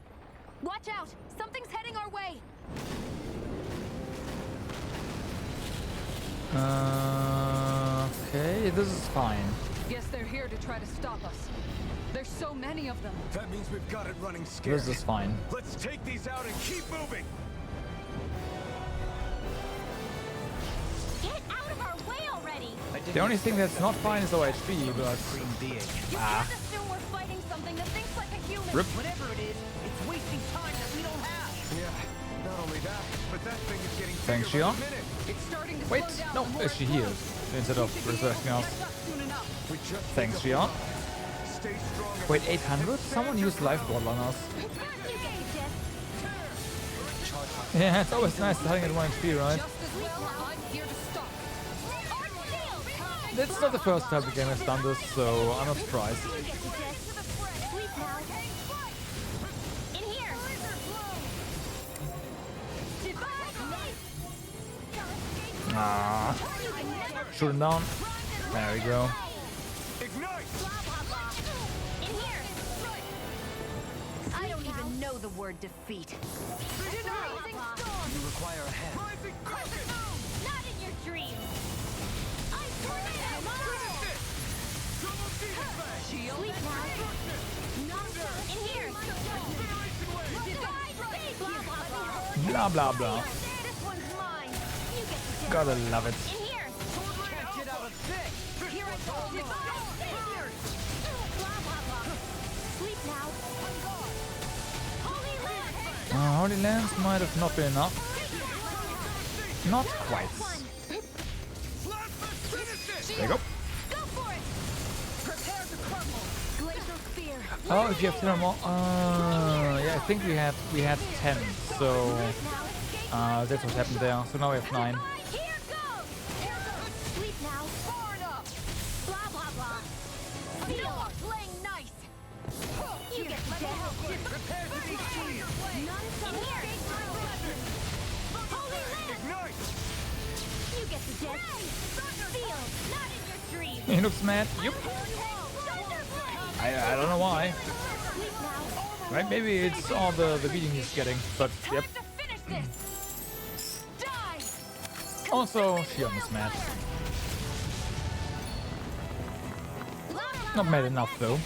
Watch out! Something's heading our way. Okay, this is fine. Guess they're here to try to stop us. There's so many of them. That means we've got it running scared. This is fine. Let's take these out and keep moving. Get out of our way already! The only thing that's not fine is our HP, but... You can't assume we're fighting something that thinks like a human. Rip. Whatever it is, it's wasting time that we don't have. Yeah, not only that, but that thing is getting Thanks, bigger by Shion. the minute. It's starting to Wait, slow down no, the more she it healed moves. instead of resurrecting us. Soon enough. We just Thanks, need to Shion. stay strong. and Wait, 800? Someone used life bottle on us. Yeah, it's always nice starting at 1 HP, right? Just as well, I'm here to stop. It's not the first time the game has done this, so I'm not surprised. In here! Ah. Shoot him down. There we go. Ignite! Blah, blah, blah. In here! I don't even know the word defeat. Rising storm! You require a hand. Rising Crescent Kraken! moon! Not in your dreams! Ice tornado! Double Demon Fang! Shield! Sleep now! Nonsense! In here! Divide speed! Blah, blah, blah! Blah blah blah. This one's mine! You get the death. Gotta love it. In here! Can't get out of this! Here I go! Divide speed! Blah, blah, blah! Sleep now! Holy Land! Holy Lance might have not been enough. Not quite. There you go. Go for it! Prepare to crumble! Glacial spear! Oh, if you have 10 more. Yeah, I think we had 10. So that's what happened there. So now we have 9. Here goes! Sleep now! Far enough! Blah, blah, blah! Feel playing nice! You get the death! Prepare to be seized! None in here! Holy Land! Ignite! You get the death! Feel! Not in your dreams! He looks mad. Yep. I don't know why. Sleep now! Right? Maybe it's all the beating he's getting. But yep. To finish this! Die! Also, Shion is mad. Not mad enough though.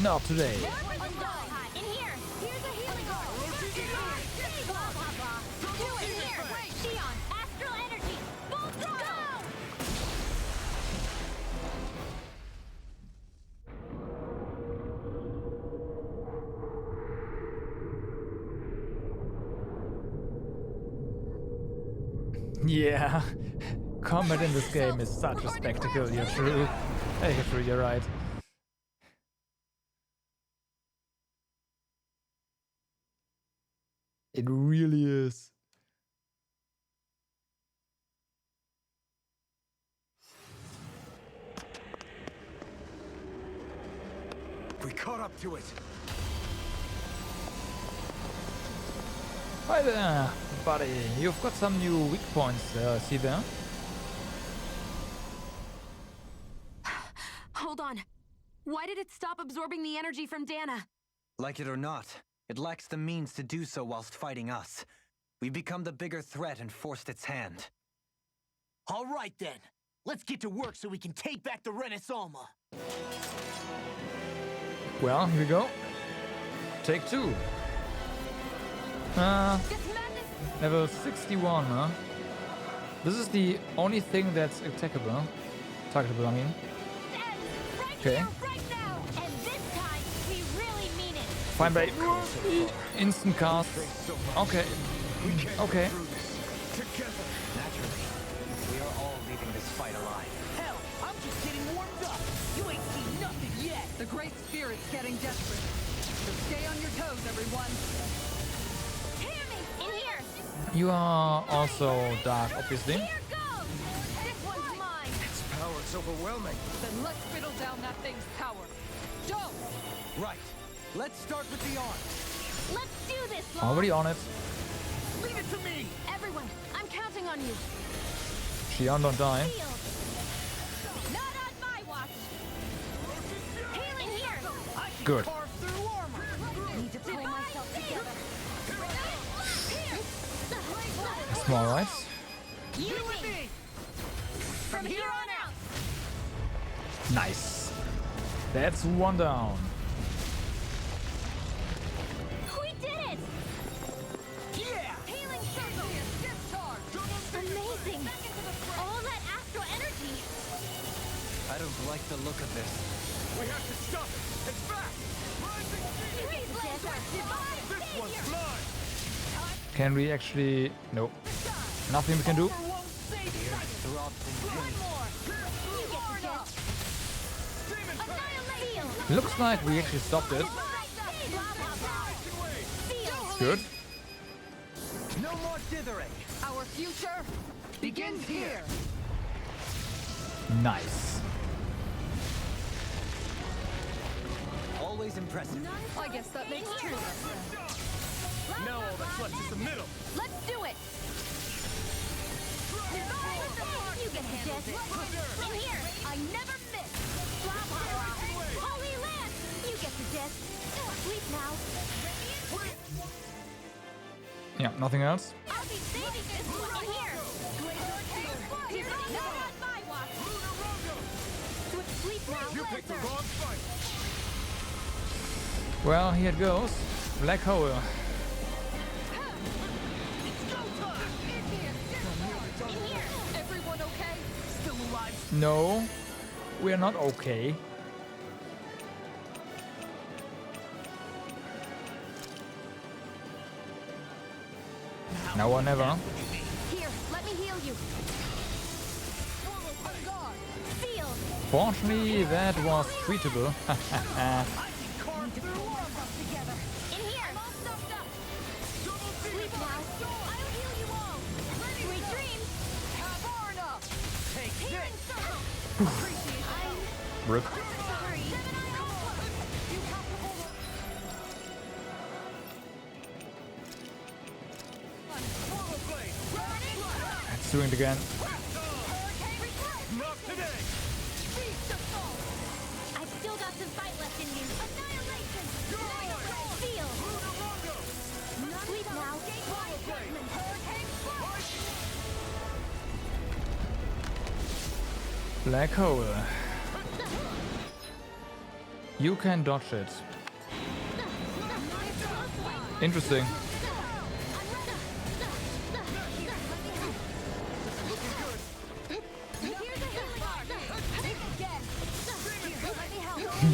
Not today. In here! Here's a healing ball! Blah, blah, blah! Do it in here! Shion! Astral energy! Full throttle! Yeah. Combat in this game is such a spectacle, you're true. You're right. It really is. We caught up to it. Hi there, buddy. You've got some new weak points, see there? Hold on. Why did it stop absorbing the energy from Dana? Like it or not, it lacks the means to do so whilst fighting us. We've become the bigger threat and forced its hand. All right then. Let's get to work so we can take back the Renaissance. Well, here we go. Take 2. Level 61, huh? This is the only thing that's attackable. Targetable, I mean. Okay. Fine, babe. Instant cast. Okay. Okay. Naturally, we are all leaving this fight alive. Hell, I'm just getting warmed up. You ain't seen nothing yet. The Great Spirit's getting desperate. So stay on your toes, everyone. In here! You are also dark, obviously. Here goes! This one's mine! Its power's overwhelming. Then let's fiddle down that thing's power. Go! Right. Let's start with the arm. Let's do this, Law! Already on it. Leave it to me! Everyone, I'm counting on you. Shion, don't die. Shield. Not on my watch. In here. Good. Carve through armor. Need to pull myself together. Small right. You with me. From here on out. Nice. That's 1 down. We did it. Yeah! Healing circle. Amazing. All that astral energy. I don't like the look of this. We have to stop it. It's fast. This one's mine. Can we actually... No. Nothing we can do. Looks like we actually stopped it. Good. No more dithering. Our future begins here. Nice. Always impressive. I guess that makes two of us then. Now all that's left is the middle. Let's do it! You get the gist. In here, I never miss. Blah, blah, blah. Holy Lance! You get the gist. Sleep now. Yeah, nothing else? I'll be saving this one in here. Not on my watch. Sleep now. You picked the wrong fight. Well, here it goes. Black hole. Everyone okay? Still alive? No, we're not okay. Now or never. Here, let me heal you. Feel. Fortunately, that was treatable. In here. I'm all stuffed up. Sleep now. I'll heal you all. Sweet dreams. Far enough. Take this. Rip. Sorry. It's doing it again. Not today. I've still got some fight left in you. Annihilation. Feel. Sleep now. Black hole. You can dodge it. Interesting.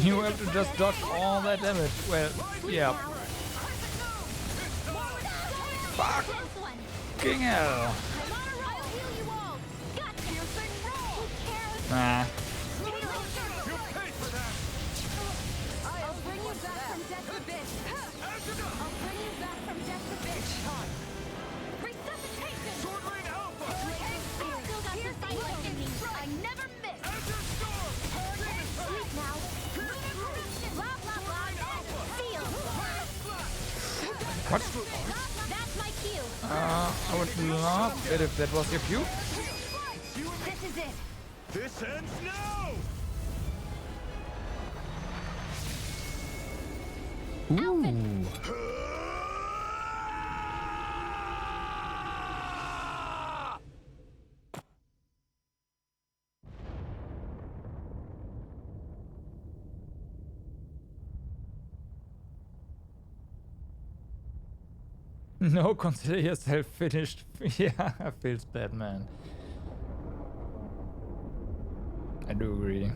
You have to just dodge all that damage. Well, yeah. Fucking hell. Nah. I'll bring you back from death to bitch. I'll bring you back from death to bitch. Resuscitation. Sword Rain Alpha. I've still got some fight left in me. I never miss. Sleep now. Blah blah blah. Feel. What? That's my cue. I would love it if that was your cue. This is it. This ends now. Ooh. No, consider yourself finished. Yeah, feels bad, man. I do agree.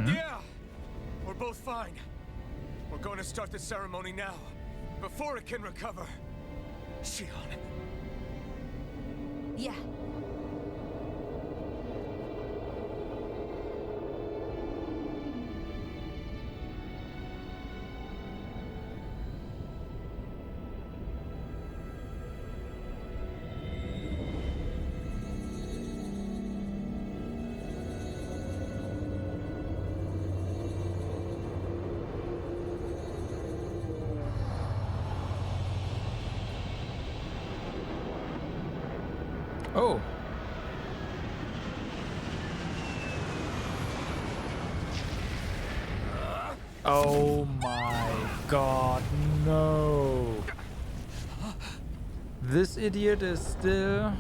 Yeah, we're both fine. We're going to start the ceremony now, before it can recover. Xion. Yeah. Oh. Oh my god, no. This idiot is still...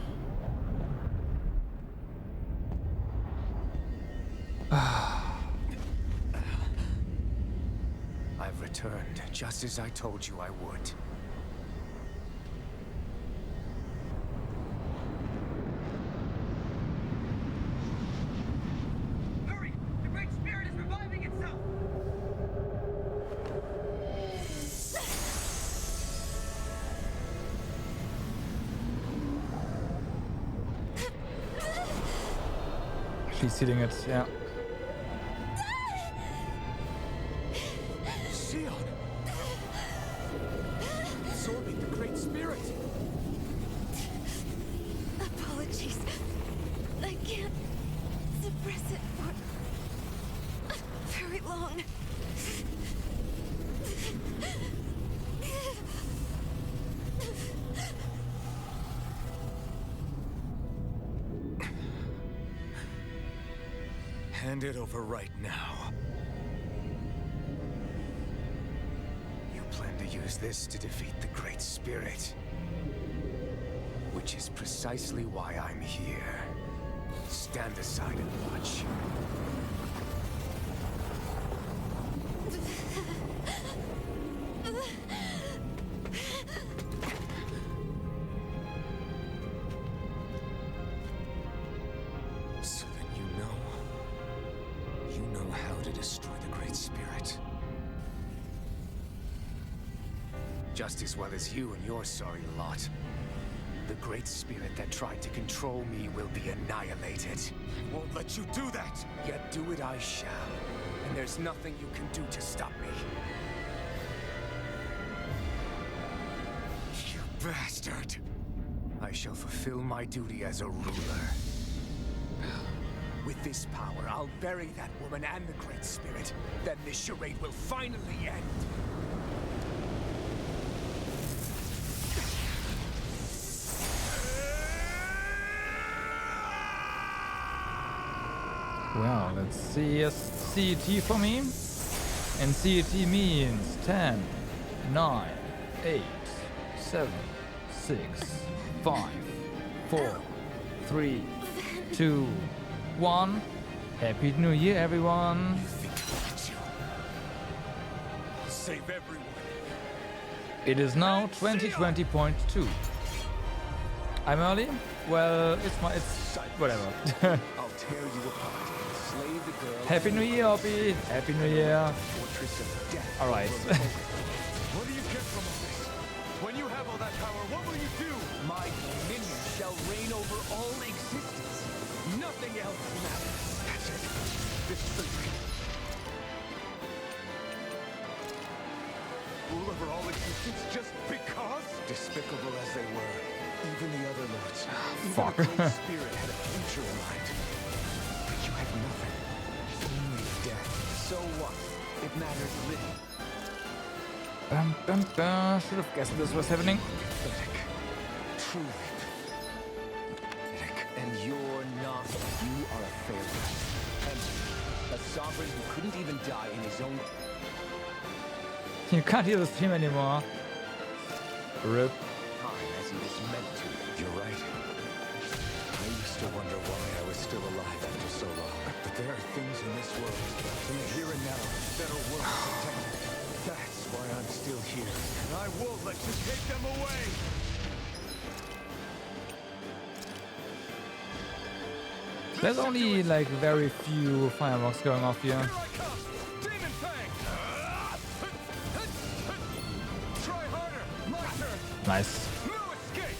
I've returned, Just as I told you I would. Hurry! The Great Spirit is reviving itself! She's healing it, yeah. Xion! Absorbing the Great Spirit! Apologies. I can't suppress it for very long. Hand it over right now. You plan to use this to defeat the Great Spirit. Which is precisely why I'm here. Stand aside and watch. So then you know how to destroy the Great Spirit. Just as well as you and your sorry lot. The Great Spirit that tried to control me will be annihilated. I won't let you do that! Yet do it I shall. And there's nothing you can do to stop me. You bastard! I shall fulfill my duty as a ruler. With this power, I'll bury that woman and the Great Spirit. Then this charade will finally end. Well, let's see a CET for me. And CET means 10, 9, 8, 7, 6, 5, 4, 3, 2, 1. Happy New Year, everyone. Save everyone. It is now 2020.2. I'm early? Well, it's whatever. I'll tear you apart and slay the girl. Happy New Year, Obi. Happy New Year. Fortress of death. All right. What do you get from all this? When you have all that power, what will you do? My dominion shall reign over all existence. Nothing else matters. That's it. This is the dream. Rule over all existence just because? Despicable as they were, even the other lords, Fuck. even the Great Spirit had a future in mind. But you had nothing. Only death. So what? It matters little. Bum, bum, bum. Should have guessed this was happening. Pathetic. Truly. Pathetic. And you're not. You are a failure. Empty. A sovereign who couldn't even die in his own... You can't hear the stream anymore. RIP. time as he was meant to. You're right. I used to wonder why I was still alive after so long. But there are things in this world, in the here and now, that are worth protecting. That's why I'm still here. And I won't let you take them away! There's only like very few fireworks going off here. Demon Fang! Try harder! My turn! Nice. No escape!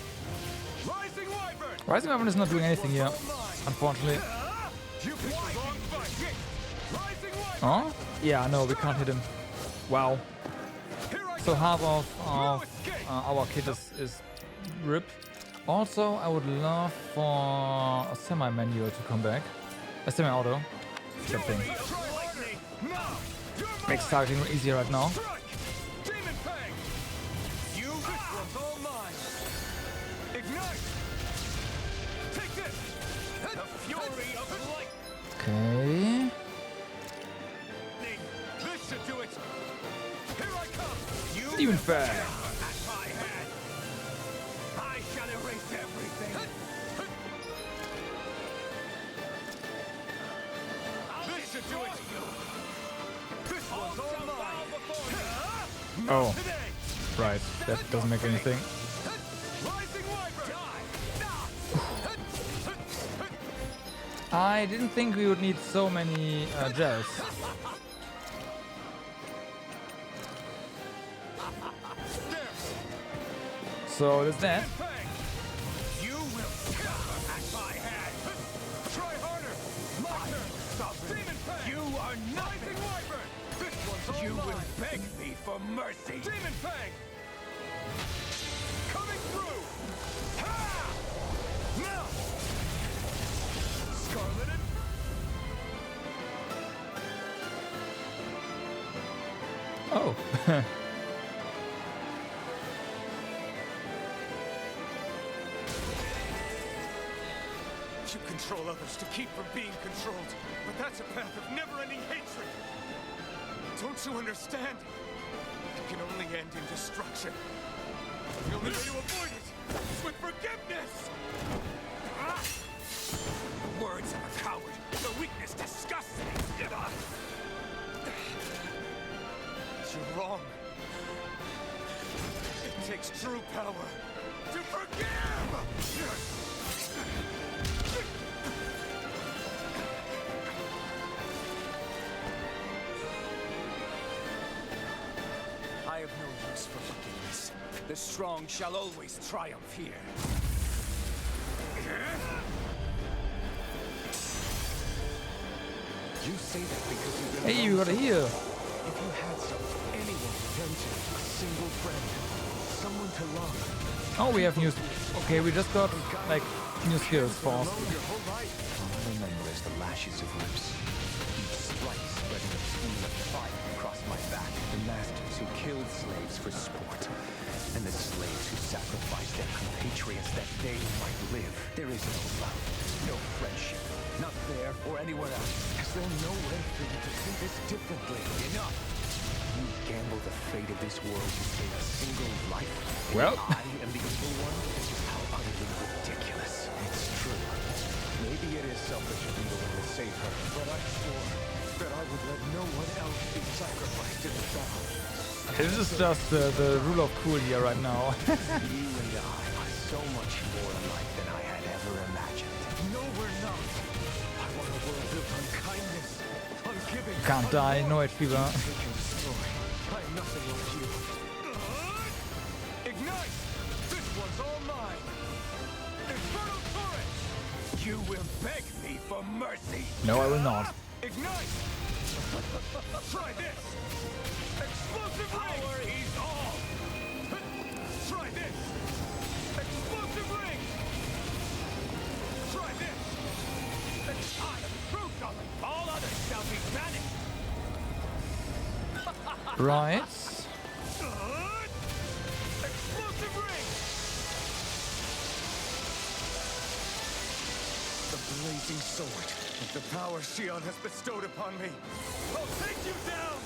Rising Wyvern! Rising Wyvern is not doing anything here, unfortunately. You picked the wrong fight! Rising Wyvern! Oh? Yeah, no, we can't hit him. Wow. So half of our kit is RIP. Also, I would love for a semi-manual to come back. A semi-auto. Good thing. Makes targeting easier right now. Demon Fang! You one's all mine! Ignite! Take this! The fury of light! Okay. This should do it! Here I come! You Demon Fang! at my hand! I shall erase everything! This should do it! This one's all mine! Oh, right. That doesn't make anything. I didn't think we would need so many gels. So there's that. You will suffer at my hand. Try harder. My turn. You are nothing. You will beg me for mercy. Demon Fang. Coming through. Ha! Now. Scarlet. Oh. You control others to keep from being controlled, but that's a path of never-ending hatred. Don't you understand? It can only end in destruction. The only way to avoid it is with forgiveness! The words of a coward, the weakness disgusts me! You're wrong. It takes true power to forgive! I have no use for forgiveness. The strong shall always triumph here. You say that because you've been Hey, you got a heal. If you had anyone to turn to, a single friend, someone to love. Oh, we have new. Okay, we just got like new skills for us. All I remember is the lashes of Rips. Each strike spreading a stream of fire across my back. The masters who killed slaves for sport. And the slaves who sacrificed their compatriots that they might live. There is no love, no friendship. Not there or anywhere else. Is there no way for you to see this differently? Enough! You gamble the fate of this world to save a single life. Well. I am the evil one. How utterly ridiculous. It's true. Maybe it is selfish of me to want to save her, but I swore that I would let no one else be sacrificed in the battle. This is just the rule of cool here right now. You and I are so much more alike than I had ever imagined. No, we're not. I want a world built on kindness, on giving. Can't die, no HP bar. I am nothing like you. Ignite! This one's all mine! Infernal Torrent! You will beg me for mercy! No, I will not. Ignite! Try this! Explosive power is all! Try this! Explosive ring! Try this! I am true color! All others shall be banished! Right. Explosive ring! The blazing sword of the power Shion has bestowed upon me. I'll take you down!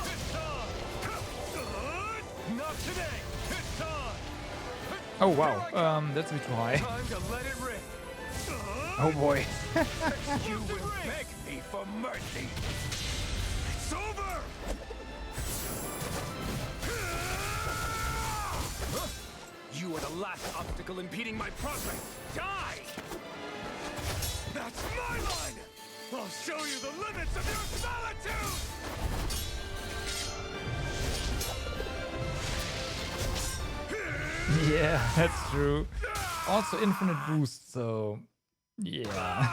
It's on! Not today! It's on! Oh wow. That's a bit too high. Time to let it rip! Oh boy. You will beg me for mercy! It's over! You are the last obstacle impeding my progress! Die! That's my line! I'll show you the limits of your solitude! Yeah, that's true. Also infinite boost, so yeah.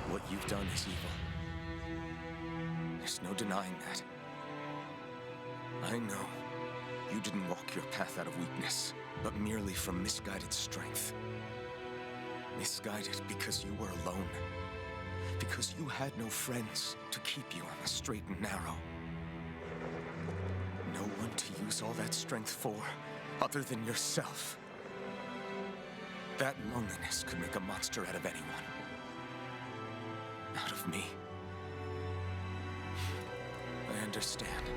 What you've done is evil. There's no denying that. I know you didn't walk your path out of weakness, but merely from misguided strength. Misguided because you were alone. Because you had no friends to keep you on the straight and narrow. to use all that strength for, other than yourself? That loneliness could make a monster out of anyone. Out of me. I understand.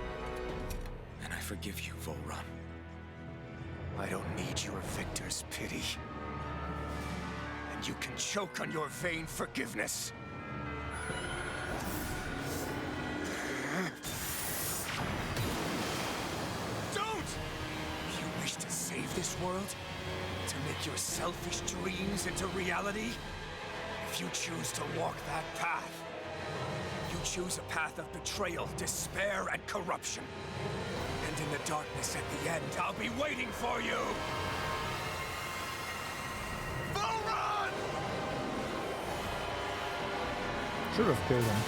And I forgive you, Volrun. I don't need your victor's pity. And you can choke on your vain forgiveness. Don't! You wish to save this world? To make your selfish dreams into reality? If you choose to walk that path, you choose a path of betrayal, despair, and corruption. And in the darkness at the end, I'll be waiting for you! Volrun! Should have killed him.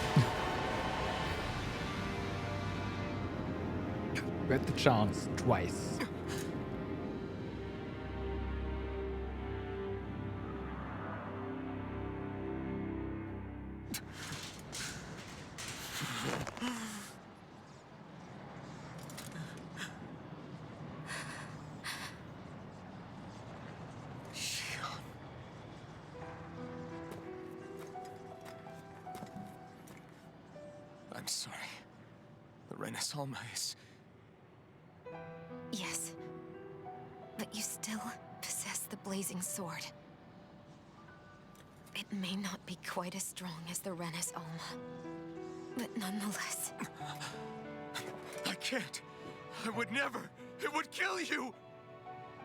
We had the chance twice. I'm sorry. The Renes Alma is... Yes. But you still possess the blazing sword. It may not be quite as strong as the Renes Alma, but nonetheless... I can't. I would never. It would kill you!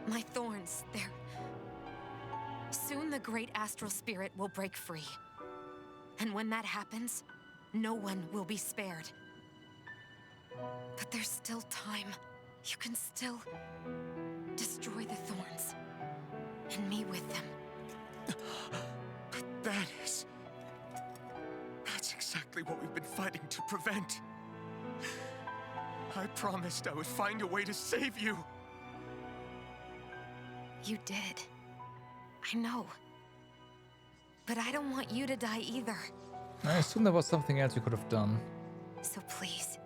My thorns, they're... Soon the great astral spirit will break free. And when that happens, no one will be spared. But there's still time. You can still destroy the thorns. And me with them. But that's exactly what we've been fighting to prevent. I promised I would find a way to save you. You did. I know. But I don't want you to die either. I assume there was something else you could have done. So please,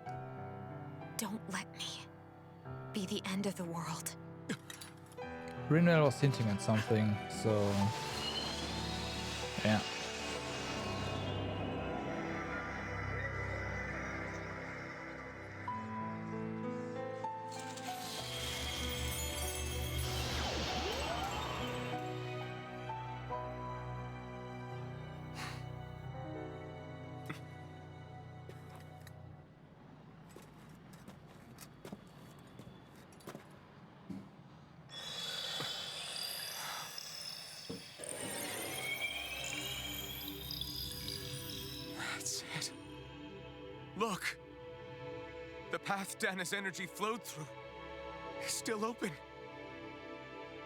don't let me be the end of the world. Rinwell was hinting at something, so... yeah. That's it. Look! The path Dana's energy flowed through is still open.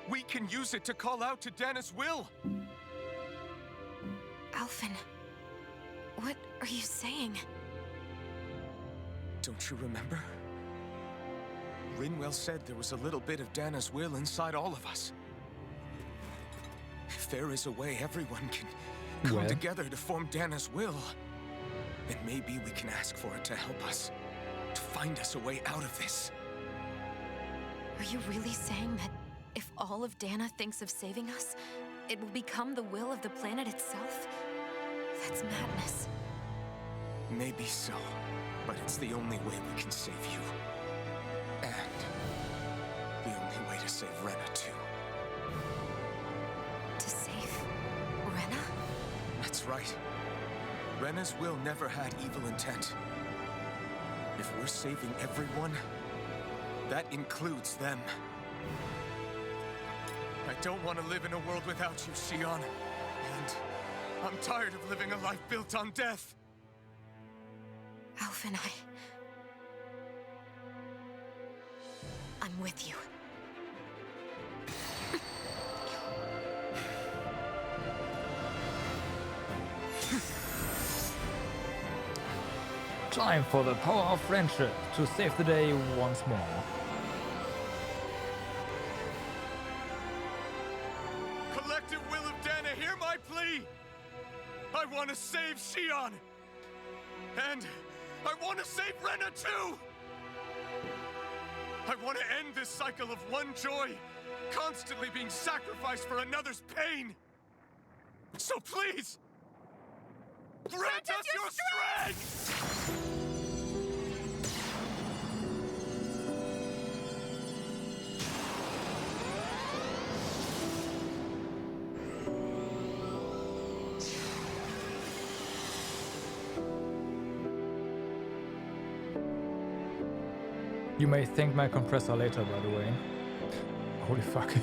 We can use it to call out to Dana's will! Alphen, what are you saying? Don't you remember? Rinwell said there was a little bit of Dana's will inside all of us. If there is a way everyone can come together to form Dana's will, then maybe we can ask for it to help us, to find us a way out of this. Are you really saying that if all of Dana thinks of saving us, it will become the will of the planet itself? That's madness. Maybe so, but it's the only way we can save you. And the only way to save Rena, too. To save Rena? That's right. Rena's will never had evil intent. If we're saving everyone, that includes them. I don't want to live in a world without you, Xion. And I'm tired of living a life built on death. Alphen, I'm with you. Time for the power of friendship to save the day once more. Collective will of Dana, hear my plea! I want to save Xion! And I want to save Rena too! I want to end this cycle of one joy, constantly being sacrificed for another's pain. So please, grant us your strength! You may thank my compressor later, by the way. Holy fuck.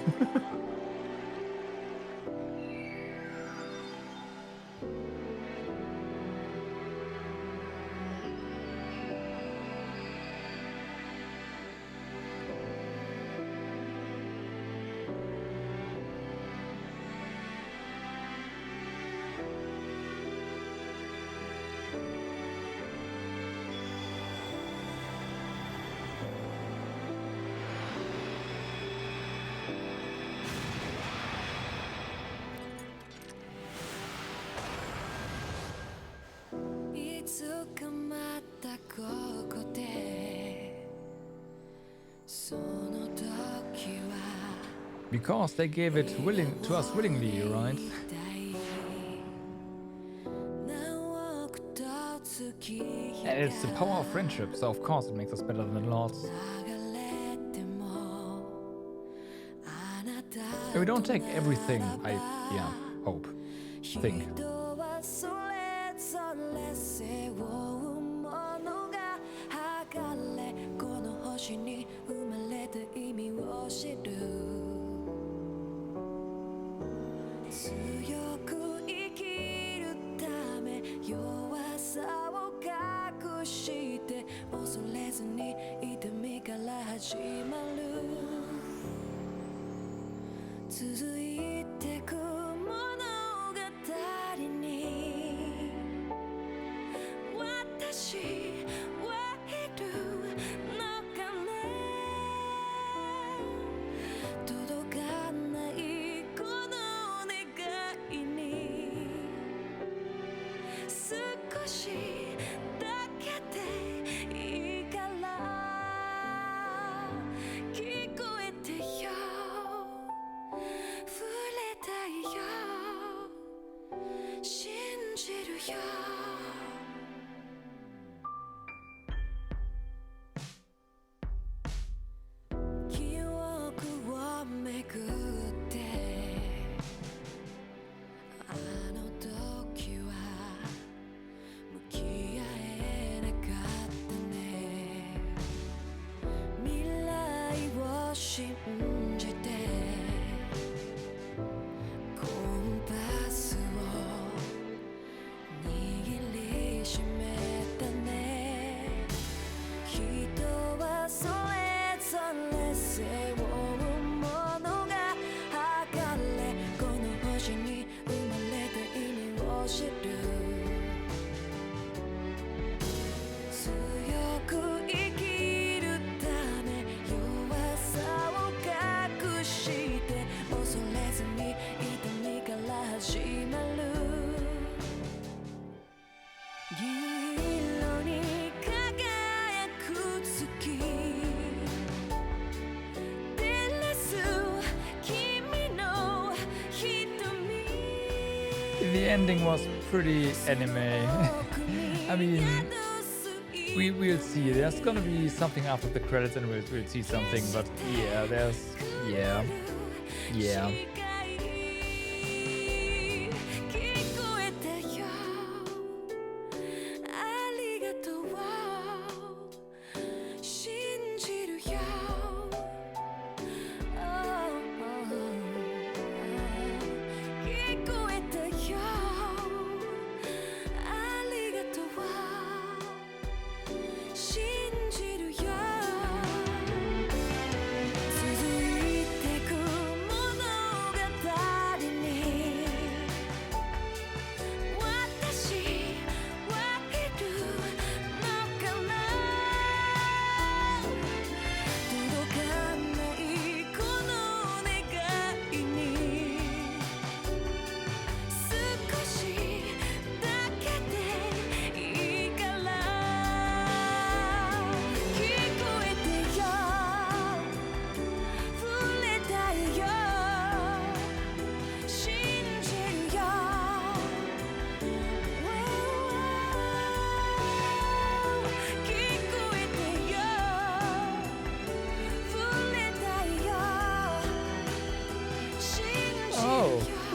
Because they gave it to us willingly, right? And it's the power of friendship, so of course it makes us better than lords. And we don't take everything, I hope, think. The ending was pretty anime. I mean, we'll see. There's gonna be something after the credits, and we'll see something. But yeah, yeah.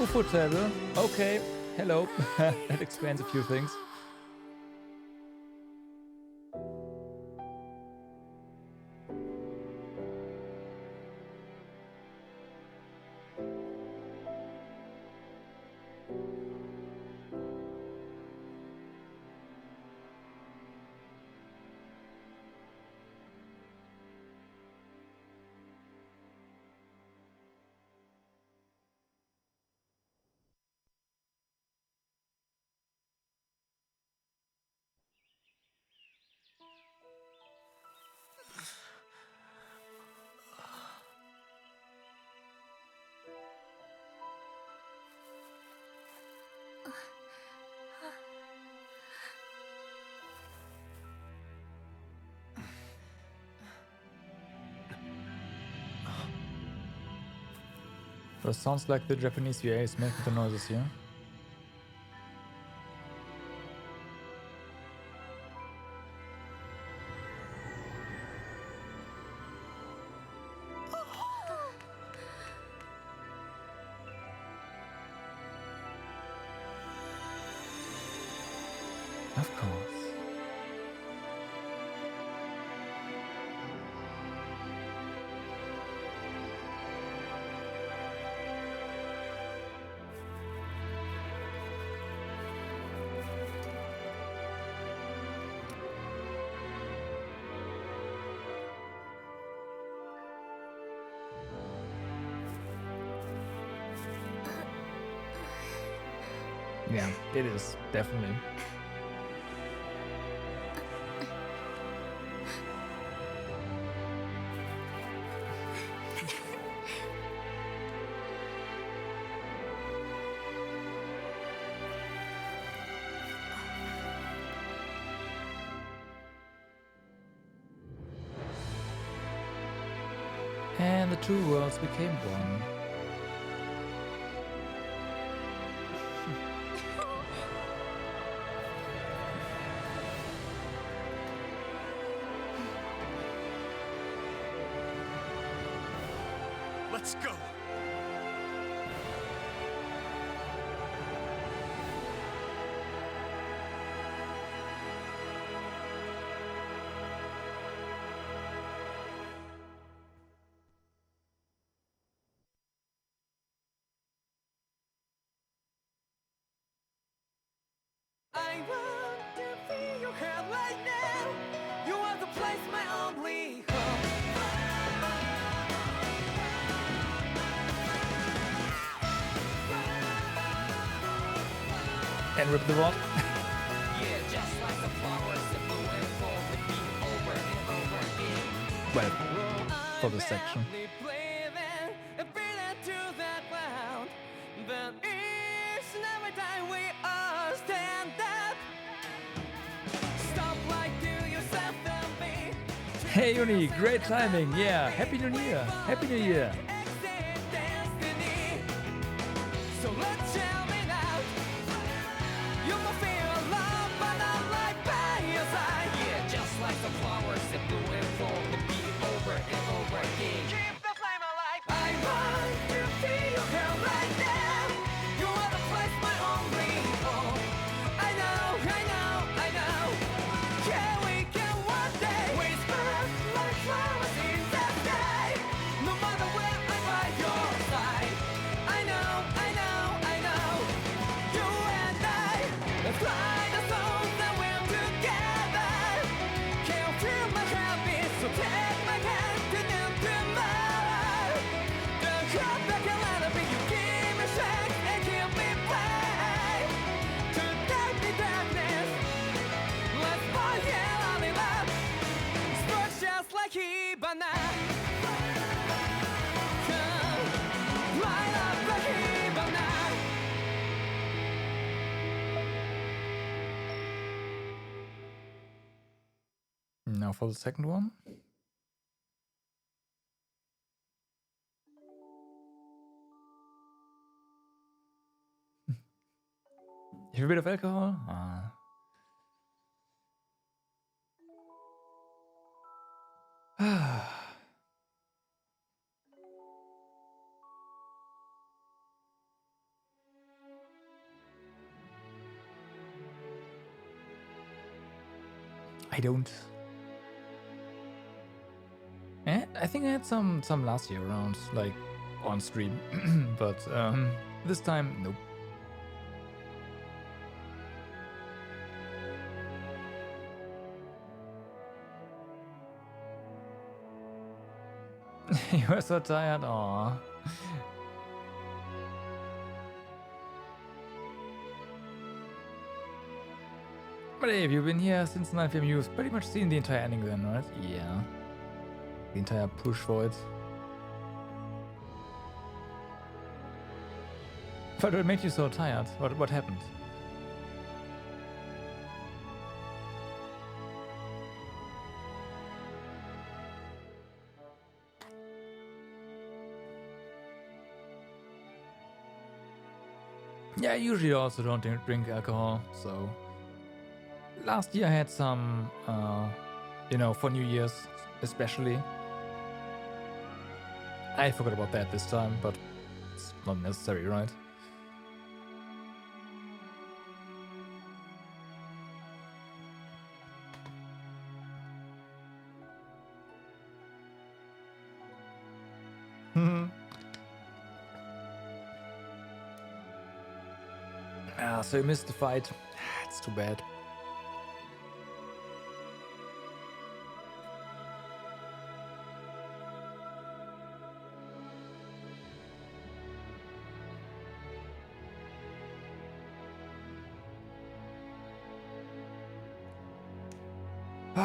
UFO table. Okay, hello. That explains a few things. Well, sounds like the Japanese VA is making the noises here. Of course. Yeah, it is, definitely. And the two worlds became one. Let's go! I want to feel your head right now. You are the place, my only home. And rip the vault. Yeah, just like the flowers that blew and fall with me over and over again. Well, for this section. But each and every time we all stand up. Stop like to yourself and be. Hey Uni, great timing. Yeah, Happy New Year. Happy New Year. So let's jam it out. You will feel love, but not like by your side. Yeah, just like the flowers that blew and fall to be over and over again. Keep the flame alive. I want to feel your hair right now. You are the place, my only home. I know, I know, I know. Yeah, we can one day whisper like flowers in the sky. No matter where I'm by your side. I know, I know, I know. You and I, let's fly the souls that we're together. Can you feel my heartbeat? So take my hand to new tomorrow. The heart that can let it be. You give me strength and keep me back. To dark the darkness. Let's forget all in love. Sparks just like Hibana. Come, light up like Hibana. Now for the second one. You have a bit of alcohol? Ah. I don't. I think I had some last year around, like on stream, but this time, nope. You were so tired, aww. But hey, if you've been here since 9 PM, you've pretty much seen the entire ending then, right? Yeah. The entire push for it. But what made you so tired? What happened? Yeah, I usually also don't drink alcohol, so... Last year I had some, you know, for New Year's especially. I forgot about that this time, but it's not necessary, right? So you missed the fight. It's too bad.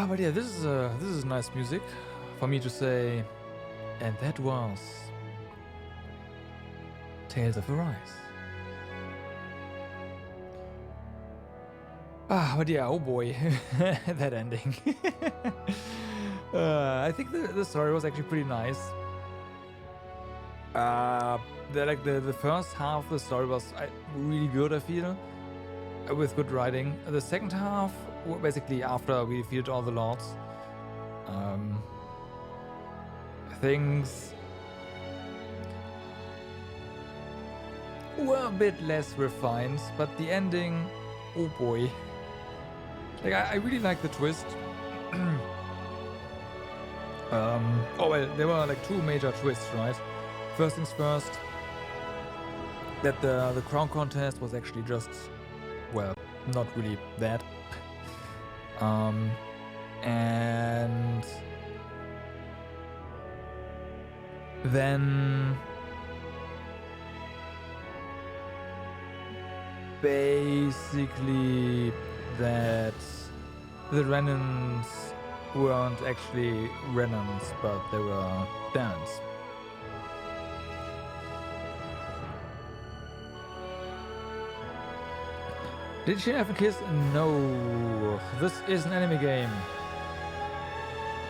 But yeah, this is nice music for me to say, and that was Tales of Arise. But yeah, oh boy, that ending. I think the story was actually pretty nice. The first half of the story was really good, I feel, with good writing. The second half, basically after we defeated all the lords, things were a bit less refined, but the ending, oh boy. Like, I really like the twist. Oh well, there were like two major twists, right? First things first, that the crown contest was actually just, well, not really that. And then basically that the Renans weren't actually Renans, but they were Danans. Did she have a kiss? No. This is an anime game.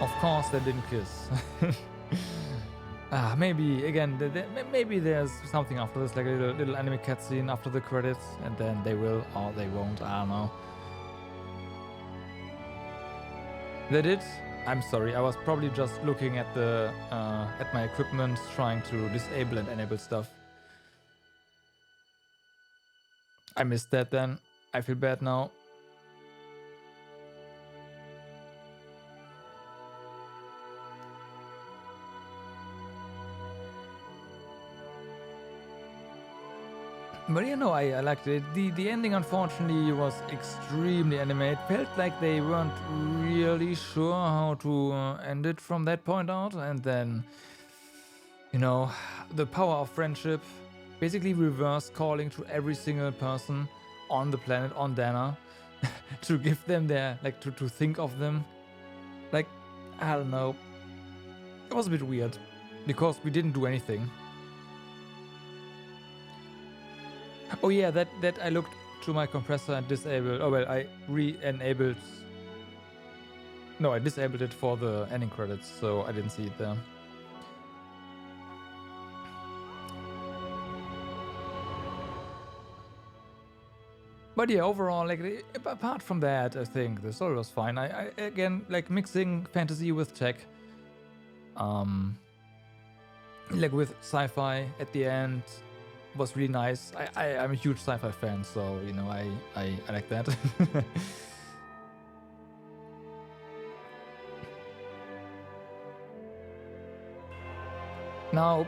Of course they didn't kiss. Maybe, again, maybe there's something after this, like a little anime cutscene after the credits, and then they will, or they won't, I don't know. They did? I'm sorry, I was probably just looking at the at my equipment, trying to disable and enable stuff. I missed that then. I feel bad now. But you know, I liked it. The ending, unfortunately, was extremely anime. It felt like they weren't really sure how to end it from that point out. And then, you know, the power of friendship, basically reverse calling to every single person on the planet, on Dana, to give them their, like, to think of them. Like, I don't know. It was a bit weird, because we didn't do anything. Oh yeah, that I looked to my compressor and disabled. Oh well, I re-enabled. No, I disabled it for the ending credits, so I didn't see it there. But yeah, overall, like, apart from that, I think the story was fine. I again, like, mixing fantasy with tech, like with sci-fi at the end, was really nice. I'm a huge sci-fi fan, so, you know, I like that. Now,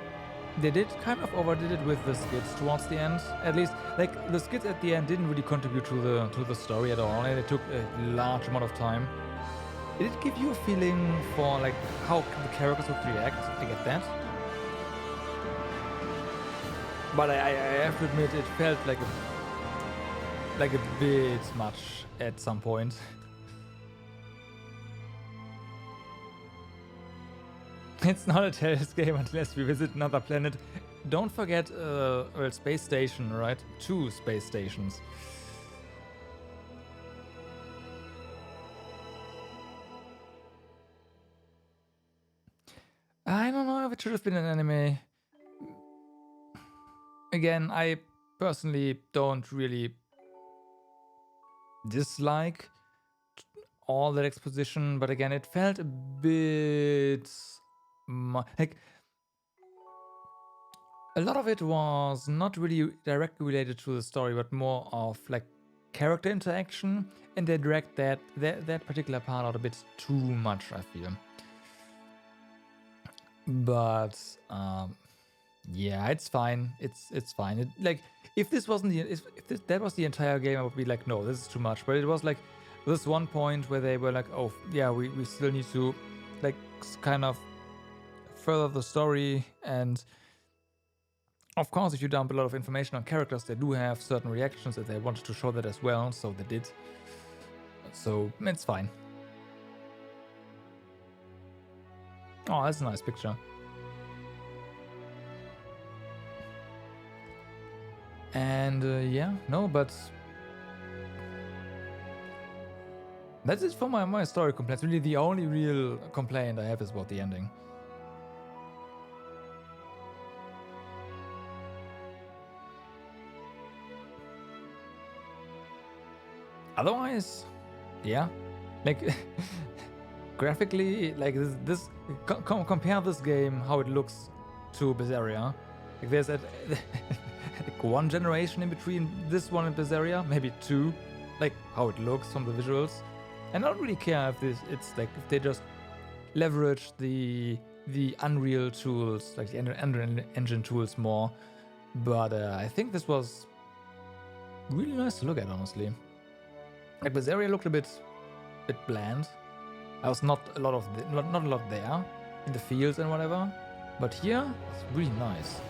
they did kind of overdid it with the skits towards the end. At least, like the skits at the end didn't really contribute to the story at all, and it took a large amount of time. Did it give you a feeling for like how the characters would react? I get that, but I have to admit it felt like a bit much at some point. It's not a Tales game unless we visit another planet. Don't forget, well, space station, right? 2 space stations. I don't know if it should have been an anime. Again, I personally don't really dislike all that exposition, but again, it felt a bit like a lot of it was not really directly related to the story, but more of like character interaction, and they dragged that particular part out a bit too much, I feel. But yeah, it's fine. It's fine. Like if this wasn't that was the entire game, I would be like, no, this is too much. But it was like this one point where they were like, oh yeah, we still need to like kind of further the story, and of course if you dump a lot of information on characters, they do have certain reactions that they wanted to show that as well, so they did. So it's fine. Oh, that's a nice picture. And yeah, no, but that's it for my story complaints. Really, the only real complaint I have is about the ending. Otherwise, yeah, like graphically, like this compare this game how it looks to Berseria. Like there's like one generation in between this one and Berseria, maybe 2, like how it looks from the visuals. And I don't really care if it's like if they just leverage the Unreal tools, like the Unreal Engine tools more. But I think this was really nice to look at, honestly. Like Berseria looked a bit bland. I was not a lot there in the fields and whatever, but here it's really nice,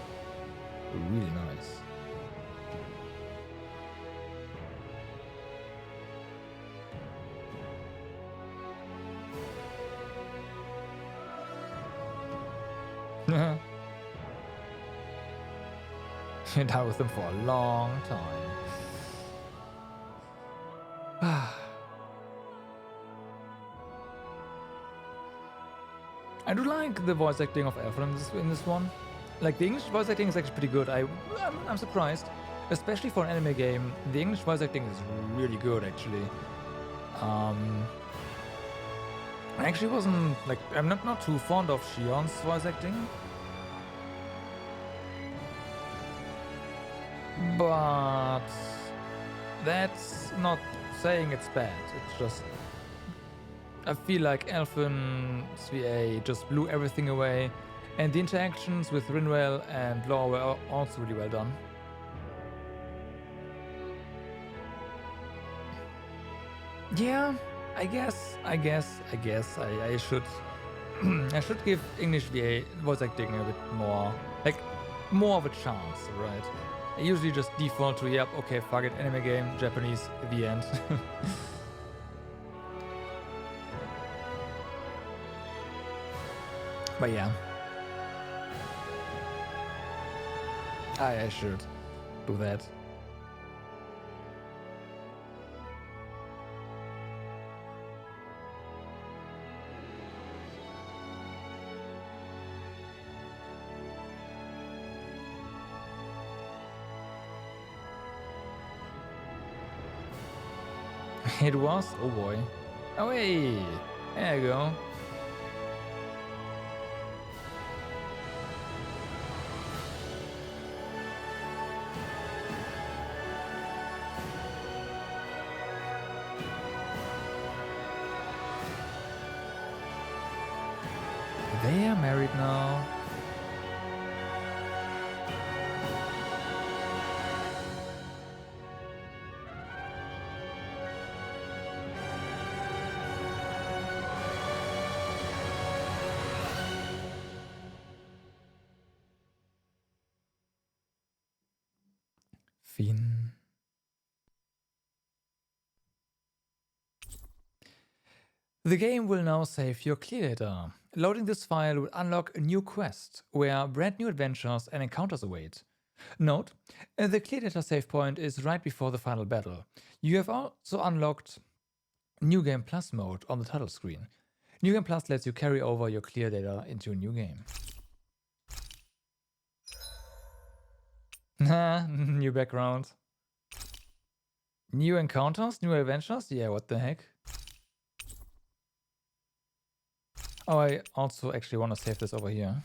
really nice. You die with them for a long time. I do like the voice acting of Elfyn in this one. Like the English voice acting is actually pretty good. I'm surprised, especially for an anime game. The English voice acting is really good, actually. I actually wasn't like I'm not too fond of Shion's voice acting, but that's not saying it's bad. It's just I feel like Elfyn's VA just blew everything away, and the interactions with Rinwell and Law were also really well done. Yeah, I guess I should I should give English VA voice acting a bit more, like more of a chance, right? I usually just default to yep, okay, fuck it, anime game, Japanese, the end. But yeah, I should do that. It was? Oh boy. Oh hey! There you go. They are married now. Fin. The game will now save your clear data. Loading this file will unlock a new quest, where brand new adventures and encounters await. Note, the clear data save point is right before the final battle. You have also unlocked New Game Plus mode on the title screen. New Game Plus lets you carry over your clear data into a new game. New background. New encounters? New adventures? Yeah, what the heck? Oh, I also actually want to save this over here.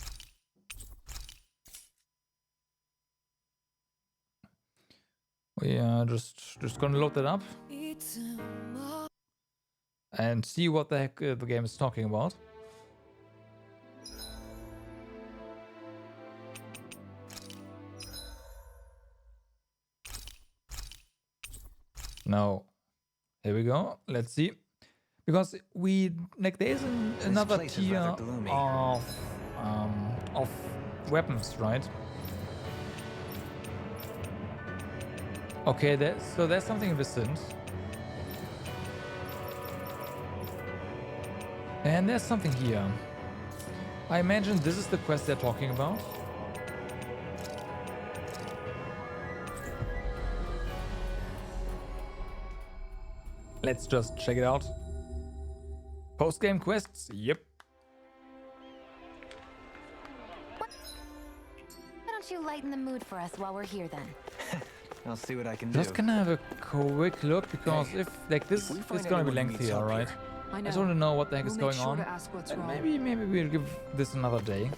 We are just gonna load that up and see what the heck the game is talking about. Now, here we go. Let's see. Because there is another tier of weapons, right? Okay, there's something in Vicent. And there's something here. I imagine this is the quest they're talking about. Let's just check it out. Post-game quests? Yep. Why don't you lighten the mood for us while we're here then? I'll see what I can do. Just gonna have a quick look, because if like this is gonna be lengthy, alright? I just want to know what the heck is going on. Maybe we'll give this another day.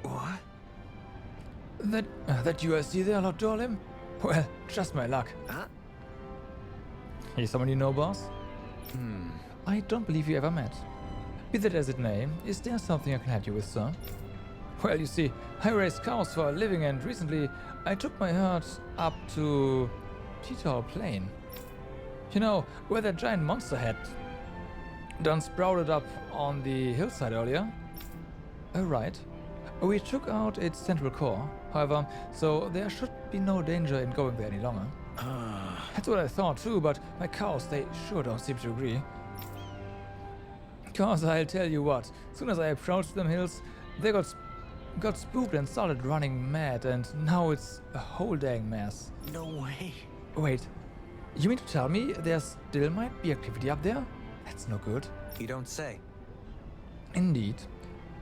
What? That you see there, Lord Dorlim? Well, just my luck. Huh? Hey, someone you know, boss? I don't believe you ever met. Be that as it may, is there something I can help you with, sir? Well, you see, I raise cows for a living, and recently I took my herd up to Teetal Plain. You know, where that giant monster had done sprouted up on the hillside earlier? Oh, right. We took out its central core, however, so there should be no danger in going there any longer. That's what I thought too, but my cows, they sure don't seem to agree. Cause I'll tell you what, as soon as I approached them hills, they got spooked and started running mad, and now it's a whole dang mess. No way. Wait, you mean to tell me there still might be activity up there? That's no good. You don't say. Indeed.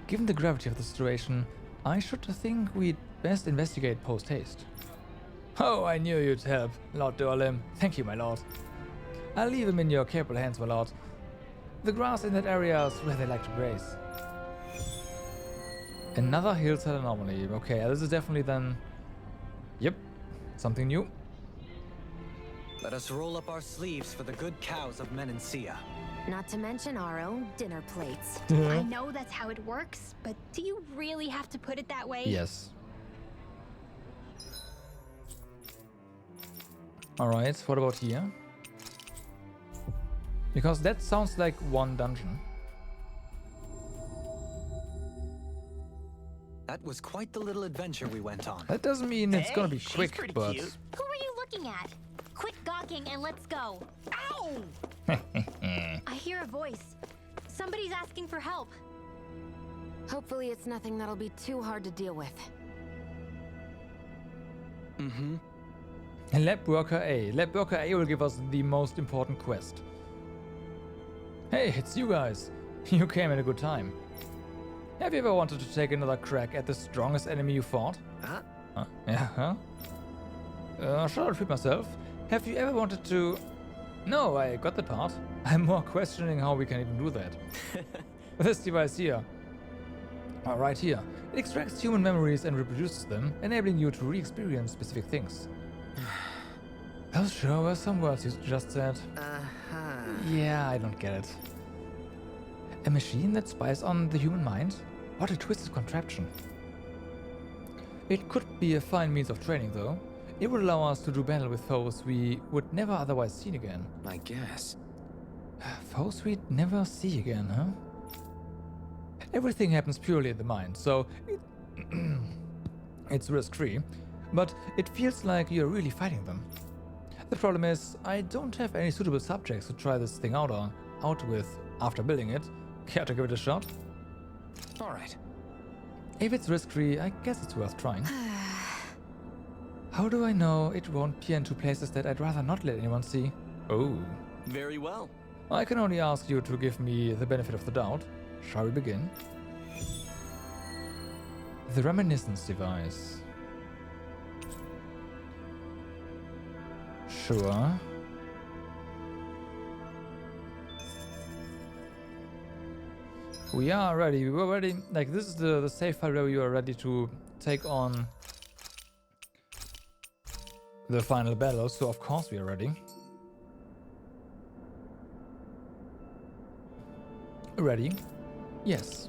Given the gravity of the situation, I should think we'd best investigate post-haste. Oh, I knew you'd help, Lord Dorlim. Thank you, my lord. I'll leave them in your capable hands, my lord. The grass in that area is where they like to graze. Another hillside anomaly. Okay, this is definitely then... Yep, something new. Let us roll up our sleeves for the good cows of Menancia. Not to mention our own dinner plates. I know that's how it works, but do you really have to put it that way? Yes. Alright, what about here? Because that sounds like one dungeon. That was quite the little adventure we went on. That doesn't mean it's gonna be quick, but... Who are you looking at? Quit gawking and let's go. Ow! I hear a voice. Somebody's asking for help. Hopefully it's nothing that'll be too hard to deal with. Lab Worker A. Lab Worker A will give us the most important quest. Hey, it's you guys. You came at a good time. Have you ever wanted to take another crack at the strongest enemy you fought? Huh? Yeah, huh? Shall I repeat myself? Have you ever wanted to... No, I got the part. I'm more questioning how we can even do that. This device here. Right here. It extracts human memories and reproduces them, enabling you to re-experience specific things. Those sure were some words you just said. Yeah, I don't get it. A machine that spies on the human mind? What a twisted contraption. It could be a fine means of training, though. It would allow us to do battle with foes we would never otherwise see again. I guess. Foes we'd never see again, huh? Everything happens purely in the mind, so It's risk-free, but it feels like you're really fighting them. The problem is, I don't have any suitable subjects to try this thing out with after building it. Care to give it a shot? Alright. If it's risk-free, I guess it's worth trying. How do I know it won't peer into places that I'd rather not let anyone see? Oh. Very well. I can only ask you to give me the benefit of the doubt. Shall we begin? The reminiscence device. Sure. We are ready. We were ready. Like, this is the safe file where you are ready to take on the final battle, so of course we are ready. Ready? Yes.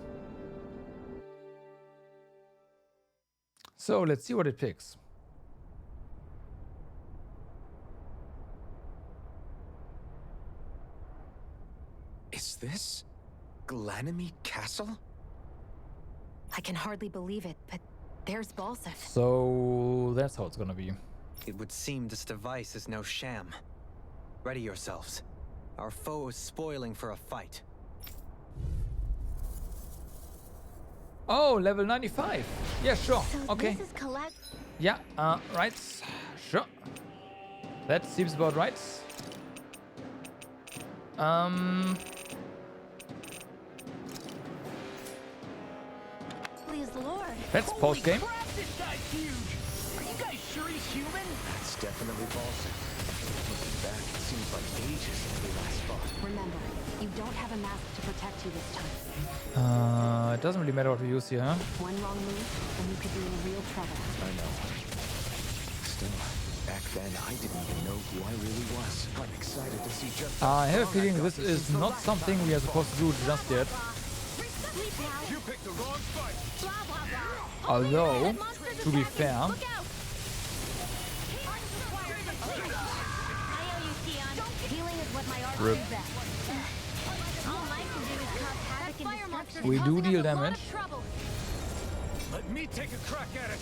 So let's see what it picks. Is this Glanamy Castle? I can hardly believe it, but there's Balseph. So that's how it's gonna be. It would seem this device is no sham. Ready yourselves. Our foe is spoiling for a fight. Oh, level 95. Yeah, sure. So Okay. this is collect. Yeah, right. Sure. That seems about right. Please, Lord. That's post game. Crap, this guy's huge! Are you guys sure he's human? That's definitely Balseph. Looking back, it seems like ages since we last fought. Remember, you don't have a mask to protect you this time. It doesn't really matter what we use here, huh? One wrong move, and you could be in real trouble. I know. Still, back then, I didn't even know who I really was. I'm excited to see just how I have a far feeling I got this is since the not last something we are supposed to do just yet. You picked the wrong fight. Although, to be fair, I owe you, Tion. Healing is what my art Rip. do best. All I can do is cause havoc and destruction. we do deal damage. Let me take a crack at it.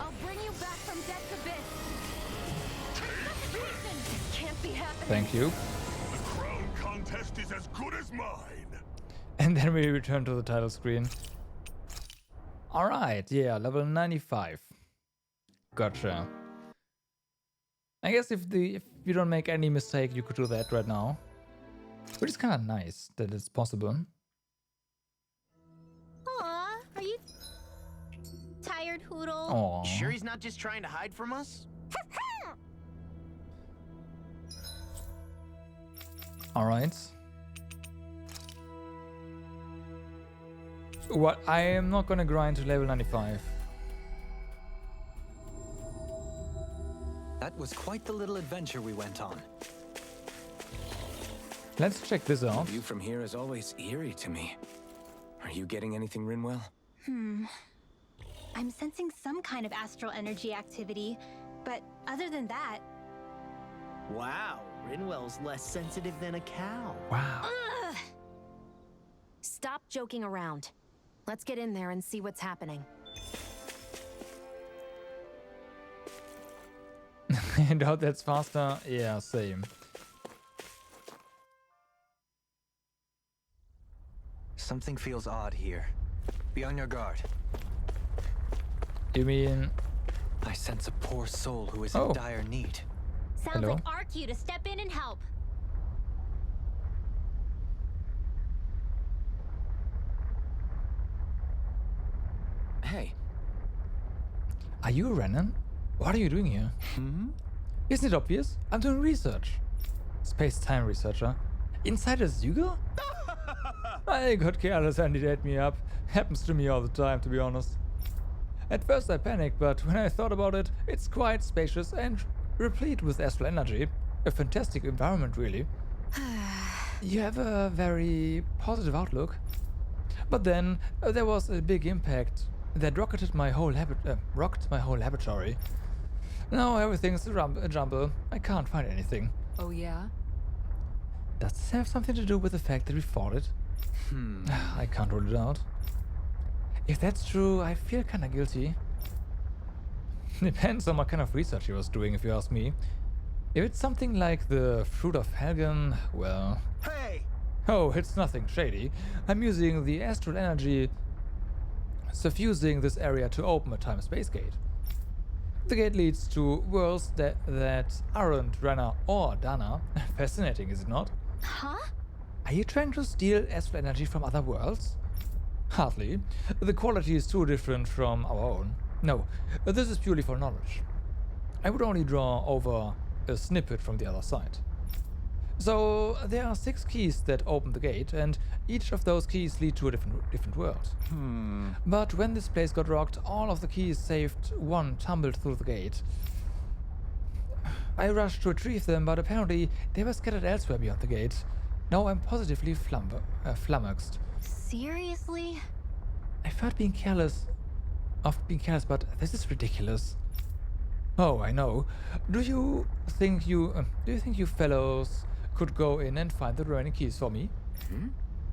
I'll bring you back from death's abyss. This can't be happening. Thank you. The crown contest is as good as mine. And then we return to the title screen. Alright, yeah, level 95. Gotcha. I guess if you don't make any mistake, you could do that right now. Which is kind of nice that it's possible. Aw, are you tired, Hoodle? Aww. Sure he's not just trying to hide from us? Alright. What? I am not gonna grind to level 95. That was quite the little adventure we went on. Let's check this out. The view from here is always eerie to me. Are you getting anything, Rinwell? I'm sensing some kind of astral energy activity, but other than that... Wow, Rinwell's less sensitive than a cow. Wow. Ugh! Stop joking around. Let's get in there and see what's happening. I doubt that's faster. Yeah, same. Something feels odd here. Be on your guard. You mean... I sense a poor soul who is Oh. in dire need. Sounds Hello? like RQ to step in and help. Hey. Are you Renan? What are you doing here? Isn't it obvious? I'm doing research. Space-time researcher. Inside a Zyuga? I got careless and it ate me up. Happens to me all the time, to be honest. At first I panicked, but when I thought about it, it's quite spacious and replete with astral energy. A fantastic environment, really. You have a very positive outlook. But then there was a big impact that rocked my whole laboratory. Now everything's a jumble. I can't find anything. Oh yeah? Does this have something to do with the fact that we fought it? I can't rule it out. If that's true, I feel kinda guilty. Depends on what kind of research he was doing, if you ask me. If it's something like the Fruit of Helgen, well... Hey! Oh, it's nothing shady. I'm using the astral energy suffusing this area to open a time-space gate. The gate leads to worlds that aren't Renna or Dana. Fascinating, is it not? Huh? Are you trying to steal astral energy from other worlds? Hardly. The quality is too different from our own. No, this is purely for knowledge. I would only draw over a snippet from the other side. So there are 6 keys that open the gate, and each of those keys lead to a different world. But when this place got rocked, all of the keys save one tumbled through the gate. I rushed to retrieve them, but apparently they were scattered elsewhere beyond the gate. Now I'm positively flummoxed. Seriously? I've heard being careless, but this is ridiculous. Oh, I know. Do you think you fellows could go in and find the remaining keys for me?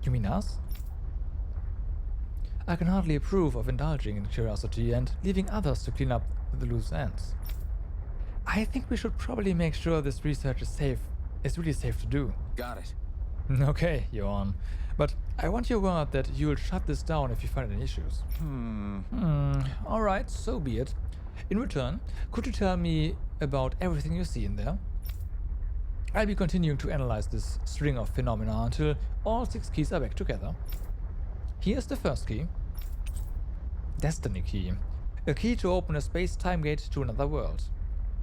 You mean us? I can hardly approve of indulging in curiosity and leaving others to clean up the loose ends. I think we should probably make sure this research is really safe to do. Got it. Okay, you're on. But I want your word that you'll shut this down if you find any issues. Alright, so be it. In return, could you tell me about everything you see in there? I'll be continuing to analyze this string of phenomena until all 6 keys are back together. Here's the first key. Destiny key. A key to open a space-time gate to another world.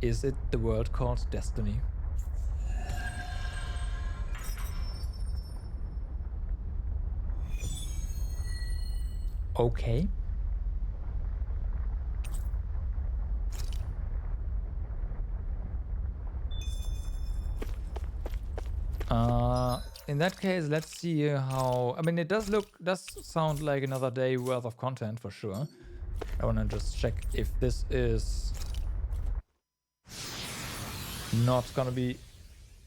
Is it the world called Destiny? Okay. In that case, let's see how... I mean, it does sound like another day worth of content for sure. I wanna just check if this is not gonna be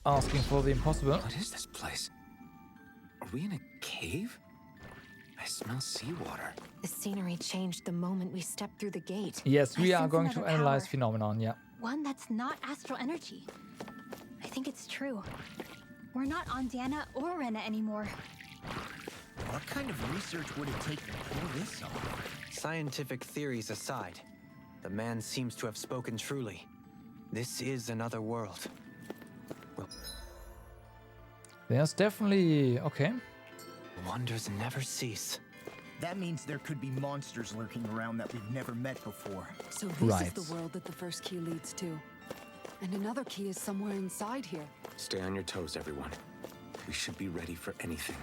asking for the impossible. What is this place? Are we in a cave? I smell seawater. The scenery changed the moment we stepped through the gate. Yes, we I are sense going to another analyze power. phenomenon, yeah. One that's not astral energy. I think it's true. We're not on Dana or Renna anymore. What kind of research would it take to pull this off? Scientific theories aside, the man seems to have spoken truly. This is another world. Well, There's definitely... okay. wonders never cease. That means there could be monsters lurking around that we've never met before. So this Right. is the world that the first key leads to. And another key is somewhere inside here. Stay on your toes, everyone. We should be ready for anything.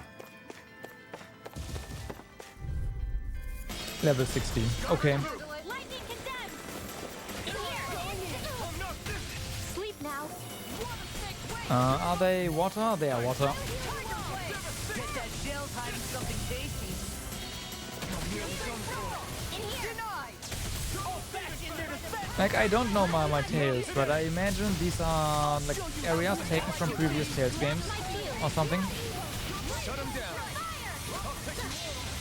Level 16. Okay. Lightning condemned! Sleep now. Are they water? They are water. Bet that shell's hiding something tasty. Like, I don't know my Tales, but I imagine these are like areas taken from previous Tales games or something. Shut him down.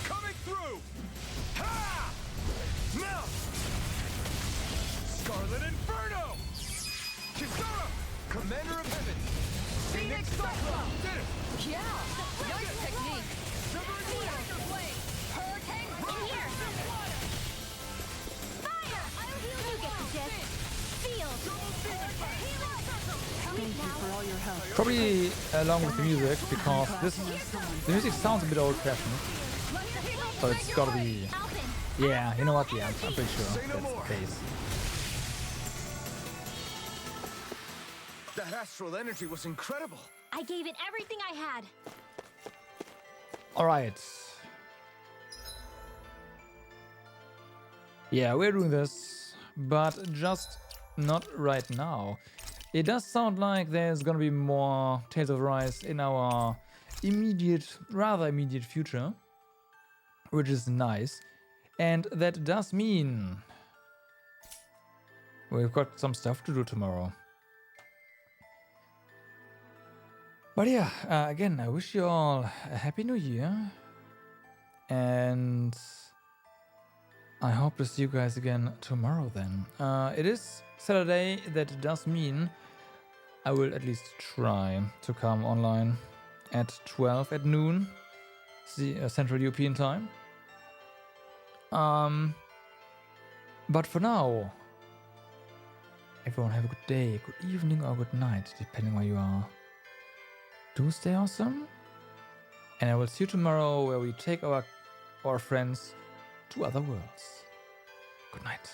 Coming through. Ha! Now. Scarlet Inferno. Kisara, Commander of Heaven. Phoenix Cyclone. Did it. Yeah, nice technique. Hurricane in here. Fire! You get the gist. Field. Thank you for all your help. Probably along with the music, because the music sounds a bit old-fashioned. So it's gotta be... Yeah, you know what? Yeah, I'm pretty sure that's the case. That astral energy was incredible. I gave it everything I had. Alright. Yeah, we're doing this, but just not right now. It does sound like there's gonna be more Tales of Arise in our rather immediate future, which is nice. And that does mean we've got some stuff to do tomorrow. But yeah, again, I wish you all a happy new year. And I hope to see you guys again tomorrow then. It is Saturday, that does mean I will at least try to come online at 12 at noon, Central European time. But for now, everyone have a good day, good evening or good night, depending where you are. Do stay awesome. And I will see you tomorrow where we take our friends to other worlds. Good night.